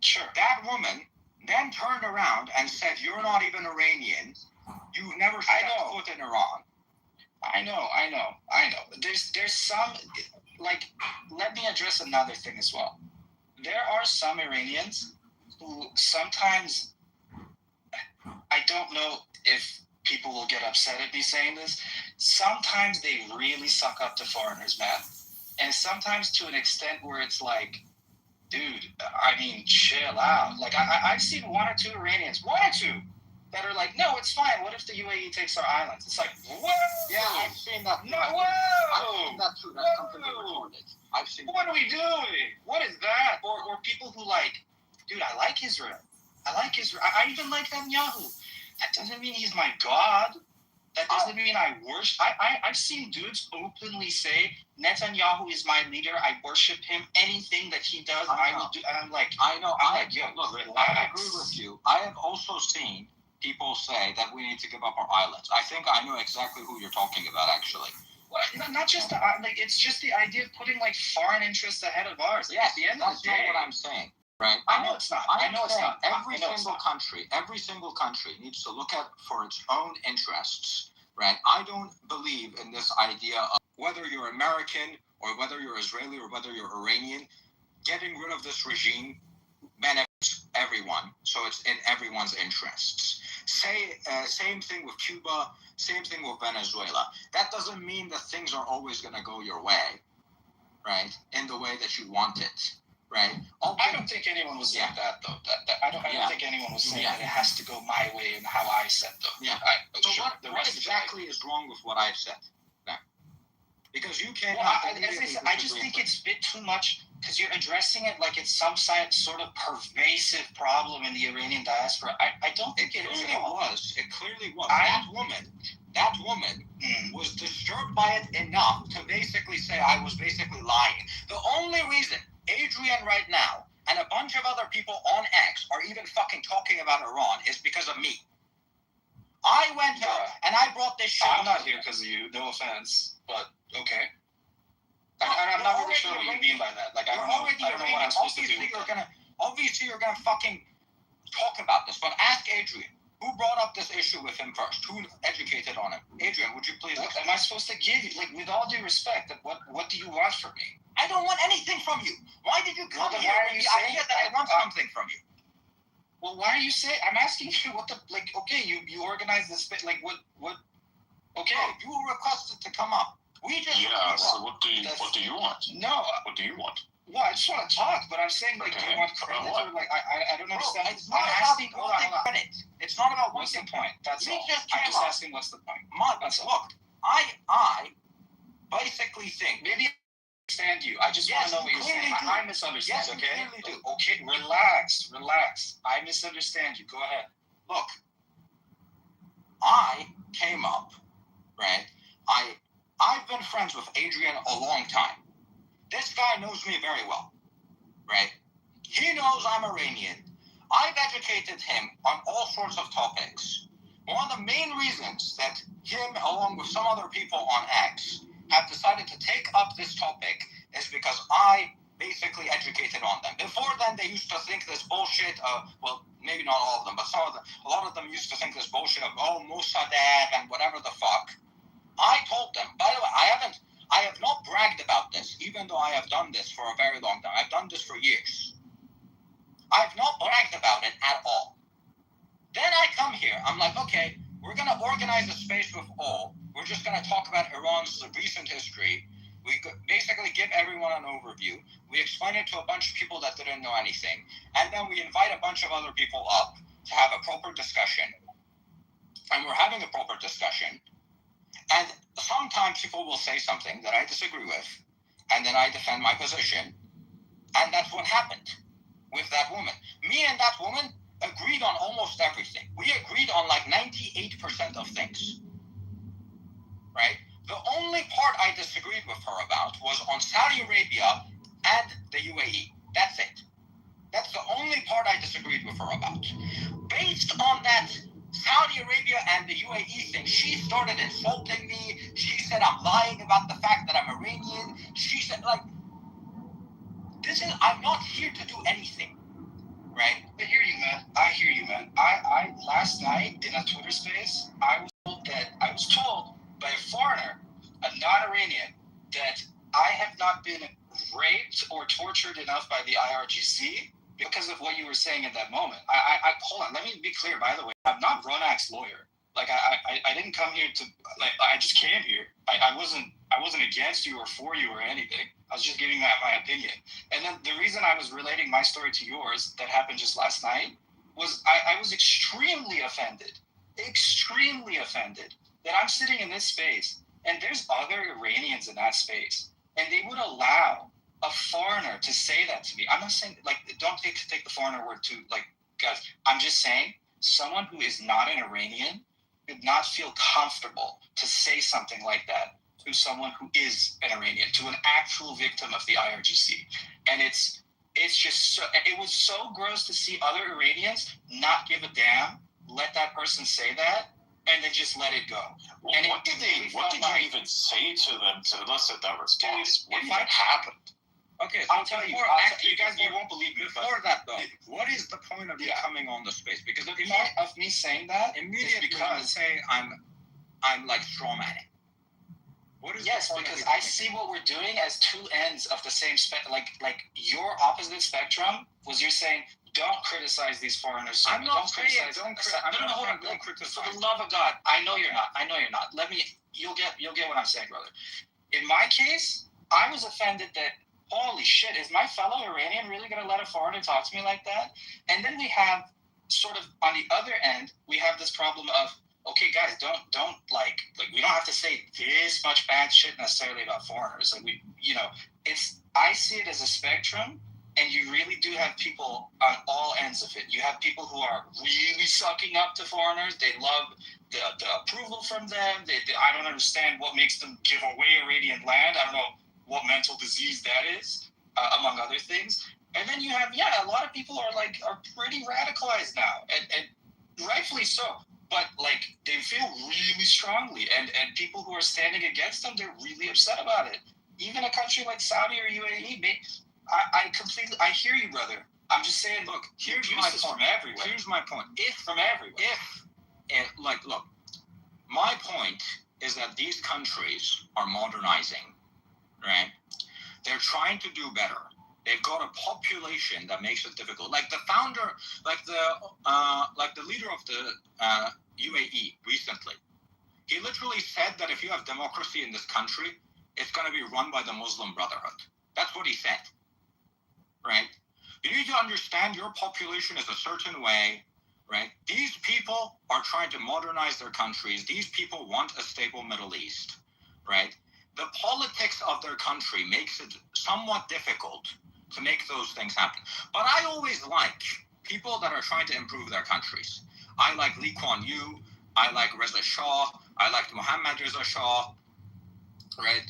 Sure. That woman then turned around and said, "You're not even Iranian. You've never set foot in Iran." I know. There's some, like, let me address another thing as well. There are some Iranians who sometimes, I don't know if people will get upset at me saying this, sometimes they really suck up to foreigners, man. And sometimes to an extent where it's like, dude, I mean, chill out. Like, I've seen one or two Iranians, that are like, no, it's fine. What if the UAE takes our islands? It's like, whoa! Yeah, I've seen that. No, whoa! I've seen that too. That's completely retarded. I've seen. What are we doing? What is that? Or people who like, dude, I like Israel. I even like Netanyahu. That doesn't mean he's my god. That doesn't mean I worship. I've seen dudes openly say, Netanyahu is my leader. I worship him. Anything that he does, I will do. And I'm like, yo, look, relax. I agree with you. I have also seen people say that we need to give up our islands. I think I know exactly who you're talking about, actually. Well, not just it's just the idea of putting like foreign interests ahead of ours. Like, Yes, at the end of that's the day, not what I'm saying. Right? I know it's not. I know it's not. Every single country needs to look at for its own interests. Right? I don't believe in this idea of whether you're American or whether you're Israeli or whether you're Iranian, getting rid of this regime benefits everyone. So it's in everyone's interests. Same thing with Cuba, same thing with Venezuela. That doesn't mean that things are always going to go your way, right? In the way that you want it, right? I don't think anyone was saying that, though. I don't think anyone was saying that it has to go my way and how I said, though. Yeah. So what exactly is wrong with what I've said? Now, because you can't. Well, I just think it's a bit too much, because you're addressing it like it's some sort of pervasive problem in the Iranian diaspora. I don't think it is at all. It clearly was. That woman was disturbed by it enough to basically say I was basically lying. The only reason Adrian right now and a bunch of other people on X are even fucking talking about Iran is because of me. I went out and I brought this shit. I'm not here because of you. No offense, but okay. I'm not really sure what you mean by that. Like, I don't know what I'm supposed to do. Obviously, you're gonna fucking talk about this, but ask Adrian. Who brought up this issue with him first? Who educated on him? Adrian, would you please? What am I supposed to give you? Like, with all due respect, what do you want from me? I don't want anything from you. Why did you come here with the idea that I want something from you? Well, why are you saying? I'm asking you what the, like, okay, you organized this, like, what, okay. Oh, you were requested to come up. We just. Yeah, so what do you want? No. What do you want? Well, I just want to talk, but I'm saying, like, do you want credit or, like, I don't understand. It's not about wanting credit. It's not about what's the point? That's all. I'm just asking what's the point. Look, I basically think. Maybe I understand you. I just want to know what you're saying. I misunderstand, yes, okay? You clearly do. Okay, relax. I misunderstand you. Go ahead. Look, I came up, right? I've been friends with Adrian a long time. This guy knows me very well, right? He knows I'm Iranian. I've educated him on all sorts of topics. One of the main reasons that him, along with some other people on X, have decided to take up this topic is because I basically educated on them. Before then, they used to think this bullshit of, well, maybe not all of them, but a lot of them used to think this bullshit of, Mossadegh and whatever the fuck. I told them, by the way, I have not bragged about this, even though I have done this for a very long time. I've done this for years. I've not bragged about it at all. Then I come here, I'm like, okay, we're going to organize a space with all. We're just going to talk about Iran's recent history. We basically give everyone an overview. We explain it to a bunch of people that didn't know anything. And then we invite a bunch of other people up to have a proper discussion. And we're having a proper discussion. And sometimes people will say something that I disagree with, and then I defend my position. And that's what happened with that woman. Me and that woman agreed on almost everything. We agreed on like 98% of things. Right? The only part I disagreed with her about was on Saudi Arabia and the UAE. That's it. That's the only part I disagreed with her about. Based on that Saudi Arabia and the UAE thing, she started insulting me. She said I'm lying about the fact that I'm Iranian. She said, like, I'm not here to do anything, right? I hear you, man. I last night in a Twitter space, I was told by a foreigner been raped or tortured enough by the IRGC because of what you were saying in that moment. I hold on, let me be clear, by the way. I'm not Ronak's lawyer. Like, I didn't come here to, like, I just came here. I wasn't against you or for you or anything. I was just giving my opinion. And then the reason I was relating my story to yours that happened just last night was I was extremely offended that I'm sitting in this space and there's other Iranians in that space and they would allow a foreigner to say that to me. I'm not saying, like, don't take the foreigner word to, like, guys, I'm just saying someone who is not an Iranian did not feel comfortable to say something like that to someone who is an Iranian, to an actual victim of the IRGC. And it's just so, it was so gross to see other Iranians not give a damn, let that person say that, and then just let it go. Well, and what did you even say to them to elicit that response? What even happened? Okay, I'll tell you. You guys, you won't believe me. Before that, though, what is the point of you coming on the space? Because the point of me saying that immediately is because you say I'm like strawmanning. What is because I see what we're doing as two ends of the same spectrum. Like your opposite spectrum was you're saying don't criticize these foreigners. I'm not don't criticize. Don't criticize. For the love of God, I know you're not. You'll get what I'm saying, brother. In my case, I was offended that, holy shit, is my fellow Iranian really going to let a foreigner talk to me like that? And then we have sort of on the other end, we have this problem of, okay, guys, don't like we don't have to say this much bad shit necessarily about foreigners. Like I see it as a spectrum, and you really do have people on all ends of it. You have people who are really sucking up to foreigners. They love the approval from them. I don't understand what makes them give away Iranian land. I don't know what mental disease that is, among other things. And then you have, a lot of people are pretty radicalized now, and rightfully so. But like they feel really strongly, and people who are standing against them, they're really upset about it. Even a country like Saudi or UAE, I hear you, brother. I'm just saying, look, here's my point. From everywhere. Here's my point. Look, my point is that these countries are modernizing, right? They're trying to do better. They've got a population that makes it difficult. Like the founder, like the leader of the UAE recently, he literally said that if you have democracy in this country, it's going to be run by the Muslim Brotherhood. That's what he said, right? You need to understand your population is a certain way, right? These people are trying to modernize their countries. These people want a stable Middle East, right? The politics of their country makes it somewhat difficult to make those things happen. But I always like people that are trying to improve their countries. I like Lee Kuan Yew. I like Reza Shah. I like Mohammad Reza Shah, right?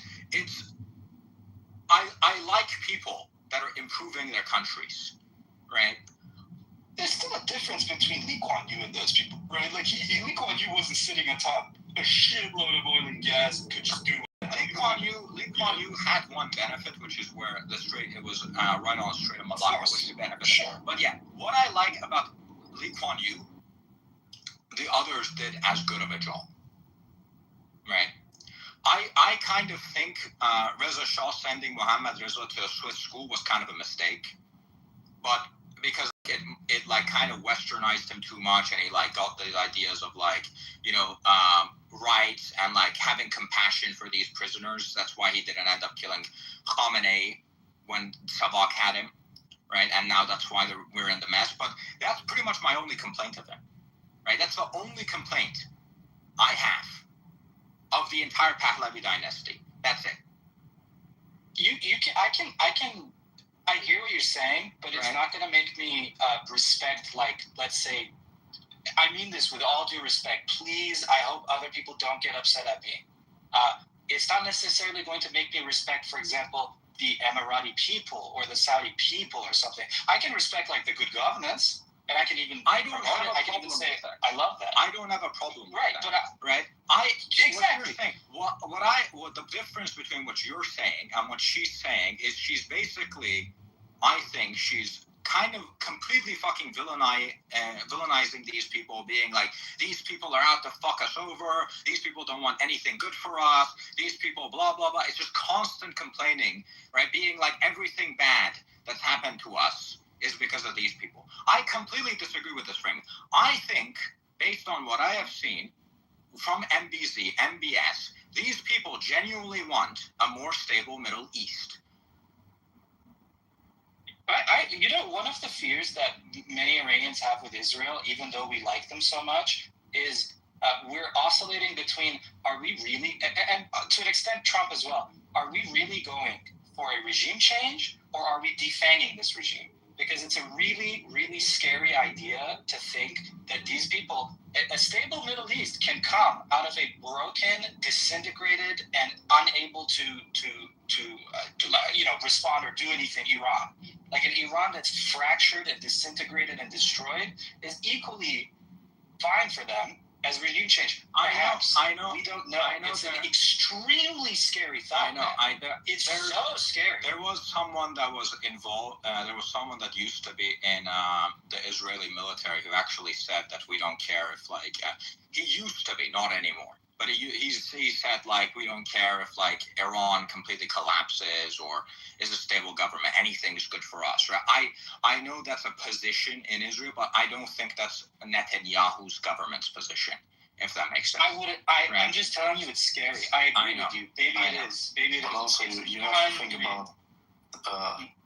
I like people that are improving their countries, right? There's still a difference between Lee Kuan Yew and those people, right? Like Lee Kuan Yew wasn't sitting atop a shitload of oil and gas and could just do it. Lee Kuan Yew had one benefit, which is where it was right on the Strait of Malacca, which is the benefit. Sure. But yeah, what I like about Lee Kuan Yew, the others did as good of a job, right? I kind of think Reza Shah sending Mohammad Reza to a Swiss school was kind of a mistake, but because it like kind of westernized him too much, and he like got these ideas of like rights and like having compassion for these prisoners. That's why he didn't end up killing Khamenei when Savak had him, right? And now that's why we're in the mess. But that's pretty much my only complaint of him, right? That's the only complaint I have of the entire Pahlavi dynasty. That's it. I hear what you're saying, but it's not going to make me respect, like, let's say, I mean this with all due respect. Please, I hope other people don't get upset at me. It's not necessarily going to make me respect, for example, the Emirati people or the Saudi people or something. I can respect, like, the good governance, and I can even I can even say, I love that. I don't have a problem with that. Exactly. What the difference between what you're saying and what she's saying is she's basically, I think she's kind of completely fucking villainizing these people, being like, these people are out to fuck us over, these people don't want anything good for us, these people blah, blah, blah. It's just constant complaining, right? Being like everything bad that's happened to us is because of these people. I completely disagree with this framing. I think, based on what I have seen from MBZ, MBS, these people genuinely want a more stable Middle East. One of the fears that many Iranians have with Israel, even though we like them so much, is we're oscillating between, are we really, and to an extent Trump as well, are we really going for a regime change, or are we defanging this regime? Because it's a really, really scary idea to think that these people, a stable Middle East can come out of a broken, disintegrated, and unable to respond or do anything Iran. Like an Iran that's fractured and disintegrated and destroyed is equally fine for them as regime change. Perhaps. I know. We don't know. It's an extremely scary thought. I know. It's so scary. There was someone that was involved. There was someone that used to be in the Israeli military who actually said that we don't care if he used to be, not anymore. But he said, like, we don't care if, like, Iran completely collapses or is a stable government. Anything is good for us, right? I know that's a position in Israel, but I don't think that's Netanyahu's government's position, if that makes sense. I'm just telling you, it's scary. I agree with you. Maybe it is. But also, you have to think about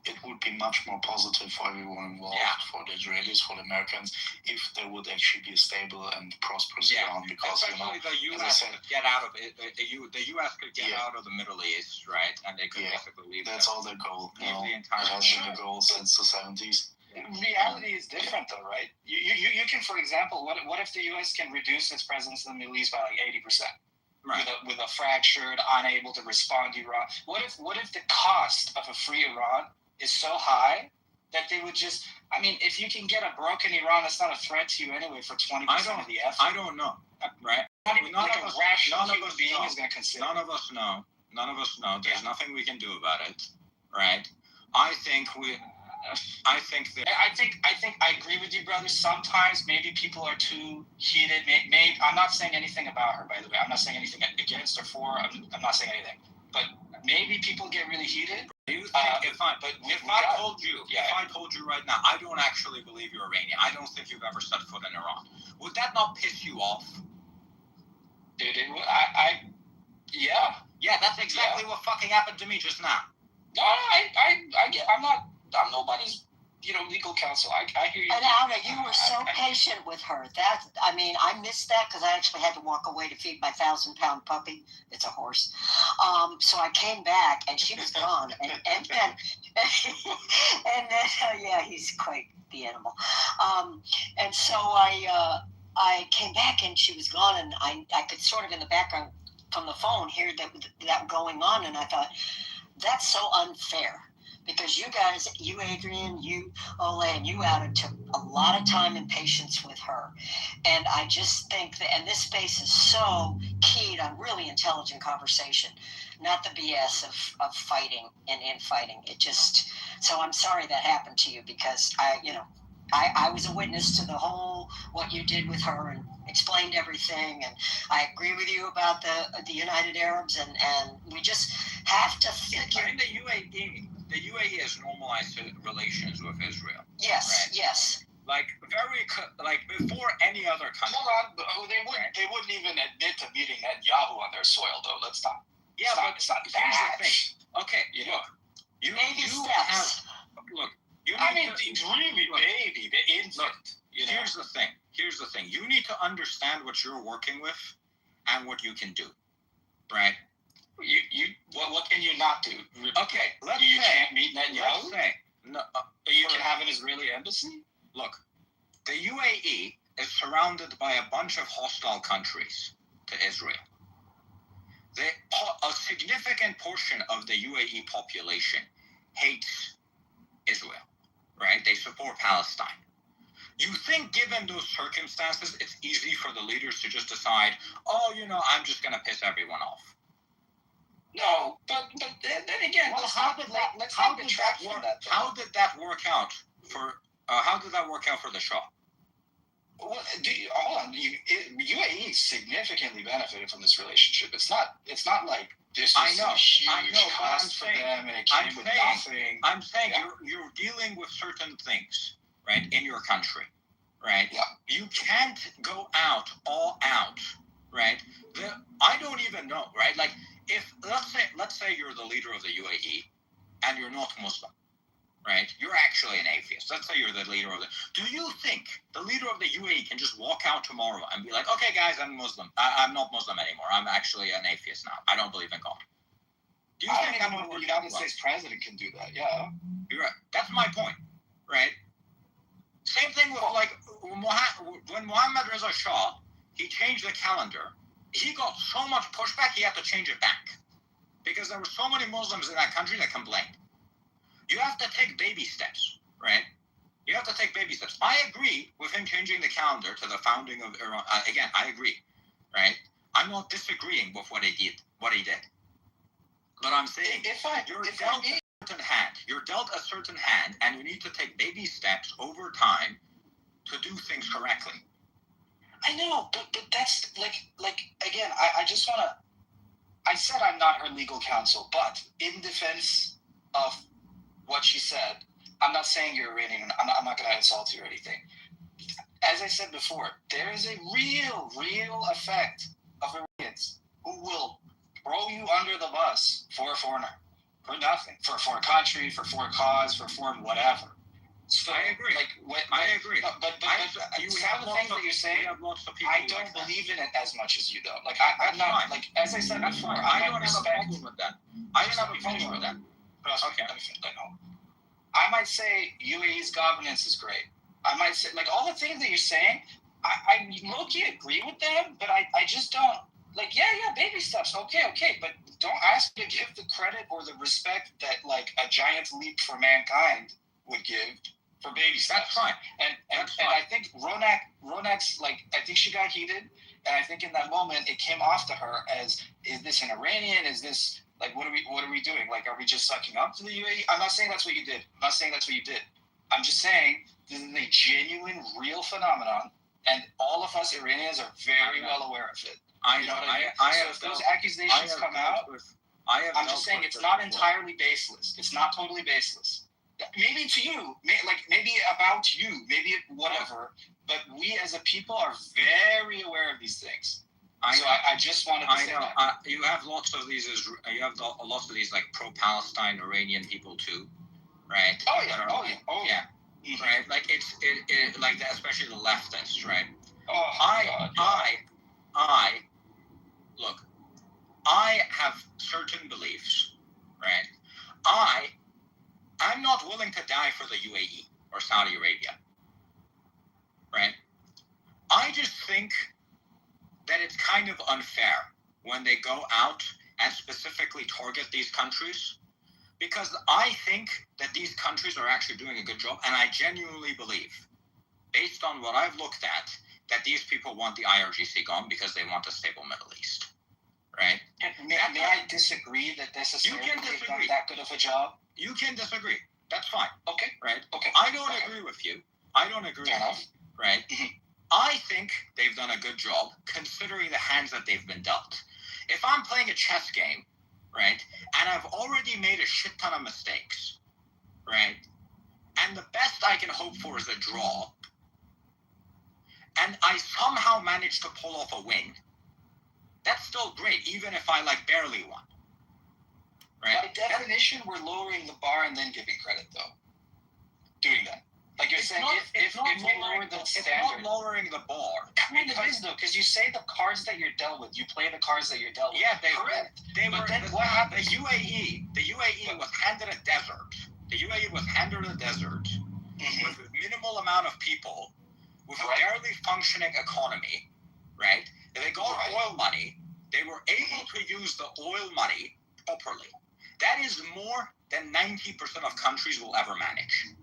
it would be much more positive for everyone involved, for the Israelis, for the Americans, if there would actually be a stable and prosperous Iran, because the U.S. could get out of it. The U.S. could get out of the Middle East, right? And they could basically leave. That's all their goal. The entire. That's been the goal since the 70s. Reality is different, though, right? You can, for example, what if the U.S. can reduce its presence in the Middle East by like 80%? Right. With a fractured, unable to respond Iran. What if the cost of a free Iran is so high that they would just, I mean, if you can get a broken Iran, that's not a threat to you anyway for 20% of the effort. I don't know, right? Not even none like of a us, rational none of human us being know. is going to consider. None of us know. There's nothing we can do about it, right? I think I agree with you, brother. Sometimes maybe people are too heated. Maybe I'm not saying anything about her, by the way. I'm not saying anything against or for. I'm not saying anything. But maybe people get really heated. If I told you right now, I don't actually believe you're Iranian. I don't think you've ever set foot in Iran. Would that not piss you off? Dude, yeah, that's exactly what fucking happened to me just now. No, I'm nobody's, legal counsel. I hear you. And Alda, you were so patient with her. I missed that because I actually had to walk away to feed my 1,000-pound puppy. It's a horse. So I came back and she was gone. And then, he's quite the animal. And so I came back and she was gone, and I could sort of in the background from the phone hear that going on, and I thought, that's so unfair. Because you guys, you Adrian, you Ole, and you Outer took a lot of time and patience with her. And I just think that, and this space is so keyed on really intelligent conversation, not the BS of fighting and infighting. So I'm sorry that happened to you, because I was a witness to the whole, what you did with her, and explained everything, and I agree with you about the United Arabs, and we just have to figure. I mean, the UAE has normalized relations with Israel. Yes, right? Yes. Like before any other country. Hold on, they wouldn't even admit to meeting Netanyahu on their soil, though. Let's not. Yeah, but it's not here's the thing. Okay, look, you need baby, the infant. Look, here's the thing. You need to understand what you're working with and what you can do, right? What can you not do? Okay, you can't meet Netanyahu. Let's say you can have an Israeli embassy. Look, the UAE is surrounded by a bunch of hostile countries to Israel. A significant portion of the UAE population hates Israel, right? They support Palestine. You think, given those circumstances, it's easy for the leaders to just decide, I'm just going to piss everyone off? No, but then again, how did that work out how did that work out for the Shah? Well, hold on. UAE significantly benefited from this relationship. It's not like this was a huge cost for them and it came with nothing. I'm saying you're dealing with certain things, right, in your country, right? Yeah. You can't go all out, right? I don't even know, right? Like, if let's say you're the leader of the UAE and you're not Muslim, right? You're actually an atheist. Let's say you're the leader of do you think the leader of the UAE can just walk out tomorrow and be like, okay, guys, I'm Muslim. I'm not Muslim anymore. I'm actually an atheist now. I don't believe in God. Do you think I don't know if the United States president can do that. Yeah. You're right. That's my point, right? Same thing with, like, when Mohammed Reza Shah, he changed the calendar, he got so much pushback, he had to change it back. Because there were so many Muslims in that country that complained. You have to take baby steps, right? You have to take baby steps. I agree with him changing the calendar to the founding of Iran. Again, I agree, right? I'm not disagreeing with what he did. But I'm saying, you're dealt a certain hand, and you need to take baby steps over time to do things correctly. I know, but that's like again, I just want to. I said I'm not her legal counsel, but in defense of what she said, I'm not saying you're Iranian. I'm not going to insult you or anything. As I said before, there is a real effect of Iranians who will throw you under the bus for a foreigner, for nothing, for a foreign country, for foreign cause, for foreign whatever. So, I agree. I agree. But some of the things that you're saying, I don't believe in it as much as you do. Like I'm not like, as I said before, I don't have a problem with that. I don't have a problem with that. Okay. I might say UAE's governance is great. I might say, like, all the things that you're saying, I low-key agree with them, but I just don't, like, yeah, baby steps, okay, but don't ask me to give the credit or the respect that, like, a giant leap for mankind would give for baby steps. That's fine. And I think Ronak's, like, I think she got heated, and I think in that moment it came off to her as, is this an Iranian? Is this... Like, what are we doing? Like, are we just sucking up to the UAE? I'm not saying that's what you did. I'm just saying this is a genuine, real phenomenon, and all of us Iranians are very well aware of it. I know. So if those accusations come out, I'm just saying it's not entirely baseless. It's not totally baseless. Maybe to you, maybe about you, maybe whatever, but we as a people are very aware of these things. I just wanted to say that. You have lots of these. You have lots of these, like, pro-Palestine Iranian people too, right? Oh yeah. Mm-hmm. Right. Like it's like that, especially the leftists, right? Oh, Look. I have certain beliefs, right? I'm not willing to die for the UAE or Saudi Arabia, right? I just think that it's kind of unfair when they go out and specifically target these countries, because I think that these countries are actually doing a good job, and I genuinely believe, based on what I've looked at, that these people want the IRGC gone because they want a stable Middle East, right? May I disagree that necessarily they've done that good of a job? You can disagree. That's fine. Okay. Right? Okay. I don't agree with you. Right? I think they've done a good job considering the hands that they've been dealt. If I'm playing a chess game, right, and I've already made a shit ton of mistakes, right, and the best I can hope for is a draw, and I somehow manage to pull off a win, that's still great, even if I, like, barely won. Right? By definition, we're lowering the bar and then giving credit, though. Doing that. Like you're saying, if we lower the standard. It's not lowering the bar. Kind of is, though, because you say the cards that you're dealt with. You play the cards that you're dealt with. Yeah, correct. What happened? The UAE was handed a desert. The UAE was handed a desert with a minimal amount of people, with a barely functioning economy, right? They got oil money. They were able to use the oil money properly. That is more than 90% of countries will ever manage.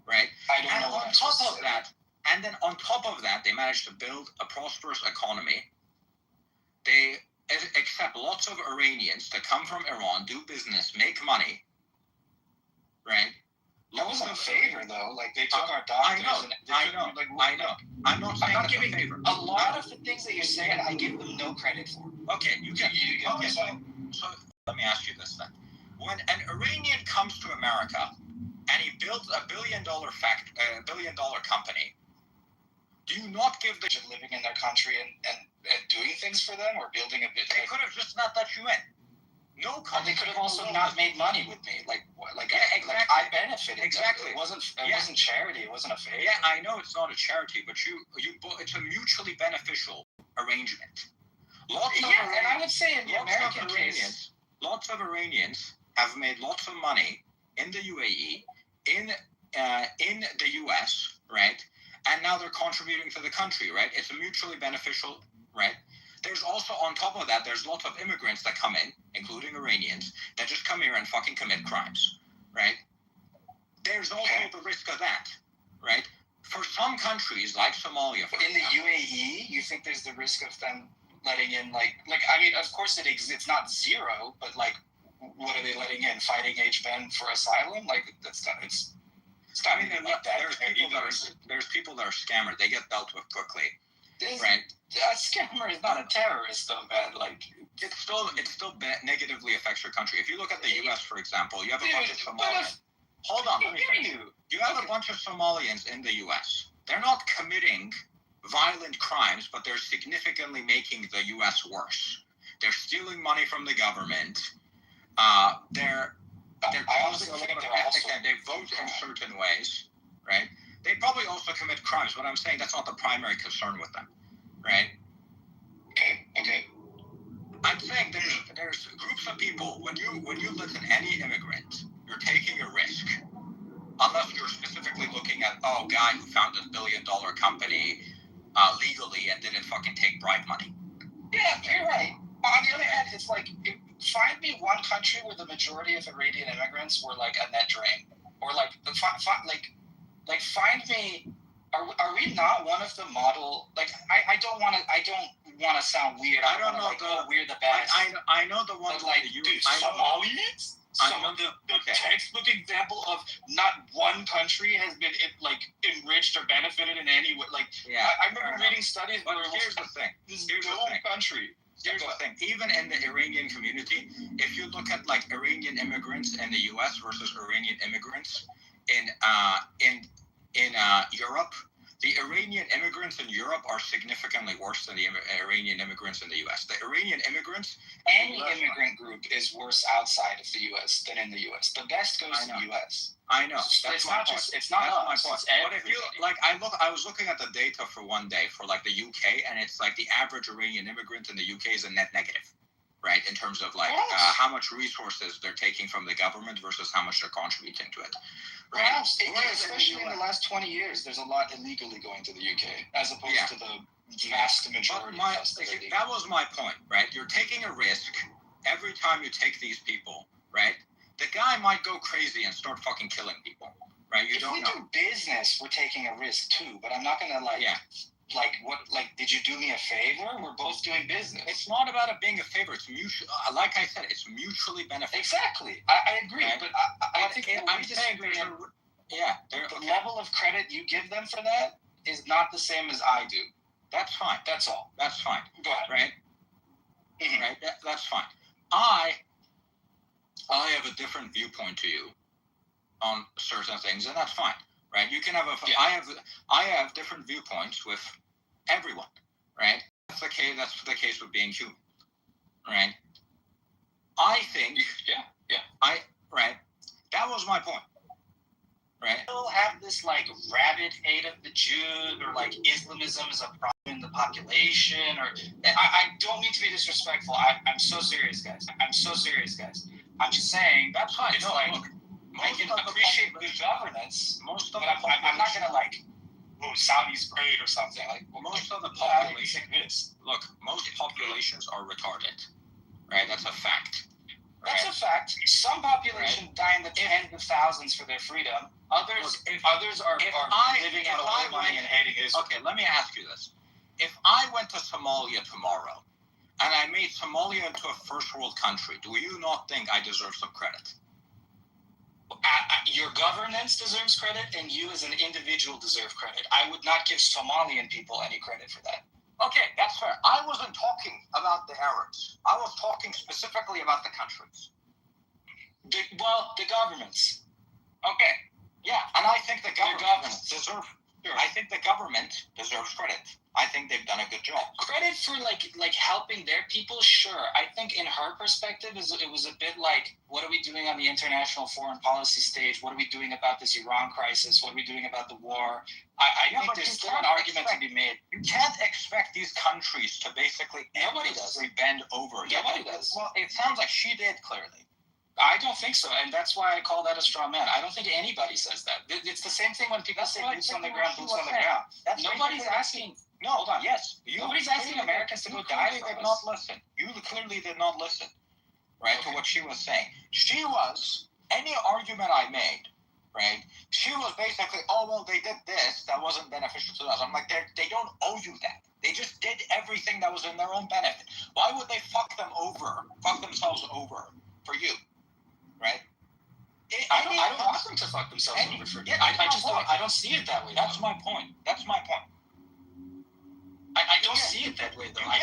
Right? I don't know. On top of that, they managed to build a prosperous economy. They accept lots of Iranians to come from Iran, do business, make money, right? That wasn't a favor, though. Like, they took our doctors. I know. I'm not saying it's a favor. A lot of the things that you're saying, I give them no credit for. Okay, you get okay. So let me ask you this then: when an Iranian comes to America and he builds a $1 billion company, do you not give the living in their country and doing things for them, or building a bit? They could have just not let you in. No, they could have also not made money with me. Exactly. I benefited. Exactly. It wasn't charity. It wasn't a favor. Yeah, I know it's not a charity, but it's a mutually beneficial arrangement. And I would say in the American case, lots of Iranians have made lots of money in the UAE, in the US, right? And now they're contributing to the country, right? It's a mutually beneficial, right? There's also, on top of that, there's lots of immigrants that come in, including Iranians, that just come here and fucking commit crimes, right? There's also the risk of that, right? For some countries, like Somalia, in the UAE, you think there's the risk of them letting in, I mean, of course it's not zero, but what are they letting in? Fighting age men for asylum? There's people that are scammers. They get dealt with quickly, right? A scammer is not a terrorist, though, man. It still negatively affects your country. If you look at the U.S., for example, you have a bunch of Somalians. Hold on, let me finish. You have a bunch of Somalians in the U.S. They're not committing violent crimes, but they're significantly making the U.S. worse. They're stealing money from the government. They're causing a lot of ethnic, and they vote in certain ways, right? They probably also commit crimes, but I'm saying that's not the primary concern with them, right? Okay. I'm saying there's groups of people. When you listen to any immigrant, you're taking a risk, unless you're specifically looking at guy who founded $1 billion company legally and didn't fucking take bribe money. Yeah, you're right. On the other hand, it's find me one country where the majority of Iranian immigrants were a net drain, or find me. Are we not one of the model? I don't want to sound weird. I don't know. We're the best. I know the one. Somalians. Some of the textbook example of not one country has been enriched or benefited in any way. I remember reading studies. But here's the thing. Here's the country. Here's the thing. Even in the Iranian community, if you look at Iranian immigrants in the U.S. versus Iranian immigrants in Europe, the Iranian immigrants in Europe are significantly worse than the Iranian immigrants in the U.S. The Iranian immigrants... Any immigrant group is worse outside of the U.S. than in the U.S. The best goes to the U.S. I know. It's not my point. But if you I was looking at the data for one day for the UK, and it's the average Iranian immigrant in the UK is a net negative, right? In terms of how much resources they're taking from the government versus how much they're contributing to it. Right? Especially in the last 20 years, there's a lot illegally going to the UK as opposed to the vast majority. That was my point, right? You're taking a risk every time you take these people, right? The guy might go crazy and start fucking killing people, right? If we do business, we're taking a risk too. But I'm not gonna did you do me a favor? We're both doing business. It's not about it being a favor. It's mutual. Like I said, it's mutually beneficial. Exactly. I agree. Right? But I think I'm saying the level of credit you give them for that is not the same as I do. That's fine. That's all. That's fine. Go ahead. Right? Mm-hmm. Right? That's fine. I have a different viewpoint to you on certain things, and that's fine, right? You can have I have different viewpoints with everyone, right? That's the case with being human, right? I think, that was my point, right? People have this rabid hate of the Jews, or Islamism is a problem in the population, or I don't mean to be disrespectful. I'm so serious, guys. I'm just saying that's fine. It's I can appreciate good governance. I'm not gonna Saudi's great or something. Most of the population most populations are retarded, right? That's a fact. That's a fact. Some population die in the tens of thousands for their freedom. Others are living out of money and hating Israel. Okay, let me ask you this: if I went to Somalia tomorrow, and I made Somalia into a first world country, do you not think I deserve some credit? Your governance deserves credit, and you as an individual deserve credit. I would not give Somalian people any credit for that. Okay, that's fair. I wasn't talking about the Arabs. I was talking specifically about the countries. The governments. Okay, yeah, and I think the government deserve. Sure. I think the government deserves credit. I think they've done a good job. Credit for like helping their people, sure. I think in her perspective, it was a bit like, what are we doing on the international foreign policy stage? What are we doing about this Iran crisis? What are we doing about the war? I think there's still an argument to be made. You can't expect these countries to basically bend over. Nobody does. Well, it sounds like she did clearly. I don't think so, and that's why I call that a straw man. I don't think anybody says that. It's the same thing when people say boots on the ground, boots on the ground. Nobody's asking. No, hold on. Yes, nobody's asking Americans to go die for us. Did not listen. You clearly did not listen, right, to what she was saying. She was any argument I made, right? She was basically, oh well, they did this that wasn't beneficial to us. I'm like, they don't owe you that. They just did everything that was in their own benefit. Why would they fuck themselves over for you? Right? I don't want them to fuck themselves over for me. I don't see it that way. That's my point. I don't see it that way, though. I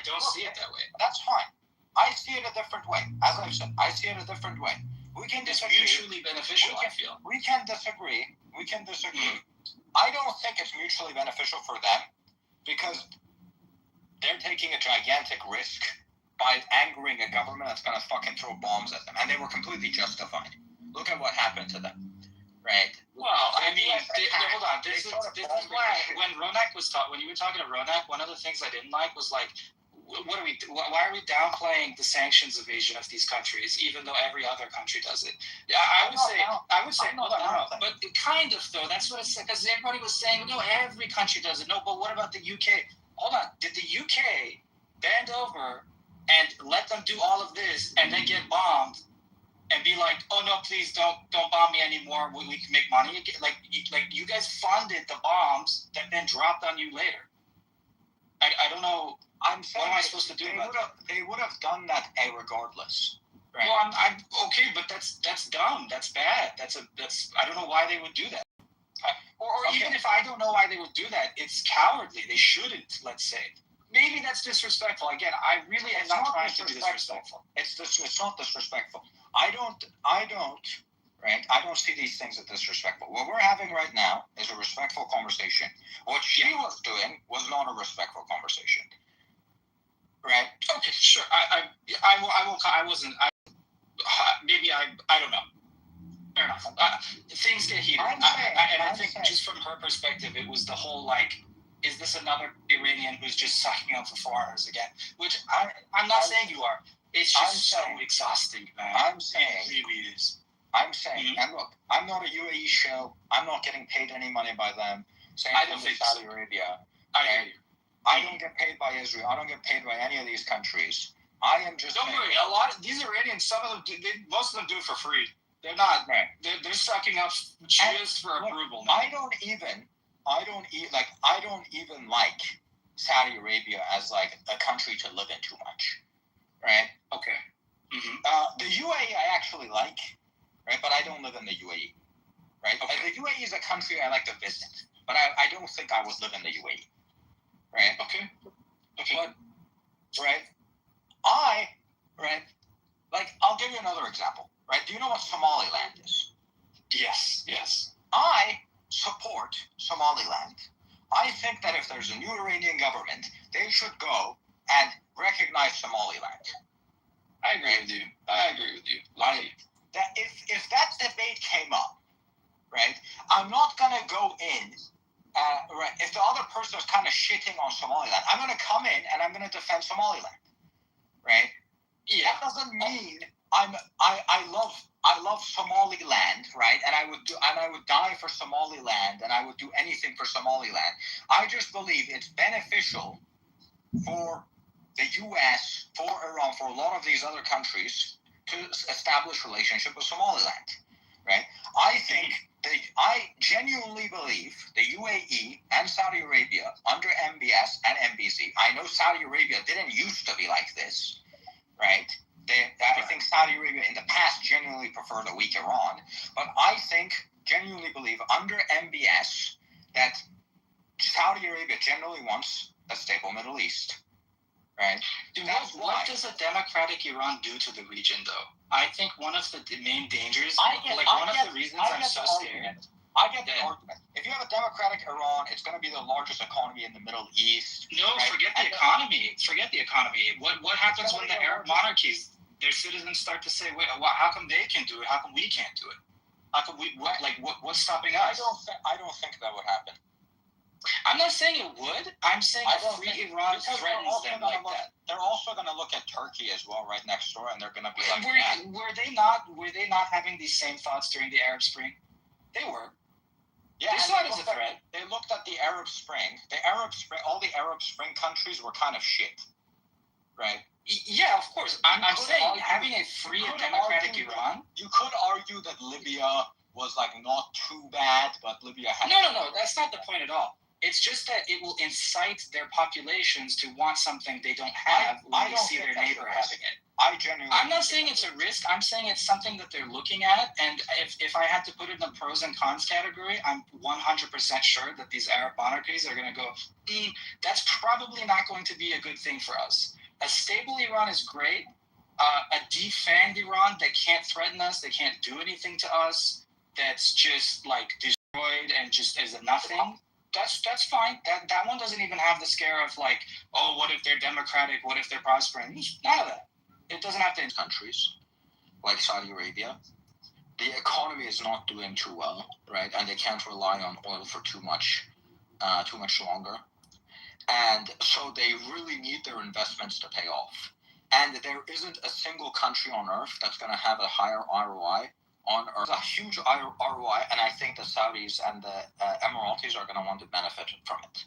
don't see it that way. That's fine. I see it a different way. As I've said, I see it a different way. We can disagree. It's mutually beneficial, I feel. We can disagree. I don't think it's mutually beneficial for them because they're taking a gigantic risk by angering a government that's going to fucking throw bombs at them. And they were completely justified. Look at what happened to them. Right? Well, I mean, hold on. This is why when Ronak was when you were talking to Ronak, one of the things I didn't like was like, why are we downplaying the sanctions evasion of these countries, even though every other country does it? I would say, hold on, but kind of though. That's what it's because everybody was saying, no, every country does it. No, but what about the UK? Hold on, did the UK bend over and let them do all of this and then get bombed and be like, oh no, please don't bomb me anymore. We can make money again. Like you guys funded the bombs that then dropped on you later. I don't know. What am I supposed to do about that? They would have done that regardless. Right? Well, I'm okay, but that's dumb. That's bad. That's I don't know why they would do that. Or even if I don't know why they would do that, it's cowardly. They shouldn't. Let's say. Maybe that's disrespectful. Again, I really am not trying to be disrespectful. It's not disrespectful. I don't see these things as disrespectful. What we're having right now is a respectful conversation. What she was doing was not a respectful conversation. Right? Okay, sure. I wasn't. Maybe I don't know. Fair enough. Things get heated. I think just from her perspective, it was the whole like, is this another Iranian who's just sucking up for foreigners again? Which I'm not saying you are. It's just so exhausting, man. I'm saying it really is. I'm saying, and look, I'm not a UAE show. I'm not getting paid any money by them. Same thing with Saudi Arabia. I don't get paid by Israel. I don't get paid by any of these countries. I am just. Don't worry. A lot of these Iranians, some of them, most of them do it for free. They're not. Right. They're sucking up just for approval. Man. I don't even like Saudi Arabia as like a country to live in too much. Right. Okay. Mm-hmm. The UAE I actually like. Right, but I don't live in the UAE. Right. Okay. The UAE is a country I like to visit, but I don't think I would live in the UAE. Right. Okay. But, I'll give you another example. Right. Do you know what Somaliland is? Yes. I support Somaliland. I think that if there's a new Iranian government, they should go and recognize Somaliland. I agree with you. That if that debate came up, right, I'm not gonna go in. Right, if the other person is kind of shitting on Somaliland, I'm gonna come in and I'm gonna defend Somaliland. Right? Yeah. That doesn't mean I love Somaliland, right? And I would die for Somaliland, and I would do anything for Somaliland. I just believe it's beneficial for the U.S., for Iran, for a lot of these other countries to establish relationship with Somaliland, right? I genuinely believe the UAE and Saudi Arabia under MBS and MBZ. I know Saudi Arabia didn't used to be like this, right? I think Saudi Arabia in the past genuinely preferred a weak Iran, but I genuinely believe under MBS that Saudi Arabia generally wants a stable Middle East. Right? What does a democratic Iran do to the region, though? I think one of the main dangers, one of the reasons I'm so scared. I get the argument. If you have a democratic Iran, it's going to be the largest economy in the Middle East. No, right? Forget the economy. What happens when the Arab monarchies, their citizens start to say, wait, how come they can do it? How come we can't do it? How come what's stopping us? I don't think that would happen. I'm not saying it would. I'm saying a free Iran threatens them like that. They're also going to look at Turkey as well, right next door, and they're going to be like, were they not having these same thoughts during the Arab Spring? They were. Yeah, they saw it as a threat. They looked at the Arab Spring. All the Arab Spring countries were kind of shit, right? Yeah, of course. I'm saying having a free and democratic Iran. You could argue that Libya was not too bad, but Libya had. No. That's not the point at all. It's just that it will incite their populations to want something they don't have when they see their neighbor having it. I'm not saying it's a risk. I'm saying it's something that they're looking at. And if I had to put it in the pros and cons category, I'm 100% sure that these Arab monarchies are going to go, that's probably not going to be a good thing for us. A stable Iran is great. A defanged Iran that can't threaten us, they can't do anything to us, that's just destroyed and just is a nothing. That's fine. That one doesn't even have the scare of what if they're democratic? What if they're prospering? None of that. It doesn't have to. Countries like Saudi Arabia, the economy is not doing too well, right? And they can't rely on oil for too much longer. And so they really need their investments to pay off. And there isn't a single country on earth that's going to have a higher ROI on earth, a huge ROI, and I think the Saudis and the Emiratis are going to want to benefit from it.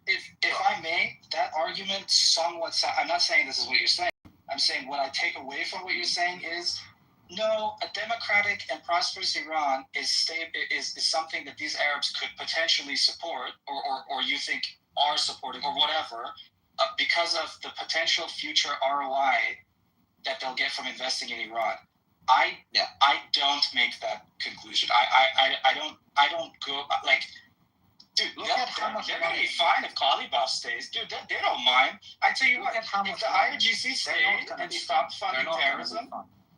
If I may, that argument somewhat. I'm not saying this is what you're saying. I'm saying what I take away from what you're saying is, no, a democratic and prosperous Iran is something that these Arabs could potentially support, or you think are supporting, or whatever, because of the potential future ROI that they'll get from investing in Iran. I don't make that conclusion. I don't go dude. Look at how much they're gonna be fine if Kalibaf stays, dude. They don't mind. I tell you what, if the IRGC stayed and stopped funding terrorism,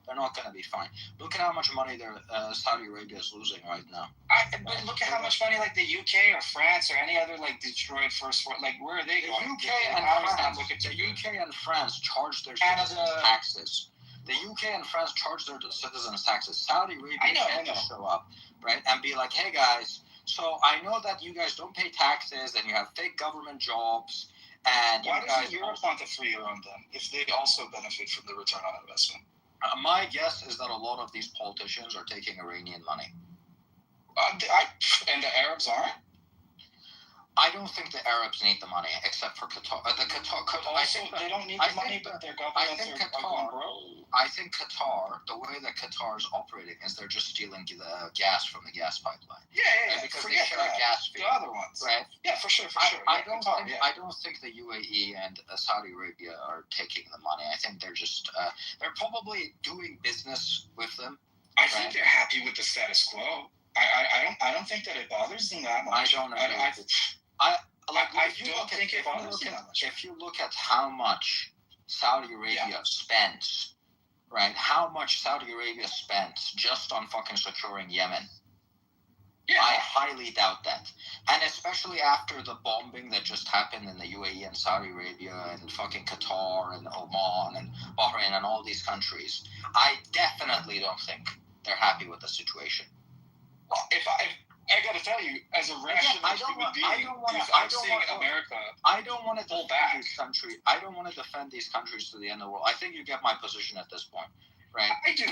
they're not going to be fine. Look at how much money Saudi Arabia is losing right now. But look at how much money the UK or France or any other Detroit first world, where are they going? The UK and France charge their citizens taxes. The UK and France charge their citizens taxes. Saudi Arabia can't just show up, right, and be like, hey guys, so I know that you guys don't pay taxes and you have fake government jobs. And why doesn't Europe want the free Iran then, if they also benefit from the return on investment? My guess is that a lot of these politicians are taking Iranian money. And the Arabs aren't? I don't think the Arabs need the money, except for Qatar. They don't need the money, but their governments are going broke. I think Qatar, the way that Qatar is operating is they're just stealing the gas from the gas pipeline. Yeah. Because they share a gas fee. The other ones. Right? Yeah, for sure. I don't think the UAE and Saudi Arabia are taking the money. I think they're just, they're probably doing business with them. I think they're happy with the status quo. I don't think that it bothers them that much. I don't know. If you look at how much Saudi Arabia spends, right? How much Saudi Arabia spends just on fucking securing Yemen. Yeah. I highly doubt that. And especially after the bombing that just happened in the UAE and Saudi Arabia and fucking Qatar and Oman and Bahrain and all these countries, I definitely don't think they're happy with the situation. Well, I gotta tell you, as a rational human being, I'm seeing America. I don't want to defend these countries. I don't want to defend these countries to the end of the world. I think you get my position at this point, right? I do.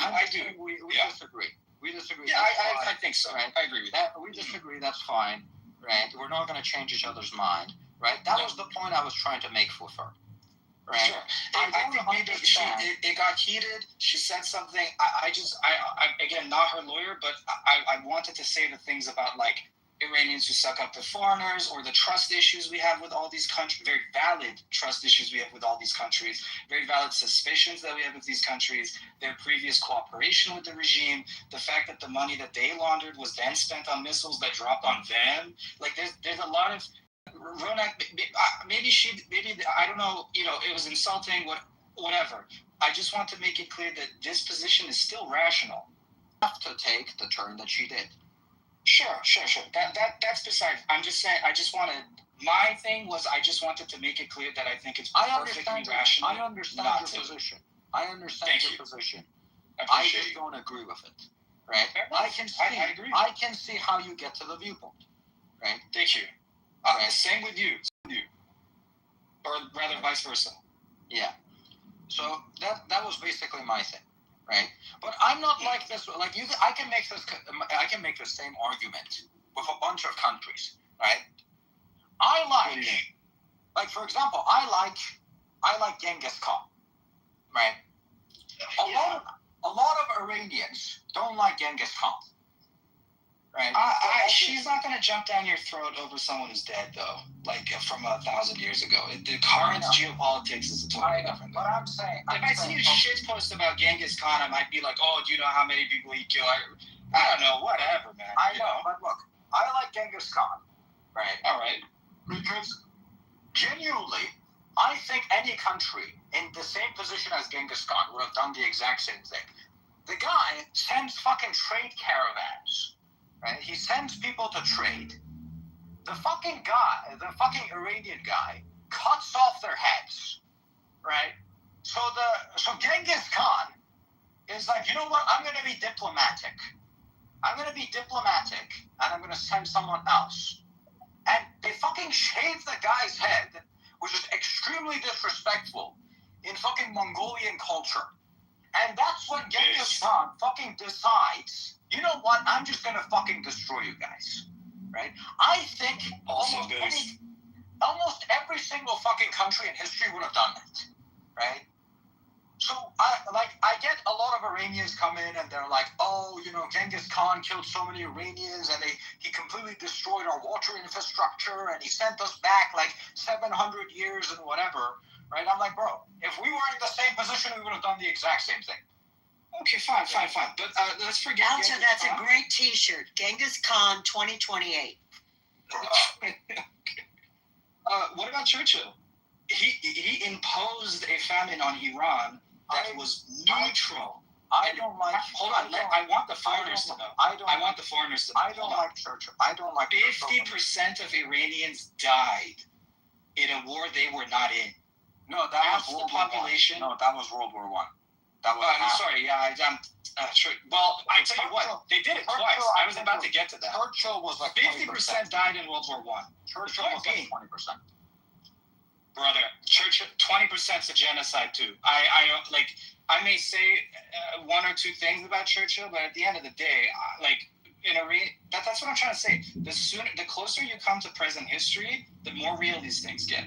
We disagree. We disagree. Yeah, I think so. Right? I agree with that. We disagree. That's fine, right? We're not going to change each other's mind, right? That was the point I was trying to make with her. Right. Sure. I think it got heated. She said something. I again, not her lawyer, but I wanted to say the things about Iranians who suck up to foreigners, or the trust issues we have with all these countries, very valid trust issues we have with all these countries, very valid suspicions that we have with these countries, their previous cooperation with the regime, the fact that the money that they laundered was then spent on missiles that dropped on them. Like there's a lot of, Ronak, maybe I don't know, it was insulting, whatever. I just want to make it clear that this position is still rational. Have to take the turn that she did. Sure. That's beside. I'm just saying. I just wanted. My thing was, I just wanted to make it clear that I think it's perfectly rational. I understand your position. I understand your position. I just don't agree with it. Right? I agree. I can see how you get to the viewpoint. Right? Thank you. Same with you. Or rather, vice versa. Yeah. So that was basically my thing. Right, but I'm not like this. Like you, I can make the same argument with a bunch of countries. Right, like for example, I like Genghis Khan. Right, a lot of Iranians don't like Genghis Khan. Right, she's not gonna jump down your throat over someone who's dead though, like from 1,000 years ago. The current geopolitics is a totally different thing. But I'm saying, if I see a shit post about Genghis Khan, I might be like, oh, do you know how many people he killed? I don't know, whatever, man. I know, but look, I like Genghis Khan, right? All right. Because genuinely, I think any country in the same position as Genghis Khan would have done the exact same thing. The guy sends fucking trade caravans. Right? He sends people to trade. The fucking Iranian guy, cuts off their heads. Right? So Genghis Khan is like, you know what? I'm going to be diplomatic. And I'm going to send someone else. And they fucking shave the guy's head, which is extremely disrespectful in fucking Mongolian culture. And that's when Genghis Khan fucking decides, you know what, I'm just gonna fucking destroy you guys, right? I think almost every single fucking country in history would have done that, right? So I get a lot of Iranians come in and they're like, oh, Genghis Khan killed so many Iranians and he completely destroyed our water infrastructure and he sent us back like 700 years and whatever, right? I'm like, bro, if we were in the same position, we would have done the exact same thing. Okay, fine. But let's forget. Alta, that's a great T-shirt. Genghis Khan 2028. What about Churchill? He imposed a famine on Iran that was neutral. I don't like. Hold on. I want the foreigners to know. I want the foreigners to know. I don't like Churchill. I don't like. 50% of Iranians died in a war they were not in. No, that was World War population. No, that was World War I. That was. Sorry. Yeah, I'm. Sure. Well, I tell you what, they did it twice. I was about to get to that. Churchill was like 50% died in World War I. Churchill was like 20%. Brother, Churchill 20% is a genocide too. I may say one or two things about Churchill, but at the end of the day, that's what I'm trying to say. The closer you come to present history, the more real these things get.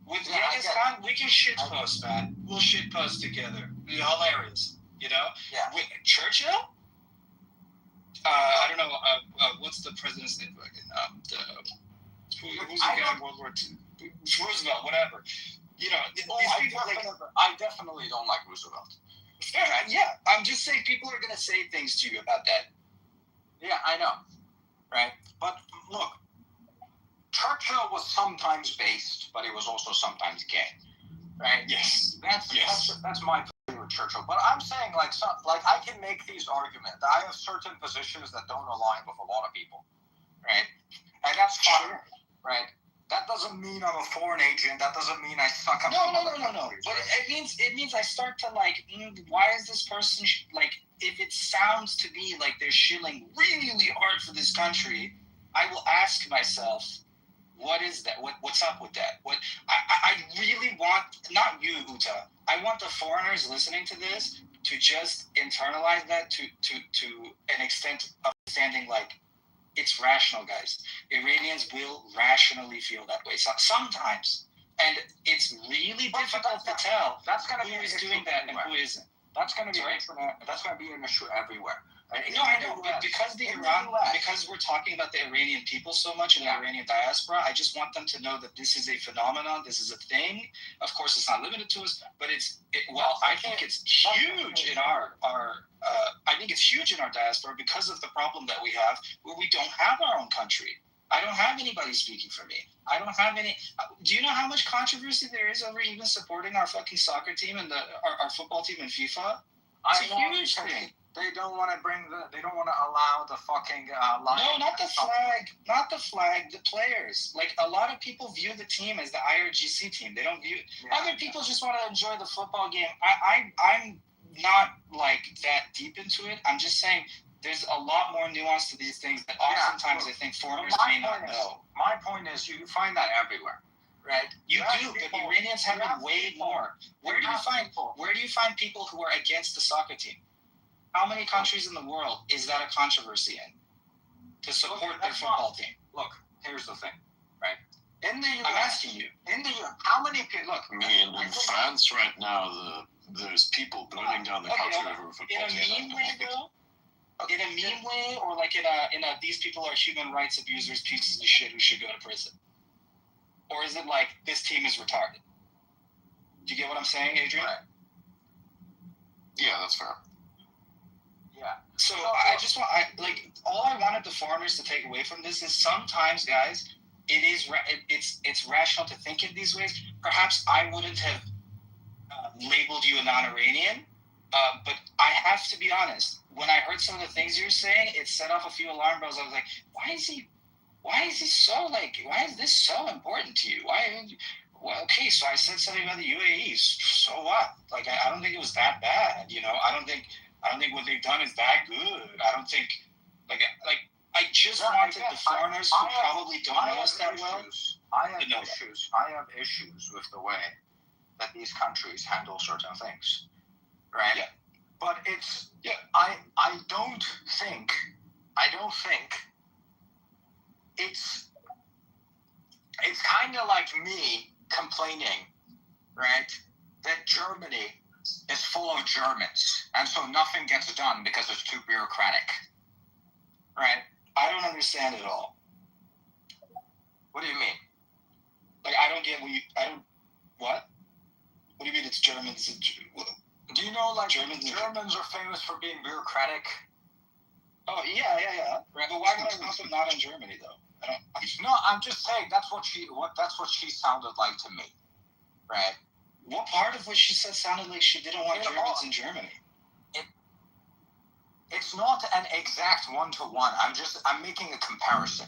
With Genghis Khan, we can shitpost, man. We'll shitpost together. It's hilarious, Yeah. With Churchill, I don't know. What's the president's name? Who's the guy in World War II? Roosevelt, whatever. I definitely don't like Roosevelt. Fair, yeah. I'm just saying people are gonna say things to you about that. Yeah, I know, right? But look, Churchill was sometimes based, but he was also sometimes gay, right? Yes. That's my favorite Churchill. But I'm saying I can make these arguments. I have certain positions that don't align with a lot of people, right? And that's fine, right? That doesn't mean I'm a foreign agent. That doesn't mean I suck up. No. But it means I start to why is this person if it sounds to me like they're shilling really hard for this country, I will ask myself, what is that? What's up with that? I really want, not you, Uta. I want the foreigners listening to this to just internalize that to an extent of understanding it's rational, guys. Iranians will rationally feel that way. So sometimes. And it's really difficult to tell who is doing that and who isn't. That's going to be an issue everywhere. No, I know, but because because we're talking about the Iranian people so much and the Iranian diaspora, I just want them to know that this is a phenomenon, this is a thing. Of course, it's not limited to us, but I think it's huge in I think it's huge in our diaspora because of the problem that we have where we don't have our own country. I don't have anybody speaking for me. I don't have any. Do you know how much controversy there is over even supporting our fucking soccer team and our football team in FIFA? It's a huge thing. They don't want to they don't want to allow the fucking line. No, not the flag. Not the flag. The players. Like, a lot of people view the team as the IRGC team. They don't view. Other people just want to enjoy the football game. I'm not like that deep into it. I'm just saying there's a lot more nuance to these things that oftentimes I think foreigners may not know. My point is, you find that everywhere, right? You do, but Iranians have it way more. Where do you find people who are against the soccer team? How many countries in the world is that a controversy in to support their football team? Look, here's the thing, right? In the US, I'm asking you. In the US, how many people? Look, in France right now, there's people burning down the country over a football team. In a meme way, though. In a meme way, or like in a these people are human rights abusers, pieces of shit who should go to prison, or is it like this team is retarded? Do you get what I'm saying, Adrian? Right. Yeah, that's fair. Yeah. So all I wanted the foreigners to take away from this is sometimes, guys, it's rational to think in these ways. Perhaps I wouldn't have labeled you a non-Iranian, but I have to be honest. When I heard some of the things you're saying, it set off a few alarm bells. I was like, why is this so important to you? Well, okay, so I said something about the UAE. So what? Like, I don't think it was that bad. You know, I don't think what they've done is that good. I don't think, I just wanted the foreigners who probably don't know us that well. I have issues with the way that these countries handle certain things, right? Yeah. But I don't think it's kind of like me complaining, right, that Germany is full of Germans, and so nothing gets done because it's too bureaucratic, right? I don't understand it all. What do you mean? Like, I don't get what? What do you mean it's Germans? Do you know, like, Germans are famous for being bureaucratic? Oh, yeah. Right, but why would I want them not in Germany, though? No, I'm just saying that's what she sounded like to me, right? What part of what she said sounded like she didn't want Germans in Germany? It's not an exact one-to-one. I'm making a comparison.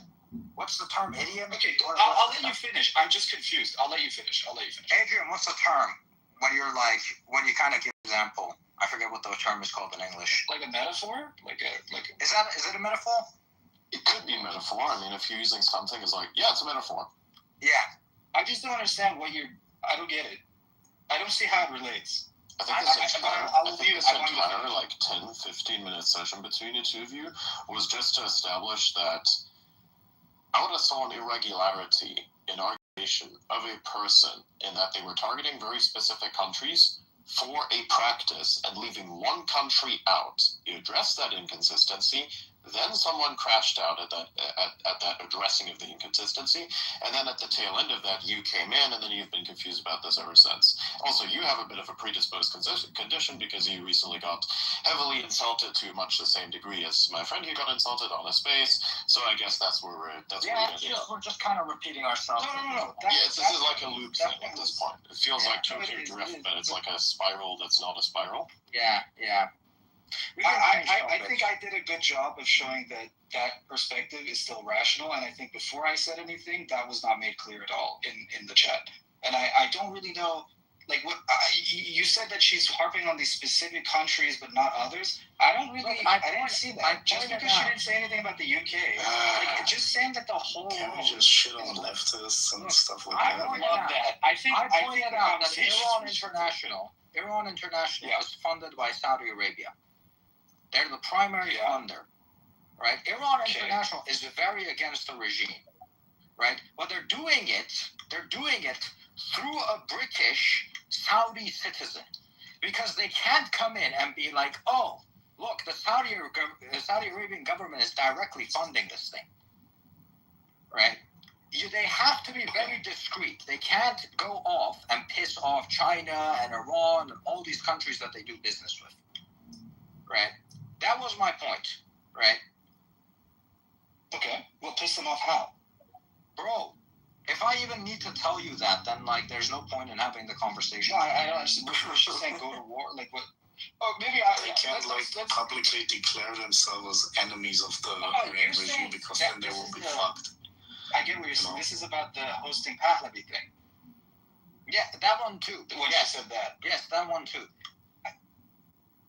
What's the term, idiom? Okay, I'll let you finish. I'm just confused. I'll let you finish. Adrian, what's the term when you kind of give an example? I forget what the term is called in English. Like a metaphor? Is it a metaphor? It could be a metaphor. I mean, if you're using something, it's like, yeah, it's a metaphor. Yeah. I just don't understand I don't get it. I don't see how it relates. I think this entire like 10, 15-minute session between the two of you was just to establish that I would have saw an irregularity in argumentation of a person in that they were targeting very specific countries for a practice and leaving one country out. You address that inconsistency, then someone crashed out at that addressing of the inconsistency, and then at the tail end of that, you came in, and then you've been confused about this ever since. Also, you have a bit of a predisposed condition because you recently got heavily insulted to much the same degree as my friend who got insulted on a space, so I guess that's where we're just kind of repeating ourselves. No. This is like a loop thing at this point. It feels like Tokyo Drift, but it's like a spiral that's not a spiral. Yeah. I think I did a good job of showing that perspective is still rational, and I think before I said anything, that was not made clear at all in the chat. And I don't really know, like, what you said that she's harping on these specific countries but not others. I didn't see that. Just because she didn't say anything about the UK, like, just saying that the whole Can we just shit on leftists and stuff like that? I love that. I pointed out that Iran International is funded by Saudi Arabia. They're the primary funder, right? Iran International is very against the regime, right? But they're doing it through a British Saudi citizen, because they can't come in and be like, oh, look, the Saudi Arabian government is directly funding this thing, right? They have to be very discreet. They can't go off and piss off China and Iran and all these countries that they do business with, right? That was my point, right? Okay, well, piss them off how? Bro, if I even need to tell you that, then, like, there's no point in having the conversation. No, I don't understand. We're just saying go to war, like what? Oh, maybe they can't let's publicly declare themselves as enemies of the Iranian regime because then they will be fucked. I get what you're saying. This is about the hosting Pahlavi thing. Yeah, that one too. When you said that. Yes, that one too.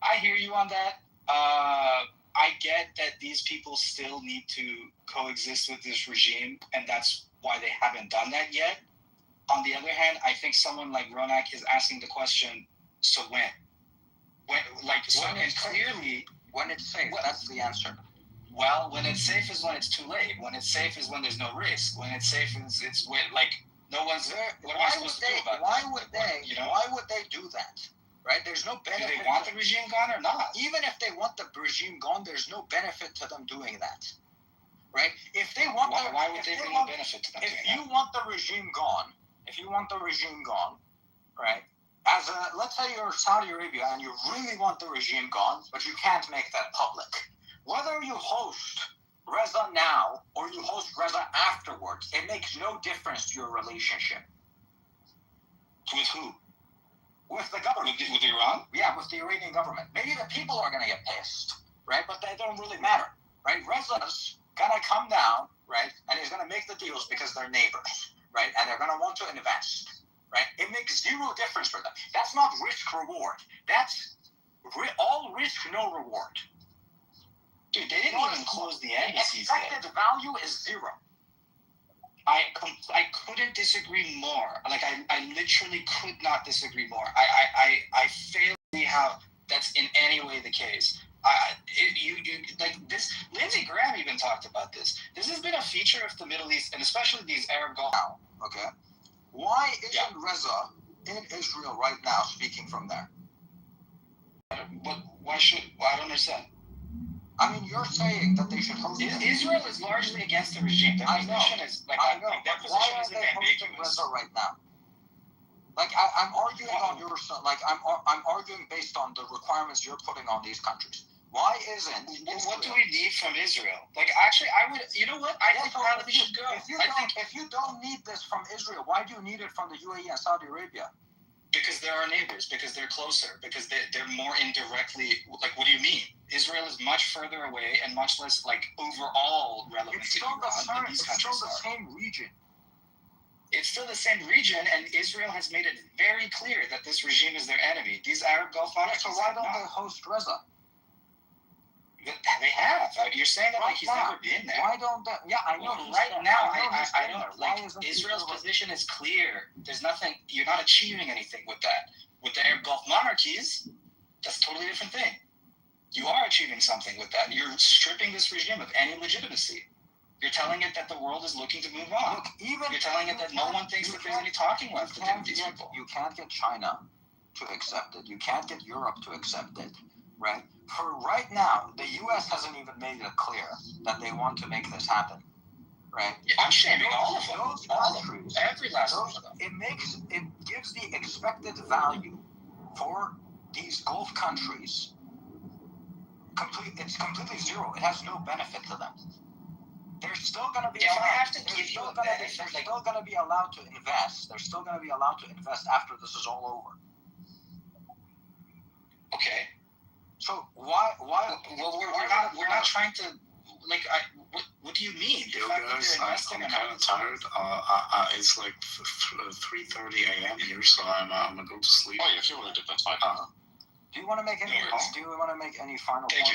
I hear you on that. I get that these people still need to coexist with this regime, and that's why they haven't done that yet. On the other hand, I think someone like Ronak is asking the question, so when? Clearly, when it's safe, that's the answer. Well, when it's safe is when it's too late. When it's safe is when there's no risk. When it's safe is it's when, like, no one's there. What am I supposed to do about it? Why would they do that? Right? There's no benefit. Do they want the regime gone or not? Even if they want the regime gone, there's no benefit to them doing that. Right? If they want why would they bring a benefit to them? If you want the regime gone, right? Let's say you're Saudi Arabia and you really want the regime gone, but you can't make that public. Whether you host Reza now or you host Reza afterwards, it makes no difference to your relationship. With who? With the government. With Iran? Yeah, with the Iranian government. Maybe the people are going to get pissed, right? But they don't really matter, right? Reza's going to come down, right? And he's going to make the deals because they're neighbors, right? And they're going to want to invest, right? It makes zero difference for them. That's not risk-reward. That's all risk, no reward. Dude, they didn't even close the embassies yet. Expected value is zero. I couldn't disagree more. Like, I literally could not disagree more. I fail to see how that's in any way the case. Like this, Lindsey Graham even talked about this. This has been a feature of the Middle East, and especially these Arab Gulf. Okay. Why isn't Reza in Israel right now speaking from there? But why should? Well, I don't understand. I mean, you're saying that they should host Israel is largely against the regime. Their position is like, I know. Their position isn't ambiguous. Reza right now? Like, I'm arguing on your side. Like, I'm arguing based on the requirements you're putting on these countries. Why isn't Israel? What do we need from Israel? Like, actually, I would. You know what? I think probably should go. If you don't need this from Israel, why do you need it from the UAE and Saudi Arabia? Because they're our neighbors, because they're closer, because they're more indirectly, like, what do you mean? Israel is much further away and much less, like, overall relevant to Iran than these countries are. It's still the same region. It's still the same region, and Israel has made it very clear that this regime is their enemy. These Arab Gulf monarchies. So why don't they host Reza? They have. You're saying that like he's never been there. Why don't they? Yeah, I know. Right now, I don't. Like, Israel's position is clear. There's nothing. You're not achieving anything with that. With the Arab Gulf monarchies, that's a totally different thing. You are achieving something with that. You're stripping this regime of any legitimacy. You're telling it that the world is looking to move on. Look, you're telling it that no one thinks that there's any talking left to do with these people. You can't get China to accept it. You can't get Europe to accept it. Right? For right now, the U.S. hasn't even made it clear that they want to make this happen. Right? Yeah, I'm shaming all of them. Those countries, every last one of them. It gives the expected value for these Gulf countries. It's completely zero. It has no benefit to them. They're still going to be. If I have to give you a benefit, they're still going to be allowed to invest. They're still going to be allowed to invest after this is all over. Okay. So why? Well, we're not trying to. Like, what do you mean? Yo guys, I'm kind of tired. It's like 3:30 a.m. here, so I'm gonna go to sleep. Oh yeah, if you want to dip, that's fine. Do you want to make any final points?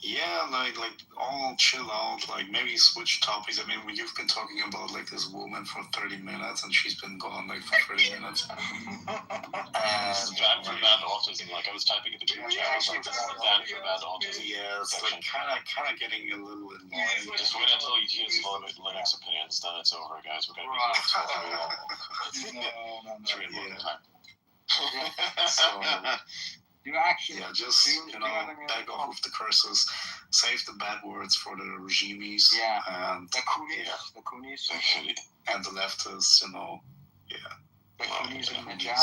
Yeah, like all chill out, like maybe switch topics. I mean, you've been talking about like this woman for 30 minutes and she's been gone like for 30 minutes. Bad for bad autism. Like I was typing at the beginning, I was like, bad for bad autism. Yeah, it's like kind of getting a little annoying. Just wait until you hear some Linux opinions, then it's over, guys. We're gonna be here So You actually. Yeah, just back off with the curses, save the bad words for the regimes. Yeah. And the Kunis. And the leftists, yeah. The Kunis and the Jah.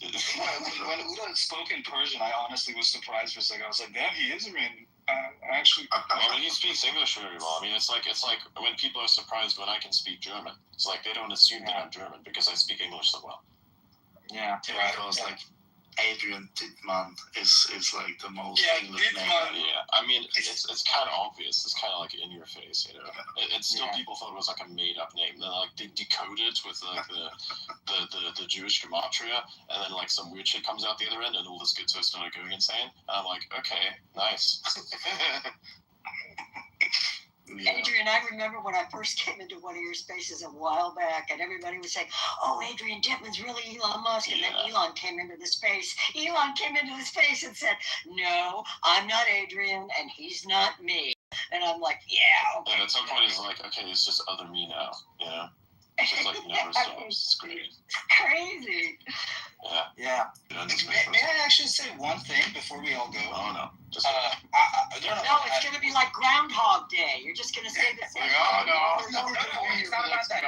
When Uda spoke in Persian, I honestly was surprised for a second. I was like, damn, he is Iranian. Actually, well, he speaks English very well. I mean, it's like when people are surprised when I can speak German. It's like they don't assume that I'm German because I speak English so well. Yeah, because like Adrian Dittmann is like the most English name. Yeah, I mean, it's kind of obvious. It's kind of like in your face, It's still people thought it was like a made up name. Then like they decode it with like the Jewish gematria, and then like some weird shit comes out the other end, and all the schizos started going insane. And I'm like, okay, nice. Adrian, I remember when I first came into one of your spaces a while back, and everybody was saying, "Oh, Adrian Dittman's really Elon Musk," and then Elon came into the space. Elon came into the space and said, "No, I'm not Adrian, and he's not me." And I'm like, "Yeah, okay." And at some point, it's like, okay, it's just other me now, It's just like never stops. It's great. Crazy. Yeah. May I actually say one thing before we all go? Oh no. No, it's going to be like Groundhog Day. You're just going to say the same thing. No, it's not about that.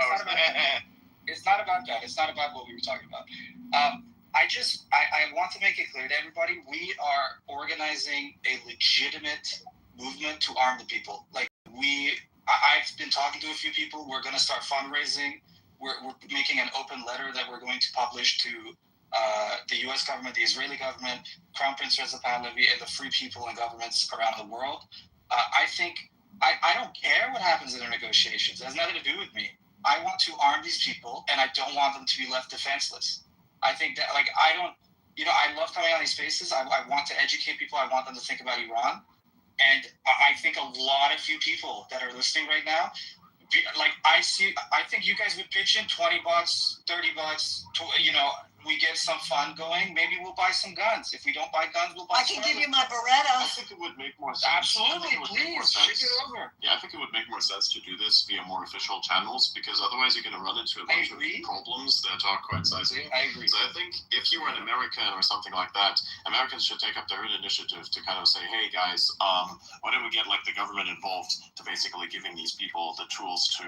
It's not about that. It's not about what we were talking about. I want to make it clear to everybody, we are organizing a legitimate movement to arm the people. I've been talking to a few people. We're going to start fundraising. We're making an open letter that we're going to publish to the U.S. government, the Israeli government, Crown Prince Reza Pahlavi, and the free people and governments around the world. I think I don't care what happens in the negotiations. It has nothing to do with me. I want to arm these people, and I don't want them to be left defenseless. I think that, I love coming on these spaces. I want to educate people. I want them to think about Iran. And I think a lot of few people that are listening right now, I think you guys would pitch in $20, $30, we get some fun going. Maybe we'll buy some guns. If we don't buy guns, we'll buy. I can give you my Beretta. I think it would make more sense. Absolutely, please ship it over. Yeah, I think it would make more sense to do this via more official channels, because otherwise you're going to run into a bunch of problems that are quite sizable. I agree. So I think if you were an American or something like that, Americans should take up their own initiative to kind of say, hey guys, why don't we get like the government involved to basically giving these people the tools to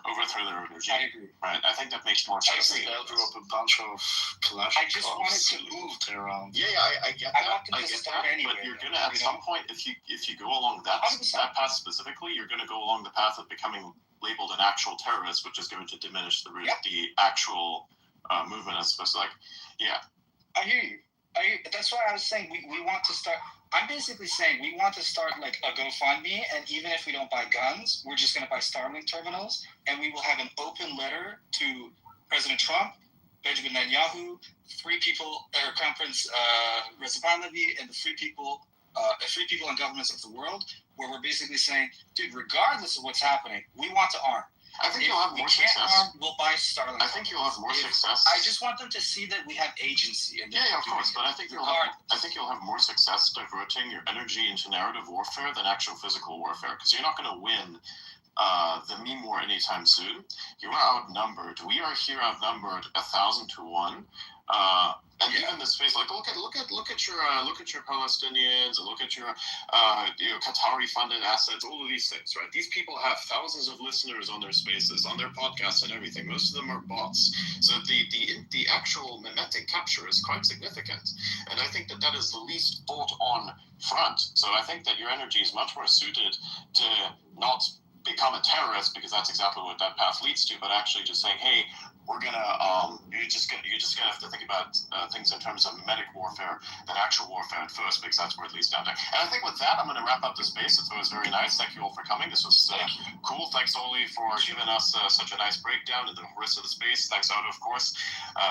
overthrow their own regime? I agree. Right. I think that makes more sense. They'll do up a bunch of I just wanted to move around. Yeah, I get that. I get that. Anyway, but you're gonna at some point, if you go along that path specifically, you're gonna go along the path of becoming labeled an actual terrorist, which is going to diminish the actual movement as opposed to I hear you. That's why I was saying we want to start. I'm basically saying we want to start like a GoFundMe, and even if we don't buy guns, we're just going to buy Starlink terminals, and we will have an open letter to President Trump, Benjamin Netanyahu, free people, Crown Prince Reza Pahlavi, and the free people and governments of the world, where we're basically saying, dude, regardless of what's happening, we want to arm. I think you'll have more success. Arm, we'll buy Starlink. I think you'll have more success. I just want them to see that we have agency. And yeah, of course. But I think you'll have more success diverting your energy into narrative warfare than actual physical warfare, because you're not going to win the meme war anytime soon. You are outnumbered. We are here outnumbered 1,000 to 1. And even the space, like look at your Palestinians, and look at your Qatari funded assets, all of these things, right? These people have thousands of listeners on their spaces, on their podcasts, and everything. Most of them are bots. So the actual mimetic capture is quite significant, and I think that is the least thought on front. So I think that your energy is much more suited to not become a terrorist, because that's exactly what that path leads to, but actually just saying, hey, we're gonna you're just gonna have to think about things in terms of mimetic warfare than actual warfare at first, because that's where it leads down to. And I think with that, I'm gonna wrap up the space. It was very nice. Thank you all for coming. This was cool. Thanks, Oli, for giving us such a nice breakdown, and the rest of the space. Thanks, Otto, of course.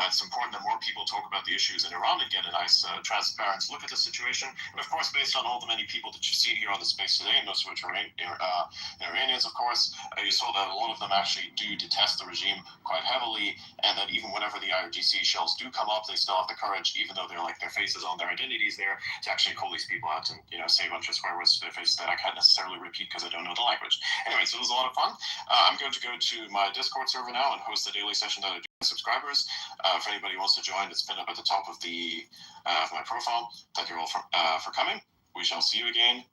It's important that more people talk about the issues in Iran and get a nice, transparent look at the situation. And of course, based on all the many people that you've seen here on the space today, and most of which are Iranians, of course, you saw that a lot of them actually do detest the regime quite heavily. And that even whenever the IRGC shells do come up, they still have the courage, even though they're like their faces on their identities there, to actually call these people out and say a bunch of swear words to their faces that I can't necessarily repeat because I don't know the language. Anyway, so it was a lot of fun. I'm going to go to my Discord server now and host the daily session that I do. subscribers. If anybody wants to join, it's pinned up at the top of the of my profile. Thank you all for coming. We shall see you again.